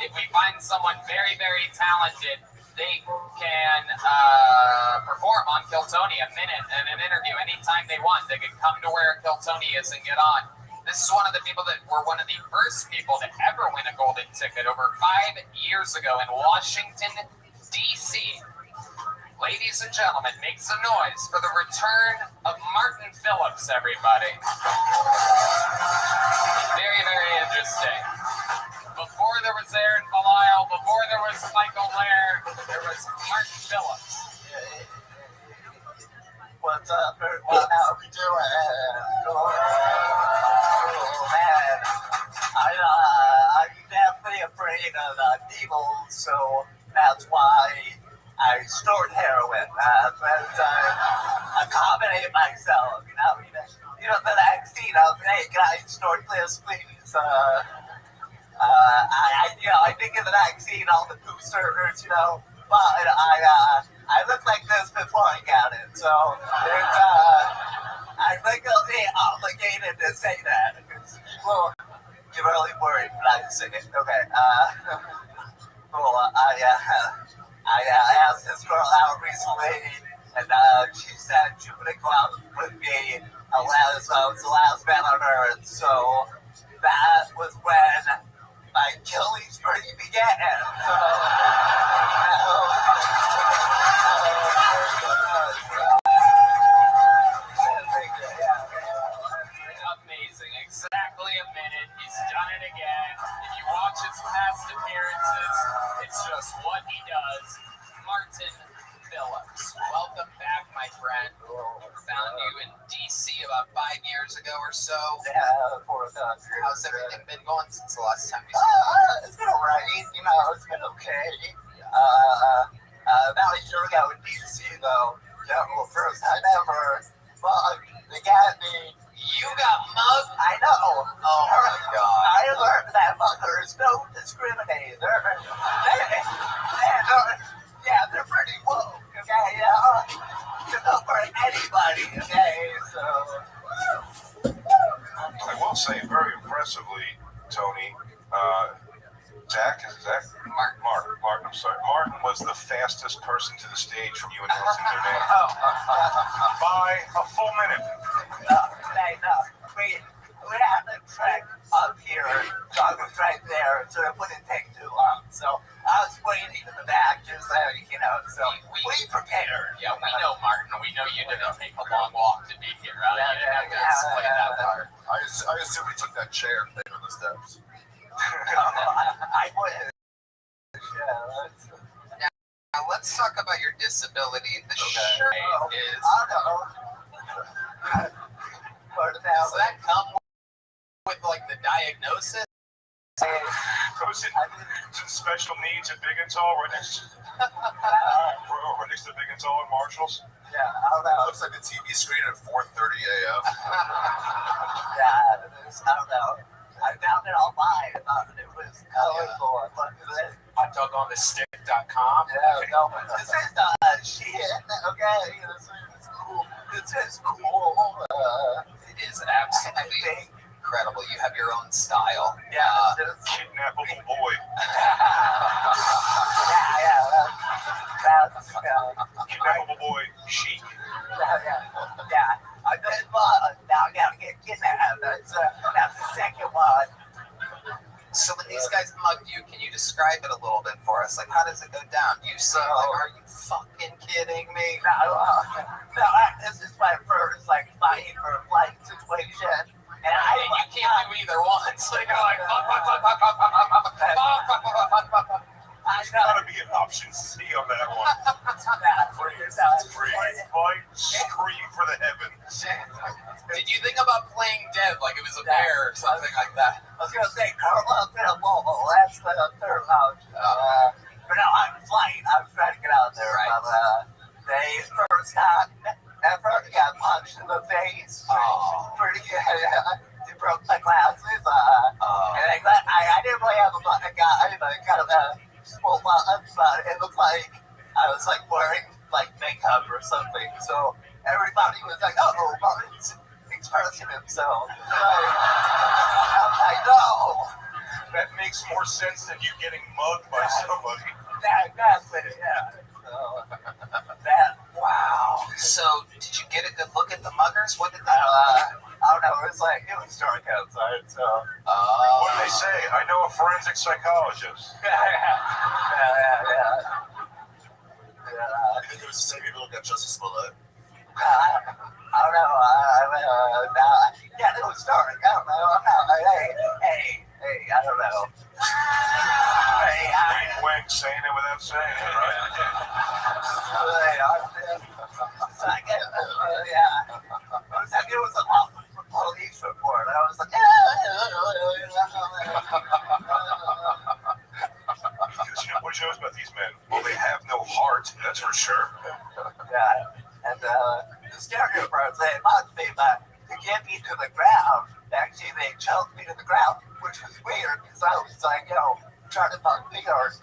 if we find someone very, very talented, they can perform on Kiltony a minute and an interview anytime they want. They can come to where Kiltony is and get on. This is one of the people that were one of the first people to ever win a golden ticket over 5 years ago in Washington, D.C. Ladies and gentlemen, make some noise for the return of Martin Phillips, everybody. Very, very interesting. Before there was Aaron Belial, before there was Michael Laird, there was Martin Phillips. What's up, everyone? How we doing? Oh, man. I'm definitely afraid of devils, so that's why I stored heroin. But accommodate myself, you know? The vaccine, can I store this, please? I think of the vaccine, all the boosters, but I look like this before I got it, so there's, I think I'll be obligated to say that, because people get really worried when I say it. Okay, cool, I asked this girl out recently, and she said she would go out with me, it was the last man on earth, so that was when my killing spree began. So, amazing. Exactly a minute. He's done it again. If you watch his past appearances, it's just what he does. Martin Phillips, welcome back, my friend. Found you in D.C. about 5 years ago or so. Yeah, how's everything been going since the last time you saw me? It's been alright, it's been okay. About a year ago in D.C. though, first time ever, they got me. You got mugged? I know. Oh my God. I learned that muggers don't discriminate. They're pretty woke, okay? To go for anybody, okay? So. I will say, very impressively, Tony, Zach, is it Zach? Martin, I'm sorry. Martin was the fastest person to the stage from you announcing their name. By a full minute. We had the track up here, dog was right there, so it wouldn't take too long. So I was waiting in the back, just so we prepared. Yeah, we know, Martin. We know you didn't take a long walk to be here. You didn't have to explain that part. I assume he took that chair thing on the steps. I would. Now let's talk about your disability. The shirt is. Does that come with like the diagnosis? Goes in special needs at Big and Tall, right next to Big and Tall and Marshalls. Yeah, I don't know. Looks like a TV screen at 4:30 a.m. Yeah, I don't know. I found it online. It was colorful. I dug on the stick.com. Yeah, no, this is shit. Okay, this is cool. This is cool. It is absolutely incredible. You have your own style. Yeah, kidnappable boy. That's kidnappable boy, chic. Yeah. I bet now I gotta get kidnapped. That's the second one. So when these guys mugged you, can you describe it a little bit for us? Like, how does it go down? Do you say, are you fucking kidding me? No, this is my first, fighting for a flight situation. And you can't do either one. So you're like, There's gotta be an option C on that one. Freeze, fight, scream for the heavens. Did you think about playing dead like it was a bear or something like that? I was gonna say Carla Pinabolo, that's the third option. But no, I'm flying. I was trying to get out there. Right. They first got punched in the face. Pretty good. They broke my glasses. And I didn't really have a guy, but kind of small buttons, but it looked like I was wearing makeup or something. So everybody was like, "Oh, Martin's expressing himself. I know. That makes more sense than you getting mugged by somebody. That's it, yeah. So, wow. So, did you get a good look at the muggers? What did they I don't know, it was dark outside, so. What did they say? I know a forensic psychologist. Yeah. I think it was the same people who got Justice Smollett. I don't know, yeah, it was dark, I don't know, hey, I don't know. Wink, saying it without saying it, right? It was a police report. I was like, Because what shows about these men? Well, they have no heart, that's for sure. yeah. And the stereo bros, they mocked me, but to get me to the ground, actually they choked me to the ground, which was weird because I was like, trying to fuck me or,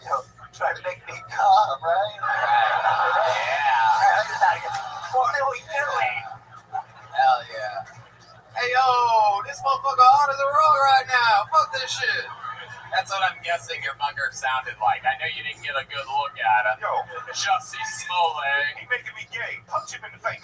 trying to make me come, right? Yeah. What are we doing? Hell yeah. Hey, yo, this motherfucker hard as a rock right now. Fuck this shit. That's what I'm guessing your mugger sounded like. I know you didn't get a good look at him. Yo, Justice Smollett. he making me gay. Punch him in the face.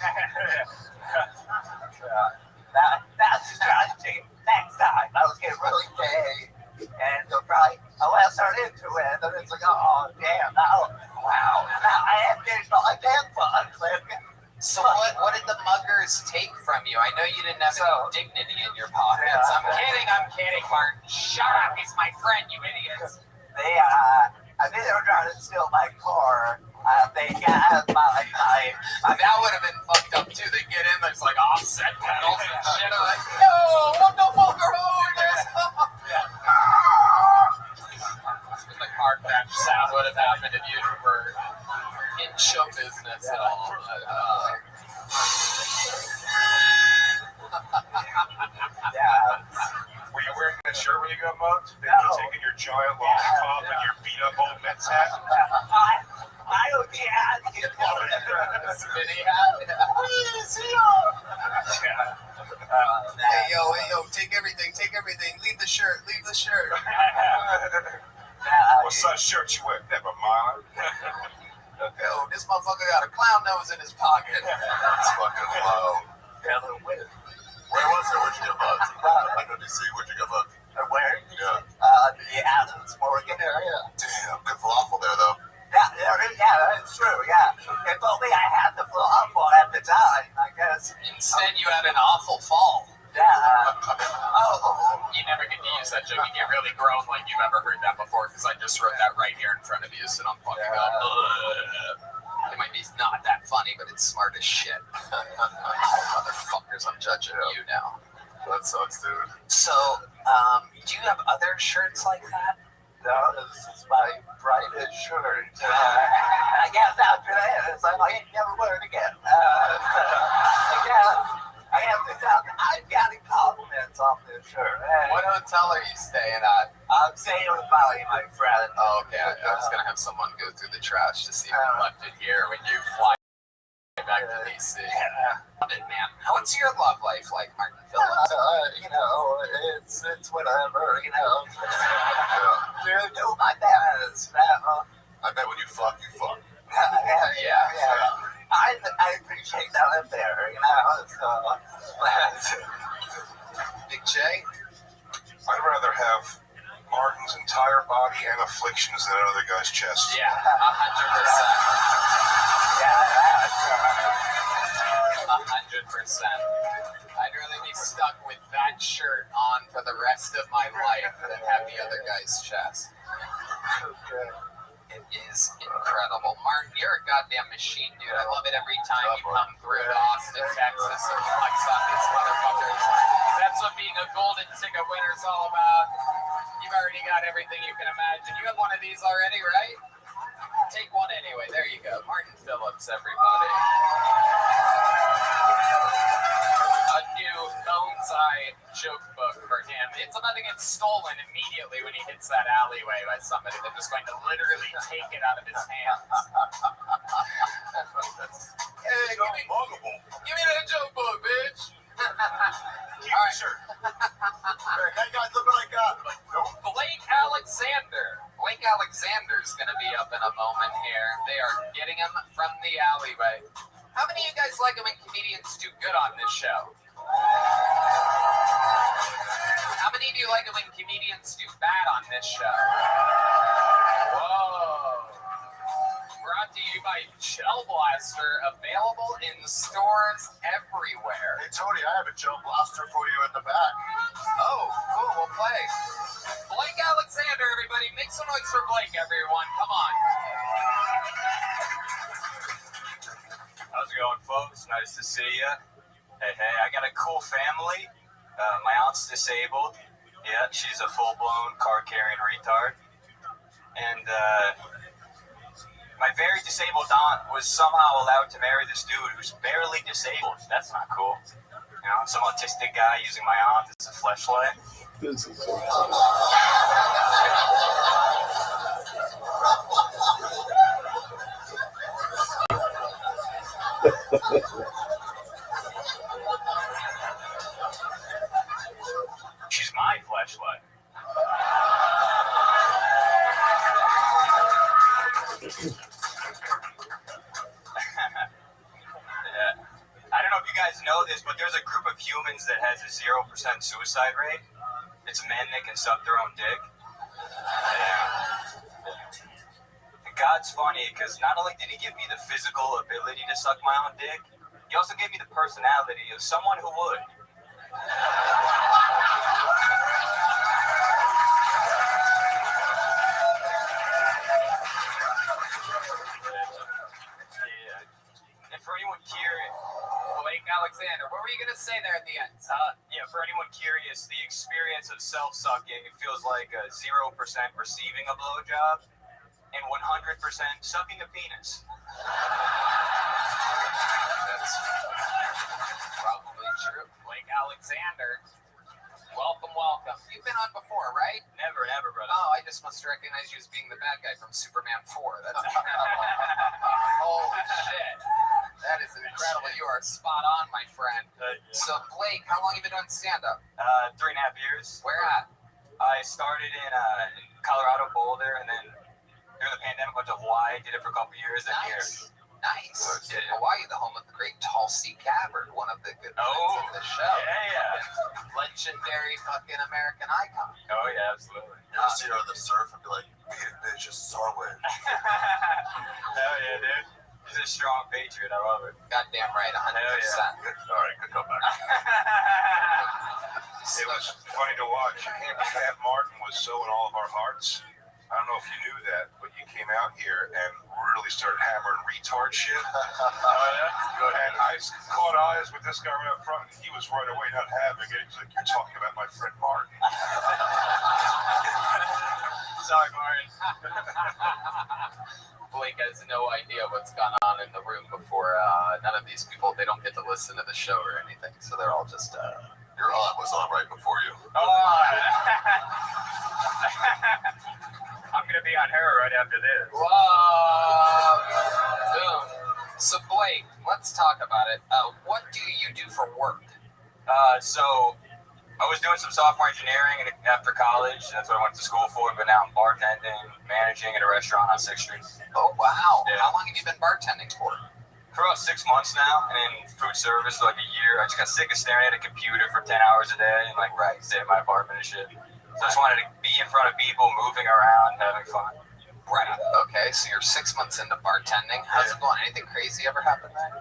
That's the strategy. Next time, I was getting really gay. And they'll probably, I'll start into it. And it's like, oh, damn, now I am getting all I can fun. So what did the muggers take from you? I know you didn't have any dignity in your pockets. I'm kidding, Martin. Shut up, he's my friend, you idiots. I think they were trying to steal my car. They got my that would have been fucked up too. They get in, there's like offset pedals and shit. I'm like, no, what the fuck are all this? The car crash sound would have happened if you were in show business at all. Were you wearing that shirt when you got mugged? Then you taking your giant long top and your beat up old Mets hat? I don't care. Spinny hat? Hey yo, take everything. Leave the shirt. What size shirt you wear? Never mind. Yo, this motherfucker got a clown nose in his pocket. It's fucking low. Where was it? Where'd you get mugged? I know DC. Where'd you get mugged? Where? Yeah. The Adams Morgan area. Damn, good falafel there, though. Yeah, that's true, yeah. They told me I had the falafel at the time, I guess. Instead, you had an awful fall. Yeah. You never get to use that joke. You get really grown like you've ever heard that before, because I just wrote that right here in front of you, so don't fucking go. It might be not that funny, but it's smart as shit. Motherfuckers, I'm judging you now. That sucks, dude. So, do you have other shirts like that? No, this is my brightest shirt. I guess after that, it's like, I ain't never wear it again. I have to tell you, I've got compliments on this shirt. What hotel are you staying at? I'm staying with my friend. Oh, okay. I was going to have someone go through the trash to see if you left it here when you fly back to DC. Love it, man. What's your love life like, Martin Phillips? It's whatever, do my best. I bet when you fuck, you fuck. Yeah. I appreciate that up there, so. Big J? I'd rather have Martin's entire body and afflictions than another guy's chest. Yeah, 100%. I'd rather be stuck with that shirt on for the rest of my life than have the other guy's chest. It is incredible. Martin, you're a goddamn machine, dude. I love it every time you come through to Austin, Texas, and flex on these motherfuckers. That's what being a golden ticket winner is all about. You've already got everything you can imagine. You have one of these already, right? Take one anyway. There you go. Martin Phillips, everybody. A new Bone's Eye joke book for him. It's about to get stolen immediately when he hits that alleyway by somebody. They're just going to literally take it out of his hands. Hey, give me that joke book, bitch. Keep it, sir. Hey guys, look what I got. I'm like, nope. Blake Alexander. Blake Alexander's going to be up in a moment here. They are getting him from the alleyway. How many of you guys like it when comedians do good on this show? How many do you like it when comedians do bad on this show? Whoa. Brought to you by Gel Blaster, available in stores everywhere. Hey Tony, I have a Gel Blaster for you at the back. Oh, cool, we'll play. Blake Alexander, everybody. Make some noise for Blake, everyone. Come on. How's it going, folks? Nice to see you. Hey, I got a cool family. My aunt's disabled. Yeah, she's a full-blown car-carrying retard. And my very disabled aunt was somehow allowed to marry this dude who's barely disabled. That's not cool. You know, some autistic guy using my aunt as a fleshlight. This is so She's my fleshlight. I don't know if you guys know this, but there's a group of humans that has a 0% suicide rate. It's men that can suck their own dick. And God's funny because not only did he give me the physical ability to suck my own dick, he also gave me the personality of someone who would. And for anyone curious, Blake Alexander, what were you going to say there at the end? For anyone curious, the experience of self-sucking, it feels like a 0% receiving a blowjob and 100% sucking a penis. That's probably true. Blake Alexander, welcome. You've been on before, right? Never, brother. Oh, I just must recognize you as being the bad guy from Superman 4. That's holy shit. That is incredible. You are spot on, my friend. So, Blake, how long have you been doing stand-up? 3.5 years. Where at? I started in Colorado, Boulder, and then during the pandemic, went to Hawaii, did it for a couple years, and here. Nice. Hawaii, the home of the great Tulsi Gabbard, one of the good friends of the show. Yeah. Legendary fucking American icon. Oh, yeah, absolutely. You ever see her on the surf and be like, beat it, bitch, it's Sarwin. Hell yeah, dude. He's a strong patriot. I love it. Goddamn right, 100%. Good. All right, good comeback. It was funny to watch. Pat Martin was so in all of our hearts. I don't know if you knew that, but you came out here and really started hammering retard shit. And I caught eyes with this guy right up front, and he was right away not having it. He's like, "You're talking about my friend Martin." Sorry, Martin. Blake has no idea what's gone on in the room before. None of these people, they don't get to listen to the show or anything, so they're all just... Your aunt was on right before you. I'm going to be on her right after this. Whoa! Boom. So, Blake, let's talk about it. What do you do for work? So I was doing some software engineering after college. That's what I went to school for. But now I'm bartending, managing at a restaurant on 6th Street. Oh, wow. Yeah. How long have you been bartending for? For about 6 months now, and in food service for like a year. I just got sick of staring at a computer for 10 hours a day and stay in my apartment and shit. So I just wanted to be in front of people, moving around, having fun. Right. Okay, so you're 6 months into bartending. How's it going? Anything crazy ever happened there?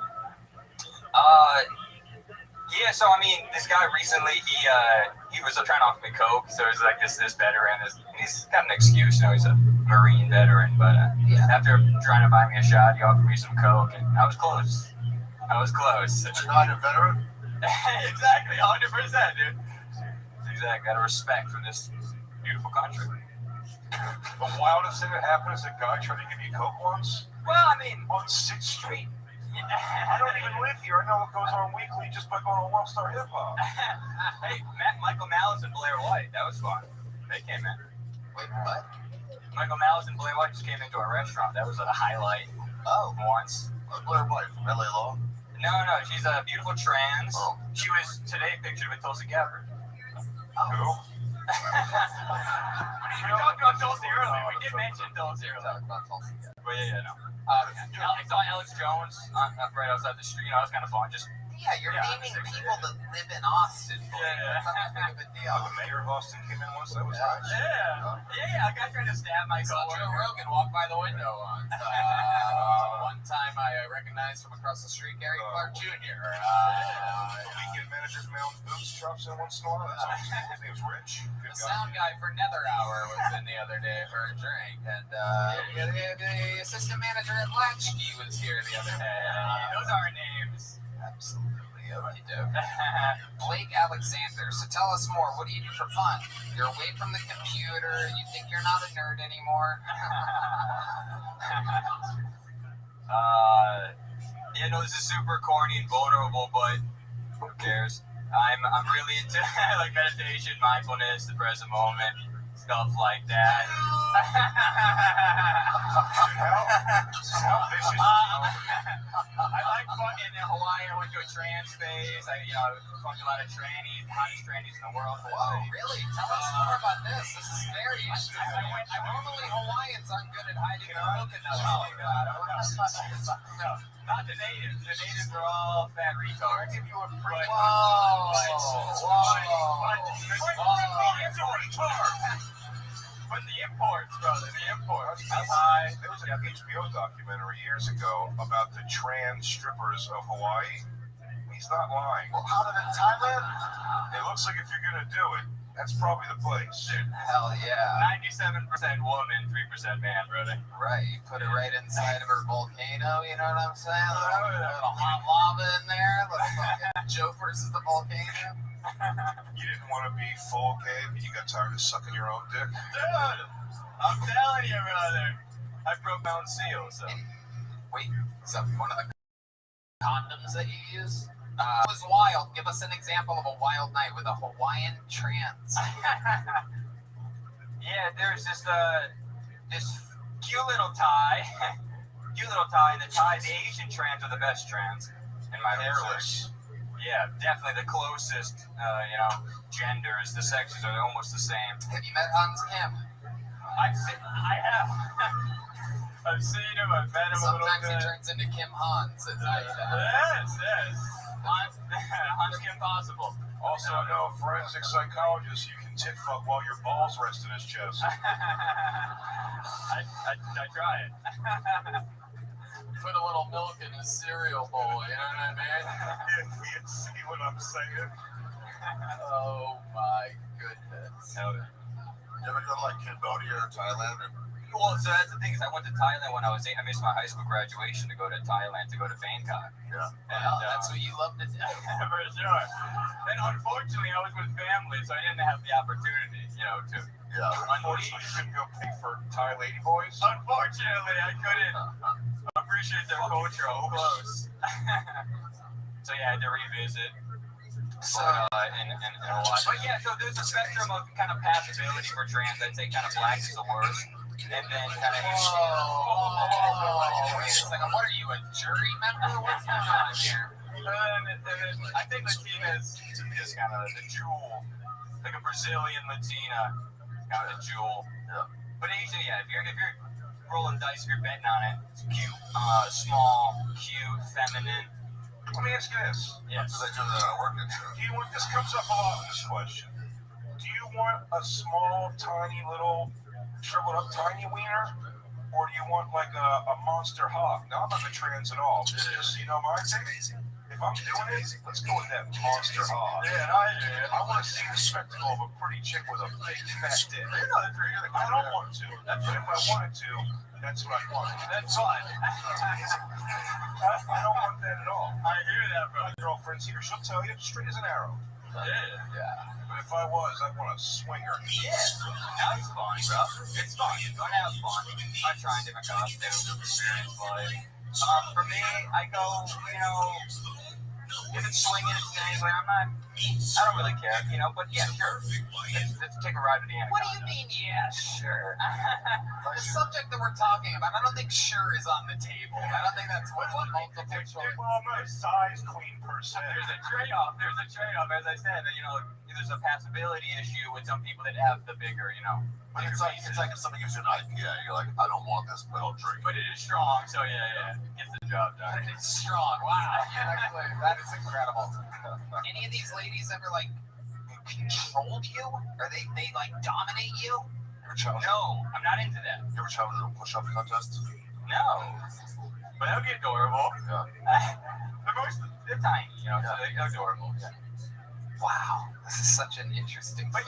Yeah, so I mean, this guy recently, he was trying to offer me coke. So he's like this veteran. He's got an excuse, he's a Marine veteran. But after trying to buy me a shot, he offered me some coke, and I was close. You're not a veteran? Exactly, 100%, dude. Exactly, out of respect for this beautiful country. The wildest thing that happened is a guy tried to give you coke once. Well, I mean, on 6th Street. I don't even live here. I know what goes on weekly just by going on World Star Hip Hop. Hey, Michael Malice and Blair White, that was fun. They came in. Wait, what? Michael Malice and Blair White just came into our restaurant. That was a highlight. Oh. Once. Blair White from LA Law? No, she's a beautiful trans. Oh. She was today pictured with Tulsi Gabbard. Who? We talked about Tulsi earlier. We did mention Tulsi earlier. Talk about Tulsi Gabbard. But yeah, no. I saw Alex Jones right outside the street. That was kind of fun. Just you're naming people that live in Austin. Yeah. That's not that big of a deal. The mayor of Austin came in once. That was nice. Yeah. A guy tried to stab my coworker. Joe Rogan walked by the window once. One time I recognized from across the street Gary Clark Jr. The weekend manager's mail boots drops in once in a while. His name's Rich. The sound guy for Nether Hour was in the other day for a drink, and the assistant manager at Latchkey was here the other day. Those are names. Absolutely. Blake Alexander. So tell us more. What do you do for fun? You're away from the computer. You think you're not a nerd anymore? This is super corny and vulnerable, but who cares? I'm really into like meditation, mindfulness, the present moment, stuff like that. I like fucking in Hawaii. I went to a trans phase. I fucked a lot of trannies, hottest trannies in the world. Whoa, really? Tell us more about this. This is very interesting. Normally Hawaiians aren't good at hiding their coconuts. No, not the natives. The natives are all fat retards. Give you a pretty. But the imports, brother, the imports. There was an HBO documentary years ago about the trans strippers of Hawaii. He's not lying. Well, how did it Thailand? It looks like if you're gonna do it, that's probably the place. Dude, hell yeah. 97% woman, 3% man, brother. Right, you put it right inside of her volcano, you know what I'm saying? A little hot lava in there, little fucking Joe versus the volcano. You didn't want to be full gay, but you got tired of sucking your own dick? Dude, I'm telling you, brother. I broke my own seal, so. Wait, is that one of the condoms that you use? It was wild. Give us an example of a wild night with a Hawaiian trans. Yeah, there's this cute little Thai. And the Thai, the Asian trans are the best trans in my research. Yeah, definitely the closest, genders. The sexes are almost the same. Have you met Hans Kim? I have. I've seen him. I've met him Sometimes a little bit. he turns into Kim Hans at night. Yes. Hans Kim possible. Also, no forensic psychologist. You can tit fuck while your balls rest in his chest. I try it. Put a little milk in his cereal bowl, you know what I mean? You see what I'm saying? Oh my goodness. Hell yeah. You ever go to like Cambodia or Thailand? Well, so that's the thing is I went to Thailand when I was 8. I missed my high school graduation to go to Thailand, to go to Bangkok. Yeah. And, that's what you love to do. For sure. And unfortunately, I was with family, so I didn't have the opportunity, to. Yeah. Unfortunately, you couldn't go pay for Thai lady boys? Unfortunately, I couldn't appreciate their culture up close. So yeah, I had to revisit. So, and Hawaii. But yeah, so there's a spectrum of kind of passability for trans. I'd say kind of black is the worst. And then kind of. Wait a second, what are you, a jury member? What's going on here? I think Latina is kind of the jewel, like a Brazilian Latina, kind of the jewel. Yeah. But Asian, yeah, if you're rolling dice, if you're betting on it, it's cute, small, cute, feminine. Let me ask you this. Yes. Do you want, this comes up a lot in this question. Do you want a small, tiny, little, shriveled up, tiny wiener? Or do you want like a monster hog? Now, I'm not a trans at all. Just, my thing. If I'm doing it, let's go with that monster hog. Yeah, I want to see the spectacle of a pretty chick with a big fat dick. I don't want to. But if I wanted to, that's what I want. That's fine. I don't want that at all. I hear that, bro. My girlfriend's here. She'll tell you straight as an arrow. Yeah. But if I was, I'd want to swing her. Yeah. That's fun, bro. It's fun. Go have fun. I'm trying different costumes, experience life. For me, I go, If it's swinging, it's dangling. I don't really care, you know. But yeah, sure. Let's take a ride with the What anaconda. do you mean, yeah, sure? The subject that we're talking about, I don't think sure is on the table. I don't think that's what multiple choice. Well, I'm not a size queen per se. There's a trade-off. As I said, you know, there's a passability issue with some people that have the bigger, you know. But it's like if somebody gives you an IPA, you're like, I don't want this, but I'll drink it. But it is strong, so yeah, gets the job done. It's strong. Wow. Actually, that is incredible. Any of these ladies ever like controlled you? Or they like dominate you? You ever challenge? No, I'm not into that. You ever challenge a push-up contest? No. But that'd be adorable. Yeah. They're tiny, you know, so they're adorable. Yeah. Wow. This is such an interesting But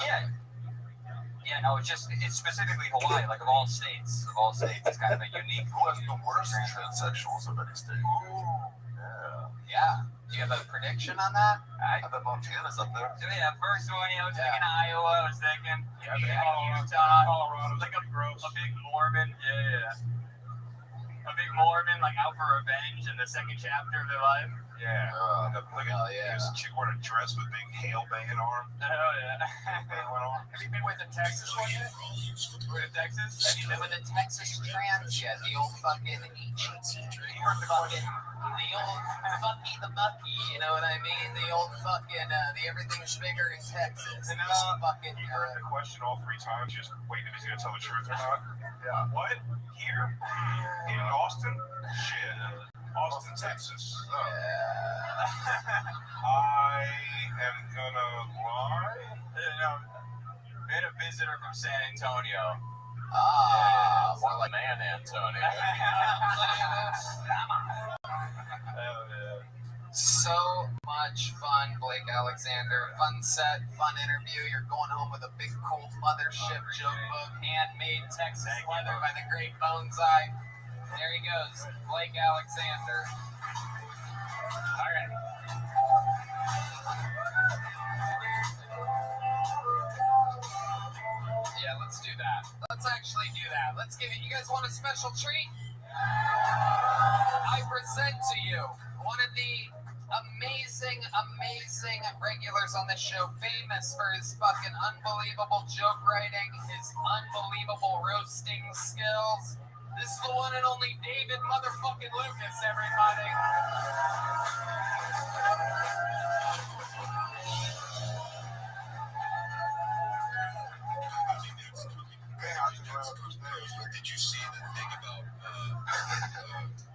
yeah, no, it's specifically Hawaii, like of all states, it's kind of a unique. Who has the worst transsexuals of any state? Ooh. Yeah. Do you have a prediction on that? I bet Montana's up there. So yeah, first one, I was thinking Iowa, I was thinking Colorado, like a big Mormon, a big Mormon, like out for revenge in the second chapter of their life. Yeah. There's a chick wearing a dress with a big hail banging arm. Oh yeah. Have you been with the Texas one yet? With Texas? Have you been with the Texas trans yet? The old fucking the old fucky the mucky, you know what I mean? The old fucking the everything's bigger in Texas. And fucking you heard the question all 3 times, just waiting if he's gonna tell the truth or not. Yeah. What? Here? In Austin? Shit. Austin, Texas. I am gonna lie. We had a visitor from San Antonio. More like Man Antonio. So much fun, Blake Alexander. Fun set, fun interview. You're going home with a big cool mothership joke book, handmade Texas leather by the great Bonsai. There he goes, Blake Alexander. All right. Yeah, let's do that. Let's actually do that. Let's give it. You guys want a special treat? I present to you one of the amazing regulars on this show, famous for his fucking unbelievable joke writing, his unbelievable roasting skills. This is the one and only David motherfucking Lucas, everybody. Did you see the thing about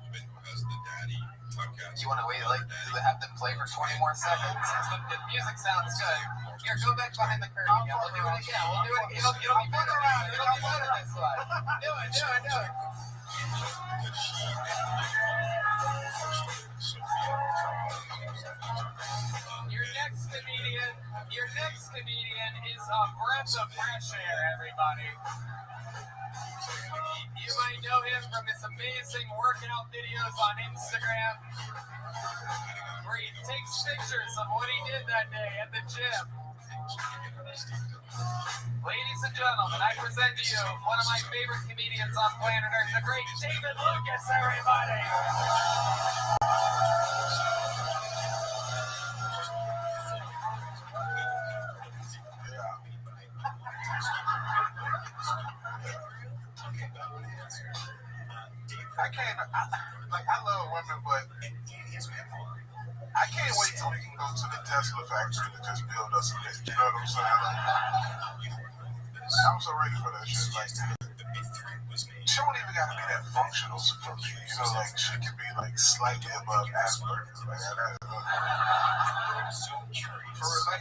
woman who has the daddy podcast? You want to wait, like, have them play for 20 more seconds? The music sounds good. Here, go back behind the curtain. Yeah, we'll do it again. We'll do it. It'll be better. It'll be better this one. Do it. Your next comedian is a breath of fresh air, everybody. You might know him from his amazing workout videos on Instagram, where he takes pictures of what he did that day at the gym. Ladies and gentlemen, I present to you one of my favorite comedians on planet Earth, the great David Lucas, everybody. I love women, but I can't wait till we can go to the Tesla factory to just build us a bitch. You know what I'm saying? I'm so ready for that shit. Like, she don't even gotta be that functional for me. You know, like, she can be like slightly above Asperger's. Like, for real, like,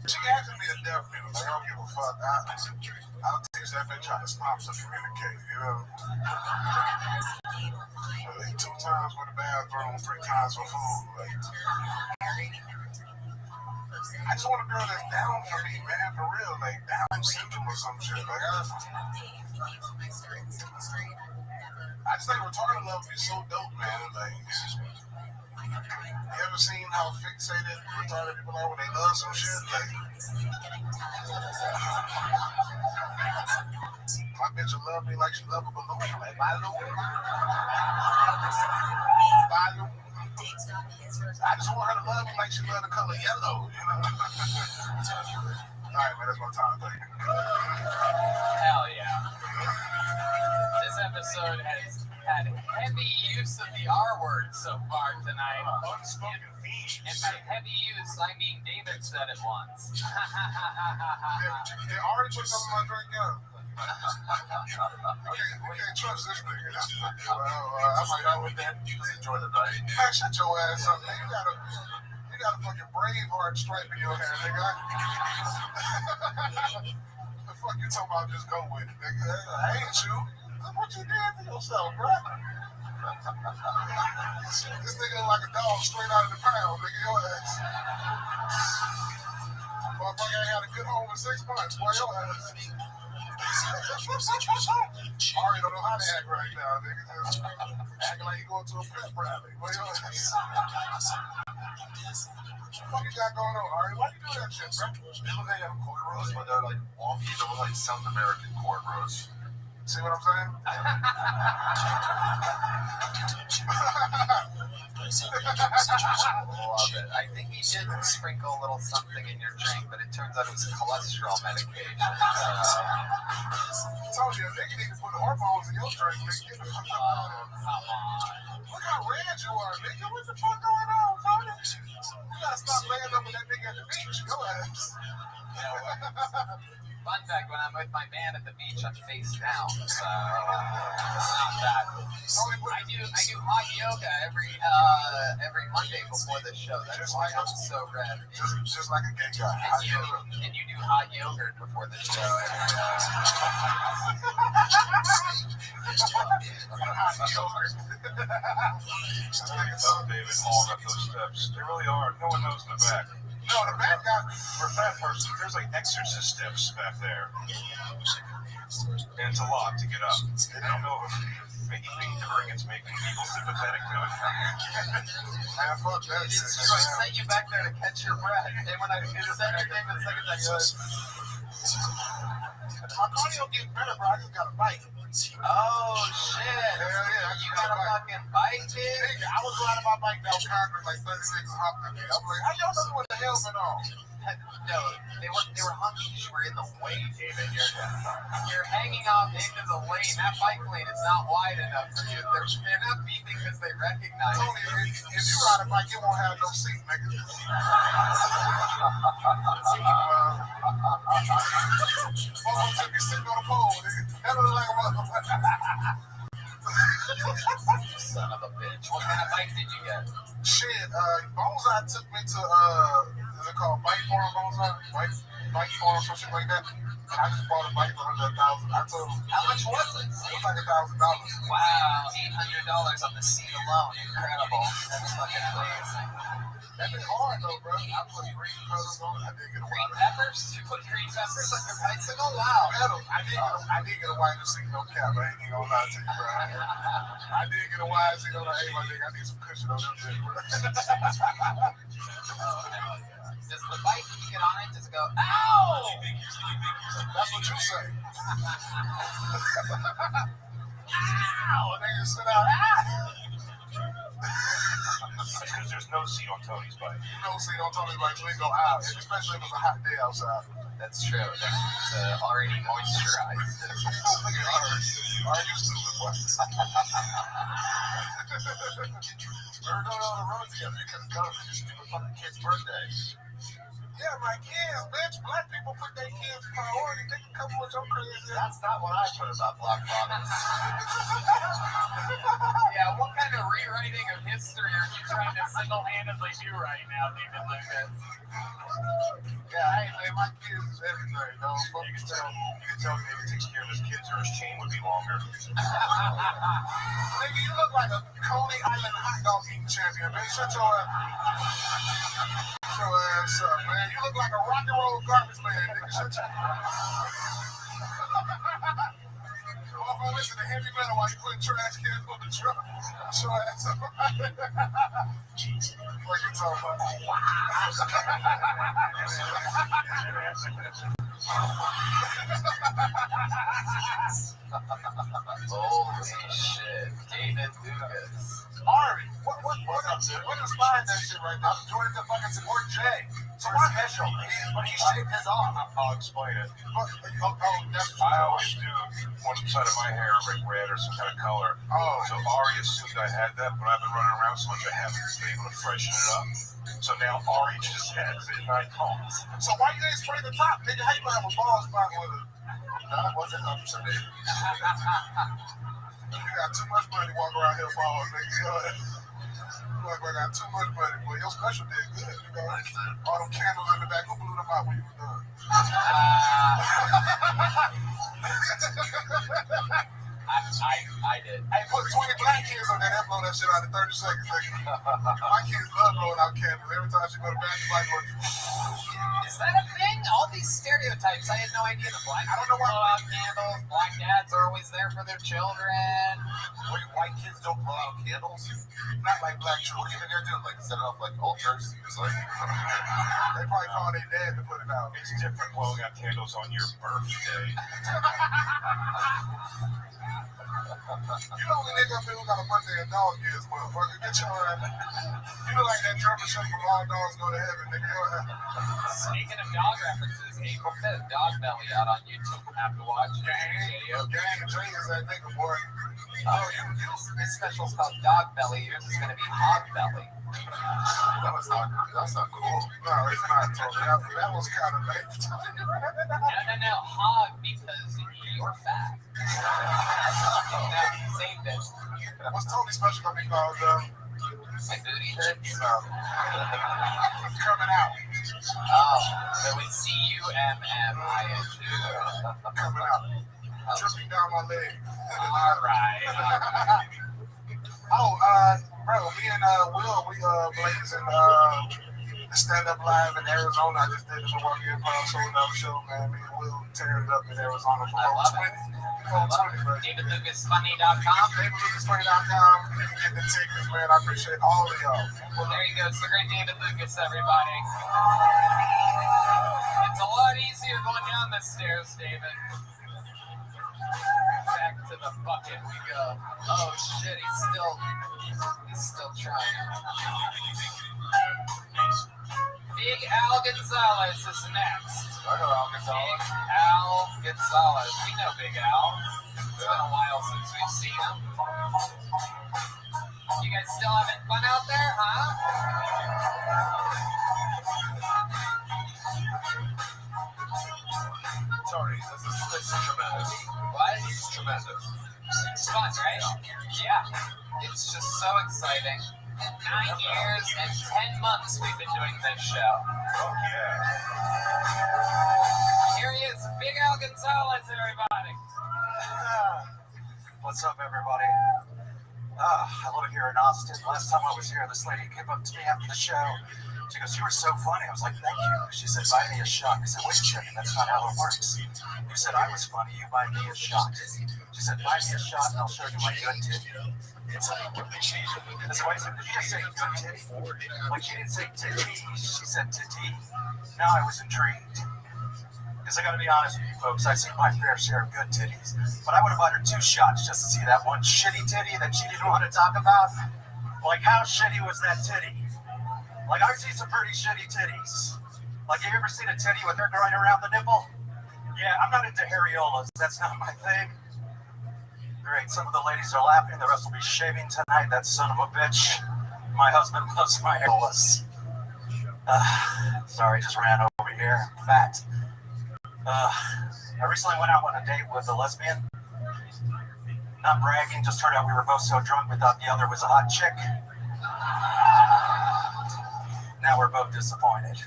she can actually be a deaf mute. Like, I don't give a fuck. I'll teach that bitch how to stop to communicate, you know? Like, 2 times for the bathroom, 3 times for food. Like, I just want a girl that's down for me, man, for real. Like, Down syndrome or some shit. Like, I just think retarded love is so dope, man. Like, you ever seen how fixated retarded people are when they love some shit? Like, my bitch will love me like she love a balloon. Like, balloon. I just want her to love me like she loved the color yellow, you know? All right, man, that's my time. Thank you. Hell yeah. This episode has had heavy use of the R word so far tonight. Unspoken themes. And by heavy use, I mean David said it once. They already put some of my drink down. We can't trust this nigga. I might not with that. You just enjoy the night. Man, shut your ass up, man. You got a fucking Braveheart stripe in your hair, nigga. The fuck you talking about? Just go with it, nigga. I ain't you. Look what you did to yourself, bro. This nigga look like a dog straight out of the pound, nigga. Your ass. Motherfucker ain't had a good home in 6 months, boy. Your ass. Ari don't know how to act right now, nigga. Just acting like you going to a pep rally. Boy, your ass. What you got going on, Ari? Why you do that shit, bro? They look like they have cornrows, but they're like wonky. They look like South American cornrows. See what I'm saying? Love it. I think he did sprinkle a little something in your drink, but it turns out it was cholesterol medication. I told you, a nigga need to put hormones in your drink, nigga. Get the fuck out of here. Come on. Look how red you are, nigga. What the fuck going on, Tony? You gotta stop laying up with that nigga at the beach. Go ass. Fun fact, when I'm with my man at the beach, I'm face down, so it's not that. I do hot yoga every Monday before the show. That's why I'm so red. Just like a gay guy. And you do hot yogurt before the show. David hauling up those steps. They really are. No one knows in the back. No, the back guy, for a fat person, there's like exorcist steps back there. And it's a lot to get up. I don't know if vaping during it's making people sympathetic to it. Man, fuck that shit. So I sent you back there to catch your breath. And when I said your name the second time, you're like, my cardio getting better, bro. I just got a bike. oh shit. Hell yeah. You got a fucking bike, dude? Nigga, I was riding my bike down Congress like 30 niggas hopped in me. I'm like, how y'all know what the hell's been on? No, they were hunky because you were in the lane, David. You're hanging off into the lane. That bike lane is not wide enough for you. They're not beeping because they recognize Tony, if you ride a bike, you won't have no seat, nigga. Motherfucker took me sitting on the pole, nigga. That look like a motherfucker. Son of a bitch. What kind of bike did you get? Shit, Bonsai took me to, is it called Bike Farm Bonsai? Bike Farm, some shit like that. I just bought a bike for $100,000. I told him, how much was it? It was like $1,000. Wow, $800 on the seat alone. Incredible. That's fucking amazing. That been hard though, bro. I put green colors on it. I did get a Green white. peppers? You put green peppers on your bicycle? Wow. I did get a white seat, no cap. I ain't even gonna lie to you, bro. I did get a white seat on the hey, my nigga. I need some cushion on this shit, bro. Does the bike, when you get on it, does it go, ow? That's what you say. Ow! And then you sit out. That's because there's no seat on Tony's bike. No seat on Tony's bike, so they go out, especially if it's a hot day outside. That's true. It's already moisturized. Look at Are you stupid, boy? We're going on the road together because it's going to be stupid fucking kid's birthday. Yeah, my kids, bitch. Black people put their kids priority. They can come with your crazy. That's not what I put about black fathers. Yeah, what kind of rewriting of history are you trying to single-handedly do right now, David Lucas? Yeah, hey, my kids is everything, dog. You can tell David takes care of his kids or his chain would be longer. Nigga, you look like a Coney Island hot dog eating champion, man. Shut your ass up, man. You look like a rock and roll garbage man, nigga. Shut your I listen to heavy metal while you putting trash cans on the truck. Shut your ass up. What you talking about? Holy shit. David Lucas. Ari, what's up, dude? What inspired that shit right now? I'm doing it to fucking support Jay. So what's special? But he shaved his off. I'll explain it. That's I always do one side of my hair red or some kind of color. Oh. So Ari assumed I had that, but I've been running around so much I haven't been able to freshen it up. So now Ari just has it, and I call. So why you ain't spray the top? Nigga, how you gonna have a bald spot with it? That wasn't up to me. You got too much money walking around here bald, nigga. You look like I got too much money, boy. Your special did good, you know. All them candles in the back, who blew them out when you were done? I did. Hey, put 20 black kids on there, that blow that shit out in 30 seconds, nigga. My kids love blowing out candles. Every time she go to basketball, like, is that a thing? All these stereotypes, I had no idea. The black, I don't know why blow out candles. Black dads are always there for their children. Wait, white kids don't blow out candles? Not like black children. What are they doing? Like set it off like altars? It's like they probably call their dad to put it out. It's different blowing out candles on your birthday. You the only nigga up here who got a birthday in dog years, motherfucker. Get your ass. You look like that Trevor show from All Dogs Go to Heaven, nigga. Speaking of dog references, April 5th, Dog Belly out on YouTube. Have to watch the video. Gang Jay is that nigga, boy. Oh, this special's called Dog Belly. Yours is going to be Hog Belly. That's not cool. No, it's not totally. That was kind of late. No. Hog because you're fat. No, same this. What's totally special gonna be called, my booty chips? Coming out. Oh, so it's CUMMING. Coming out. Dripping down my leg. All right. Bro, me and Will, we blazing stand-up live in Arizona. I just did the Milwaukee Improv sold out show, man. Me and Will tearing it up in Arizona for 420, bro. DavidLucasFunny.com. DavidLucasFunny.com. You can get the tickets, man. I appreciate all of y'all. Well, there you go. It's the great David Lucas, everybody. It's a lot easier going down the stairs, David. Back to the bucket we go. Oh shit, he's still trying. Big Al Gonzalez is next. I know Al Gonzalez. Big Al Gonzalez. We know Big Al. It's been a while since we've seen him. You guys still having fun out there, huh? Sorry, this is tremendous. What? It's tremendous. It's fun, right? Yeah. It's just so exciting. 9 years and 10 months we've been doing this show. Oh, yeah. Here he is, Big Al Gonzalez, everybody. What's up, everybody? I live here in Austin. Last time I was here, this lady came up to me after the show. She goes, "You were so funny." I was like, "Thank you." She said, "Buy me a shot." I said, "Wait a second, that's not how it works. You said I was funny, you buy me a shot." She said, "Buy me a shot and I'll show you my good titty." It's like, and so I said, "Did you just say good titty?" Like, she didn't say titty, she said titty. Now I was intrigued. Because I gotta be honest with you folks, I've seen my fair share of good titties. But I would have bought her 2 shots just to see that one shitty titty that she didn't want to talk about. Like, how shitty was that titty? Like, I've seen some pretty shitty titties. Like, have you ever seen a titty with her growing around the nipple? Yeah, I'm not into areolas. That's not my thing. Great, some of the ladies are laughing. The rest will be shaving tonight. That son of a bitch. My husband loves my areolas. Sorry, just ran over here. Fat. I recently went out on a date with a lesbian. Not bragging, just turned out we were both so drunk we thought the other was a hot chick. Now we're both disappointed.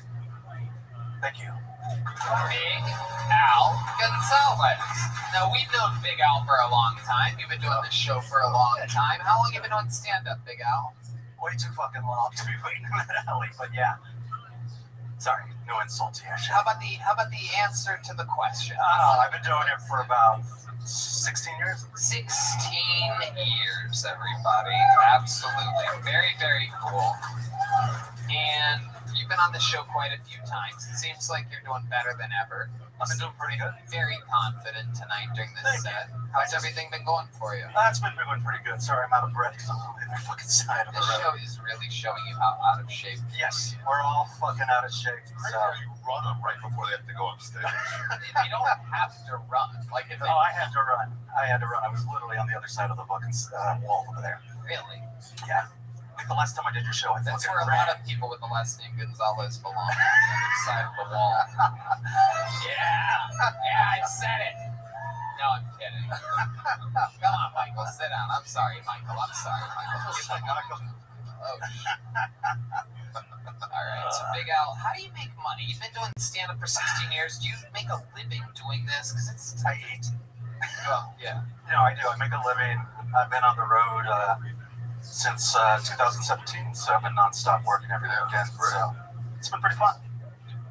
Thank you. Big Al Gonzalez. Now, we've known Big Al for a long time. You've been doing this show for a long time. How long have you been doing stand-up, Big Al? Way too fucking long to be waiting in that alley, but yeah. Sorry, no insults here. How about the answer to the question? I've been doing it for about 16 years. 16 years, everybody. Absolutely. Very, very cool. And You've been on the show quite a few times. It seems like you're doing better than ever. I've been doing pretty good. Very confident tonight during this set. How's everything been going for you? It's been going pretty good. Sorry, I'm out of breath because I'm on the fucking side of the This road. show is really showing you how out of shape. Yes, we're all fucking out of shape. So. You run them right before they have to go upstairs. You don't have to run. Like if I had to run. I was literally on the other side of the fucking wall over there. Really? Yeah. Like the last time I did your show, I That's fucking where a ran. lot of people with the last name Gonzalez belong. On the other side of the wall. Yeah, I said it. No, I'm kidding. Come on, Michael, sit down. I'm sorry, Michael. Oh, shit. All right, so Big Al, how do you make money? You've been doing stand-up for 16 years. Do you make a living doing this? Because it's I eat. well, yeah. No, I do. I make a living. I've been on the road since 2017, so I've been nonstop working every weekend. So it's been pretty fun.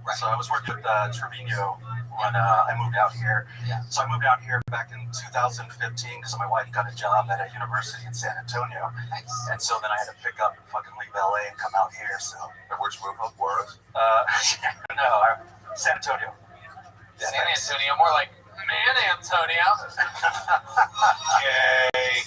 Right. So I was working with Trevino when I moved out here. Yeah. So I moved out here back in 2015 because my wife got a job at a university in San Antonio. Nice. And so then I had to pick up and fucking leave LA and come out here. So Which move up was? San Antonio. Yeah, San Antonio, more like Man Antonio. Yay.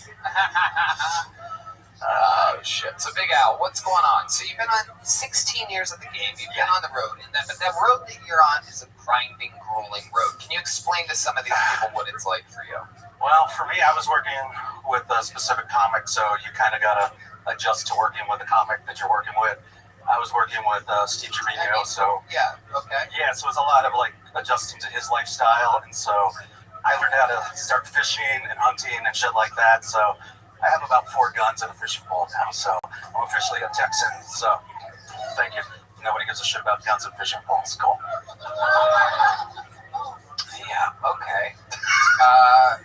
Oh, shit. So, Big Al, what's going on? So, you've been on 16 years of the game. You've been on the road. But that road that you're on is a grinding, grueling road. Can you explain to some of these people what it's like for you? Well, for me, I was working with a specific comic, so you kind of got to adjust to working with the comic that you're working with. I was working with Steve Trevino, so... Yeah, okay. Yeah, so it was a lot of, like, adjusting to his lifestyle, and so I learned how to start fishing and hunting and shit like that, so... I have about 4 guns and a fishing pole now, so I'm officially a Texan, so thank you. Nobody gives a shit about guns and fishing poles. Cool. Yeah, okay.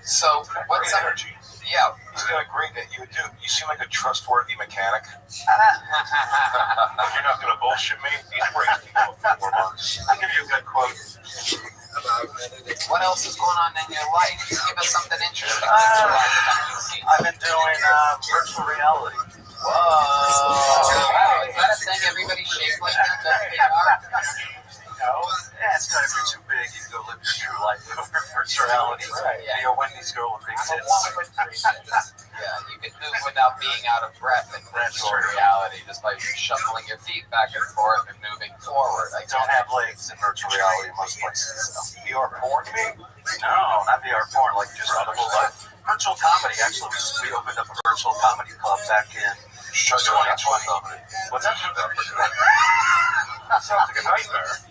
So, what's up? Energy. Yeah. He's got a great that you do. You seem like a trustworthy mechanic. You're not going to bullshit me. He's bringing people a few more months. I'll give you a good quote. What else is going on in your life? Give us something interesting. I've been doing virtual reality. Whoa. Wow, is that a thing everybody shaped like that? No. Yeah, it's gotta be too big. You can go live your true life over virtual reality. Right. Be a Wendy's girl with big tits. Yeah, you can move without being out of breath in virtual reality just by shuffling your feet back and forth and moving forward. I don't have legs in virtual reality in most places. So. VR porn, you mean? No, not VR porn, like just other stuff. Virtual comedy. Actually, we opened up a virtual comedy club back in 2020. What's that? Sounds like a nightmare.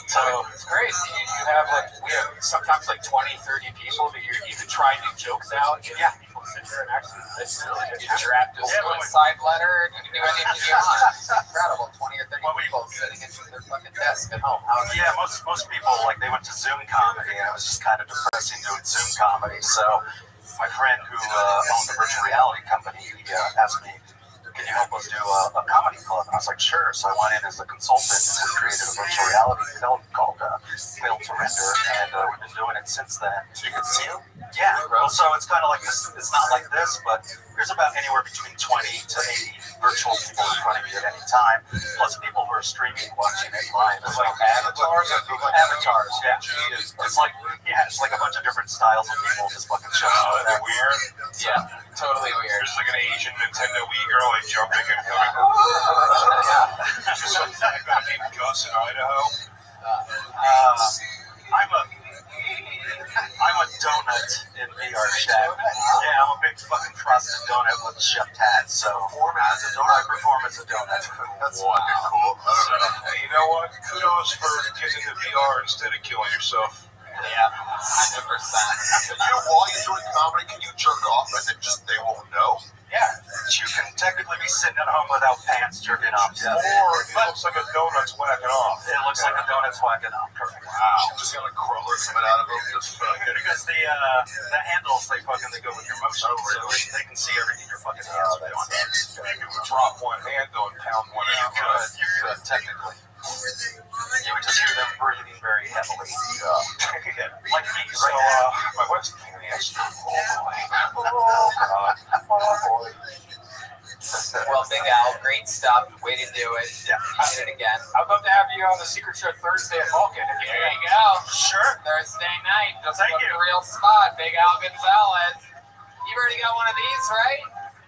So it's great. You have we have sometimes 20, 30 people that you can try new jokes out. Yeah. People sit there and actually listen. You interact with suicide letter. You can do anything you want. It's incredible. 20 or 30 people sitting at their fucking desk at home. Yeah, most people they went to Zoom comedy, and it was just kind of depressing doing Zoom comedy. So my friend who owned a virtual reality company, he asked me, can you help us do a comedy club? And I was like, sure. So I went in as a consultant and we created a virtual reality film called Fail to Render, and we've been doing it since then. So you can see them? Yeah. Well, so it's kind of like this. It's not like this, but there's about anywhere between 20 to 80 virtual people in front of you at any time, plus people who are streaming, watching it live. It's like avatars. Avatars. Yeah. It's like a bunch of different styles of people just fucking showing up. They're weird. Yeah, totally weird. There's like an Asian Nintendo Wii girl jumping and coming. Just some fat guy named Gus in Idaho. I'm a donut in VR chat. Yeah, I'm a big fucking frosted donut with chef hat. So I perform as a donut. That's fucking cool. Hey, you know what? Kudos for getting into VR instead of killing yourself. Yeah, 100%. While you're doing comedy, can you jerk off and then they won't know? Yeah, you can technically be sitting at home without pants jerking off. Or it looks like a donut's whacking off. It looks like a donut's whacking off. Correct. Wow. Just got a crawler coming out of them. Because the handles they go with your motion, so they can see everything your fucking hands are doing. You could drop one hand though and pound one out. You could technically. You would just hear them breathing very heavily. Like me, so, my wife's pain in the ass. Oh, boy. Oh, God. Oh, boy. Well, Big Al, great stuff. Way to do it. Yeah. You did it again. I'd love to have you on the Secret Show Thursday at Vulcan. There you go. Sure. Thursday night. Just Thank look you. the real spot. Big Al Gonzalez. You've already got one of these, right?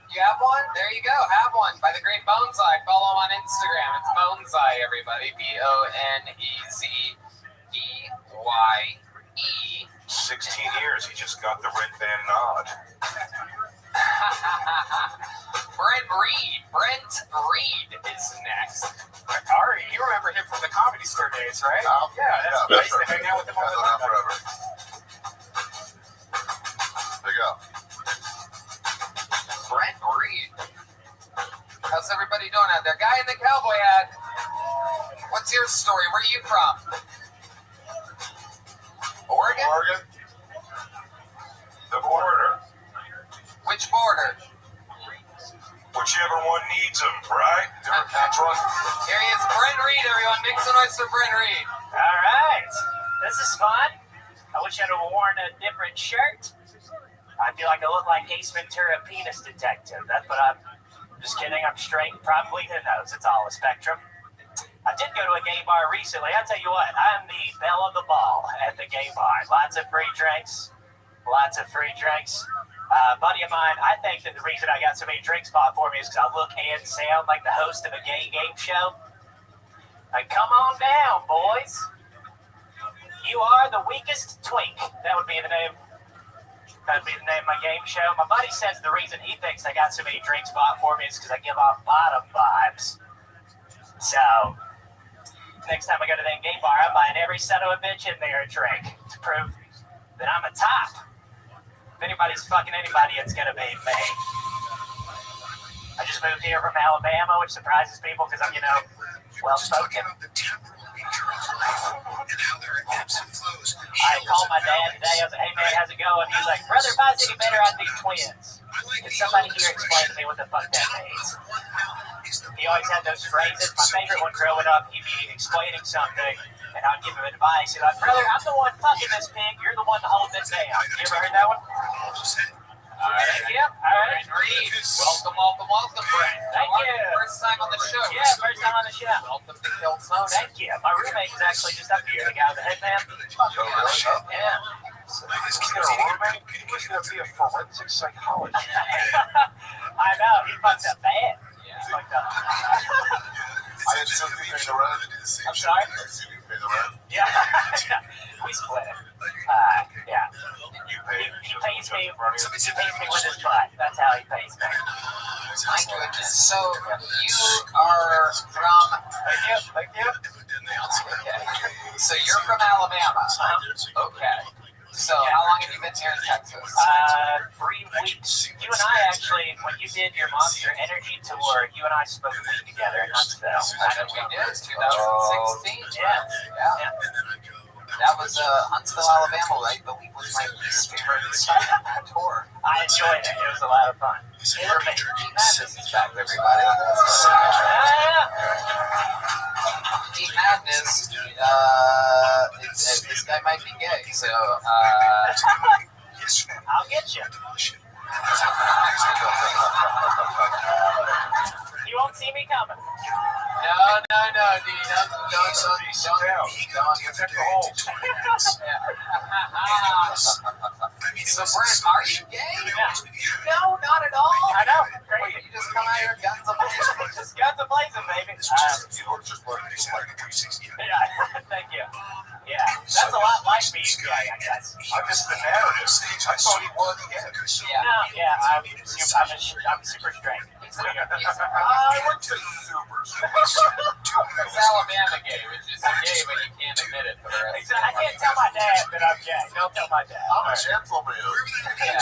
You have one? There you go. Have one. By the great Bonsai. Follow him on Instagram. It's Bonsai, everybody. BONEZEYE. 16 years, he just got the red band nod. Brent Reed is next. Ari, you remember him from the Comedy Store days, right? Yeah, I used to hang out with him all the time. Forever. There you go. Brent Reed. How's everybody doing out there? Guy in the cowboy hat. What's your story? Where are you from? Oregon? Oregon. The border. Which border? Whichever one needs them, right? That's one. Here he is, Brent Reed, everyone. Make some noise for Brent Reed. All right. This is fun. I wish I'd have worn a different shirt. I feel like I look like Ace Ventura, penis detective. That's what I'm just kidding. I'm straight. Probably, who knows? It's all a spectrum. I did go to a gay bar recently. I tell you what, I'm the belle of the ball at the gay bar. Lots of free drinks. Lots of free drinks. Buddy of mine, I think that the reason I got so many drinks bought for me is because I look and sound like the host of a gay game show. Like, come on down, boys. You are the weakest twink. That would be the name. That would be the name of my game show. My buddy says the reason he thinks I got so many drinks bought for me is because I give off bottom vibes. So, next time I go to that gay bar, I'm buying every son of a bitch in there a drink to prove that I'm a top. If anybody's fucking anybody, it's gonna be me. I just moved here from Alabama, which surprises people because I'm, well-spoken. I called my dad today. I was like, hey man, how's it going? He's like, brother, if I was any better, I'd be twins. Can somebody here explain to me what the fuck that means? He always had those phrases. My favorite one growing up, he'd be explaining something, and I'd give him advice. He'd like, brother, I'm the one fucking this pig. You're the one holding it down. You ever heard that one? All right. Yep. All right. Brent Reed. Welcome, Brent. Thank you. First time on the show. Yeah, first time on the show. Welcome to Killzone. Thank you. My roommate is actually just up here, the guy with the headband. Yeah. He's got a roommate. He was going to be a forensic psychologist. I know. He fucked up bad. Yeah. He fucked up. I'm sorry? Yeah. We split it. Yeah. He pays me with his butt. That's how he pays me. My goodness. So you are from... Thank you. Okay. So you're from Alabama. Okay. So how long have you been here in Texas? 3 weeks. You and I actually, when you did your Monster Energy tour, you and I spoke together in Huntsville. I know we did. 2016. Yeah. That was Huntsville, Alabama, I believe was my least favorite tour. I enjoyed it. It was a lot of fun. Deep Madness is back, everybody. Deep Madness, this guy might be gay, so I'll get you. You won't see me coming. No, dude. So, Brent, are you gay? No, not at all. I know. Wait, you just come out here guns a-blazing. Just guns a-blazing, baby. Yeah, thank you. Yeah, that's a lot like me, I guess. I missed the narrative. I thought he was gay. I'm super straight. I wouldn't say super. It's Alabama gay, which is gay, but you can't admit it for the rest. I can't tell my dad that I'm gay. Don't tell my dad. I'm a gentleman. Yeah.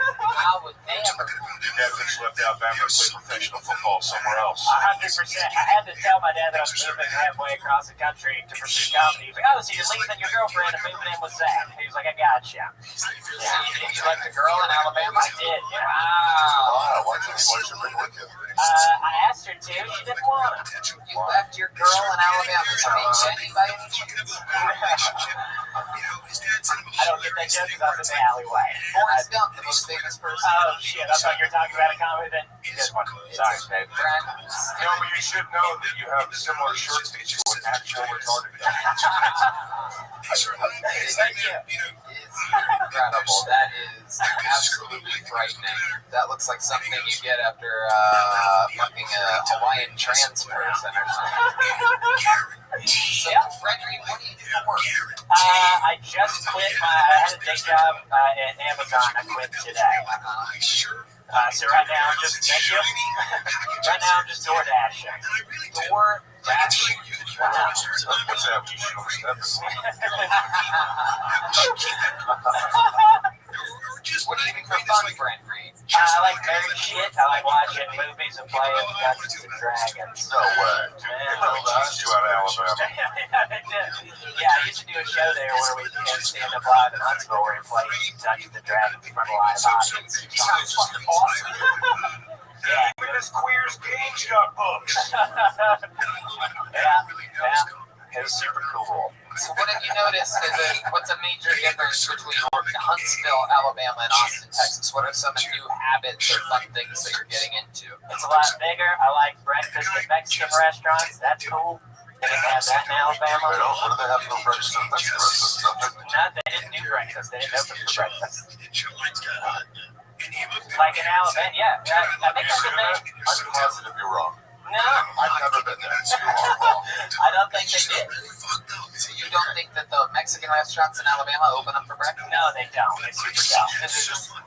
I would never. Your dad just left Alabama to play professional football somewhere else. 100%. I had to tell my dad that I was moving halfway across the country to pursue comedy. He's like, oh, so you're leaving your girlfriend and moving in with Zach? He was like, I got you. Yeah, you left a girl in Alabama? I did, yeah. Wow. Why did you bring with you? I asked her to. She didn't want to. You left your girl in Alabama. I mean, Jenny by any chance? I I don't get that joke because I was in the alleyway. Forrest Gump, the most famous person. Oh, shit. I thought you were talking about a comedy then. Good one. Sorry, babe. Brent, No, but you should know that you have similar shirt speech to an actual retarded guy. Thank you. Incredible. That is absolutely frightening. That looks like something you get after fucking a Hawaiian trans person or something. So, Gregory, what do you do for work? I just quit I had a day job at Amazon. I quit today. So right now I'm just right now I'm just door dashing. Door dashing. What's that? You should What do you think for fun, Brent Reed? I like nerd shit. I like watching movies and playing Dungeons and Dragons. No way. You out of Alabama. Yeah, I used to do a show there where we stand up live in Huntsville where we play Dungeons and Dragons in front of a live audience. Sounds fucking awesome. Yeah. Even as queers GameStop books. Yeah. It was super cool. So what have you noticed? What's a major difference between Huntsville, Alabama, and Austin, Texas? What are some new habits or fun things that you're getting into? It's a lot bigger. I like breakfast at Mexican restaurants. That's cool. They didn't have that in Alabama. What do they have for breakfast at Mexican restaurants? No, they didn't do breakfast. They didn't open for breakfast. Like in Alabama, yeah. I think that's a thing. I'm positive you're wrong. No. I've never been there. So you are wrong. I don't think they did. So you don't think that the Mexican restaurants in Alabama open up for breakfast? No, they don't. They super don't.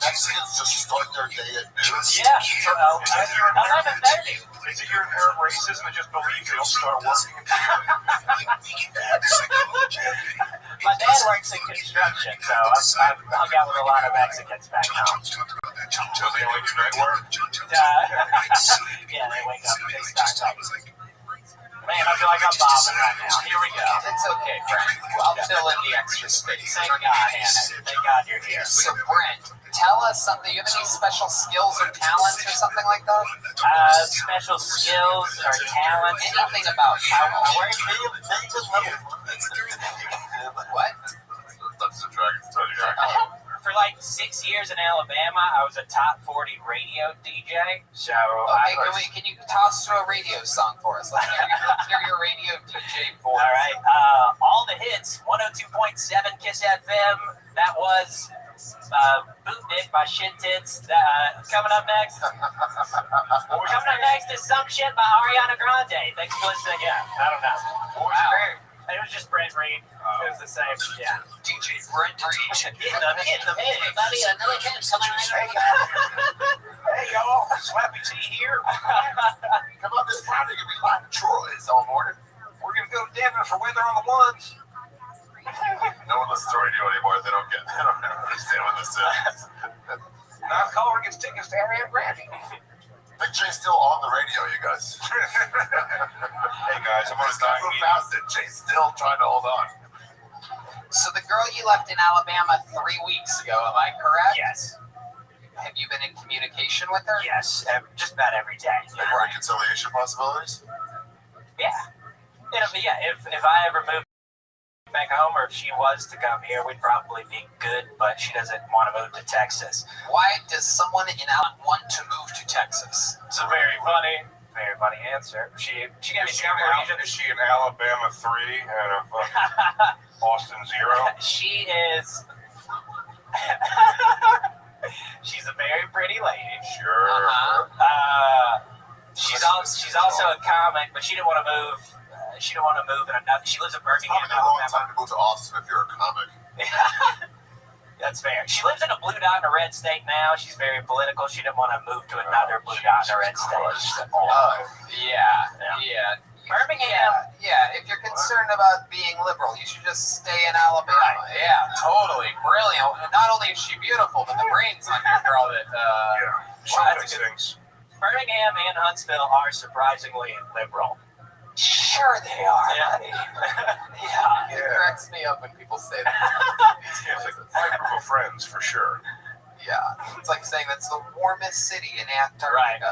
Mexicans just start their day at noon. Yeah. So 11:30. Is it your inherent racism that just believes they'll start working? My dad works in construction, so I've hung out with a lot of Mexicans back home. So they only do night work? Yeah, they wake up and they start up. Man, I feel like I'm bobbing right now. Here we go. It's okay, Brent. I'll fill in the extra space. Thank God, Hannah. Thank God you're here. So, Brent, tell us something. You have any special skills or talents or something like that? Special skills or talents? Anything about you? What? That's the Dragon's For like 6 years in Alabama, I was a top 40 radio DJ. So okay, can you toss through a radio song for us? Let's hear your radio DJ voice. All right. All the hits, 102.7 Kiss FM. That was Bootnik by Shit Tits. Coming up next. Coming up next is Some Shit by Ariana Grande. Thanks for listening. Yeah, I don't know. Wow. It was just Brent Reed. It was the same. Yeah. DJ Brent Reed. Hit them. Hey, buddy, another kid coming right. Hey, y'all. Slappy T here. Come on this Friday, you'll be live in Troy. It's all morning. We're going to go to Denver for Weather on the Ones. No one listens to radio anymore. They don't understand what this is. North Caller gets tickets to Ariana Grande. Big J's still on the radio, you guys. Hey, guys, I'm going to die. Move past it. Jay's still trying to hold on. So the girl you left in Alabama 3 weeks ago, am I correct? Yes. Have you been in communication with her? Yes, just about every day. Reconciliation possibilities? Yeah. If I ever moved back home, or if she was to come here, we'd probably be good, but she doesn't want to move to Texas. Why does someone in Alabama want to move to Texas? It's a very funny answer. She gave me several reasons. Is she an Alabama 3 and a Boston 0? She is. She's a very pretty lady. Sure. She's also a comic, but she didn't want to move. She didn't want to move in another. She lives in Birmingham, Alabama. It's time to move to Austin if you're a comic. That's fair. She lives in a blue dot in a red state now. She's very political. She didn't want to move to another blue dot in a red state. Yeah. Birmingham. Yeah, if you're concerned about being liberal, you should just stay in Alabama. Right. Yeah, totally. Brilliant. Not only is she beautiful, but the brains on your girl that, that's good. Birmingham and Huntsville are surprisingly liberal. Sure they are. Yeah. It cracks me up when people say that. It's like my group of friends, for sure. Yeah. It's like saying that's the warmest city in Antarctica. Right.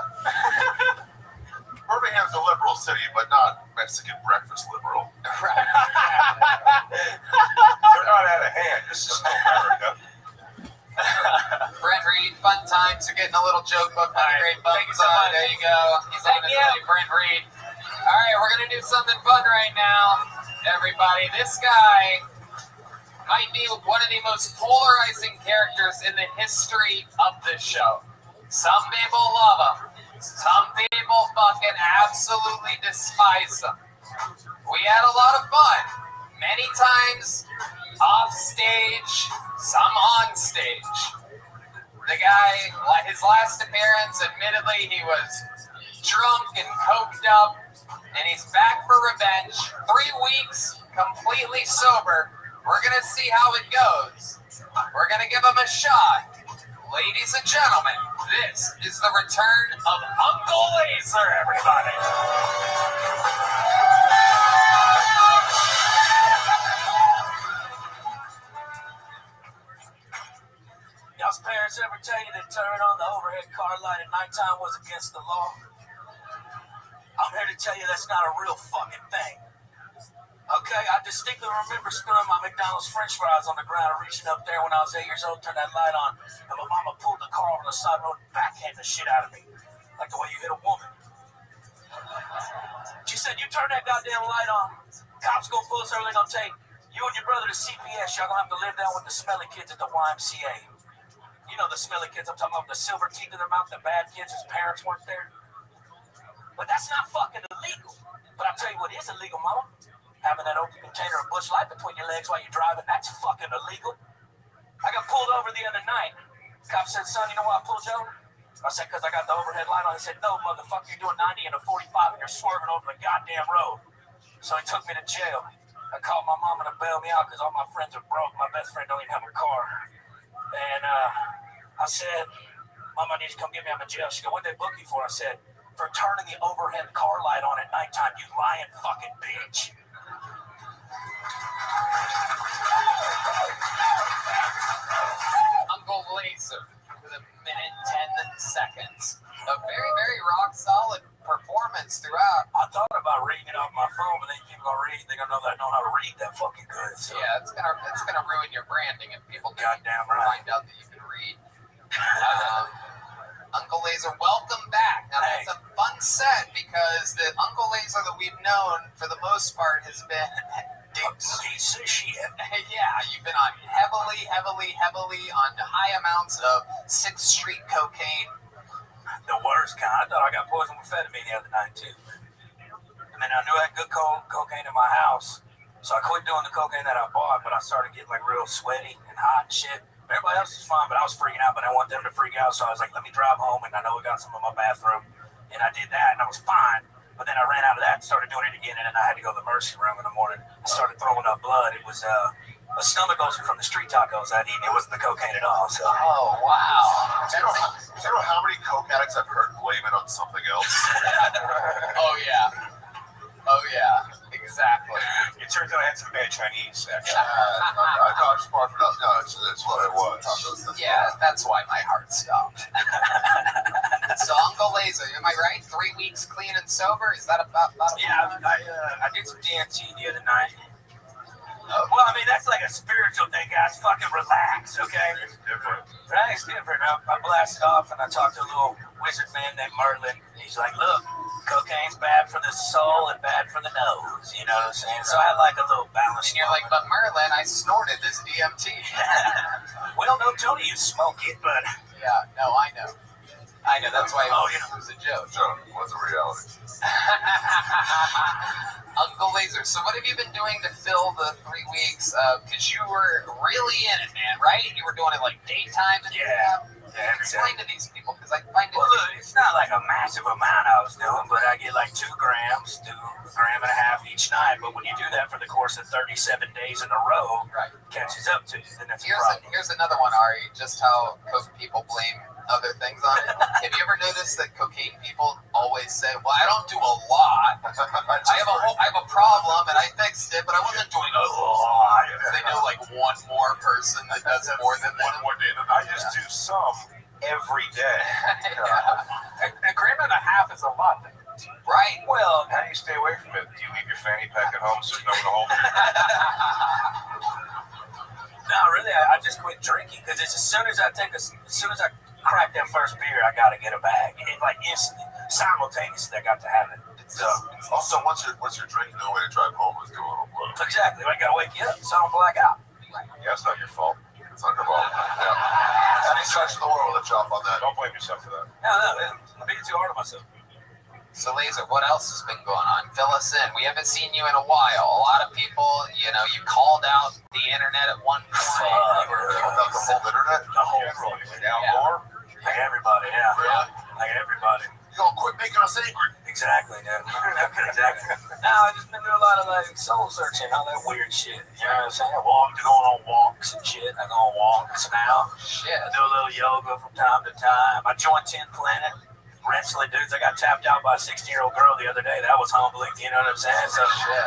Birmingham's a liberal city, but not Mexican breakfast liberal. Right. not out of hand. This is still America. Brent Reed, fun times. You're getting a little joke book. Great buttons on. There you go. He's on his way. Brent Reed. All right, we're going to do something fun right now. Everybody, this guy might be one of the most polarizing characters in the history of this show. Some people love him. Some people fucking absolutely despise him. We had a lot of fun. Many times off stage, some on stage. The guy, his last appearance, admittedly, he was drunk and coked up, and he's back for revenge. 3 weeks, completely sober. We're going to see how it goes. We're going to give him a shot. Ladies and gentlemen, this is the return of Uncle Laser, everybody. Y'all's parents ever tell you that turning on the overhead car light at nighttime was against the law? I'm here to tell you that's not a real fucking thing. Okay, I distinctly remember spilling my McDonald's french fries on the ground and reaching up there when I was 8 years old, turned that light on, and my mama pulled the car over the side road and backhanded the shit out of me. Like the way you hit a woman. She said, you turn that goddamn light on, cops gonna pull us over, they gonna take you and your brother to CPS, y'all gonna have to live down with the smelly kids at the YMCA. You know the smelly kids I'm talking about, the silver teeth in their mouth, the bad kids whose parents weren't there. But that's not fucking illegal. But I'll tell you what is illegal, mama. Having that open container of Busch Light between your legs while you're driving, that's fucking illegal. I got pulled over the other night. Cop said, son, you know why I pulled you over? I said, because I got the overhead light on. He said, no, motherfucker, you're doing 90 and a 45 and you're swerving over the goddamn road. So he took me to jail. I called my mama to bail me out because all my friends are broke. My best friend don't even have a car. And I said, Mama, I need to come get me out of jail. She go, what'd they book you for? I said, for turning the overhead car light on at nighttime, you lying fucking bitch. Uncle Laser with a minute 10 seconds. A very, very rock solid performance throughout. I thought about reading it off my phone, but then people gonna read, they're gonna know that I know how to read that fucking good. So. Yeah, it's gonna ruin your branding if people goddamn right find out that you can read. Uncle Laser, welcome back. Now that's a fun set because the Uncle Laser that we've known for the most part has been piece of shit. Yeah, you've been on heavily on high amounts of 6th Street cocaine. The worst kind. I thought I got poisoned with amphetamine the other night too. I mean, I knew I had good cocaine in my house, so I quit doing the cocaine that I bought, but I started getting like real sweaty and hot and shit. Everybody else was fine, but I was freaking out, but I want them to freak out, so I was like, let me drive home, and I know we got some in my bathroom, and I did that, and I was fine, but then I ran out of that and started doing it again, and then I had to go to the emergency room in the morning. I started throwing up blood. It was a stomach ulcer from the street tacos I'd eaten. It wasn't the cocaine at all, so. Oh, wow. Do you know how many coke addicts I've heard blame it on something else? Oh, yeah, exactly. It turns out I had some bad Chinese, actually. I thought just part for nothing. No, it's what it was. Yeah, that's why my heart stopped. So, Uncle Laser, am I right? 3 weeks clean and sober? Is that about Yeah, I did some DMT the other night. Well, I mean, that's like a spiritual thing, guys. Fucking relax, okay? It's different. Right, it's different. I blasted off and I talked to a little wizard man named Merlin. He's like, look, cocaine's bad for the soul and bad for the nose. You know what I'm saying? So I had like a little balance. And you're like, but Merlin, I snorted this DMT. Well, no, Tony, you smoke it, but... Yeah, no, I know. That's why it was a joke. It was a reality. Uncle Laser, so what have you been doing to fill the 3 weeks? Because you were really in it, man, right? You were doing it like daytime and stuff. Yeah, explain to these people, because I find it... Well, look, it's not like a massive amount I was doing, but I get like 2 grams, do 1.5 grams each night. But when you do that for the course of 37 days in a row, catches up to you, then that's a problem. Here's another one, Ari, just how coke people blame other things on it. Have you ever noticed that cocaine people always say, well, I don't do a lot. I have a problem and I fixed it, but I wasn't doing a lot. They know like one more person that does more than one more day. I just do some every day. A gram and a half is a lot. Right. Well, how do you stay away from it? Do you leave your fanny pack at home so there's no one to hold it? No, really, I just quit drinking because as soon as I crack that first beer, I gotta get a bag. And like instantly, simultaneously, I got to have it. So also, once you're drinking, no way to drive home is doing a blow. exactly, I gotta wake you up so I don't black out. Yeah, it's not your fault. It's not your fault. Yeah. Any stretch of the world, let you off on that. Don't blame yourself for that. No, I'm being too hard on myself. So, Laser, what else has been going on? Fill us in. We haven't seen you in a while. A lot of people, you called out the internet at one point. You called out the whole internet? The whole world. Like everybody, yeah. Like everybody. You gonna quit making us angry? Exactly, dude. Exactly. Now, I just been doing a lot of like soul searching, all that weird shit. You know what I'm saying? Going on walks and shit. I go on walks now. Shit. I do a little yoga from time to time. I joined 10th Planet. Wrestling dudes. I got tapped out by a 16-year-old girl the other day. That was humbling. You know what I'm saying? So, shit.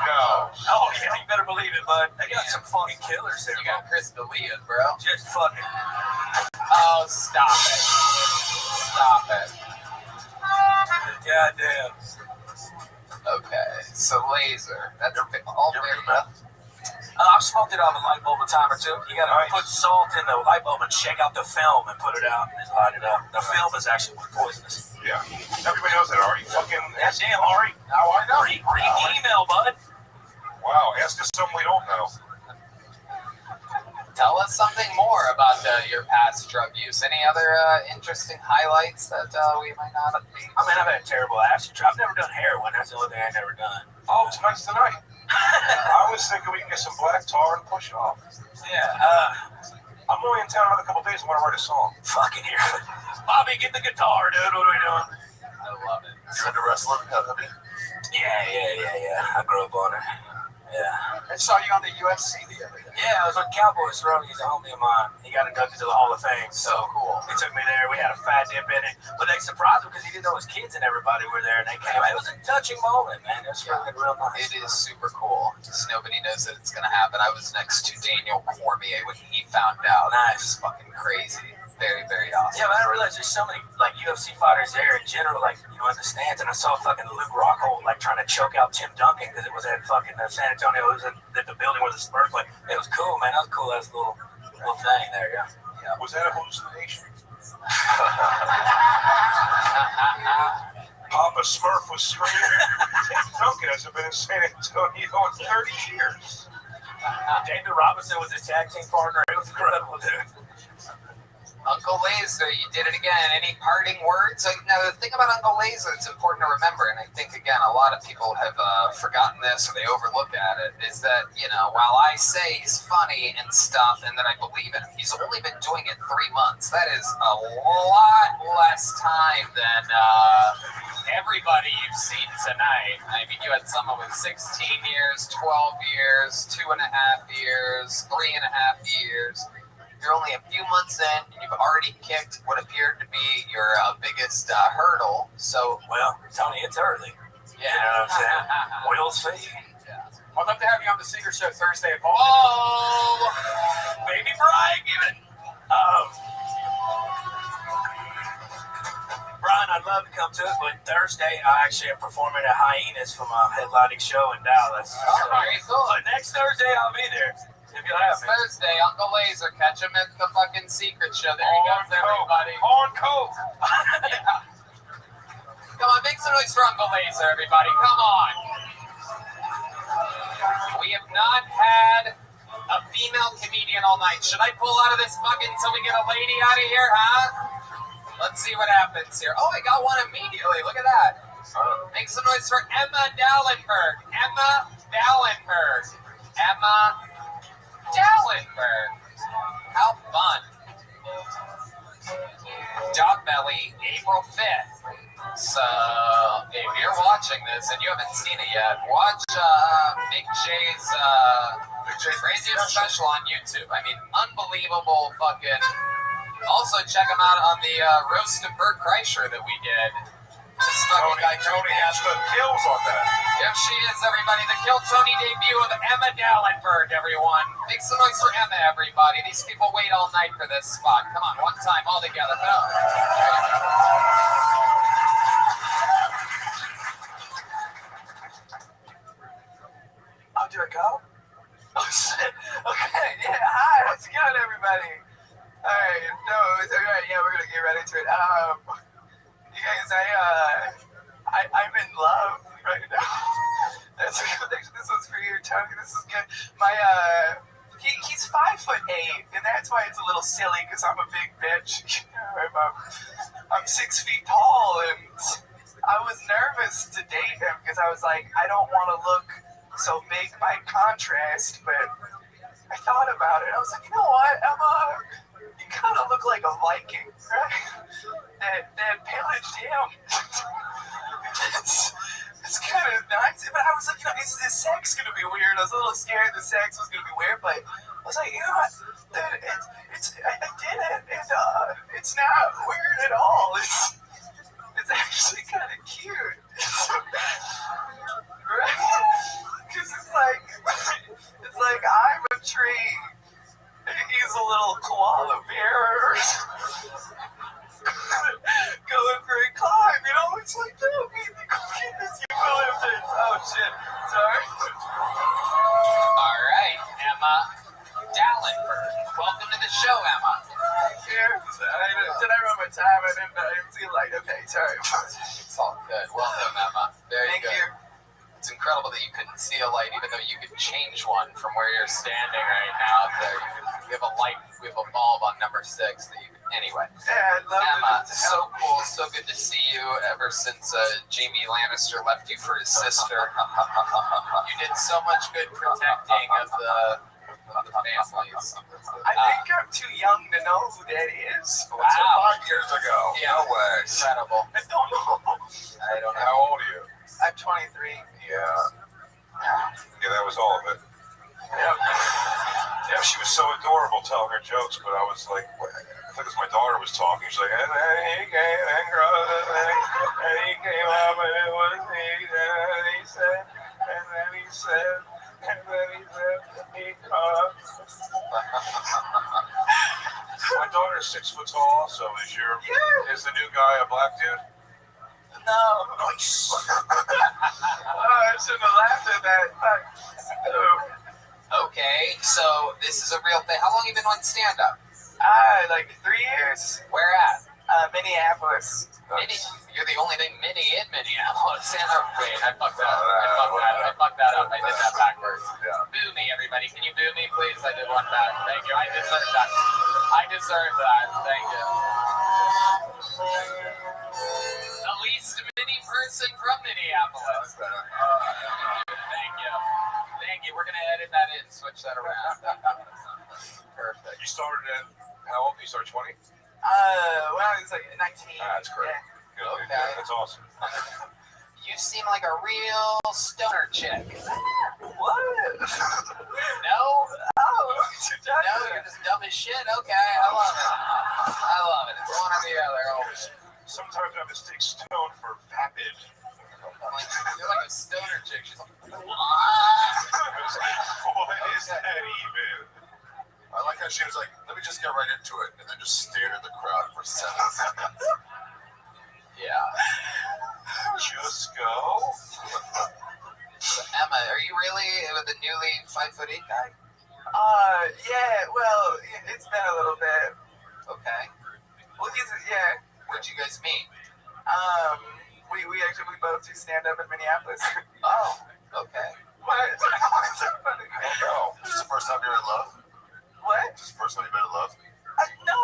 No. Oh, yeah, you better believe it, bud. They got some fucking killers there. You got Chris D'Elia, bro. Just fucking. Oh, stop it. Stop it. Goddamn. Okay, so Laser. That's all very rough. I've smoked it off a light bulb a time or two. You gotta put salt in the light bulb and shake out the film and put it out and just light it up. The film is actually poisonous. Yeah. Everybody knows that. Ari fucking. Yeah, damn, Ari. How I know. Read the email, bud. Wow, ask us something we don't know. Tell us something more about your past drug use. Any other interesting highlights that we might not have seen? I mean, I've had terrible acid trip. I've never done heroin. That's the only thing I've never done. Oh, tonight's the night. I was thinking we can get some black tar and push off. Yeah, I'm only in town another couple days. I want to write a song. fucking here. Bobby, get the guitar, dude. What are we doing? I love it. You're into wrestling, Heavy? Yeah. I grew up on it. Yeah. I saw you on the UFC the other day. Yeah, I was with Cowboy Cerrone. He's a homie of mine. He got inducted to the Hall of Fame. So cool. He took me there. We had a fat dip in it. But they surprised him because he didn't know his kids and everybody were there. And they came. It was a touching moment, man. It was fucking real nice. It is super cool. Just nobody knows that it's going to happen. I was next to Daniel Cormier when he found out. Nice. It was fucking crazy. Very, very awesome. Yeah, but I realized there's so many like UFC fighters there in general, like in the stands, and I saw fucking Luke Rockhold like trying to choke out Tim Duncan because it was at fucking San Antonio. It was at the building where the Spurs played. It was cool, man. That was cool. That was a little thing there, yeah. Was that a hallucination? Papa Smurf was screaming. Tim Duncan hasn't been in San Antonio in 30 years. David Robinson was his tag team partner. It was incredible, dude. Uncle Laser, you did it again. Any parting words? Now, the thing about Uncle Laser that's important to remember, and I think, again, a lot of people have forgotten this or they overlook at it, is that, while I say he's funny and stuff and that I believe in him, he's only been doing it 3 months. That is a lot less time than everybody you've seen tonight. I mean, you had someone with 16 years, 12 years, 2.5 years, 3.5 years. You're only a few months in, and you've already kicked what appeared to be your biggest hurdle. So, well, Tony, it's early. Yeah, you know what I'm saying. Wheels feet. Yeah. I'd love to have you on the Secret Show Thursday. Oh, baby Brian, give it. Brian, I'd love to come to it, but Thursday I actually am performing at Hyenas for my headlining show in Dallas. All right, cool. But next Thursday I'll be there. If you'll have me. Thursday, Uncle Laser, catch him at the fucking Secret Show. There he goes, everybody. On coke. Yeah. Come on, make some noise for Uncle Laser, everybody. Come on. We have not had a female comedian all night. Should I pull out of this fucking until we get a lady out of here, huh? Let's see what happens here. Oh, I got one immediately. Look at that. Make some noise for Emma Dallenberg. Emma Dallenberg. How fun. Dog Belly, April 5th. So, if you're watching this and you haven't seen it yet, watch Big J's radio special on YouTube. I mean, unbelievable fucking... Also, check him out on the Roast of Bert Kreischer that we did. This fucking guy, Tony has the kills on that. Yep, she is, everybody. The Kill Tony debut of Emma Dallenberg, everyone. Make some noise for Emma, everybody. These people wait all night for this spot. Come on, one time, all together. Go. Oh, do I go? Oh, shit. Okay, yeah, hi. everybody. Alright, no, it's alright. Yeah, we're gonna get right into it. You guys, I'm in love right now. This one's for you, Tony. This is good. He's 5'8", and that's why it's a little silly because I'm a big bitch. I'm 6 feet tall, and I was nervous to date him because I was like, I don't want to look so big by contrast, but I thought about it. I was like, you know what, Emma? You kind of look like a Viking, right? That pillaged him. It's kind of nice, but I was like, is this sex gonna be weird? I was a little scared the sex was gonna be weird, but I was like, what? I did it, and it's not weird at all. It's actually kind of cute, right? Because it's like I'm a tree, and he's a little koala bear. Going for a climb, it's like, no, baby, go get this eucalyptus. Oh, shit. Sorry. All right, Emma Dallenberg. Welcome to the show, Emma. Here. Did I run my time? I didn't see light. Okay, sorry. It's all good. Welcome, Emma. Very Thank good. you. It's incredible that you couldn't see a light, even though you could change one from where you're standing right now. There, we have a light. We have a bulb on number 6 that you. Anyway, yeah, I love Emma, it. so cool, so good to see you. Ever since Jamie Lannister left you for his sister, you did so much good protecting of the families. I think I'm too young to know who that is. Wow. 5 years ago. Yeah, No way. Incredible. I don't know. I don't know. How old are you? I'm 23. Yeah. Yeah, that was all of it. Yeah, she was so adorable telling her jokes, but I was like, I think it was my daughter was talking. She's like, and then he came and he came up and it was me, and he said, and then he said, and then he said, he caught. My daughter's 6 foot tall, so is the new guy a black dude? No. Nice. I shouldn't have laughed at that. Okay, so this is a real thing. How long have you been on stand-up? Like 3 years. Where at? Minneapolis. You're the only thing mini in Minneapolis. Wait, I fucked that up. I fucked that up. I did that backwards. Yeah. Boo me, everybody. Can you boo me, please? I did one back. Thank you. I deserve that. Thank you. The least mini person from Minneapolis. Thank you. We're going to edit that in, switch that around. Perfect. You started at, how old? You started 20? When I was like 19. That's great. Yeah. Good. Okay. Yeah, that's awesome. You seem like a real stoner chick. What? No? Oh, No, you're just dumb as shit? Okay, I love it. It's one or the other. Sometimes I mistake stone for vapid. You're like a stoner chick. She's like, what? What is that even? I like how she was like, let me just get right into it, and then just stared at the crowd for 7 seconds. Yeah. Just go. So, Emma, are you really with the newly 5'8" guy? Yeah, well, it's been a little bit. Okay. Well, Where'd you guys meet? We both do stand-up in Minneapolis. Oh, okay. What? No. Is this the first time you're in love? What? Is this the first time you've been in love? No,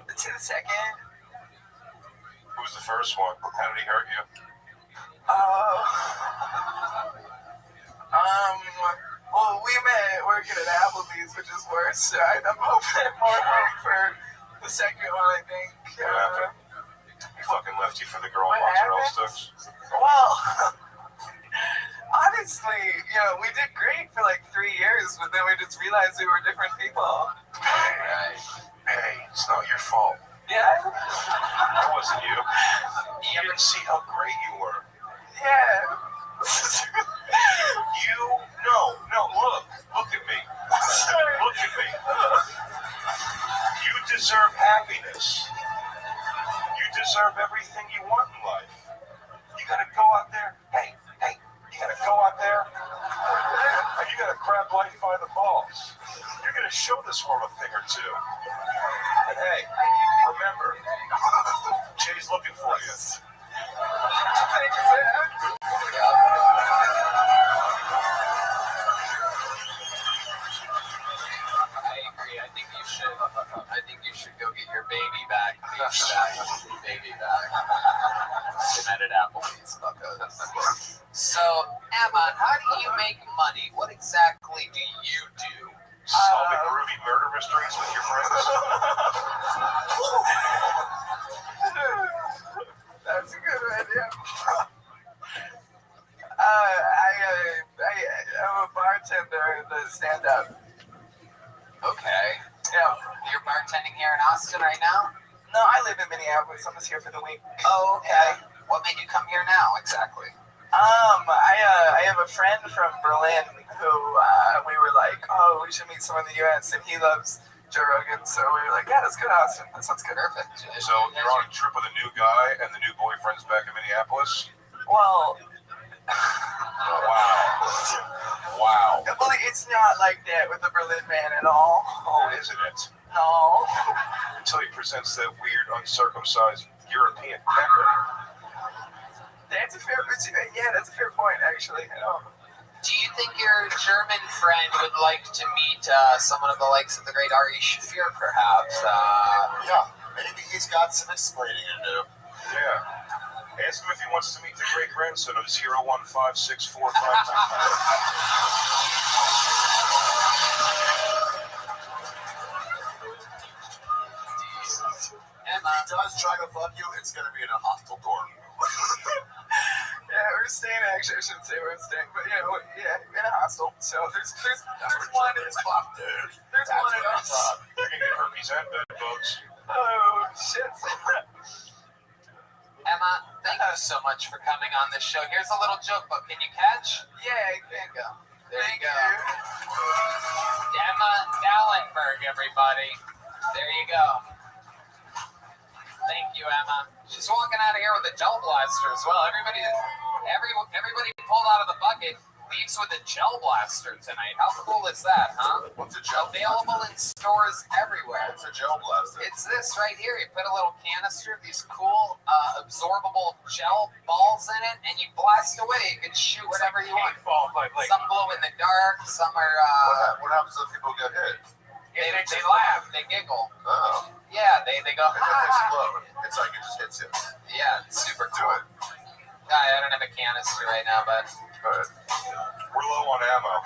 it's the second. Who was the first one? How did he hurt you? Well, we met working at Applebee's, which is worse. So I'm hoping more hope for the second one, I think. He fucking left you for the girl What mozzarella happened? sticks? Well, honestly, we did great for like 3 years, but then we just realized we were different people. Right. Hey, it's not your fault. Yeah? That wasn't you. You didn't see how great you were. Yeah. Look at me. Look at me. You deserve happiness. You deserve everything you want in life. You gotta go out there. Hey, you gotta go out there and you gotta grab life by the balls. You're to show this world a thing or two. And hey, remember, Jay's looking for you. I agree. I think you should go get your baby back. Baby back. At Applebee's. So, Emma, how do you make money? What exactly do you do? Solving groovy murder mysteries with your friends? That's a good idea. I'm a bartender at the stand-up. Okay. Yeah. You're bartending here in Austin right now? No, I live in Minneapolis. I'm just here for the week. Oh, okay. What made you come here now, exactly? I have a friend from Berlin who we were like, oh, we should meet someone in the U.S. and he loves Joe Rogan, so we were like, yeah, that's good, Austin. That sounds good. Perfect. So you're on a trip with a new guy and the new boyfriend's back in Minneapolis? Well, wow. Well, it's not like that with the Berlin man at all. Oh, isn't it? No. Until he presents that weird, uncircumcised European pecker. That's a fair point, actually. Do you think your German friend would like to meet someone of the likes of the great Ari Shaffir, perhaps? Yeah, maybe he's got some explaining to do. Yeah. Ask him if he wants to meet the great grandson of 015645. Emma. If he does try to fuck you, it's going to be in a hostile dorm. Yeah, we're staying. Actually, I shouldn't say where I'm staying, but in a hostel. So there's one. It's fucked, dude. There's one in us. You're going to get herpes and bed bugs. Oh shit. Emma, thank you so much for coming on this show. Here's a little joke book. Can you catch? Yeah, There you go. There you go. Emma Dallenberg, everybody. There you go. Thank you, Emma. She's walking out of here with a gel blaster as well. Everybody pulled out of the bucket leaves with a gel blaster tonight. How cool is that, huh? What's a gel? Available in stores everywhere. What's a gel blaster? It's this right here. You put a little canister of these cool absorbable gel balls in it, and you blast away. You can shoot whatever you want. Some glow in the dark. Some are. What happens if people get hit? They laugh. They giggle. Oh. Yeah, they go. And then they explode. It's like it just hits you. Yeah, it's super Do cool. it. I don't have a canister right now, but. Good. We're low on ammo.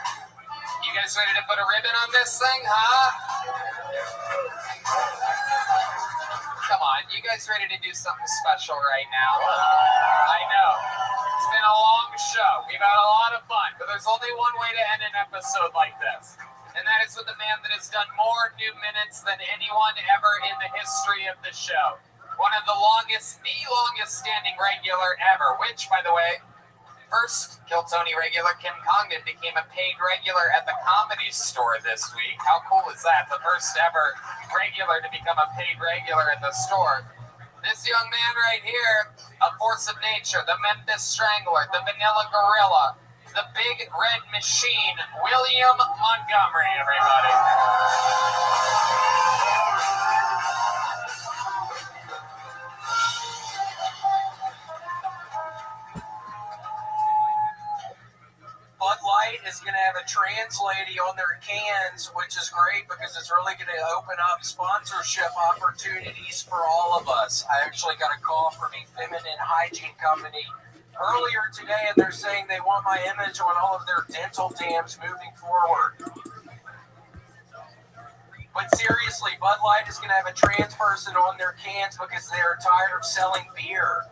You guys ready to put a ribbon on this thing, huh? Come on, you guys ready to do something special right now? I know. It's been a long show. We've had a lot of fun, but there's only one way to end an episode like this. And that is with a man that has done more new minutes than anyone ever in the history of the show. One of the longest standing regular ever, which, by the way, first Kill Tony regular Kim Congdon became a paid regular at the Comedy Store this week. How cool is that? The first ever regular to become a paid regular at the store. This young man right here, a force of nature, the Memphis Strangler, the Vanilla Gorilla, the Big Red Machine, William Montgomery, everybody. Bud Light is going to have a trans lady on their cans, which is great because it's really going to open up sponsorship opportunities for all of us. I actually got a call from a feminine hygiene company earlier today, and they're saying they want my image on all of their dental dams moving forward. But seriously, Bud Light is going to have a trans person on their cans because they're tired of selling beer.